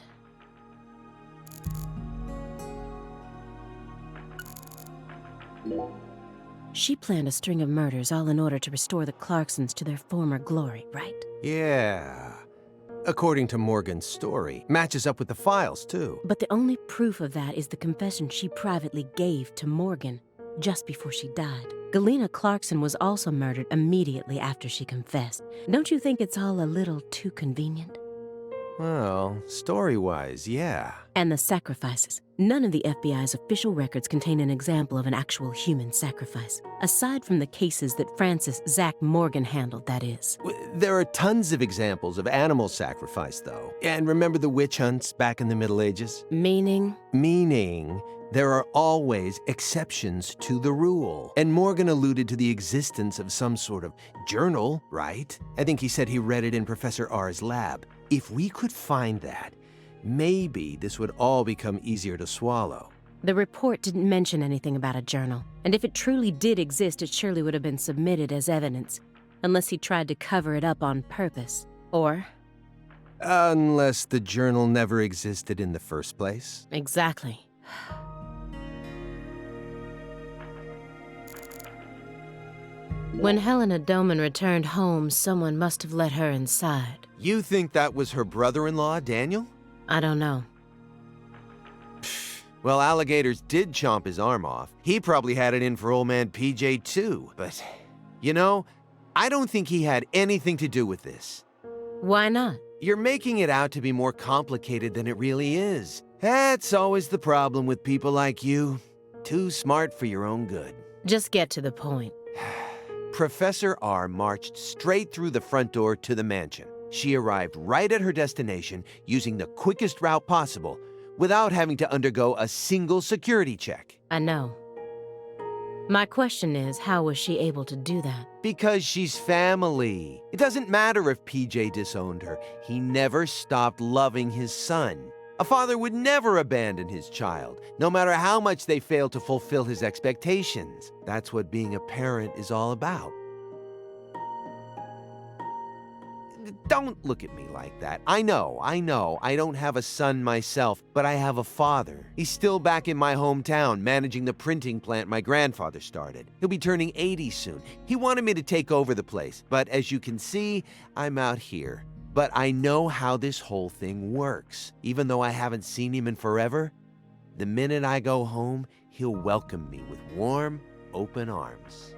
She planned a string of murders all in order to restore the Clarksons to their former glory, right? Yeah. According to Morgan's story, matches up with the files, too. But the only proof of that is the confession she privately gave to Morgan just before she died. Galena Clarkson was also murdered immediately after she confessed. Don't you think it's all a little too convenient? Well, story-wise, yeah. And the sacrifices. None of the FBI's official records contain an example of an actual human sacrifice. Aside from the cases that Francis Zach Morgan handled, that is. There are tons of examples of animal sacrifice, though. And remember the witch hunts back in the Middle Ages? Meaning? Meaning, there are always exceptions to the rule. And Morgan alluded to the existence of some sort of journal, right? I think he said he read it in Professor R's lab. If we could find that, maybe this would all become easier to swallow. The report didn't mention anything about a journal, and if it truly did exist, it surely would have been submitted as evidence, unless he tried to cover it up on purpose. Or... unless the journal never existed in the first place. Exactly. When Helena Doman returned home, someone must have let her inside. You think that was her brother-in-law, Daniel? I don't know. Well, alligators did chomp his arm off. He probably had it in for old man PJ too. But, you know, I don't think he had anything to do with this. Why not? You're making it out to be more complicated than it really is. That's always the problem with people like you. Too smart for your own good. Just get to the point. Professor R marched straight through the front door to the mansion. She arrived right at her destination using the quickest route possible, without having to undergo a single security check. I know. My question is, how was she able to do that? Because she's family. It doesn't matter if PJ disowned her. He never stopped loving his son. A father would never abandon his child, no matter how much they fail to fulfill his expectations. That's what being a parent is all about. Don't look at me like that. I know, I don't have a son myself, but I have a father. He's still back in my hometown, managing the printing plant my grandfather started. He'll be turning 80 soon. He wanted me to take over the place, but as you can see, I'm out here. But I know how this whole thing works. Even though I haven't seen him in forever, the minute I go home, he'll welcome me with warm, open arms.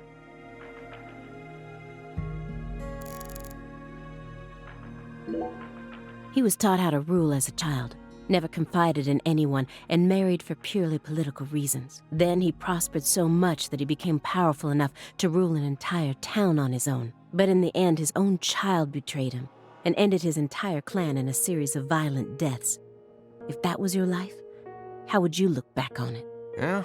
He was taught how to rule as a child, never confided in anyone, and married for purely political reasons. Then he prospered so much that he became powerful enough to rule an entire town on his own. But in the end, his own child betrayed him and ended his entire clan in a series of violent deaths. If that was your life, how would you look back on it? Yeah,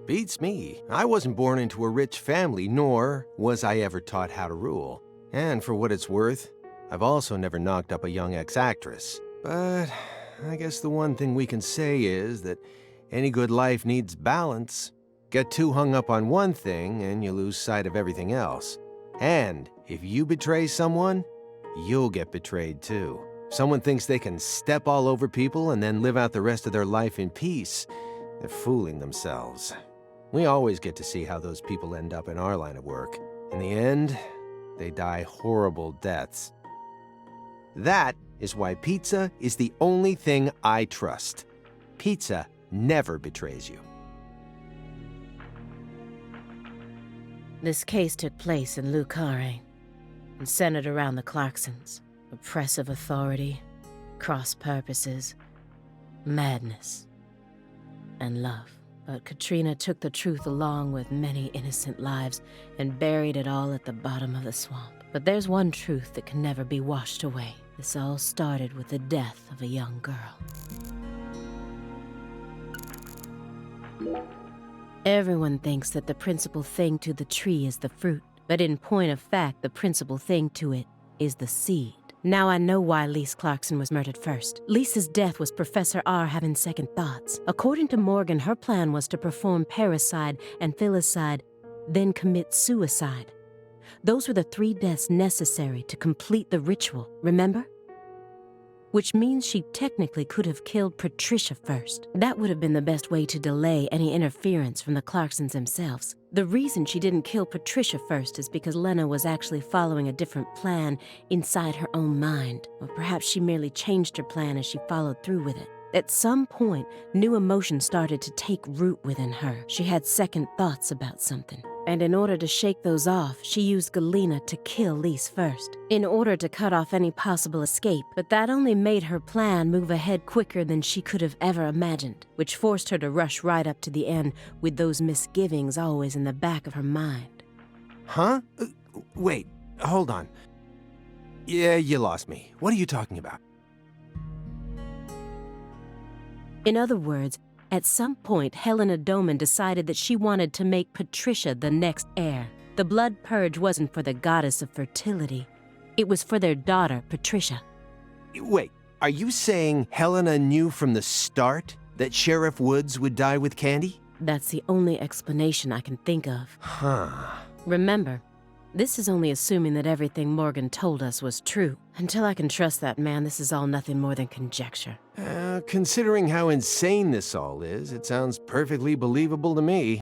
beats me. I wasn't born into a rich family, nor was I ever taught how to rule. And for what it's worth, I've also never knocked up a young ex-actress. But I guess the one thing we can say is that any good life needs balance. Get too hung up on one thing and you lose sight of everything else. And if you betray someone, you'll get betrayed too. If someone thinks they can step all over people and then live out the rest of their life in peace, they're fooling themselves. We always get to see how those people end up in our line of work. In the end, they die horrible deaths. That is why pizza is the only thing I trust. Pizza never betrays you. This case took place in Carré and centered around the Clarksons. Oppressive authority, cross purposes, madness, and love. But Katrina took the truth along with many innocent lives and buried it all at the bottom of the swamp. But there's one truth that can never be washed away. This all started with the death of a young girl. Everyone thinks that the principal thing to the tree is the fruit, but in point of fact, the principal thing to it is the seed. Now I know why Lise Clarkson was murdered first. Lisa's death was Professor R having second thoughts. According to Morgan, her plan was to perform parricide and filicide, then commit suicide. Those were the 3 deaths necessary to complete the ritual, remember? Which means she technically could have killed Patricia first. That would have been the best way to delay any interference from the Clarksons themselves. The reason she didn't kill Patricia first is because Lena was actually following a different plan inside her own mind. Or perhaps she merely changed her plan as she followed through with it. At some point, new emotions started to take root within her. She had second thoughts about something. And in order to shake those off, she used Galena to kill Lise first, in order to cut off any possible escape. But that only made her plan move ahead quicker than she could have ever imagined, which forced her to rush right up to the end with those misgivings always in the back of her mind. Huh? Wait, hold on. Yeah, you lost me. What are you talking about? In other words, at some point, Helena Doman decided that she wanted to make Patricia the next heir. The blood purge wasn't for the goddess of fertility. It was for their daughter, Patricia. Wait, are you saying Helena knew from the start that Sheriff Woods would die with Candy? That's the only explanation I can think of. Huh. Remember, this is only assuming that everything Morgan told us was true. Until I can trust that man, this is all nothing more than conjecture. Considering how insane this all is, it sounds perfectly believable to me.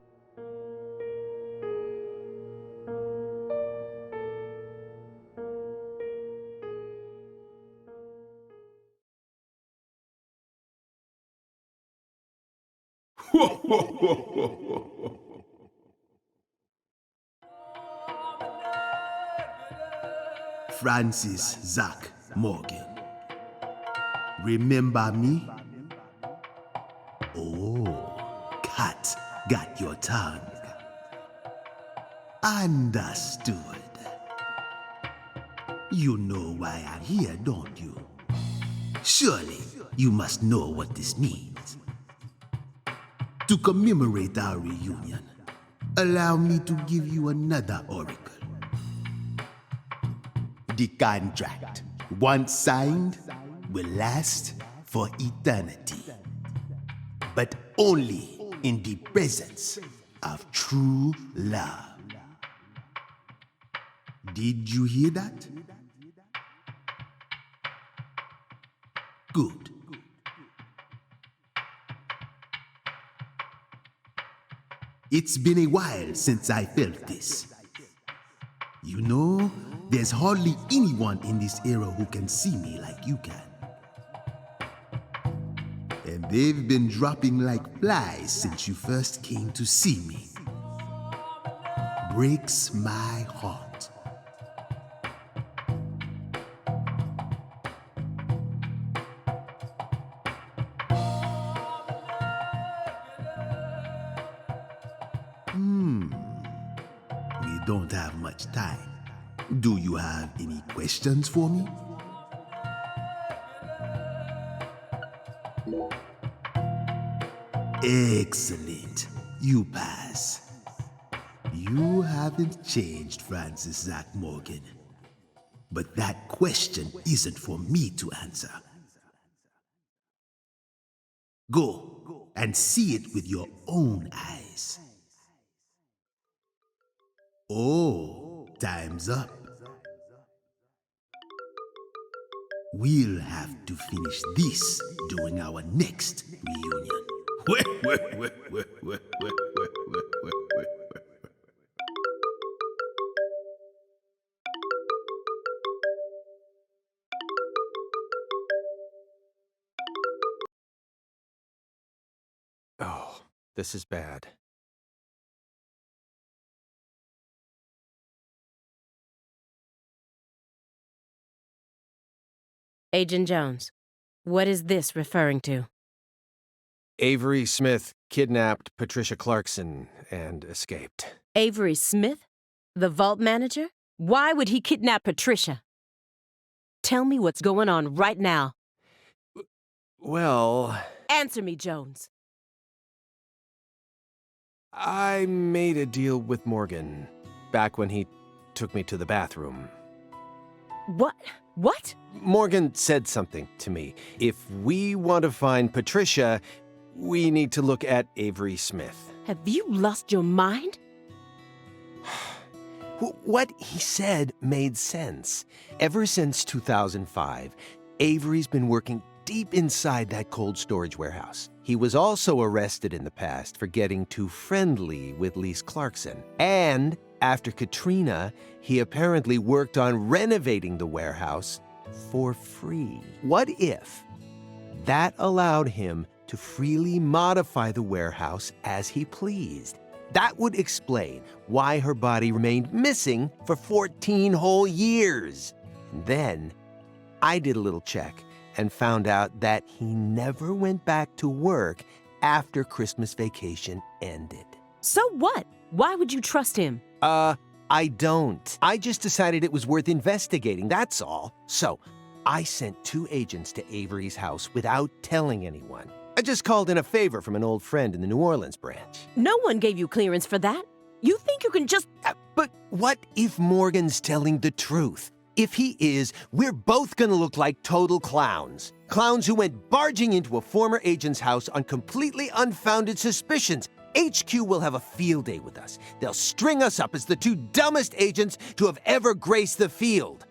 Francis Zach Morgan. Remember me? Oh, cat got your tongue. Understood. You know why I'm here, don't you? Surely you must know what this means. To commemorate our reunion, allow me to give you another oracle. The contract, once signed, will last for eternity. But only in the presence of true love. Did you hear that? Good. It's been a while since I felt this. You know, there's hardly anyone in this era who can see me like you can. And they've been dropping like flies since you first came to see me. Breaks my heart. We don't have much time. Do you have any questions for me? Excellent. You pass. You haven't changed, Francis Zach Morgan. But that question isn't for me to answer. Go and see it with your own eyes. Oh, time's up. We'll have to finish this during our next reunion. Oh, this is bad. Agent Jones, what is this referring to? Avery Smith kidnapped Patricia Clarkson and escaped. Avery Smith? The vault manager? Why would he kidnap Patricia? Tell me what's going on right now. Well... Answer me, Jones. I made a deal with Morgan back when he took me to the bathroom. What? What? Morgan said something to me. If we want to find Patricia, we need to look at Avery Smith. Have you lost your mind? What he said made sense. Ever since 2005, Avery's been working deep inside that cold storage warehouse. He was also arrested in the past for getting too friendly with Lise Clarkson. And after Katrina, he apparently worked on renovating the warehouse for free. What if that allowed him to freely modify the warehouse as he pleased? That would explain why her body remained missing for 14 whole years. And then I did a little check and found out that he never went back to work after Christmas vacation ended. So what? Why would you trust him? I don't. I just decided it was worth investigating, that's all. So, I sent 2 agents to Avery's house without telling anyone. I just called in a favor from an old friend in the New Orleans branch. No one gave you clearance for that. You think you can just... But what if Morgan's telling the truth? If he is, we're both gonna look like total clowns. Clowns who went barging into a former agent's house on completely unfounded suspicions. HQ will have a field day with us. They'll string us up as the 2 dumbest agents to have ever graced the field.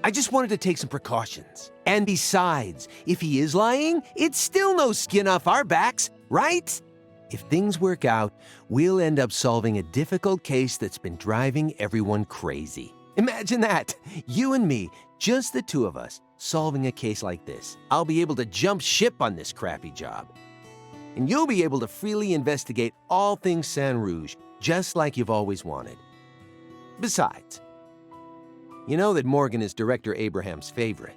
I just wanted to take some precautions. And besides, if he is lying, it's still no skin off our backs, right? If things work out, we'll end up solving a difficult case that's been driving everyone crazy. Imagine that. You and me, just the 2 of us, solving a case like this. I'll be able to jump ship on this crappy job. and you'll be able to freely investigate all things Saint Rouge, just like you've always wanted. Besides, you know that Morgan is Director Abraham's favorite.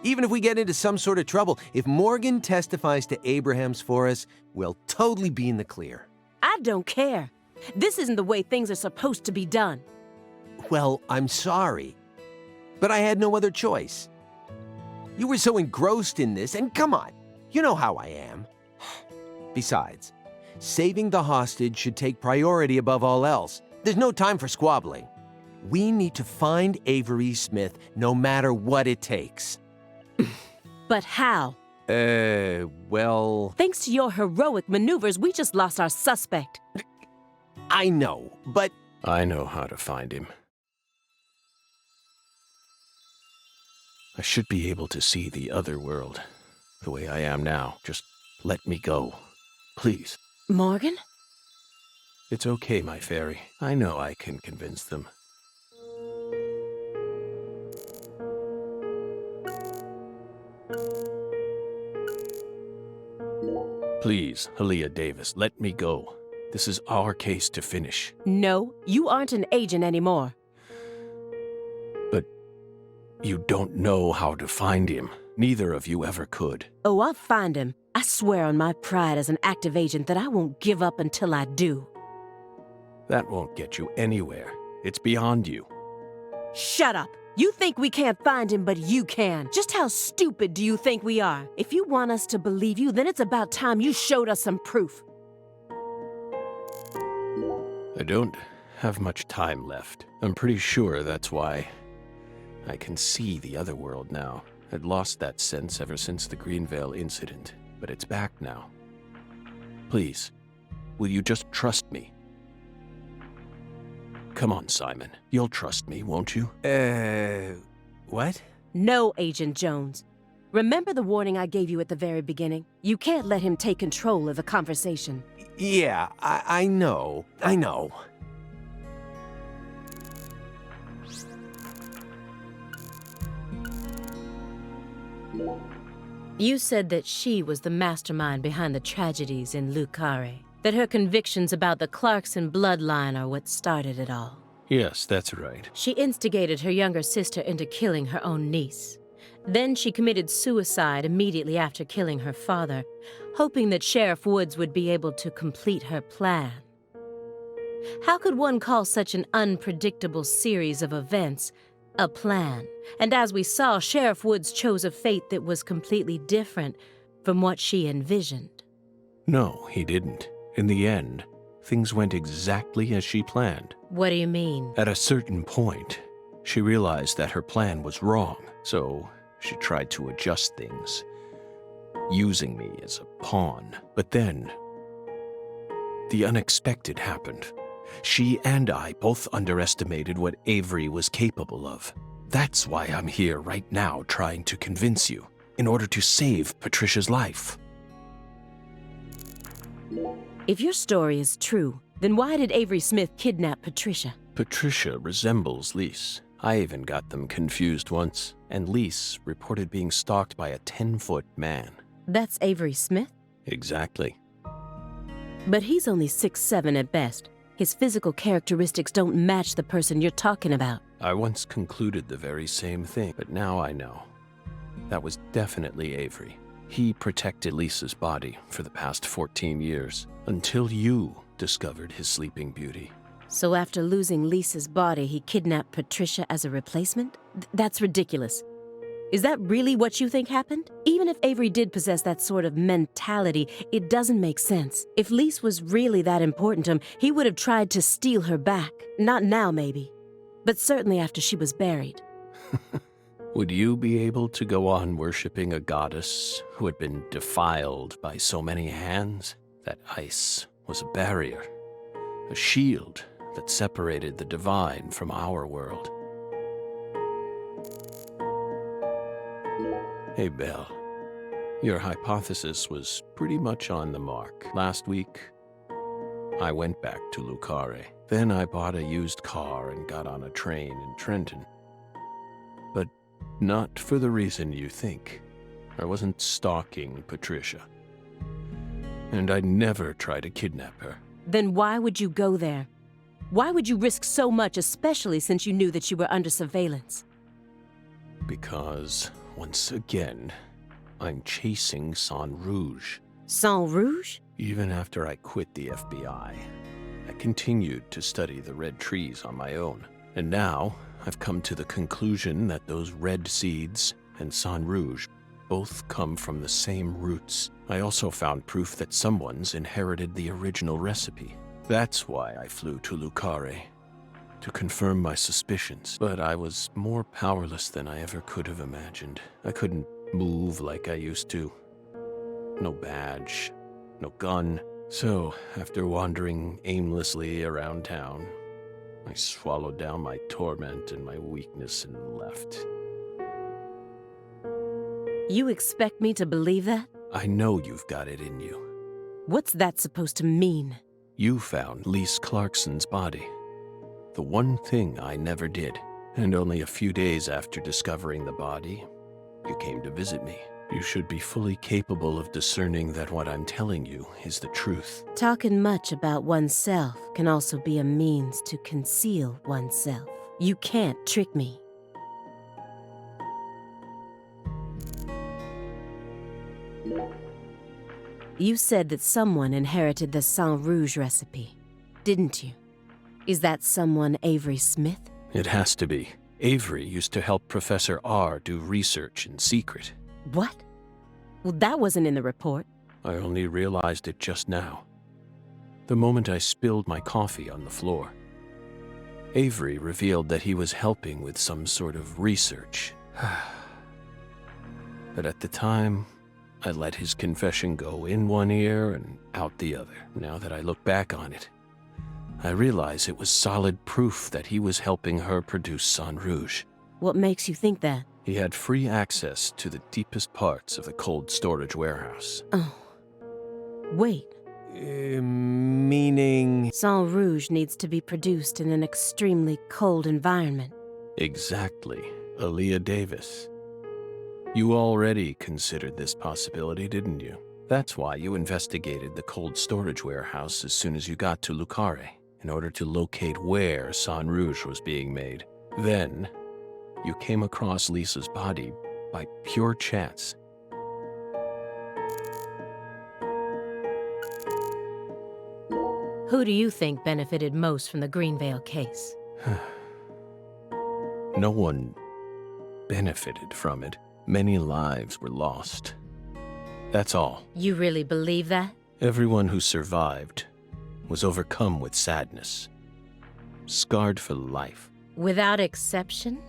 Even if we get into some sort of trouble, if Morgan testifies to Abraham's for us, we'll totally be in the clear. I don't care. This isn't the way things are supposed to be done. Well, I'm sorry, but I had no other choice. You were so engrossed in this, and come on, you know how I am. Besides, saving the hostage should take priority above all else. There's no time for squabbling. We need to find Avery Smith no matter what it takes. But how? Well... Thanks to your heroic maneuvers, we just lost our suspect. I know, but... I know how to find him. I should be able to see the other world, the way I am now. Just let me go. Please. Morgan? It's okay, my fairy. I know I can convince them. Please, Aaliyah Davis, let me go. This is our case to finish. No, you aren't an agent anymore. But you don't know how to find him. Neither of you ever could. Oh, I'll find him. I swear on my pride as an active agent that I won't give up until I do. That won't get you anywhere. It's beyond you. Shut up. You think we can't find him, but you can. Just how stupid do you think we are? If you want us to believe you, then it's about time you showed us some proof. I don't have much time left. I'm pretty sure that's why I can see the other world now. I'd lost that sense ever since the Greenvale incident, but it's back now. Please, will you just trust me? Come on, Simon. You'll trust me, won't you? What? No, Agent Jones. Remember the warning I gave you at the very beginning? You can't let him take control of the conversation. Yeah, I know. I know. You said that she was the mastermind behind the tragedies in Carré. That her convictions about the Clarkson bloodline are what started it all. Yes, that's right. She instigated her younger sister into killing her own niece. Then she committed suicide immediately after killing her father, hoping that Sheriff Woods would be able to complete her plan. How could one call such an unpredictable series of events a plan? And as we saw, Sheriff Woods chose a fate that was completely different from what she envisioned. No, he didn't. In the end, things went exactly as she planned. What do you mean? At a certain point, she realized that her plan was wrong, so she tried to adjust things, using me as a pawn. But then, the unexpected happened. She and I both underestimated what Avery was capable of. That's why I'm here right now trying to convince you, in order to save Patricia's life. If your story is true, then why did Avery Smith kidnap Patricia? Patricia resembles Lise. I even got them confused once, and Lise reported being stalked by a 10-foot man. That's Avery Smith? Exactly. But he's only 6'7" at best. His physical characteristics don't match the person you're talking about. I once concluded the very same thing, but now I know. That was definitely Avery. He protected Lisa's body for the past 14 years, until you discovered his sleeping beauty. So after losing Lisa's body, he kidnapped Patricia as a replacement? That's ridiculous. Is that really what you think happened? Even if Avery did possess that sort of mentality, it doesn't make sense. If Lise was really that important to him, he would have tried to steal her back. Not now, maybe, but certainly after she was buried. Would you be able to go on worshipping a goddess who had been defiled by so many hands? That ice was a barrier, a shield that separated the divine from our world. Hey, Belle. Your hypothesis was pretty much on the mark. Last week, I went back to Carré. Then I bought a used car and got on a train in Trenton. But not for the reason you think. I wasn't stalking Patricia. and I'd never try to kidnap her. Then why would you go there? Why would you risk so much, especially since you knew that you were under surveillance? Because, once again, I'm chasing Sang Rouge. Sang Rouge? Even after I quit the FBI, I continued to study the red trees on my own. And now, I've come to the conclusion that those red seeds and Sang Rouge both come from the same roots. I also found proof that someone's inherited the original recipe. That's why I flew to Carré, to confirm my suspicions. But I was more powerless than I ever could have imagined. I couldn't move like I used to. No badge, no gun. So, after wandering aimlessly around town, I swallowed down my torment and my weakness and left. You expect me to believe that? I know you've got it in you. What's that supposed to mean? You found Lise Clarkson's body. The one thing I never did. And only a few days after discovering the body, you came to visit me. You should be fully capable of discerning that what I'm telling you is the truth. Talking much about oneself can also be a means to conceal oneself. You can't trick me. You said that someone inherited the Sang Rouge recipe, didn't you? Is that someone Avery Smith? It has to be. Avery used to help Professor R do research in secret. What? Well, that wasn't in the report. I only realized it just now. The moment I spilled my coffee on the floor. Avery revealed that he was helping with some sort of research. But at the time, I let his confession go in one ear and out the other. Now that I look back on it, I realize it was solid proof that he was helping her produce Sang Rouge. What makes you think that? He had free access to the deepest parts of the cold storage warehouse. Oh. Wait. Meaning? Sang Rouge needs to be produced in an extremely cold environment. Exactly. Aaliyah Davis. You already considered this possibility, didn't you? That's why you investigated the cold storage warehouse as soon as you got to Carré, in order to locate where Sang Rouge was being made. Then, you came across Lisa's body by pure chance. Who do you think benefited most from the Greenvale case? No one benefited from it. Many lives were lost. That's all. You really believe that? Everyone who survived was overcome with sadness, scarred for life. Without exception?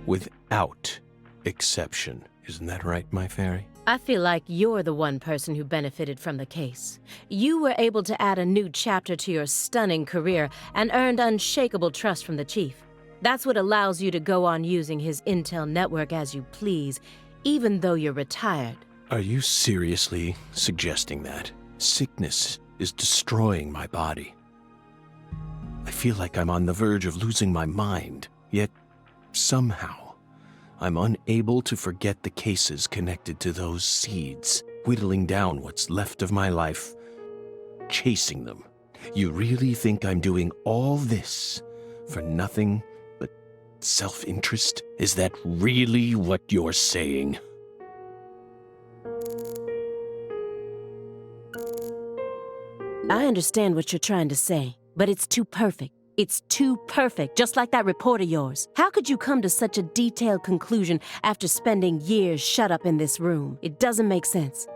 Without exception. Isn't that right, my fairy? I feel like you're the one person who benefited from the case. You were able to add a new chapter to your stunning career and earned unshakable trust from the chief. That's what allows you to go on using his intel network as you please, even though you're retired. Are you seriously suggesting that? Sickness is destroying my body. I feel like I'm on the verge of losing my mind, yet somehow I'm unable to forget the cases connected to those seeds, whittling down what's left of my life, chasing them. You really think I'm doing all this for nothing but self-interest? Is that really what you're saying? I understand what you're trying to say, but it's too perfect. It's too perfect, just like that report of yours. How could you come to such a detailed conclusion after spending years shut up in this room? It doesn't make sense.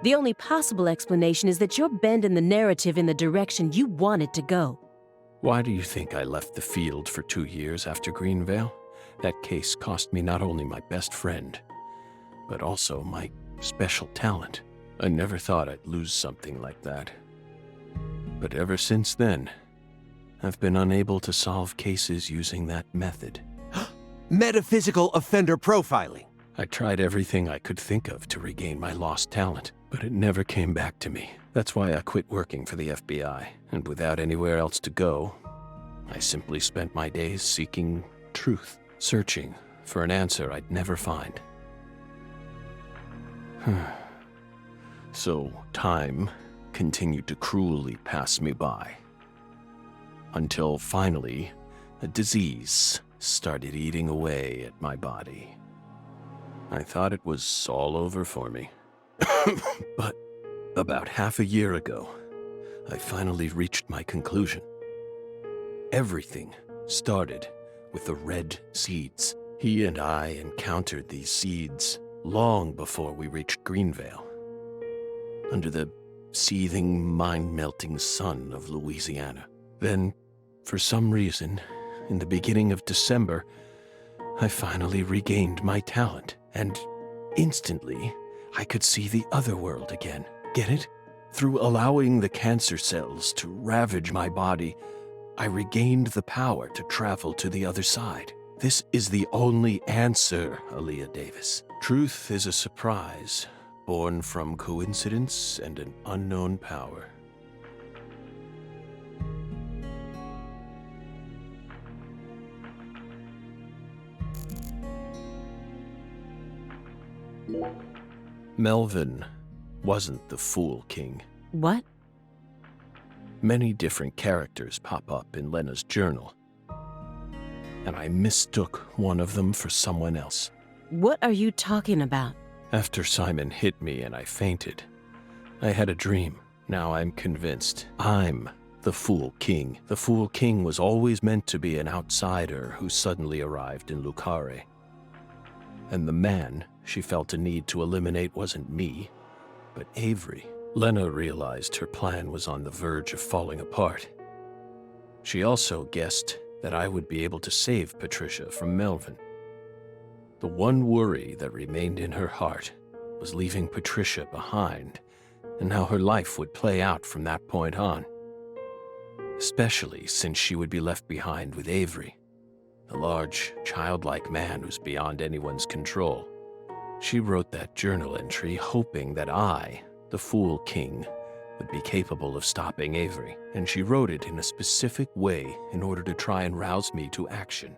The only possible explanation is that you're bending the narrative in the direction you want it to go. Why do you think I left the field for 2 years after Greenvale? That case cost me not only my best friend, but also my special talent. I never thought I'd lose something like that. But ever since then, I've been unable to solve cases using that method. Metaphysical offender profiling. I tried everything I could think of to regain my lost talent, but it never came back to me. That's why I quit working for the FBI, and without anywhere else to go, I simply spent my days seeking truth, searching for an answer I'd never find. So time continued to cruelly pass me by. Until finally, a disease started eating away at my body. I thought it was all over for me. But about half a year ago, I finally reached my conclusion. Everything started with the red seeds. He and I encountered these seeds long before we reached Greenvale. Under the seething, mind-melting sun of Louisiana. Then, for some reason, in the beginning of December, I finally regained my talent, and instantly, I could see the other world again. Get it? Through allowing the cancer cells to ravage my body, I regained the power to travel to the other side. This is the only answer, Aaliyah Davis. Truth is a surprise, born from coincidence and an unknown power. Melvin wasn't the Fool King. What? Many different characters pop up in Lena's journal, and I mistook one of them for someone else. What are you talking about? After Simon hit me and I fainted, I had a dream. Now I'm convinced I'm the Fool King. The Fool King was always meant to be an outsider who suddenly arrived in Carré. And the man she felt a need to eliminate wasn't me, but Avery. Lena realized her plan was on the verge of falling apart. She also guessed that I would be able to save Patricia from Melvin. The one worry that remained in her heart was leaving Patricia behind and how her life would play out from that point on. Especially since she would be left behind with Avery, the large, childlike man who's beyond anyone's control. She wrote that journal entry hoping that I, the Fool King, would be capable of stopping Avery, and she wrote it in a specific way in order to try and rouse me to action.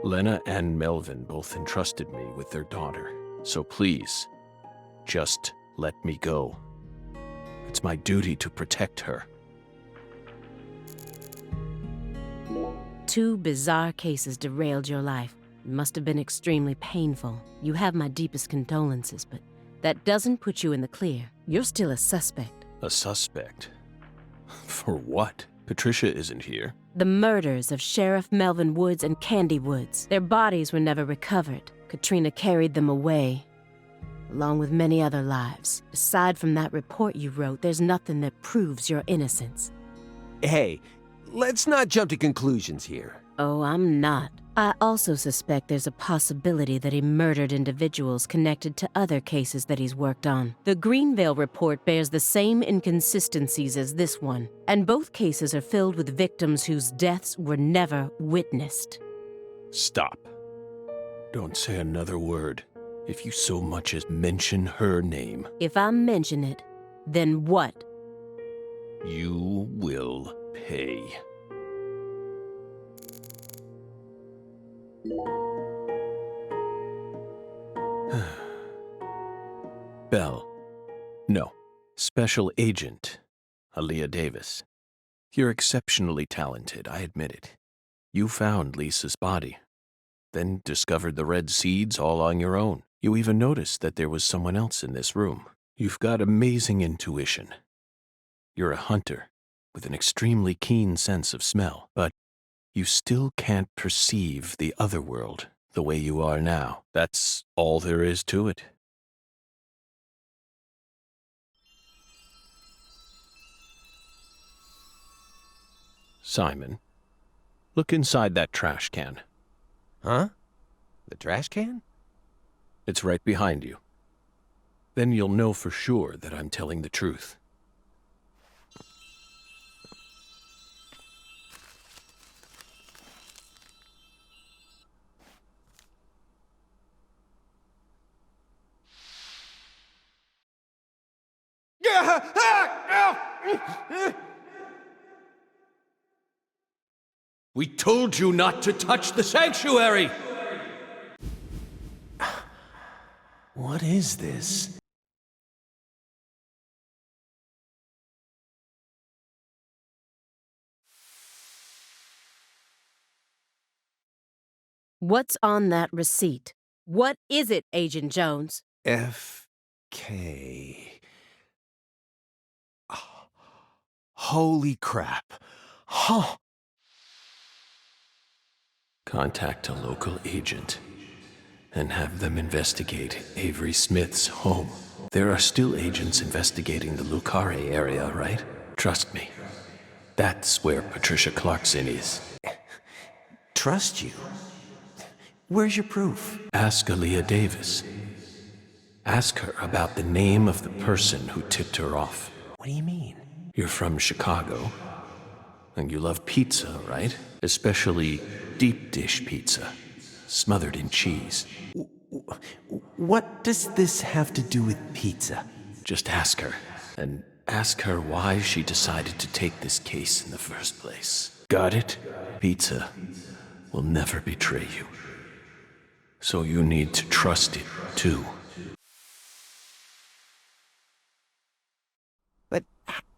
Lena and Melvin both entrusted me with their daughter, so please, just let me go. It's my duty to protect her. 2 bizarre cases derailed your life. It must have been extremely painful. You have my deepest condolences, but that doesn't put you in the clear. You're still a suspect. A suspect? For what? Patricia isn't here. The murders of Sheriff Melvin Woods and Candy Woods. Their bodies were never recovered. Katrina carried them away, along with many other lives. Aside from that report you wrote, there's nothing that proves your innocence. Hey, let's not jump to conclusions here. Oh, I'm not. I also suspect there's a possibility that he murdered individuals connected to other cases that he's worked on. The Greenvale report bears the same inconsistencies as this one, and both cases are filled with victims whose deaths were never witnessed. Stop. Don't say another word. If you so much as mention her name. If I mention it, then what? You will pay. Belle. No. Special Agent Aaliyah Davis. You're exceptionally talented, I admit it. You found Lisa's body, then discovered the red seeds all on your own. You even noticed that there was someone else in this room. You've got amazing intuition. You're a hunter with an extremely keen sense of smell, but you still can't perceive the other world the way you are now. That's all there is to it. Simon, look inside that trash can. Huh? The trash can? It's right behind you. Then you'll know for sure that I'm telling the truth. We told you not to touch the sanctuary! What is this? What's on that receipt? What is it, Agent Jones? F.K. Oh, holy crap. Huh. Contact a local agent and have them investigate Avery Smith's home. There are still agents investigating the Carré area, right? Trust me. That's where Patricia Clarkson is. Trust you? Where's your proof? Ask Aaliyah Davis. Ask her about the name of the person who tipped her off. What do you mean? You're from Chicago, and you love pizza, right? Especially deep dish pizza, smothered in cheese. What does this have to do with pizza? Just ask her, and ask her why she decided to take this case in the first place. Got it? Pizza will never betray you. So you need to trust it, too. But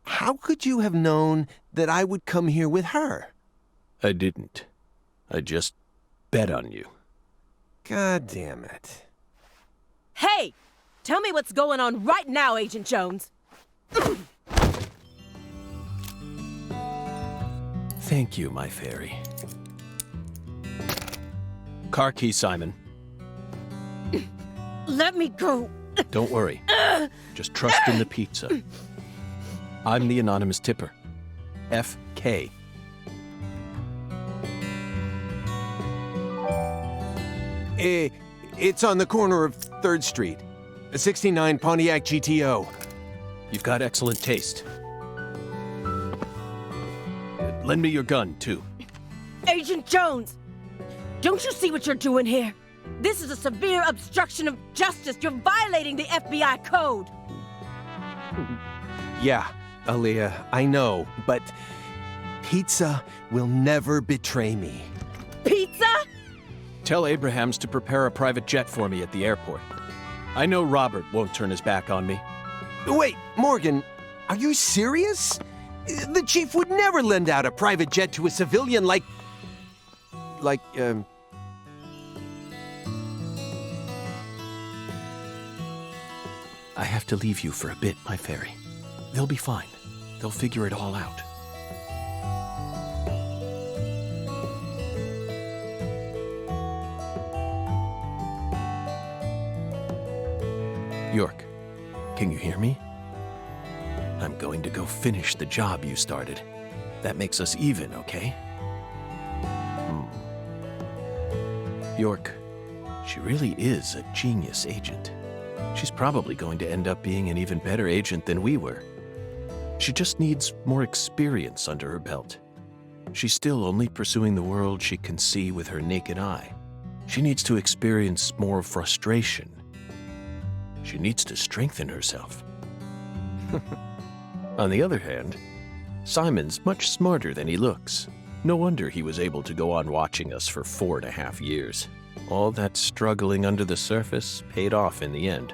how could you have known that I would come here with her? I didn't. I just bet on you. God damn it. Hey! Tell me what's going on right now, Agent Jones. Thank you, my fairy. Car key, Simon. Let me go. Don't worry. Just trust in the pizza. I'm the anonymous tipper. F.K. It's on the corner of 3rd Street. A 69 Pontiac GTO. You've got excellent taste. Lend me your gun, too. Agent Jones! Don't you see what you're doing here? This is a severe obstruction of justice. You're violating the FBI code. Yeah, Aaliyah, I know, but pizza will never betray me. Pizza? Tell Abrahams to prepare a private jet for me at the airport. I know Robert won't turn his back on me. Wait, Morgan, are you serious? The chief would never lend out a private jet to a civilian like, I have to leave you for a bit, my fairy. They'll be fine. They'll figure it all out. York, can you hear me? I'm going to go finish the job you started. That makes us even, okay? York, she really is a genius agent. She's probably going to end up being an even better agent than we were. She just needs more experience under her belt. She's still only pursuing the world she can see with her naked eye. She needs to experience more frustration. She needs to strengthen herself. On the other hand, Simon's much smarter than he looks. No wonder he was able to go on watching us for 4.5 years. All that struggling under the surface paid off in the end.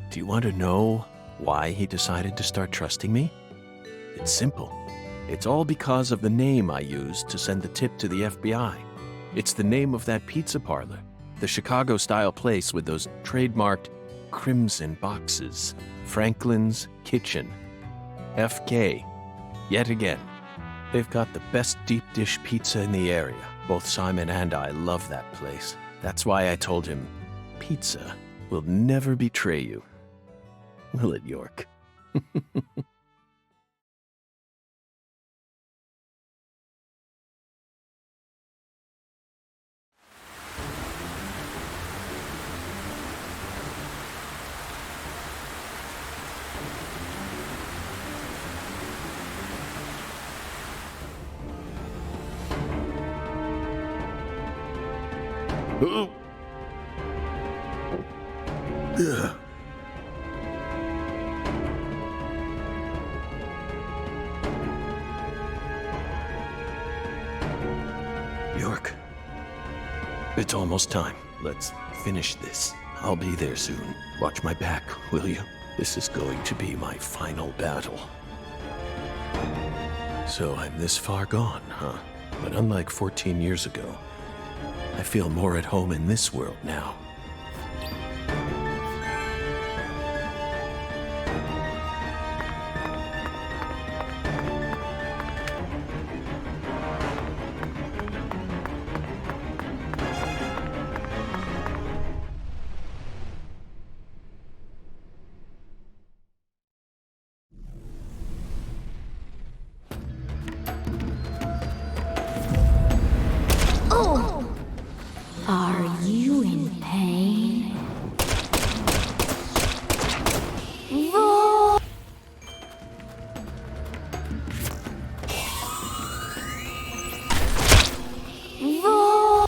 Do you want to know why he decided to start trusting me? It's simple. It's all because of the name I used to send the tip to the FBI. It's the name of that pizza parlor, the Chicago-style place with those trademarked crimson boxes. Franklin's Kitchen. FK. Yet again. They've got the best deep dish pizza in the area. Both Simon and I love that place. That's why I told him, pizza will never betray you. Will it, York? York, it's almost time. Let's finish this. I'll be there soon. Watch my back, will you? This is going to be my final battle. So I'm this far gone, huh? But unlike 14 years ago, I feel more at home in this world now. Are you in pain? Roar! Roar!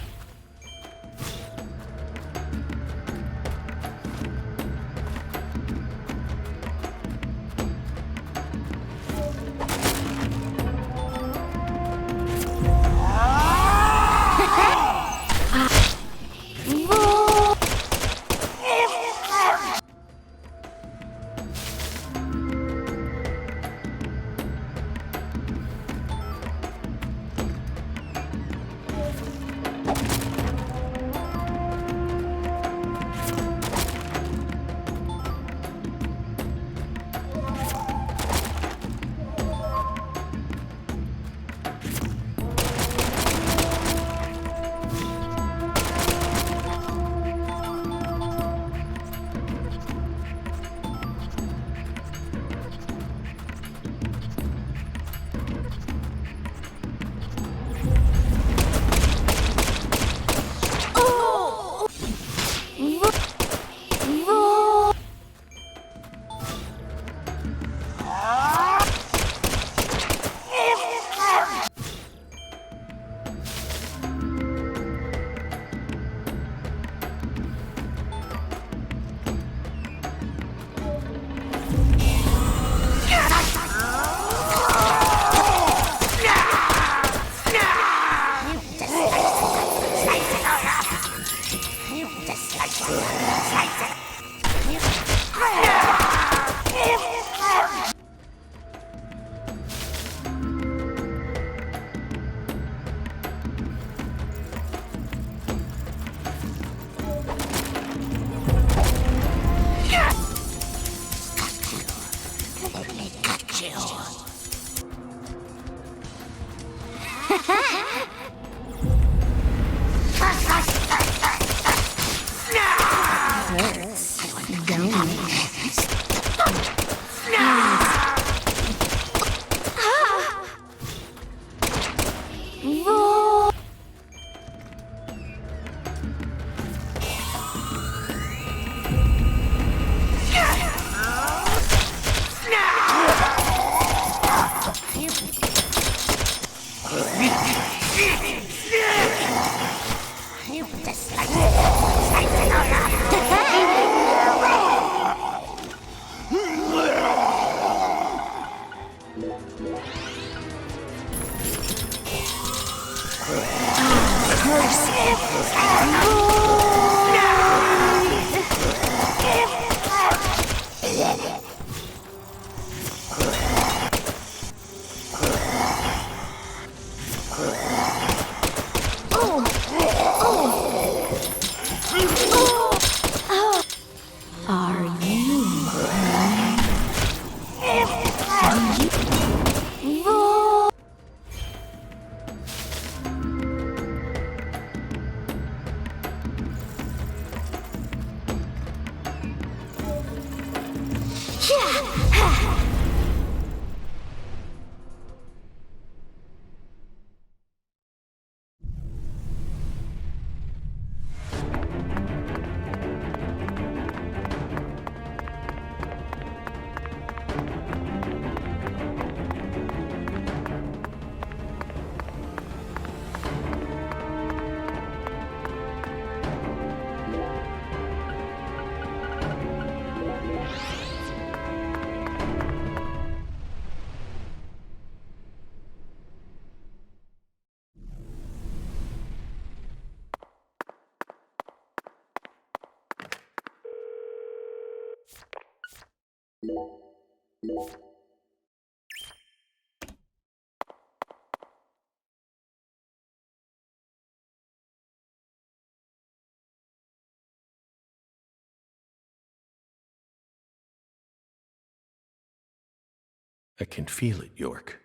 I can feel it, York.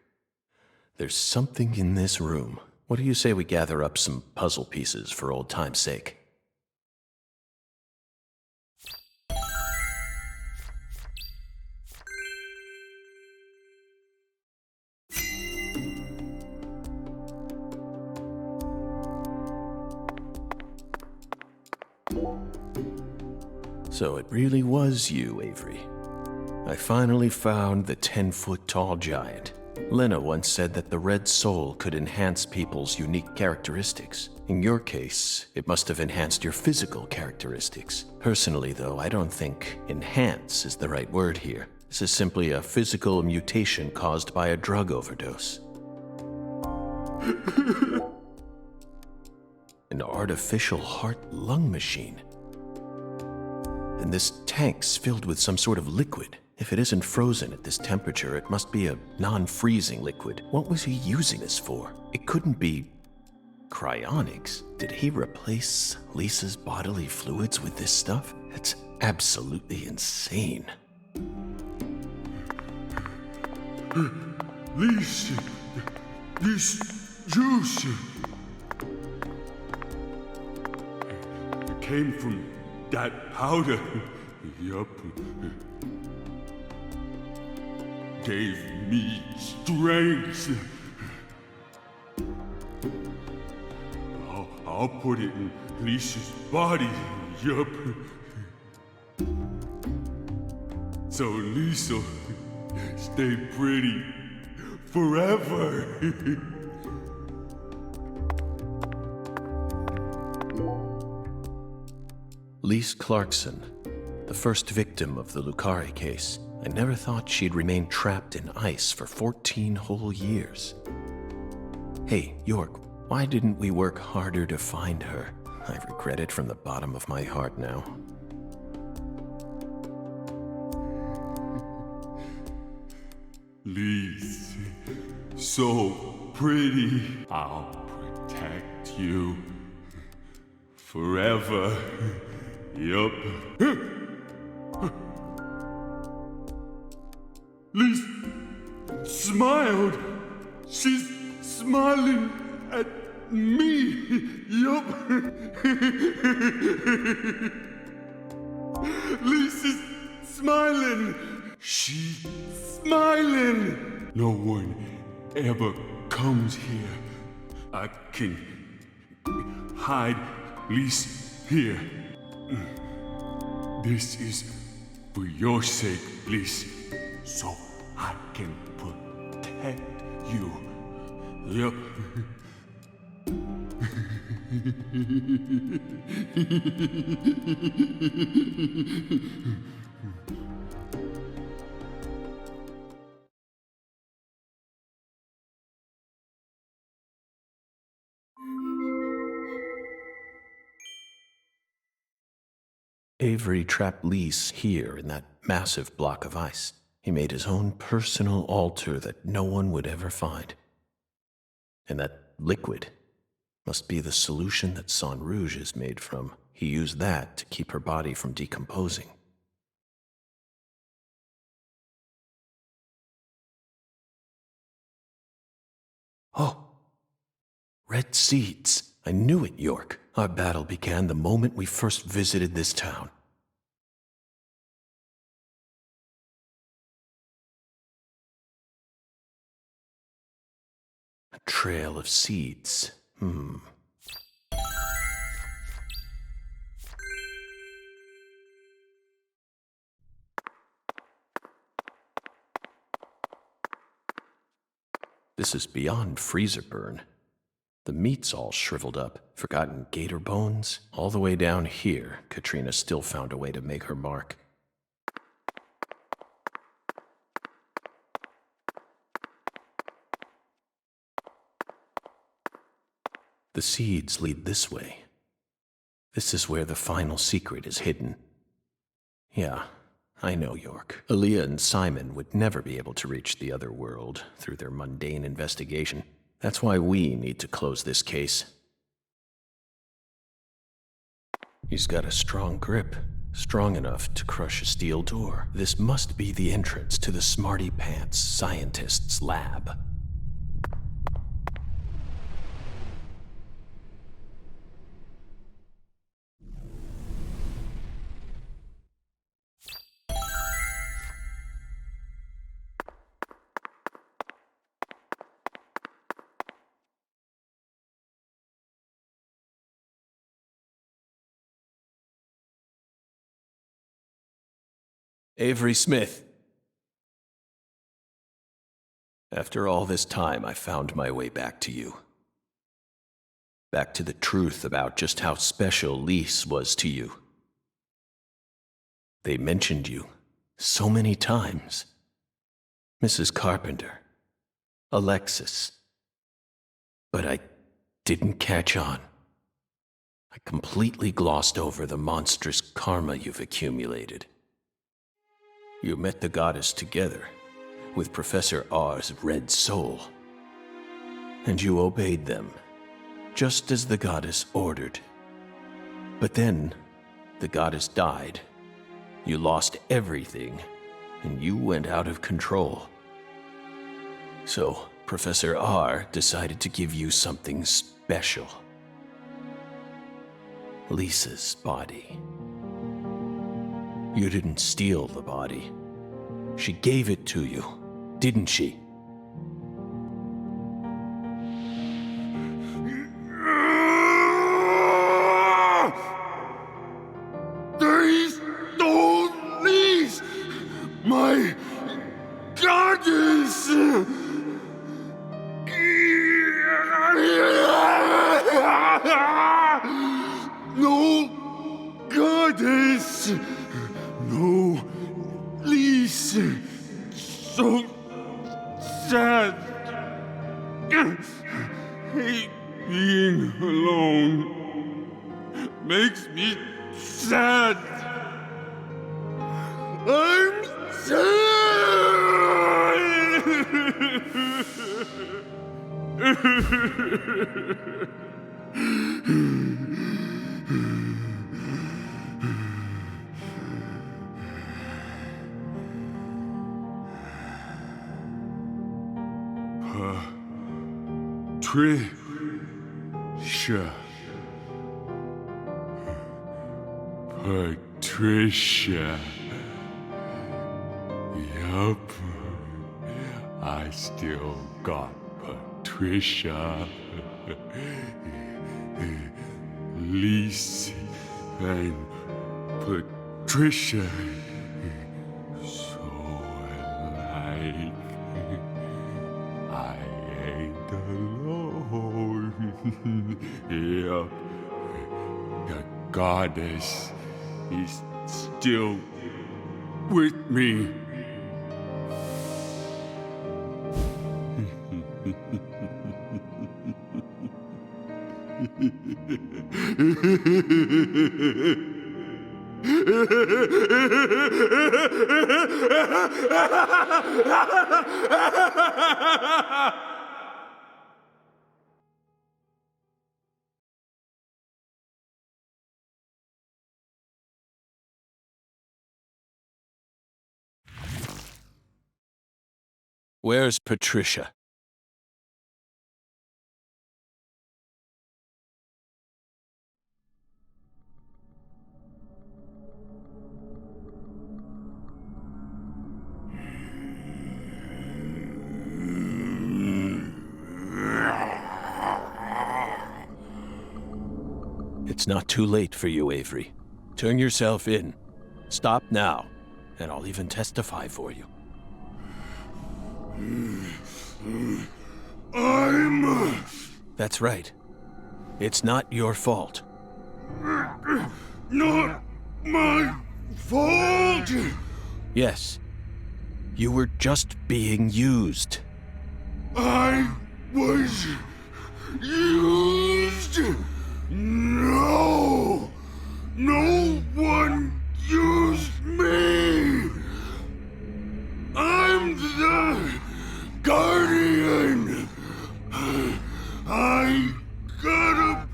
There's something in this room. What do you say we gather up some puzzle pieces for old time's sake? So it really was you, Avery. I finally found the 10-foot-tall giant. Lena once said that the red soul could enhance people's unique characteristics. In your case, it must have enhanced your physical characteristics. Personally, though, I don't think enhance is the right word here. This is simply a physical mutation caused by a drug overdose. An artificial heart-lung machine. And this tank's filled with some sort of liquid. If it isn't frozen at this temperature, it must be a non-freezing liquid. What was he using this for? It couldn't be cryonics. Did he replace Lisa's bodily fluids with this stuff? It's absolutely insane. Lisa, this juice. It came from that powder. Yup. Gave me strength. I'll put it in Lisa's body. Yup. So Lisa stay pretty forever. Lise Clarkson, the first victim of the Carré case. I never thought she'd remain trapped in ice for 14 whole years. Hey, York, why didn't we work harder to find her? I regret it from the bottom of my heart now. Lise, so pretty. I'll protect you forever. Yup. Lise smiled. She's smiling at me. Yup. Lisa's smiling. She's smiling. No one ever comes here. I can hide Lise here. This is for your sake, Lise, so I can protect you. Yep. Avery trapped Lise here in that massive block of ice. He made his own personal altar that no one would ever find. And that liquid must be the solution that Sang Rouge is made from. He used that to keep her body from decomposing. Oh! Red seeds. I knew it, York. Our battle began the moment we first visited this town. A trail of seeds. This is beyond freezer burn. The meat's all shriveled up, forgotten gator bones. All the way down here, Katrina still found a way to make her mark. The seeds lead this way. This is where the final secret is hidden. Yeah, I know, York. Aaliyah and Simon would never be able to reach the other world through their mundane investigation. That's why we need to close this case. He's got a strong grip. Strong enough to crush a steel door. This must be the entrance to the Smarty Pants scientist's lab. Avery Smith. After all this time, I found my way back to you. Back to the truth about just how special Lise was to you. They mentioned you so many times. Mrs. Carpenter, Alexis. But I didn't catch on. I completely glossed over the monstrous karma you've accumulated. You met the goddess together with Professor R's red soul, and you obeyed them, just as the goddess ordered. But then, the goddess died. You lost everything, and you went out of control. So, Professor R decided to give you something special. Lisa's body. You didn't steal the body. She gave it to you, didn't she? They stole Lise, my goddess! No goddess! No, Lise, so sad. Hate being alone. Makes me sad. I'm Patricia. Yup. I still got Patricia. Lise and Patricia. So alike. I ain't alone. Yup. The goddess is still with me. Where's Patricia? It's not too late for you, Avery. Turn yourself in. Stop now, and I'll even testify for you. That's right. It's not your fault. Not my fault! Yes. You were just being used. I was used? No! No one used me! I'm the guardian! I gotta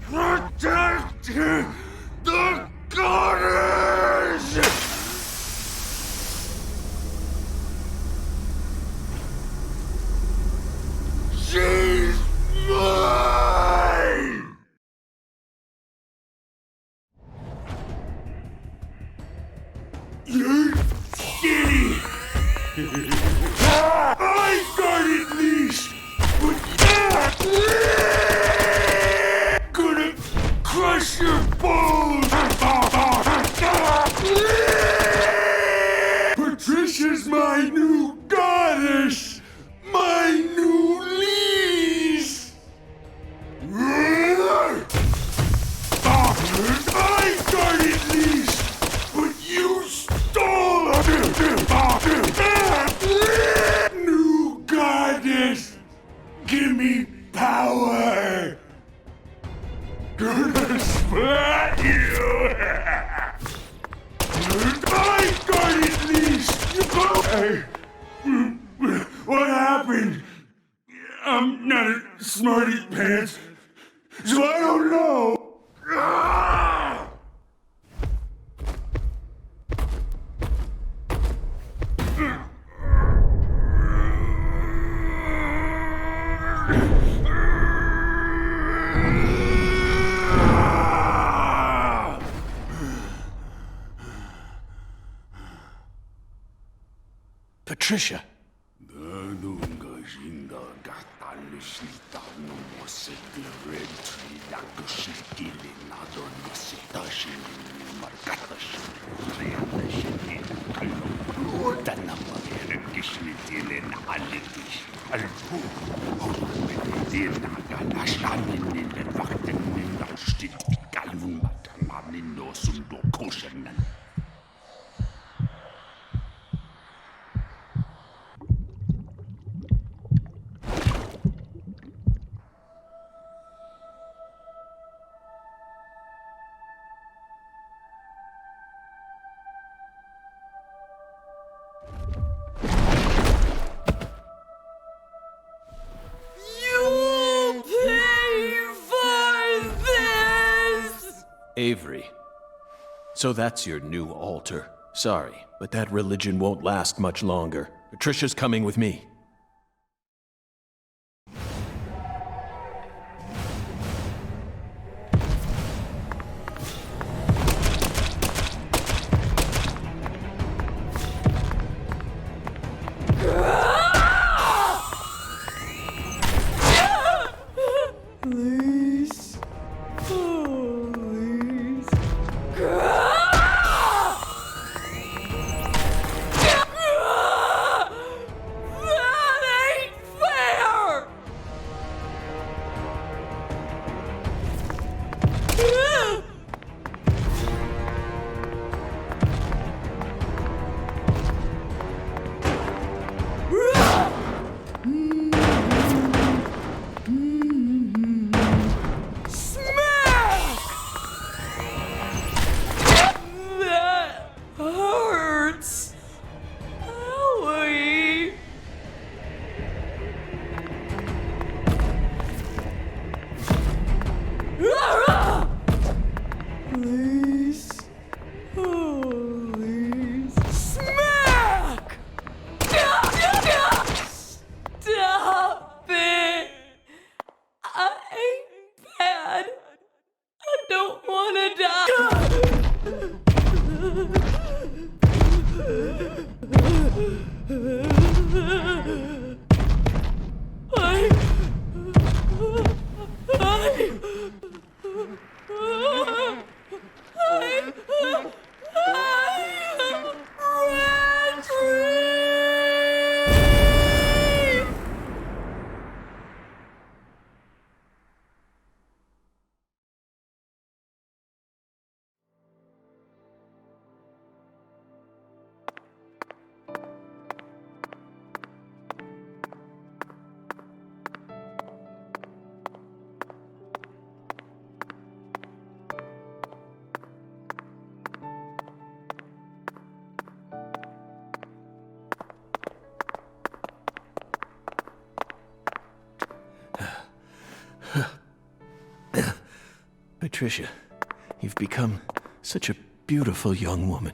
protect the goddess! I got it leashed! Gonna crush your bones! Patricia's my new goddess! My new lease! I got it leased, but you stole it! New goddess! Give me power! Gonna splat you! I got it leased! What happened? I'm not a smarty pants, so I don't know! Patricia. Avery. So that's your new altar. Sorry, but that religion won't last much longer. Patricia's coming with me. Patricia, you've become such a beautiful young woman.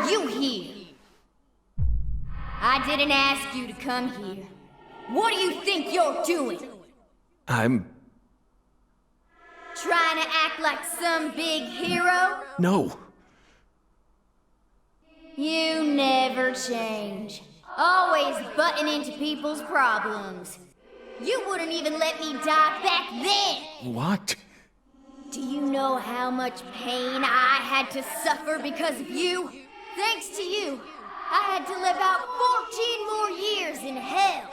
are you here? I didn't ask you to come here. What do you think you're doing? I'm... Trying to act like some big hero? No. You never change. Always butting into people's problems. You wouldn't even let me die back then! What? Do you know how much pain I had to suffer because of you? Thanks to you, I had to live out 14 more years in hell.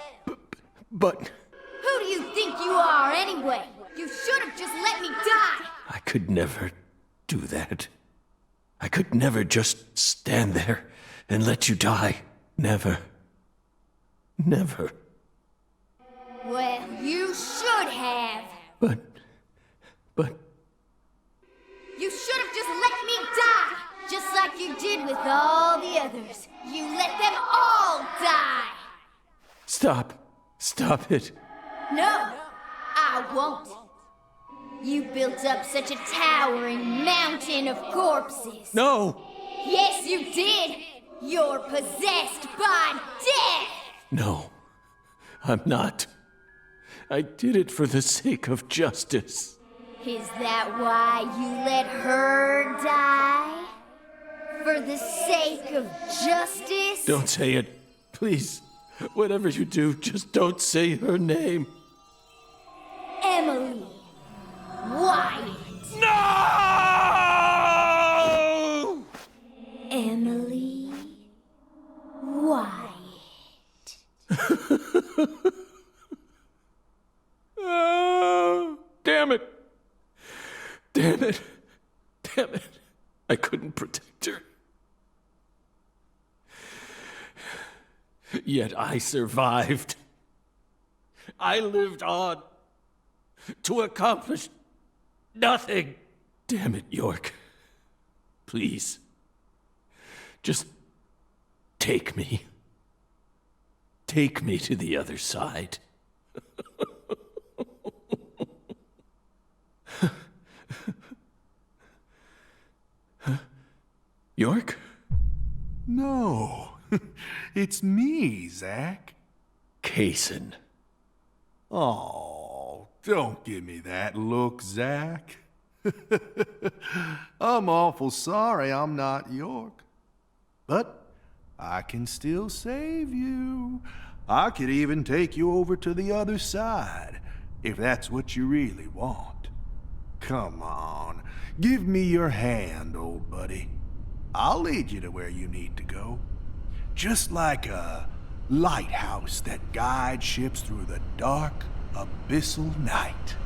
But... Who do you think you are anyway? You should have just let me die! I could never do that. I could never just stand there and let you die. Never. Never. Well, you should have. But... You should have just let me die! Just like you did with all the others. You let them all die! Stop. Stop it. No, I won't. You built up such a towering mountain of corpses. No! Yes, you did! You're possessed by death! No, I'm not. I did it for the sake of justice. Is that why you let her die? For the sake of justice? Don't say it. Please. Whatever you do, just don't say her name. Emily Wyatt. No! Emily Wyatt. Oh, damn it. Damn it. Damn it. I couldn't protect her. Yet I survived. I lived on to accomplish nothing. Damn it, York. Please. Just take me. Take me to the other side. York? No. It's me, Zach. Kaysen. Oh, don't give me that look, Zach. I'm awful sorry I'm not York. But I can still save you. I could even take you over to the other side, if that's what you really want. Come on, give me your hand, old buddy. I'll lead you to where you need to go. Just like a lighthouse that guides ships through the dark, abyssal night.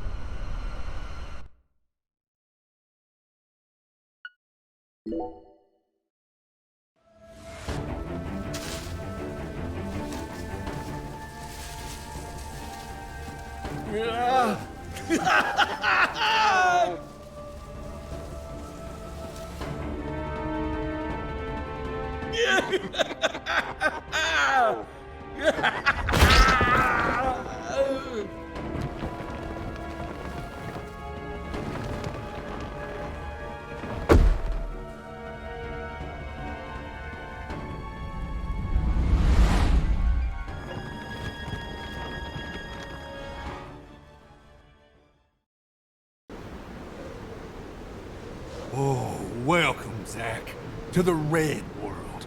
Oh, welcome, Zach, to the Red World.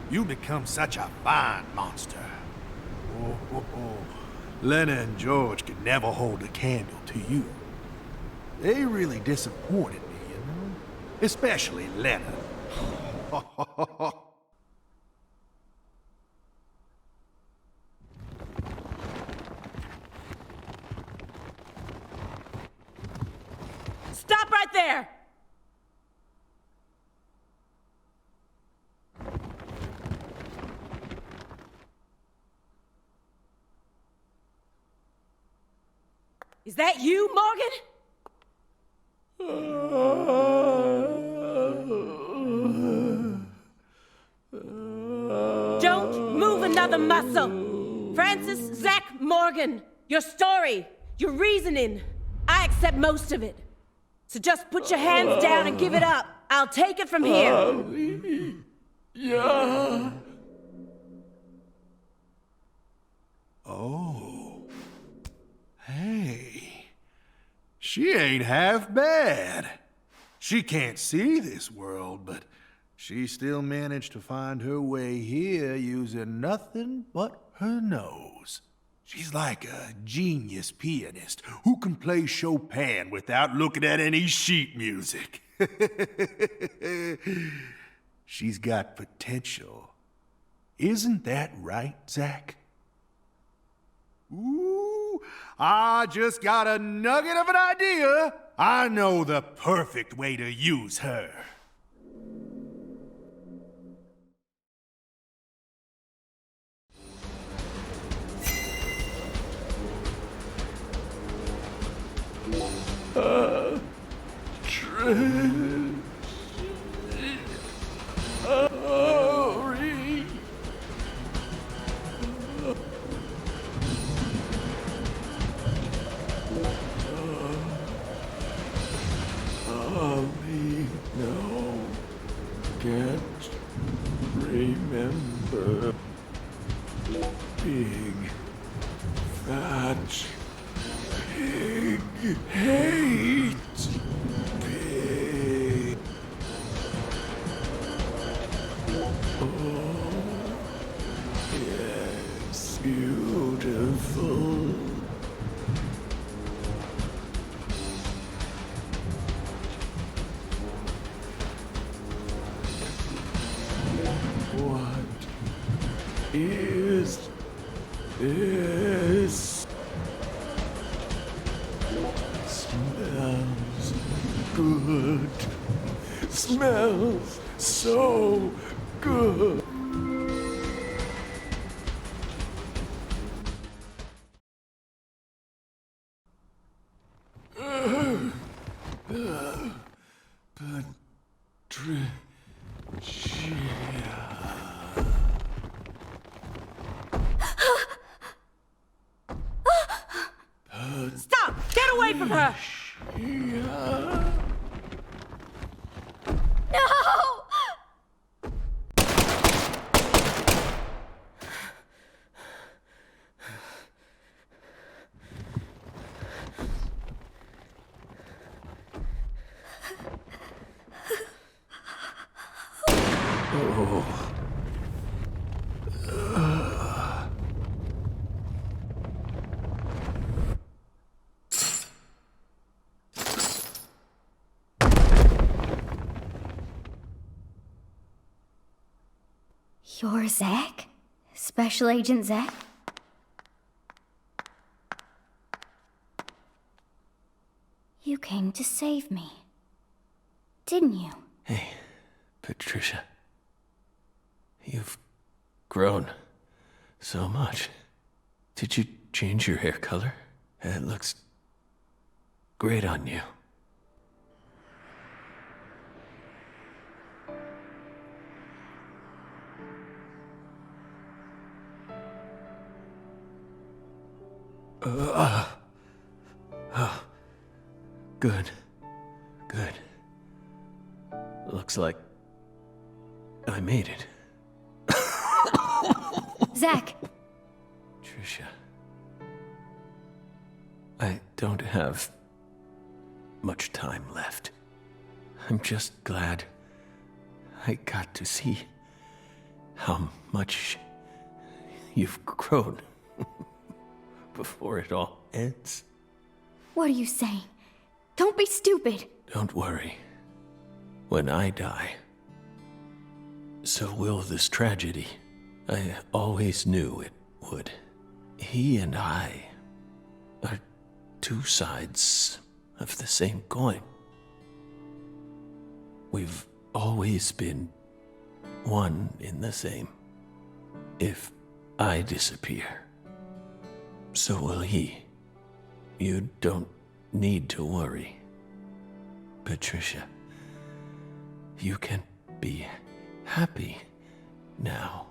You've become such a fine monster. Oh. Lena and George could never hold a candle to you. They really disappointed me, you know? Especially Lena. Stop right there! Is that you, Morgan? Don't move another muscle. Francis Zach Morgan, your story, your reasoning, I accept most of it. So just put your hands down and give it up. I'll take it from here. Yeah. Oh. Hey. She ain't half bad. She can't see this world, but she still managed to find her way here using nothing but her nose. She's like a genius pianist who can play Chopin without looking at any sheet music. She's got potential. Isn't that right, Zach? Ooh, I just got a nugget of an idea. I know the perfect way to use her. Can't remember. Big, fat, pig, hate, pig. Oh, yes, beautiful. Is this? Smells good. Smells so good. Stop! Get away from her! No! You're Zach? Special Agent Zach? You came to save me, didn't you? Hey, Patricia. You've grown so much. Did you change your hair color? It looks great on you. Good. Good. Looks like I made it. Zach! Tricia. I don't have much time left. I'm just glad I got to see how much you've grown before it all ends. What are you saying? Don't be stupid. Don't worry. When I die, so will this tragedy. I always knew it would. He and I are two sides of the same coin. We've always been one in the same. If I disappear, so will he. You don't need to worry. Patricia, you can be happy now.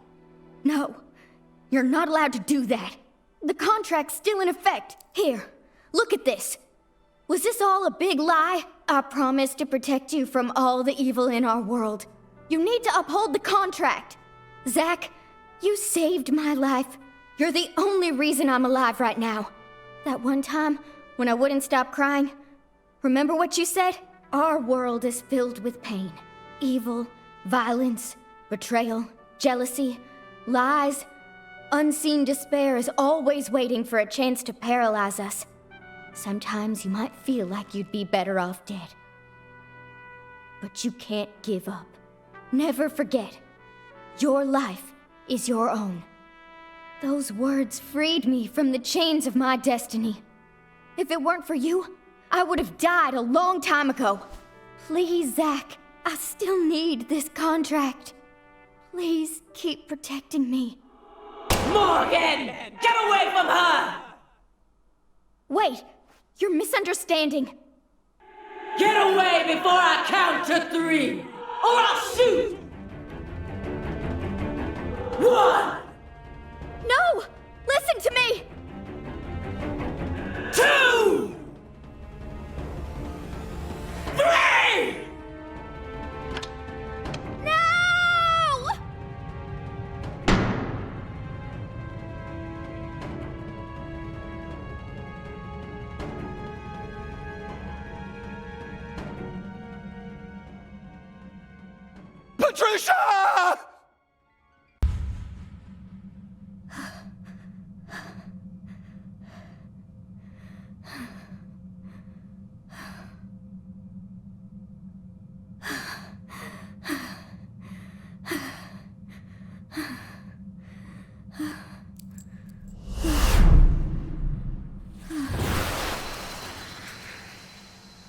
No, you're not allowed to do that. The contract's still in effect. Here, look at this. Was this all a big lie? I promised to protect you from all the evil in our world. You need to uphold the contract. Zach, you saved my life. You're the only reason I'm alive right now. That one time when I wouldn't stop crying, remember what you said? Our world is filled with pain. Evil, violence, betrayal, jealousy, lies. Unseen despair is always waiting for a chance to paralyze us. Sometimes you might feel like you'd be better off dead. But you can't give up. Never forget, your life is your own. Those words freed me from the chains of my destiny. If it weren't for you, I would have died a long time ago. Please, Zach, I still need this contract. Please keep protecting me. Morgan! Get away from her! Wait, you're misunderstanding. Get away before I count to 3, or I'll shoot! 1! No! Listen to me! 2! 3! No! Patricia!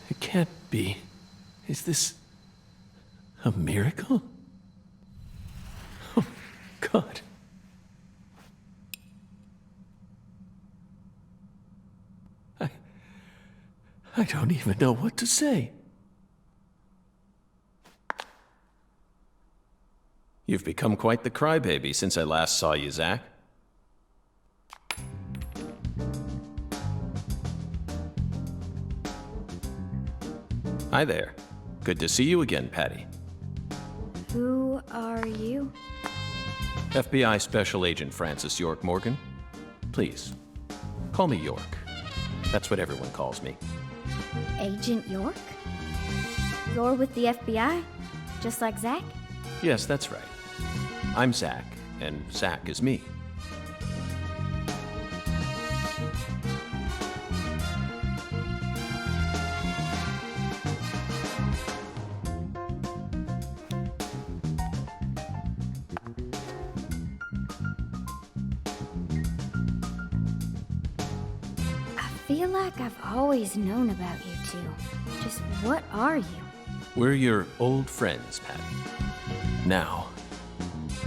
It can't be. Is this a miracle? Oh, God. I don't even know what to say. You've become quite the crybaby since I last saw you, Zach. Hi there. Good to see you again, Patty. Who are you? FBI Special Agent Francis York Morgan. Please, call me York. That's what everyone calls me. Agent York? You're with the FBI? Just like Zach? Yes, that's right. I'm Zach, and Zach is me. I feel like I've always known about you two. Just what are you? We're your old friends, Patty. Now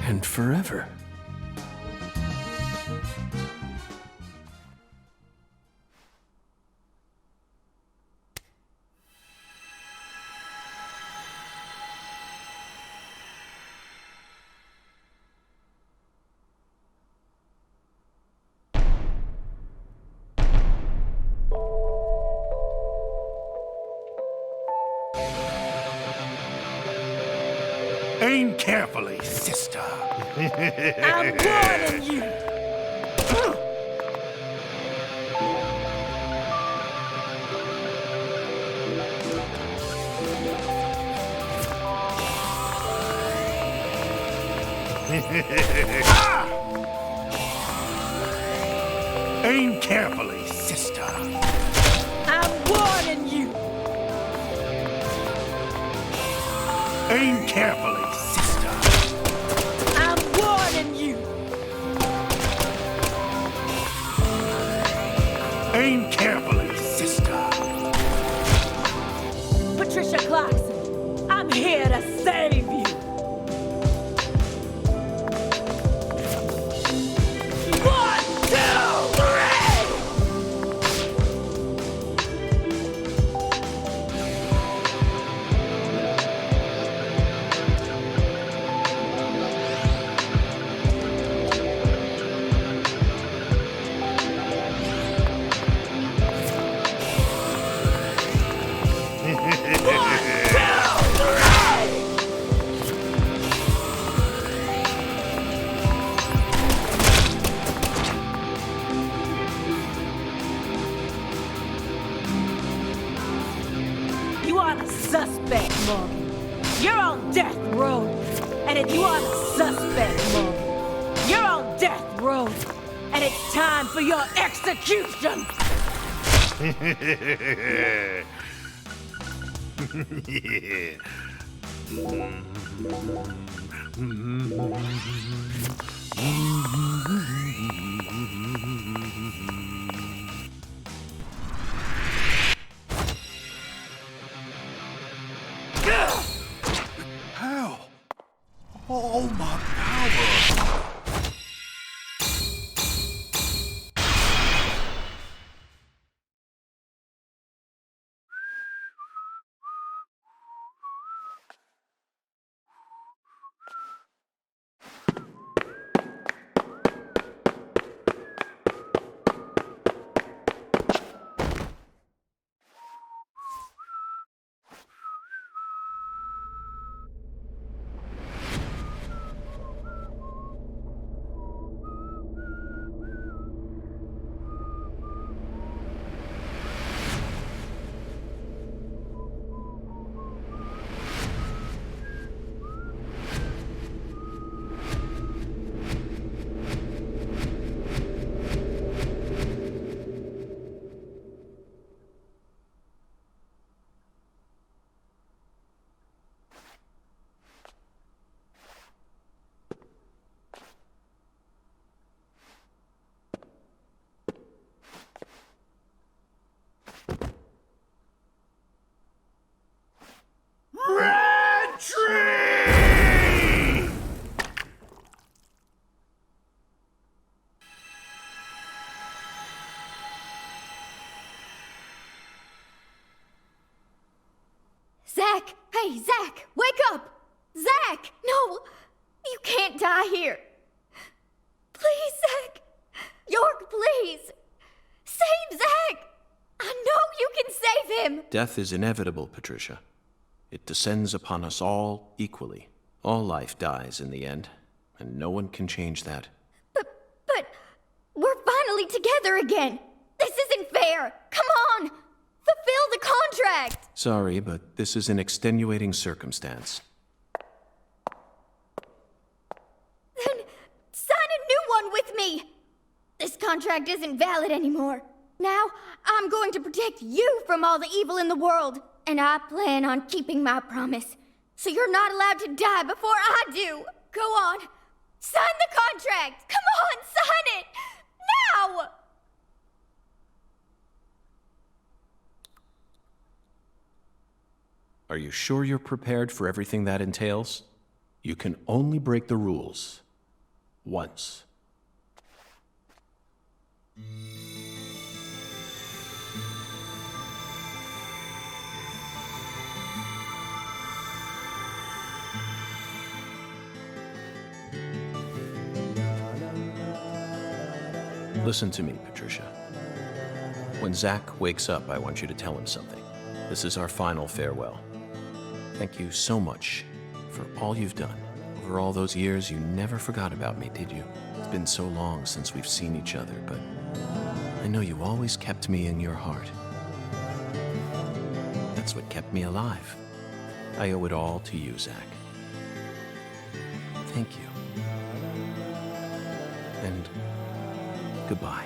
and forever. Aim carefully, sister. I'm warning you! Aim carefully, sister. I'm warning you! Aim carefully, sister. I'm warning you! Aim carefully, sister. Patricia Clarkson, I'm here to save you! Morgan. You're on death row. And if you are the suspect, Morgan, you're on death row. And it's time for your execution. How? All my power! Zach! Hey, Zach! Wake up! Zach! No! You can't die here! Please, Zach! York, please! Save Zach! I know you can save him! Death is inevitable, Patricia. It descends upon us all equally. All life dies in the end, and no one can change that. But we're finally together again! This isn't fair! Come on! Fulfill the contract! Sorry, but this is an extenuating circumstance. Then sign a new one with me! This contract isn't valid anymore. Now, I'm going to protect you from all the evil in the world, and I plan on keeping my promise. So you're not allowed to die before I do. Go on. Sign the contract! Come on, sign it! Now! Are you sure you're prepared for everything that entails? You can only break the rules once. Listen to me, Patricia. When Zach wakes up, I want you to tell him something. This is our final farewell. Thank you so much for all you've done. Over all those years, you never forgot about me, did you? It's been so long since we've seen each other, but I know you always kept me in your heart. That's what kept me alive. I owe it all to you, Zach. Thank you. And goodbye.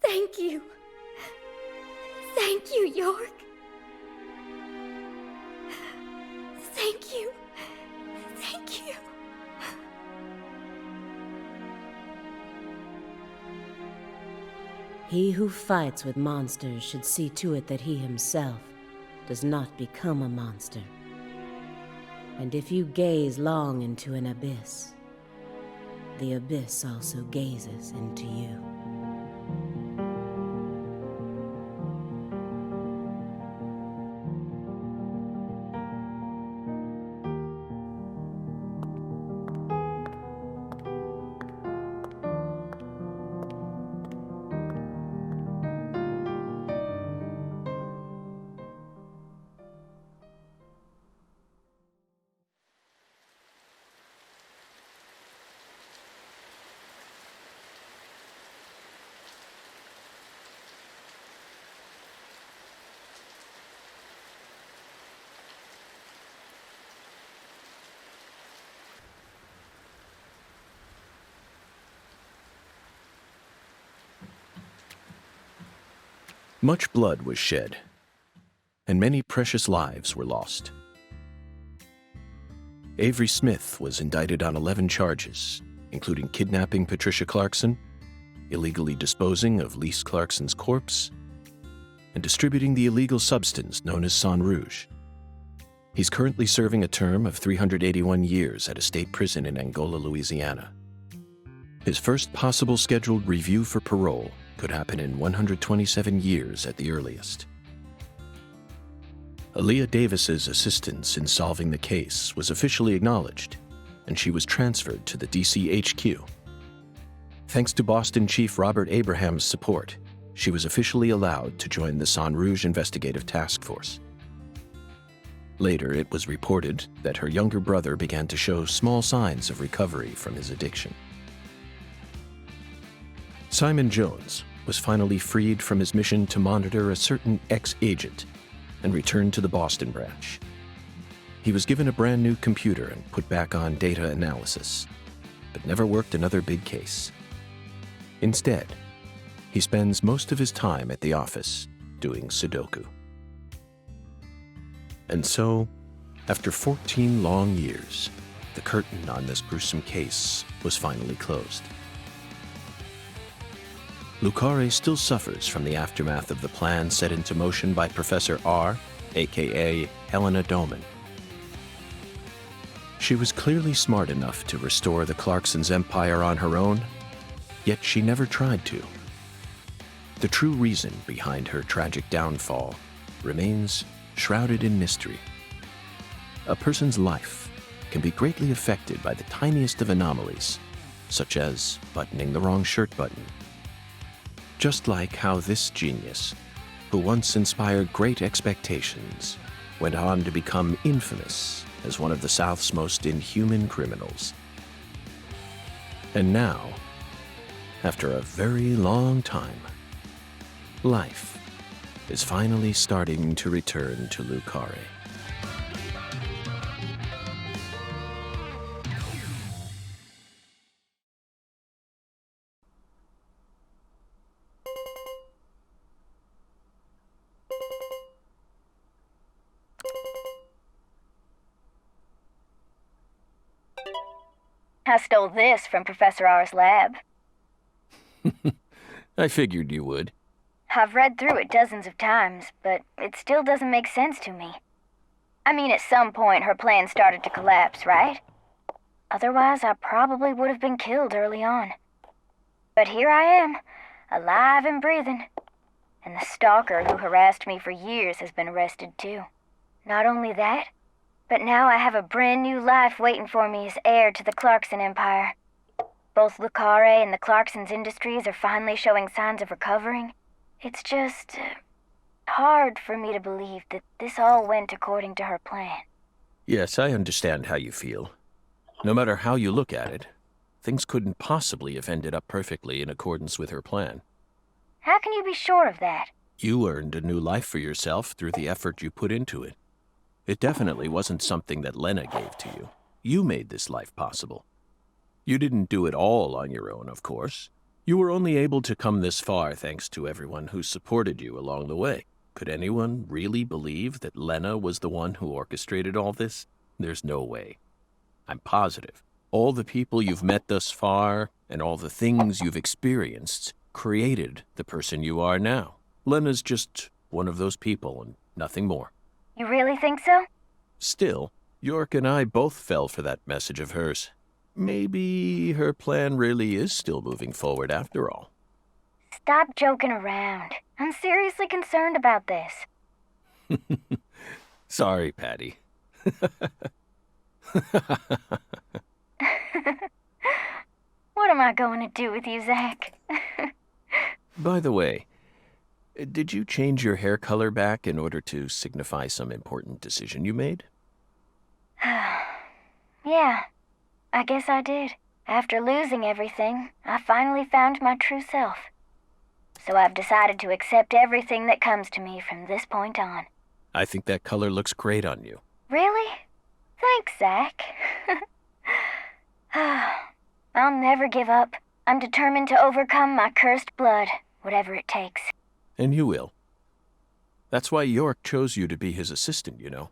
Thank you. Thank you, York. Thank you. Thank you. He who fights with monsters should see to it that he himself does not become a monster. And if you gaze long into an abyss, the abyss also gazes into you. Much blood was shed, and many precious lives were lost. Avery Smith was indicted on 11 charges, including kidnapping Patricia Clarkson, illegally disposing of Lise Clarkson's corpse, and distributing the illegal substance known as Sang Rouge. He's currently serving a term of 381 years at a state prison in Angola, Louisiana. His first possible scheduled review for parole could happen in 127 years at the earliest. Aaliyah Davis's assistance in solving the case was officially acknowledged, and she was transferred to the DC HQ. Thanks to Boston Chief Robert Abraham's support, she was officially allowed to join the Sang Rouge Investigative Task Force. Later, it was reported that her younger brother began to show small signs of recovery from his addiction. Simon Jones was finally freed from his mission to monitor a certain ex-agent and returned to the Boston branch. He was given a brand new computer and put back on data analysis, but never worked another big case. Instead, he spends most of his time at the office doing Sudoku. And so, after 14 long years, the curtain on this gruesome case was finally closed. Le Carré still suffers from the aftermath of the plan set into motion by Professor R, aka Helena Doman. She was clearly smart enough to restore the Clarksons' empire on her own, yet she never tried to. The true reason behind her tragic downfall remains shrouded in mystery. A person's life can be greatly affected by the tiniest of anomalies, such as buttoning the wrong shirt button. Just like how this genius, who once inspired great expectations, went on to become infamous as one of the South's most inhuman criminals. And now, after a very long time, life is finally starting to return to Le Carré. I stole this from Professor R's lab. I figured you would. I've read through it dozens of times, but it still doesn't make sense to me. I mean, at some point her plan started to collapse, right? Otherwise, I probably would have been killed early on. But here I am, alive and breathing. And the stalker who harassed me for years has been arrested too. Not only that, but now I have a brand new life waiting for me as heir to the Clarkson empire. Both Le Carré and the Clarkson's industries are finally showing signs of recovering. It's just hard for me to believe that this all went according to her plan. Yes, I understand how you feel. No matter how you look at it, things couldn't possibly have ended up perfectly in accordance with her plan. How can you be sure of that? You earned a new life for yourself through the effort you put into it. It definitely wasn't something that Lena gave to you. You made this life possible. You didn't do it all on your own, of course. You were only able to come this far thanks to everyone who supported you along the way. Could anyone really believe that Lena was the one who orchestrated all this? There's no way. I'm positive. All the people you've met thus far, and all the things you've experienced, created the person you are now. Lena's just one of those people and nothing more. You really think so? Still, York and I both fell for that message of hers. Maybe her plan really is still moving forward after all. Stop joking around. I'm seriously concerned about this. Sorry, Patty. What am I going to do with you, Zach? By the way, did you change your hair color back in order to signify some important decision you made? Yeah, I guess I did. After losing everything, I finally found my true self. So I've decided to accept everything that comes to me from this point on. I think that color looks great on you. Really? Thanks, Zach. I'll never give up. I'm determined to overcome my cursed blood, whatever it takes. And you will. That's why York chose you to be his assistant, you know.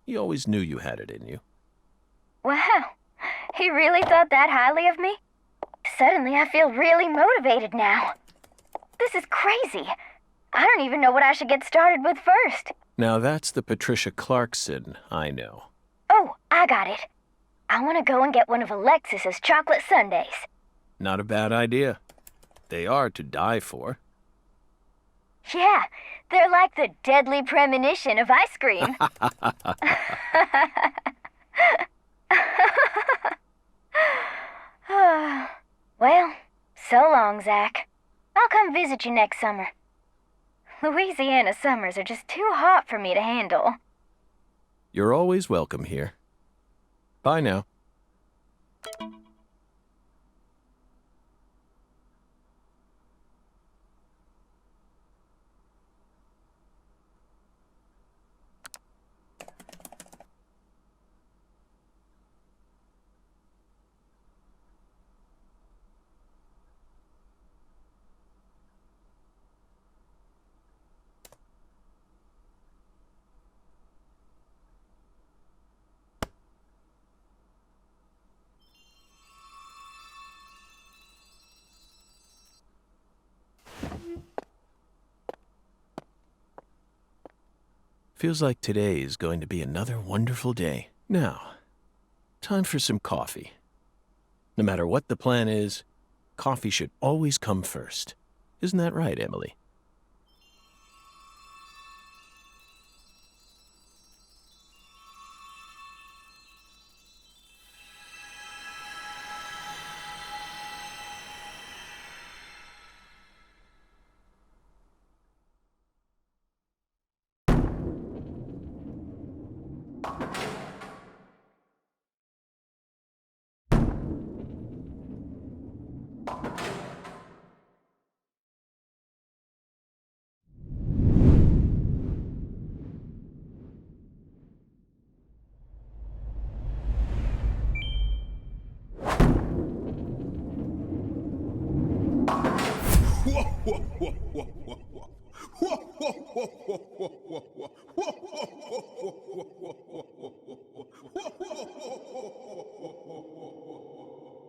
He always knew you had it in you. Wow, he really thought that highly of me? Suddenly I feel really motivated now. This is crazy. I don't even know what I should get started with first. Now that's the Patricia Clarkson I know. Oh, I got it. I want to go and get one of Alexis's chocolate sundaes. Not a bad idea. They are to die for. Yeah, they're like the Deadly Premonition of ice cream. Well, so long, Zach. I'll come visit you next summer. Louisiana summers are just too hot for me to handle. You're always welcome here. Bye now. Feels like today is going to be another wonderful day. Now, time for some coffee. No matter what the plan is, coffee should always come first. Isn't that right, Emily?